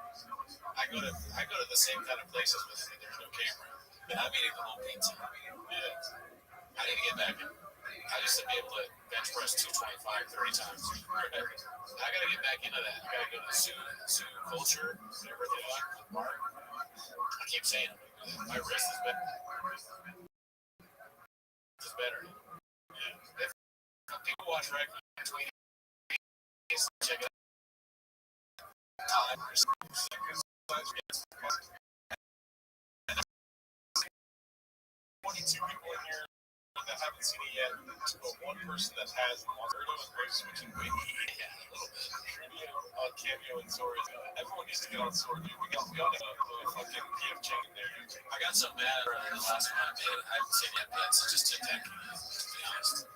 I go to the same kind of places with me. There's no camera. And I'm eating the whole pizza. Yeah. I need to get back in. I used to be able to bench press 225 30 times. I gotta get back into that. I gotta go to the zoo culture, whatever the fuck, the park. I keep saying it. My wrist is better. It's better. Yeah. If people watch Rabbi between check it out. 22 people in here that haven't seen it yet, but one person that has Weirdo is very switching weight. Yeah, a little bit. On Cameo and Sora. Everyone needs to get on Sora, dude. We got a fucking PF Chang in there, dude. I got so mad earlier the last one I made. I haven't seen it yet, so just attacking me, to be honest.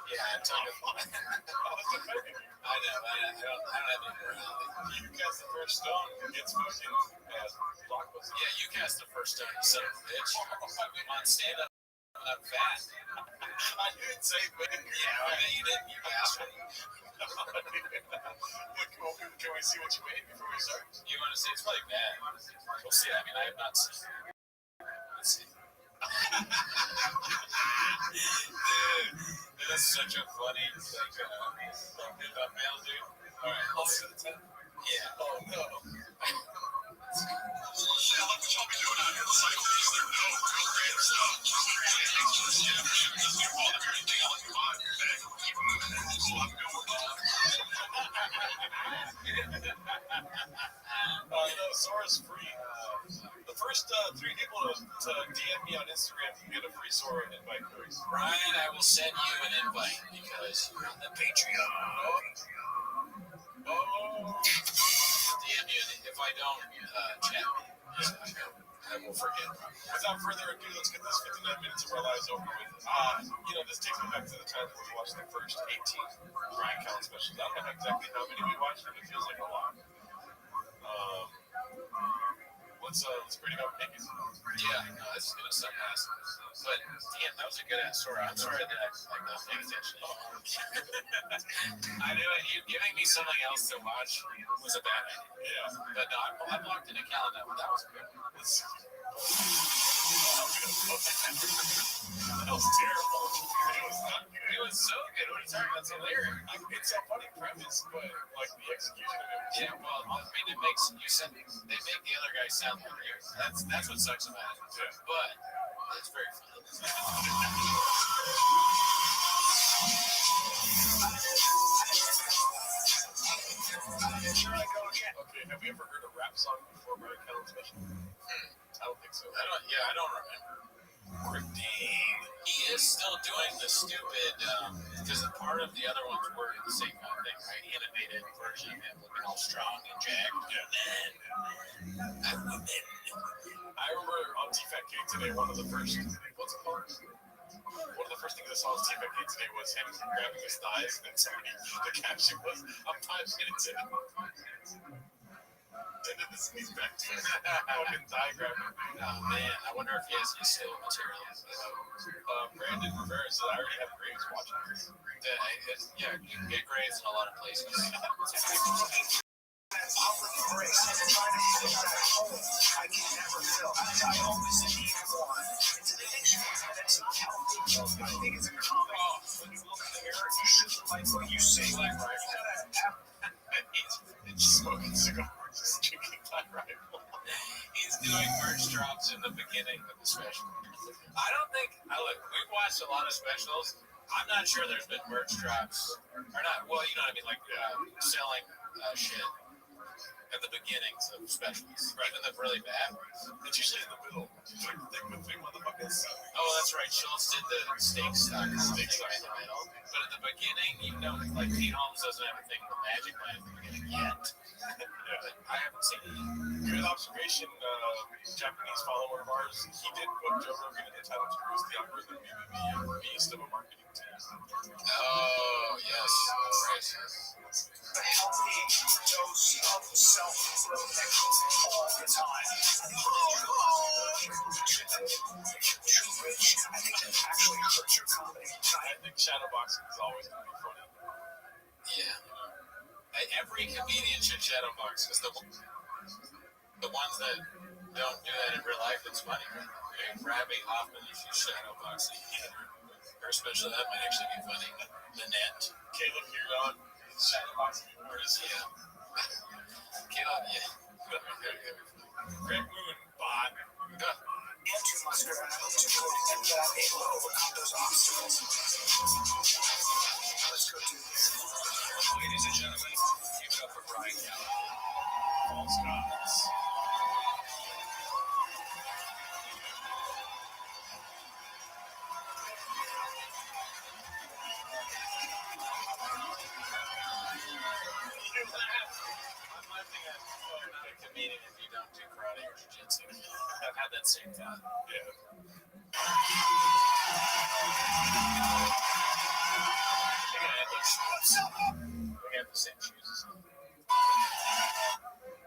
Yeah, I'm talking about it. I know. I don't have any morality. You cast the first stone, it's fucking blockbuster. Yeah, you cast the first stone, you son of a bitch. I'm on stand-up. I'm fat. I didn't say big. Yeah, I mean, you didn't, you bastard. Look, can we see what you made before we start? You want to say it's probably bad? We'll see. I mean, I have not seen it. Let's see. Dude, that's such a funny thumbnail, dude. All right, let's see the 10. Yeah. Oh, no. Yeah, look what y'all be doing out here. The cycle is there. No, real creative stuff. Yeah, this new wall, if you're anything else, you buy. Keep it moving. Just let me go. No, Sora's free. The first 3 people to DM me on Instagram can get a free Sora invite. Ryan, I will send you an invite because you're on the Patreon. DM you if I don't chat me. I will forget. Without further ado, let's get this 59 minutes of our lives over with. This takes me back to the time that we watched the first 18 Ryan Callen specials. I don't know exactly how many we watched, but it feels like a lot. Let's bring it up, Nick. Yeah, no, this is gonna suck ass. But damn, that was a good ass story. I'm sorry that I'm not paying attention. I knew it. You giving me something else to watch was a bad idea. Yeah. But no, I blocked in a calendar. That was good. That was terrible. It was not good. It was so good. What are you talking about? It's hilarious. It's a funny premise, but like the execution of it. Yeah, well, I mean, it makes you said they make the other guy sound like you. That's what sucks about it. Yeah. But it's very funny. Okay, have we ever heard a rap song before Ryan Callen special? I don't think so. I don't remember. He is still doing the stupid, because part of the other ones were the same kind of thing, right? Animated version of him looking all strong and jacked. Yeah. I remember on T-Fat Kid today, one of the first, what's it called? One of the first things I saw on T-Fat Kid today was him grabbing his thighs, and the caption was, I'm 5 minutes in. And then the He's back to fucking diagramming. Oh man, I wonder if he has any still material. Brandon Rivera said, I already have Graves watching this. Yeah, you can get grades in a lot of places. Public embrace, trying to feel that home I can never fill. I always need one. It's an addiction, and it's not healthy. I think it's a common. When you look in the mirror, you should like what you say. Like, He's smoking cigars, just drinking Black Rifle. He's doing merch drops in the beginning of the special. I don't think. Look, we've watched a lot of specials. I'm not sure there's been merch drops or not. Well, you know what I mean, like selling shit at the beginnings of specials, right? And the really bad ones. It's usually in the middle. Like the big motherfuckers. Oh, that's right. Schultz did the steak stock in the middle. But at the beginning, you know, like Pete Holmes doesn't have a thing with Magic Land at the beginning yet. But I haven't seen it yet. Good observation. Japanese follower of ours, he did what Joe Rogan in the title to was the algorithm being the beast of a marketing team. Oh, yes. Right. A healthy dose of self-improvement all the time. Too rich. I think that actually hurts your comedy. I think shadowboxing is always going to be funny. Yeah. Every comedian should shadowbox because the ones that don't do that in real life, it's funny. Rabbi Hoffman, if you shadowboxing, her special, that might actually be funny. Lynette. Caleb Huron, shadowboxing artist. Yeah. Caleb, yeah. Greg Moon, bot. And too muscular, and I look too good, and yet I'm able to overcome those obstacles. Let's go do this. Ladies and gentlemen, give it up for Brian Callen. False gods. My thing is, you're not a comedian if you don't do karate or jiu-jitsu. I've had that same thought. Yeah. They have the same shoes.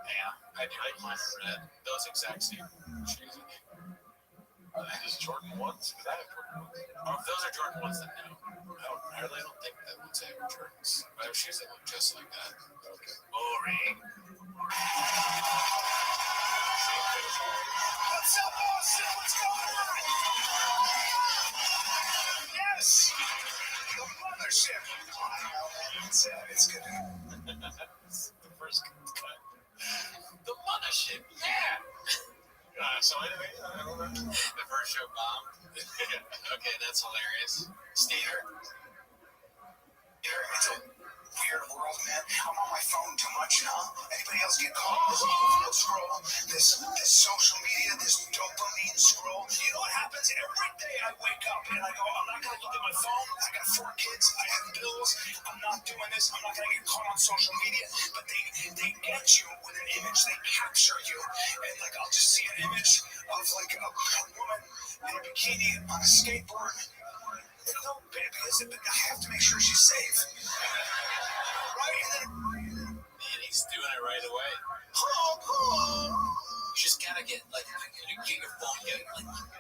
Yeah, I do like mine are red. Those exact same shoes. Are they just Jordan 1s? Because I have Jordan 1s. Oh, if those are Jordan ones, then no. I really don't think that ones have Jordans. I have shoes that look just like that. Okay. Boring. What's up, Austin? What's going on? Yes! The mothership! It's good. The first cut. The mothership, yeah! So anyway, I don't know. The first show bombed. Okay, that's hilarious. Steeder. It's a weird world, man. I'm on my phone too much, huh? Anybody else get caught in this scroll? This social media, this dopamine scroll. You know what happens? Every day I wake up and I go, I'm not going to look at my phone. I got 4 kids. I have bills. I'm not doing this. I'm not going to get caught on social media. But they get you with an image. They capture you. And like, I'll just see an image of like a woman in a bikini on a skateboard. No, baby, I have to make sure she's safe. Right? And then, Man, he's doing it right away. You just gotta get, like, you get your phone,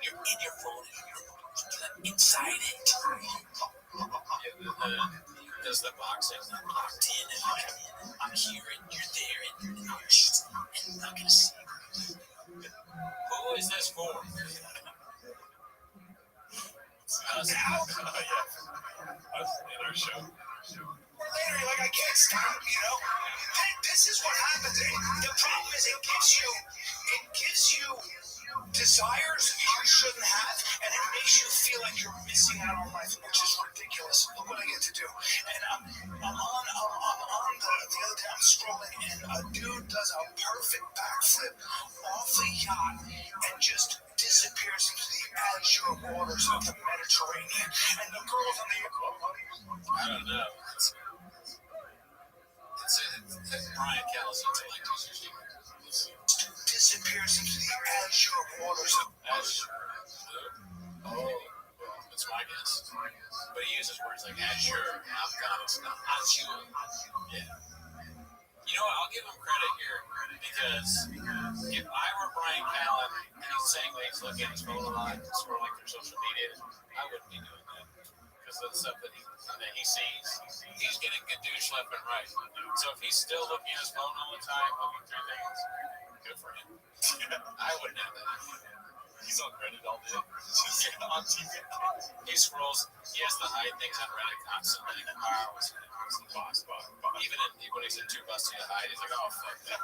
you're in your phone, you're inside it. Does the boxing, I'm locked in, and I'm here, and you're there, and I'm not gonna see you. Who is this for? Yeah. Us in our show. or later, you're like, I can't stop, you know? And this is what happens. The problem is it gives you desires you shouldn't have, and it makes you feel like you're missing out on life, which is ridiculous. Look what I get to do. And I'm on the other day, I'm scrolling, and a dude does a perfect backflip off the yacht and just disappears into the azure waters of the Mediterranean. And the girls on the I don't know. It's Brian Callen seems like this. disappears into the azure waters of That's my guess. But he uses words like Azure, Afghanistan, Azure. Yeah. You know what? I'll give him credit here because If I were Brian Callen and he's saying that he's looking at his phone a lot, scrolling through social media, I wouldn't be doing that because of the stuff that he sees. He's getting gadoosh left and right. So if he's still looking at his phone all the time, looking through things, good for him. I wouldn't have that. He's on Reddit all day. Just on TV. He scrolls. He has to hide things on Reddit constantly. Boss. Even when he's in too busty to hide, he's like, oh, fuck that.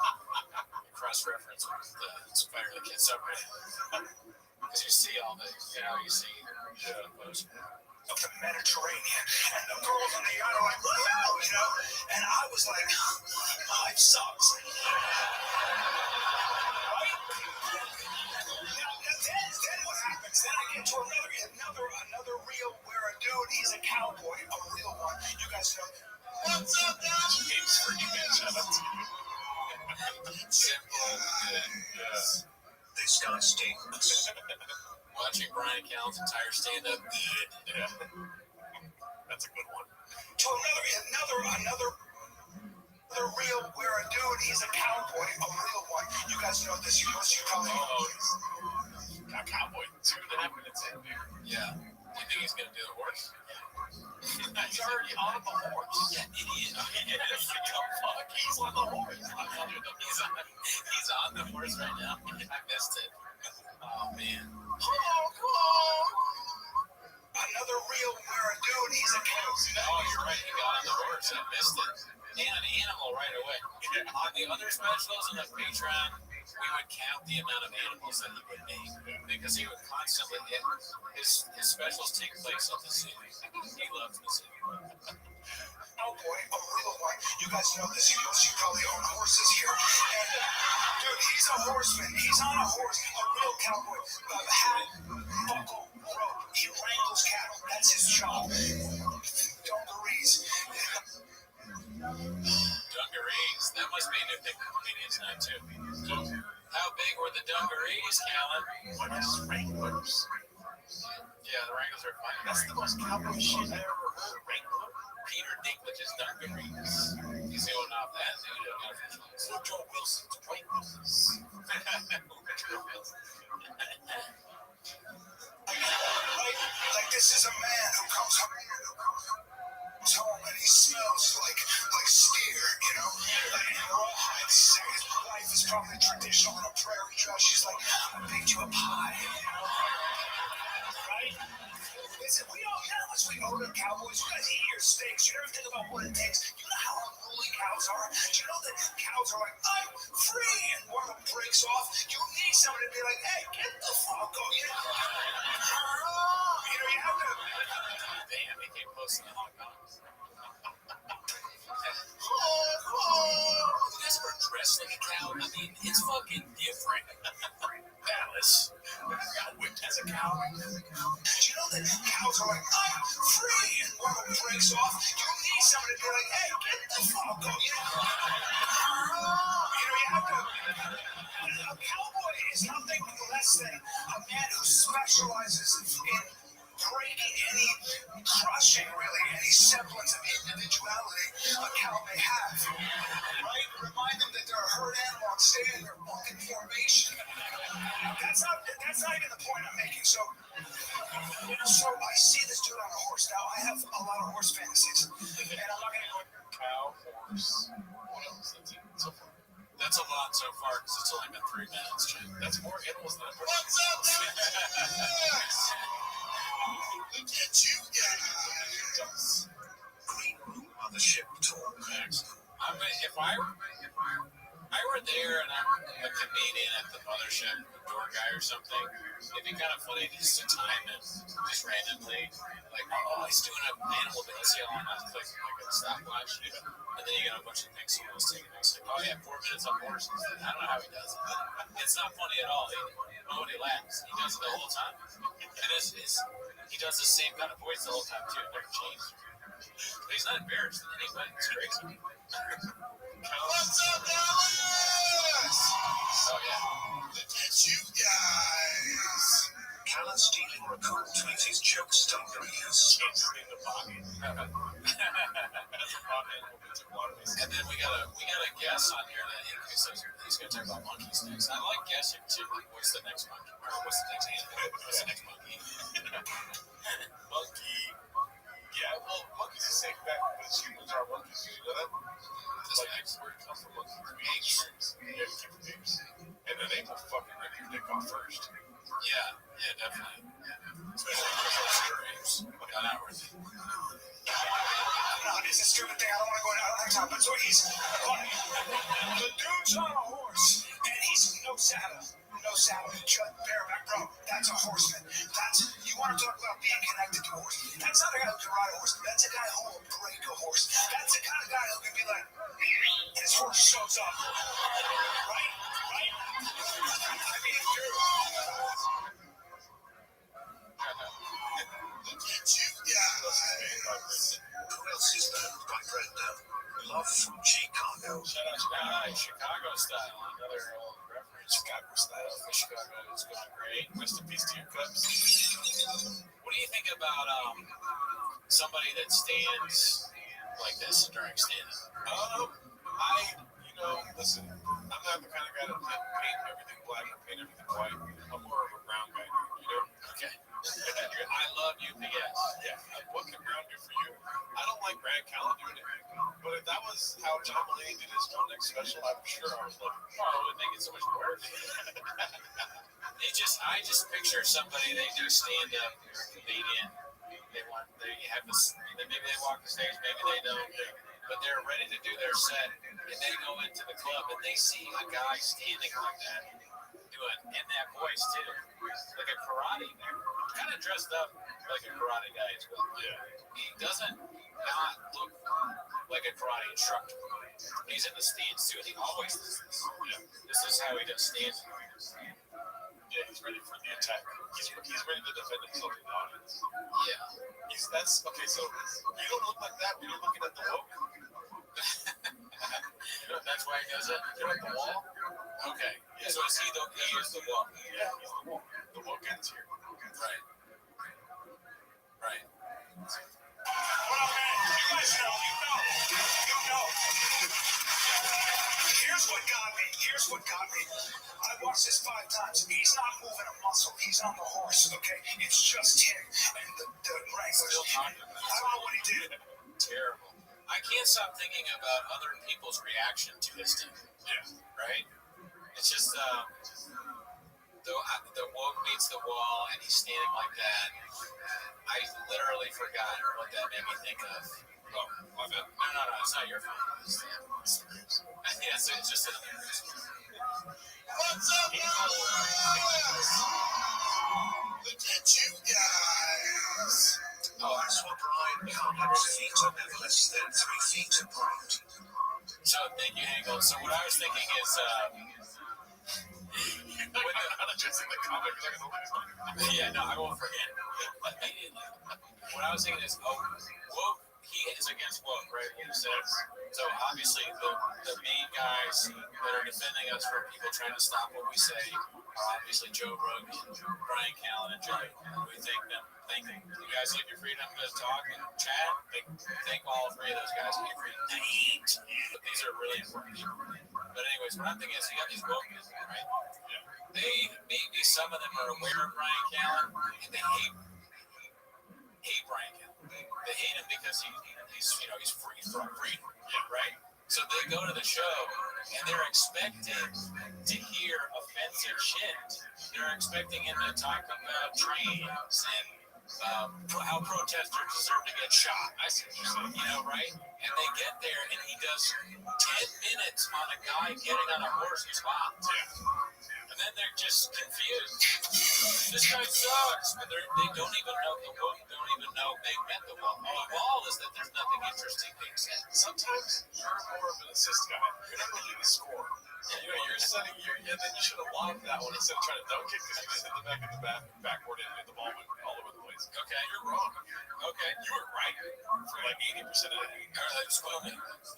Cross-reference with the Spider the Kid subreddit. Because you see all the, you see the post. Of the Mediterranean, and the girls on the yacht are like, woohoo, and I was like, life sucks. Right? Then what happens? Then I get to another reel where a dude, he's a cowboy, a real one. You guys know. What's up, guys? Games for you guys. Shout out to you. Simple, good. This guy stinks. Watching Brian Callen's entire stand-up, good. Yeah. That's a good one. To another reel where a dude, he's a cowboy, a real one. You guys know this. You probably know. A cowboy. See what happened in San Diego. Yeah. Do you think he's going to do the horse? He's already on the horse. Yeah, idiot. Fuck, he's on the horse. He's on the horse right now. I missed it. Oh, man. Another reel where a dude, he's a cowboy. Oh, you're right. He got on the horse. I missed it. And an animal right away. On the other specials on the Patreon, we would count the amount of animals that he would name because he would constantly hit. His specials take place on the sea. He loves the sea. Oh boy, a real one. You guys know this. You probably own horses here. And dude, he's a horseman. He's on a horse, a real cowboy. Hat, buckle, rope. He wrangles cattle. That's his job. Dungarees. Dungarees. That must be a new thing for comedians now, too. How big were the dungarees, Callen? What is Wranglers? Yeah, the Wranglers are fine. That's the most cowboy shit I ever heard. Wrangler? Peter Dinklage's dungarees. He's going off that, dude. Woodrow Wilson's Wranglers. Like this is a man who comes home and he smells like steer, like rawhide. His wife is probably traditional in a prairie dress. She's like, I'm gonna make you a pie, right? Listen, we all know as we older cowboys, you guys eat your steaks. You never think about what it takes. You know how unruly cows are? Do you know that cows are like, I'm free, and one of them breaks off? You need somebody to be like, hey, get the fuck off, you have to. Damn, he came close to the hot dogs. You guys ever dressed like a cow? I mean, it's fucking different. Dallas. Got whipped as a cow. Do you know that cows are like, I'm free, and one of them breaks off? You need somebody to be like, hey, get the fuck off, you have to. A cowboy is nothing less than a man who specializes in breaking crushing really any semblance of individuality a cow may have. Right? Remind them that they're a herd animal and stay in their fucking formation. That's not even the point I'm making. So I see this dude on a horse. Now I have a lot of horse fantasies. And I'm not gonna go Cow, horse. What else? That's it so far. That's a lot so far because it's only been 3 minutes, Jim. That's more animals than I've heard. What's up, guys? Look at you guys. Green room on the ship tour. If I were there and I'm a comedian at the mothership, a door guy or something, it'd be kind of funny just to time it just randomly. Like, oh, he's doing an animal thing. Let's see how long I click like a stopwatch. And then you got a bunch of things someone's taking. It's like, oh, yeah, 4 minutes on horses. I don't know how he does it. It's not funny at all. Nobody laughs. He does it the whole time. And he does the same kind of voice the whole time, too. It never changed. But he's not embarrassed in any way. It's crazy. What's up, Dallas? Oh, yeah. Look at you guys. Callen stealing raccoon tweets his joke stumblers. In the pocket. That's a hot animal. It's a water. And then we got got a guess on here that he's going to talk about monkeys next. I like guessing too. Like, what's the next monkey? Or what's the next animal? What's the next monkey? Monkey. Yeah, well, monkeys are safe bet because humans are monkeys. You know that? Like, where it comes from, monkeys. Apes. Yeah, keep from apes. And then they will fucking rip your dick off first. Yeah, definitely. Especially because they're apes. Not worth it. It's a stupid thing. I don't want to go into that topic. So he's the dude's on a horse, and he's no saddle. Shut bareback, bro. That's a horseman. You want to talk about being connected to a horse? That's not a guy who can ride a horse. That's a guy who will break a horse. That's the kind of guy who can be like, and his horse shows up. Right? I mean, dude. Look at you guys. Who else is that? My friend, Love from Chicago. Shout out Chicago style. Another old reference. Chicago style. Chicago is going great. Rest in peace to your Cubs. What do you think about somebody that stands like this during stand-up? Listen, I'm not the kind of guy that paint everything black and paint everything white. I'm more of a brown guy, Okay. I love UPS. Yeah. What can brown do for you? I don't like Brad Callen doing it. But if that was how John Mulaney did his Joe Next special, I'm sure I would love it. Oh, it would make it so much worse. I just picture somebody, they do stand-up comedian. They have this, maybe they walk the stage, maybe they don't, but they're ready to do their set, and they go into the club and they see a guy standing like that, doing in that voice too, like a karate, kind of dressed up like a karate guy as well. Yeah. He doesn't not look like a karate instructor. He's in the stands too, and he always does this. Yeah. This is how he does stands. Yeah, he's ready for the attack. He's ready to defend himself in the audience. Yeah. Okay, so you don't look like that when you're looking at the woke. That's why he does it. You're at the wall. Okay. Yeah, so he is the woke. Yeah, he's the woke. The woke ends here. Right. Well, man, you guys know. Here's what got me. I watched this 5 times. He's not moving a muscle. He's on the horse, okay? It's just him and the wranglers. I don't know what he did. Terrible. I can't stop thinking about other people's reaction to this thing. Yeah. Right? It's just the woke meets the wall, and he's standing like that. I literally forgot what that made me think of. Oh, my bad. No, it's not your fault. Yeah, so it's just another reason. What's up, guys? Look at you guys. That's what Brian Callen's feet are never less than 3 feet apart. So thank you, Hagel. So what I was thinking is, yeah, no, I won't forget immediately. What I was thinking is, woke. He is against woke, right? He says so. Obviously, the main guys that are defending us from people trying to stop what we say are obviously Joe Rogan, Brian Callen, and Joe. We thank them. Thank you guys like your freedom to talk and chat. Thank all 3 of those guys for your freedom to eat. But these are really important people. But anyways, what I'm thinking is, you got these woke guys, right? Maybe some of them are aware of Brian Callen and they hate Brian Callen. They hate him because he's free from freedom, right? So they go to the show and they're expecting to hear offensive shit. They're expecting him to talk about trains and how protesters deserve to get shot. I see what you're saying, right? And they get there and he does 10 minutes on a guy getting on a horse who's hot. And then they're just confused. This guy sucks, but they don't even know the woke. Don't even know they met the wall. The wall is that there's nothing interesting being said. Sometimes you're more of an assist guy. You're not really the scorer. You're setting and then you should have lobbed that one instead of trying to dunk it because you just hit the back of the backboard and the ball went all over the place. Okay, you're wrong. Okay, you were right for like 80% of it.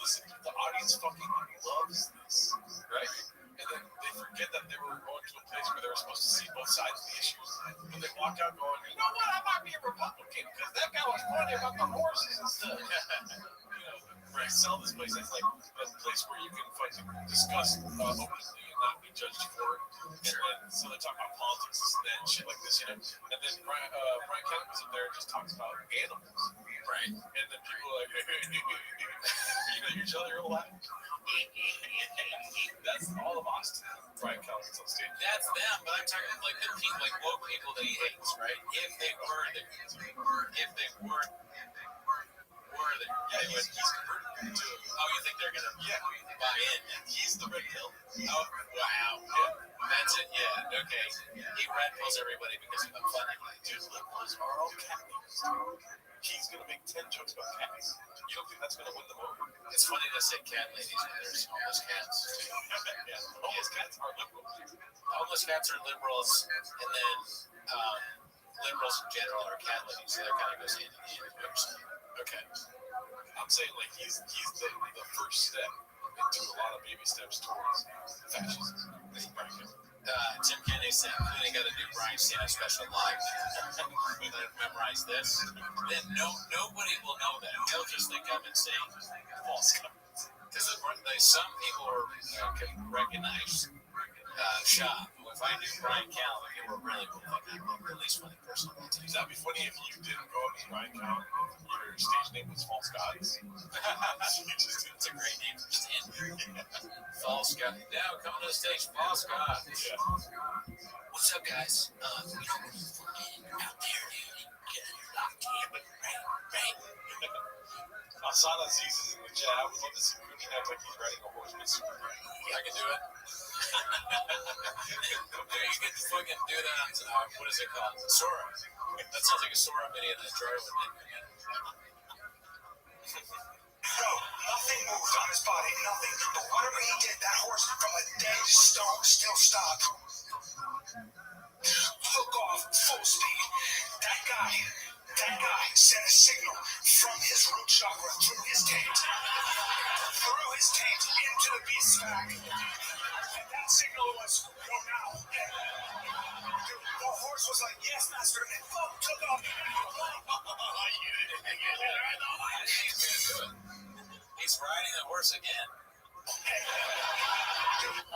Listen, the audience fucking loves this, right? And then they forget that they were going to a place where they were supposed to see both sides of the issues. And they walk out going, you know what, I might be a Republican because that guy was funny about the horses and stuff. Right, sell this place. It's like, place where you can fucking discuss openly and not be judged for it. And so they talk about politics and shit like this, you know. And then Brian Kelly was up there and just talks about animals, right? And then people are like, you're telling your whole life. That's all of Austin. Brian Kelly's on stage. That's them, but I'm talking like the people, like woke people that he hates, right? If they were there, Yeah, he's converted to. Oh, you think they're gonna buy in? He's the red pill. Oh, wow. Yeah. That's it. Yeah. Okay. He red pills everybody because of the funny. Dude, liberals are all cat ladies. He's gonna make 10 jokes about cats. You don't think that's gonna win them over? It's funny to say cat ladies when there's homeless cats. Yeah, homeless cats are liberals. Homeless cats are liberals, and then liberals in general are cat ladies. So that kind of goes hand in hand. Okay. I'm saying like he's the first step into a lot of baby steps towards fascism. Tim Kennedy said, "We got to do Brian Santa special live. We got to memorize this. Then nobody will know that. They'll just think I'm insane." False comments. Because some people can recognize Shaw. If I do Brian Callen, people really will think I'm the least funny person on the team. That'd be funny if you didn't grow up as Brian Callen. Your stage name was False Gods. It's a great name for stand. False God. Now coming to the stage, False God. Yeah. What's up, guys? Out there, dude. You're locked in, right? Asana Aziz is in the chat. I would love to see Cookie act like he's riding a horse with Superman. I can do it. Dude, you can fucking do that on, what is it called? Sora. That sounds like a Sora video in the drawer with me. Bro, nothing moved on his body, nothing. But whatever he did, that horse from a dead stone still stopped. Took off full speed. That guy sent a signal from his root chakra through his taint into the beast's back. And that signal was, go now. The horse was like, yes, master, and took off. He's riding the horse again.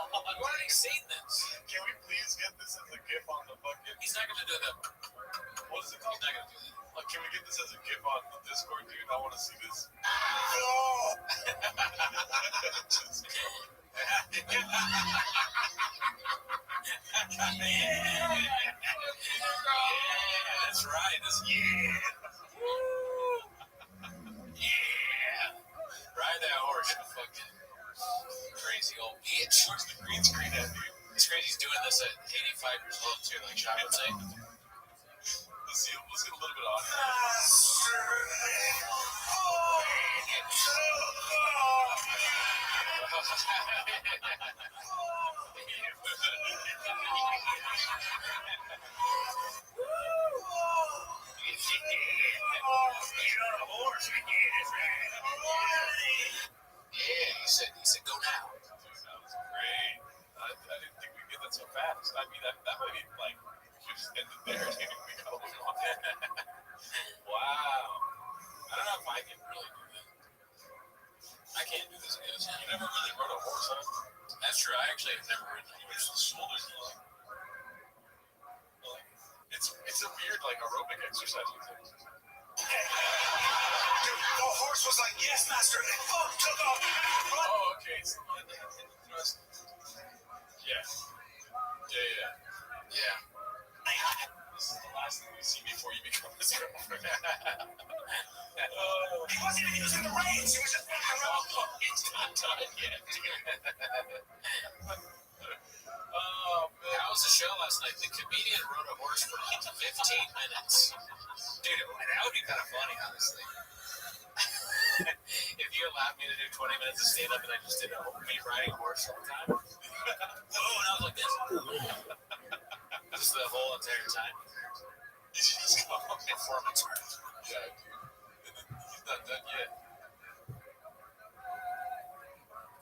I've already seen this. Can we please get this as a GIF on the fucking... He's not going to do that. What is it called? He's not going to do that. Like, can we get this as a GIF on the Discord, dude? I want to see this. That's right. Ride that horse, you fucking crazy old bitch. Where's the green screen at, dude? It's crazy he's doing this at 85 years old, too, like Sean would say. Let's get a little bit on. Yeah, he said, go now. That was great. I didn't think we'd get that so fast. I mean, that might be like, we just ended there. We got a little on that. Wow. I don't know if I can really do that. I can't do this again. You never really rode a horse, huh? That's true. I actually have never ridden a horse. The shoulders, it's a weird, like, aerobic exercise with it. The horse was like, yes, master, and took off. Oh, okay. Yeah. This is the last thing we see before you become his girlfriend. He wasn't even using the reins. He was just walking around. It's not done yet. Oh, man. How was the show last night? The comedian rode a horse for like 15 minutes. Dude, that would be kind of funny, honestly. If you allowed me to do 20 minutes of stand-up and I just did me riding a horse all the time. Oh, and I was like this. Just the whole entire time. He's Performance art. Yeah, dude. He's not done yet.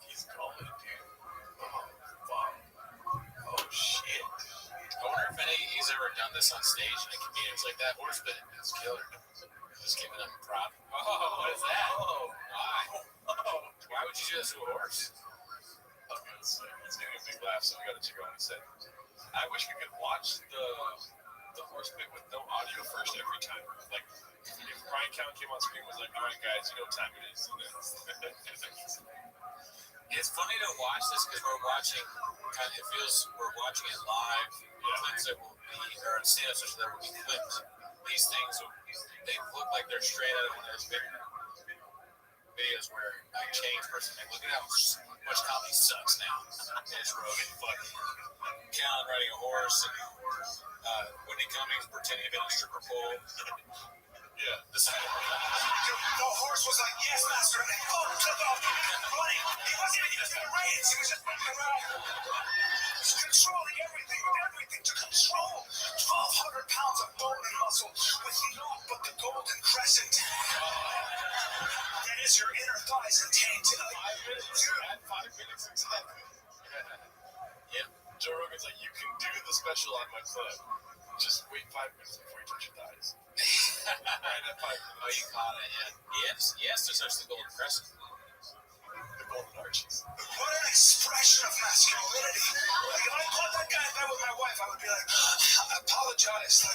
He's calling, dude. Oh, fuck. Oh, shit. I wonder if he's ever done this on stage and a comedian's like, that horse bit is killer. Just giving him a prop. Oh, what is that? Oh, Why? wow. Why would you do this to a horse? It's giving a big laugh, so we got to check out what he said. I wish we could watch the horse bit with no audio first every time. Like, if Brian Count came on screen and was like, all right, guys, you know what time it is. It's funny to watch this because we're watching, it feels we're watching it live. Clips that will be, or stand-ups that will be clipped. These things, they look like they're straight out of one of those big videos where a changed person, like, look at how much comedy sucks now. It's Rogan fucking Callan riding a horse and Whitney Cummings pretending to be on a stripper pole. Yeah. The horse was like, yes, master, and took off running. He wasn't even using the reins. He was just running around. Controlling everything to control 1,200 pounds of bone and muscle with naught but the golden crescent. That is your inner thighs and taint. 5 minutes exactly. Yep. Joe Rogan's like, you can do the special on my club. Just wait 5 minutes before you touch your thighs. Right at 5 minutes. Oh, you caught it, yeah. Yes, to touch the golden crescent. The golden arches. What an expression of masculinity. Like, if I caught that guy in bed with my wife, I would be like, I apologize.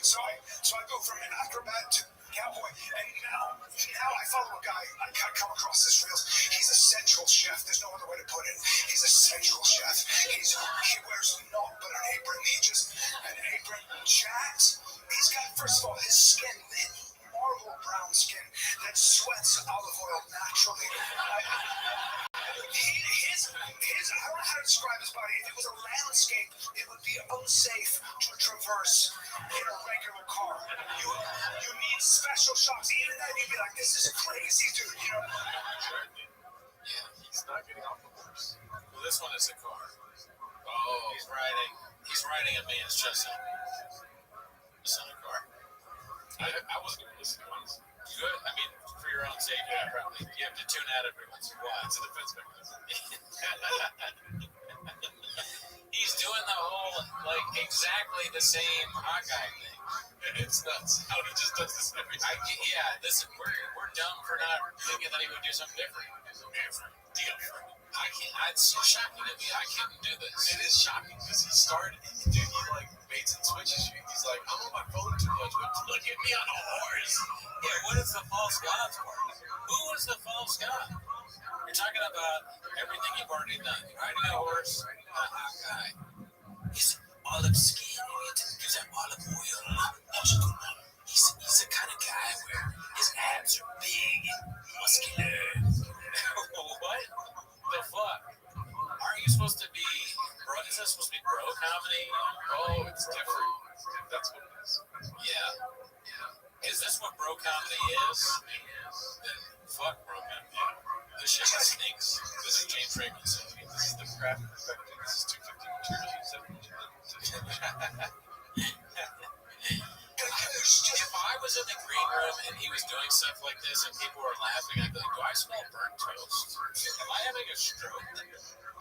So I go from an acrobat to cowboy, and now I follow a guy. I come across this reels. He's a sensual chef. There's no other way to put it. He's a sensual chef. He wears naught but an apron. An apron jacked. He's got, first of all, his skin, marble brown skin that sweats olive oil naturally. I don't know how to describe his body. If it was a landscape, it would be unsafe to traverse in a regular car. You need special shocks. Even then, you'd be like, this is crazy, dude. You know? Yeah, he's not getting off the horse. Well, this one is a car. Oh, he's riding a man's chest. It's not a car. I wasn't going to listen to honestly. Good. I mean, for your own sake, yeah, probably. You have to tune out every once in a while. It's a defense mechanism. He's doing the whole, like, exactly the same Hawkeye thing. It's nuts. How he just does this every time. We're dumb for not thinking that he would do something different. It's so shocking to me. I couldn't do this. It is shocking because he started, dude, he like baits and switches you. He's like, I'm on my phone too much, but look at me on a horse. Yeah, what is the false god for? Who is the false god? You're talking about everything you've already done. You're riding a horse, a Hawkeye. He's olive skin. He's an olive oil. He's the kind of guy where his abs are big and muscular. What the fuck? Aren't you supposed to be, bro? Is that supposed to be bro comedy? Oh, it's different. That's what it is. Yeah. Is this what bro comedy is? Then fuck bro comedy. This shit stinks. This is James Raymond. This is the craft perspective. This is 250 material. If I was in the green room and he was doing stuff like this and people were laughing, I'd be like, do I smell burnt toast? Am I having a stroke?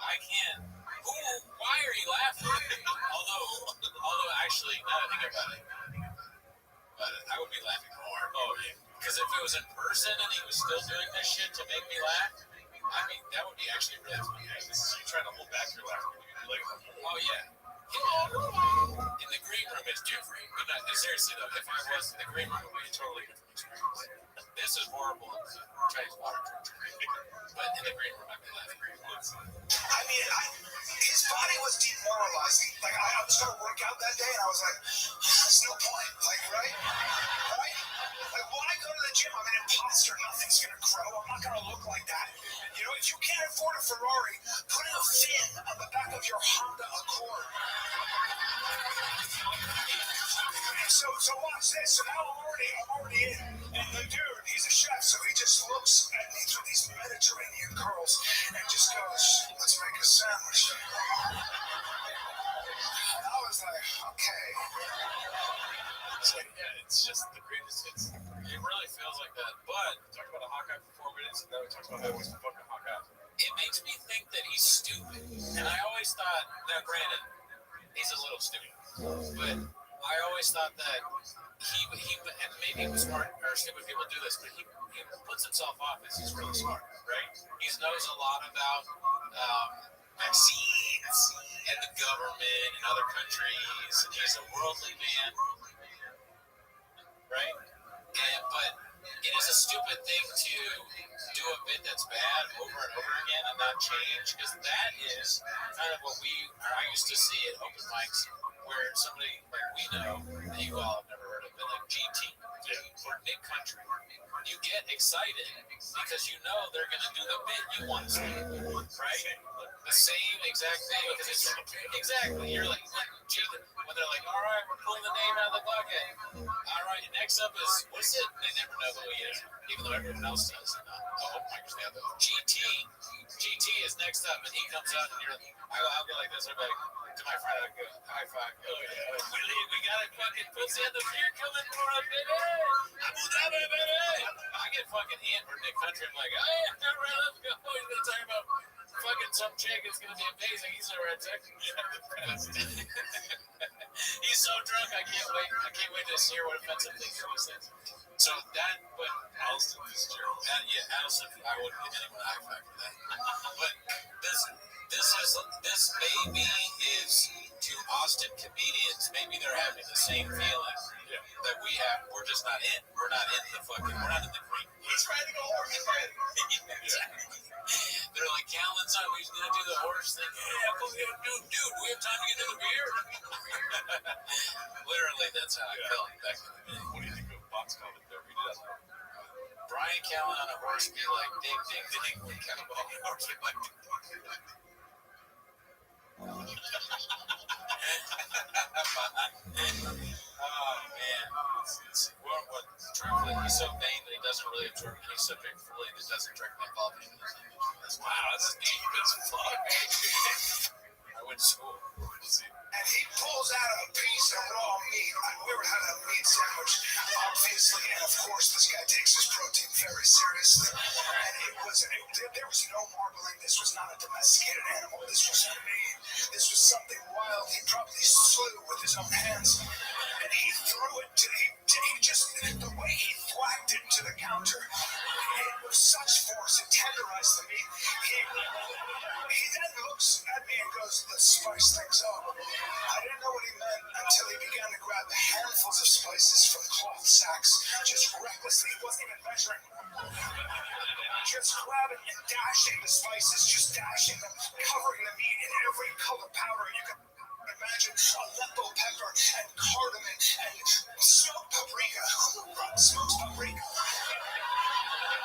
I can't. Why are you laughing? Although actually, now that I think about it, I would be laughing more. Oh, yeah. Because if it was in person and he was still doing this shit to make me laugh, I mean, that would be actually really funny. This is you trying to hold back your laughter. You're like, oh, yeah. In the green room, it's different. But not, seriously, though, if I was in the green room, it would be a totally different experience. This is horrible. Chinese water torture. But in the green room, I'd be laughing. I mean, his body was demoralizing. Like, I was going to work out that day, and I was like, there's no point. Like, right? Like, when I go to the gym, I'm an imposter. Nothing's going to grow. I'm not going to look like that. You know, if you can't afford a Ferrari, put a fin on the back of your Honda Accord. So watch this. So now I'm already in. And the dude, he's a chef, so he just looks at me through these Mediterranean curls and just goes, let's make a sandwich. And I was like, okay. It's just the greatest hits. It really feels like that. But Talk about a Hawkeye for 4 minutes, and now we talk about how he's a fucking Hawkeye. it makes me think that he's stupid. And I always thought, now granted, he's a little stupid. But I always thought that he and maybe smart or stupid people do this, but he puts himself off as he's really smart, right? He knows a lot about vaccines and the government and other countries, and he's a worldly man, right? But it is a stupid thing to do a bit that's bad over and over again and not change, because that is kind of what I used to see at open mics, where somebody like we know that you all have never heard of, but like GT or Nick Country, you get excited because you know they're going to do the bit you want to see, right? The same exact thing, because it's exactly, you're like, when they're like, all right, we're pulling the name out of the bucket. All right, next up is, what's it? They never know who he is, even though everyone else does. GT is next up, and he comes out, and I'll go like this. I'll be like, to my friend, I'll go, high five. Oh, yeah. We got a fucking pussy at the beer coming for us, baby. Abu Dhabi, baby. I get fucking in for Nick Country. I'm like, hey, all right, let's go. He's going to talk about fucking some chick. It's going to be amazing. He's over at Texas. He's so drunk. I can't wait. I can't wait to hear what offensive things he says. So that, but Allison Fitzgerald. Allison, I wouldn't give anyone a high five for that. But this maybe is to Austin comedians. Maybe they're having the same feeling that we have. We're just not in. We're not in the green. He's riding a horse. They're like, Callan's on. He's gonna do the horse thing. Yeah, dude, we have time to get to the beer. Literally, that's how I felt back in the day. What do you think of Box Comic? Brian Callen on a horse be like, ding, ding, ding. Kind of on a horse be like, oh, man. He's so vain that he doesn't really absorb any subject fully that doesn't directly involve him. Wow, that's deep as fuck. I went to school. And he pulls out a piece of raw meat. We were having a meat sandwich, obviously, and of course this guy takes his protein very seriously. And there was no marbling. This was not a domesticated animal. This was meat. This was something wild. He probably slew with his own hands. And he threw it the way he thwacked it to the counter, it was such force, it tenderized the meat. He then looks at me and goes, let's spice things up. I didn't know what he meant until he began to grab handfuls of spices from cloth sacks, just recklessly. He wasn't even measuring. Just grabbing and dashing the spices, just dashing them, covering the meat in every color powder you could imagine. Aleppo pepper and cardamom and smoked paprika. Smoked paprika.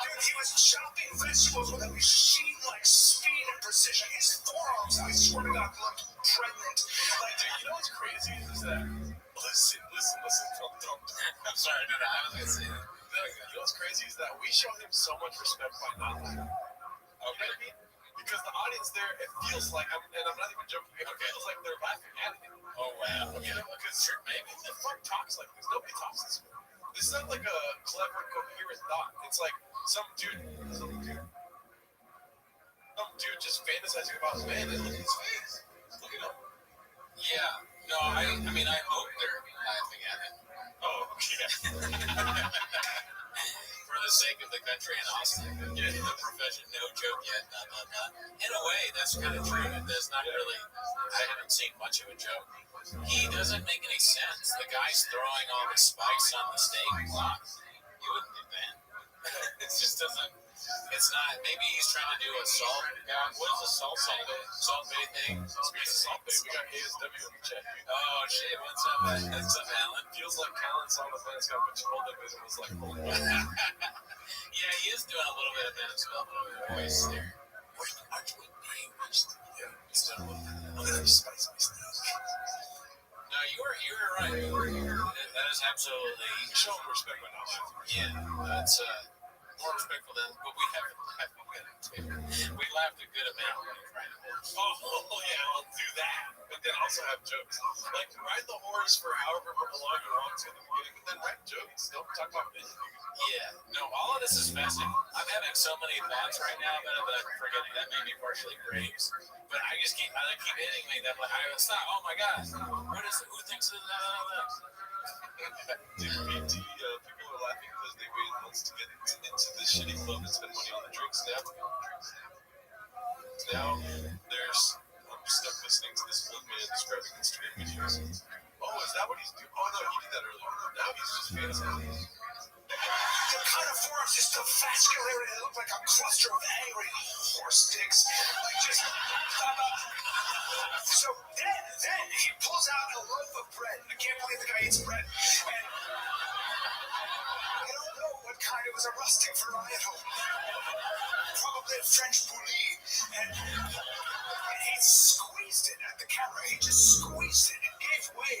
Dude, he was chopping vegetables with a machine like speed and precision. His forearms, I swear to God, looked pregnant. Like, you know what's crazy is that, listen, I'm sorry, no, I was going to say that. You know what's crazy is that we show him so much respect by not laughing. Okay? Because the audience there, it feels like, and I'm not even joking, it feels like they're laughing at him. Oh, wow. Okay? Because maybe the fuck talks like this. Nobody talks this way. This is not like a clever, coherent thought. It's like some dude just fantasizing about his man, and look at his face. Look at him. Yeah. No, I mean, I hope they're laughing at him. Oh, yeah. For the sake of the country and Austin, the profession, no joke yet, In a way, that's kind of true. That's not really, I haven't seen much of a joke. He doesn't make any sense. The guy's throwing all the spice on the steak. Wow. You wouldn't do that. It just doesn't, it's not, maybe he's trying to do a salt, what is a salt bay thing? Space Salt Bay. We got ASW in the chat. Oh shit, what's up, man? What's up, Alan? Feels like Callan saw the Venezuela, but you told him it was like, yeah, he is doing a little bit of Venezuela voice there. Wait, aren't you being rich? Yeah, he's done a little bit. Look at that spice on his nose. No, you were right. That is absolutely. Show him respect by not laughing. Yeah, that's more respectful than what we have. We laughed a good amount when we tried to horse. Oh, yeah, I'll do that. And also have jokes. Like, ride the horse for however long you want to in the beginning, but then write jokes. Don't talk about business. Yeah, no, all of this is fascinating. I'm having so many thoughts right now that I'm forgetting. That may be partially graves, but I keep hitting me. That I stop. Oh my God, what is it? Who thinks of that? PT, people are laughing because they waited months to get into this shitty club and spend money on the drinks. Now I'm stuck listening to this old man describing Instagram videos. Oh, is that what he's doing? Oh no, he did that earlier. Now he's just fantasizing. The kind of forms just the vascular, it looked like a cluster of angry horse dicks. Like just. So then he pulls out a loaf of bread. I can't believe the guy eats bread. And I don't know what kind. It was a rustic varietal. Probably a French bouillie. And he squeezed it at the camera. He just squeezed it. It gave way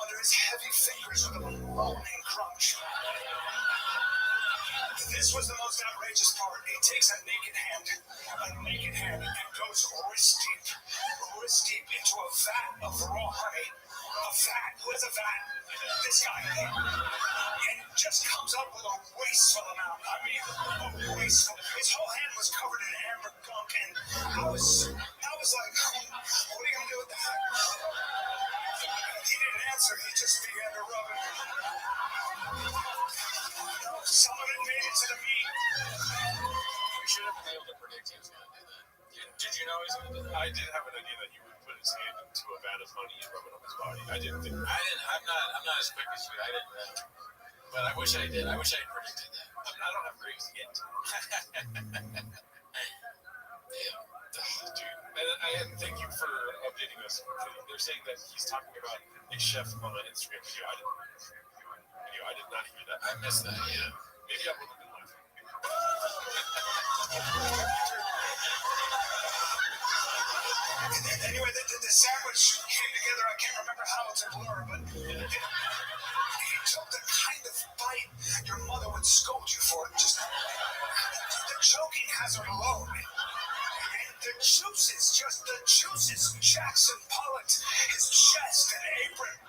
under his heavy fingers with a moaning crunch. This was the most outrageous part. He takes a naked hand, and goes wrist deep into a vat of raw honey. A vat? Who has a vat? This guy. And just comes up with a wasteful amount. I mean, a wasteful. His whole hand was covered in amber gunk, and I was like, what are you gonna do with that? He didn't answer. He just began to rub it. Some of it made it to the meat. You should have been able to predict he was going to do that. Did you know he was going to do that? I did have an idea that he would put his hand into a vat of honey and rub it on his body. I didn't think. I'm not as quick as you. I didn't know. But I wish I did. I wish I had predicted that. I don't have graves yet. Dude, and thank you for updating us. They're saying that he's talking about a chef on an Instagram video. I did not hear that. I missed that. Yeah. Maybe I would have been laughing. Anyway, the sandwich came together. I can't remember how it's a blur, but he took the kind of bite your mother would scold you for. Just the choking hazard alone. And the juices, Jackson Pollock, his chest and apron.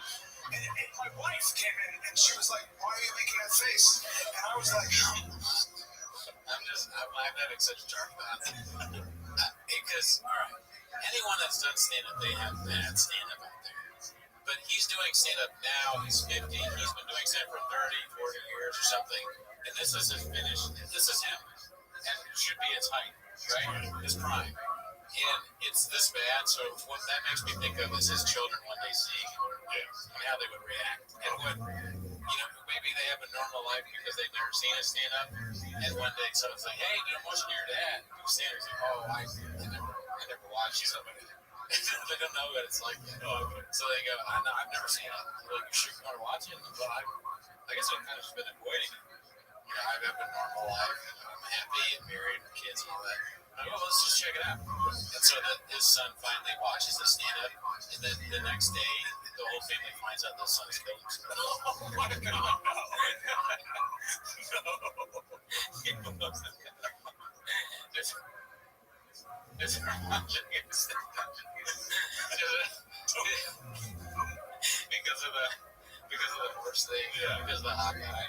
And my wife came in and she was like, why are you making that face? And I was like, I'm having such a dark thought. Because, all right, anyone that's done stand-up, they have bad stand-up out there. But he's doing stand-up now, he's 50, he's been doing stand-up for 30, 40 years or something, and this is his finish, this is him. And it should be his height, right? His prime. And it's this bad, so what that makes me think of is his children when they see and how they would react. And what, maybe they have a normal life because they've never seen a stand-up, and one day someone's like, hey, I'm watching your dad do stand-up. He's like, oh, I never watched somebody. They don't know what it's like. So they go, I've never seen it. They're like, you sure you want to watch it? Well, I guess I've kind of just been avoiding it. I have a normal life, and I'm happy and married and kids and all that. Well, let's just check it out. And so his son finally watches the stand-up, and then the next day, the whole family finds out the son's killed himself. Oh my God! Because of the horse thing, because of the hot guy.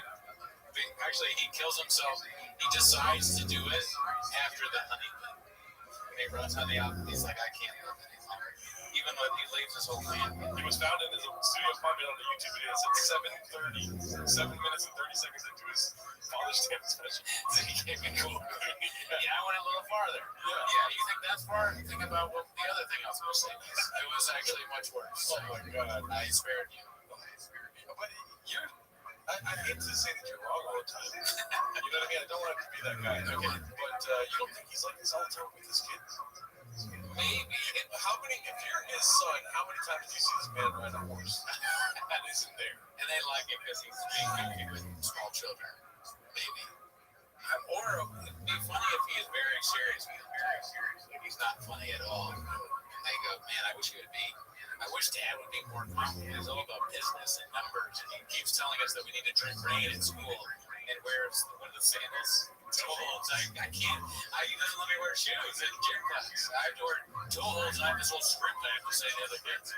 Actually, he kills himself. He decides to do it after the honey thing. When he runs honey out, he's like, I can't live any longer. Even when he leaves his whole family. He was found in his studio apartment on the YouTube video. It said 7 minutes and 30 seconds into his Father's Day special. So he came in cool. I went a little farther. Yeah, you think that's far? Think about what the other thing I was going to say was. It was actually much worse. Oh my God. I spared you. But I hate to say that you're wrong all the time. You know what I mean? I don't want to be that guy. Okay. But you don't think he's like this all the time with his kids? Maybe. If you're his son, how many times do you see this man ride a horse? That isn't there. And they like it because he's being goofy with small children. Maybe. Or it'd be funny if he is very serious. If he's not funny at all. And they go, man, I wish he would be. I wish Dad would be more confident. It's all about business and numbers, and he keeps telling us that we need to drink rain at school. and wears one of the sandals. Toe holds. I can't. He doesn't let me wear shoes in gym class. I have to wear toe holds. I have this whole script I have to say to the other kids.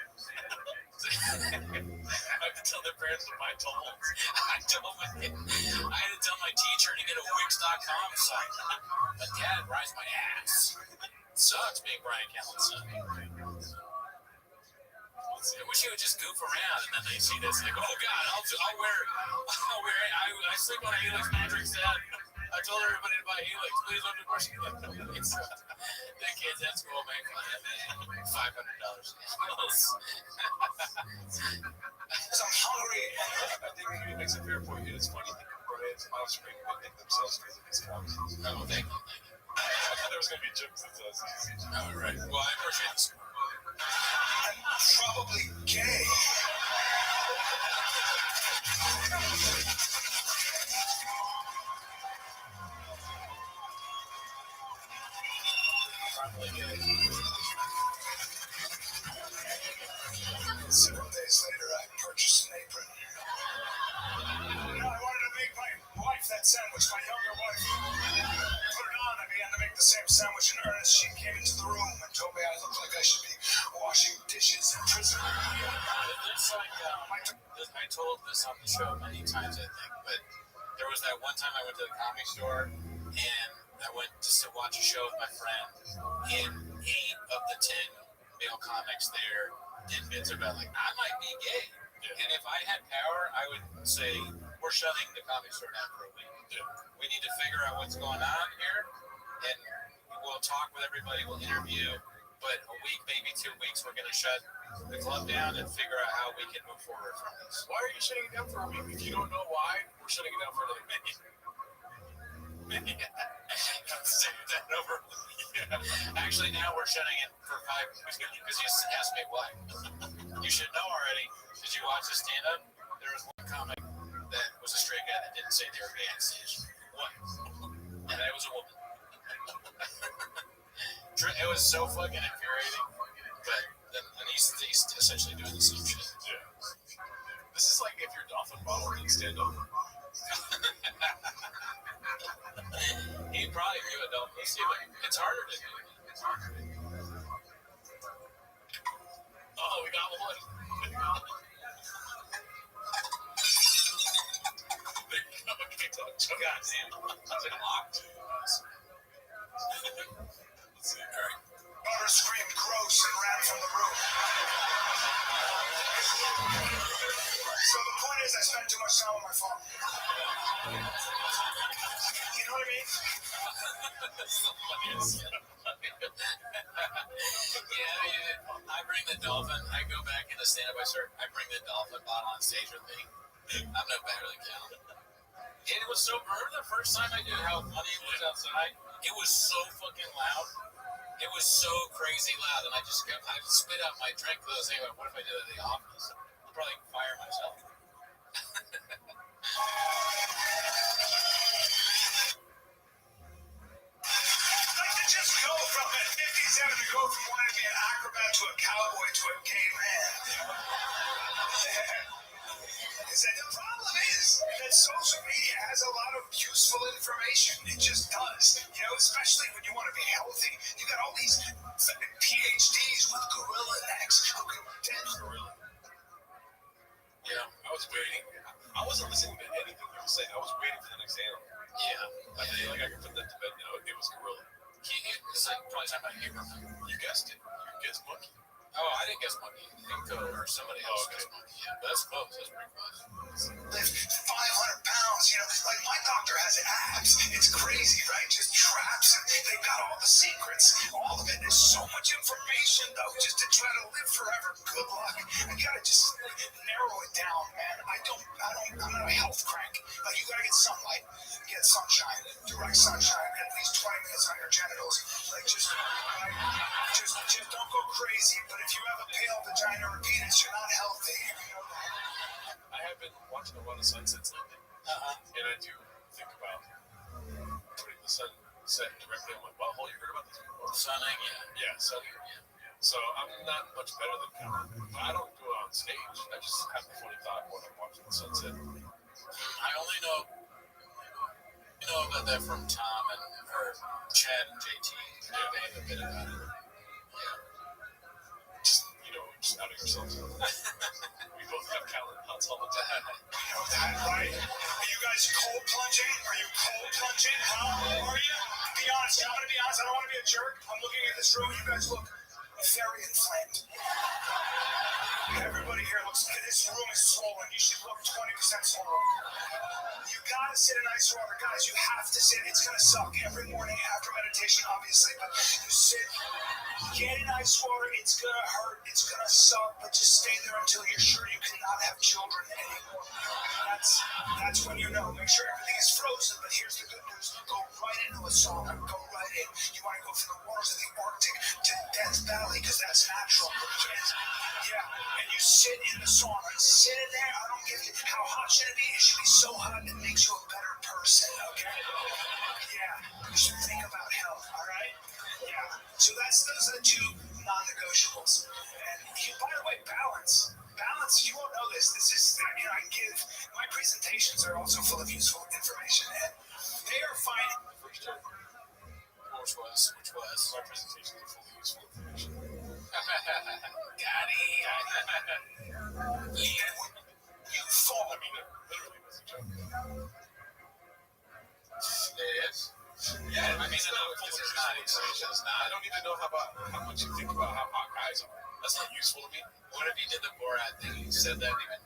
I have to tell their parents to buy toe holds. I had to tell my teacher to get a Wix.com site. But Dad rides my ass. It sucks being Brian Callen's son. I wish he would just goof around, and then they see this, like, oh God, I'll wear it. I sleep on a Helix mattress, Dad. I told everybody to buy Helix. Please don't divorce Helix. The kids at school make fun of me. $500. I'm hungry. I think he makes a fair point. It's funny that Brian's offspring would think themselves crazy in his comments. Oh, thank you. I thought there was going to be jokes that says. All right. Well, I appreciate this. I'm probably gay. Several days later, I purchased an apron. I wanted to make my wife that sandwich, my younger wife. Put it on, I began to make the same sandwich in earnest. She came into the room and told me I looked like I should be washing dishes in prison. I told this on the show many times, I think, but there was that one time I went to the comedy store and I went just to watch a show with my friend, and 8 of the 10 male comics there did bits about, like, I might be gay. Yeah. And if I had power, I would say, we're shutting the comedy store down for a week. Yeah. We need to figure out what's going on here, and we'll talk with everybody, we'll interview, but a week, maybe 2 weeks, we're going to shut the club down and figure out how we can move forward from this. Why are you shutting it down for a week? If you don't know why, we're shutting it down for another minute. Say that over. Yeah. Actually, now we're shutting it for 5 weeks because you asked me why. You should know already. Did you watch the stand-up? There was one comic that was a straight guy that didn't say they were gay on stage. One. And that was a woman. It was so fucking infuriating. But then he's essentially doing the same shit. Yeah. This is like if your dolphin bottle didn't stand up. He'd probably do it, though. Let's see, but it's harder to do. Oh, we got one. God damn. It's like locked. Let's see. All right. Daughter screamed gross and ran from the room. So the point is, I spent too much time on my phone. You know what I mean? Yeah. I bring the dolphin. I go back in the stand-up. I bring the dolphin bottle on stage with me. I'm no Beverly Cal. And it was so. Remember the first time I did how funny it was outside? It was so fucking loud. It was so crazy loud, and I spit out my drink because I was thinking, what if I did it at the office? I'd probably fire myself. Just go from that 57 to go from wanting to be an acrobat to a cowboy to a gay man. The problem is that social media has a lot of useful information. It just does. You know, especially when you want to be healthy. You got all these PhDs with gorilla necks who can dance gorilla. Yeah, I was waiting. I wasn't listening to anything they were saying. I was waiting for the next animal. Yeah. I feel like I could put that to bed now. It was gorilla. It's like probably talking about humor. You guessed it. You guessed monkey. Oh, I didn't guess monkey. Inco or somebody else guessed monkey. Yeah, but that's close. That's pretty close. Lift 500 pounds, you know, like my doctor has abs. It's crazy, right? Just traps, and they've got all the secrets. All of it is so much information, though, just to try to live forever. Good luck. I gotta just narrow it down, man. I'm not a health crank. Like, you gotta get sunlight, get sunshine, direct sunshine, at least 20 minutes on your genitals. Like, just don't go crazy, but if you have a pale vagina or penis, you're not healthy. I have been watching a lot of sunsets lately, and I do think about putting the sunset directly on my butthole. You heard about this before? Sunning, yeah, sunning. Yeah. So I'm not much better than Cameron, but I don't do it on stage. I just have the funny thought when I'm watching the sunset. I only know You know about that from Tom or Chad and JT. They made a bit about it. Yeah. Just out of yourself. We both have Callan hunts all the time. You know that, right? Are you guys cold plunging? Are you cold plunging? Huh? Are you? Be honest. I'm gonna be honest. I don't want to be a jerk. I'm looking at this room. You guys look very inflamed. Everybody here looks. This room is swollen. You should look 20% swollen. You gotta sit in ice water, guys. You have to sit. It's gonna suck every morning after meditation, obviously. But you sit, get in ice water. It's gonna hurt. It's gonna suck. But just stay there until you're sure you cannot have children anymore. That's when you know. Make sure everything is frozen. But here's the good news: go right into a sauna. Go right in. You want to go from the waters of the Arctic to Death Valley because that's natural. Yeah, and you sit in the sauna. Sit in there. I don't give you how hot should it be. It should be so hot it makes you a better person. Okay? Yeah. You should think about health. All right? Yeah. So those are the two non-negotiables. And by the way, balance. Balance. You won't know this. This is I give my presentations are also full of useful information, and they are finding. Which was My presentations are full of useful information. got it. You fall. I mean, it literally was a joke. It is. Yeah, I mean, it's not information. It's not. I don't need to know how much you think about how hot guys are. That's not useful to me. What if you did the Borat thing? You said that and he went,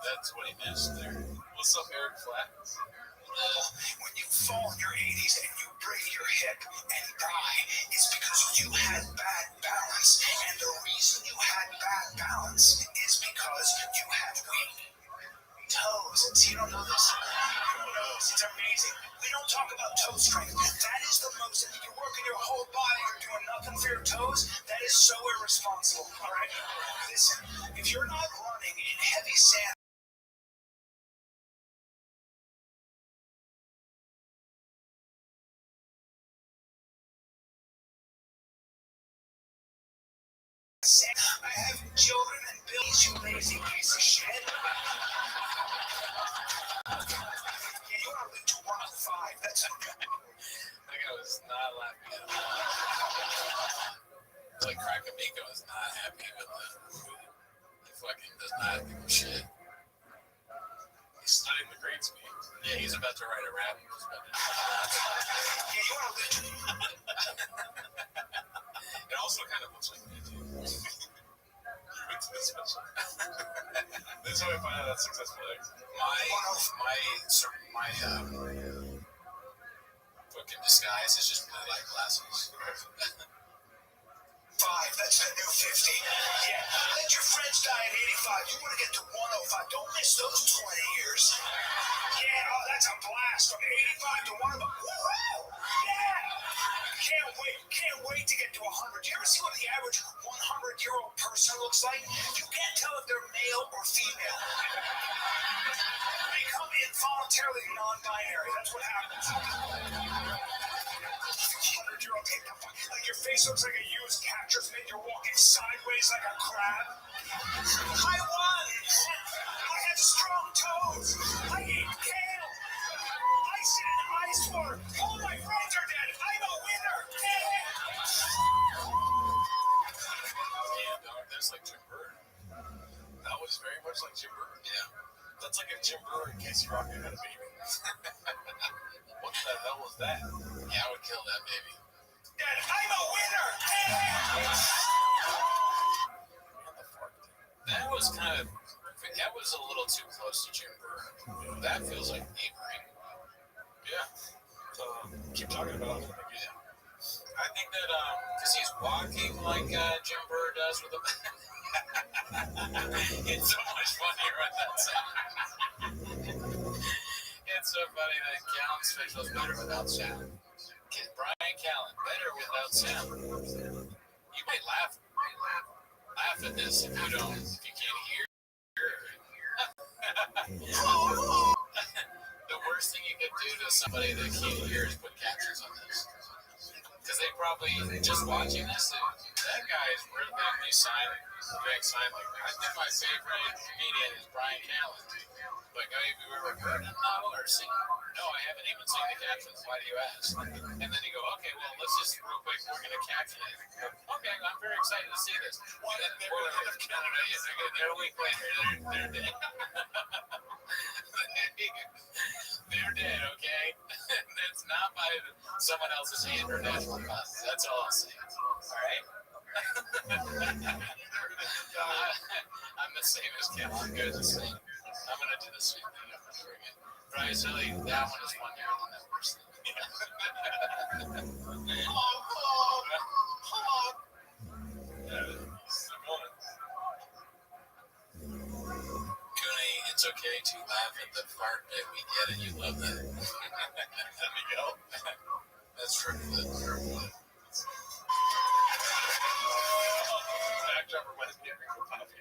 that's what he missed there. What's up, Eric Flat? When you fall in your 80s and you break your hip and die, it's because you had bad balance. And the reason you had bad balance is because you had weak toes. See, you don't know this? You don't know this. It's amazing. We don't talk about toe strength. That is the most, if you're working your whole body, you're doing nothing for your toes, that is so irresponsible. All right? Listen, if you're not running in heavy sand, I have children and bills, you lazy piece of shit. Yeah, you want to live to 105. That's okay. That guy was not laughing at all. It's like Krakamiko is not happy with the he fucking does not give a shit. He's studying the grade speed. Yeah, he's about to write a rap. Yeah, you want to live to It also kind of looks like me, too. You're into this special. This is how I find out that's successful eggs. My fucking disguise is just blue light glasses. 5, that's the new 50. Yeah, let your friends die at 85. You want to get to 105. Don't miss those 20 years. Yeah, oh, that's a blast. From 85 to 105. Woo-hoo! Yeah! Can't wait to get to 100. Do you ever see what the average 100-year-old person looks like? You can't tell if they're male or female. They become involuntarily non-binary. That's what happens. 100-year-old, like your face looks like a used catcher's mitt. You're walking sideways like a crab. I won! I had strong toes. I eat kale. I sit in ice water. All my friends are dead. I'm a winner. Yeah, dog, that's like Jim Bird. That was very much like Jim Brewer. Yeah. That's like if Jim Brewer and Casey Rocket had a baby. What the hell was that? Yeah, I would kill that baby. Dad, I'm a winner. That was kind of, that was a little too close to Jim Brewer. That feels like neighboring. Yeah. Keep talking about it. Yeah. I think that, because he's walking like Jim Brewer does with a... It's so much funnier with that sound. It's so funny that Callan's special is better without sound. Brian Callan, better without sound. You may laugh at this if you can't hear. The worst thing you could do to somebody that can't hear is put captions on this. Because they probably, just watching this, That guy's really making me sign, big sign like, I think my favorite comedian is Brian Callen. Like, have you ever heard him? No, or seen? No, I haven't even seen the captions. Why do you ask? And then you go, okay, well, let's just real quick, we're going to caption it. Okay, I'm very excited to see this. What? And they're going to Canada. They're a week later. They're dead. They're dead, okay? It's not by someone else's hand or natural causes. That's all I'm saying. All right? I'm the same as Kim. I'm good at the same. I'm going to do the same thing over again. Right, so like, that one is funnier than that person. Cooney, it's okay to laugh at the fart bit. We get it. You love that. Let me go. That's true. Backdrop reminds me of Ringo Poppy.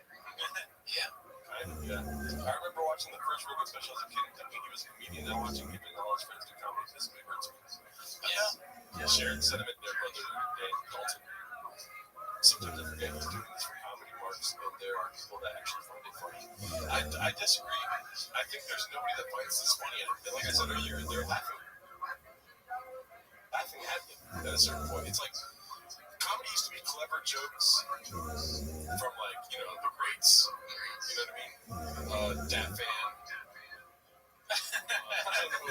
Yeah. I remember watching the first Ringo special as a kid and thinking he was a comedian, and watching him and all his friends do comedy. This big hurts me. Yeah. Shared sentiment there, brother Dan Dalton. Sometimes I forget he's doing this for comedy marks, and there are people that actually find it funny. I disagree. I think there's nobody that finds this funny. And like I said earlier, they're laughing at them at a certain point. It's like comedy used to be clever jokes from like, the greats. You know what I mean? Dat Van.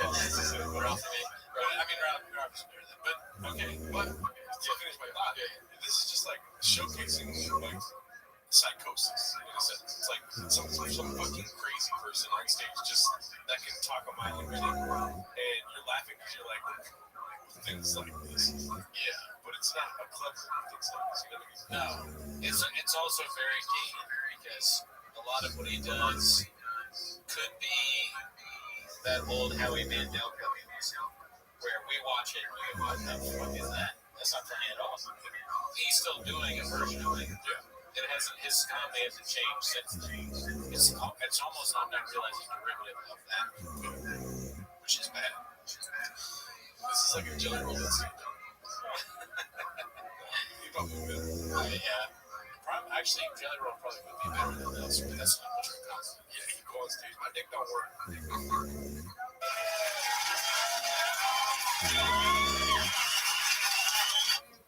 Ralph. I mean, Ralph's better than, but okay. But to finish my thought, this is just like showcasing like psychosis in a sense. It's like some fucking crazy person on stage just that can talk a mile a minute, and you're laughing because you're like, things like this. Yeah, but it's not a clever things like this. You know what I mean? No, it's also very deep because a lot of what he does could be that old Howie Mandel comedy, where we watch it and we go, what the fuck is that? That's not funny at all. He's still doing a version of it. Yeah. It hasn't. His comedy hasn't changed since then. It's almost I'm not realizing derivative of that, which is bad. This is like a Jelly Roll that's yeah. Actually, Jelly Roll probably would be better than this, but that's not much of a concept. Yeah, you go on stage. My dick don't work.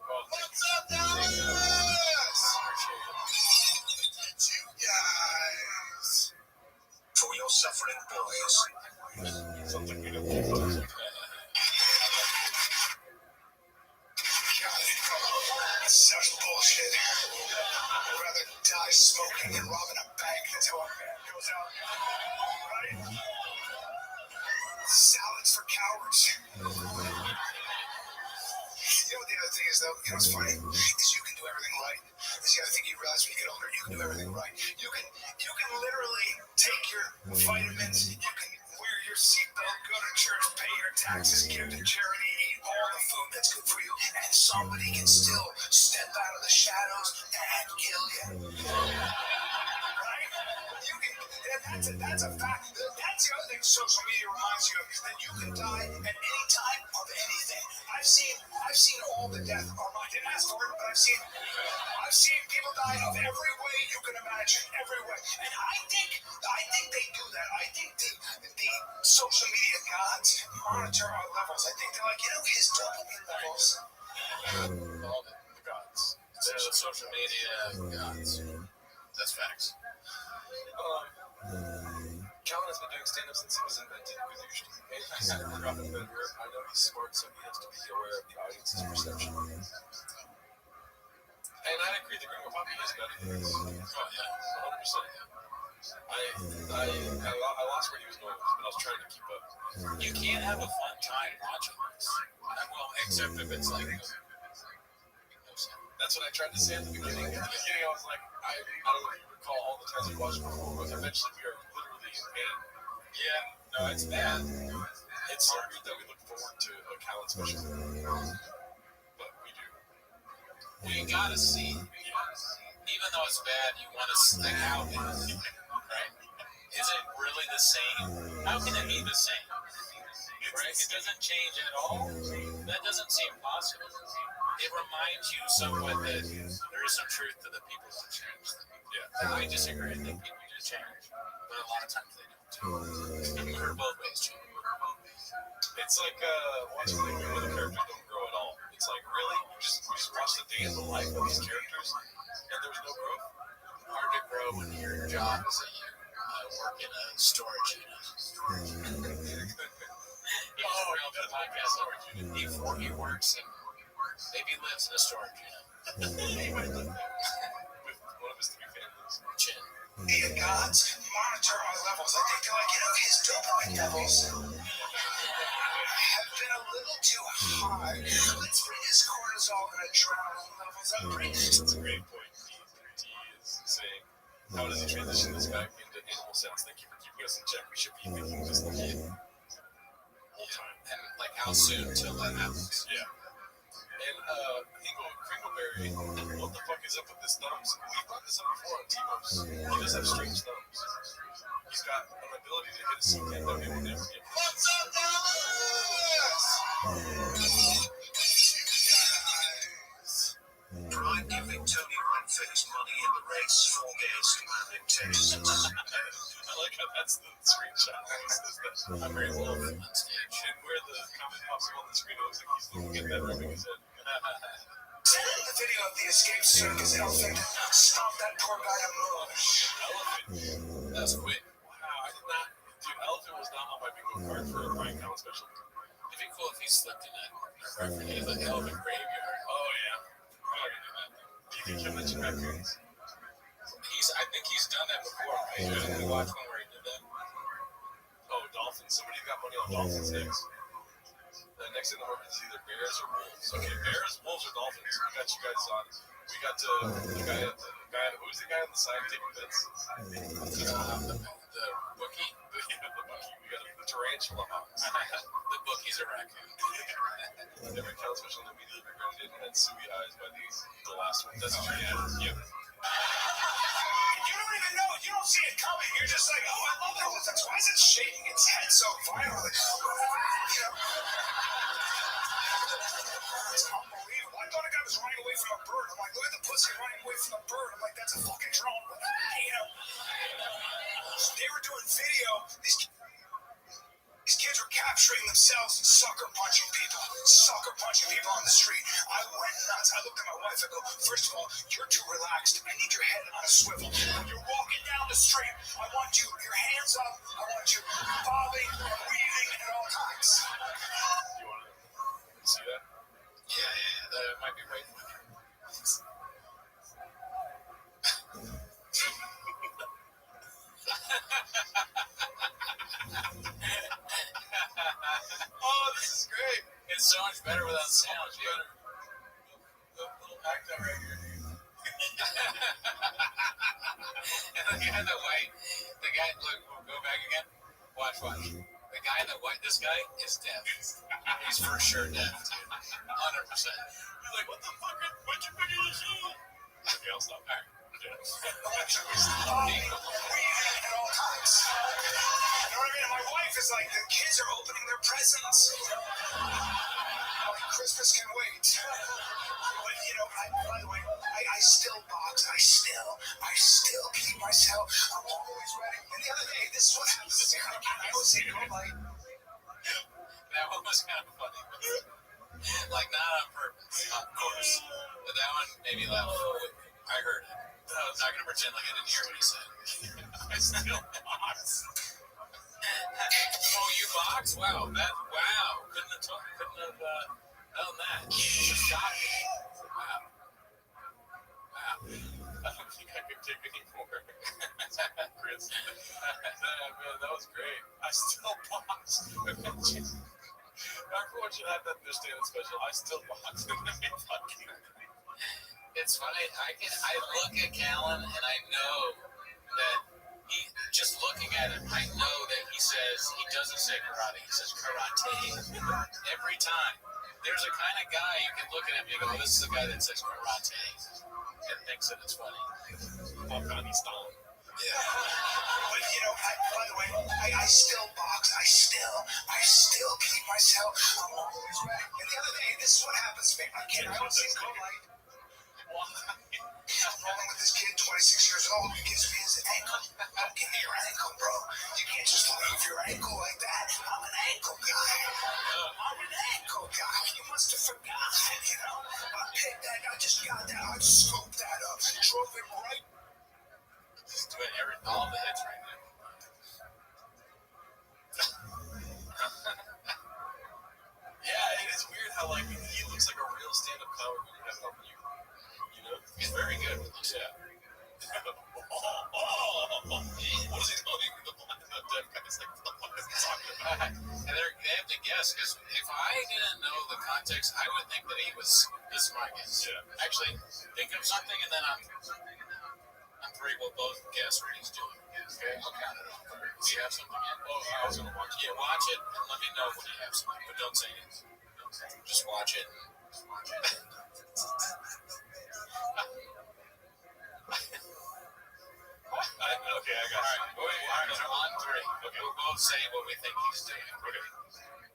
What's up, guys? It's you guys. For your suffering boys. Something we don't do. That's such bullshit. I'd rather die smoking than robbing a bank until our man goes out. Right? Salads for cowards. You know what the other thing is, though? You know what's funny? Is you can do everything right. That's the other thing you realize when you get older. You can do everything right. You can literally take your vitamins. You can wear your seatbelt, go to church, pay your taxes, give to charity, eat all the food that's good for you, and somebody can still step out of the shadows and kill you. Right? You can. That's a fact. That's the other thing social media reminds you of, that you can die at any time of anything. I've seen all the death. I didn't ask for it, but I've seen people die of every way you can imagine, every way. And I think they do that. I think the social media gods monitor our levels. I think they're like, his dopamine levels. All the gods. They're the social media gods. That's facts. Callen has been doing stand-up since it was invented with usually. He's never gotten better. I know he's smart, so he has to be aware of the audience's perception. And I agree that Ringo Poppy is better than this. Oh, yeah, 100%. I lost where he was going with this, but I was trying to keep up. You can't have a fun time watching this. Well, except if it's like... That's what I tried to say at the beginning. At the beginning, I was like, I don't know if you recall all the times we watched before, but eventually we are literally in pain. Yeah, no, it's bad. It's hard that we look forward to a Callen special. But we do. You gotta see. Even though it's bad, you want to see how it is. Right? Is it really the same? How can it be the same? Right? It doesn't change at all? That doesn't seem possible. it reminds you somewhat that there is some truth to the people who change. Yeah, I disagree. I think people do change, but a lot of times they don't. We're both ways change. It's like watching the movie where the characters don't grow at all. It's like, really? You just watch the day in the life of these characters, and there's no growth? Hard to grow when your job is that you work in a storage unit. He just real the podcast storage unit. He works and maybe lives in a storage unit. He might live there. With one of his 3 families. Chin. Dear gods, monitor my levels. I think his dopamine levels have been a little too high. Let's bring his cortisol and adrenaline levels up. That's a great point. T is saying, how does he transition this back into animal sounds? Thank you for keeping us in check. We should be making this the whole time. And like how soon till that happens? Yeah. And Kringleberry, what the fuck is up with his thumbs? We've brought this up before on T-Mobs. He does have strange thumbs. He's got an ability to hit a CK that we will never get. What's up, Dallas? I think Tony Run for his money in the race. 4 games commanding taste. I like how that's the screenshot. I'm very low on stage. And where the comment pops up on the screen, it looks like he's looking at that rubbing his head. The video of the escape circus elephant. Stop that poor guy to mush. Elephant. That's quick. Wow, I did not. Dude, Elephant was not on my bingo card for a Brian Callen special. It'd be cool if he slipped in that reference. He's like Elephant Graveyard. Oh, yeah. I'm not gonna do that. Do you think he'll mention raccoons? I think he's done that before. Right? Did you watch one where he did that? Oh, dolphins. Somebody got money on dolphins next. The next in the order is either bears or wolves. Okay, bears, wolves, or dolphins. We got you guys on. We got the guy who's the guy on the side taking bets? The bookie. The bookie. We got the tarantula house. The bookie's a raccoon. Every Callen special immediately regretted it and had suey eyes by the last one. That's true. Yeah. You don't even know. You don't see it coming. You're just like, oh, I love elephants. Why is it shaking its head so violently? It's unbelievable. I thought a guy was running away from a bird. I'm like, look at the pussy running away from a bird. I'm like, that's a fucking drone. They were doing video. These kids were capturing themselves and sucker punching people on the street. I went nuts. I looked at my wife and go, first of all, you're too relaxed. I need your head on a swivel. When you're walking down the street, I want you, your hands up. I want you bobbing and weaving at all times. You want to see that? Yeah. That might be right. Oh, this is great. It's so much better without sound. Better. The little act out right here. And the guy in the white, look, we'll go back again. Watch. The guy in the white, this guy is deaf. He's for sure deaf, dude. 100%. You're like, what the fuck? Why'd you figure this out? Okay, I'll stop. All right. Bobbing, weaving at all times. You know what I mean? And my wife is like, the kids are opening their presents. Christmas can wait. But by the way, I still box. I still keep myself. I'm always ready. And the other day, this is what happens. I was saying, That one was kind of funny. Like, not on purpose, of course. But that one made me laugh. I heard it. I was not going to pretend like I didn't hear what he said. I still box. Oh, you box? Wow. Couldn't have done that. Just shocking. Wow. I don't think I could take any more. Chris. Man, that was great. I still box. After what you had that understand special, I still box. It's funny. I look at Callen and I know that he, just looking at him, I know that he doesn't say karate. He says karate every time. There's a kind of guy you can look at him and you go, this is a guy that says karate and thinks that it's funny. Afghanistan. Yeah. But by the way, I still box. I still keep myself. I'm always ready. And the other day, this is what happens to me. I don't see no light. I'm rolling with this kid, 26 years old, who gives me his ankle. Don't give me your ankle, bro. You can't just leave your ankle like that. I'm an ankle guy. You must have forgot, I picked that. I just got that. I scooped that up. Drove him right. He's doing all the hits right now. Yeah, it is weird how he looks like a real stand-up comic when you're helping you. He's very good with this. Yeah. What is he doing? The deaf guy's like, what is he talking about? And they have to guess, because if I didn't know the context, I would think that this is my guess. Yeah. Actually, think of something, and then I'm three, we'll both guess what he's doing. Okay, I'll count it off. Do you have something yet? Oh, I was going to watch it. Yeah, watch it, and let me know when you have something, but don't say anything. Just watch it. Okay, I got it. All right, on three. Okay, we'll both say what we think he's doing. Okay.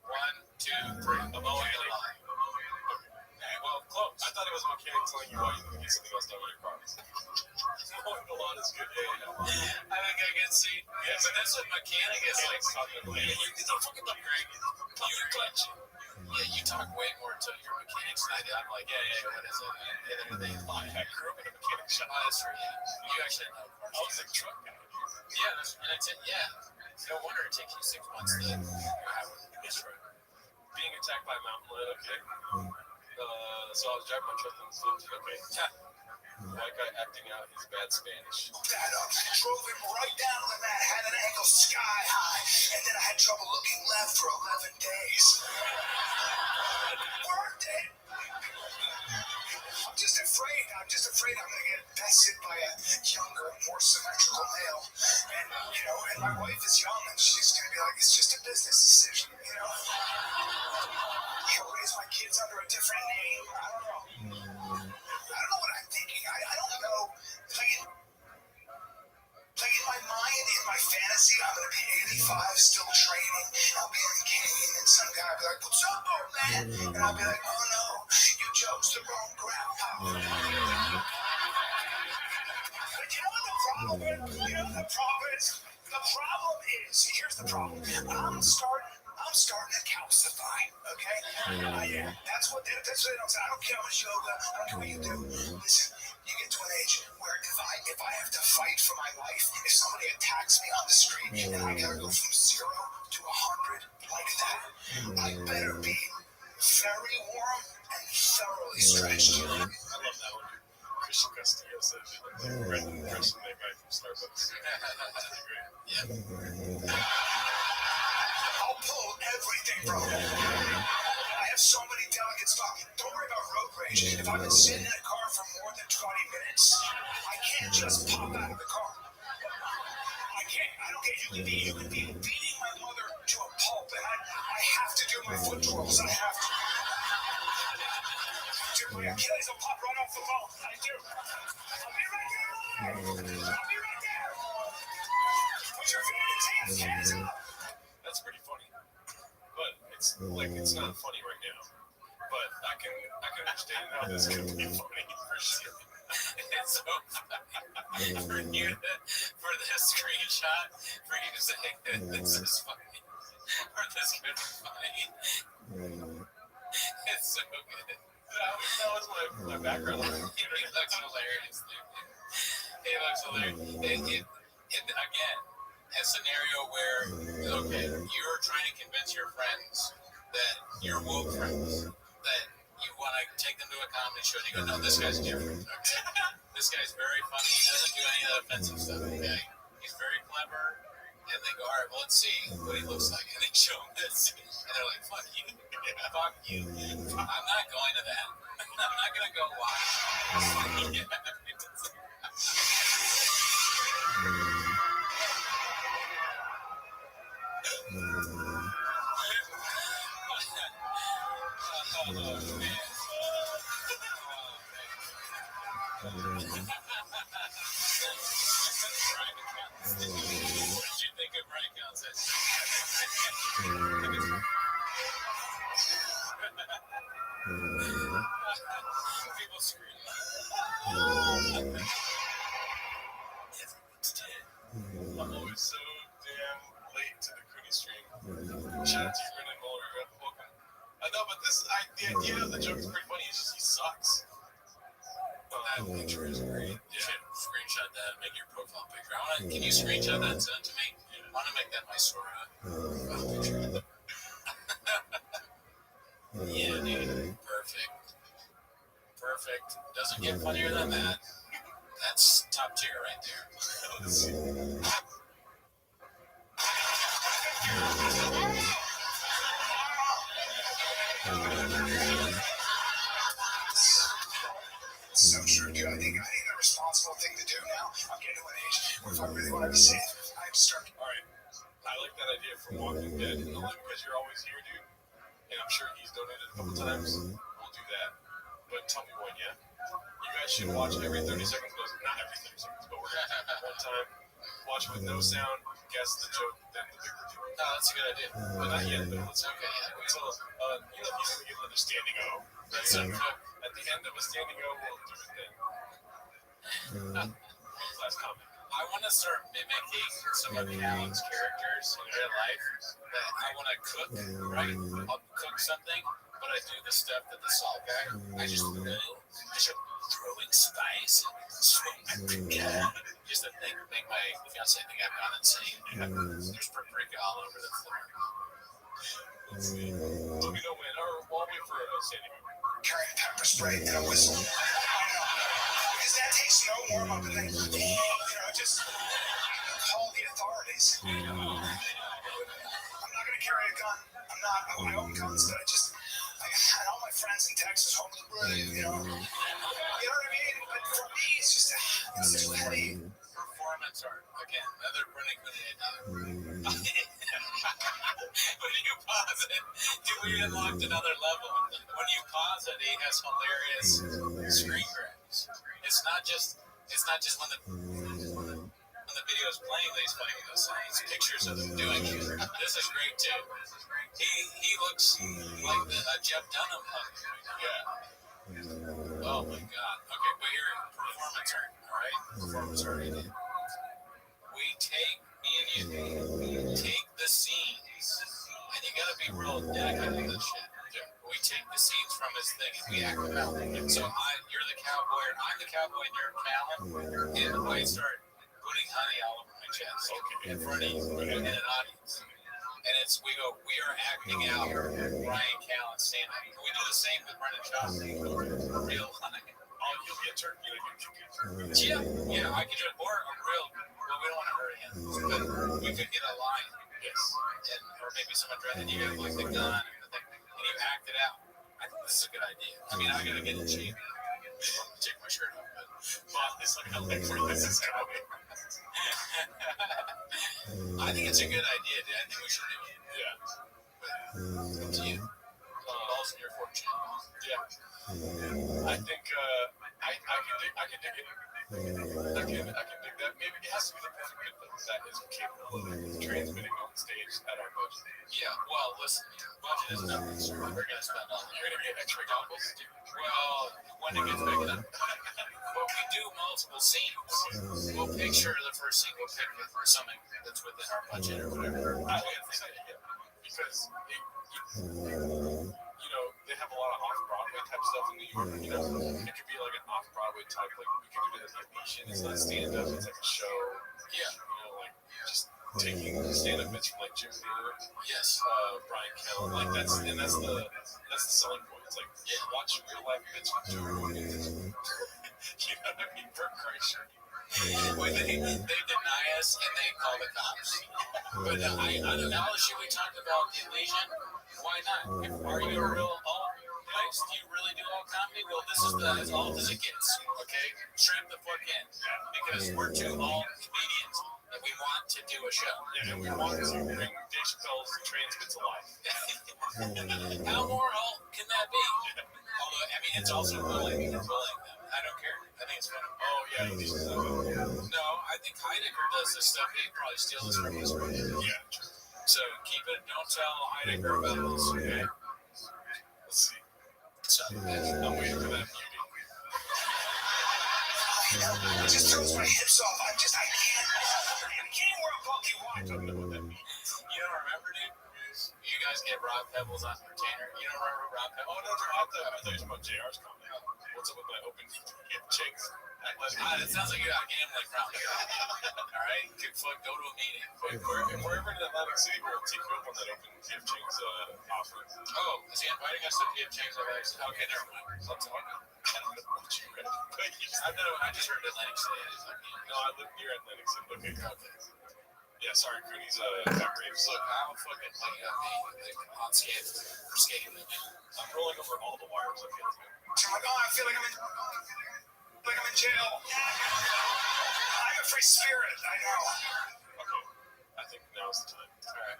1, 2, 3. I'm mowing a line. Okay, well, close. I thought it was a mechanic telling you why you can get something else done with your car. Mowing the lawn is good. Yeah. I think I can see. Yeah, but that's what mechanic is like. Don't fucking upgrade. You clutch. Yeah, you talk way more to your mechanics than I do. I'm like, yeah, what is it? And then they lie. I grew up in a mechanic shop. Oh, that's true, yeah. You actually know. I was a truck guy. Yeah, and I said, no wonder it takes you 6 months to have this right. Being attacked by a mountain lion, okay. So I was driving my truck and stuff, okay. White guy acting out his bad Spanish. That up, drove him right down the mat, had an ankle sky high, and then I had trouble looking left for 11 days. Worked it. I'm just afraid I'm going to get bested by a younger, more symmetrical male. And my wife is young, and she's going to be like, it's just a business decision, He'll raise my kids under a different name. I don't know. I don't know what I'm thinking. I don't know. Like in my mind, in my fantasy, I'm going to be 85, still training. I'll be in Kane, and some guy will be like, what's up, old man? And I'll be like, oh no, you chose the wrong grandpa. But you know what the problem is? The problem is, here's the problem. I'm starting to calcify, okay? That's what they don't say. I don't care how much yoga, I don't care what you do. Listen, you get to an age where if I have to fight for my life, if somebody attacks me on the street and I gotta go from 0 to 100 like that, I better be very warm and thoroughly stretched. I love that one. Christian Castillo said the red dressing that guy from Starbucks. That's great. Yeah. I'll pull everything from him. I have so many delegates talking. Don't worry about road rage. If I've been sitting in a car for more than 20 minutes, I can't just pop out of the car. I can't. I don't get you can be beating my mother to a pulp, and I have to do my foot twirls. I have to. Dude, my Achilles will pop right off the bone. I do. I'll be right there. I'll be right there. Put your hands up. That's pretty funny. But it's not funny right now. But I can understand how this could be funny for sure. It's so funny for this screenshot for you to say this is funny or this could be funny. It's so good. That was my background. He looks hilarious. He looks hilarious. Again, a scenario where, okay, you're trying to convince your friends that your woke friends that you want to take them to a comedy show, and you go, no, this guy's different. Okay? This guy's very funny. He doesn't do any of the offensive stuff. Okay, he's very clever. And they go, all right, well, let's see what he looks like. And they show him this, and they're like, fuck you, fuck you. I'm not going to that. I'm not going to go watch. did you think of Brian Callen? People scream. Everyone's dead. I'm always so damn late to the Cooney stream. Shout out to Brendan Muller. Welcome. I know, but the idea of the joke is pretty funny. It's just he sucks. That picture is great. You should screenshot that and make your profile picture. Can you screenshot that and send it to me? I want to make that my Sora picture. Yeah, dude. Perfect. Doesn't get funnier than that. That's top tier right there. So sure, dude. I think the responsible thing to do now, I'm getting to an age where if I really want to be safe, I have to start. All right. I like that idea for Walking Dead. Only because you're always here, dude. And I'm sure he's donated a couple times. We'll do that. But tell me when, yeah? You guys should watch every 30 seconds. Not every 30 seconds, but we're going to have one time. Watch with no sound. Guess the joke, then the big reveal. No, that's a good idea. But not yet, though. Let's Okay, yeah. until, he's going to give another standing O. That's a good. At the end of a standing O, we'll do it then. Last comment. I want to start mimicking some of Callen's characters in real life. I want to cook, right? I'll cook something, but I do the stuff that the salt guy. I just throwing spice and smoke paprika. Just to make my fiance think I've gone insane. There's paprika all over the floor. Let's see. Let me know when, or we'll wait for a standing O. Carry a pepper spray and a whistle. Because that takes no warm up than, just call the authorities. I'm not going to carry a gun. I own guns, but I had all my friends in Texas home you know what I mean? But for me, it's just too heavy. Performance art. Again, another running idea. When you pause it, we unlocked another level. When you pause it, he has hilarious screen grabs. It's not just when the video is playing that he's playing those things. Pictures of them doing it. This is great too. He looks like a Jeff Dunham hug. Yeah. Oh my God. Okay, but here, performance art. All right, performance art. We take the scenes, and you gotta be real dedicated to this shit. We take the scenes from his thing and we act them out. So you're the cowboy, and I'm the cowboy, and you're Callen, and I start putting honey all over my chest in front of you in an audience. And we are acting out Brian Callen stand-up. We do the same with Brendan Chaucer. Real honey. Oh, you'll get turkey. Yeah, I could do it. Or a real, well, we don't want to hurt him. But we could get a line. Yes. Or maybe someone dreaded you have like the gun and the thing, and you act it out. I think this is a good idea. I mean, I gotta get in shape. Take my shirt off, but it's like I'm like, where this is going. I think it's a good idea, dude. I think we should do it. Yeah. But up to you. Balls in your fortune. Yeah. I think I can dig it. I can dig that. Maybe it has to be the perfect bit that is capable of transmitting on stage at our budget. Yeah, well, listen, budget is nothing. We're going to spend all the You're going to get extra goggles? Well, when it gets big enough. But we do multiple scenes. We'll picture the first scene, we'll pick it for something that's within our budget or whatever. I like to say, yeah. Because, they have a lot of off-Broadway type stuff in New York, It could be like an off-Broadway type, like, we could do it as like Venetian. It's not stand-up, it's like a show. Yeah. Like, just taking stand-up bits from, like, Jim Beer. Yes. Brian Callen. Like, that's the selling point. It's like, watch real-life bits from Jim Beer. You know what I mean? For Christ's sake. When they deny us and they call the cops. But now we talked about the Legion. Why not? Are you a real alt place? Do you really do alt comedy? Well, this is as alt as it gets. Okay, strap the fuck in because we're two alt comedians and we want to do a show. Yeah, we want to bring Dave Chappelle's transmit to life. How more alt can that be? Although, I mean, it's also bullying them. I don't care. I think it's fun. Oh, yeah. No, I I think Heidegger does this stuff. He probably steals this from his work. Yeah. So keep it. Don't tell Heidegger about this. Okay. Let's see. So I'm waiting for that muting. It just throws my hips off. I can't wear a bulky watch. You don't remember, dude? You guys get Rob Pebbles on retainer. You don't remember Rob Pebbles? Oh, no, I thought you were talking about JR's comment. What's up with my open hip chicks? It sounds like you got a gambling problem. All right? Go to a meeting. If we're ever in Atlantic City, we'll take you up on that open hip chicks offer. Oh, is he inviting us to hip chicks? Okay, never mind. Let's talk. I don't know what you read. I just heard Atlantic City. No, I live near Atlantic City. Okay. Yeah, sorry, Cooney's back rapes. Look, I'm fucking playing up on skating. I'm rolling over all the wires. I'm like, oh, I feel like I'm in jail. I'm a free spirit. I know. Okay, I think now's the time. All right,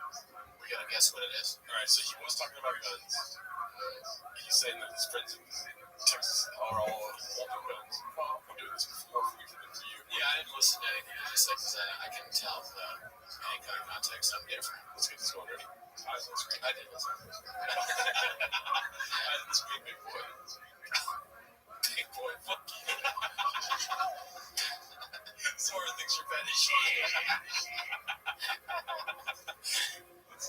we gotta guess what it is. All right, so he was talking about guns. He's saying that his friends in Texas are all older guns. I'm doing this before we get into you. Yeah, I didn't listen to anything. I just like I can tell any kind of context. I'm different. Let's get this going. Ready? Eyes on the screen. I did listen. Eyes on the screen, big boy. Big boy, fuck you. Sora thinks you're fetish. Let's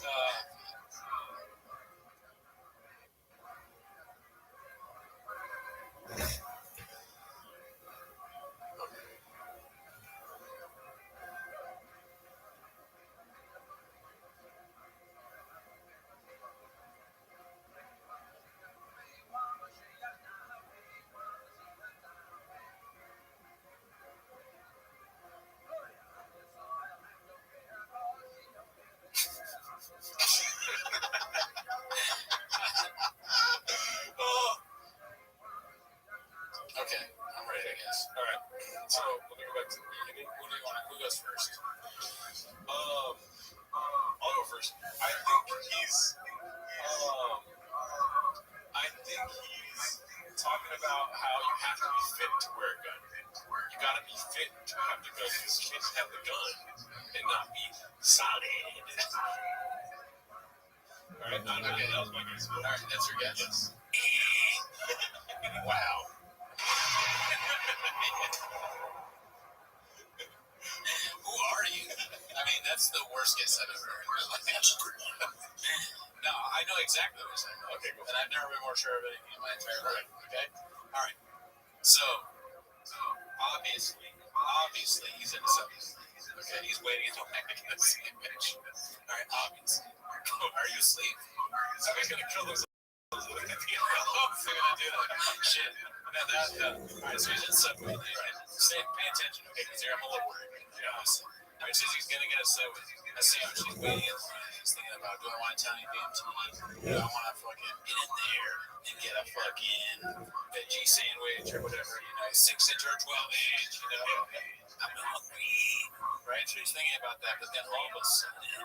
Okay, I'm ready, I guess. All right. So let me go back to the beginning. Who goes first? I'll go first. I think he's talking about how you have to be fit to wear a gun. You gotta be fit to have the gun because you can't have the gun and not be solid. All right, okay, that was my guess. All right, that's your guess. Yes. Wow. Who are you? I mean, that's the worst guess I've ever heard. No, I know exactly what you're saying. Okay, go. And I've never been more sure of anything in my entire life. Okay? All right. So obviously, he's into something. Okay, he's waiting until I get a sandwich. All right, obviously. Are you asleep? Somebody's gonna kill themselves. They're gonna do that. Shit. All right, so he's in Subway. Right? Pay attention, okay? Because I'm a little worried. Yeah. All right, so he's gonna get a sandwich. He's waiting in line. He's thinking about, do I want to tell anything to eat? Do I want to fucking get in there and get a fucking veggie sandwich or whatever, 6-inch or 12-inch, I'm hungry, right? So he's thinking about that, but then all of a sudden,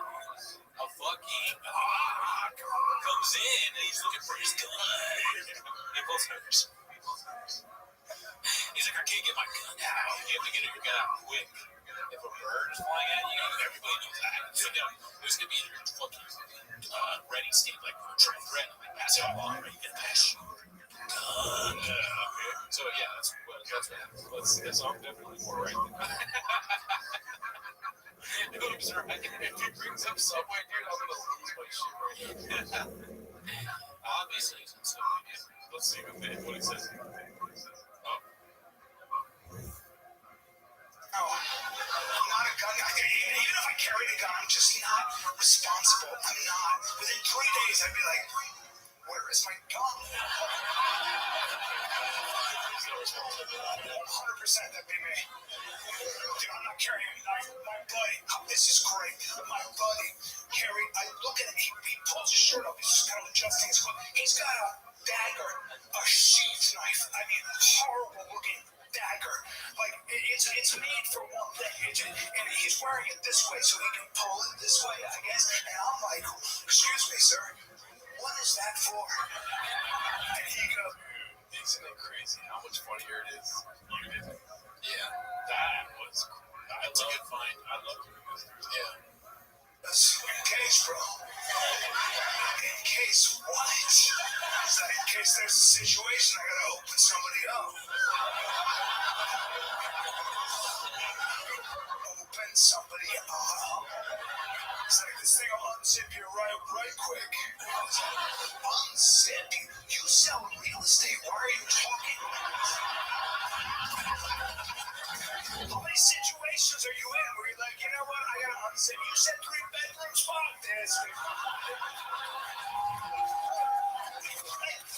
a fucking hawk comes in and he's looking for his gun. He pulls hers. He's like, I can't get my gun out. You have to get your gun out quick. If a bird is flying at you, everybody knows that. So there's gonna be your fucking ready state, like try threat, like pass it along, right? You get a pass gun. Okay. So yeah, that's what happens. So I'm definitely more right than that. Oops, right. If he brings up Subway, dude, I'm gonna lose my shit right here. Obviously, he's in Subway. Let's see what he says. I'm not a gun guy. Even if I carried a gun, I'm just not responsible. I'm not. Within 3 days, I'd be like, where is my gun? 100% that'd be me. Dude, I'm not carrying a knife. My buddy, this is great. My buddy carried, I look at him, he pulls his shirt up, he's just kind of adjusting his clothes. He's got a dagger, a sheath knife. I mean, horrible looking dagger. Like, it's made for one thing. And he's wearing it this way so he can pull it this way, I guess. And I'm like, excuse me, sir, what is that for? And he goes, isn't it crazy how much funnier it is? You did it. Yeah. That was, I situation, I gotta open somebody up. Open somebody up. It's like this thing will unzip you right quick. Unzip? You sell real estate. Why are you talking? How many situations are you in where you're like, you know what, I gotta unzip? You said 3 bedrooms, fuck this.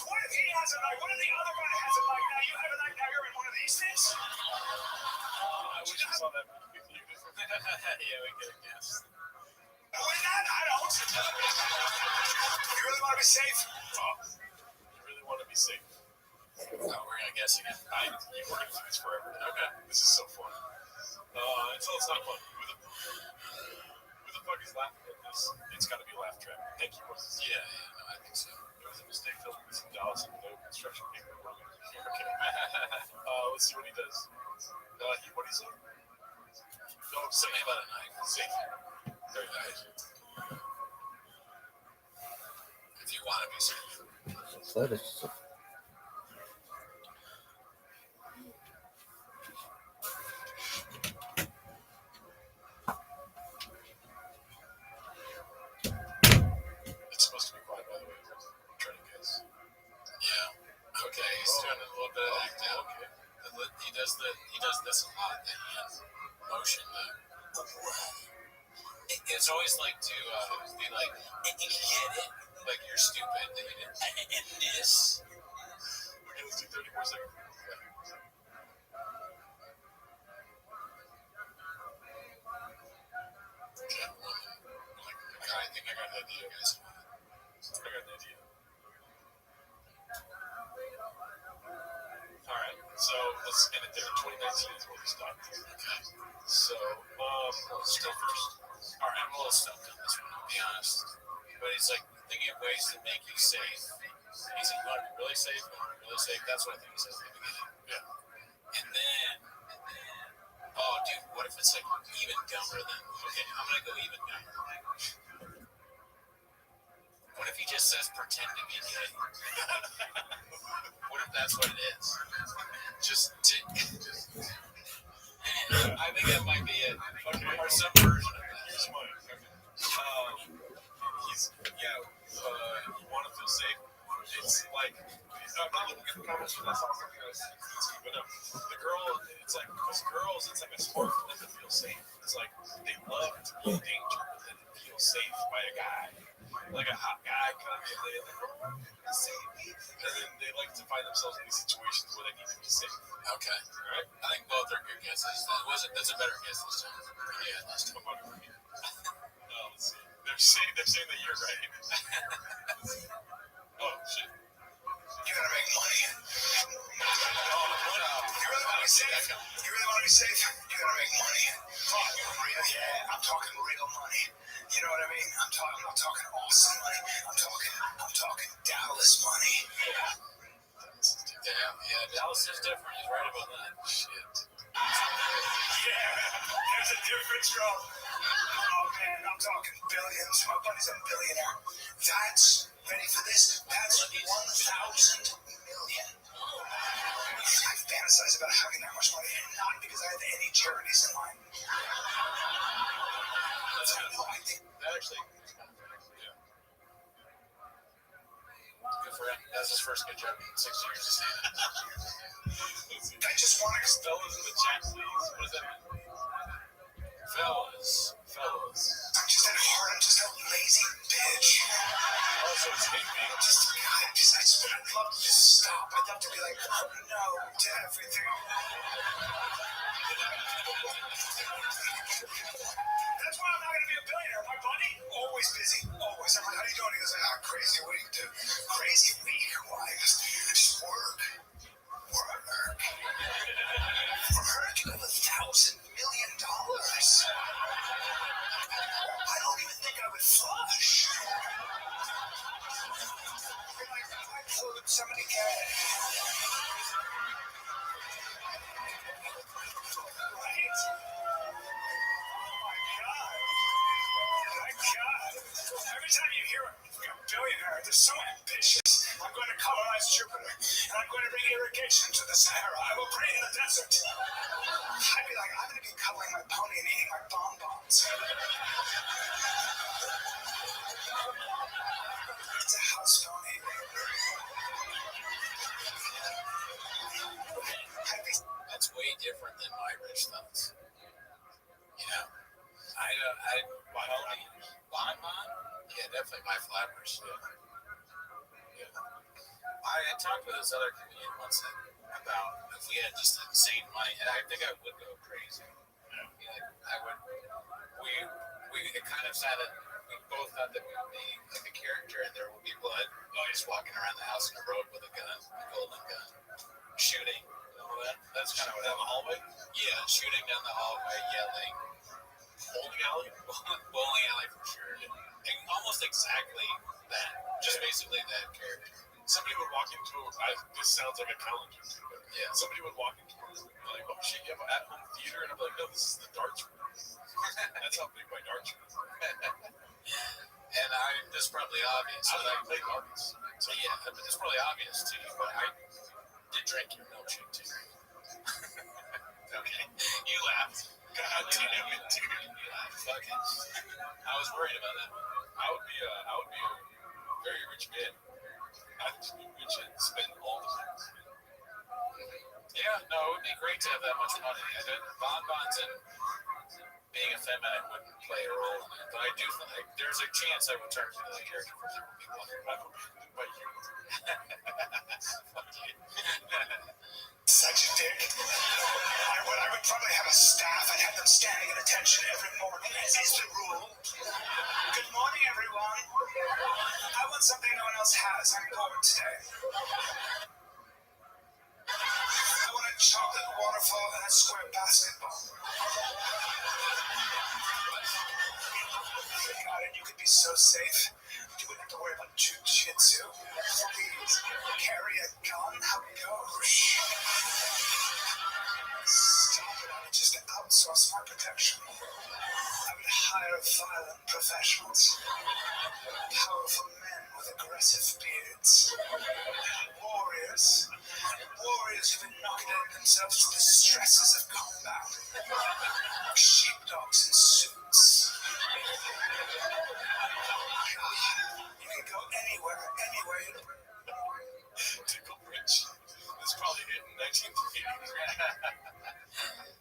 What if he has a night? What if the other guy has a night? Now you have a night, now you're in one of these things? I wish I saw that movie theaters. Yeah, we get a guess. Win that? I don't. You really want to be safe? Oh, you really want to be safe? Oh, we're gonna guess again. We're gonna do this forever. Okay, this is so fun. Until it's not fun. Who the fuck is laughing at this? It's gotta be a laugh track. Thank you, Moses. Yeah, no, I think so. It was a mistake filming this in Dallas and no construction people were wrong. Okay. Let's see what he does. What do you say? No, something about a knife. Safe. Very nice. If you want to be safe. It's supposed to be quiet, by the way. I'm trying to guess. Yeah. Okay, he's doing a little bit of act out. Okay. He does this a lot. The hand motion. It's always like to be like, get it. Like you're stupid. And this. Okay, let's do 30 more seconds. Okay. I think I got an idea, guys. I got an idea. Alright, so let's end it there. 2019 is where we stopped. Okay. So, still first. Alright, I'm a little stumped on this one, I'll be honest. But he's like thinking of ways to make you safe. He's like, you want to be really safe? You want to be really safe? That's what I think he says at the beginning. Yeah. And then, oh, dude, what if it's like even dumber than, okay, I'm going to go even dumber. What if he just says pretend to be gay? What if that's what it is? I think that might be it. Okay. Or some version of that. Here's mine. You want to feel safe. It's like, I'm not looking at the comments for that song, but the girl, it's like, because girls, it's like a sport for them to feel safe. It's like, they love to be in danger and feel safe by a guy. Like a hot guy comes and they're like, oh, save me. And then they like to find themselves in these situations where they need to be safe. Okay. Alright? I think both are good guesses. That's a better guess this time. Yeah, last time. Let's see. They're saying that you're right. Oh, shit. You gotta make money. You really want to be safe? You really want to be safe? You gotta make money. Yeah, I'm talking real money. You know what I mean? I'm not talking awesome money. I'm talking Dallas money. Damn, yeah, Dallas is different. He's right about that. Shit. Yeah, there's a difference, bro. Oh man, I'm talking billions. My buddy's a billionaire. That's, ready for this? That's 1,000 million. I fantasize about having that much money, and not because I have any charities in mind. That actually, yeah. Good for him. That's his first good job in 6 years. I just want to fellas in the chat, please. What does that mean? Fellas. I'm just at heart, I'm just a lazy bitch. Also, it's hate me. I'd love to just stop. I'd love to be like, oh no to everything. That's why I'm not going to be a billionaire. My buddy, always busy. Always. I'm like, how are you doing? He goes, crazy week, dude. Crazy week? Why? Just work. Work. You have $1,000 million. I don't even think I would flush. Somebody get it. Right? Oh my God. Every time you hear a billionaire, they're so ambitious. I'm going to colonize Jupiter. Sahara. I will pray in the desert. I'd be like, I'm going to be cuddling my pony and eating my bonbons. It's a house pony. That's way different than my rich thoughts. You know, bonbon? Yeah, definitely my flappers. Yeah. I had talked with this other comedian once about if we had just insane money, and I think I would go crazy. You know, I would. We kind of sounded. We both thought that we would be like a character, and there would be blood. Just walking around the house in the road with a gun, a golden gun, shooting. That's kind of what down the hallway. Yeah, shooting down the hallway, yelling. Bowling alley? Bowling alley for sure. And almost exactly that. Just basically that character. Somebody would walk into this sounds like a college. Yeah. Somebody would walk into a room and be like, oh shit, you have an at-home theater? And I'm like, no, this is the darts room. That's how big my darts room is. And this is probably obvious. I play darts. So yeah, but it's probably obvious to you, but I did drink your milkshake too. Okay. You laughed. God damn it, dude. You laughed. Fuck it. I was worried about that. I would be a very rich man. I'd just be rich and spend all the time. Yeah, no, it would be great to have that much money. Bonbons and being effeminate wouldn't play a role in it, but I do think there's a chance I would turn to the character for some people. I would be by you. Fuck you. Such a dick. I would probably have a staff. I'd have them standing at attention every morning. Is the rule. Good morning, everyone. I want something no one else has. I'm bored today. I want a chocolate waterfall and a square basketball. God, and you could be so safe. You wouldn't have to worry about jujitsu. Please, carry a gun. How gauche. Stop it. I would just outsource my protection. I would hire violent professionals. Powerful men with aggressive beards. Warriors. Warriors who've been knocking at themselves through the stresses of combat. Sheepdogs in suits. You can go anywhere. Tickle Rich. This probably hit in 1980s.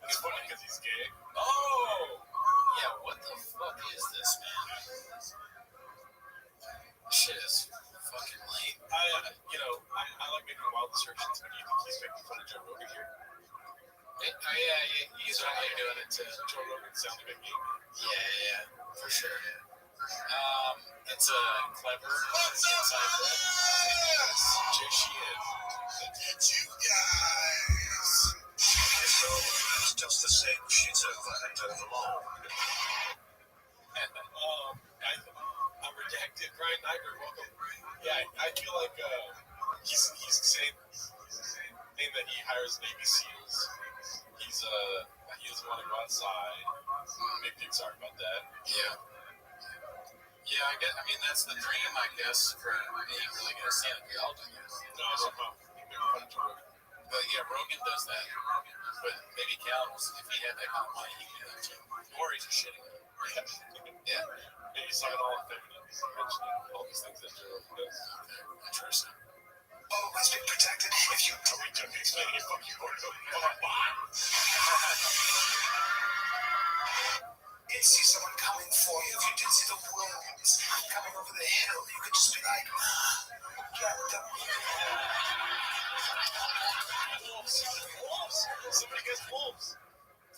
It's funny because he's gay. Oh! Yeah, what the fuck is this, man? Shit is fucking lame. I like making wild assertions, but do you think he's making fun of Joe Rogan here? Yeah, he's only doing it to Joe Rogan sounds like a gay man. Yeah, for sure. It's a clever inside look. Just shit. It's you guys. It's just the same shit over and over long. I'm redacted. Brian Nyberg, welcome. Yeah, I feel like he's saying that he hires Navy SEALs. He doesn't want to go outside. Big dick, sorry about that. Yeah, I mean, that's the dream, I guess, for being really good at stand-up. We all do that. No, I said no. Making fun of Joe Rogan. But yeah, Rogan does that. But maybe Callum's, if he had that kind of money, he could do that too. Or he's just shitting on it. Yeah. Maybe he's talking all feminine, mentioning all these things that Joe Rogan does. Interesting. Always be protected. If you Are we just explaining it? Fuck you, Gordo. did see someone coming for you, if you did see the wolves coming over the hill, you could just be like, get them. Wolves! Somebody guessed wolves.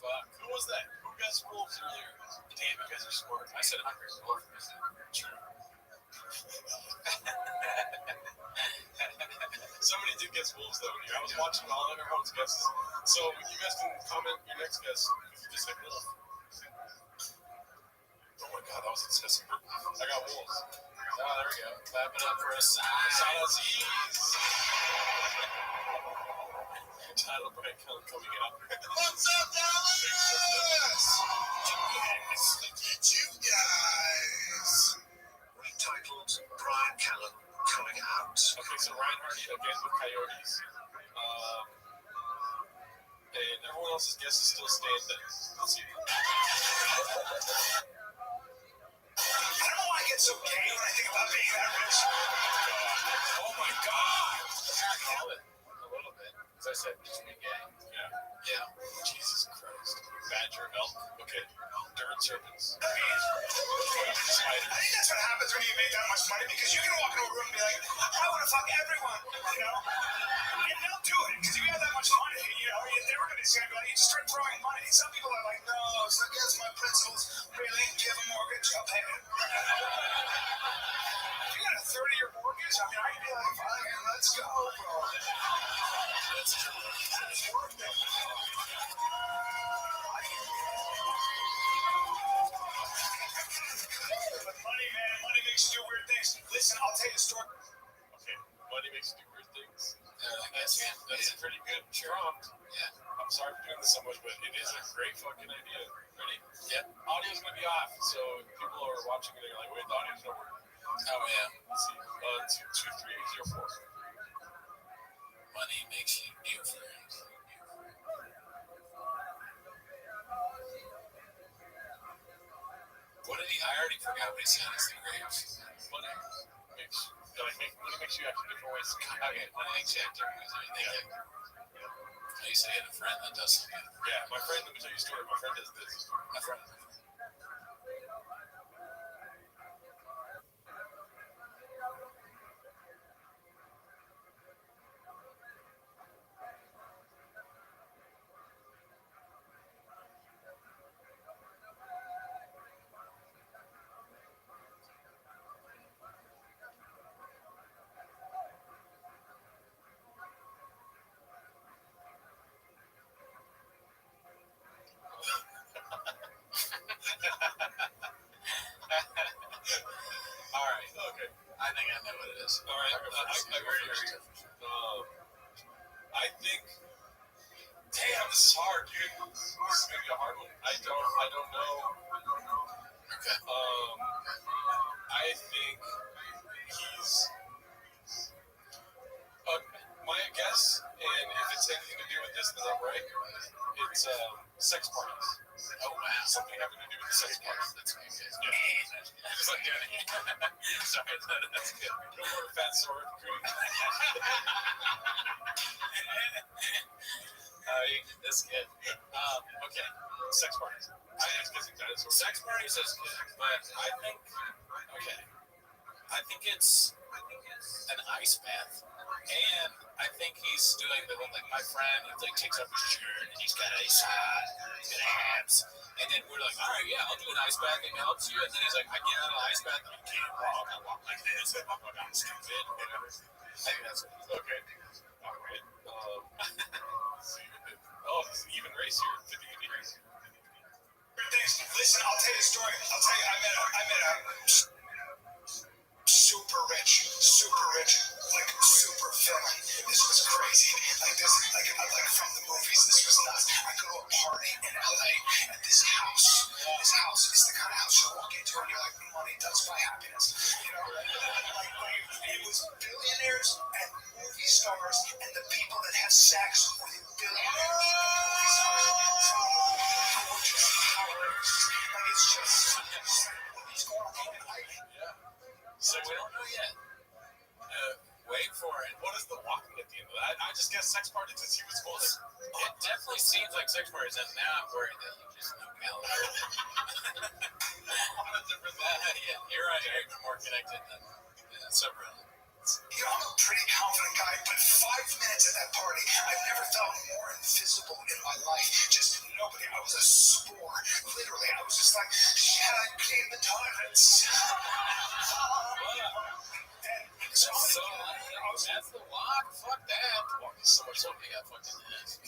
Fuck. Who was that? Who guessed wolves earlier? Damn, you guys are smart. I said hungry wolf. True. Somebody did guess wolves though. I was watching all of everyone's guesses. So you guys can comment your next guess if you just said wolf. Oh my god, that was excessive. I got wolves. Oh, there we go. Clap it up for a sign. Title Brian Cullen coming out. What's up, Dallas? It's you guys. Retitled Brian Callen coming out. Okay, so Ryan Hardy again with Coyotes. guess is still standing. Let's see. I don't know why I get so gay when I think about being that rich. Oh my God! I feel it a little bit. As I said, just be gay. Yeah. Jesus Christ. Badger, elk. Okay. Dirt serpents. I think that's what happens when you make that much money, because you can walk into a room and be like, I want to fuck everyone, you know? And they'll do it, because if you have that much money, you know, everybody's going to be like, you just start throwing money. Some people are like, no, it's against my principles. Really? Give a mortgage, I'll pay it. If you got a 30-year mortgage, I mean, I'd be like, fine, let's go, bro. That's true. It's worth it. But money, man, money makes you do weird things. Listen, I'll tell you a story. Okay. Money makes you do weird things. I guess, yeah. That's a pretty good prompt. Yeah. I'm sorry for doing this so much, but it is a great fucking idea. Ready? Yep. Audio's going to be off, so people are watching it and they're like, wait, the audio's not working. Oh, yeah. Let's see. 22304. Money makes you different. What did he? I already forgot what he said. It's the greatest. Money makes you act in different ways. Okay, money makes you act different ways. I used to have a friend that does something. Yeah, my friend, let me tell you a story. My friend does this. My friend. All right. Okay. I think I know what it is. All right. I think. Damn, this is hard, dude. This is gonna be a hard one. I don't know. Okay. I think he's. My guess, and if it's anything to do with this, then I'm right. It's sex parties. Oh wow. Something having to do with sex parties. That's good. Yeah. Just like doing it. Sorry, that's good. No more fat sword recruiting. That's good. Okay. Sex parties. I was guessing dinosaurs. Sex parties is good, but I think it's an ice bath, and I think he's doing the one like my friend. He like takes off his shirt and he's got ice, he's got abs, and then we're like, all right, yeah, I'll do an ice bath. It helps you, and then he's like, I get out of the ice bath and I can't walk. I walk like this. I'm stupid. Whatever. I think that's Okay. All right. This is even racier. 50-50 race. Listen, I'll tell you a story. I'll tell you, I met a super rich, like super villain. This was crazy. Like from the movies, this was nuts. I go to a party in LA at this house. This house is the kind of house you walk into and you're like, money does buy happiness. You know, it was billionaires and movie stars and the people that have sex with billionaires and movie stars. It's just what's going on. so we don't know yet. Wait for it. What is the walking at the end of that? I just guess sex party because he was close. It definitely seems like sex parties, and now I'm worried that you just know Mel. Yeah, you're right. You're more connected than several. You know, I'm a pretty confident guy, but 5 minutes at that party, I've never felt more invisible in my life. Just nobody. I was a spore. Literally, I was just like, shall I clean the toilets? So that's the walk. Fuck that. Walk is so much something got fucking ass.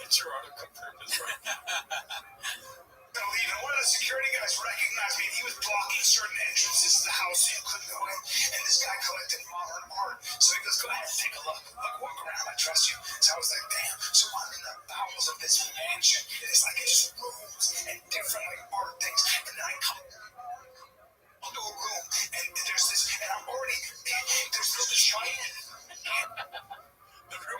Gerardo confirmed this right now. Even one of the security guys recognized me, and he was blocking certain entrances to the house so you couldn't go in. And this guy collected modern art, so he goes, "Go ahead, take a look. Walk around. I trust you." So I was like, "Damn." So I'm in the bowels of this mansion. It's like it's just rooms and different like art things. And then I come into a room, and there's this, and I'm already there's this giant. The room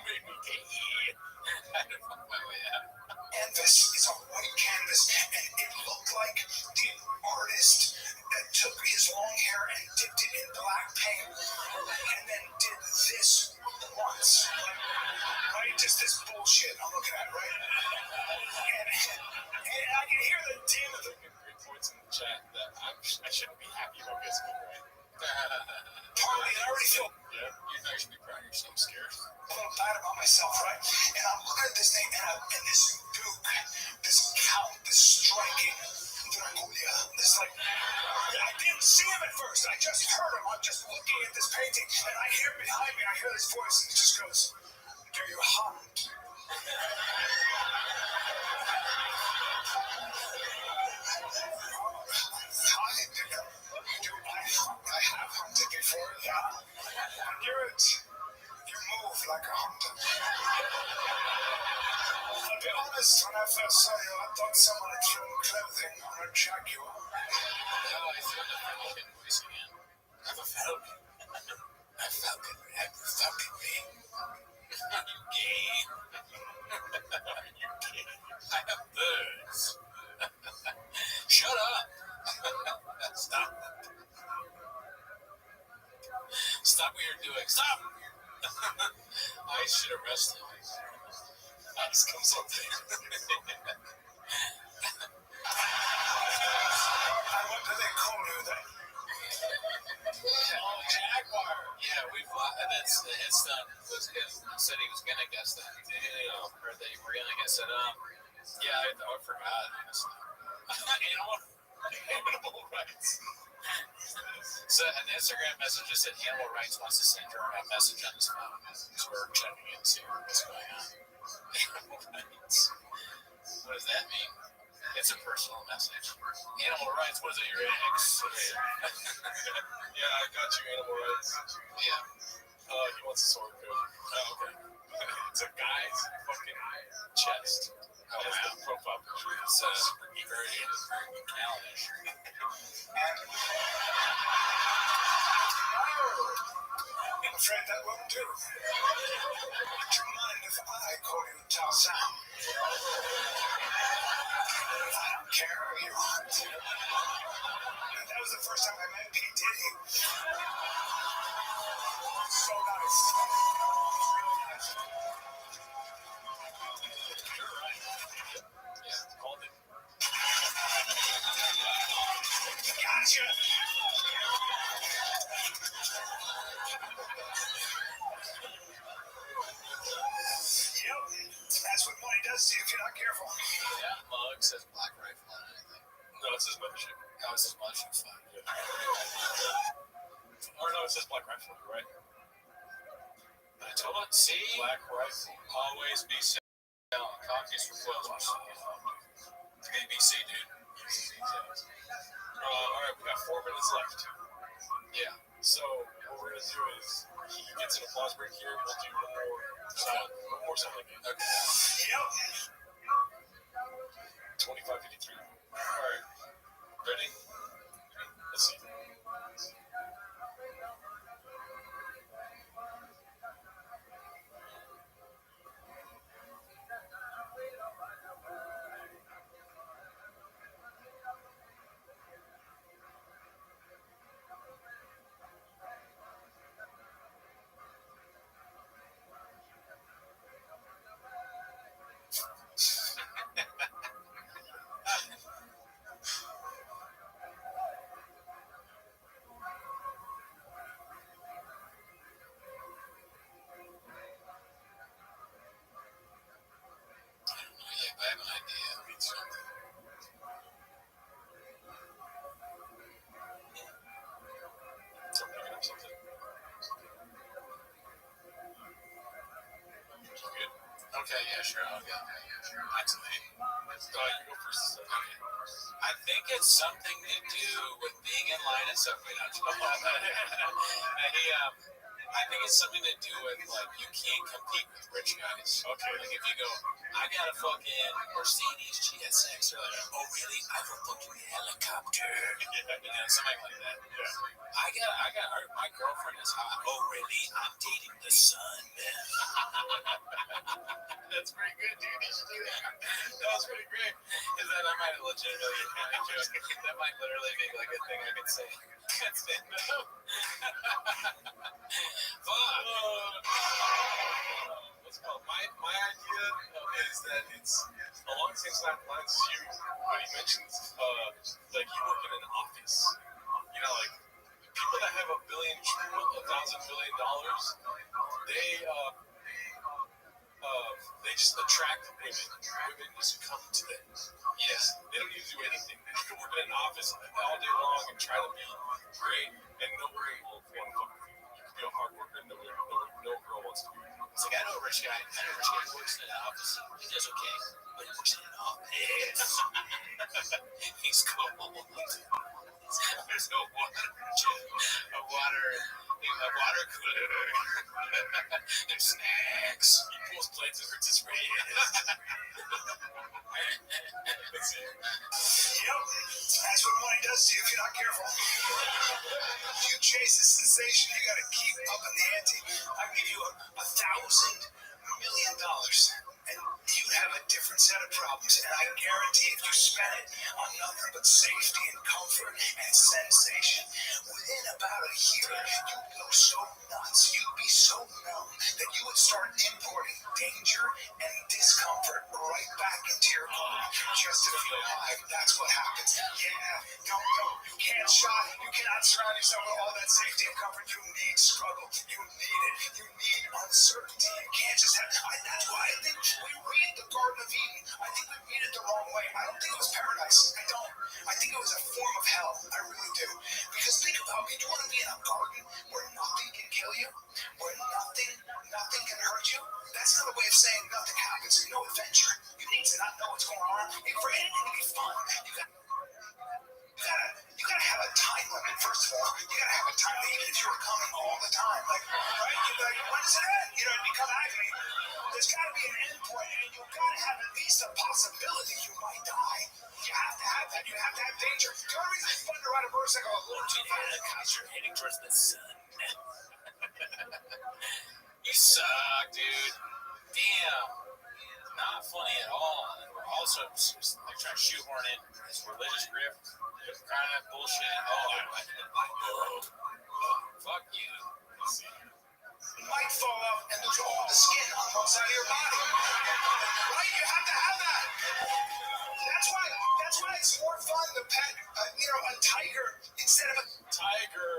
is this bullshit I'm looking at, right? And I can hear the din of the Great points in the chat that I shouldn't be happy about this one, right? party. I already feel Yeah, you know you should be proud of yourself, scared. a little bad about myself, right? And I'm looking at this thing, and this Duke, this count, this striking Dracula, this like, I didn't see him at first. I just heard him. I'm just looking at this painting, and I hear behind me, I hear this voice, and it just goes, "Do you hunt?" I have hunted before, yeah. You move like a hunter. I'll be honest, when I first saw you, I thought someone had thrown clothing on a jaguar. Oh, I feel the Falcon voice again. I'm a Falcon. A falcon, and falcon me. You gay. You gay. I have birds. Shut up. Stop. Stop what you're doing. Stop. I should arrest him. Ice comes up there. And what do they call you then? Oh, Jaguar. Yeah, that's the headstone said he was gonna guess that. Or they were gonna guess it. Yeah, I forgot. Animal rights. So an Instagram message just said animal rights wants to send her a message on his phone. So we're checking in to see what's going on. Animal rights. What does that mean? It's a personal message. Animal rights, what is it, your ex? Yeah, I got you, animal rights. Yeah. He wants a sword code. Oh, okay. It's a guy's fucking chest. Oh, That's wow. the profile picture. It's very cowlish. I'm afraid that won't do. Would you mind if I call you Tarzan? I don't care who you hunt. That was the first time I met P. Diddy. So nice. Really nice. You're right. Yeah, called it. Gotcha. Yep, that's what money does to you if you're not careful. Yeah, mug says black rifle on anything. No, it says mothership. No, it says mothership fine. Yeah. Or no, it says black rifle, right? I told him, see? Black rifle. Always be safe. Copies for closers. ABC, dude. Alright, we got 4 minutes left. Yeah. So, what we're going to do is, he gets an applause break here, we'll do one more sound again. Okay. Yep. 25:53. Alright. Ready? Let's see. I have an idea. Something. So, picking up something. Good? Okay, yeah, sure. I'll go. That's me. You go first. Okay. I think it's something to do with being in line at Subway. I think it's something to do with, like, you can't compete with rich guys. Okay. Like, if you go, I got a fucking Mercedes GSX, they're like, oh, really? I have a fucking helicopter. You know, something like that. Yeah. My girlfriend is hot. Oh, really? I'm dating the sun, man. That's pretty good, dude. You should do that. That was pretty great. Is that I might legitimately that might literally be like a thing I could say. Can't stand up. Fuck. Let's My idea is that it's along the same lines as you, when he mentions, like you work in an office. You know, like people that have $1,000 billion, they just attract women. Women just come to them. Yes, they don't need to do anything. They can work in an office all day long and try to be great, and no one will want to fuck with you. You can be a hard worker, no girl wants to be with you. It's like, I know a rich guy who works in an office. He does okay, but he works in an office. He's cold. There's no water. A water cooler. There's snacks. He pulls plates and hurts his wrist. Let's see. Yep, that's what money does to you if you're not careful. If you chase the sensation, you gotta keep up in the ante. I give you $1,000,000,000, and you'd have a different set of problems. And I guarantee if you spend it on nothing but safety and comfort and sensation, within about a year, you'd go so nuts, you'd be so numb, that you would start importing danger and discomfort right back into your home just to feel alive. That's what happens. Yeah, no, you can't shop. You cannot surround yourself with all that safety and comfort. You need struggle. You need it. You need uncertainty. You can't just have. That's why I think we read the Garden of Eden. I think we read it the wrong way. I don't think it was paradise. I don't. I think it was a form of hell. I really do. Because think about it. You want to be in a garden where nothing can kill you, where nothing can hurt you. That's not a way of saying nothing happens. No adventure. You need to not know what's going on. And for anything to be fun, you gotta have a time limit. First of all, you gotta have a time limit. Even if you're coming all the time, like, right? You're like, when does it end? You know, it become agony. There's gotta be an end point, and you've gotta have at least a possibility you might die. You have to have that. You have to have danger. The only reason it's fun to ride a motorcycle a little too fast Because you're heading towards the sun. You suck, dude. Damn. Not funny at all. And we're also like trying to shoehorn in this religious grift, this kind of bullshit. Fuck you. You might fall off and lose all the skin on one side of your body. Right? You have to have that. That's why it's more fun to pet, a tiger instead of a Tiger.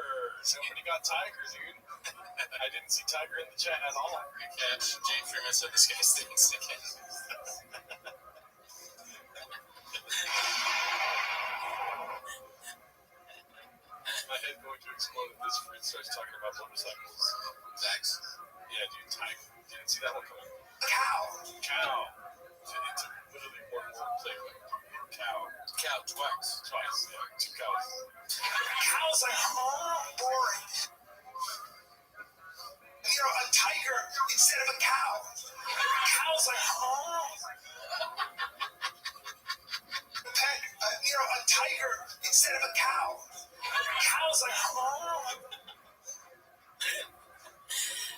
Somebody got Tiger, dude. I didn't see Tiger in the chat at all. Good catch. Jane Freeman said this guy stinks again. My head going to explode if this fruit starts talking about motorcycles. Thanks. Yeah, dude, Tiger. Didn't see that one coming. cow. Cow. It's literally one word played. Cow. Cow twice. Twice, yeah. 2 cows. Cow's like, boring. A tiger instead of a cow. Cow's like, pet, a tiger instead of a cow. Cow's like,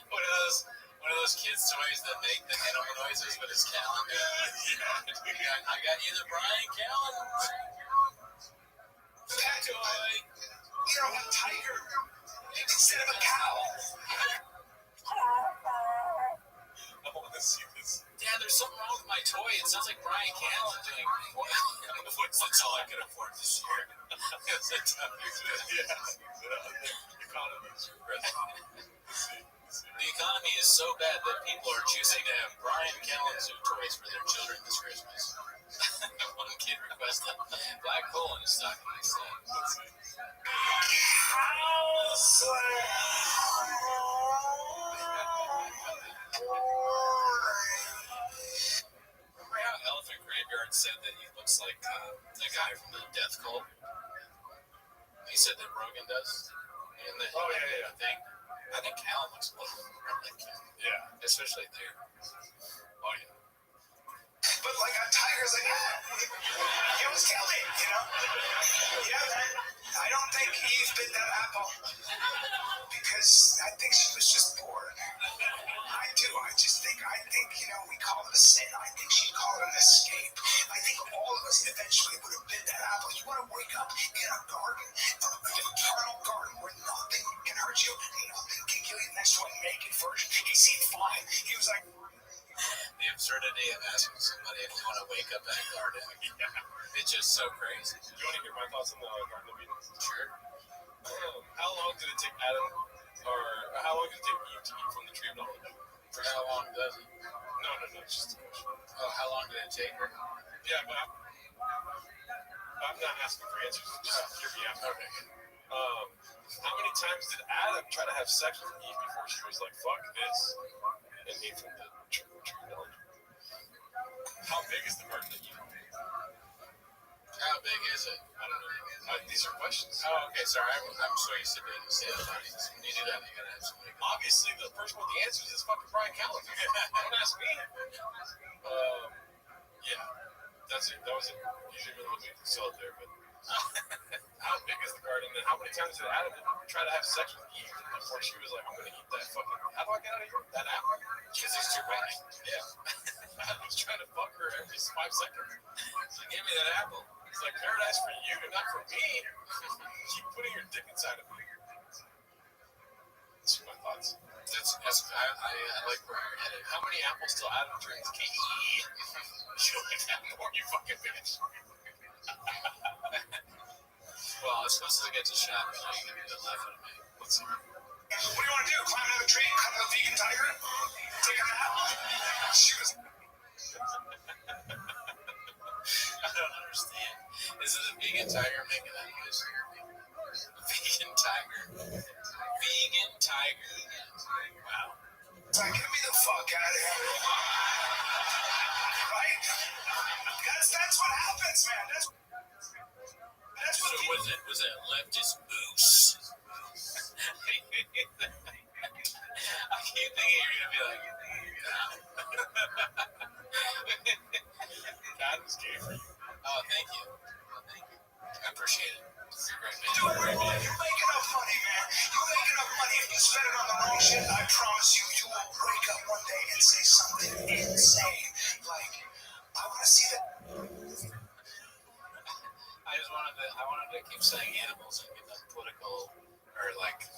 One of those kids' toys that make the animal noises, but it's Callan. I got you the Brian Callan pet, toy. A tiger instead of a cow. I want to see this. Dad, there's something wrong with my toy. It sounds like Brian Callan doing that's all I can afford this year. The economy is so bad that people are choosing to have Brian Callan zoo toys for their children this Christmas. One kid requested black hole in his stocking. I said, Let's see. remember how Elephant Graveyard said that he looks like the guy from the Death Cult? He said that Rogan does. In the thing. I think Callan looks a little more like him. Yeah. Especially there. Oh, yeah. But like a tiger's like, you always kill it, Yeah, man. I don't think Eve bit that apple because I think she was just bored. I do. I think, we call it a sin. I think she'd call it an escape. I think all of us eventually would have bit that apple. You want to wake up in a garden, an eternal garden where nothing can hurt you, nothing can kill you. Next one, naked first. He seemed fine. He was like, absurdity of asking somebody if they want to wake up in a garden. It's just so crazy. You want to hear my thoughts on the garden of Eden? Sure. How long did it take Adam, or how long did it take Eve to eat from the tree of knowledge? For how long does it? No, it's just a question. Oh, how long did it take her? Yeah, but I'm not asking for answers. Just hear me out. Okay. How many times did Adam try to have sex with Eve before she was like, fuck this, and ate from the tree of knowledge? How big is the garden of Eden? How big is it? I don't know. These are questions. Oh, okay. Sorry, I'm so used to being the same audience. When you do that, you gotta have somebody. Obviously, the person with the answers is fucking Brian Callen. Don't ask me. Yeah, that's it. That was it. Usually, we don't sell it there, but how big is the garden? And how many times did Adam try to have sex with Eve before she was like, I'm gonna eat that fucking? How do I get out of here? That apple? Because he's too bad. Yeah. Adam was trying to fuck her every 5 seconds. So give me that apple. It's like paradise for you, not for me. Keep putting your dick inside of me. That's my thoughts. I like where you're headed. How many apples till Adam turns king? You only have more, you fucking bitch. Well, I was supposed to get to shop, and you give me the left of me. Let's see. What do you want to do? Climb another tree? Cut a vegan tiger? Take a nap? Shoot us. I don't understand. Is it a vegan tiger making that noise? Vegan tiger. Vegan tiger. Wow. Get me the fuck out of here. Right? That's what happens, man. That's what So was it leftist boost? I keep thinking you're gonna be like, God was gay for you. oh, thank you. I appreciate it. You're great, man. You're making up money, man. You're making up money. If you spend it on the wrong shit, I promise you, you will wake up one day and say something insane. Like, I want to see that. I wanted to keep saying animals and get them political, or like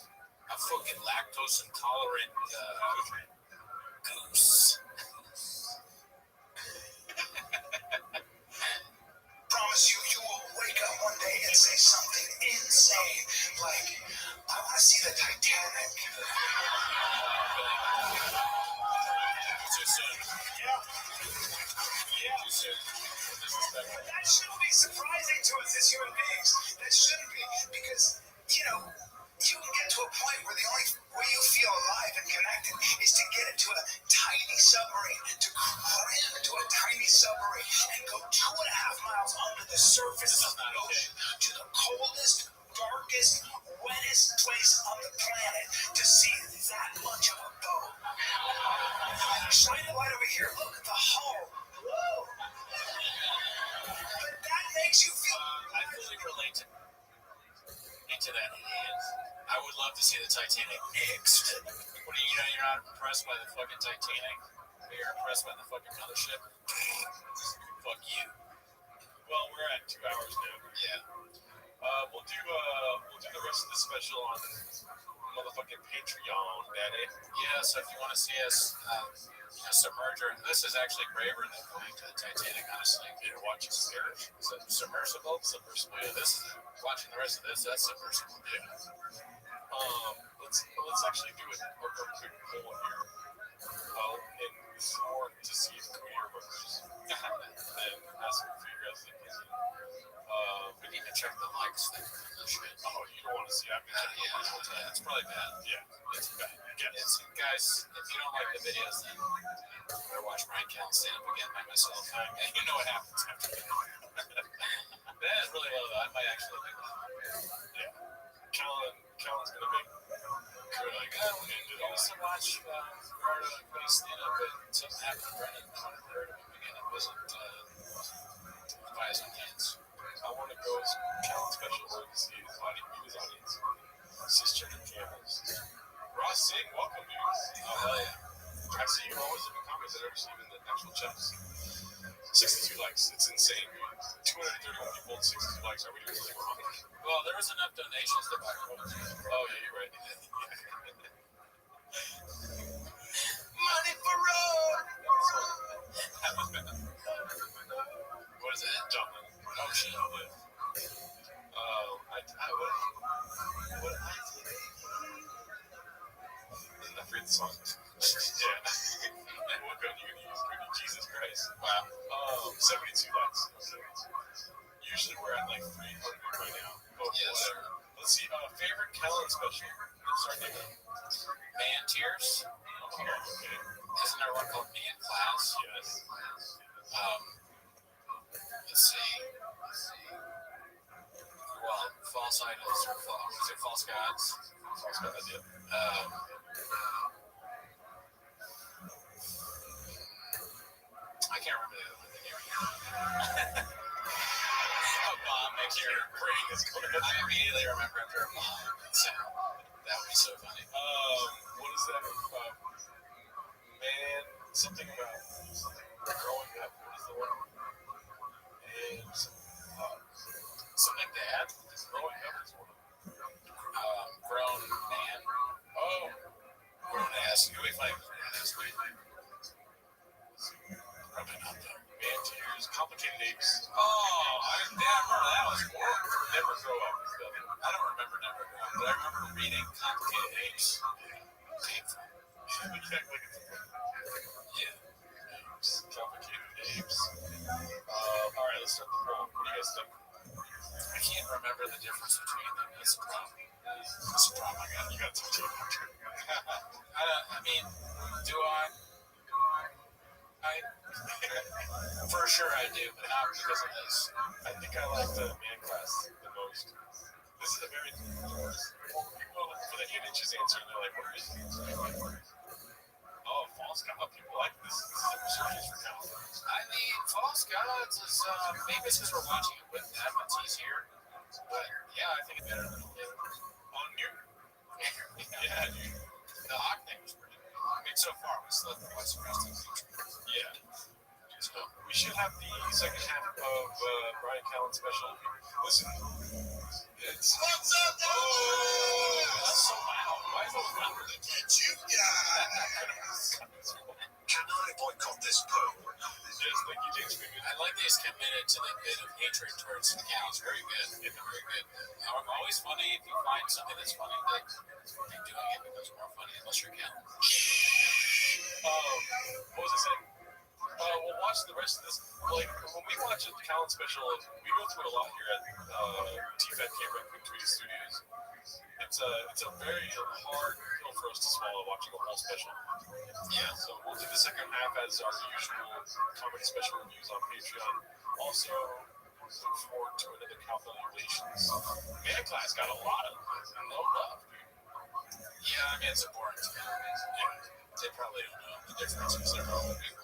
a fucking lactose intolerant goose. Promise you, you will wake up one day and say something insane. Like, I want to see the Titanic. Too soon. Yeah. Too soon. But that shouldn't be surprising to us as human beings. That shouldn't be, because, you can get to a point where the only way you feel alive and connected is to get into a tiny submarine, to cram into a tiny submarine and go 2.5 miles under the surface of the ocean to the coldest, darkest, wettest place on the planet to see that much of a boat. Shine a light over here. Look at the hull. Woo! But that makes you feel. I fully relate to that. I would love to see the Titanic next. What do you know? You're not impressed by the fucking Titanic? You're impressed by the fucking mothership? Fuck you. Well, we're at 2 hours now. Yeah. We'll do the rest of the special on motherfucking Patreon, daddy. Yeah, so if you want to see us submerge, this is actually braver than going to the Titanic, honestly. You're watching Surge. Submersible? Submersible. Yeah, this is watching the rest of this. That's submersible. Yeah. Let's actually do a quick poll here. And more to see if Cootier works. And ask for your guys' opinion. We need to check the likes thing. Shit. Oh, you don't want to see that? Yeah, it's probably bad. Yeah, it's bad. It's, guys, if you don't like the videos, then better watch Brian Callen stand up again by myself. And you know what happens after that. That is really low, though. I might actually do that. Yeah. Callen's going to make good, like, I used to watch Ricardo and Cody stand up, but something happened to Brennan. I wanted to hear him again. It wasn't by his own hands. I want to go as Callen special word to see his audience. Cisgender camels. Ross Singh, welcome, dude. Oh, hell yeah. I see you always leaving comments. I never see even the actual chats. 62 likes. It's insane, dude. 231 people and 62 likes. Are we doing something wrong? Well, there was enough donations to buy clothes. Oh, yeah, you're right. Money for road. shit. But I forget the song. Yeah. And what gun you gonna use? Jesus Christ. Wow. 72 likes. Usually we're at like 300 right now. But whatever. Let's see. Favorite Callan special. Start thinking. Man Tears. Okay. Isn't there one called Man Class? Yes. Let's see. Well, False Idols or was it False Gods? False Gods, yeah. I can't remember the other one. Bomb next year. Brain is going. I immediately remember after a bomb sound. That would be so funny. What is that? Man, something about growing up. What is the word? And Something dad. growing up is one. Grown man. Oh, Grown ass. You wait, like that's weird. Probably not though. Man Tears, Complicated Apes. Oh, I remember that was horrible. Never Grow Up is the other. I don't remember Never Grow Up, but I remember reading Complicated Apes. Painful. Yeah. Complicated Apes. All right, let's start the prom. What do you guys think? I can't remember the difference between them. That's a problem. That's a problem I got. You got to talk to your doctor. I mean, do I? For sure I do, but not because of this. I think I like the man class the most. This is a very people look for the 8 inches answer and they're like, what is it? Oh, False God. People like this. This is a resurgence for California. I mean, False Gods is maybe it's because we're watching it with that once he's here. But yeah, I think it's better than On you. Yeah, dude. the Hawk thing was pretty good. I mean, so far we still haven't watched the rest of the future. Yeah. So we should have the second half of Brian Callen special. Listen, it's What's up, oh, that's so loud. Why is that loud? Did you guys? Can I boycott this poem? Yes, thank you, James. I like that he's committed to the bit of hatred towards Cal. It's very good. Yeah, very good. Always funny if you find something that's funny, that keep doing it becomes more funny unless you're Cal. What was I saying? We'll watch the rest of this. Like, when we watch a Callen special, we go through a lot here at TFAT Camera and Tweety Studios. It's a very hard pill for us to swallow watching a whole special. Yeah, so we'll do the second half as our usual comedy special reviews on Patreon. Also, look forward to another California Relations. Man Class got a lot of love, dude. Yeah, I mean, it's important to them. Yeah, they probably don't know the differences. They're normal people.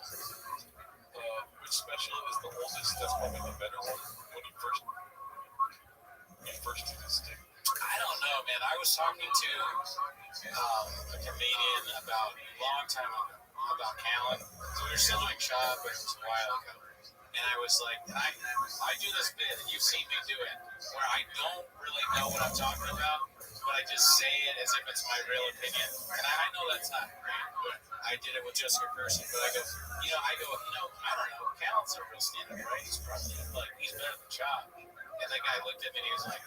Which special is the oldest? That's probably the better one. When you first do this thing. I don't know, man. I was talking to a comedian about a long time ago about Callen. So we were still doing shop, but it was a while ago. And I was like, I do this bit, and you've seen me do it, where I don't really know what I'm talking about, but I just say it as if it's my real opinion. And I know that's not great, but I did it with Jessica Person. But I go, I don't know, Callen's a real stand-up, right? He's probably, like, he's better than Chop. And the guy looked at me and he was like,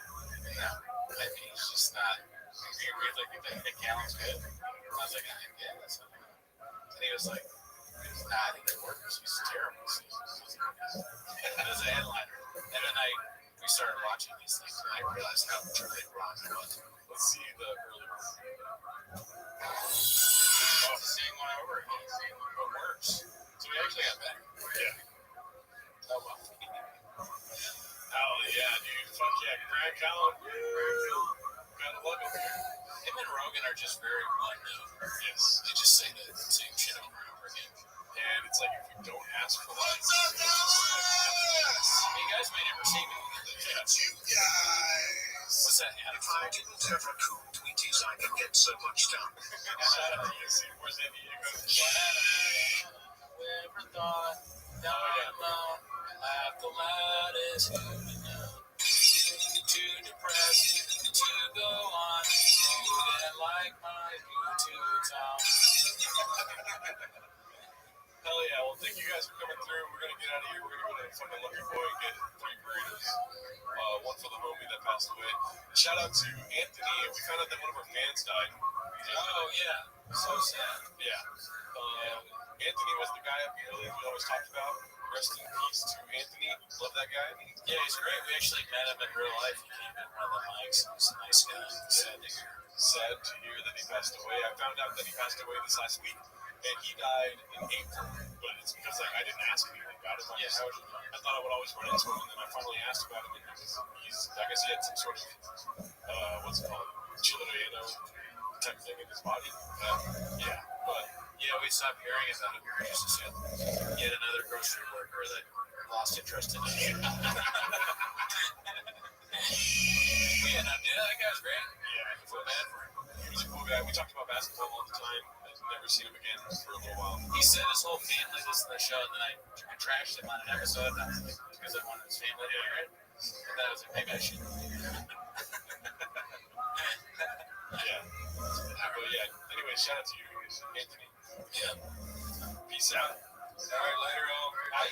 no, I mean, he's just not. You really think Callen's good? And I was like, yeah, that's not good. And he was like, nah, I think it works. He's terrible. As a headliner. And then we started watching these things and I realized how truly wrong it was. Let's see the early one. Oh, seeing one over again. Seeing one go worse. So we actually got better. Yeah. Oh, well. Hell yeah, dude. Fuck yeah. Brian Callen. Gotta love it. Him and Rogan are just very one note. Yes. They just say the same shit over and over again. And it's like if you don't ask for that. What's up, guys? You guys may never see me. You guys. What's that? If I didn't have a cool Tweeties, I could get so much done. Where's San Diego? Never thought that alone. Laugh the loudest. Too depressed to go on. Didn't like my YouTube song. Hell yeah, well thank you guys for coming through. We're gonna get out of here. We're gonna go to fucking Lucky Boy and get 3 burritos. one for the homie that passed away. Shout out to Anthony. We found out that one of our fans died. Oh, yeah. So sad. Yeah. Anthony was the guy up here we always talked about. Rest in peace to Anthony. Love that guy. Yeah, he's great. We actually met him in real life. He came in one of the mics. He was a nice guy. Sad to hear. Sad to hear that he passed away. I found out that he passed away this last week, and he died in April. But it's because I didn't ask anything about it. Yes. I thought I would always run into him, and then I finally asked about him, and I guess he had some sort of what's it called, chileriano type thing in his body. Yeah, but yeah, we stopped hearing about him. We just assumed yet another grocery worker that lost interest in it. Yeah, that guy's great. Yeah, I feel bad for him. He was a cool guy. We talked about basketball all the time. I've never seen him again for a little while. He said his whole family listened to the show, and then I trashed him on an episode because I wanted his family to hear it. And that was like, maybe I should. Yeah. But yeah. Anyway, shout out to you, Anthony. Yeah. Peace out. All right, later, all. Bye.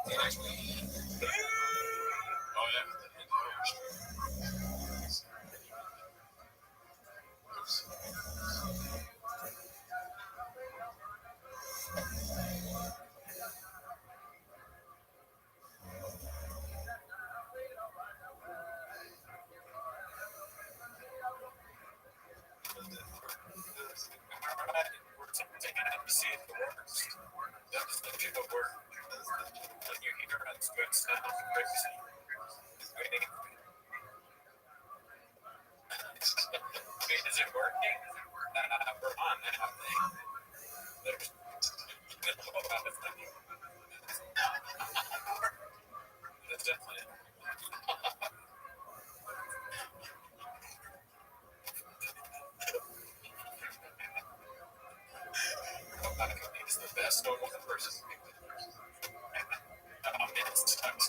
See you next week. Oh, yeah. Is it working? We're on now. That's definitely it. It's the best one person. Oh, man, it sucks.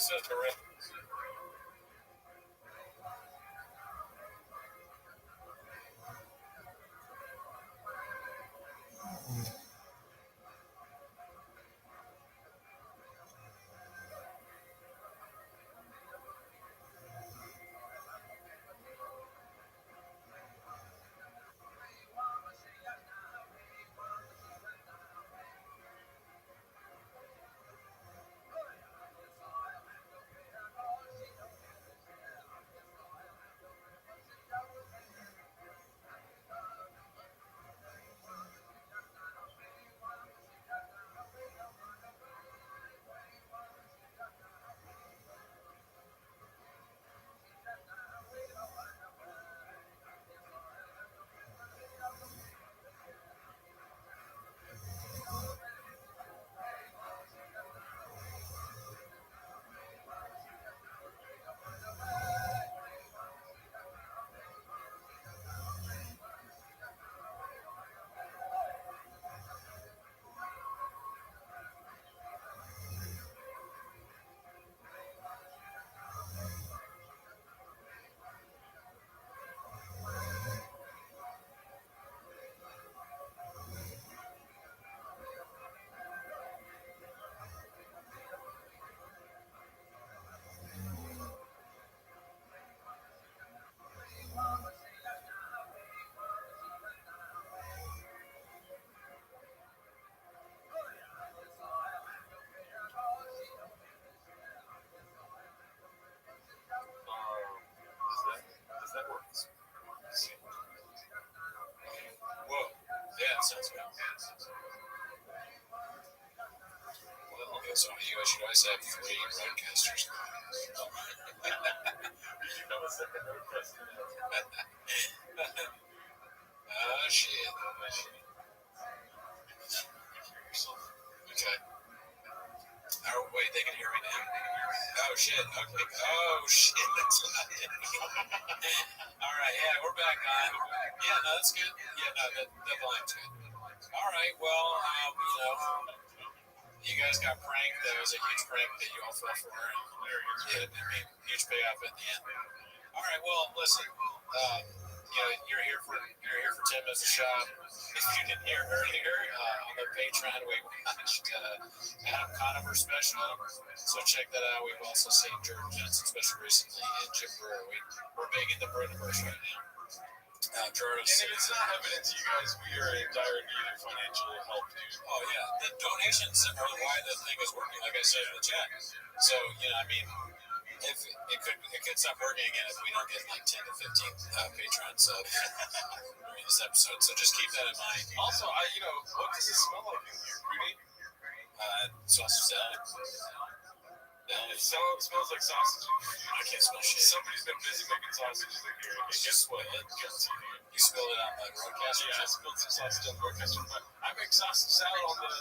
says correct. Does that work? Whoa. Yeah, it sounds good. Well, okay, so you should always have 3 broadcasters. Oh, shit. Okay. Oh, wait, they can hear me now? Oh, shit. Okay. Oh, shit. That's not it. All right, yeah, we're back on. Yeah, no, that's good. Yeah, no, that volume's good. All right, well, you guys got pranked. That was a huge prank that you all fell for. Yeah, I mean, huge payoff at the end. All right, well, listen. You're here for 10 minutes of shop. If you didn't hear earlier, on the Patreon, we watched Adam Conover's special. So check that out. We've also seen Jordan Johnson special recently and Jim Brewer. We're big into British right now. Jordan, and if it's not evident to you guys, we are in dire need of financial help, dude. Oh, yeah. The donations are why the thing is working, like I said in the chat. So, if it could stop working again if we don't get like 10 to 15 patrons during this episode. So just keep that in mind. Also, what does it smell like in here, Rudy? Sausage salad. It smells like sausage. I can't smell shit. Somebody's been busy making sausages in here. It's just what you spilled it on the broadcaster. Yeah, I spilled some sausage on the broadcaster. But I make sausage salad on the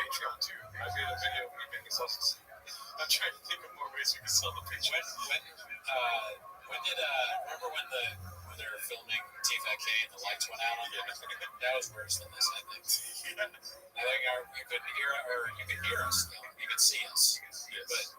Patreon too. I made a video of me making sausage. I'm trying to think of more ways we can sell the Patreon. When did remember when they were filming T5K and the lights went out on it? That was worse than this, I think. I think you couldn't hear it, or you could hear us though. You could see us, but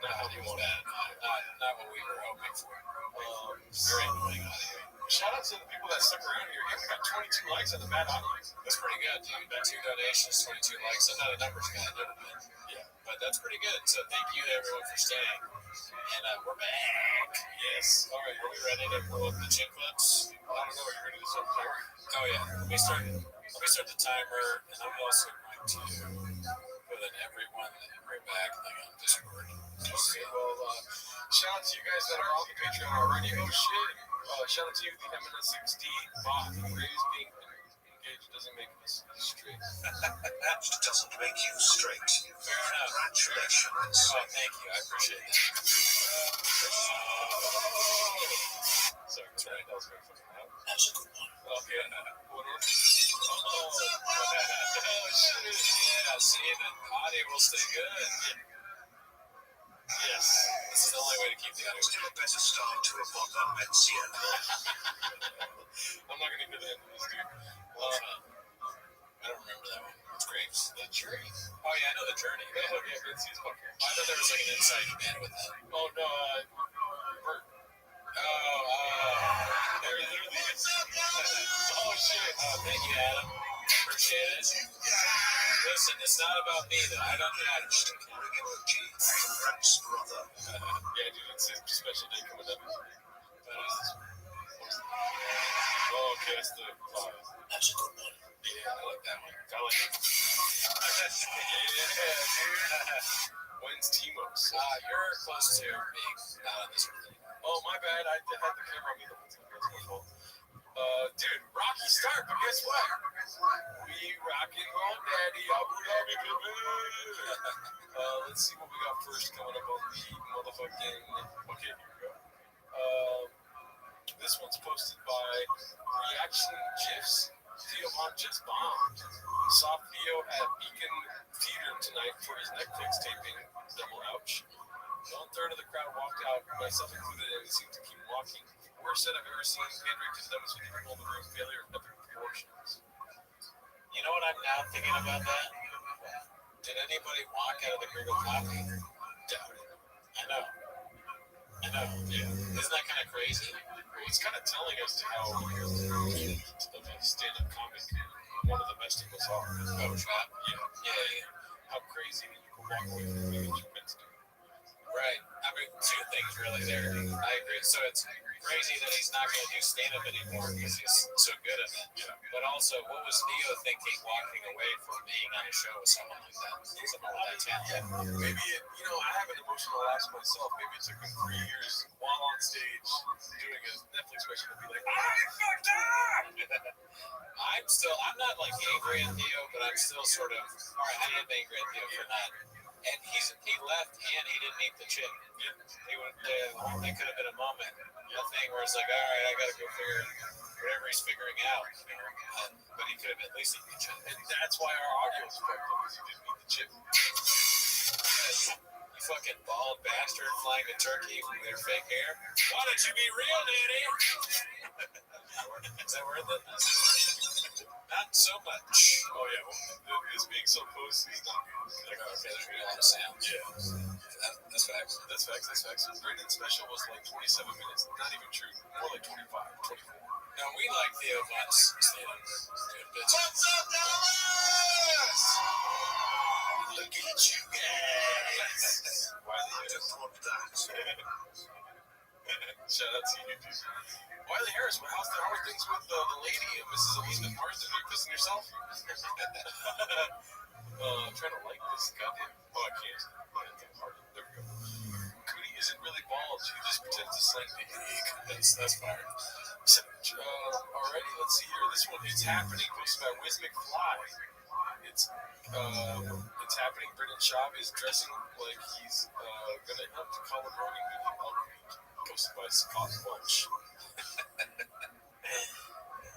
not what we were hoping for. Very annoying audio. Shout out to the people that stuck around here. We got 22 likes on the bad audio. That's pretty good, dude. 2 donations, 22 likes. I'm not a numbers guy, never been. Yeah, but that's pretty good. So thank you to everyone for staying. And we're back. Yes. All right. Are we ready to pull up the chin clips? I don't know. Are you ready to start the timer? Oh yeah. Let me start the timer, and I'm also going to put in everyone right back thing on Discord. Okay. Well, shout out to you guys that are on the Patreon already. Oh shit. Shout out to you, the MNS6D bot. Raise being engaged doesn't make us straight. That doesn't make you straight. Fair enough. Congratulations. Oh, thank you. I appreciate that. Sorry, that's right. That was very fucking loud. That's a good one. Okay. What else? Oh, shit. Yeah, see, the audio will stay good. Yes. This is the only way to keep the audio. Still a better start to a Bob Metzia. I'm not going to get into this, dude. I don't remember that one. Grapes. The Journey. Oh yeah, I know the Journey. Oh yeah, Vince is fucking. I thought there was like an inside man with that. Oh no, Bert. There literally is. Oh shit. Thank you, Adam. Appreciate it. Listen, it's not about me though. I don't matter. Regular G. Frank's brother. Yeah, dude, it's his special day coming up. Oh, okay, that's the. That's a good one. Yeah, I like that one. I like it. Yeah, dude. When's Timos? You're close to being not on this one. Oh, my bad. I had the camera on me the whole time. That's my fault. Dude, Rocky Start, but guess what? We rockin' on Daddy Abu Dhabi, baby. Let's see what we got first coming up on the motherfucking. Okay, here we go. This one's posted by Reaction GIFs. Theo Von just bombed. Saw Theo at Beacon Theater tonight for his Netflix taping. Double ouch. 1/3 of the crowd walked out, myself included, and seemed to keep walking. Worst set I've ever seen. Pandering to them with people in the room. Failure of epic proportions. You know what I'm now thinking about that? Did anybody walk out of the Gringo Coffee? Doubt it. I know. Yeah. Isn't that kind of crazy? Well, it's kind of telling us to how of a stand-up comic one of the best of us are. Oh, shot. Yeah. How crazy that you can walk away from doing what you meant to do. Right. I mean, two things really there. I agree. So it's crazy that he's not going to do stand-up anymore because he's so good at it. Yeah. But also, what was Theo thinking walking away from being on a show with someone like that? Someone with that talent? Maybe I have an emotional lapse myself. Maybe it took him 3 years while on stage doing a Netflix special to be like, I'm fucked up! I'm not like angry at Theo, but I'm still sort of, all right, I am angry at Theo for not. And he left and he didn't meet the chick. There could have been a moment, a thing where it's like, all right, I got to go figure whatever he's figuring out. But he could have at least meet the chick. And that's why our audio is fucked up, because he didn't meet the chick. You fucking bald bastard flying to Turkey with your fake hair. Why don't you be real, Daddy? Is that worth it? Not so much. Oh, yeah. Well, this being so close is not good. Okay, there's a lot of sound. Yeah. That's facts. That's facts. Brandon's special was like 27 minutes. Not even true. More like 25, 24. No, we like Theo Von's stand-up. What's up, Dallas? Look at you guys. Wiley To put that. Shout out to you, dude. Wiley Harris, how are things with the lady, Mrs. Elizabeth Marsden? Are you pissing yourself? I'm trying to like this goddamn. Oh, I can't. There we go. Cootie isn't really bald. She just pretends to slang the egg. That's fire. Alrighty, let's see here. This one, It's Happening, posted by Wiz McFly. It's happening. Brendan Schaub is dressing like he's gonna help to Colin Rogan video outreach. Posted by Scott Bunch.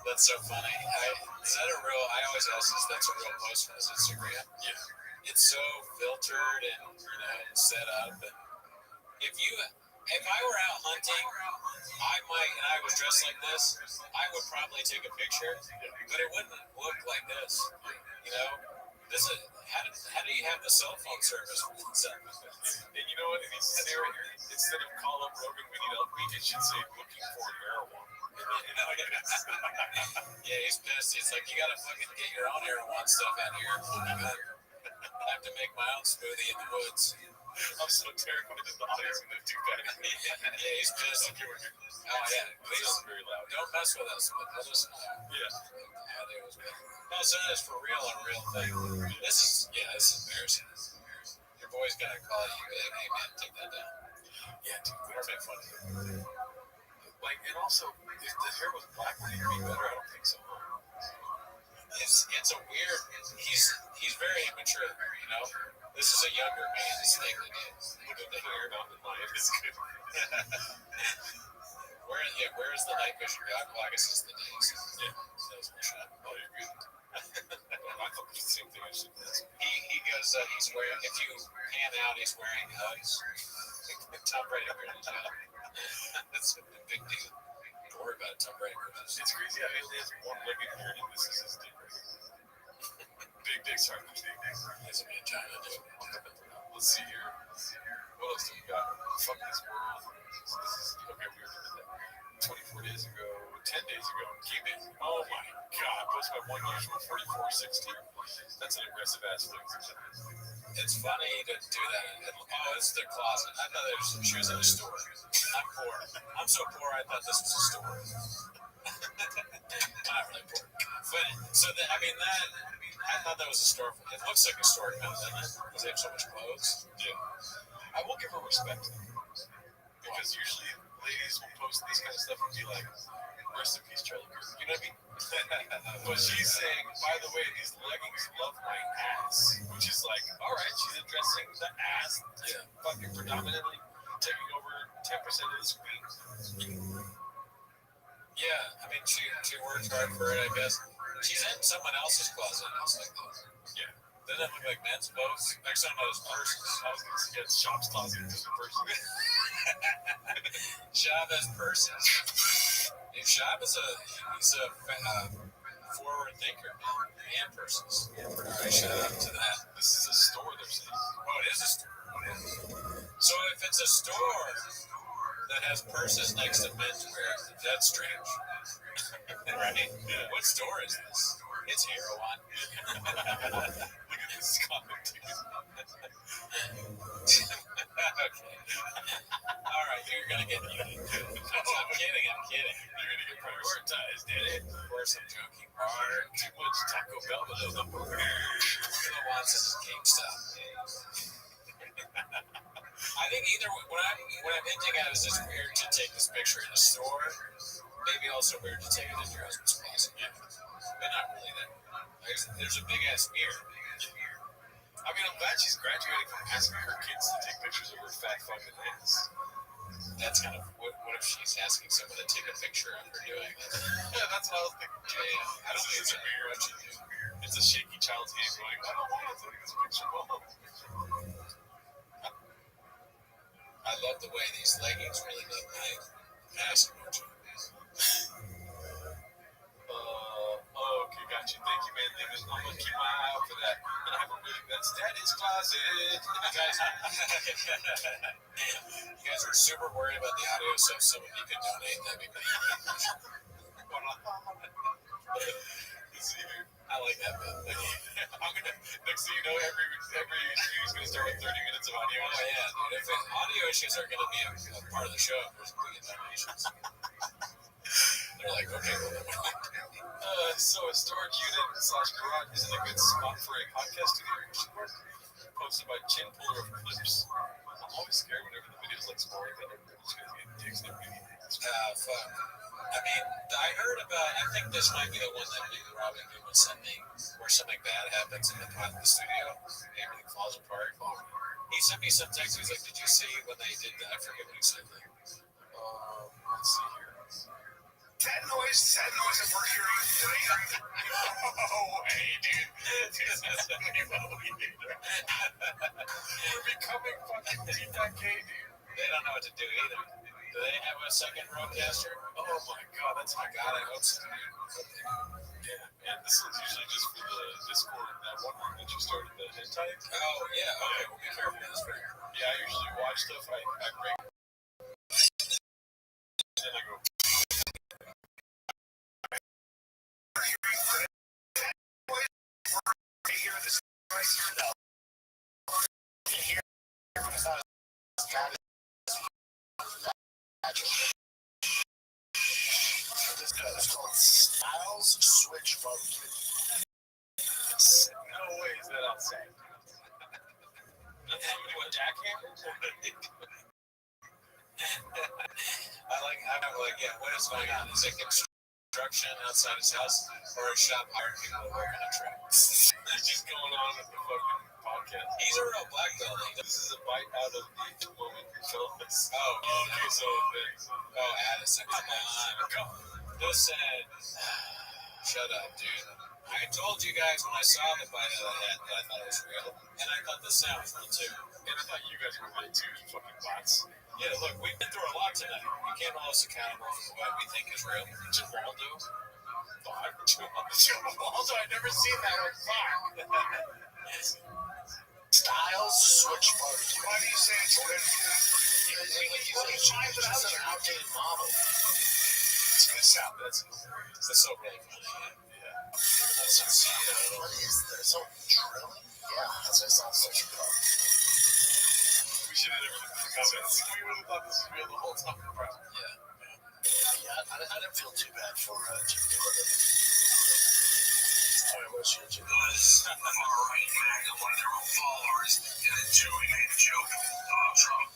That's so funny. I always ask this, that's a real post from his Instagram. Yeah. It's so filtered and, set up. And if I were out hunting, and I was dressed like this, I would probably take a picture, but it wouldn't look like this. How do you have the cell phone service? And you know what? Instead of call up Rogan, we need outreach, it should say looking for marijuana. Yeah, he's pissed. He's like, you gotta fucking get your own marijuana stuff out here. I have to make my own smoothie in the woods. I'm so terrified that the audience is gonna do that. Yeah, he's pissed. Oh yeah, please very loud. don't mess with us. But let us know. No, so that's for real, a real thing. This is embarrassing. Your boy's gonna call you, hey man, take that down. Yeah, dude, Or make fun of you. and also, if the hair was black, would it be better? I don't think so. It's a weird. He's very immature. This is a younger man's thing to do. Look at the hair down the line. It's good. Where is the night vision god? Well, I guess it's the days. Yeah. That's my shot. Oh, you're good. I thought the same thing. He goes. He's wearing. If you pan out, he's wearing Uggs. Tom Brady wearing his That's a big deal. Don't worry about it. Tom Brady wears his. It's crazy how he has one-legged beard and this is his dick. big dicks are big dicks. Has to be in China. Let's see here. What else do we got? Fuck this world. This is okay. We already did that. 24 days ago, 10 days ago. Keep it. Oh my God! Post my one usual 4416. That's an aggressive ass look. It's funny to do that. Oh, it's the closet. I thought she was in a store. I'm poor. I'm so poor. I thought this was a store. Not really poor. But so that I thought that was a store. It looks like a store, doesn't it? Because they have so much clothes. Yeah. I will give her respect because usually ladies will post this kind of stuff and be like, "Rest in peace, Charlie Kirk." You know what I mean? But she's saying, by the way, these leggings love my ass, which is like, all right, she's addressing the ass, fucking predominantly taking over 10% of the screen. Yeah, I mean, she worked hard for it, I guess. She's in someone else's closet. I was like, Yeah. doesn't that look like men's clothes? Like some of those purses. I was going to suggest Shop's closet is a person. Shab has purses. If Shab is he's a forward thinker, and purses. I shout out to that. This is a store they're saying. Oh, it is a store. So if it's a store that has purses next to menswear, that's strange. Right? Yeah. What store is this? It's Erewhon. Look at this comment. Okay. All right, you're going to get muted. I'm kidding. You're going to get prioritized, did it? Or some junkie bar. Too much Taco Bell, but those up over here. You're the ones that is GameStop. I think either what I'm hinting at is it's weird to take this picture in a store. Maybe also weird to take it in your husband's closet. Yeah. But not really that. There's a big ass mirror. I mean, I'm glad she's graduating from asking her kids to take pictures of her fat fucking ass. That's kind of what if she's asking someone to take a picture of her doing that? Yeah, that's what I was thinking. Yeah, I don't think it's a mirror. It's a shaky child's hand going, I don't want to take this picture, Mom. I love the way these leggings really make my ass emoji. Okay, got you. Thank you, man. I'm going to keep my eye out for that. And I have a really, that's Daddy's closet. You guys are super worried about the audio, so if some of you could donate, that'd be great. I like that bit. I'm gonna. Next thing you know, every interview is gonna start with 30 minutes of audio. Oh yeah, dude. If audio issues are gonna be a part of the show, there's gonna be donations. They're like, okay. So a storage unit / garage isn't a good spot for a podcast studio. Posted by Chin Puller of Clips. I'm always scared whenever the videos like scoring that everybody's gonna get dicks and everything. Fuck. I mean, I heard about. I think this might be the one that Robin would send me, where something bad happens in the studio, everything falls apart. He sent me some text. He's like, "Did you see when they did that?" I forget what he said. Let's see here. That noise that we're hearing. Oh, hey, dude. We're becoming fucking T.K, dude. They don't know what to do either. Do they have a second roadcaster? Oh my God, that's my God, I hope so. Yeah, and this one's usually just for the Discord, that one that you started, the hentai. Oh, yeah, okay, we'll be careful with this. Yeah, I usually watch stuff, I break, and then I go. This guy is called Styles Switch Funky. No way is that outside. That's somebody with jackhammer? I'm like, yeah, what is going on? Is it construction outside his house or a shop hiring people to work on a truck? It's just going on with the fucking podcast. He's a real black belt. This is a bite out of the woman who filmed this. Oh, okay, so thanks. Oh, Addison, come on. Listen. Shut up, dude. I told you guys when I saw the bite out of the head that I thought it was real. And I thought the sound was real too. And I thought you guys were real too, you fucking bots. Yeah, look, we've been through a lot tonight. We can't hold us accountable for what we think is real. Geraldo? 5 or 2 on the walls. I've never seen that on 5. Styles switch barbecue. Why do you say it's good? It's an outdated model. It's good sound. That's so really funny. Yeah. What is there? So drilling? Yeah, that's what I saw. Such a problem. We should have never looked at the comments. We would have thought this was real the whole time. Yeah, I didn't feel too bad for Jimmy Corbett. Alright, what's your Jimmy? Right back to one of their own followers, and then Joey made a joke about Trump.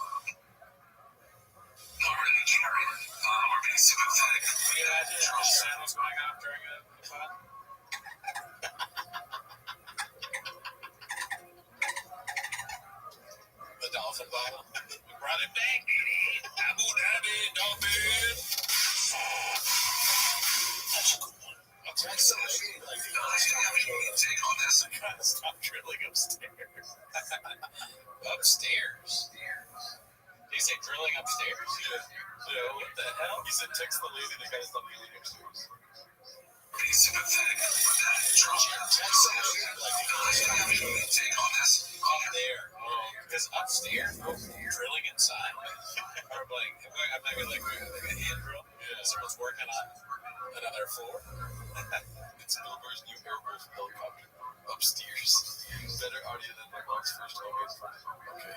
Not really caring, or being sympathetic. Can you imagine if the sound was going off during a pod? The dolphin bottle. We brought it back, baby. Abu Dhabi dolphin. That's a good one. Excellent. Take on this. I gotta stop drilling upstairs. Upstairs? Did you say drilling upstairs? Yeah, what the hell? He said text the lady that gotta stop drilling upstairs. Be sympathetic. Trump. Take on this. Up there. Because upstairs, drilling inside. Or like, I'm not gonna like a hand drill. Yeah. Someone's working on another floor. It's Milbur's new Air Force helicopter. Upstairs. Better audio than my mom's first home. Okay.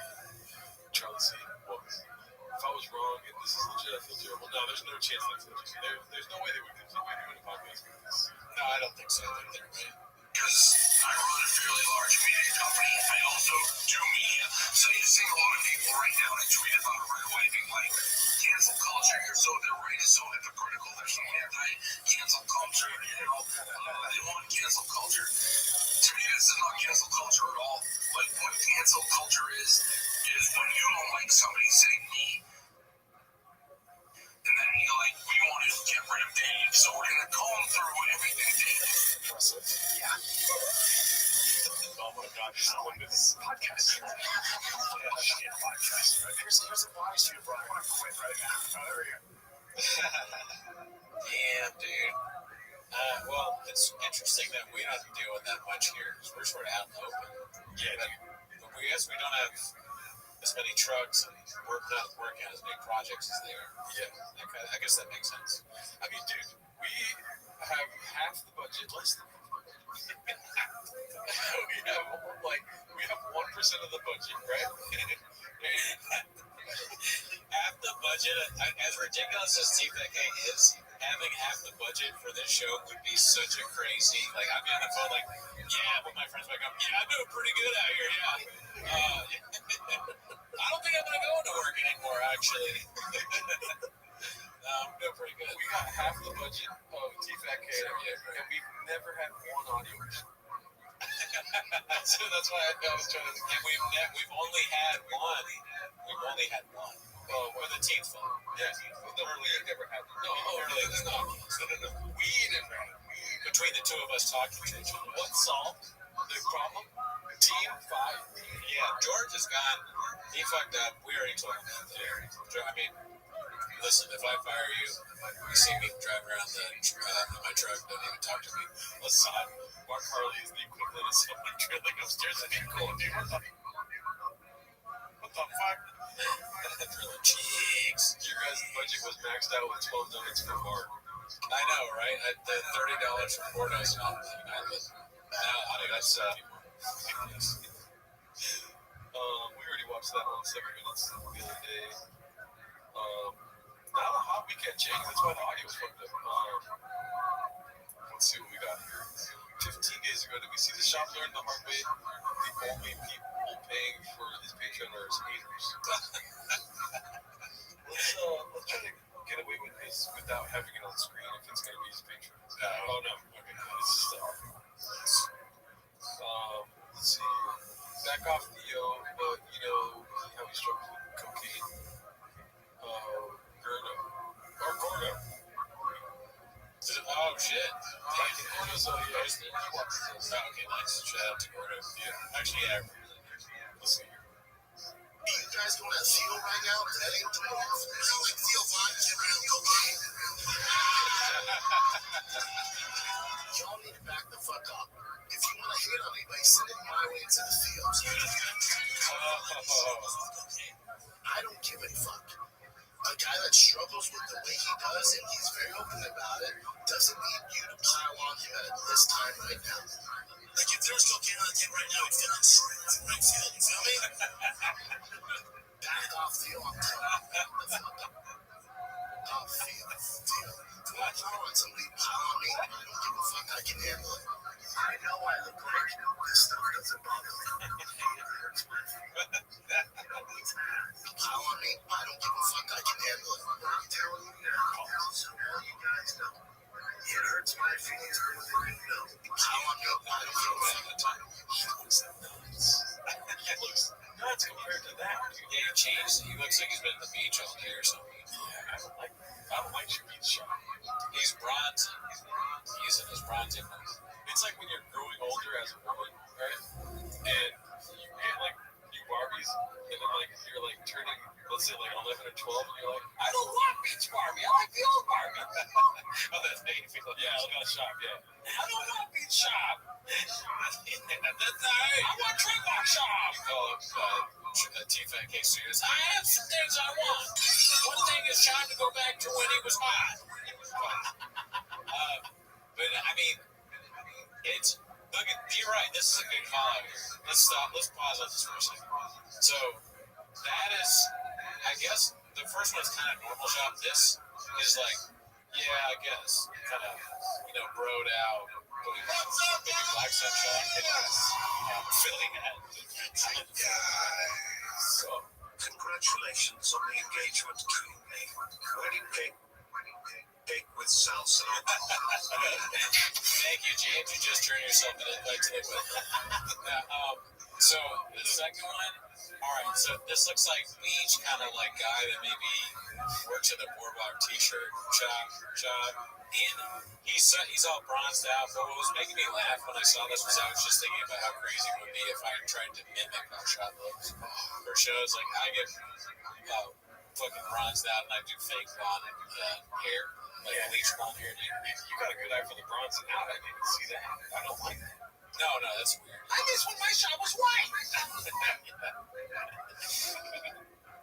Charlie C. Well, if I was wrong and this is legit, I feel terrible. No, there's no chance that's legit. There's no way they would continue doing a podcast with this. No, I don't think so. I think they're right. Because I run a fairly large media company. I also do media. So you're seeing a lot of people right now that tweet about it right away being like, cancel culture. You're so, they're right, so hypocritical. There's no anti-cancel culture. They want cancel culture. To me, this is not cancel culture at all. Like, what cancel culture is when you don't like somebody saying me. And then you're like, we want to get rid of Dave, so we're going to call him through with everything Dave. Yeah. Oh my God, this podcast. Podcast. Here's advice to you, Brian. I want to quit right now. Oh, there we go. Damn, dude. Well, it's interesting that we're not doing that much here because we're sort of out in the open. Yeah, but we guess we don't have as many trucks and we're not working on as many projects as they are. Yeah, I guess that makes sense. I mean, dude, we have half the budget, less than we have 1% of the budget, right? Half the budget, as ridiculous as TPK is, having half the budget for this show would be such a crazy. Like, I'd be on the phone, like, yeah, but my friends might go, yeah, I'm doing pretty good out here, yeah. I don't think I'm gonna go into work anymore, actually. I'm doing pretty good. We got half the budget of TFAK, and we've never had one audio issue. So that's why I was trying to. And we've only had one. We've only had one. Oh, with the team's phone. Yeah, early never had. No, early is not. No. We never had. Between the two of us talking to each other. What solved the problem? Team 5. Yeah, George is gone. He fucked up. We already told him that. I mean, listen, if I fire you, you see me drive around my truck, don't even talk to me. Listen, Mark Harley is the equivalent of someone drilling upstairs in your cool, dude. What the fuck? Drilling cheeks. Your guys' budget was maxed out with 12 donuts per bar. I know, right? The $30 for 4 donuts. I think that's we already watched that on 7 minutes the other day. Not a hot weekend, Jake. That's why the audio was fucked up. Let's see what we got here. 15 days ago, did we see the shop learn the hard way? The only people paying for his Patreon are his haters. Let's try to get away with this without having it on screen if it's going to be his Patreon. Oh, no. Okay, this is the hard one. Let's see. Back off Theo, but you know how he struggles with cocaine. Gordo. Oh shit. Gordo's okay, nice. Shout out to Gordo. Yeah. Actually, yeah. Let's see here. You guys going to Theo right now? That ain't the move. You like Theo vibe, get rid of cocaine. sending my way to the fields. I don't give a fuck. A guy that struggles with the way he does, and he's very open about it, doesn't need you to pile on him at this time right now. Like if there's cocaine on the table right now, he'd feel it straight to right field. You feel me? Back off, Theo. I'm telling you. Off field. If I pile on somebody, pile on me. I don't give a fuck. I can handle it. I know I look like this stuff doesn't bother me. It hurts my feelings. Pile on me. I don't give a fuck. I can handle it. I'm telling you now. So all you guys know. It hurts my feelings more than you know. Pile on me. I don't give a fuck. He looks nuts. He looks nuts compared to that. Yeah, he changed. He looks like he's been at the beach all day or something. Yeah, I don't like Shabir Shah. He's bronzing. He's in his bronzing mode. It's like when you're growing older as a woman, right? And you get like new Barbies, and then like you're like turning, let's say like 11 or 12, and you're like, I don't want Beach Barbie, I like the old Barbie. Oh, that's how you feel. Yeah, I was gonna shop, yeah. I don't want Beach Shop. I want Trade-Lock Shop. You call up T-Fat K Studios. I have some things I want. One thing is trying to go back to when he was hot. But I mean, it's look. You're right. This is a good call out here. Let's stop. Let's pause on this for a second. So that is, I guess, the first one's kind of normal shop. This is like, yeah, I guess, kind of, broed out. Maybe Black Sunshine. Filling that. So, congratulations on the engagement, King. Wedding cake with salsa. Thank you, James. You just turned yourself an invite to the wedding. So the second one, all right. So this looks like beach, kind of like guy that maybe works at a boardwalk t-shirt shop. And he's all bronzed out. But what was making me laugh when I saw this was I was just thinking about how crazy it would be if I tried to mimic how Shot looks for shows. Like I get fucking bronzed out and I do fake blonde hair, like bleach blonde hair. You got a good eye for the bronzing out. I didn't see that. I don't like that. No, that's weird. I miss when my shot was white.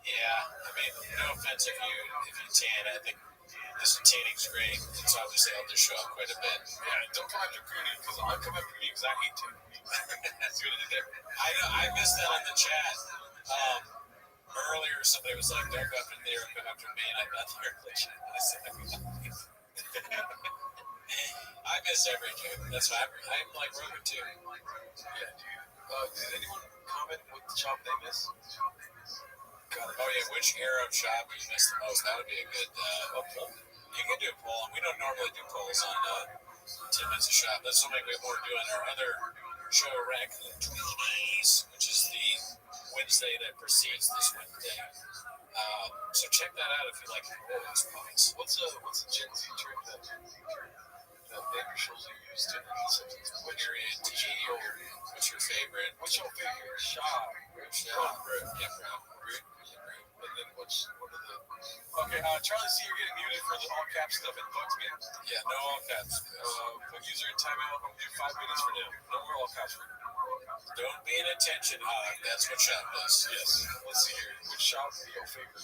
Yeah, I mean, no offense if you tan. I think this tanning's great. It's obviously helped the show out quite a bit. Yeah, don't come after Cooney because I'll come after me because I hate to. That's what it is. I know. I missed that on the chat. Earlier, somebody was like, "Don't go after me, or go after me," and I got there in the chat. I said, I miss every joke. That's why I'm like Rogan too. Yeah, dude. Did anyone comment what shop they miss? Oh yeah, which era of shop you miss the most? That would be a good poll. You can do a poll. We don't normally do polls on 10 minutes of shop. That's something we more do on our other show, Rack of the Tweenies, which is the Wednesday that precedes this Wednesday. So check that out if you like the polls. What's a Gen Z term that Baker shows you use to when you're in T, or what's your favorite? What's your favorite shop? Yeah, bro. And then what are the... Okay, Charlie C, you're getting muted for the all caps stuff. It bugs me. Yeah, no all caps. Put user in timeout. I'm going to do 5 minutes for now. No more all caps for now. Don't be an attention hog. That's what shop does. Yes. Let's see here. Which shop would be your favorite?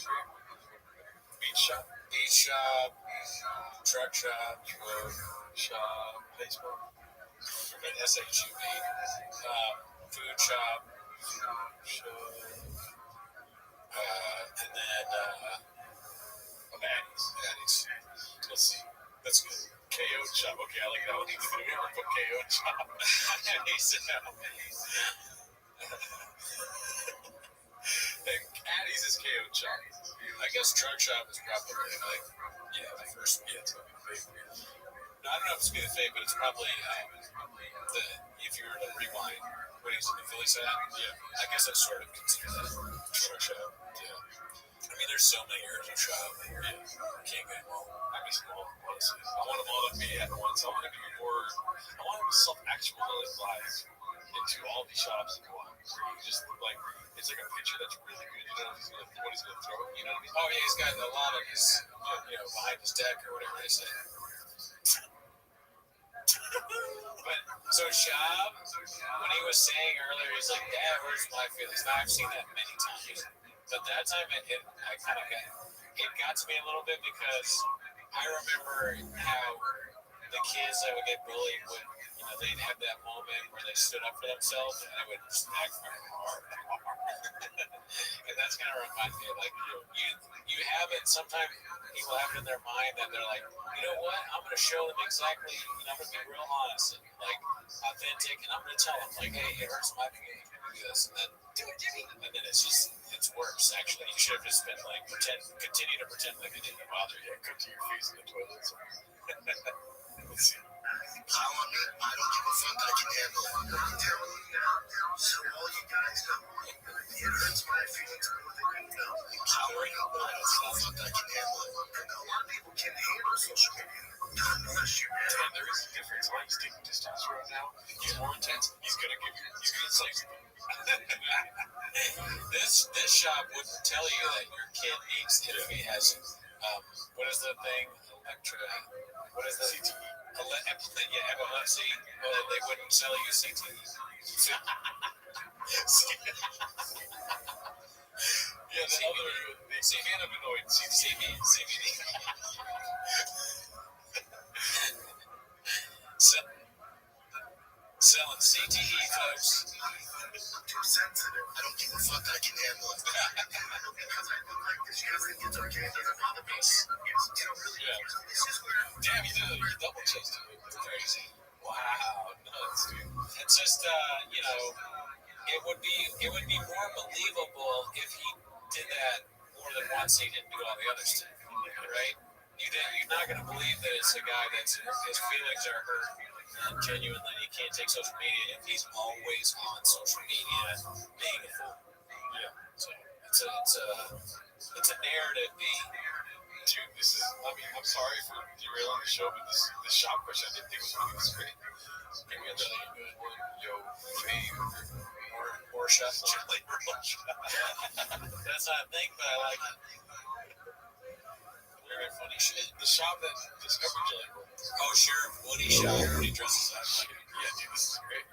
Beach shop. Beach shop. Truck shop. Shop. Baseball. SHUB. Food shop. And then Maddie's. Let's see. That's good. KO shop. Okay, I like that one. Even though we never put KO shop. And Addie's is KO shop. I guess truck shop is probably like, the first one. Yeah, it's gonna be favorite. No, I don't know if it's gonna be fake, but it's probably if you were to rewind when he's in the Phillies hat. Yeah, I guess I sort of consider that truck shop. Yeah. I mean, there's so many eras of shop. Yeah. Can't get them all. I miss them all, honestly. I want them all to be at once. I want to be more. I want them to self-actualize lives into all these shops and where you just like it's like a picture that's really good. You know what he's gonna throw. You know what I mean? Oh yeah, he's got a lot of his, behind his deck or whatever they say. But so Shab, when he was saying earlier, he's like, "Yeah, it hurts my feelings." Now I've seen that many times, but that time I kind of got to me a little bit because I remember how the kids that would get bullied would, they'd have that moment where they stood up for themselves and they would smack hard. And that's kind of remind me of like you have it. Sometimes people have it in their mind that they're like, you know what? I'm going to show them exactly. I'm going to be real honest and like authentic, and I'm going to tell them like, hey, it hurts my feelings when you do this, and then it's worse. Actually, you should have just been like continue to pretend like it didn't bother you. Cook to your face in the toilet. Let's see. How on me? I don't give a fuck. I can handle it. I'm telling you now. So all you guys know, it hurts my feelings more than you know. Empowering. I don't give a fuck. I can handle it. And a lot of people can handle social media. Unless you're mad. And there is a difference. Like he's taking testosterone now. He's more intense. He's gonna say something. This shop wouldn't tell you that your kid needs it if he has what is the thing? What is the CTE? Epilepsy. Well, they wouldn't sell you CTE. Yeah, the cannabinoid CBD. Selling CTE, folks. I'm too sensitive. I don't give a fuck. I can handle it. Because I look like this, yes, it gets okay. It doesn't bother me. This is where Damn, you did a double chest. Crazy. Wow, nuts, dude. It's just it would be more believable if he did that more than once. He didn't do all the other stuff, right? You're not gonna believe that it's a guy that's his feelings are hurt and genuinely he can't take social media if he's always on social media being a fool. Yeah. So it's a narrative being. Dude, this is. I mean, I'm sorry for derailing the show, but this shop question I didn't think was really this great. Maybe I'm just like good one, yo, fave, or shot jelly roll shot. That's not a thing, but I like it. Very funny shit. The shop that discovered jelly roll. Oh sure, Woody shop. Woody dresses up like it. Yeah, dude, this is great.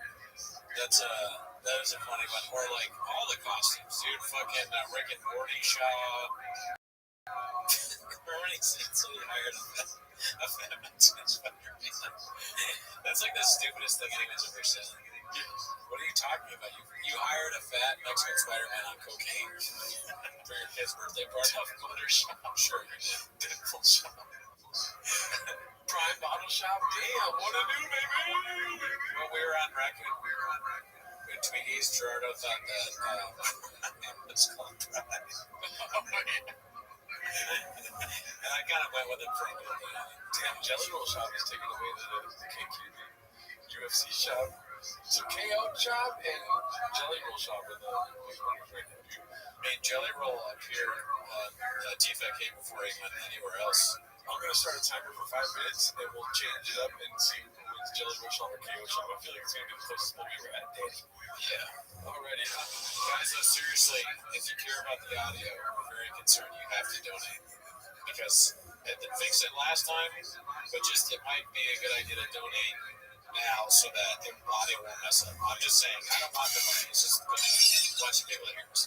That is a funny one. Or like all the costumes, dude. Fucking Rick and Morty shop. Remember when he hired a fat Mexican Spider-Man? That's like the stupidest thing anyone's ever said. What are you talking about? You hired a fat Mexican Spider-Man on cocaine for your kid's birthday party? Butter shop. Sure you did. Deadpool shop. Prime bottle shop. Damn, what a new baby. When we were on Raccoon, when Twiggy's Gerardo thought that it was called Prime. And I kind of went with it for a little bit. Damn, Jelly Roll shop is taking away the KQB. UFC shop. So KO shop and Jelly Roll shop are the big ones right now, dude. I mean, Jelly Roll appeared on TFK before he went anywhere else. I'm going to start a timer for 5 minutes and we'll change it up and see who wins Jelly Roll shop or KO shop. I feel like it's going to be the closest we'll be at Danny. Yeah. Alrighty. Guys, so seriously, if you care about the audio, we're very concerned you have to donate. Because it didn't fix it last time, but just it might be a good idea to donate now so that the audio won't mess up. I'm just saying, I don't want the money. It's just a bunch of people to hear us.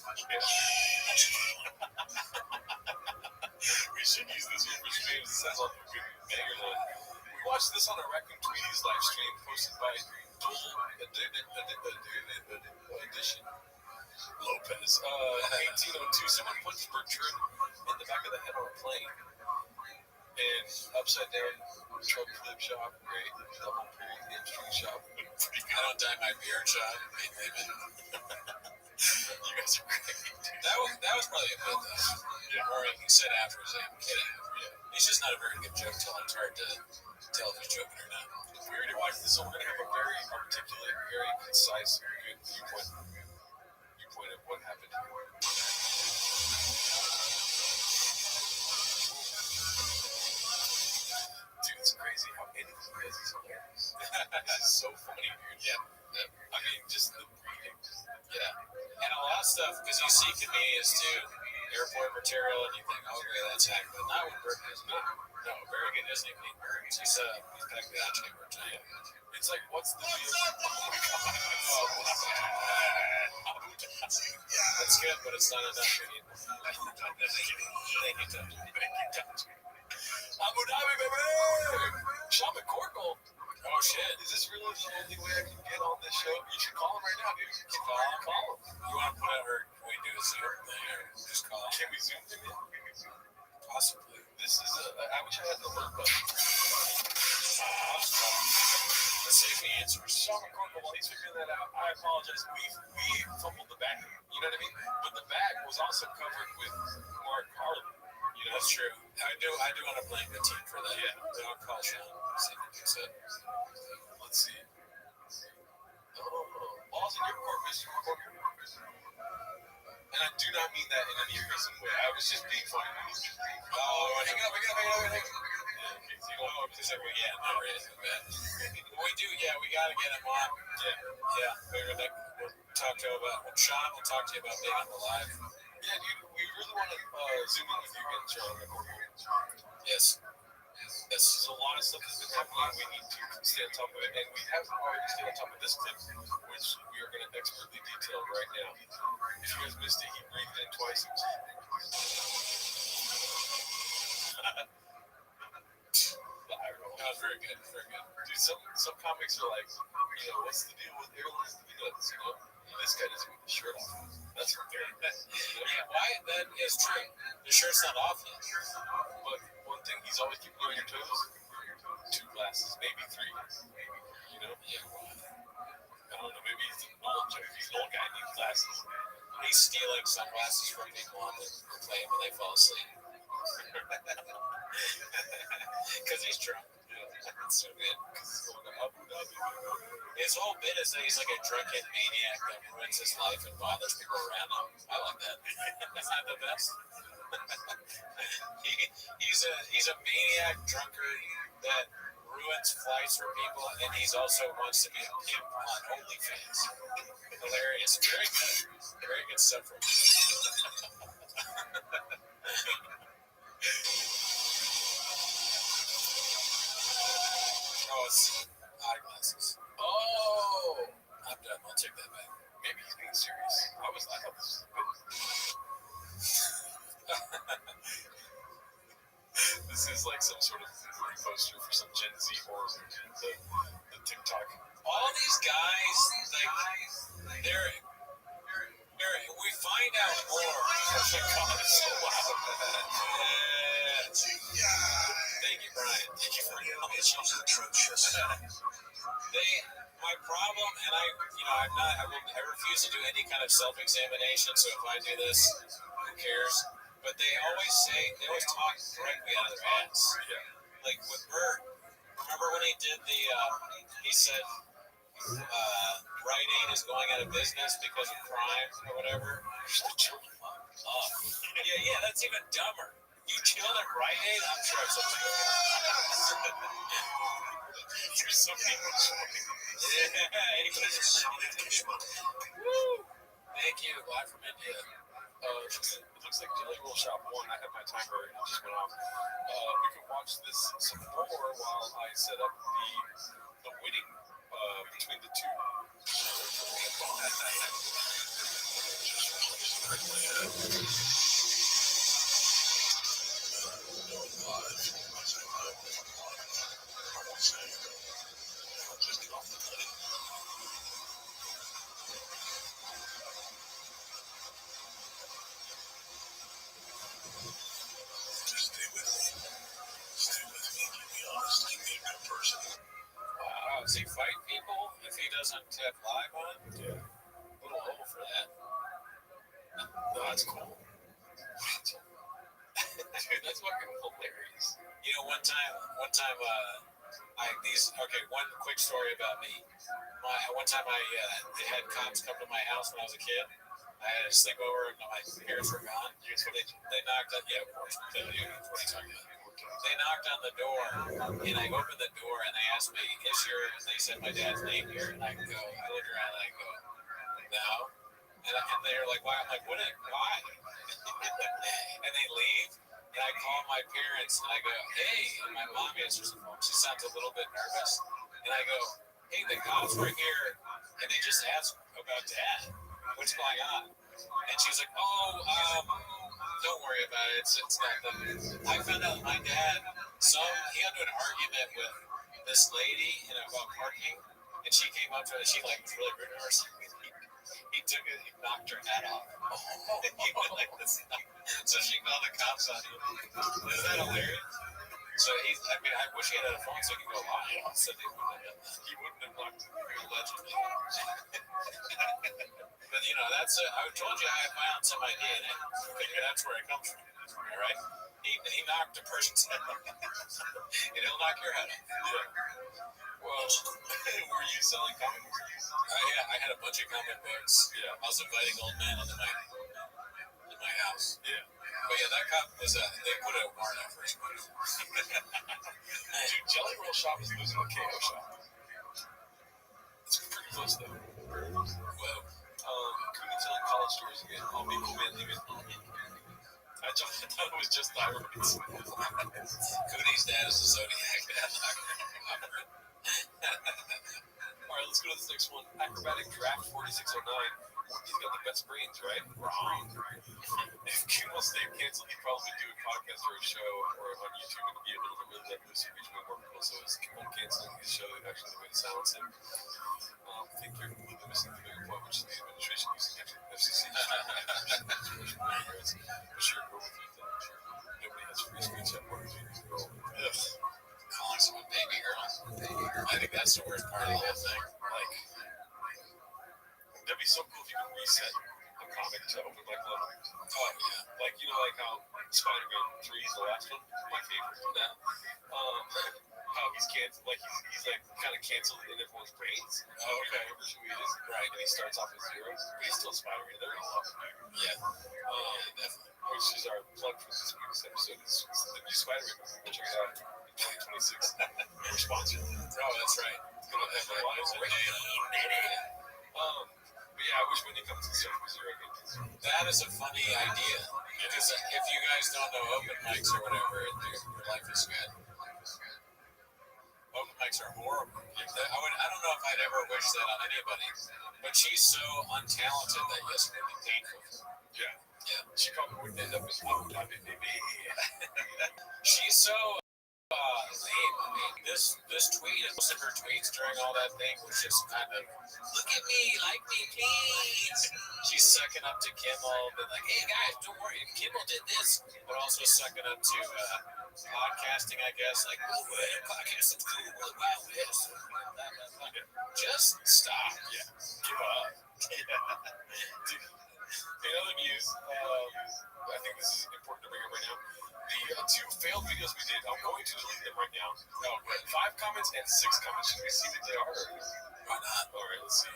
We should use this one for streams. It sounds like a good banger. We watched this on a Raccoon Tweeties live stream posted by Dual Edition Lopez. 1802, someone punched Bertrand in the back of the head on a plane. And upside down truck flip shop, great. Double pulled hamstring shop. I don't dye my beard shop. You guys are great. That was probably a bit though. Yeah. Or he said afterwards, I'm kidding. Yeah. He's just not a very good joke teller. It's hard to tell if he's joking or not. We already watched this, so we're going to have a very articulate, very concise, good viewpoint of what happened here. Dude, it's crazy how anything he does is hilarious. This is so funny, dude. Yeah. I mean, just the breathing. Yeah. And a lot of stuff, because you see comedians do airport material and you think, okay, that's accurate. Not when Burton is good. No, very good Disney Pete. He's back to that chamber tonight. It's like, what's the deal? Oh my god. That's good, but it's not enough. Thank you, Tom. Abu Dhabi, baby! Sean McCorkle. Oh, shit. Is this really the only way I can get on this show? You should call him right now, dude. Call him. You want to put out her? Can we do a Zoom thing or just call him? Can we Zoom him in? Possibly. This is I wish I had the alert button. Let's see if he answers. Sean McCorkle, while he's figuring that out, I apologize. We fumbled the bag. You know what I mean? But the bag was also covered with Mark Harlan. You know, That's true. I do want to blame the team for that. Yeah. So I'll call Sean. See if he picks up. Let's see. Balls in your court, Mr. McCorkle. And I do not mean that in any reason way. I was just being funny. Oh, hang up. Yeah, not really bad. We do, we got to get him on. Yeah. We'll talk to him about Sean. We'll talk to you about being on the live. Yeah, dude, we really want to zoom in with you again, Sean. Yes. There's a lot of stuff that's been happening. We need to stay on top of it, and we have already stayed on top of this clip, which we are going to expertly detail right now. If you guys missed it, he breathed in twice. That was very good. Dude, some comics are like, what's the deal with airlines and peanuts, This guy doesn't have the shirt off. That's what they're Why? That is true. The shirt's not off yet. But one thing, he's always keeping you on your toes. 2 glasses, maybe 3. Yeah. I don't know, maybe he's an old guy and needs glasses. He's stealing sunglasses from people on the plane when they fall asleep. Because he's drunk. That's so good. His whole bit is that he's like a drunken maniac that ruins his life and bothers people around him. I like that. Isn't that the best? he's a maniac drunkard that ruins flights for people, and he's also wants to be a pimp on OnlyFans. Hilarious. Very good stuff from him. Oh, it's eyeglasses. Oh! I'm done. I'll take that back. Maybe he's being serious. I thought this was good. This is like some sort of poster for some Gen Z horror movie. The TikTok. All these guys, we find out more. God, it's so loud. Thank you, Brian. Thank you for your knowledge. My problem, and I refuse to do any kind of self-examination. So if I do this, who cares? But they always talk directly out of their ass. Yeah. Like with Bert, remember when he did he said Rite Aid is going out of business because of crime or whatever? Yeah, that's even dumber. You chilled at Rite Aid? I'm sure it's something. There's some people showing. Thank you. Live from India. It looks like Jelly Roll Shop 1. I have my timer and it just went off. We can watch this some more while I set up the winning between the two. Wow, does he fight people if he doesn't have live on? Yeah. Little hole for that. No, that's cool. Dude, that's fucking hilarious. One time, one quick story about me. One time they had cops come to my house when I was a kid. I had a sleepover and my parents were gone. They knocked on, of course, what are you talking about? They knocked on the door, and I opened the door, and they asked me, they said my dad's name here, and I looked around, and I go, no. And they were like, why? I'm like, why? And they leave, and I call my my parents, and I go, hey, and my mom answers the phone. She sounds a little bit nervous. And I go, hey, the cops were here, and they just asked about Dad. What's going on? And she's like, don't worry about it. It's nothing. I found out my dad, he got into an argument with this lady about parking, and she came up to her, and she was really rude to her. He took it, he knocked her head off. And he went like this. So she called the cops on him. Is that hilarious? So I wish he had a phone so he could go live. So he wouldn't have knocked her allegedly. But I told you I found some idea in it. That's where it comes from. All right? He knocked a person's head off. And he'll knock your head off. Yeah. Well, were you selling comic books? I had a bunch of comic books. Yeah. I was inviting old men into my house. Yeah. But yeah, that cop was they put a warrant out for his murder. Dude, Jelly Roll Shop is losing a KO shop. It's pretty close though. Well, Cooney's selling college stores again. All people manly men. I thought it was just thyroids. Cooney's dad is a Zodiac. All right, let's go to this next one. Acrobatic Draft 4609. He's got the best brains, right? Wrong. If Kimmel stayed canceled, he'd probably do a podcast or a show or on YouTube and be able to really let loose and reach more people. So is Kimmel canceling his show actually the way to silence him? I think you're completely missing the bigger point, which is the administration using FCC for sure. Nobody has free speech at work. Calling someone baby girl. I think that's the worst part of the whole thing. That'd be so cool if you could reset a comic to open mic level. Oh, yeah. Like how Spider-Man 3 is the last one, my favorite. Yeah. How he's canceled, he's kind of canceled in everyone's brains. Oh, okay. Remembers who he is. Right. And he starts off as zero, but he's still Spider-Man. They're in love. Yeah. Definitely. Which is our plug for this week's episode. It's the new Spider-Man movie. Check it out. 2026. We're sponsored. Oh, that's right. It's going to have a lot of but yeah, I wish when you come to Surf Zero games. That is a funny idea. Because if you guys don't know open mics or whatever, your life is good. Open mics are horrible. I don't know if I'd ever wish that on anybody. But she's so untalented that yes, it would be painful. Yeah. Yeah. She probably wouldn't end up as baby. She's so lame. I mean, this tweet, most of her tweets during all that thing was just kind of, look at me, like me, please. She's sucking up to Kimmel, but hey guys, don't worry, Kimmel did this, but also sucking up to podcasting, I guess. Podcasting's cool, we're the Wild West. Just stop. Yeah. Give up. In other news, I think this is important to bring up right now. The 2 failed videos we did, I'm going to delete them right now. 5 comments and 6 comments. Should we see what they are? Why not? Alright, let's see.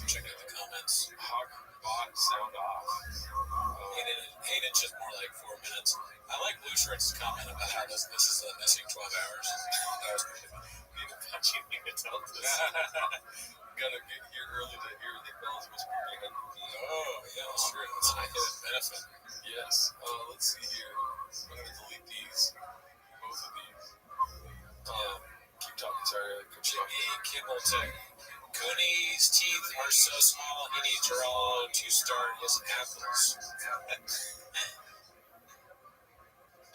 Check out the comments. Hawk bot sound off. Hayden just more like 4 minutes. I like Blue Shirt's comment about how this is a missing 12 hours. That was pretty funny. You need to tell this. Gotta get here early to hear the bells whisper behind me. Oh, yeah, that's true. It's a hidden benefit. Yes. Let's see here. I'm gonna delete these. Both of these. Keep talking, sorry. Jimmy Kimmel Tech. Cooney's teeth are so small he needs draw to start his apples.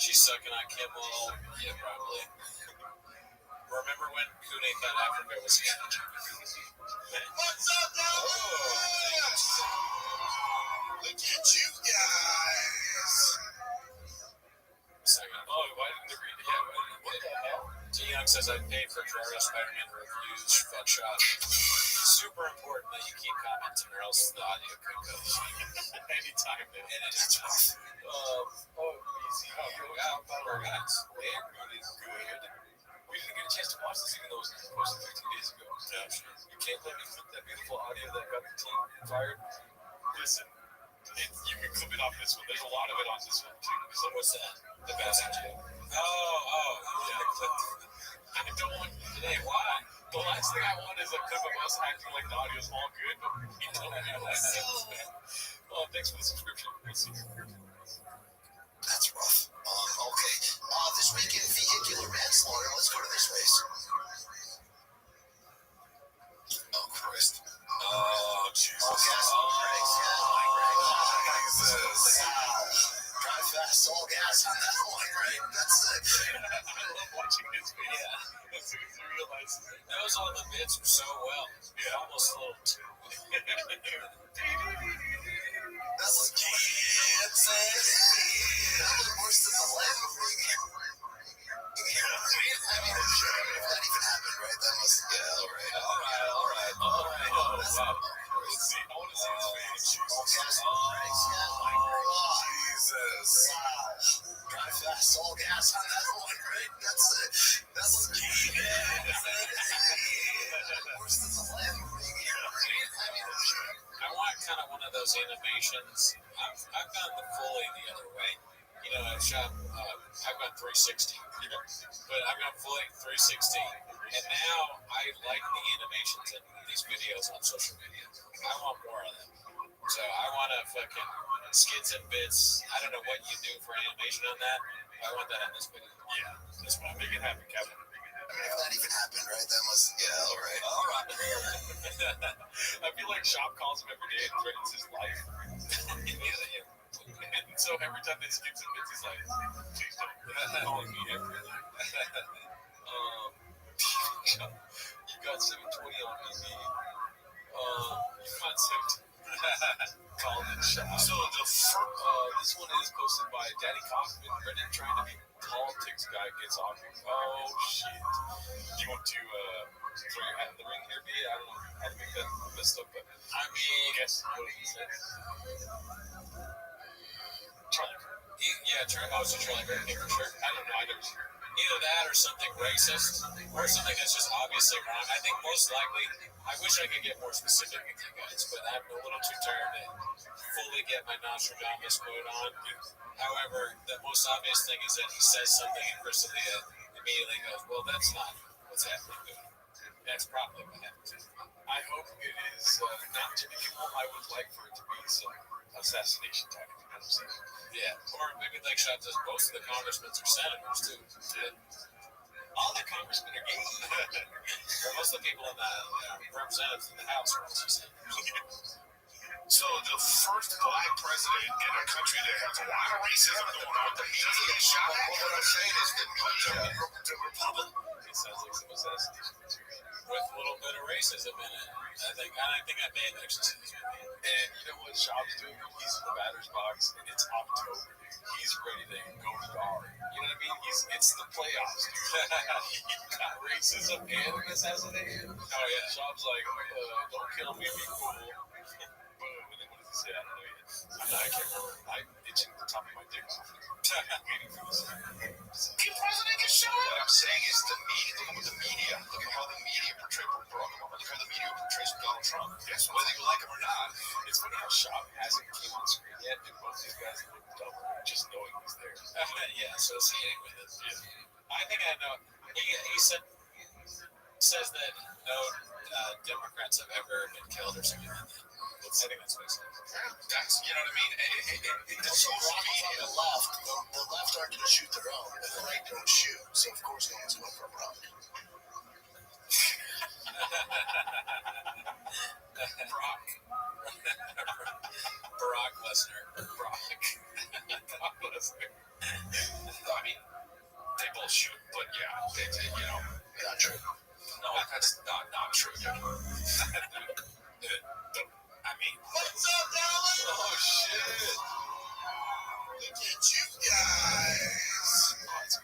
She's sucking on Kimmel. Yeah, probably. Remember when Cooney thought Africa was Canada? What's up, guys? Look at you guys. Oh, why didn't they read it? Yeah, what the hell? T. Young says I paid for Gerardo Spider-Man reviews. Fuck shot. Super important that you keep commenting or else the audio could go. Anytime, man. And it's tough. Easy. Our guys. Neighborhood is good. We didn't get a chance to watch this even though it was posted 15 days ago. Yeah, sure. You can't let me clip that beautiful audio that got the team fired. Listen, you can clip it off this one. There's a lot of it on this one too. So what's that? The best idea. Yeah. I don't want today. Why? The last thing I want is a clip of us acting like the audio's all good, but we don't have that. Well, thanks for the subscription. We'll see you. That's rough. This week in vehicular manslaughter, let's go to this race. Oh, Christ. Oh, Jesus. Oh, gas, all brakes. Drive fast, all gas on that one, right? That's it. I love watching this video. As soon as you realize Knows all the bits so well. Yeah. Almost a little too. That's like, that was worse than the Lamb movie. You know what I mean? I mean, if that even happened, right? That must, yeah, all right. Oh, wow. Let's see. I want to see his face. All gas, all brakes. Oh, Jesus. Drive fast, all gas on that one, right? That's it. That's like, worse than the Lamb movie. You know what I mean? I mean, I want kind of one of those animations. I've gone fully the other way. You know, I've gone 360. But I've gone fully 360. And now I like the animations in these videos on social media. I want more of them. So I want to fucking skits and bits. I don't know what you do for animation on that. I want that in this video. Yeah, that's why I make it happen, Kevin. I mean, if that even happened, right? That must, yeah, all right. I feel like Shop calls him every day and threatens his life. And so every time they skip some bits, he's like, please don't call me every day. You got 720 on EV. Concept. Call it Shop. So this one is posted by Daddy Kaufman. Brendan trying to be politics guy gets off. Oh, shit. Do you want to throw your hat in the ring here, B? I don't know how to make that messed up, but I mean, guess what he said. Charlie Kirk. Charlie Kirk for sure. I don't know. I never seen it. Either that or something racist or something that's just obviously wrong. I think most likely, I wish I could get more specific with you guys, but I'm a little too tired to fully get my Nostradamus quote on. However, the most obvious thing is that he says something and Chris D'Elia immediately goes, well, that's not what's happening. That's probably what happened. I hope it is not Jimmy Kimmel. I would like for it to be some assassination tactic. Yeah, or maybe like Shop does most of the congressmen or senators too. Yeah. All the congressmen are gay. Most of the people in the representatives in the House are also senators. So the first black president in a country that has a lot of racism going on, the media is shot at. What I'm saying is the Republic. It sounds like some assassination material. With a little bit of racism in it. I think I may have actually seen this movie. And you know what Shop's doing? He's in the batter's box, and it's October. He's ready to go yard. You know what I mean? It's the playoffs, dude. He got racism and an assassination. Oh, yeah. Shop's like, don't kill me, be cool. Boom. And then what does he say? I don't know yet. I can't remember. I'm itching the top of my dick off. Waiting for this. The president gets shot. What I'm saying is the media. Look at the media. Look at how the media portrays Barack Obama. Look how the media portrays Donald Trump. Yes, whether you like him or not. It's funny how Shop hasn't came on screen yet, and both these guys look dumb just knowing he's there. Yeah, associating with it. Yeah. I think I know. He says that no Democrats have ever been killed or something like that. I think that's what he says. That's, you know what I mean? The left aren't going to shoot their own, and the right don't shoot. So of course no one's going for a Brock. Barack Lesnar. Brock Lesnar. I mean, they both shoot, but yeah, Not true. no, that's not true. I mean, What's up, darling? oh shit! Look at you guys.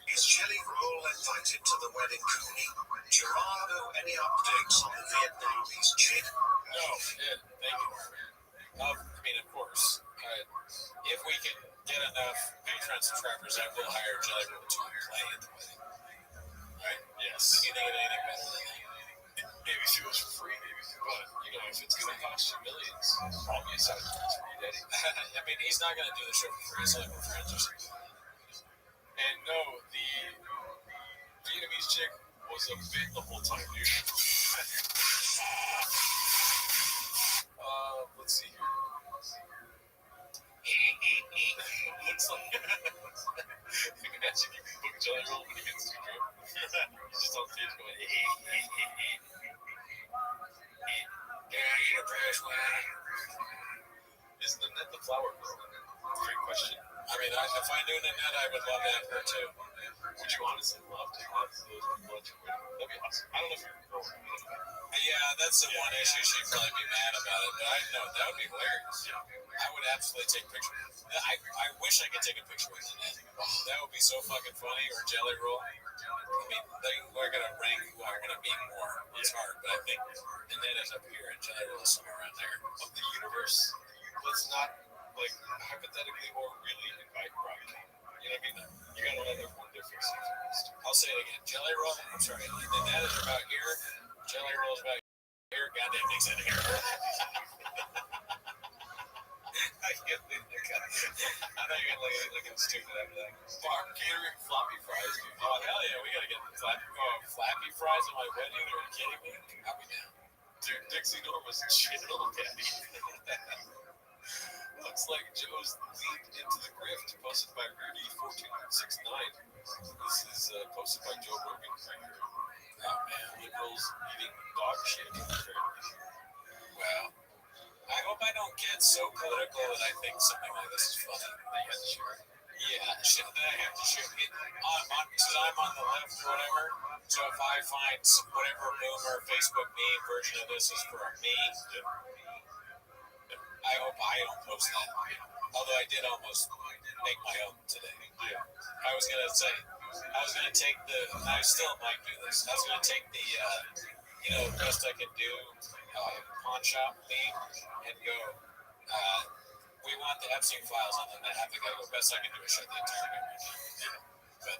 Is Jelly Roll invited to the wedding, Cooney? Gerardo, any updates on the Vietnamese chick? No, thank you. I mean, of course. If we can get enough Patreon subscribers, I will hire Jelly Roll to play at the wedding. Right? Yes. You think of anything better than that? Maybe if it was for free, maybe. But, if it's going to cost you millions, I'll be excited for you, Daddy. I mean, he's not going to do the show for free. It's only for friends or something. And no, the Vietnamese chick was a bit the whole time, dude. Let's see here. Looks like imagine you can book Jelly Roll flower girl? Great question. I mean, if I knew Nanette, I would love to have her too. Would you honestly love to have those people at your wedding? That'd be awesome. I don't know if you're a girl. Yeah, that's the one issue. She'd probably be mad about it, but I know that would be hilarious. I would absolutely take pictures. I wish I could take a picture with Nanette. That would be so fucking funny. Or Jelly Roll. I mean, they're gonna rank who I'm gonna meet more. It's hard, but I think Nanette is up here and Jelly Roll is somewhere around there. Of the universe, let's not, like, hypothetically or really invite Robbie. You know what I mean? You gotta let everyone difference. I'll say it again. Jelly Roll, I'm sorry. Nanette is about here. Jelly Roll is about here. Goddamn Nick's in here. I can't think of it. I know you're looking stupid after that. Bar catering floppy fries. Oh, hell yeah. We gotta get flappy fries at my wedding. Are you kidding me? I'll be down. Dude, Dixie Norma's chill, Daddy. Looks like Joe's leaned into the grift. Posted by Rudy1469. This is posted by Joe Rogan right here. Oh, man. Liberals eating dog shit. Wow. I hope I don't get so political that I think something like this is funny. That you have to share. Yeah, that I have to share. Because I'm on the left or whatever. So if I find whatever boomer Facebook meme version of this is for me, I hope I don't post that. Although I did almost make my own today. Yeah. I was gonna take I still might do this. I was gonna take the, the best I could do pawn shop meme and go, we want the Epstein files, and then have the guy go, best I can do is shut the entire government down. But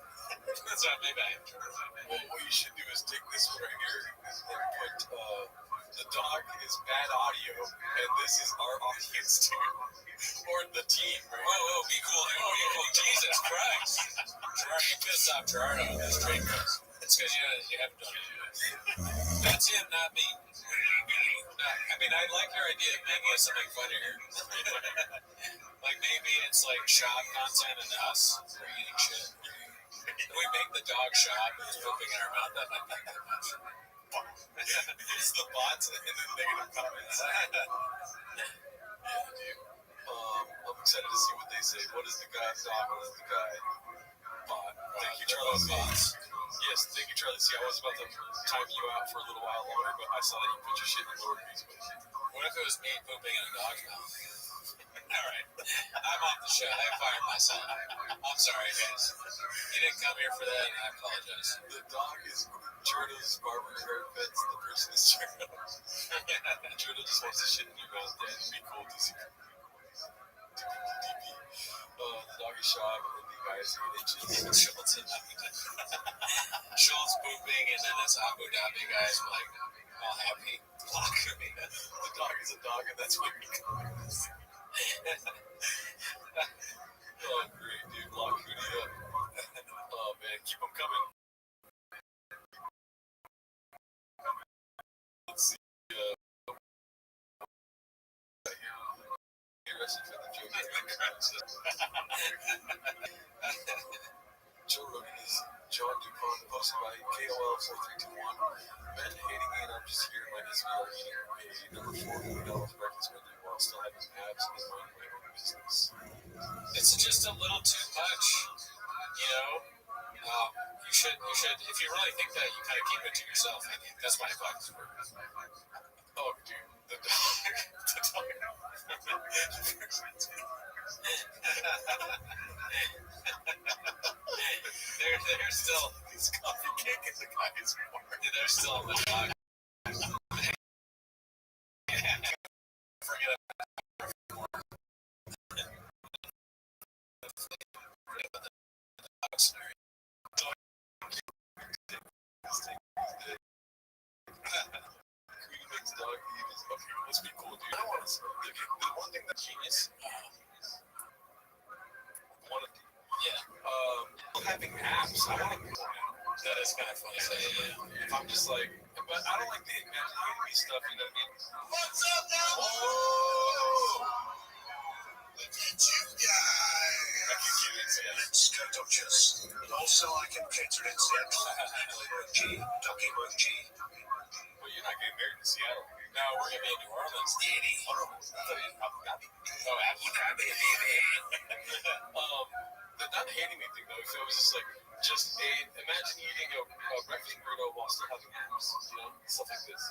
that's not maybe I am. Well, what you should do is take this one right here and put the dog is bad audio, and this is our audience too. Or the team, right? Whoa, be cool. Oh, Jesus Christ. Gerard, you pissed off Gerardo on this train. It's because you haven't done it. That's him, not me. I mean, I like your idea of making it something funnier. Like maybe it's like shop content and us for eating shit. Can we make the dog shop who's pooping in our mouth? That might be that much. It's the bots and the negative comments. Yeah, dude. I'm excited to see what they say. What is the guy dog? What is the guy bot? Thank you, Charlie. Bots. Yes, thank you, Charlie. See, I was about to time you out for a little while longer, but I saw that you put your shit in lower degrees. What if it was me pooping in a dog's mouth? All right. I'm off the show. I fired myself. I'm sorry, guys. You didn't come here for that, and I apologize. The dog is Jordo's barber haircuts. The person is Jordo. Jordo just wants to shit in your mouth, Dad. It'd be cool to see. The doggy shop, and the guys who itches. Schultz pooping, and then this Abu Dhabi guy's like, all happy. The dog is a dog, and that's what we call it. Oh, great, dude. Lock Rudy up. Oh, man. Keep them coming. Let's see. Arrested for the Joe Rogan is John DuPont, posted by KOL4321. Men hating me, and I'm just here in my SVR eating a number $4 breakfast menu while still having abs and minding my own business. It's just a little too much, you know? You should, if you really think that, you kind of keep it to yourself. I think that's my advice. Oh, dude, the dog. There's still this coffee cake is the guy's more. There's still the dog. Forget about dog eat is okay. Let's be cool, dude. I want to. The one thing that's genius. Having apps. I want to. That is kind of funny. If I'm just like, but I don't like the imaginary stuff. You know what I mean? What's up now? Oh! Look at you guys. Let's go Dodgers. Also, I can cater in Seattle. Doggy emoji. Well, you're not getting married in Seattle. No, we're going to be in New Orleans. Danny. Oh, Abu Dhabi. The not hating me thing though, if it was just imagine eating a breakfast burrito while still having naps, stuff like this.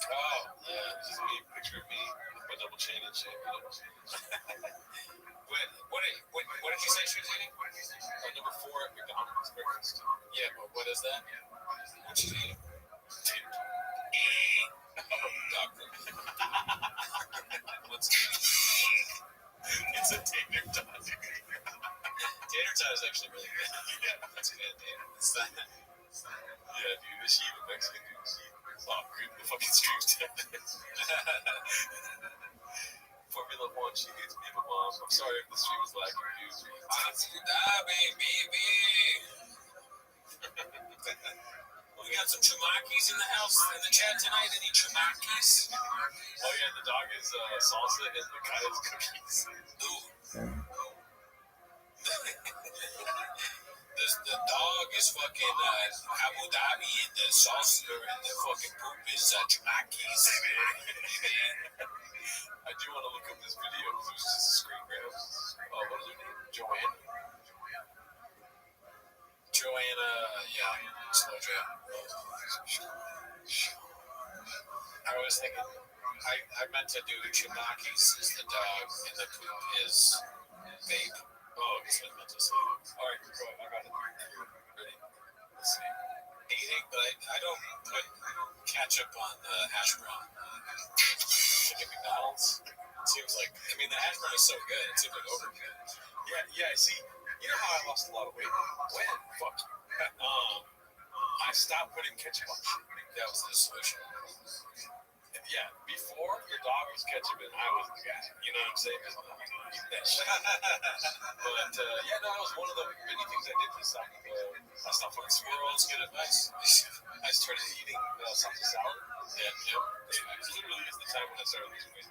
Oh, yeah, just me, picture of me with my double chain and shit, What did you say she was eating? Number 4 at McDonald's breakfast. Yeah, but what is that? What she's eating? Doctor. What's it? It's a tater tot. Tater tot is actually really good. Yeah, that's good, dude. It's that. Yeah, dude, is she even Mexican, dude? Oh, great, the fucking stream's dead. Formula One, she hates me, but mom. I'm sorry if the stream is lagging, dude. Baby. We got some chumakis in the house in the chat tonight. Any chumakis? Oh yeah, the dog is salsa and the guy is cookies. Ooh. The dog is fucking Abu Dhabi and the salsa and the fucking poop is chumakis. I do want to look up this video because it was just a screen grab. What is her name? Joanna, yeah, slow jam. I was thinking, I meant to do chumakis is the dog and the poop is vape. Oh, that's what I meant to say. Alright, go ahead, I got it. Ready? Let's see. Eating, but I don't put ketchup on the hash brown. Like at McDonald's. It seems like, the hash brown is so good, it seems like overkill. Yeah, see, you know how I lost a lot of weight? When? Fuck you. I stopped putting ketchup on shit. That was the solution. Yeah, before your dog was ketchup and I was the guy. You know what I'm saying? That shit. But, that was one of the many things I did to stop. I stopped fucking squirrels, get advice. I started eating something salad. Yeah. It literally is the time when I started losing weight.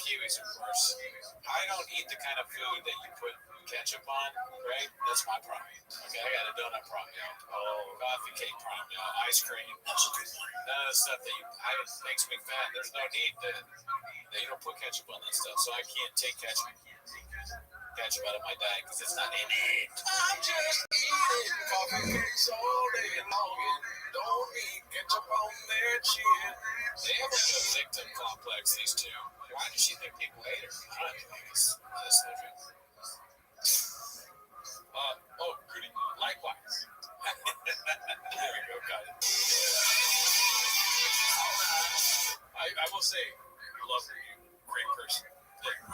Kiwis are worse. I don't eat the kind of food that you put ketchup on, right? That's my problem. Okay, I got a donut problem, coffee cake problem, ice cream. That's a good one. None of the stuff that makes me fat. There's no need that you don't put ketchup on that stuff, so I can't take ketchup out of my diet because it's not in it. I'm just eating coffee cakes all day long and don't need ketchup on their chin. They have a good victim complex, these two. Why does she think people hate her? I don't think it's this living. Goody. Likewise. There we go, got it. I will say, love you. Great person.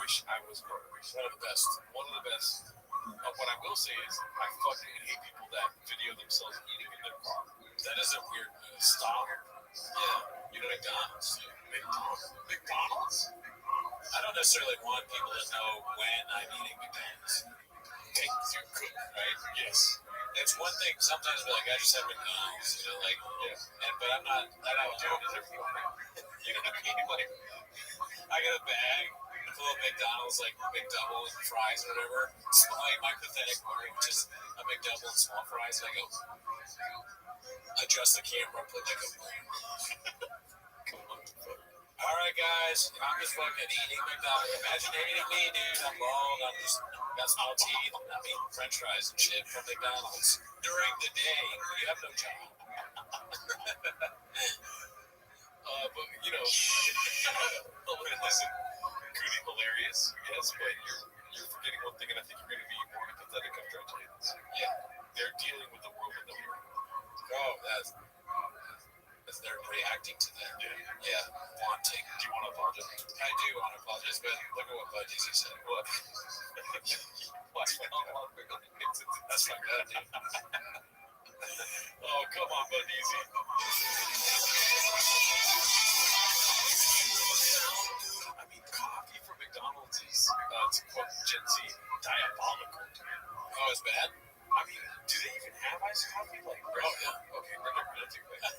Wish I was her. One of the best. What I will say is, I fucking hate people that video themselves eating in their car. That is a weird stop. Yeah. You know McDonald's. McDonald's? I don't necessarily want people to know when I'm eating McDonald's. Okay, you cook, right? Yes. It's one thing, sometimes I'll be like, I just have McDonald's, but I'm not, I don't do it as everything. You know what I mean? Like, I got a bag full of McDonald's, like McDouble and fries or whatever. My pathetic order, just a McDouble and small fries, and I go, adjust the camera, put like a come on. Alright guys, I'm just fucking eating McDonald's. Imagine hating me, dude. I'm bald, I'm just got small teeth, I'm eating french fries and shit from McDonald's. During the day, you have no job. But listen, Cootie hilarious, yes, but you're forgetting one thing, and I think you're going to be more empathetic after I tell you this. Yeah, they're dealing with the world that they're in. Oh, that's they're reacting to that. Yeah, wanting. Do you want to apologize? I do want to apologize, but look at what Budgies he said. What? That's my god, dude. Oh, come on, Budgies. Coffee from McDonald's is, to quote Gen Z, diabolical. Oh, it's bad? Do they even have iced coffee? Like, oh, yeah. Okay, they're not going to do that.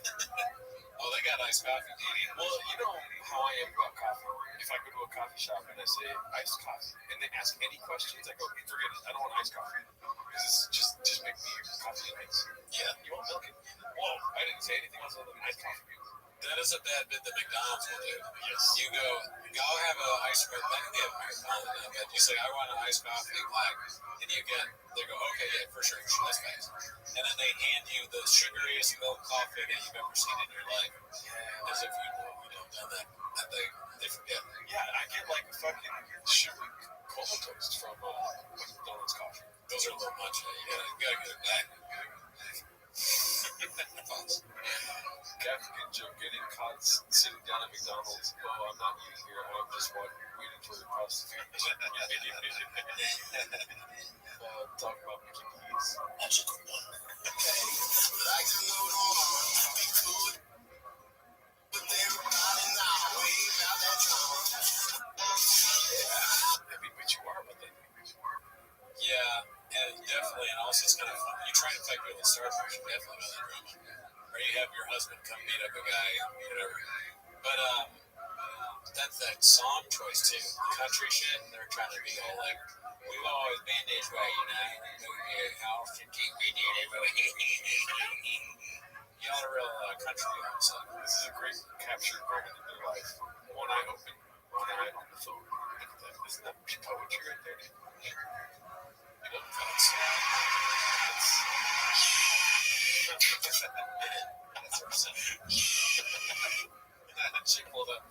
Oh, they got iced coffee. Well, you know how I am about coffee. If I go to a coffee shop and I say iced coffee, and they ask any questions, I go, forget it. I don't want iced coffee. Because it's just make me coffee and ice. Yeah. You want milk? Whoa, I didn't say anything else other than iced coffee. That is a bad bit that McDonald's will do. Yes. You go, ice cream. You say, I want an iced coffee black. And you get, they go, okay, yeah, for sure, that's nice. And then they hand you the sugariest milk coffee that you've ever seen in your life. Yeah. As if you don't know that. They forget. Yeah, I get like a fucking sugar cola toast from McDonald's coffee. Those are a little much. You gotta get it back. Captain joke getting caught sitting down at McDonald's. Oh, I'm not eating here. I'm just waiting for the prostitute. Talk about Mickey D's. Like to load on, be cool. But everybody now, wave out that drum. I mean, but you are, but then. Yeah, and definitely, and also it's kind of fun. You try to fight people with Starbucks, you definitely know that drama. Or you have your husband come beat up a guy, whatever. But that's that song choice too. Country shit, they're trying to be all like, we've always been this way, you know. Your house and keep me doing it. Y'all are real country guys. So this is a great captured moment in their life. One eye open, one eye on the phone. Isn't that poetry right there? You know, that's our son. She pulled up.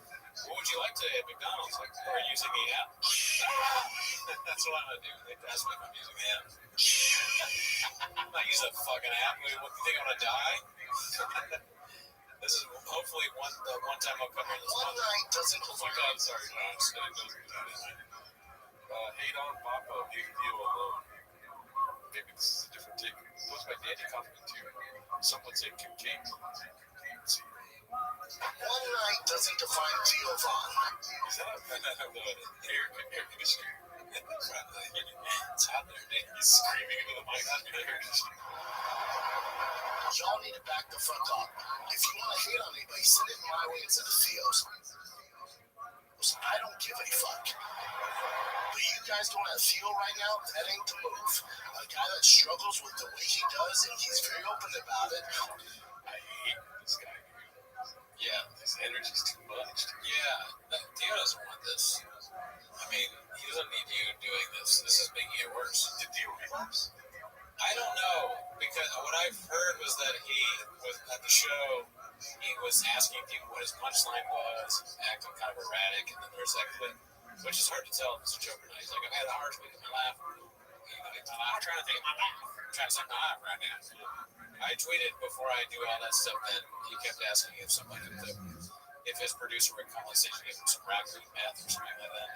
What would you like today at McDonald's? Like, are you using the app? That's what I'm gonna do. They ask me if I'm using the app. I'm not using a fucking app. What, you think I'm gonna die? This is hopefully one time I'll come here this month. One night doesn't. Oh my God, sorry. No, I'm just gonna go through that. Hate on Papa, big deal alone. Maybe this is a different take. It was by Danny Kaufman too. Someone say Kincaid. Let's see. One night doesn't define Giovanni. Is that the air conditioner? It's hot there, dude. He's screaming into the mic. Y'all need to back the fuck up. If you want to hate on anybody, send it my way instead of Theo's. I don't give a fuck. But you guys don't have Theo right now, that ain't the move. A guy that struggles with the way he does, and he's very open about it. I hate this guy. Yeah, his energy's too much. Yeah, Theo doesn't want this. I mean, he doesn't need you doing this. This is making it worse. Did Theo relapse? I don't know, because what I've heard was that he was at the show. He was asking people what his punchline was, acting kind of erratic, and then there's that clip, which is hard to tell if it's a joke or not. He's like, I've had a hard week in my life. I'm trying to take my life. I'm trying to take my life right now. I tweeted before I do all that stuff that he kept asking if somebody could, if his producer would call and say to give him some raccoon math or something like that.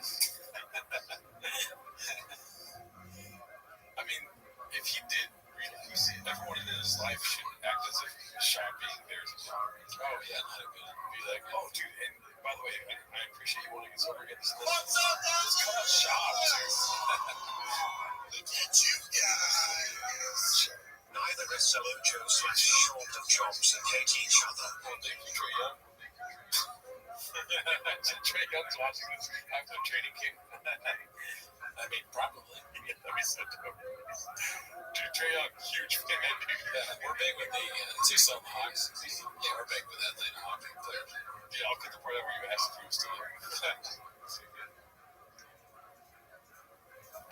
I mean, if he did relapse, everyone in his life should act as if Sean being there is a power. Oh, yeah, not a good. Be like, oh, dude, and by the way, I appreciate you wanting to get sober again. What's up, guys? Come on, Sean. Look at you guys. Neither is Solo Joseph short of jobs and hate each other. Well, thank you, Trey Young. Trey Young's watching this after training camp. I mean, probably. Let me send him. Dude, Trey Young, huge fan. We're big with the Seaside Hawks. Yeah, we're big with Atlanta Hawks players. Yeah, I'll cut the part out where you asked if he was still there.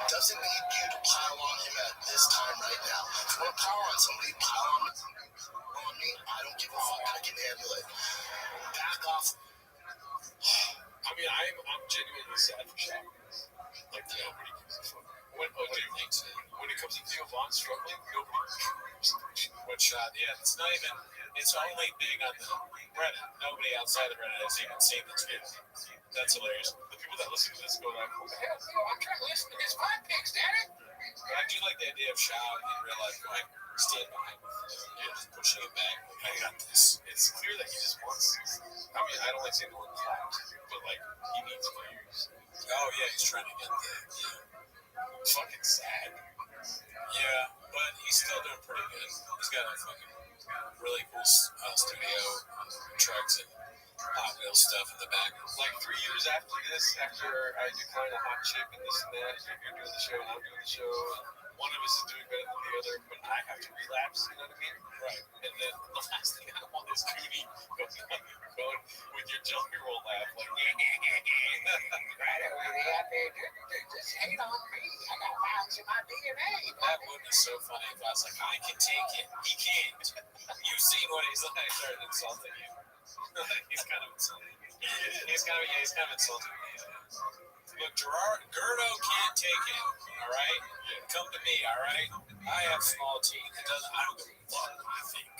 Doesn't need you to pile on him at this time right now. If you want to pile on somebody, pile on me. I don't give a fuck. I can handle it. Back off. I mean, I'm genuinely sad for Sean. Like, nobody gives a fuck. When it comes to Theo Vaughn struggling, nobody cares. One shot. Yeah, it's not even. It's only big on the Reddit. Nobody outside of Reddit has even seen this video. That's hilarious. The people that listen to this go like, hell no, I'm trying to listen to his podcasts, damn it. But I do like the idea of Shao in real life going, stand behind him. Yeah, just pushing it back. I got this. It's clear that he just wants to. I mean, I don't like saying the word clout, but like, he needs views. Oh, yeah, he's trying to get the. It's fucking sad. Yeah, but he's still doing pretty good. He's got a fucking really cool studio, trucks, and Hot Wheels stuff in the back. Like 3 years after this, after I decline a hot chick and this and that, you're doing the show and I'm doing the show, and one of us is doing better than the other, but I have to relapse, you know what I mean? Right. And then the last thing I want is Cooney going with your Jelly Roll laugh, like, right was like, I can take it. He can't. You've seen what he's like. I started insulting him. He's kind of insulting me. He's kind of insulting me. Look, Gerardo can't take it. All right? Come to me, all right? I have small teeth. I don't give a fuck what you think.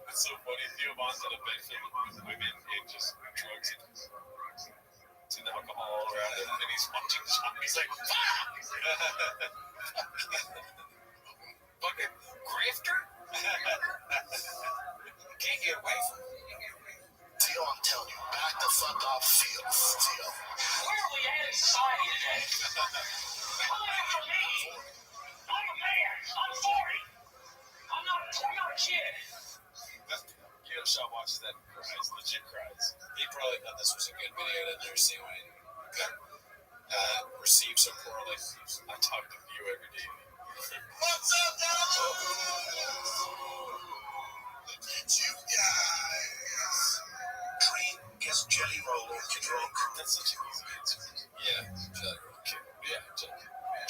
It's so funny. Theo Von's on a bench with women and just drugs and alcohol all around him, and he's watching the shot. He's like, fuck! Fucking grifter? Can't get away from him. Theo, I'm telling you, back the fuck off field, Theo. Where are we at in society today? Come after me. I'm a man. I'm 40. I'm not a kid. You know, Sean watches that and cries, legit cries. He probably thought this was a good video to never see when it got received so poorly. I talk to you every day. What's up, guys? Look at you guys. Dream, guess Jelly Roll or Kid Rock? That's such an easy answer. Yeah, Jelly Roll. Yeah,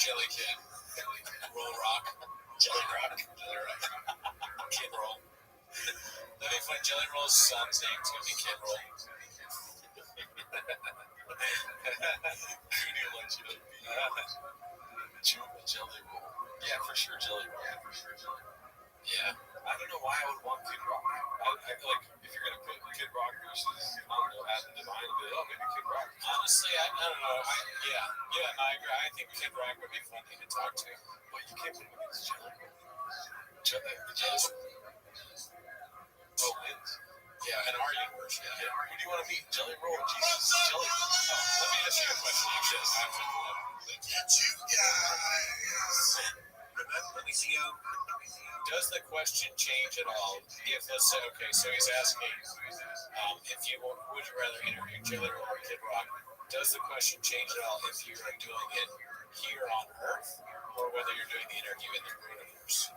Jelly Kid. Roll Rock. Jelly Rock. Jelly Rock. Kid Roll. That'd be fun. Jelly Roll's son's name's gonna be Kid Roll. Cooney will let you know. Jelly Roll. Yeah, for sure, Jelly Roll. Yeah. I don't know why I would want Kid Rock. I like, if you're gonna put Kid Rock versus, I don't know, Adam Devine, I'd be like, oh, maybe Kid Rock. Honestly, I don't know. No, I agree. I think Kid Rock would be fun to talk to. But you can't put him against Jelly Roll. Oh, wins. Yeah, an argument version. Yeah. Who do you want to meet? Jelly Roll or Jesus? Jelly Roll. Let me ask you a question. Look at you guys. Let me see you. Does the question change at all if, let's say, okay, so he's asking if you would you rather interview Jelly Roll or Kid Rock? Does the question change at all if you're doing it here on Earth or whether you're doing the interview in the universe?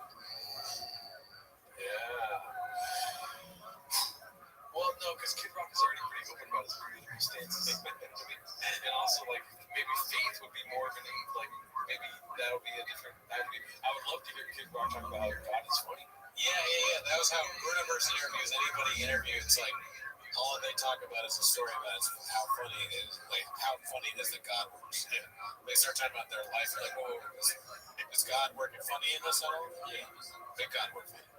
Yeah. Well, no, because Kid Rock is already pretty open about his political stances. And also, like, maybe faith would be more of an, like, maybe that'll be a different. I would love to hear Kid Rock talk about how God is funny. Yeah. That was how Universe interviews. Anybody interviews, it's like all they talk about is a story about how funny it is. Like how funny it is that God works. Yeah. They start talking about their life. Like, whoa, is God working funny in this at all? Yeah. Big God work funny.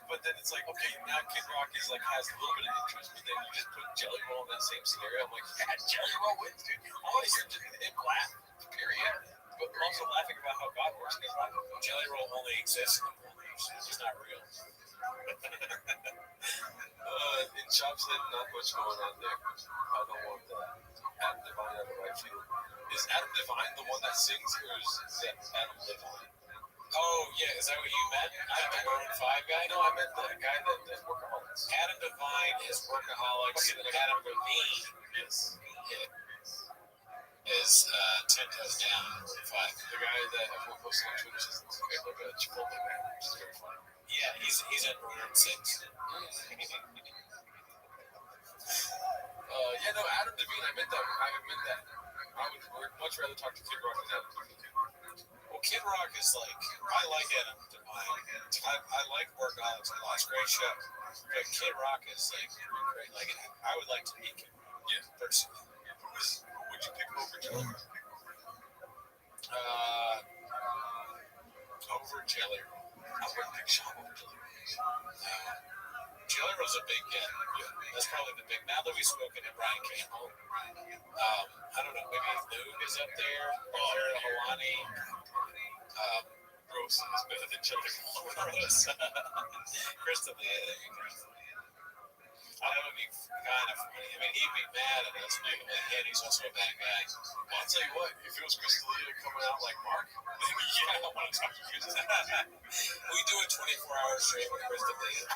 But then it's like, okay, now Kid Rock is like has a little bit of interest, but then you just put Jelly Roll in that same scenario. I'm like, yeah, Jelly Roll wins, dude. I want to hear him laugh, period. But also laughing about how God works. Jelly Roll only exists in the movies. It's not real. In Chop's Head, not much going on there. I don't want that. Adam Devine on the right field. Is Adam Devine the one that sings, or is that Adam Devine? Oh, yeah. Is that what you meant? The Maroon 5 guy? No, I meant the guy that Workaholics. Adam Devine is Workaholics. Adam Devine Yes. is 10 Toes Down 5. The guy that everyone posted on Twitter says looks like a Chipotle man, which is very funny. Yeah, he's in Maroon 6. Yeah, no, Adam Devine, I meant that. I would much rather talk to Kid Rock than Adam Devine. Well, Kid Rock is like, I like Adam Devine. I like Workaholics a lot. It's a great show. But Kid Rock is like great. Like, I would like to meet him. Yeah, personally. Who would you pick over Jelly Roll? Over Jelly Roll. I would pick Sean over Jelly Roll. Jelly Roll's a big get. Yeah. That's probably the big. Now that we've spoken to Brian Campbell, I don't know. Maybe Luke is up there. Or Hawani. Gross is better than Jelly Roll. Gross. Kristen Lee. That would be kind of funny. I mean, he'd be mad at us, and he's also a bad guy. Well, I'll tell you what, if it was Crystalia coming out like Mark, then yeah, I want to talk to Crystalia. We do it 24 hours straight with Crystalia.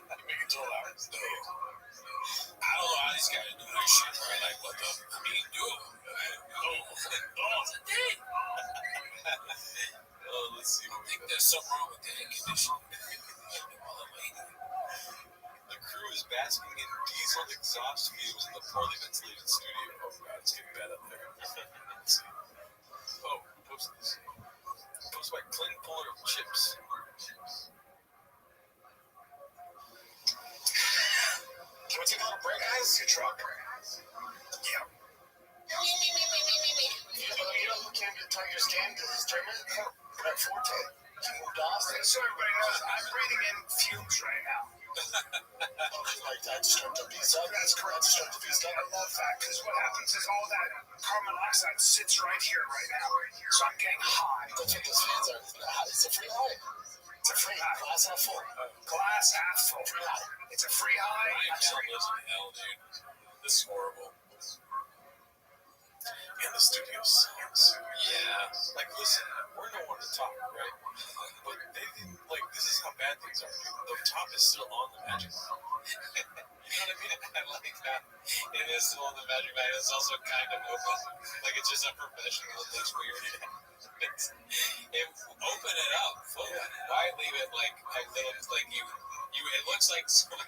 You make it 12 hours. No. I don't know how these guys do this shit, right? Like, what the? I mean, do it. It's a thing. Let's see. I think there's something wrong with the air conditioning. The crew is basking in diesel exhaust fumes in the poorly ventilated studio. Oh god, it's getting bad up there. Let's see. Oh, post this. Post by Clint Puller of Chips. Can we take a little break, guys? Your truck. Yeah. Me. You know who came to the Tigers game to this tournament? Brett Forte. He moved off. So everybody knows I'm breathing in fumes right now. Okay, like that to start the beast up? That's correct. To start the beast up? I love that because what happens is all that carbon monoxide sits right here, right now. So I'm getting high. Don't think those fans are. It's a free high. It's a free high. Glass half full. Glass half full. Free high. It's a free high. I can't listen to hell, dude. This is horrible. And the studio sucks. Yeah. Like, listen, we're no one to talk, right? But they, like, this is how bad things are. The top is still on the Magic Line. You know what I mean? I like that. It is still on the Magic Line. It's also kind of open. Like, it's just unprofessional. It looks weird. Open it up. Why leave it like you? It looks like something.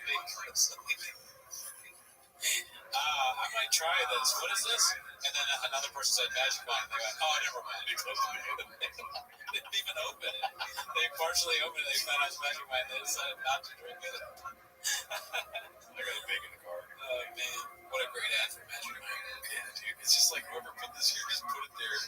I might try this. What is this? And then another person said Magic Line. They went, oh, never mind. They didn't even open it. They partially opened it. They found out it's Magic Line. They decided not to drink it. I got a big in the car. Oh, man. What a great ad for Magic Line. Yeah, dude. It's just like whoever put this here, just put it there.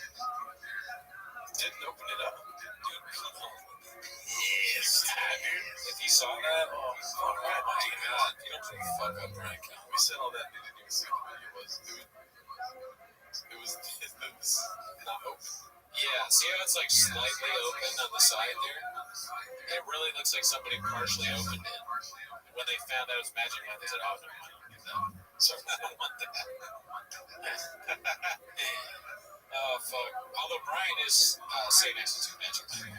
Didn't open it up. Dude, come on. Yes, dude. If you saw that, oh my god. You don't play fuck up, Brian Cal. We said all that, they didn't even see what the video was. It was not open. Yeah, see how it's like slightly open on the side there? It really looks like somebody partially opened it. When they found out it was Magic Line, they said, oh, never mind. Sorry, I don't want that. Oh, fuck. Although Brian is sitting next to two Magic Line.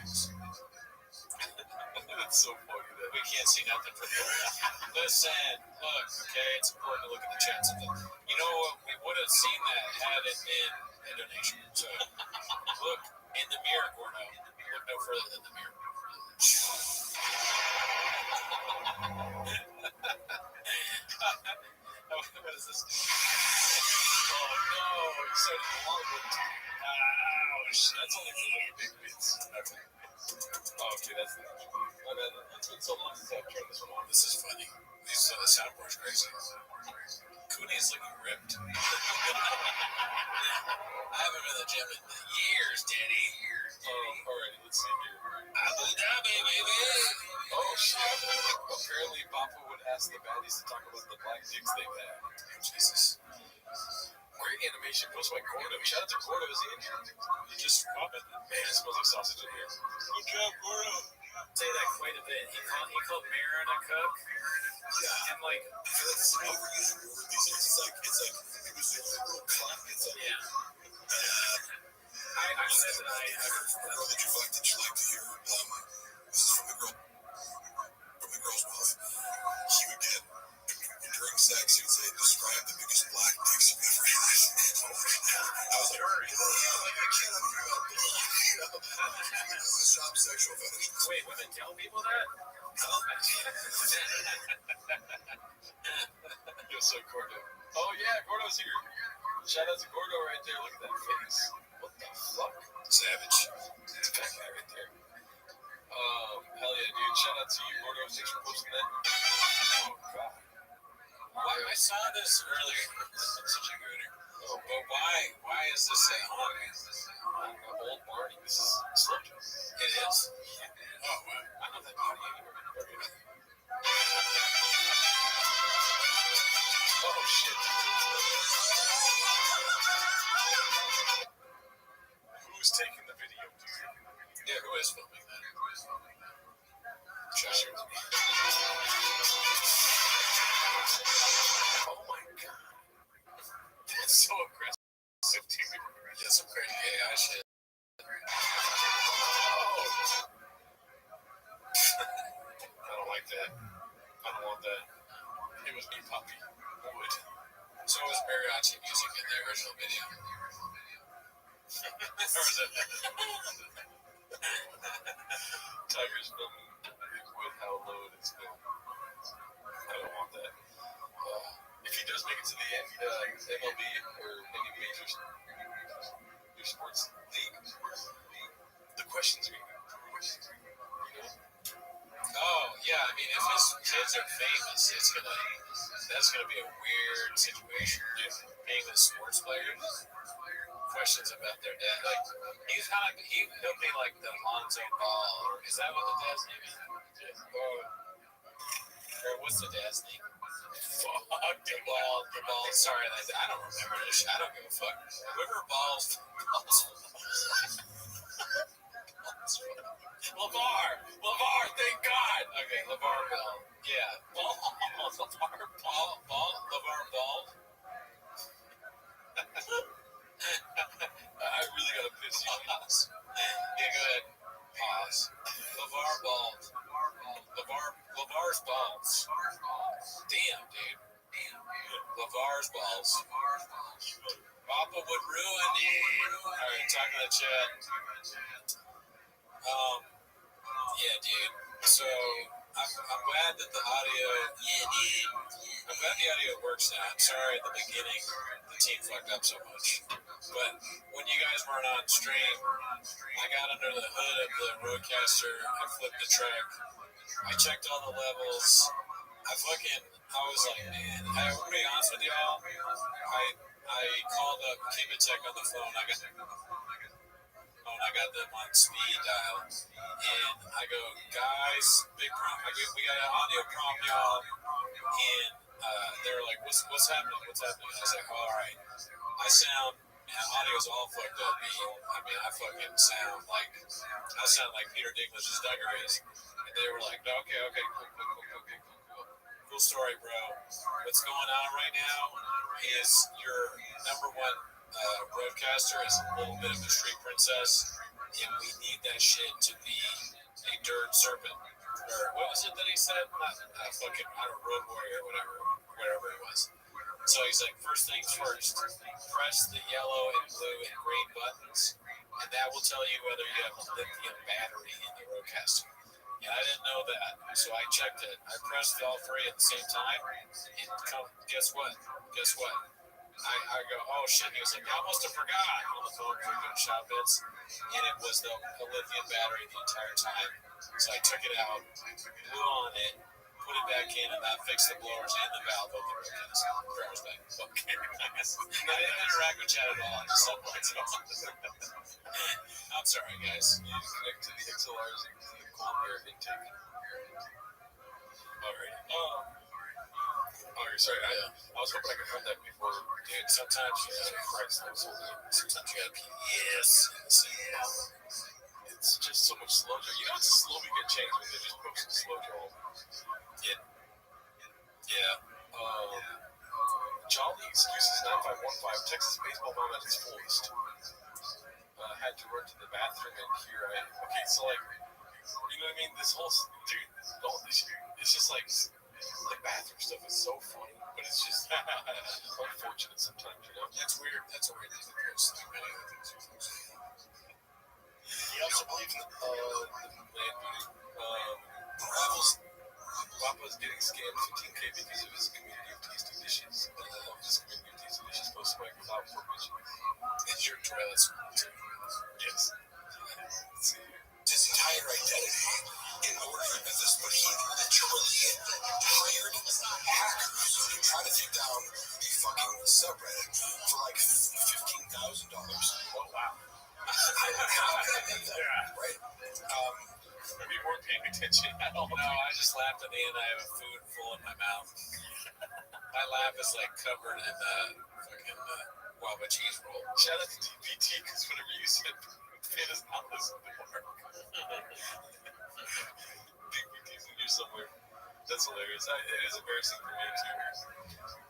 It's so funny that we can't see nothing from here. Listen, look, okay, it's important to look at the chat. You know what? We would have seen that had it been a donation. So, look in the mirror, Gordo. Look no further than the mirror. What is this? Oh, no. You started the long one. Ouch. That's only for the big bits. Okay. Oh, okay, that's the next one. It's been so long since I've turned this one on. This is funny. The soundboard's crazy. Cooney is looking ripped. I haven't been to the gym in years, Daddy. Alright, let's see here. Abu Dhabi, baby. Oh, shit. Apparently, Papa would ask the baddies to talk about the black dicks they've had. Jesus. Great animation posted by Gordo. Shout out to Gordo. Is he in here? He just commented. Man, it smells like sausage in here. Good job, Gordo. Say that quite a bit. He called Marin a cook. Yeah. And like, it's overused word these days. It's like it was a liberal clock. It's like, yeah. I said that I heard from a girl that you like to hear. This is from the girl's mouth. He would get during sex. He would say, "Describe the biggest black dicks you've ever had." I was like, I can't agree about black. This is a shop sexual fetish. Wait, women tell people that? You're so Gordo. Oh yeah, Gordo's here. Shout out to Gordo right there. Look at that face. What the fuck? Savage. It's a fat guy right there. Hell yeah, dude. Shout out to you, Gordo. Thanks for posting that. Oh god. I saw this earlier. Such a gooder. Oh, but why is this a on? Old Barney. This is slow jump. It is? Yeah. Oh wow. I know that body anywhere. Oh shit. Who's taking the video? Yeah, who is filming that? Cheshire. Oh my god. That's so aggressive. That's some crazy AI shit. Oh. I don't like that. I don't want that. It was me, Poppy. Wood. So was mariachi music in the original video? Or was it? Tiger's filming with how low it is filmed. I don't want that. If he does make it to the end, MLB or any majors, your sports league, the questions are going to be, Oh yeah, I mean, if his kids are famous, that's gonna be a weird situation. Famous sports players, questions about their dad. Like he'll be like the Lonzo Ball. Is that what the dad's name is? Or what's the dad's name? Fuck the ball. Sorry, I don't remember this. I don't give a fuck. Whoever balls. LeVar, thank God. Okay, LeVar Ball. Yeah, Ball. LeVar Ball. I really got to piss you off. Yeah, go ahead. Pause. LeVar Ball. LeVar's balls. Damn, dude. LeVar's balls. Papa would ruin it. All right, talking to the chat. Yeah, dude. So I'm glad that the audio. Yeah, dude. I'm glad the audio works now. I'm sorry at the beginning the team fucked up so much. But when you guys weren't on stream, I got under the hood of the Roadcaster. I flipped the track. I checked all the levels. I was like, man, I'm gonna be honest with y'all. I called up Kimitech on the phone. I got them on speed dial, and I go, guys, big problem. We got an audio problem, y'all, and they were like, what's happening? What's happening? I was like, all right, audio's all fucked up. I fucking sound like Peter Dinklage's Dungarees, and they were like, okay, cool story, bro. What's going on right now is your number one broadcaster is a little bit of a street princess, and we need that shit to be a dirt serpent. Or what was it that he said? Not a road warrior, whatever it was. So he's like, first things first, press the yellow and blue and green buttons, and that will tell you whether you have a lithium battery in the roadcaster. And I didn't know that, so I checked it. I pressed all three at the same time, and guess what? I go, oh shit. He was like, I must have forgot on the phone for good shot bits, and it was the lithium battery the entire time. So I took it out, blew on it, put it back in, and that fixed the blowers and the valve of the roadcast. Okay, nice. I didn't interact with chat at all. I just said points it off. I'm sorry, guys. You connect to the XLRs and the cold air intake. Alright. Sorry, I was hoping I could have that before. Dude, sometimes you gotta be It's just so much slow. You know, it's a slow weekend change when they just post a slow roll. Yeah. Jolly excuses 9515. Texas baseball mom at its fullest. Had to run to the bathroom and here okay, so like, you know what I mean? This whole it's just like the bathroom stuff is so funny, but it's just unfortunate sometimes, you know? That's weird. That's a weird thing to post. You also believe in the land Papa's getting scammed 15K because of his community of tasty dishes. His community of tasty dishes posted by Cloud Formation. It's your toilet smell too. Yes. His entire identity in order for business, but he literally hired hackers to try to take down the fucking subreddit for like $15,000. Oh wow. How can I make that? Right? Maybe you weren't paying attention at all. No, I just laughed at the end. I have a food full in my mouth. My laugh is like covered in fucking guava cheese roll. Shout out to DPT because whatever you said, Finn is not listening to Mark. DPT's in here somewhere. That's hilarious. It is embarrassing for me too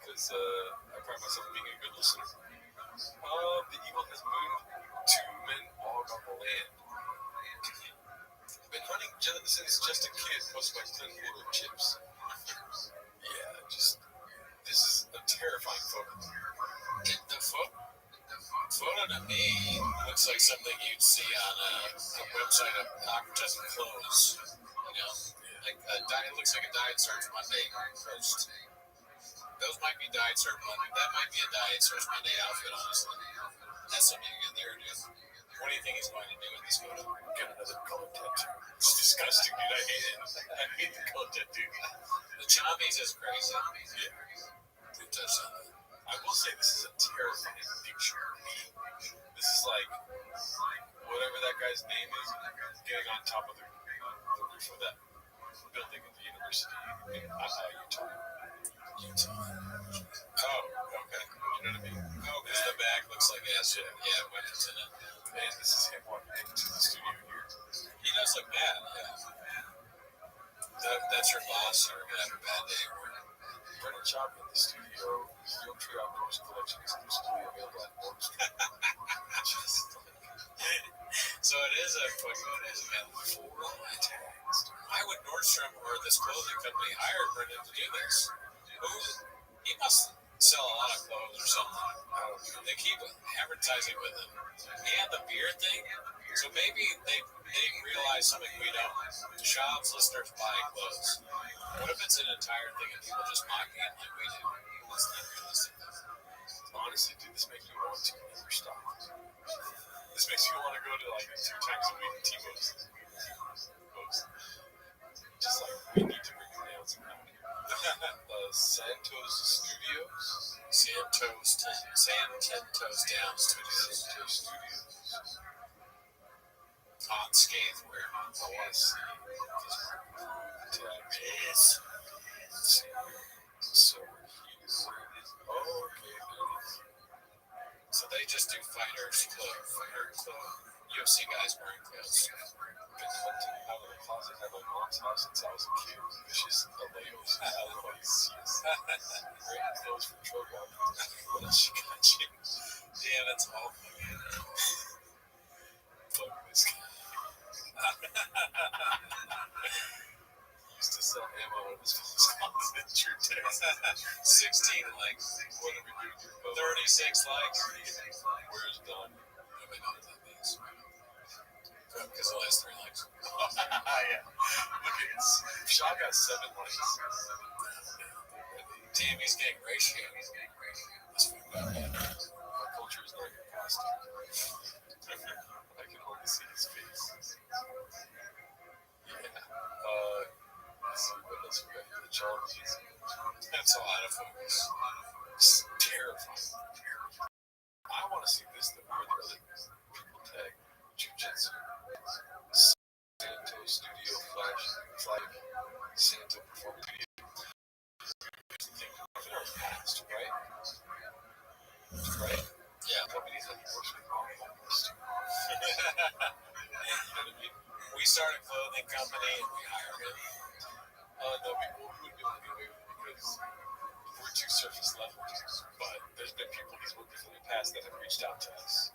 because I pride myself on being a good listener. The eagle has moved to men all on the land. Been hunting since just a kid, most of my Glen Water chips. Yeah, this is a terrifying photo. The photo to me looks like something you'd see on a website of advertising clothes. You know, like it looks like a Diet Search Monday post. Those might be Diet Search Monday. That might be a Diet Search Monday outfit, honestly. That's something you get there, dude. What do you think he's going to do in this photo? Get another color tattoo. It's disgusting, dude. I hate it. I hate the color tattoo. The Chombies is crazy. Yeah. We've touched on that. I will say this is a terrifying picture. This is like whatever that guy's name is, getting on top of the roof of that building at the university in Utah. Oh, okay. You know what I mean? Oh, because the back looks like acid. Yeah, weapons in it. And this is him walking into the studio here. He does look bad. Yeah. That's your boss or having a bad day. Brennan Chop in the studio. Field Tree Outdoors Collection exclusively available at Nordstrom. So it is a fucking full tags. Why would Nordstrom or this clothing company hire Brennan to do this? He must sell a lot of clothes or something. They keep advertising with him. And the beard thing. So maybe they realize something we don't. Shops, listeners buy clothes. What if it's an entire thing and people just mock him like we do? That's not realistic. Honestly, dude, this makes me want to never stop. This makes me want to go to like 2 times a week T-Bos. Just like, we need to bring the nails around here. Santos Studios? Santos Down Studios. Santos Studios. On Skatewear. I want to see his Yes. So he's okay. So they just do fighters clothes. UFC guys wearing clothes. Been hunting out of the closet at my mom's house since I was a kid. Vicious Aleos. Great clothes from Trogon. What else you got, Jim? Yeah, that's all. Fuck this guy. Used to sell ammo in his mom's closet. True text. 16 likes. What are we doing? 36 likes. Where's Don? Nobody knows what that means. Because the last 3 likes. Yeah. Look at this. Shaw got 7 likes. Damn, he's getting ratio. That's fucked up. Our culture is not your costume. I can only see his face. Yeah. Let's see what else we got here. The Chombies. That's a lot of focus. It's terrifying. I want to see this, the where the other people tag Jiu-Jitsu. Santo Studio Flash Flag Santo Performance Video. Here's the thing, even our past, right? Right? Yeah. Companies that works with all homeless too. You know what I mean? We start a clothing company and we hire him. No, we wouldn't be able to get away with it because we're too surface level. But there's been people he's worked with in the past that have reached out to us.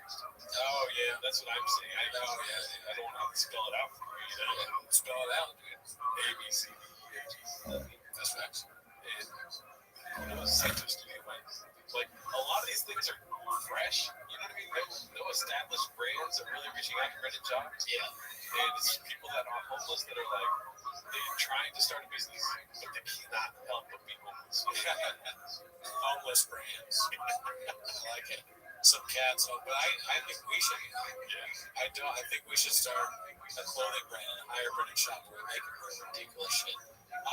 Oh, yeah. That's what I'm saying. I don't want to spell it out for you. You know? Yeah. Spell it out, dude. A, B, C, D, E, F, G. That's facts. And who knows, Santo Studio might. Like, a lot of these things are fresh. You know what I mean? No established brands are really reaching out to Reddit jobs. Yeah. And it's people that are homeless that are like, they're trying to start a business, but they cannot help but be homeless. Homeless brands. I like it. Some cats. But I think we should. Yeah. I think we should start a clothing brand and hire British shop where we make ridiculous shit.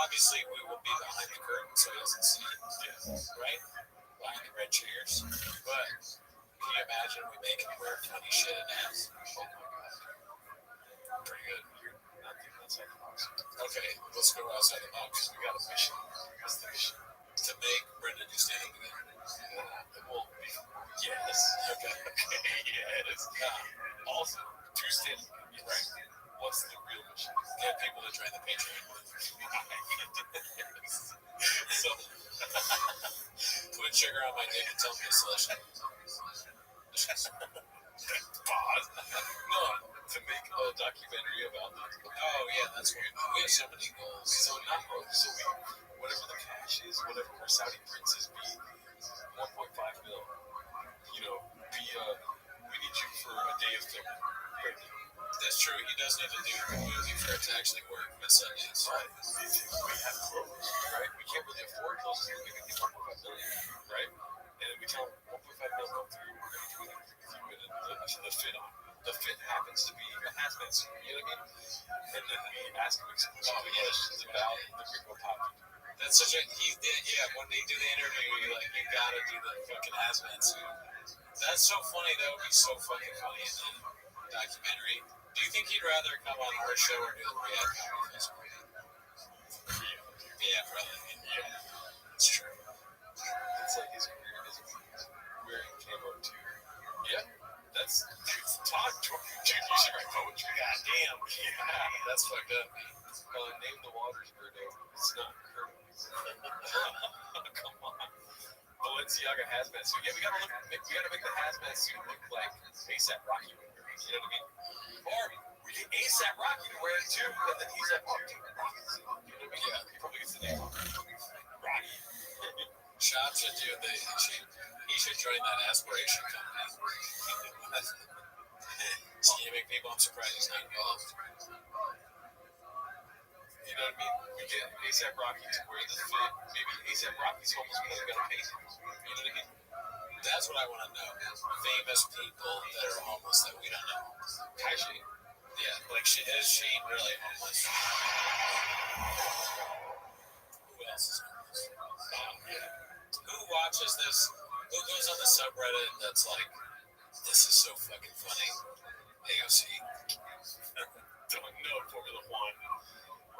Obviously, we will be behind the curtain so he doesn't see it. Yeah. Right? Behind the red chairs. But can you imagine we make him wear funny shit in ads? Oh my god. Pretty good. You're not thinking outside the box. Okay, let's go outside the box. We got a mission. What's the mission? To make Brendan do stand up again. Well, yes. Okay. Yes. Also, 2 stand right. What's the real mission? Get people to join the Patreon. So, put sugar on my dick and tell me a solution. pause. No, to make a documentary about them. Oh, yeah, that's weird. We have so many goals. So, whatever the cash is, whatever our Saudi princes be, 1.5 mil. You know, we need you for a day of filming. That's true. He does need to do the movie for it to actually work with Sundance. Right. We have clothes, right? We can't really afford clothes. So we're going to get 1.5 million, right? And then we tell them 1.5 million come through. We're going to do it in a few minutes. the fit on. The fit happens to be a hazmat suit. You know what I mean? And then we ask him questions about the Gringo Pop. That's such a when they do the interview, you gotta do the fucking hazmat suit. That's so funny. That would be so fucking funny in the documentary. Do you think he'd rather come on our show or do the Riyadh podcast? Yeah, probably. Yeah, that's true. It's like his career isn't wearing camo too. Yeah, that's Todd Jordan. Dude, you should write poetry. Goddamn. Yeah, that's fucked up. Name the waters, Birdo. It's not Kirby. Come on. Balenciaga hazmat suit. Yeah, we gotta make the hazmat suit look like ASAP Rocky. You know what I mean? Or we get ASAP Rocky to wear it too, and then he's like, Rocky. You know what I mean? Yeah, he probably gets the name Rocky. Shop should do he should join that aspiration company. So you make people, I'm surprised he's not involved. You know what I mean? We get ASAP Rocky to wear the fit. Maybe ASAP Rocky's homeless because they're gonna pay him. You know what I mean? That's what I want to know. Famous people that are homeless that we don't know. Kai Shane. Yeah, like is Shane really homeless? Who else is homeless? Who watches this? Who goes on the subreddit that's like, this is so fucking funny? AOC. Don't know Formula One.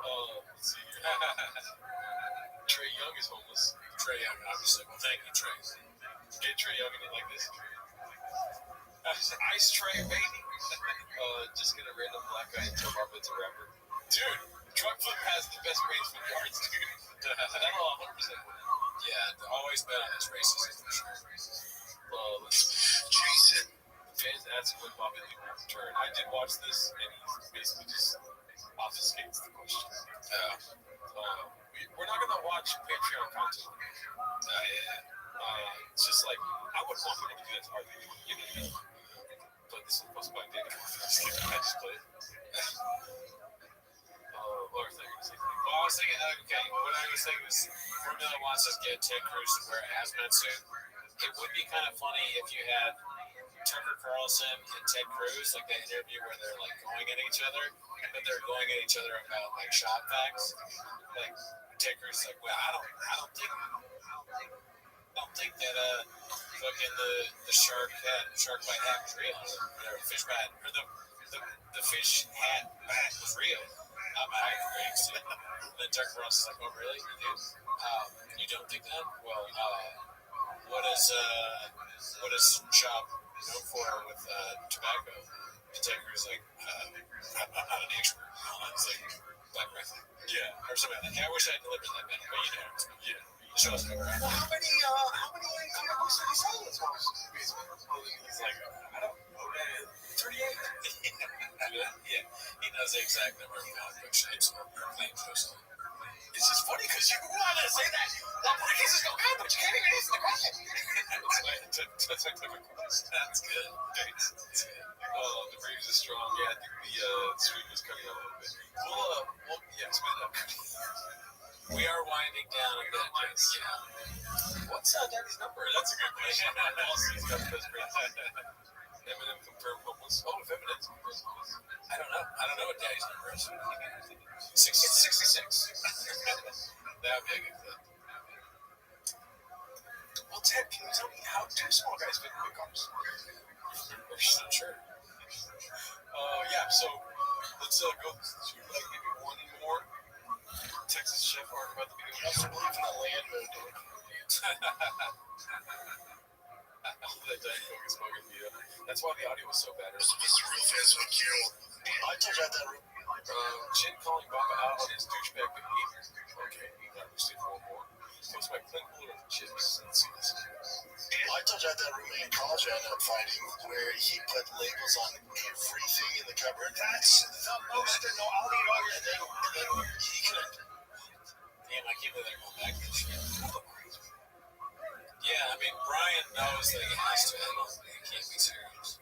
Let's see here. Trey Young is homeless. Trey Young, obviously. Well, thank you, Trey. Get Trey Young in it like this. Ice Trey, baby. Just get a random black guy and tell Marvin's a rapper. Dude, Truck Flip has the best race for yards, dude. That'll 100% win. Yeah, always bet on his races for sure. Jason. Fans ask when Bobby Lee will return. I did watch this, and he basically just obfuscates the question. We're not going to watch Patreon content. It's just like, I would want people to do that to our video. You know what I mean? But this is supposed to be my data. I just play it. What was I going to say? Well, I was thinking, okay, what I was thinking is, Formula wants us to get Ted Cruz to wear a hazmat suit. It would be kind of funny if you had Tucker Carlson and Ted Cruz, like that interview where they're like going at each other, but they're going at each other about like shop facts. Like Ted Cruz is like, well, I don't think that fucking the shark bite hat was real, or the fish bite, or the fish hat bat was real. I agree. And then Tucker Carlson's like, oh really? You don't think that? Well, what is shop known for with tobacco? And Ted Cruz like, I'm not an expert. It's like black rifle. Yeah, or something like that. Yeah, I wish I had delivered that better, but you know, yeah. The show's never happened. Well, how many comic books did he sell in his house? He's like, I don't know, man. 38. Yeah, he knows the exact number of comic book shapes or claims those. It's just funny because you want to say that. That podcast is so good, but you can't even answer the question. That's my typical question. That's good. The Braves is strong. Yeah, I think the stream is cutting out a little bit. We'll spin it up. We are winding down a bit. What's Daddy's number? That's a good question. He's got the best brains. Eminem confirmed homeless. Oh, if Eminem's confirmed homeless. I don't know what Daddy's number is. 66. That would be a good clip. Well, Ted, can you tell me how do small guys fit in big cars? She's not sure. Yeah, so let's go to like maybe one more Texas chef art about the beginning. I also believe in the land mode, dude. That Diet Coke is smoking the that's why the audio was so bad. Mr. Real Fast with you. I told you that room. Chin calling Baba out on his douchebag behavior. Okay, he got roasted for more. Post my clean cooler of chips. Let's see this. I told you that roommate in college I ended up fighting where he put labels on everything in the cupboard. That's the most annoying. I'll eat all your thing. And then he couldn't. Damn, I can't believe they're going back to this shit. Yeah, I mean, Brian knows that he has to. He can't be serious.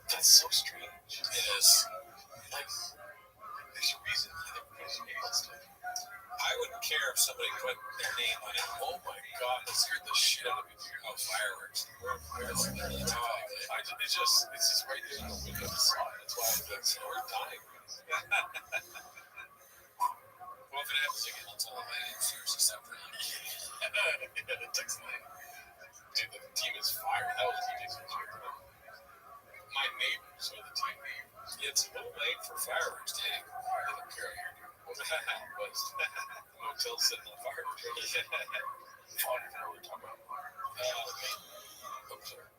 That's so strange. It is. Like, there's a reason. I wouldn't I wouldn't care of somebody put their name on it. Oh my god, that scared the shit out of me. Oh, fireworks. It's just right there in the window. That's why we're dying. Well, if it happens again, I'll tell them I didn't seriously stop running. Yeah, the text line. Dude, the team is fired. That was ridiculous. My neighbors are the team. It's a little late for fireworks, dang. I don't care here. But the motel sitting on fireworks. I don't even know what we're talking about. I'm sorry.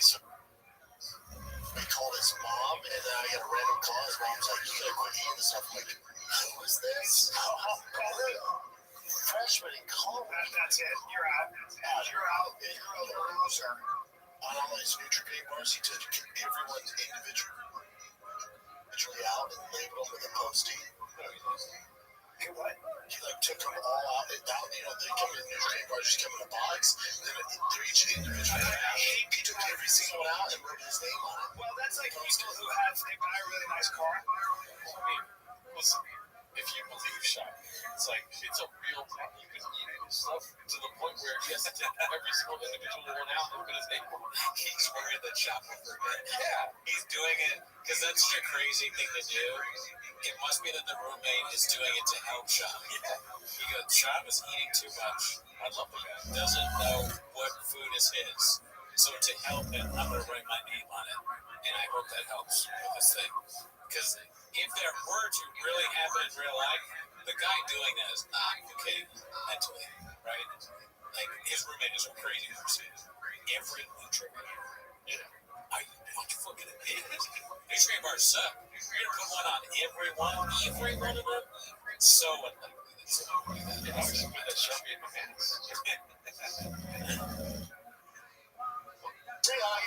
So I called his mom, and then I got a random call. His mom's like, "You gotta quit eating this stuff." I'm like, "Who is this?" Call her. Freshman in college. That's it. You're out. You're out. You're a loser. On all these Nutri-Grain bars, he took everyone individually out and labeled them with a Post-it. Hey, what? He took them all out. They come in Nutri-Grain bars, just come in a box. Then they're each individually. He took every single one out and wrote his name on it. Well, that's like people who they buy a really nice car. I mean, listen, if you believe shopping, it's like, it's a real thing. You can eat this stuff to the point where he has to take every single individual one out and put his name on it. He's worried that shopping for it. Yeah. He's doing it because that's such a crazy thing to do. It must be that the roommate is doing it to help Shop. Yeah. He goes, Shop is eating too much. I love the guy. Doesn't know what food is his. So to help him, I'm going to write my name on it. And I hope that helps with this thing. Because if there were to really happen in real life, the guy doing that is not okay mentally, right? Like, his roommate is a crazy person. Every Nutri-Grain. Yeah. Are you fucking idiot? Nutri-Grain bars suck. You're going to put one on every one of them? So unlikely that someone would do that. I was just with that Sharpie in my hands. Say hi.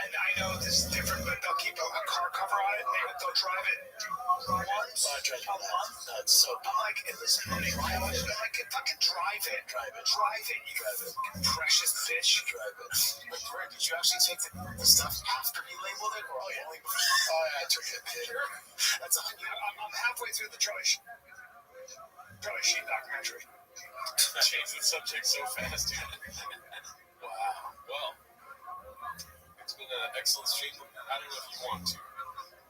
And I know this is different, but they'll keep a car cover on it, and they'll drive it once a month. That's so I'm like, hey, listen, honey, I'm like, fucking drive it. You precious bitch. drive it. But Greg, did you actually take the stuff after he labeled it, or only before? Oh, yeah, I took it. That's I'm halfway through the Charlie Sheen documentary. Change the subject so fast, dude. Wow. Well, it's been an excellent stream. I don't know if you want to,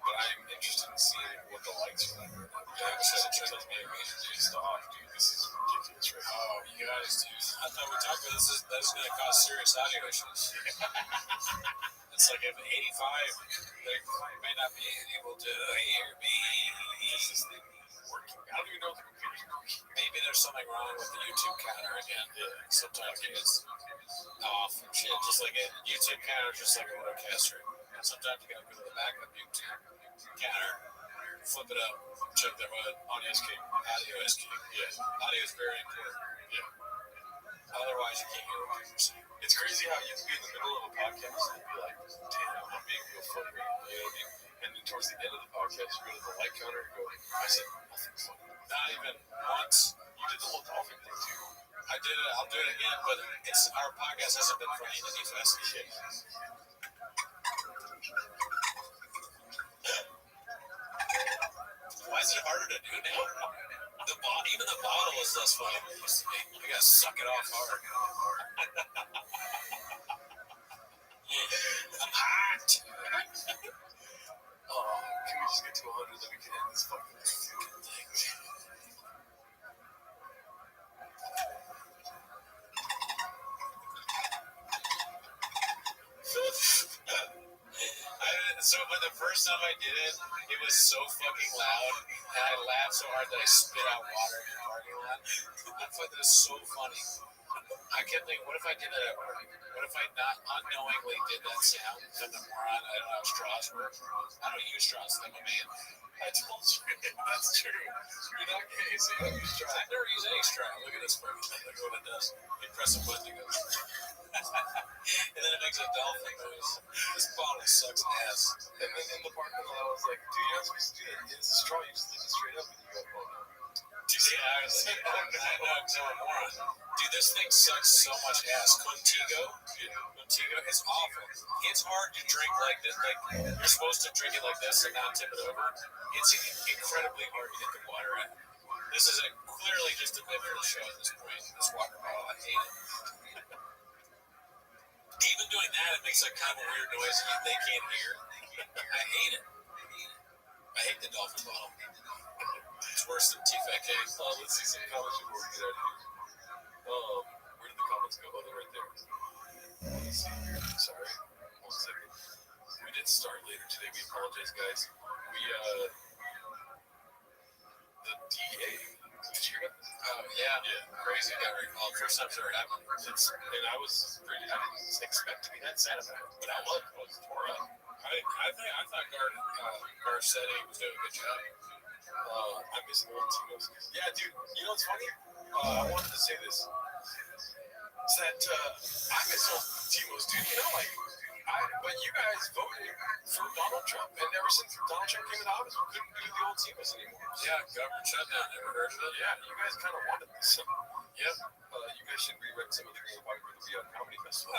but I'm interested in seeing what the likes are like. Yeah, it tells me I'm introduced off, dude. This is ridiculous, right? Oh, you guys, dude. I thought we talked about this. That's going to cause serious audio issues. It's like if 85, they may not be able to hear me. Is this thing working? I don't even know if the computer's working. Maybe there's something wrong with the YouTube counter again. Yeah. Sometimes it gets off and shit. Just like a YouTube counter, just like a roadcaster. Sometimes you gotta go to the back of the YouTube counter, flip it up, check that audio escape. Audio escape. Yeah. Audio is very important. Yeah. Otherwise, you can't hear what people say. It's crazy how you can be in the middle of a podcast and be like, damn, I'm being real funny. You know what I mean? And then towards the end of the podcast, you go to the light counter and go, I said nothing funny. Not even once. You did the whole dolphin thing too. I did it. I'll do it again, but our podcast hasn't been funny in any fast. Why is it harder to do now? Even the bottle is less funny than it used to be. You gotta suck it off hard. I'm hot. Oh, can we just get to 100 then we can end this fucking thing? So when the first time I did it, it was so fucking loud, and I laughed so hard that I spit out water in the parking lot. I thought that was so funny. I kept thinking, what if I did that at work? What if I not unknowingly did that sound? I'm a moron. I don't know how straws work. I don't use straws. I'm a man. I told you. That's true. You're not gay, so you don't use straws. I never use any straw. Look at this fucking thing. Look at what it does. You press a button, it goes. And then it makes a dolphin noise. This bottle sucks ass. And then in the parking lot, I was like, dude, you're not supposed to do that. It's a straw. You just leave it straight up and you go, oh no. Dude, this thing sucks so much ass. Contigo is awful. It's hard to drink like this. Like you're supposed to drink it like this and not tip it over. It's incredibly hard to get the water out. This is clearly just a bit for the show at this point. This water bottle, I hate it. Even doing that, it makes like kind of a weird noise that they can't hear. I hate it. I hate the dolphin bottle. It's worse than T-Fat Cake. Let's see some comments before we get out of here. Where did the comments go? Oh, they're right there. Let's see here. Sorry. 1 second. We did start later today. We apologize, guys. The DA. Did you hear that? Yeah. Crazy. First time ever happened. And I didn't expect to be that sad about it, but I was tore up. I thought Garcetti was doing a good job. I miss old Tito's. Yeah, dude. You know what's funny? I wanted to say this. It's that I miss old Tito's, dude. You know, but you guys voted for Donald Trump, and ever since Donald Trump came into office, we couldn't do the old Tito's anymore. Yeah, government shutdown. Never heard of it. Yeah, you guys kind of wanted this. Yep. You guys should rewrite some of the Green Park to be on comedy festival.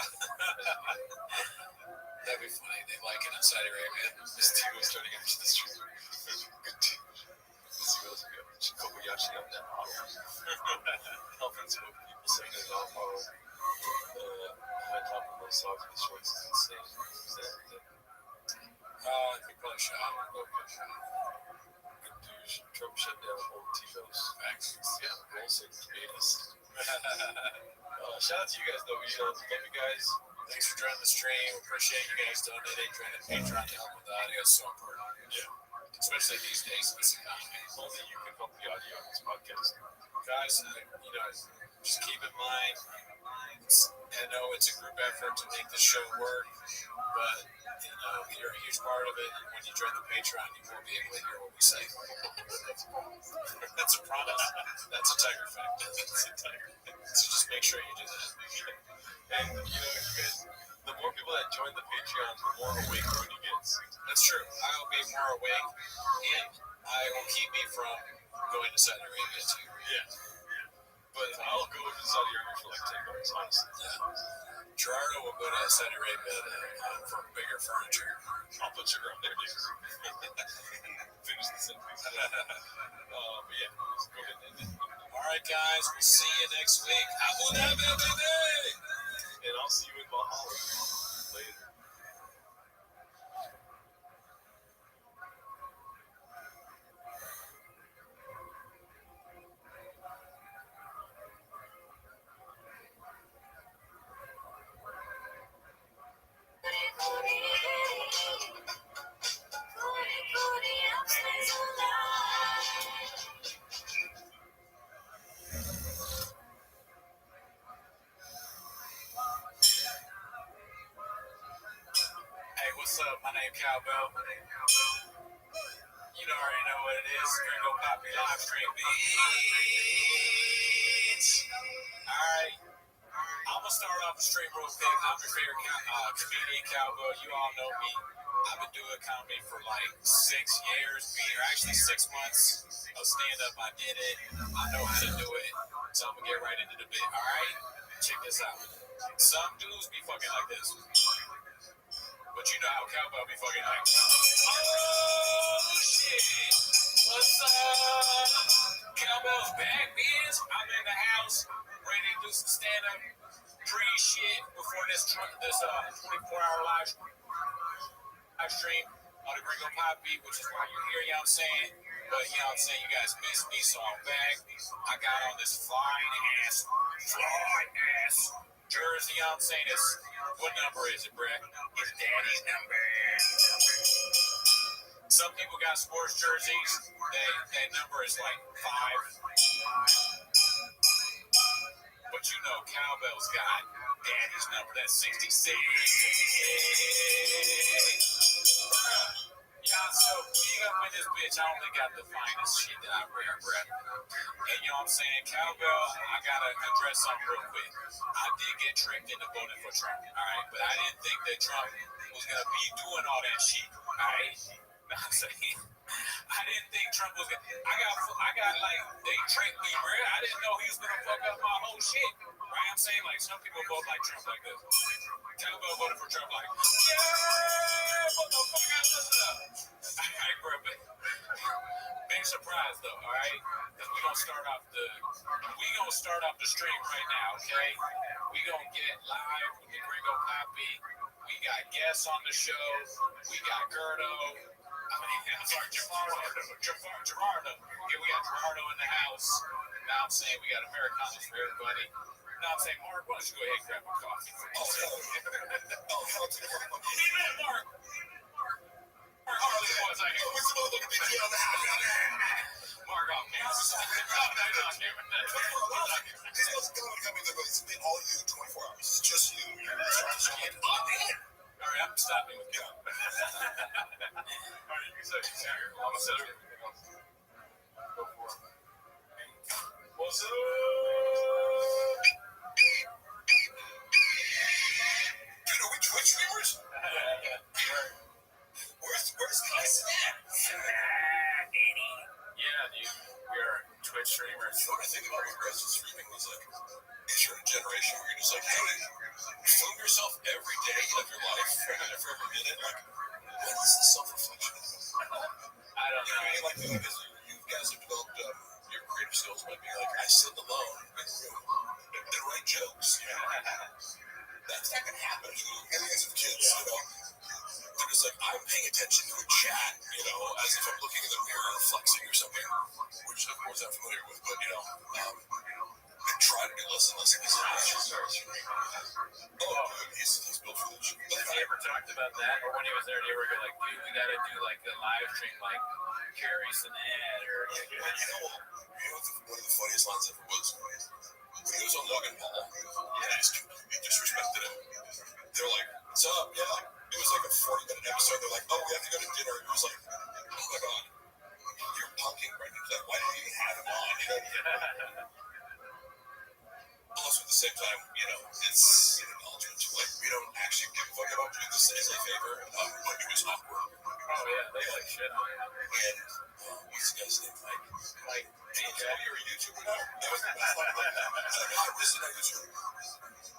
That'd be funny. They like it in Saudi Arabia. This Tito's starting after the street. Good team. Let's see what else we got. Kobayashi on that model. Conference of people saying it's all model. High top of those socks with shorts is insane. Is that everything? I think probably shot. Good douche. Trump shut down old Tito's. Vaccines. Yeah, Wilson tomatoes. Shout out to you guys, though. Love you guys. Thanks for joining the stream. Appreciate you guys donating, joining Patreon to help with the audio. It's so important. Yeah. Especially these days in this economy. Only you can help the audio on this podcast. Guys, just keep in mind, I know it's a group effort to make the show work, but you're a huge part of it. When you join the Patreon, you will be able to hear what we say. That's a promise. That's a tiger fact. So just make sure you do that. And you guys, the more people that join the Patreon, the more awake when you get. That's true. I will be more awake, and I will keep me from going to Saudi Arabia too. Yeah. But I'll go to Saudi Arabia for like $10, honestly. Yeah. Gerardo will go to Saudi Arabia for bigger furniture. I'll put sugar on there, dude. Finish the sentence. But yeah, let's go ahead and end it. All right, guys. We'll see you next week. Abu Dhabi, baby! And I'll see you in Valhalla later. What's up? My name Cowbell. You already know what it is. Gringo Poppy live stream, bitch. Alright. I'm gonna start off the stream real quick. I'm your favorite comedian, Cowbell. You all know me. I've been doing comedy for like 6 years, or actually 6 months of stand-up. I did it. I know how to do it. So I'm gonna get right into the bit. Alright? Check this out. Some dudes be fucking like this. But you know how Cowbell be fucking like, oh shit, what's up? Cowbell's back, bitch. I'm in the house, ready to do some stand-up pre-shit before this 24-hour live stream on the Gringo Poppy, which is why you're here, you know what I'm saying? But you know what I'm saying, you guys missed me, so I'm back. I got on this flying ass jersey, you know what I'm saying? What number is it, Brett? It's Daddy's number. Some people got sports jerseys. That number is like 5. But you know, Cowbell's got Daddy's number. That's 66. Y'all so big up in this bitch. I only got the finest shit that I wear, Brett. And you know what I'm saying? Cowbell, I gotta address something real quick. I did get tricked into voting for Trump, alright? But I didn't think that Trump was gonna be doing all that shit, alright? Know what I'm saying? I didn't think Trump was gonna. I got like they tricked me, bro. I didn't know he was gonna fuck up my whole shit. Right? I'm saying like some people vote like Trump like this. Talbot voted for Trump like, yeah, motherfucker, listen up. Alright, bro, big surprise though, alright? Because we gonna start off the stream right now, okay? We gonna get live with the Gringo Poppy. We got guests on the show. We got Gerdo. I'm sorry, Gerardo. Yeah, we got Gerardo in the house. Now I'm saying we got Americanos for everybody. Now I'm saying, Mark, why don't you go ahead and grab a coffee for me? Mark. Mark off camera. It's been all you 24 hours. It's just you. All right, I'm stopping with you. All right, you said I'm gonna set everything else. Go for it. What's up? Dude, are we Twitch streamers? Where's Kai Snack? Yeah, dude, we are Twitch streamers. You know what I think about progressive streaming was like, is you're a generation where you're just like, hey, film yourself every day of your life for every minute. Like, what is the self-reflection? I don't know. I mean, like, because you guys have developed your creative skills by being like, I sit alone and write jokes. That's not going to happen to millions of kids, you know? They're just like, I'm paying attention to a chat, you know, as if I'm looking in the mirror and flexing or something, which of course I'm familiar with, but, you know, I try to do less and less of these things. Oh, he's built for this. Have you ever talked about that? Or when he was there, they were like, dude, we got to do like a live stream, like Carrie Sinette or like, you know one of the funniest lines ever was when he was on Logan Paul, and I just completely disrespected him. They're like, what's up? Yeah. It was like a 40-minute episode. They're like, oh, we have to go to dinner. It was like, oh my God, you're punking right now. Like, why did you even have him on? You know? Also, at the same time, you know, it's an acknowledgement to like, we don't actually give a fuck about doing this as a favor, but it was awkward. oh yeah, they like shit on it. And what's the guy's name? Like, hey, you're a YouTuber now. That was how is it? I was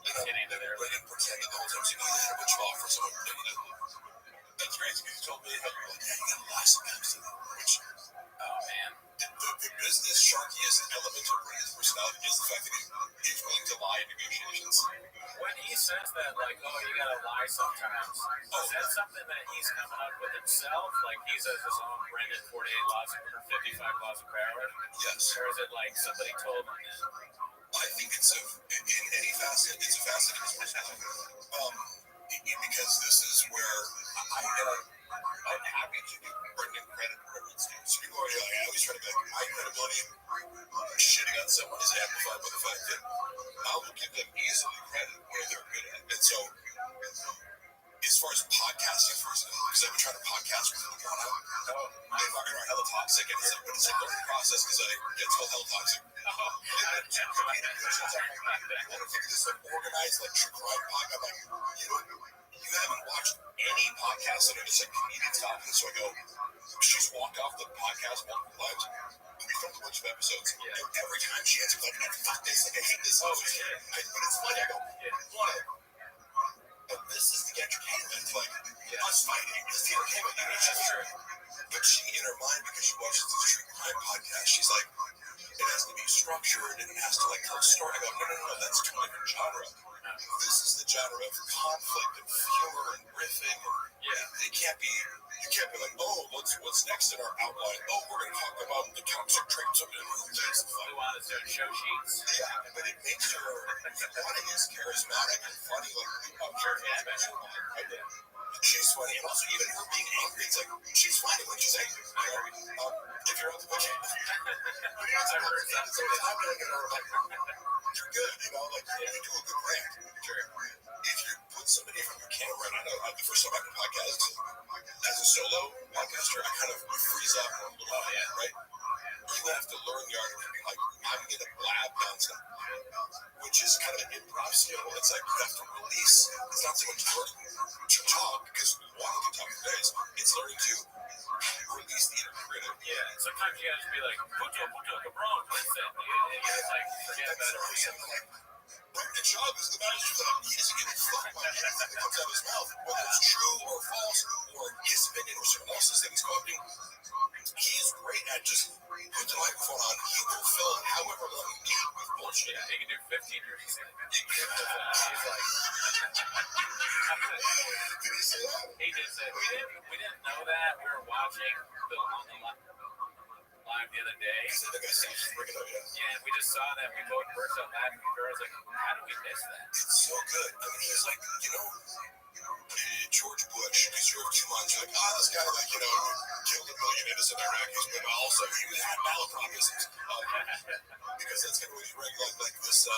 Getting to there. But I didn't pretend that the whole time. So you had a bunch of offers. Someone did it. That's crazy because you told me how you're like, yeah, you gotta lie sometimes. Which, oh man. The business sharkiest element of his personality is the fact that he's willing to lie in negotiations. When he says that, like, oh, you gotta lie sometimes, is that something that he's coming up with himself? Like, he says his own Brendan 48 laws or 55 laws of power? Yes. Or is it like somebody told him that? I think it's in any facet, it's a facet of his personality. Because this is where I'm happy to give Brendan credit wherever it's due. So people are like, I always try to be like, my credibility shitting on someone is amplified by the fact that I will give them easily credit where they're good at. And so, as far as podcasting, for example, because I've been trying to podcast with people growing up, they fucking are hella toxic, and it's a learning process because I get told hella toxic. I don't think this like organized like true crime podcast. I'm like, you haven't watched any podcasts that are just like comedians talking. So I go, she's walked off the podcast multiple times. And we filmed a bunch of episodes. And every time she ends up like, fuck this, like I hate this. But it's funny. I go, but this is the entertainment. Like us fighting is the entertainment. You know, it's just true. But she, in her mind, because she watches this true crime podcast, she's like, it has to be structured and it has to like tell a story. I go, no, that's a totally different genre. This is the genre of conflict and humor and riffing. And it can't be, you can't be like, oh, what's next in our outline? Oh, we're going to talk about the toxic traits of it. We want to start show sheets. Yeah, but it makes her, funny is charismatic and funny. Like, I'm sure she's funny. And also, even her being angry, it's like, she's funny when she's angry. If you're on the budget, you're good, you know, like, you do a good brand. If you put somebody in front of your camera, and I know the first time I can podcast as a solo podcaster, I kind of freeze up a little bit, right? You you have to learn the art of being like, I'm going to blab nonstop, which is kind of an improv skill. It's like you have to release. It's not so much learning to talk, because one of the tough days, it's learning to release the inner critic. Yeah, sometimes you gotta just be like, puto, cabrón, what's that? And you just like forget about it. Brendan Schaub is the master that he doesn't give a fuck about anything that comes out of his mouth, whether it's true or false, or his opinion or someone else's that he's quoting. He is great at just put the microphone on. He will fill however long he needs with bullshit. Yeah, he can do 15 years. He's like, Did he say that? he just said, we didn't know that. We were watching on the live the other day. He said the guy starts freaking out, Yeah, and we just saw that. We both burst out laughing. I was like, how did we miss that? It's so good. I mean, he's like, George Bush, because you have 2 months, you're like, this guy, like, killed 1 million innocent Iraqis, but also he had malapropisms. Because that's kind of what he's regular, like this,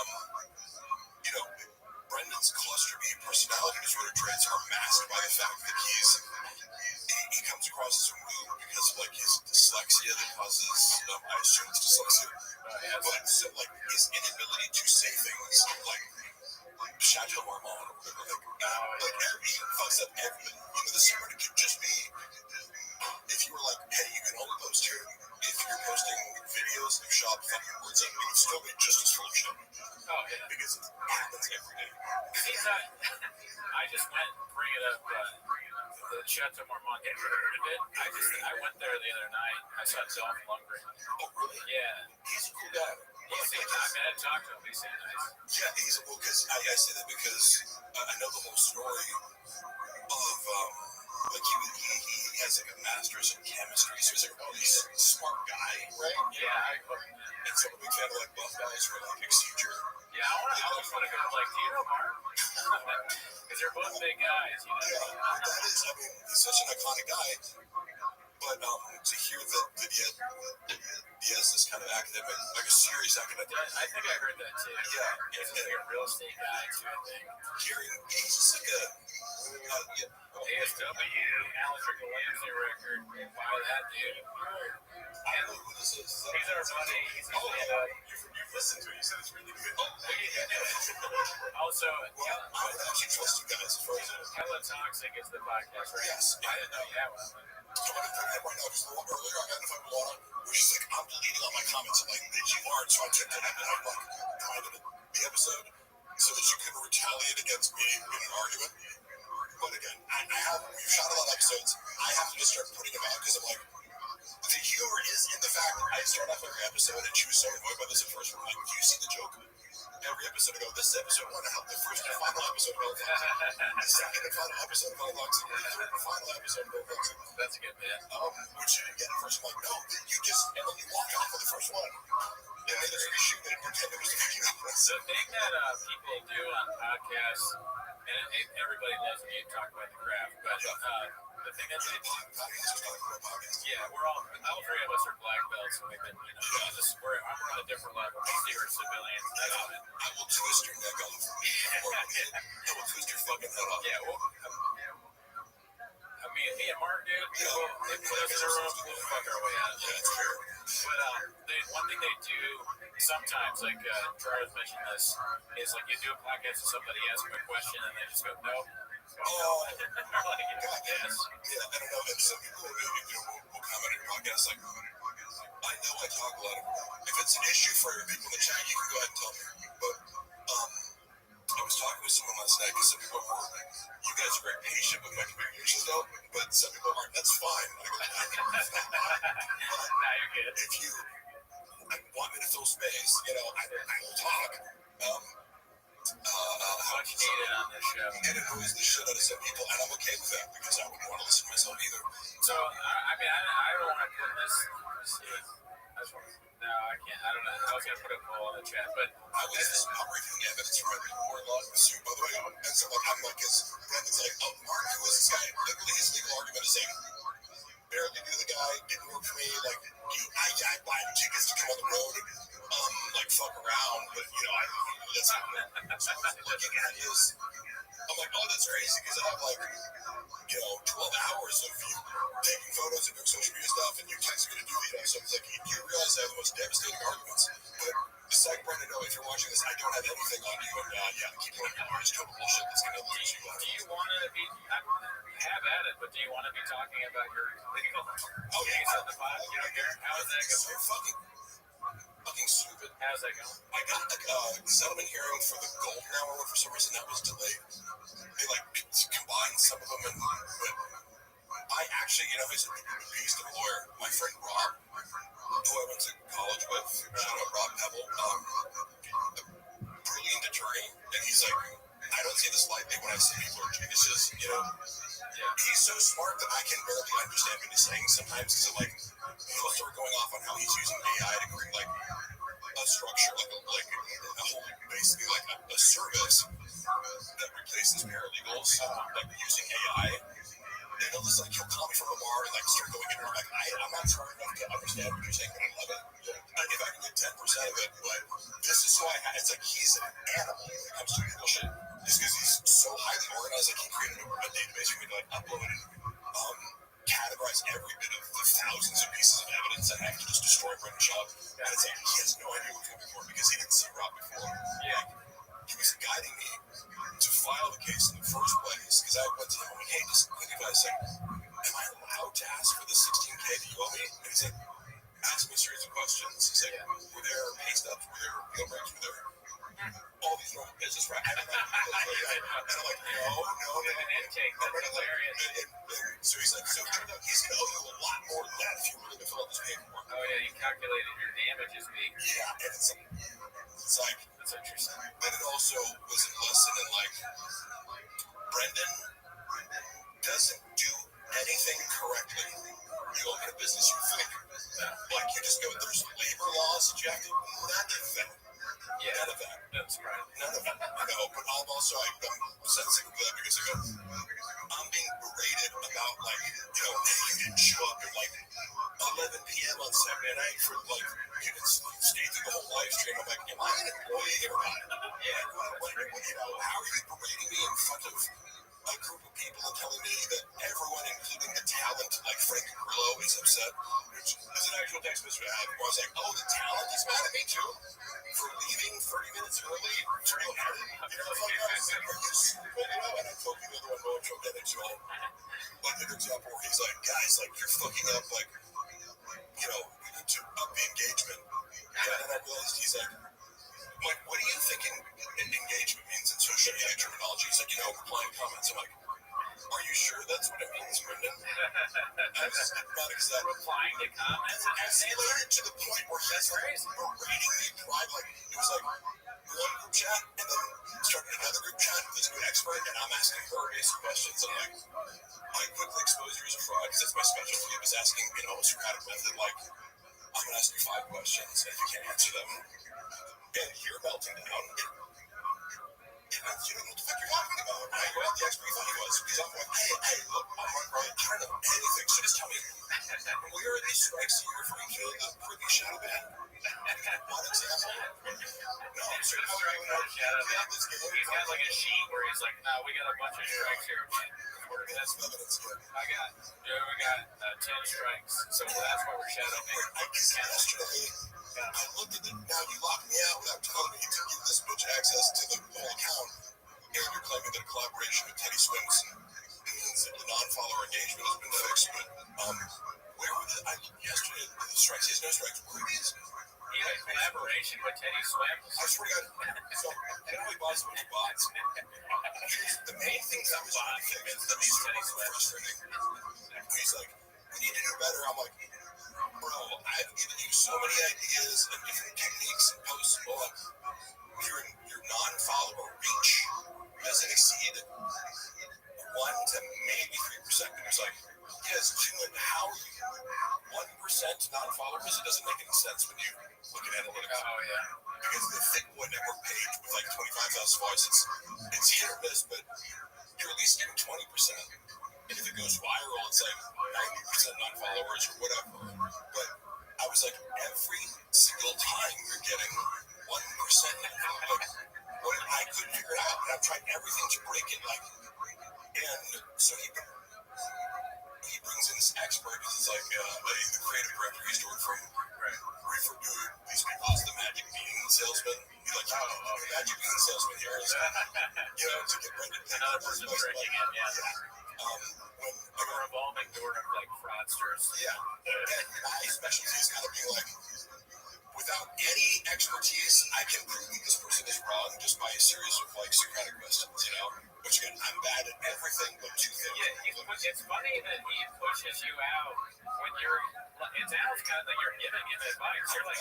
Brendan's cluster B personality disorder traits are masked by the fact that he comes across as a moob because of, like, his dyslexia that causes, I assume it's dyslexia, but so, like, his inability to say things, like, Chateau Marmont, or whatever, he fucks up everything. The summary could just be, if you were like, hey, you can only post here, if you're posting videos of shop fucking words, it would still be just as full of shit. Oh, yeah. Because it happens every day. I just went and bring it up, the Chateau Marmont. Have you heard of it? I went there the other night. I saw Dolph Lundgren. Oh, really? Yeah. He's a cool guy. I talked to him. He seemed nice. Yeah, because I say that because I know the whole story of, like, he has, like, a master's in chemistry, so he's, like, a really smart guy, right? Yeah. And so I'm a big fan of, like, buff guys who are, like, exuger. Yeah, I always want to go, like, do you know Mark? Because they're both big guys, Yeah, that is, I mean, he's such an iconic guy. But to hear that he has this kind of academic, like a serious academic. I think I heard that too. Yeah. He's like a real estate guy too, I think. Hearing he's just like a ASW, Alex Ramsey record. Buy that, dude. I don't know who this is. He's our buddy. He's you've listened to it. You said it's really good. Also, I would actually trust you guys for it. Hella Toxic is the podcast, right? Yes. I didn't know that one. So I'm going to put that right now, just a little earlier, I got in a fucking water, where she's like, I'm deleting all my comments, and like, bitch, you aren't, so I took that and I'm like, private the episode, so that you can retaliate against me in an argument. But again, we've shot a lot of episodes, I have to just start putting them out, because I'm like, the humor is in the fact that I start off every episode, and she was so annoyed by this at first, I'm like, do you see the joke? Every episode I go, this is episode 1, I help the first and final episode of the second and final episode of the third and final episode of the That's a good bit. Which you didn't get at first. I'm like, no, you just walk out for the first one. And they just reshoot it and pretend it was a video. The thing that people do on podcasts, and everybody loves me to talk about the craft, but the thing that they we're all 3 of us are black belts, and we've been, we're on a different level. Most of you are civilians. I will twist your neck off. I will twist your fucking head off. Yeah, well, me and Mark, dude, they put us in a room, we'll fuck our way out. Yeah, it's fair. But one thing they do sometimes, like Charles mentioned this, is like you do a podcast and somebody asks you a question and they just go, no. They're like, yes. Yeah, I don't know. And some people will comment on your podcast like, I know I talk a lot of. If it's an issue for people in the chat, you can go ahead and tell me. But I was talking with someone last night because some people were, you guys are very patient with my communication stuff, but some people aren't. That's fine. Now you're good. If you want me to fill space, I will talk. How much needed on this show. It annoys the shit out of some people, and I'm okay with that because I wouldn't want to listen to myself either. So, I don't want to put this. No, I can't. I don't know. I was going to put a poll on the chat, but I'm reviewing evidence from a more law suit, by the way. And so, I'm like, because Brandon's like, oh, Mark, who is this guy? Literally, his legal argument is saying, barely knew the guy, didn't work for me, like, I buy him tickets to come on the road, like, fuck around, but, that's how. So I was looking at his I'm like, oh, that's crazy because I have like, 12 hours of you taking photos and doing social media stuff, and you text me to do these. So it's like, you realize I have the most devastating arguments. But the second part, I know if you're watching this, I don't have anything on you, and keep going your large total bullshit that's going to lose you. Do you want to be, have at it, but do you want to be talking about your legal case on the pod? You don't care? How is that going? So fucking stupid. How's that going? I got the settlement hearing for the Golden Hour, for some reason that was delayed. They combined some of them, but I actually, he's a beast of a lawyer. My friend Rob, who I went to college with, shout out Rob Pebble, brilliant attorney, and he's like, I don't see this lightly when I see people are geniuses, he's so smart that I can barely understand what he's saying sometimes because he'll start going off on how he's using AI to create a structure, basically a service that replaces paralegals, using AI. And he'll call me from a bar and start going into it. I'm not smart enough to understand what you're saying, but I love it. If I can get 10% of it, but this is why it's he's an animal when it comes to legal shit. Just because he's so highly organized, he created a database where we could upload it, categorize every bit of the thousands of pieces of evidence that have to just destroy Brendan Schaub. And it's he has no idea what's coming for because he didn't see Rob before. He was guiding me to file the case in the first place because I went to him and hey, just think about it. Am I allowed to ask for the $16K that you owe me? And he's like, ask me a series of questions. He's like, were there pay stubs? Were there appeal breaks? Were there all these normal business right? And I'm like, no. An intake. That's hilarious. So he's like, so it turned out he's going to owe you a lot more than that if you were to fill out this paperwork. Oh, yeah, you calculated your damages being. Yeah, and it's like, that's interesting. But it also was a lesson in Brendan doesn't do anything correctly. You open a business, you think you just go, there's labor laws that you have to, none of that. None of that. That's right. None of it. But I'm also, I'm sensitive to that because I'm being berated about hey, you didn't show up at 11 p.m. on Saturday night for you didn't stay through the whole live stream. I'm like, am I an employee or not? How are you berating me in front of a group of people and telling me that everyone, including the talent Frank Grillo, is upset? Which is an actual text message I had where I was like, oh, the talent is mad at me too for leaving 30 minutes early to go ahead. Are you stupid? And I told you the other one, Joe Bennett, an example where he's like, guys, you're fucking up, we need to up the engagement. And I realized he's like, what do you think engagement means in social media terminology? He's like, replying comments. I'm like, are you sure that's what it means, Brendan? Not exactly. Replying to comments? Escalated to the point where he's berating me private. It was one group chat, and then started another group chat with this new expert, and I'm asking her basic questions. I'm like, I quickly expose you as a fraud because that's my specialty. I was asking in a Socratic method, I'm going to ask you 5 questions, and if you can't answer them, and you're melting down. You don't know what the fuck you're talking about. You're not the expert you thought he was. Because I'm like, hey, look, I'm right. I don't know anything, so just tell me. Where are these strikes that you're referring to the Privy Shadow Band? What example? No, I'm sorry. He's got a sheet where he's like, no, we got a bunch of strikes here. That's evidence. We got 10 strikes, so that's why we're shadowing. Yesterday, I looked at it. Now you locked me out without telling me to give this bitch access to the whole account. And you're claiming that a collaboration with Teddy Swims means that the non-follower engagement has been fixed. But where were I looked yesterday at the strikes. He has no strikes. Where are these? He had a collaboration with Teddy Swims. I swear to God. So, he buys a bunch of bots. The main things I was trying to fix that these are frustrating. He's like, we need to do better. I'm like, bro, I've given you so many ideas and different techniques and posts. Your non-follower reach doesn't exceed 1 to maybe 3%. And it's like, yes, how are you 1% non-followers? It doesn't make any sense when you look at analytics. Oh, yeah. Because the thick boy network page with 25,000 followers, it's hit or miss, but you're at least getting 20%. And if it goes viral, it's 90% non-followers or whatever. But I was like, every single time you're getting 1% non-followers. When I couldn't figure it out, and I've tried everything to break it, like, and so he brings in this expert. He's like the creative director. He's doing for these people is the magic bean salesman. He's like, the magic bean salesman here is, to get Brendan Pitt. Another person breaking in, yeah. When A revolving door of like fraudsters. Yeah. And my specialty is kind of being like, without any expertise, I can prove that this person is wrong just by a series of like Socratic questions, Which again, I'm bad at everything but two things. Yeah, it's funny that he pushes you out when it sounds kind of like you're giving him advice. You're like,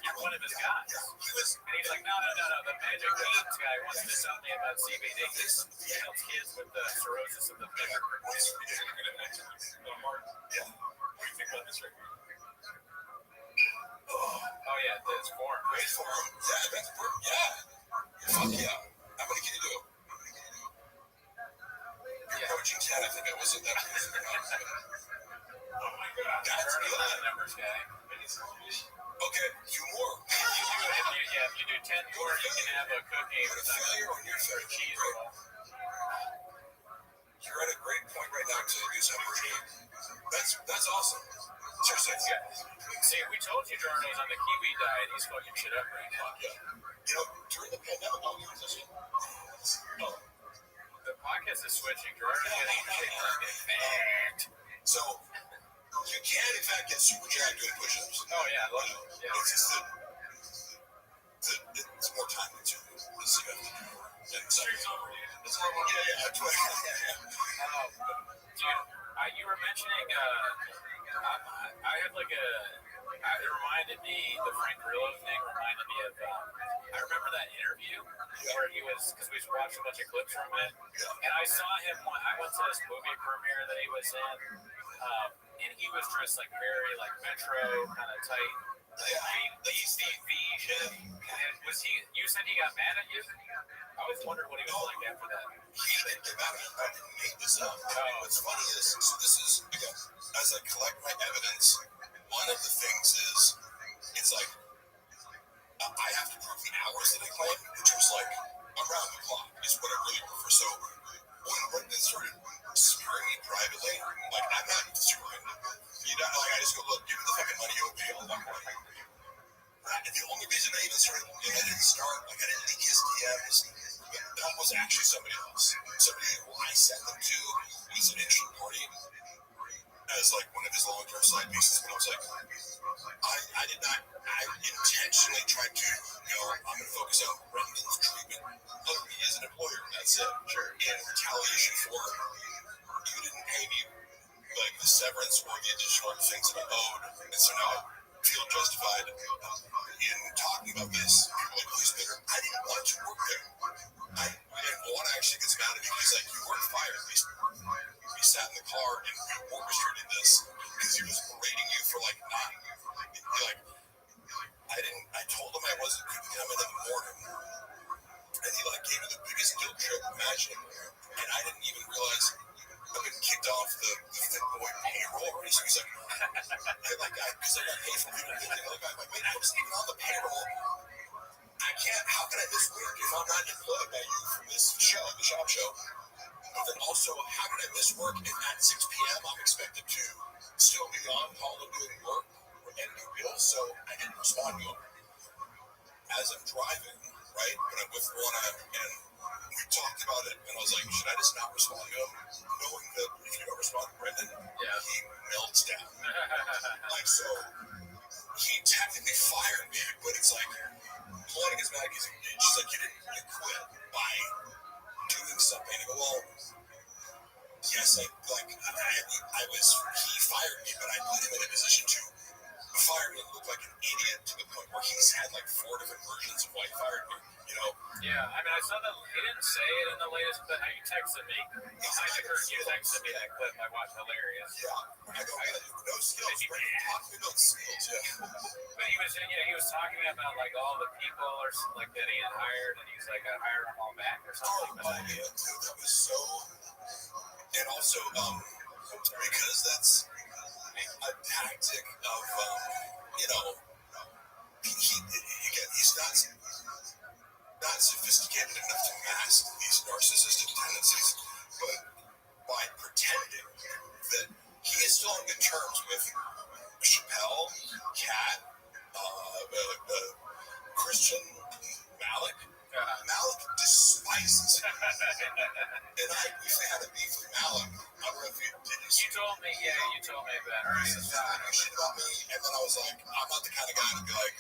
you're one of his guys. And he's like, no, the magic beans guy wants to tell me about CBD. He helps kids with the cirrhosis of the liver. Yeah. What do you think about this right here? Oh yeah, that's form. Great form. Yeah, that's form. Yeah. Fuck yeah. I'm gonna get into it. You're approaching 10. I think I wasn't that close. Oh my god. That's good. Numbers guy. Okay, 2 more. If you do 10 more, you can have a cookie with a cheese roll. You're at a great point right now to do something. That's awesome. Seriously. See, we told you Jordan was on the kiwi diet. He's fucking shit up right now. Yeah. During the pandemic, the podcast is switching. Jordan's getting fat. So, you can, in fact, get super jacked doing push-ups. Oh, yeah, I love it. Yeah. It's just that it's more time consuming. It's you have to do more. Yeah. Dude, you were mentioning, I have like it reminded me, the Frank Grillo thing reminded me of, I remember that interview where he was, because we watched a bunch of clips from it, and I saw him, I went to this movie premiere that he was in, and he was dressed like very like metro, kind of tight, the shit. And was he, you said he got mad at you? I always wondered what he was like after that. He didn't get mad at me. I didn't make this up. What's funny is, so this is, again, as I collect my evidence, one of the things is, it's like, I have to prove the hours that I claim, which was like, around the clock, is what I really prefer. So, when Brendan started screwing me privately, like, I'm not screwing. Like, I just go, look, give me the fucking money, you'll pay all that money. And the only reason I even started, I didn't start, like, I didn't leak his DMs. That was actually somebody else. Somebody who I sent them to was an intro party as like one of his long-term side pieces. But I was like, I intentionally tried to, I'm going to focus on Brendan's treatment of me as an employer. That's it. Sure. In retaliation for, you didn't pay me like the severance or the additional things that I owed. And so now I feel justified in talking about this. People like, oh, he's bitter. I didn't want to work there. And one actually gets mad at me because like, you weren't fired. We sat in the car and we orchestrated this because he was berating you for like not, like, I told him I wasn't going to come in the morning, and he like gave me the biggest guilt trip imaginable, and I didn't even realize I've been kicked off the Fit Boy payroll already. So he's like, because I got paid for people, like, I wasn't even on the payroll. I can't, how can I miss work if I'm not employed by you from this show, the shop show? But then also, how can I miss work if at 6 p.m. I'm expected to still be on call and doing work and do bills? So I didn't respond to him. As I'm driving, right, when I'm with Lorna, and we talked about it, and I was like, should I just not respond to him? Knowing that if you don't respond to Brendan, he melts down. Like, so, he technically fired me, but it's like, pulling his back, she's like, you quit by doing something. And I go, well, yes, he fired me, but I put him in a position to fire me and look like an idiot to the point where he's had like 4 different versions of why he fired me, Yeah, I mean, I saw that, he didn't say it in the latest, but how you texted me, behind the curtain, you texted me that clip, I watched hilarious. Yeah, I go, no skills, Brendan talking about skills, But he was talking about like all the people or like that he had hired, and he's like, I hired them all back or something. That was so, and also, because that's a tactic of, he's not, not sophisticated enough to mask these narcissistic tendencies, but by pretending that he is still on good terms with Chappelle, Kat, Christian, Malik. Malik despises him. And I briefly had a beef with Malik. I don't know if you did. You told me, you told me about it. He said shit about me, and then I was like, I'm not the kind of guy to be like,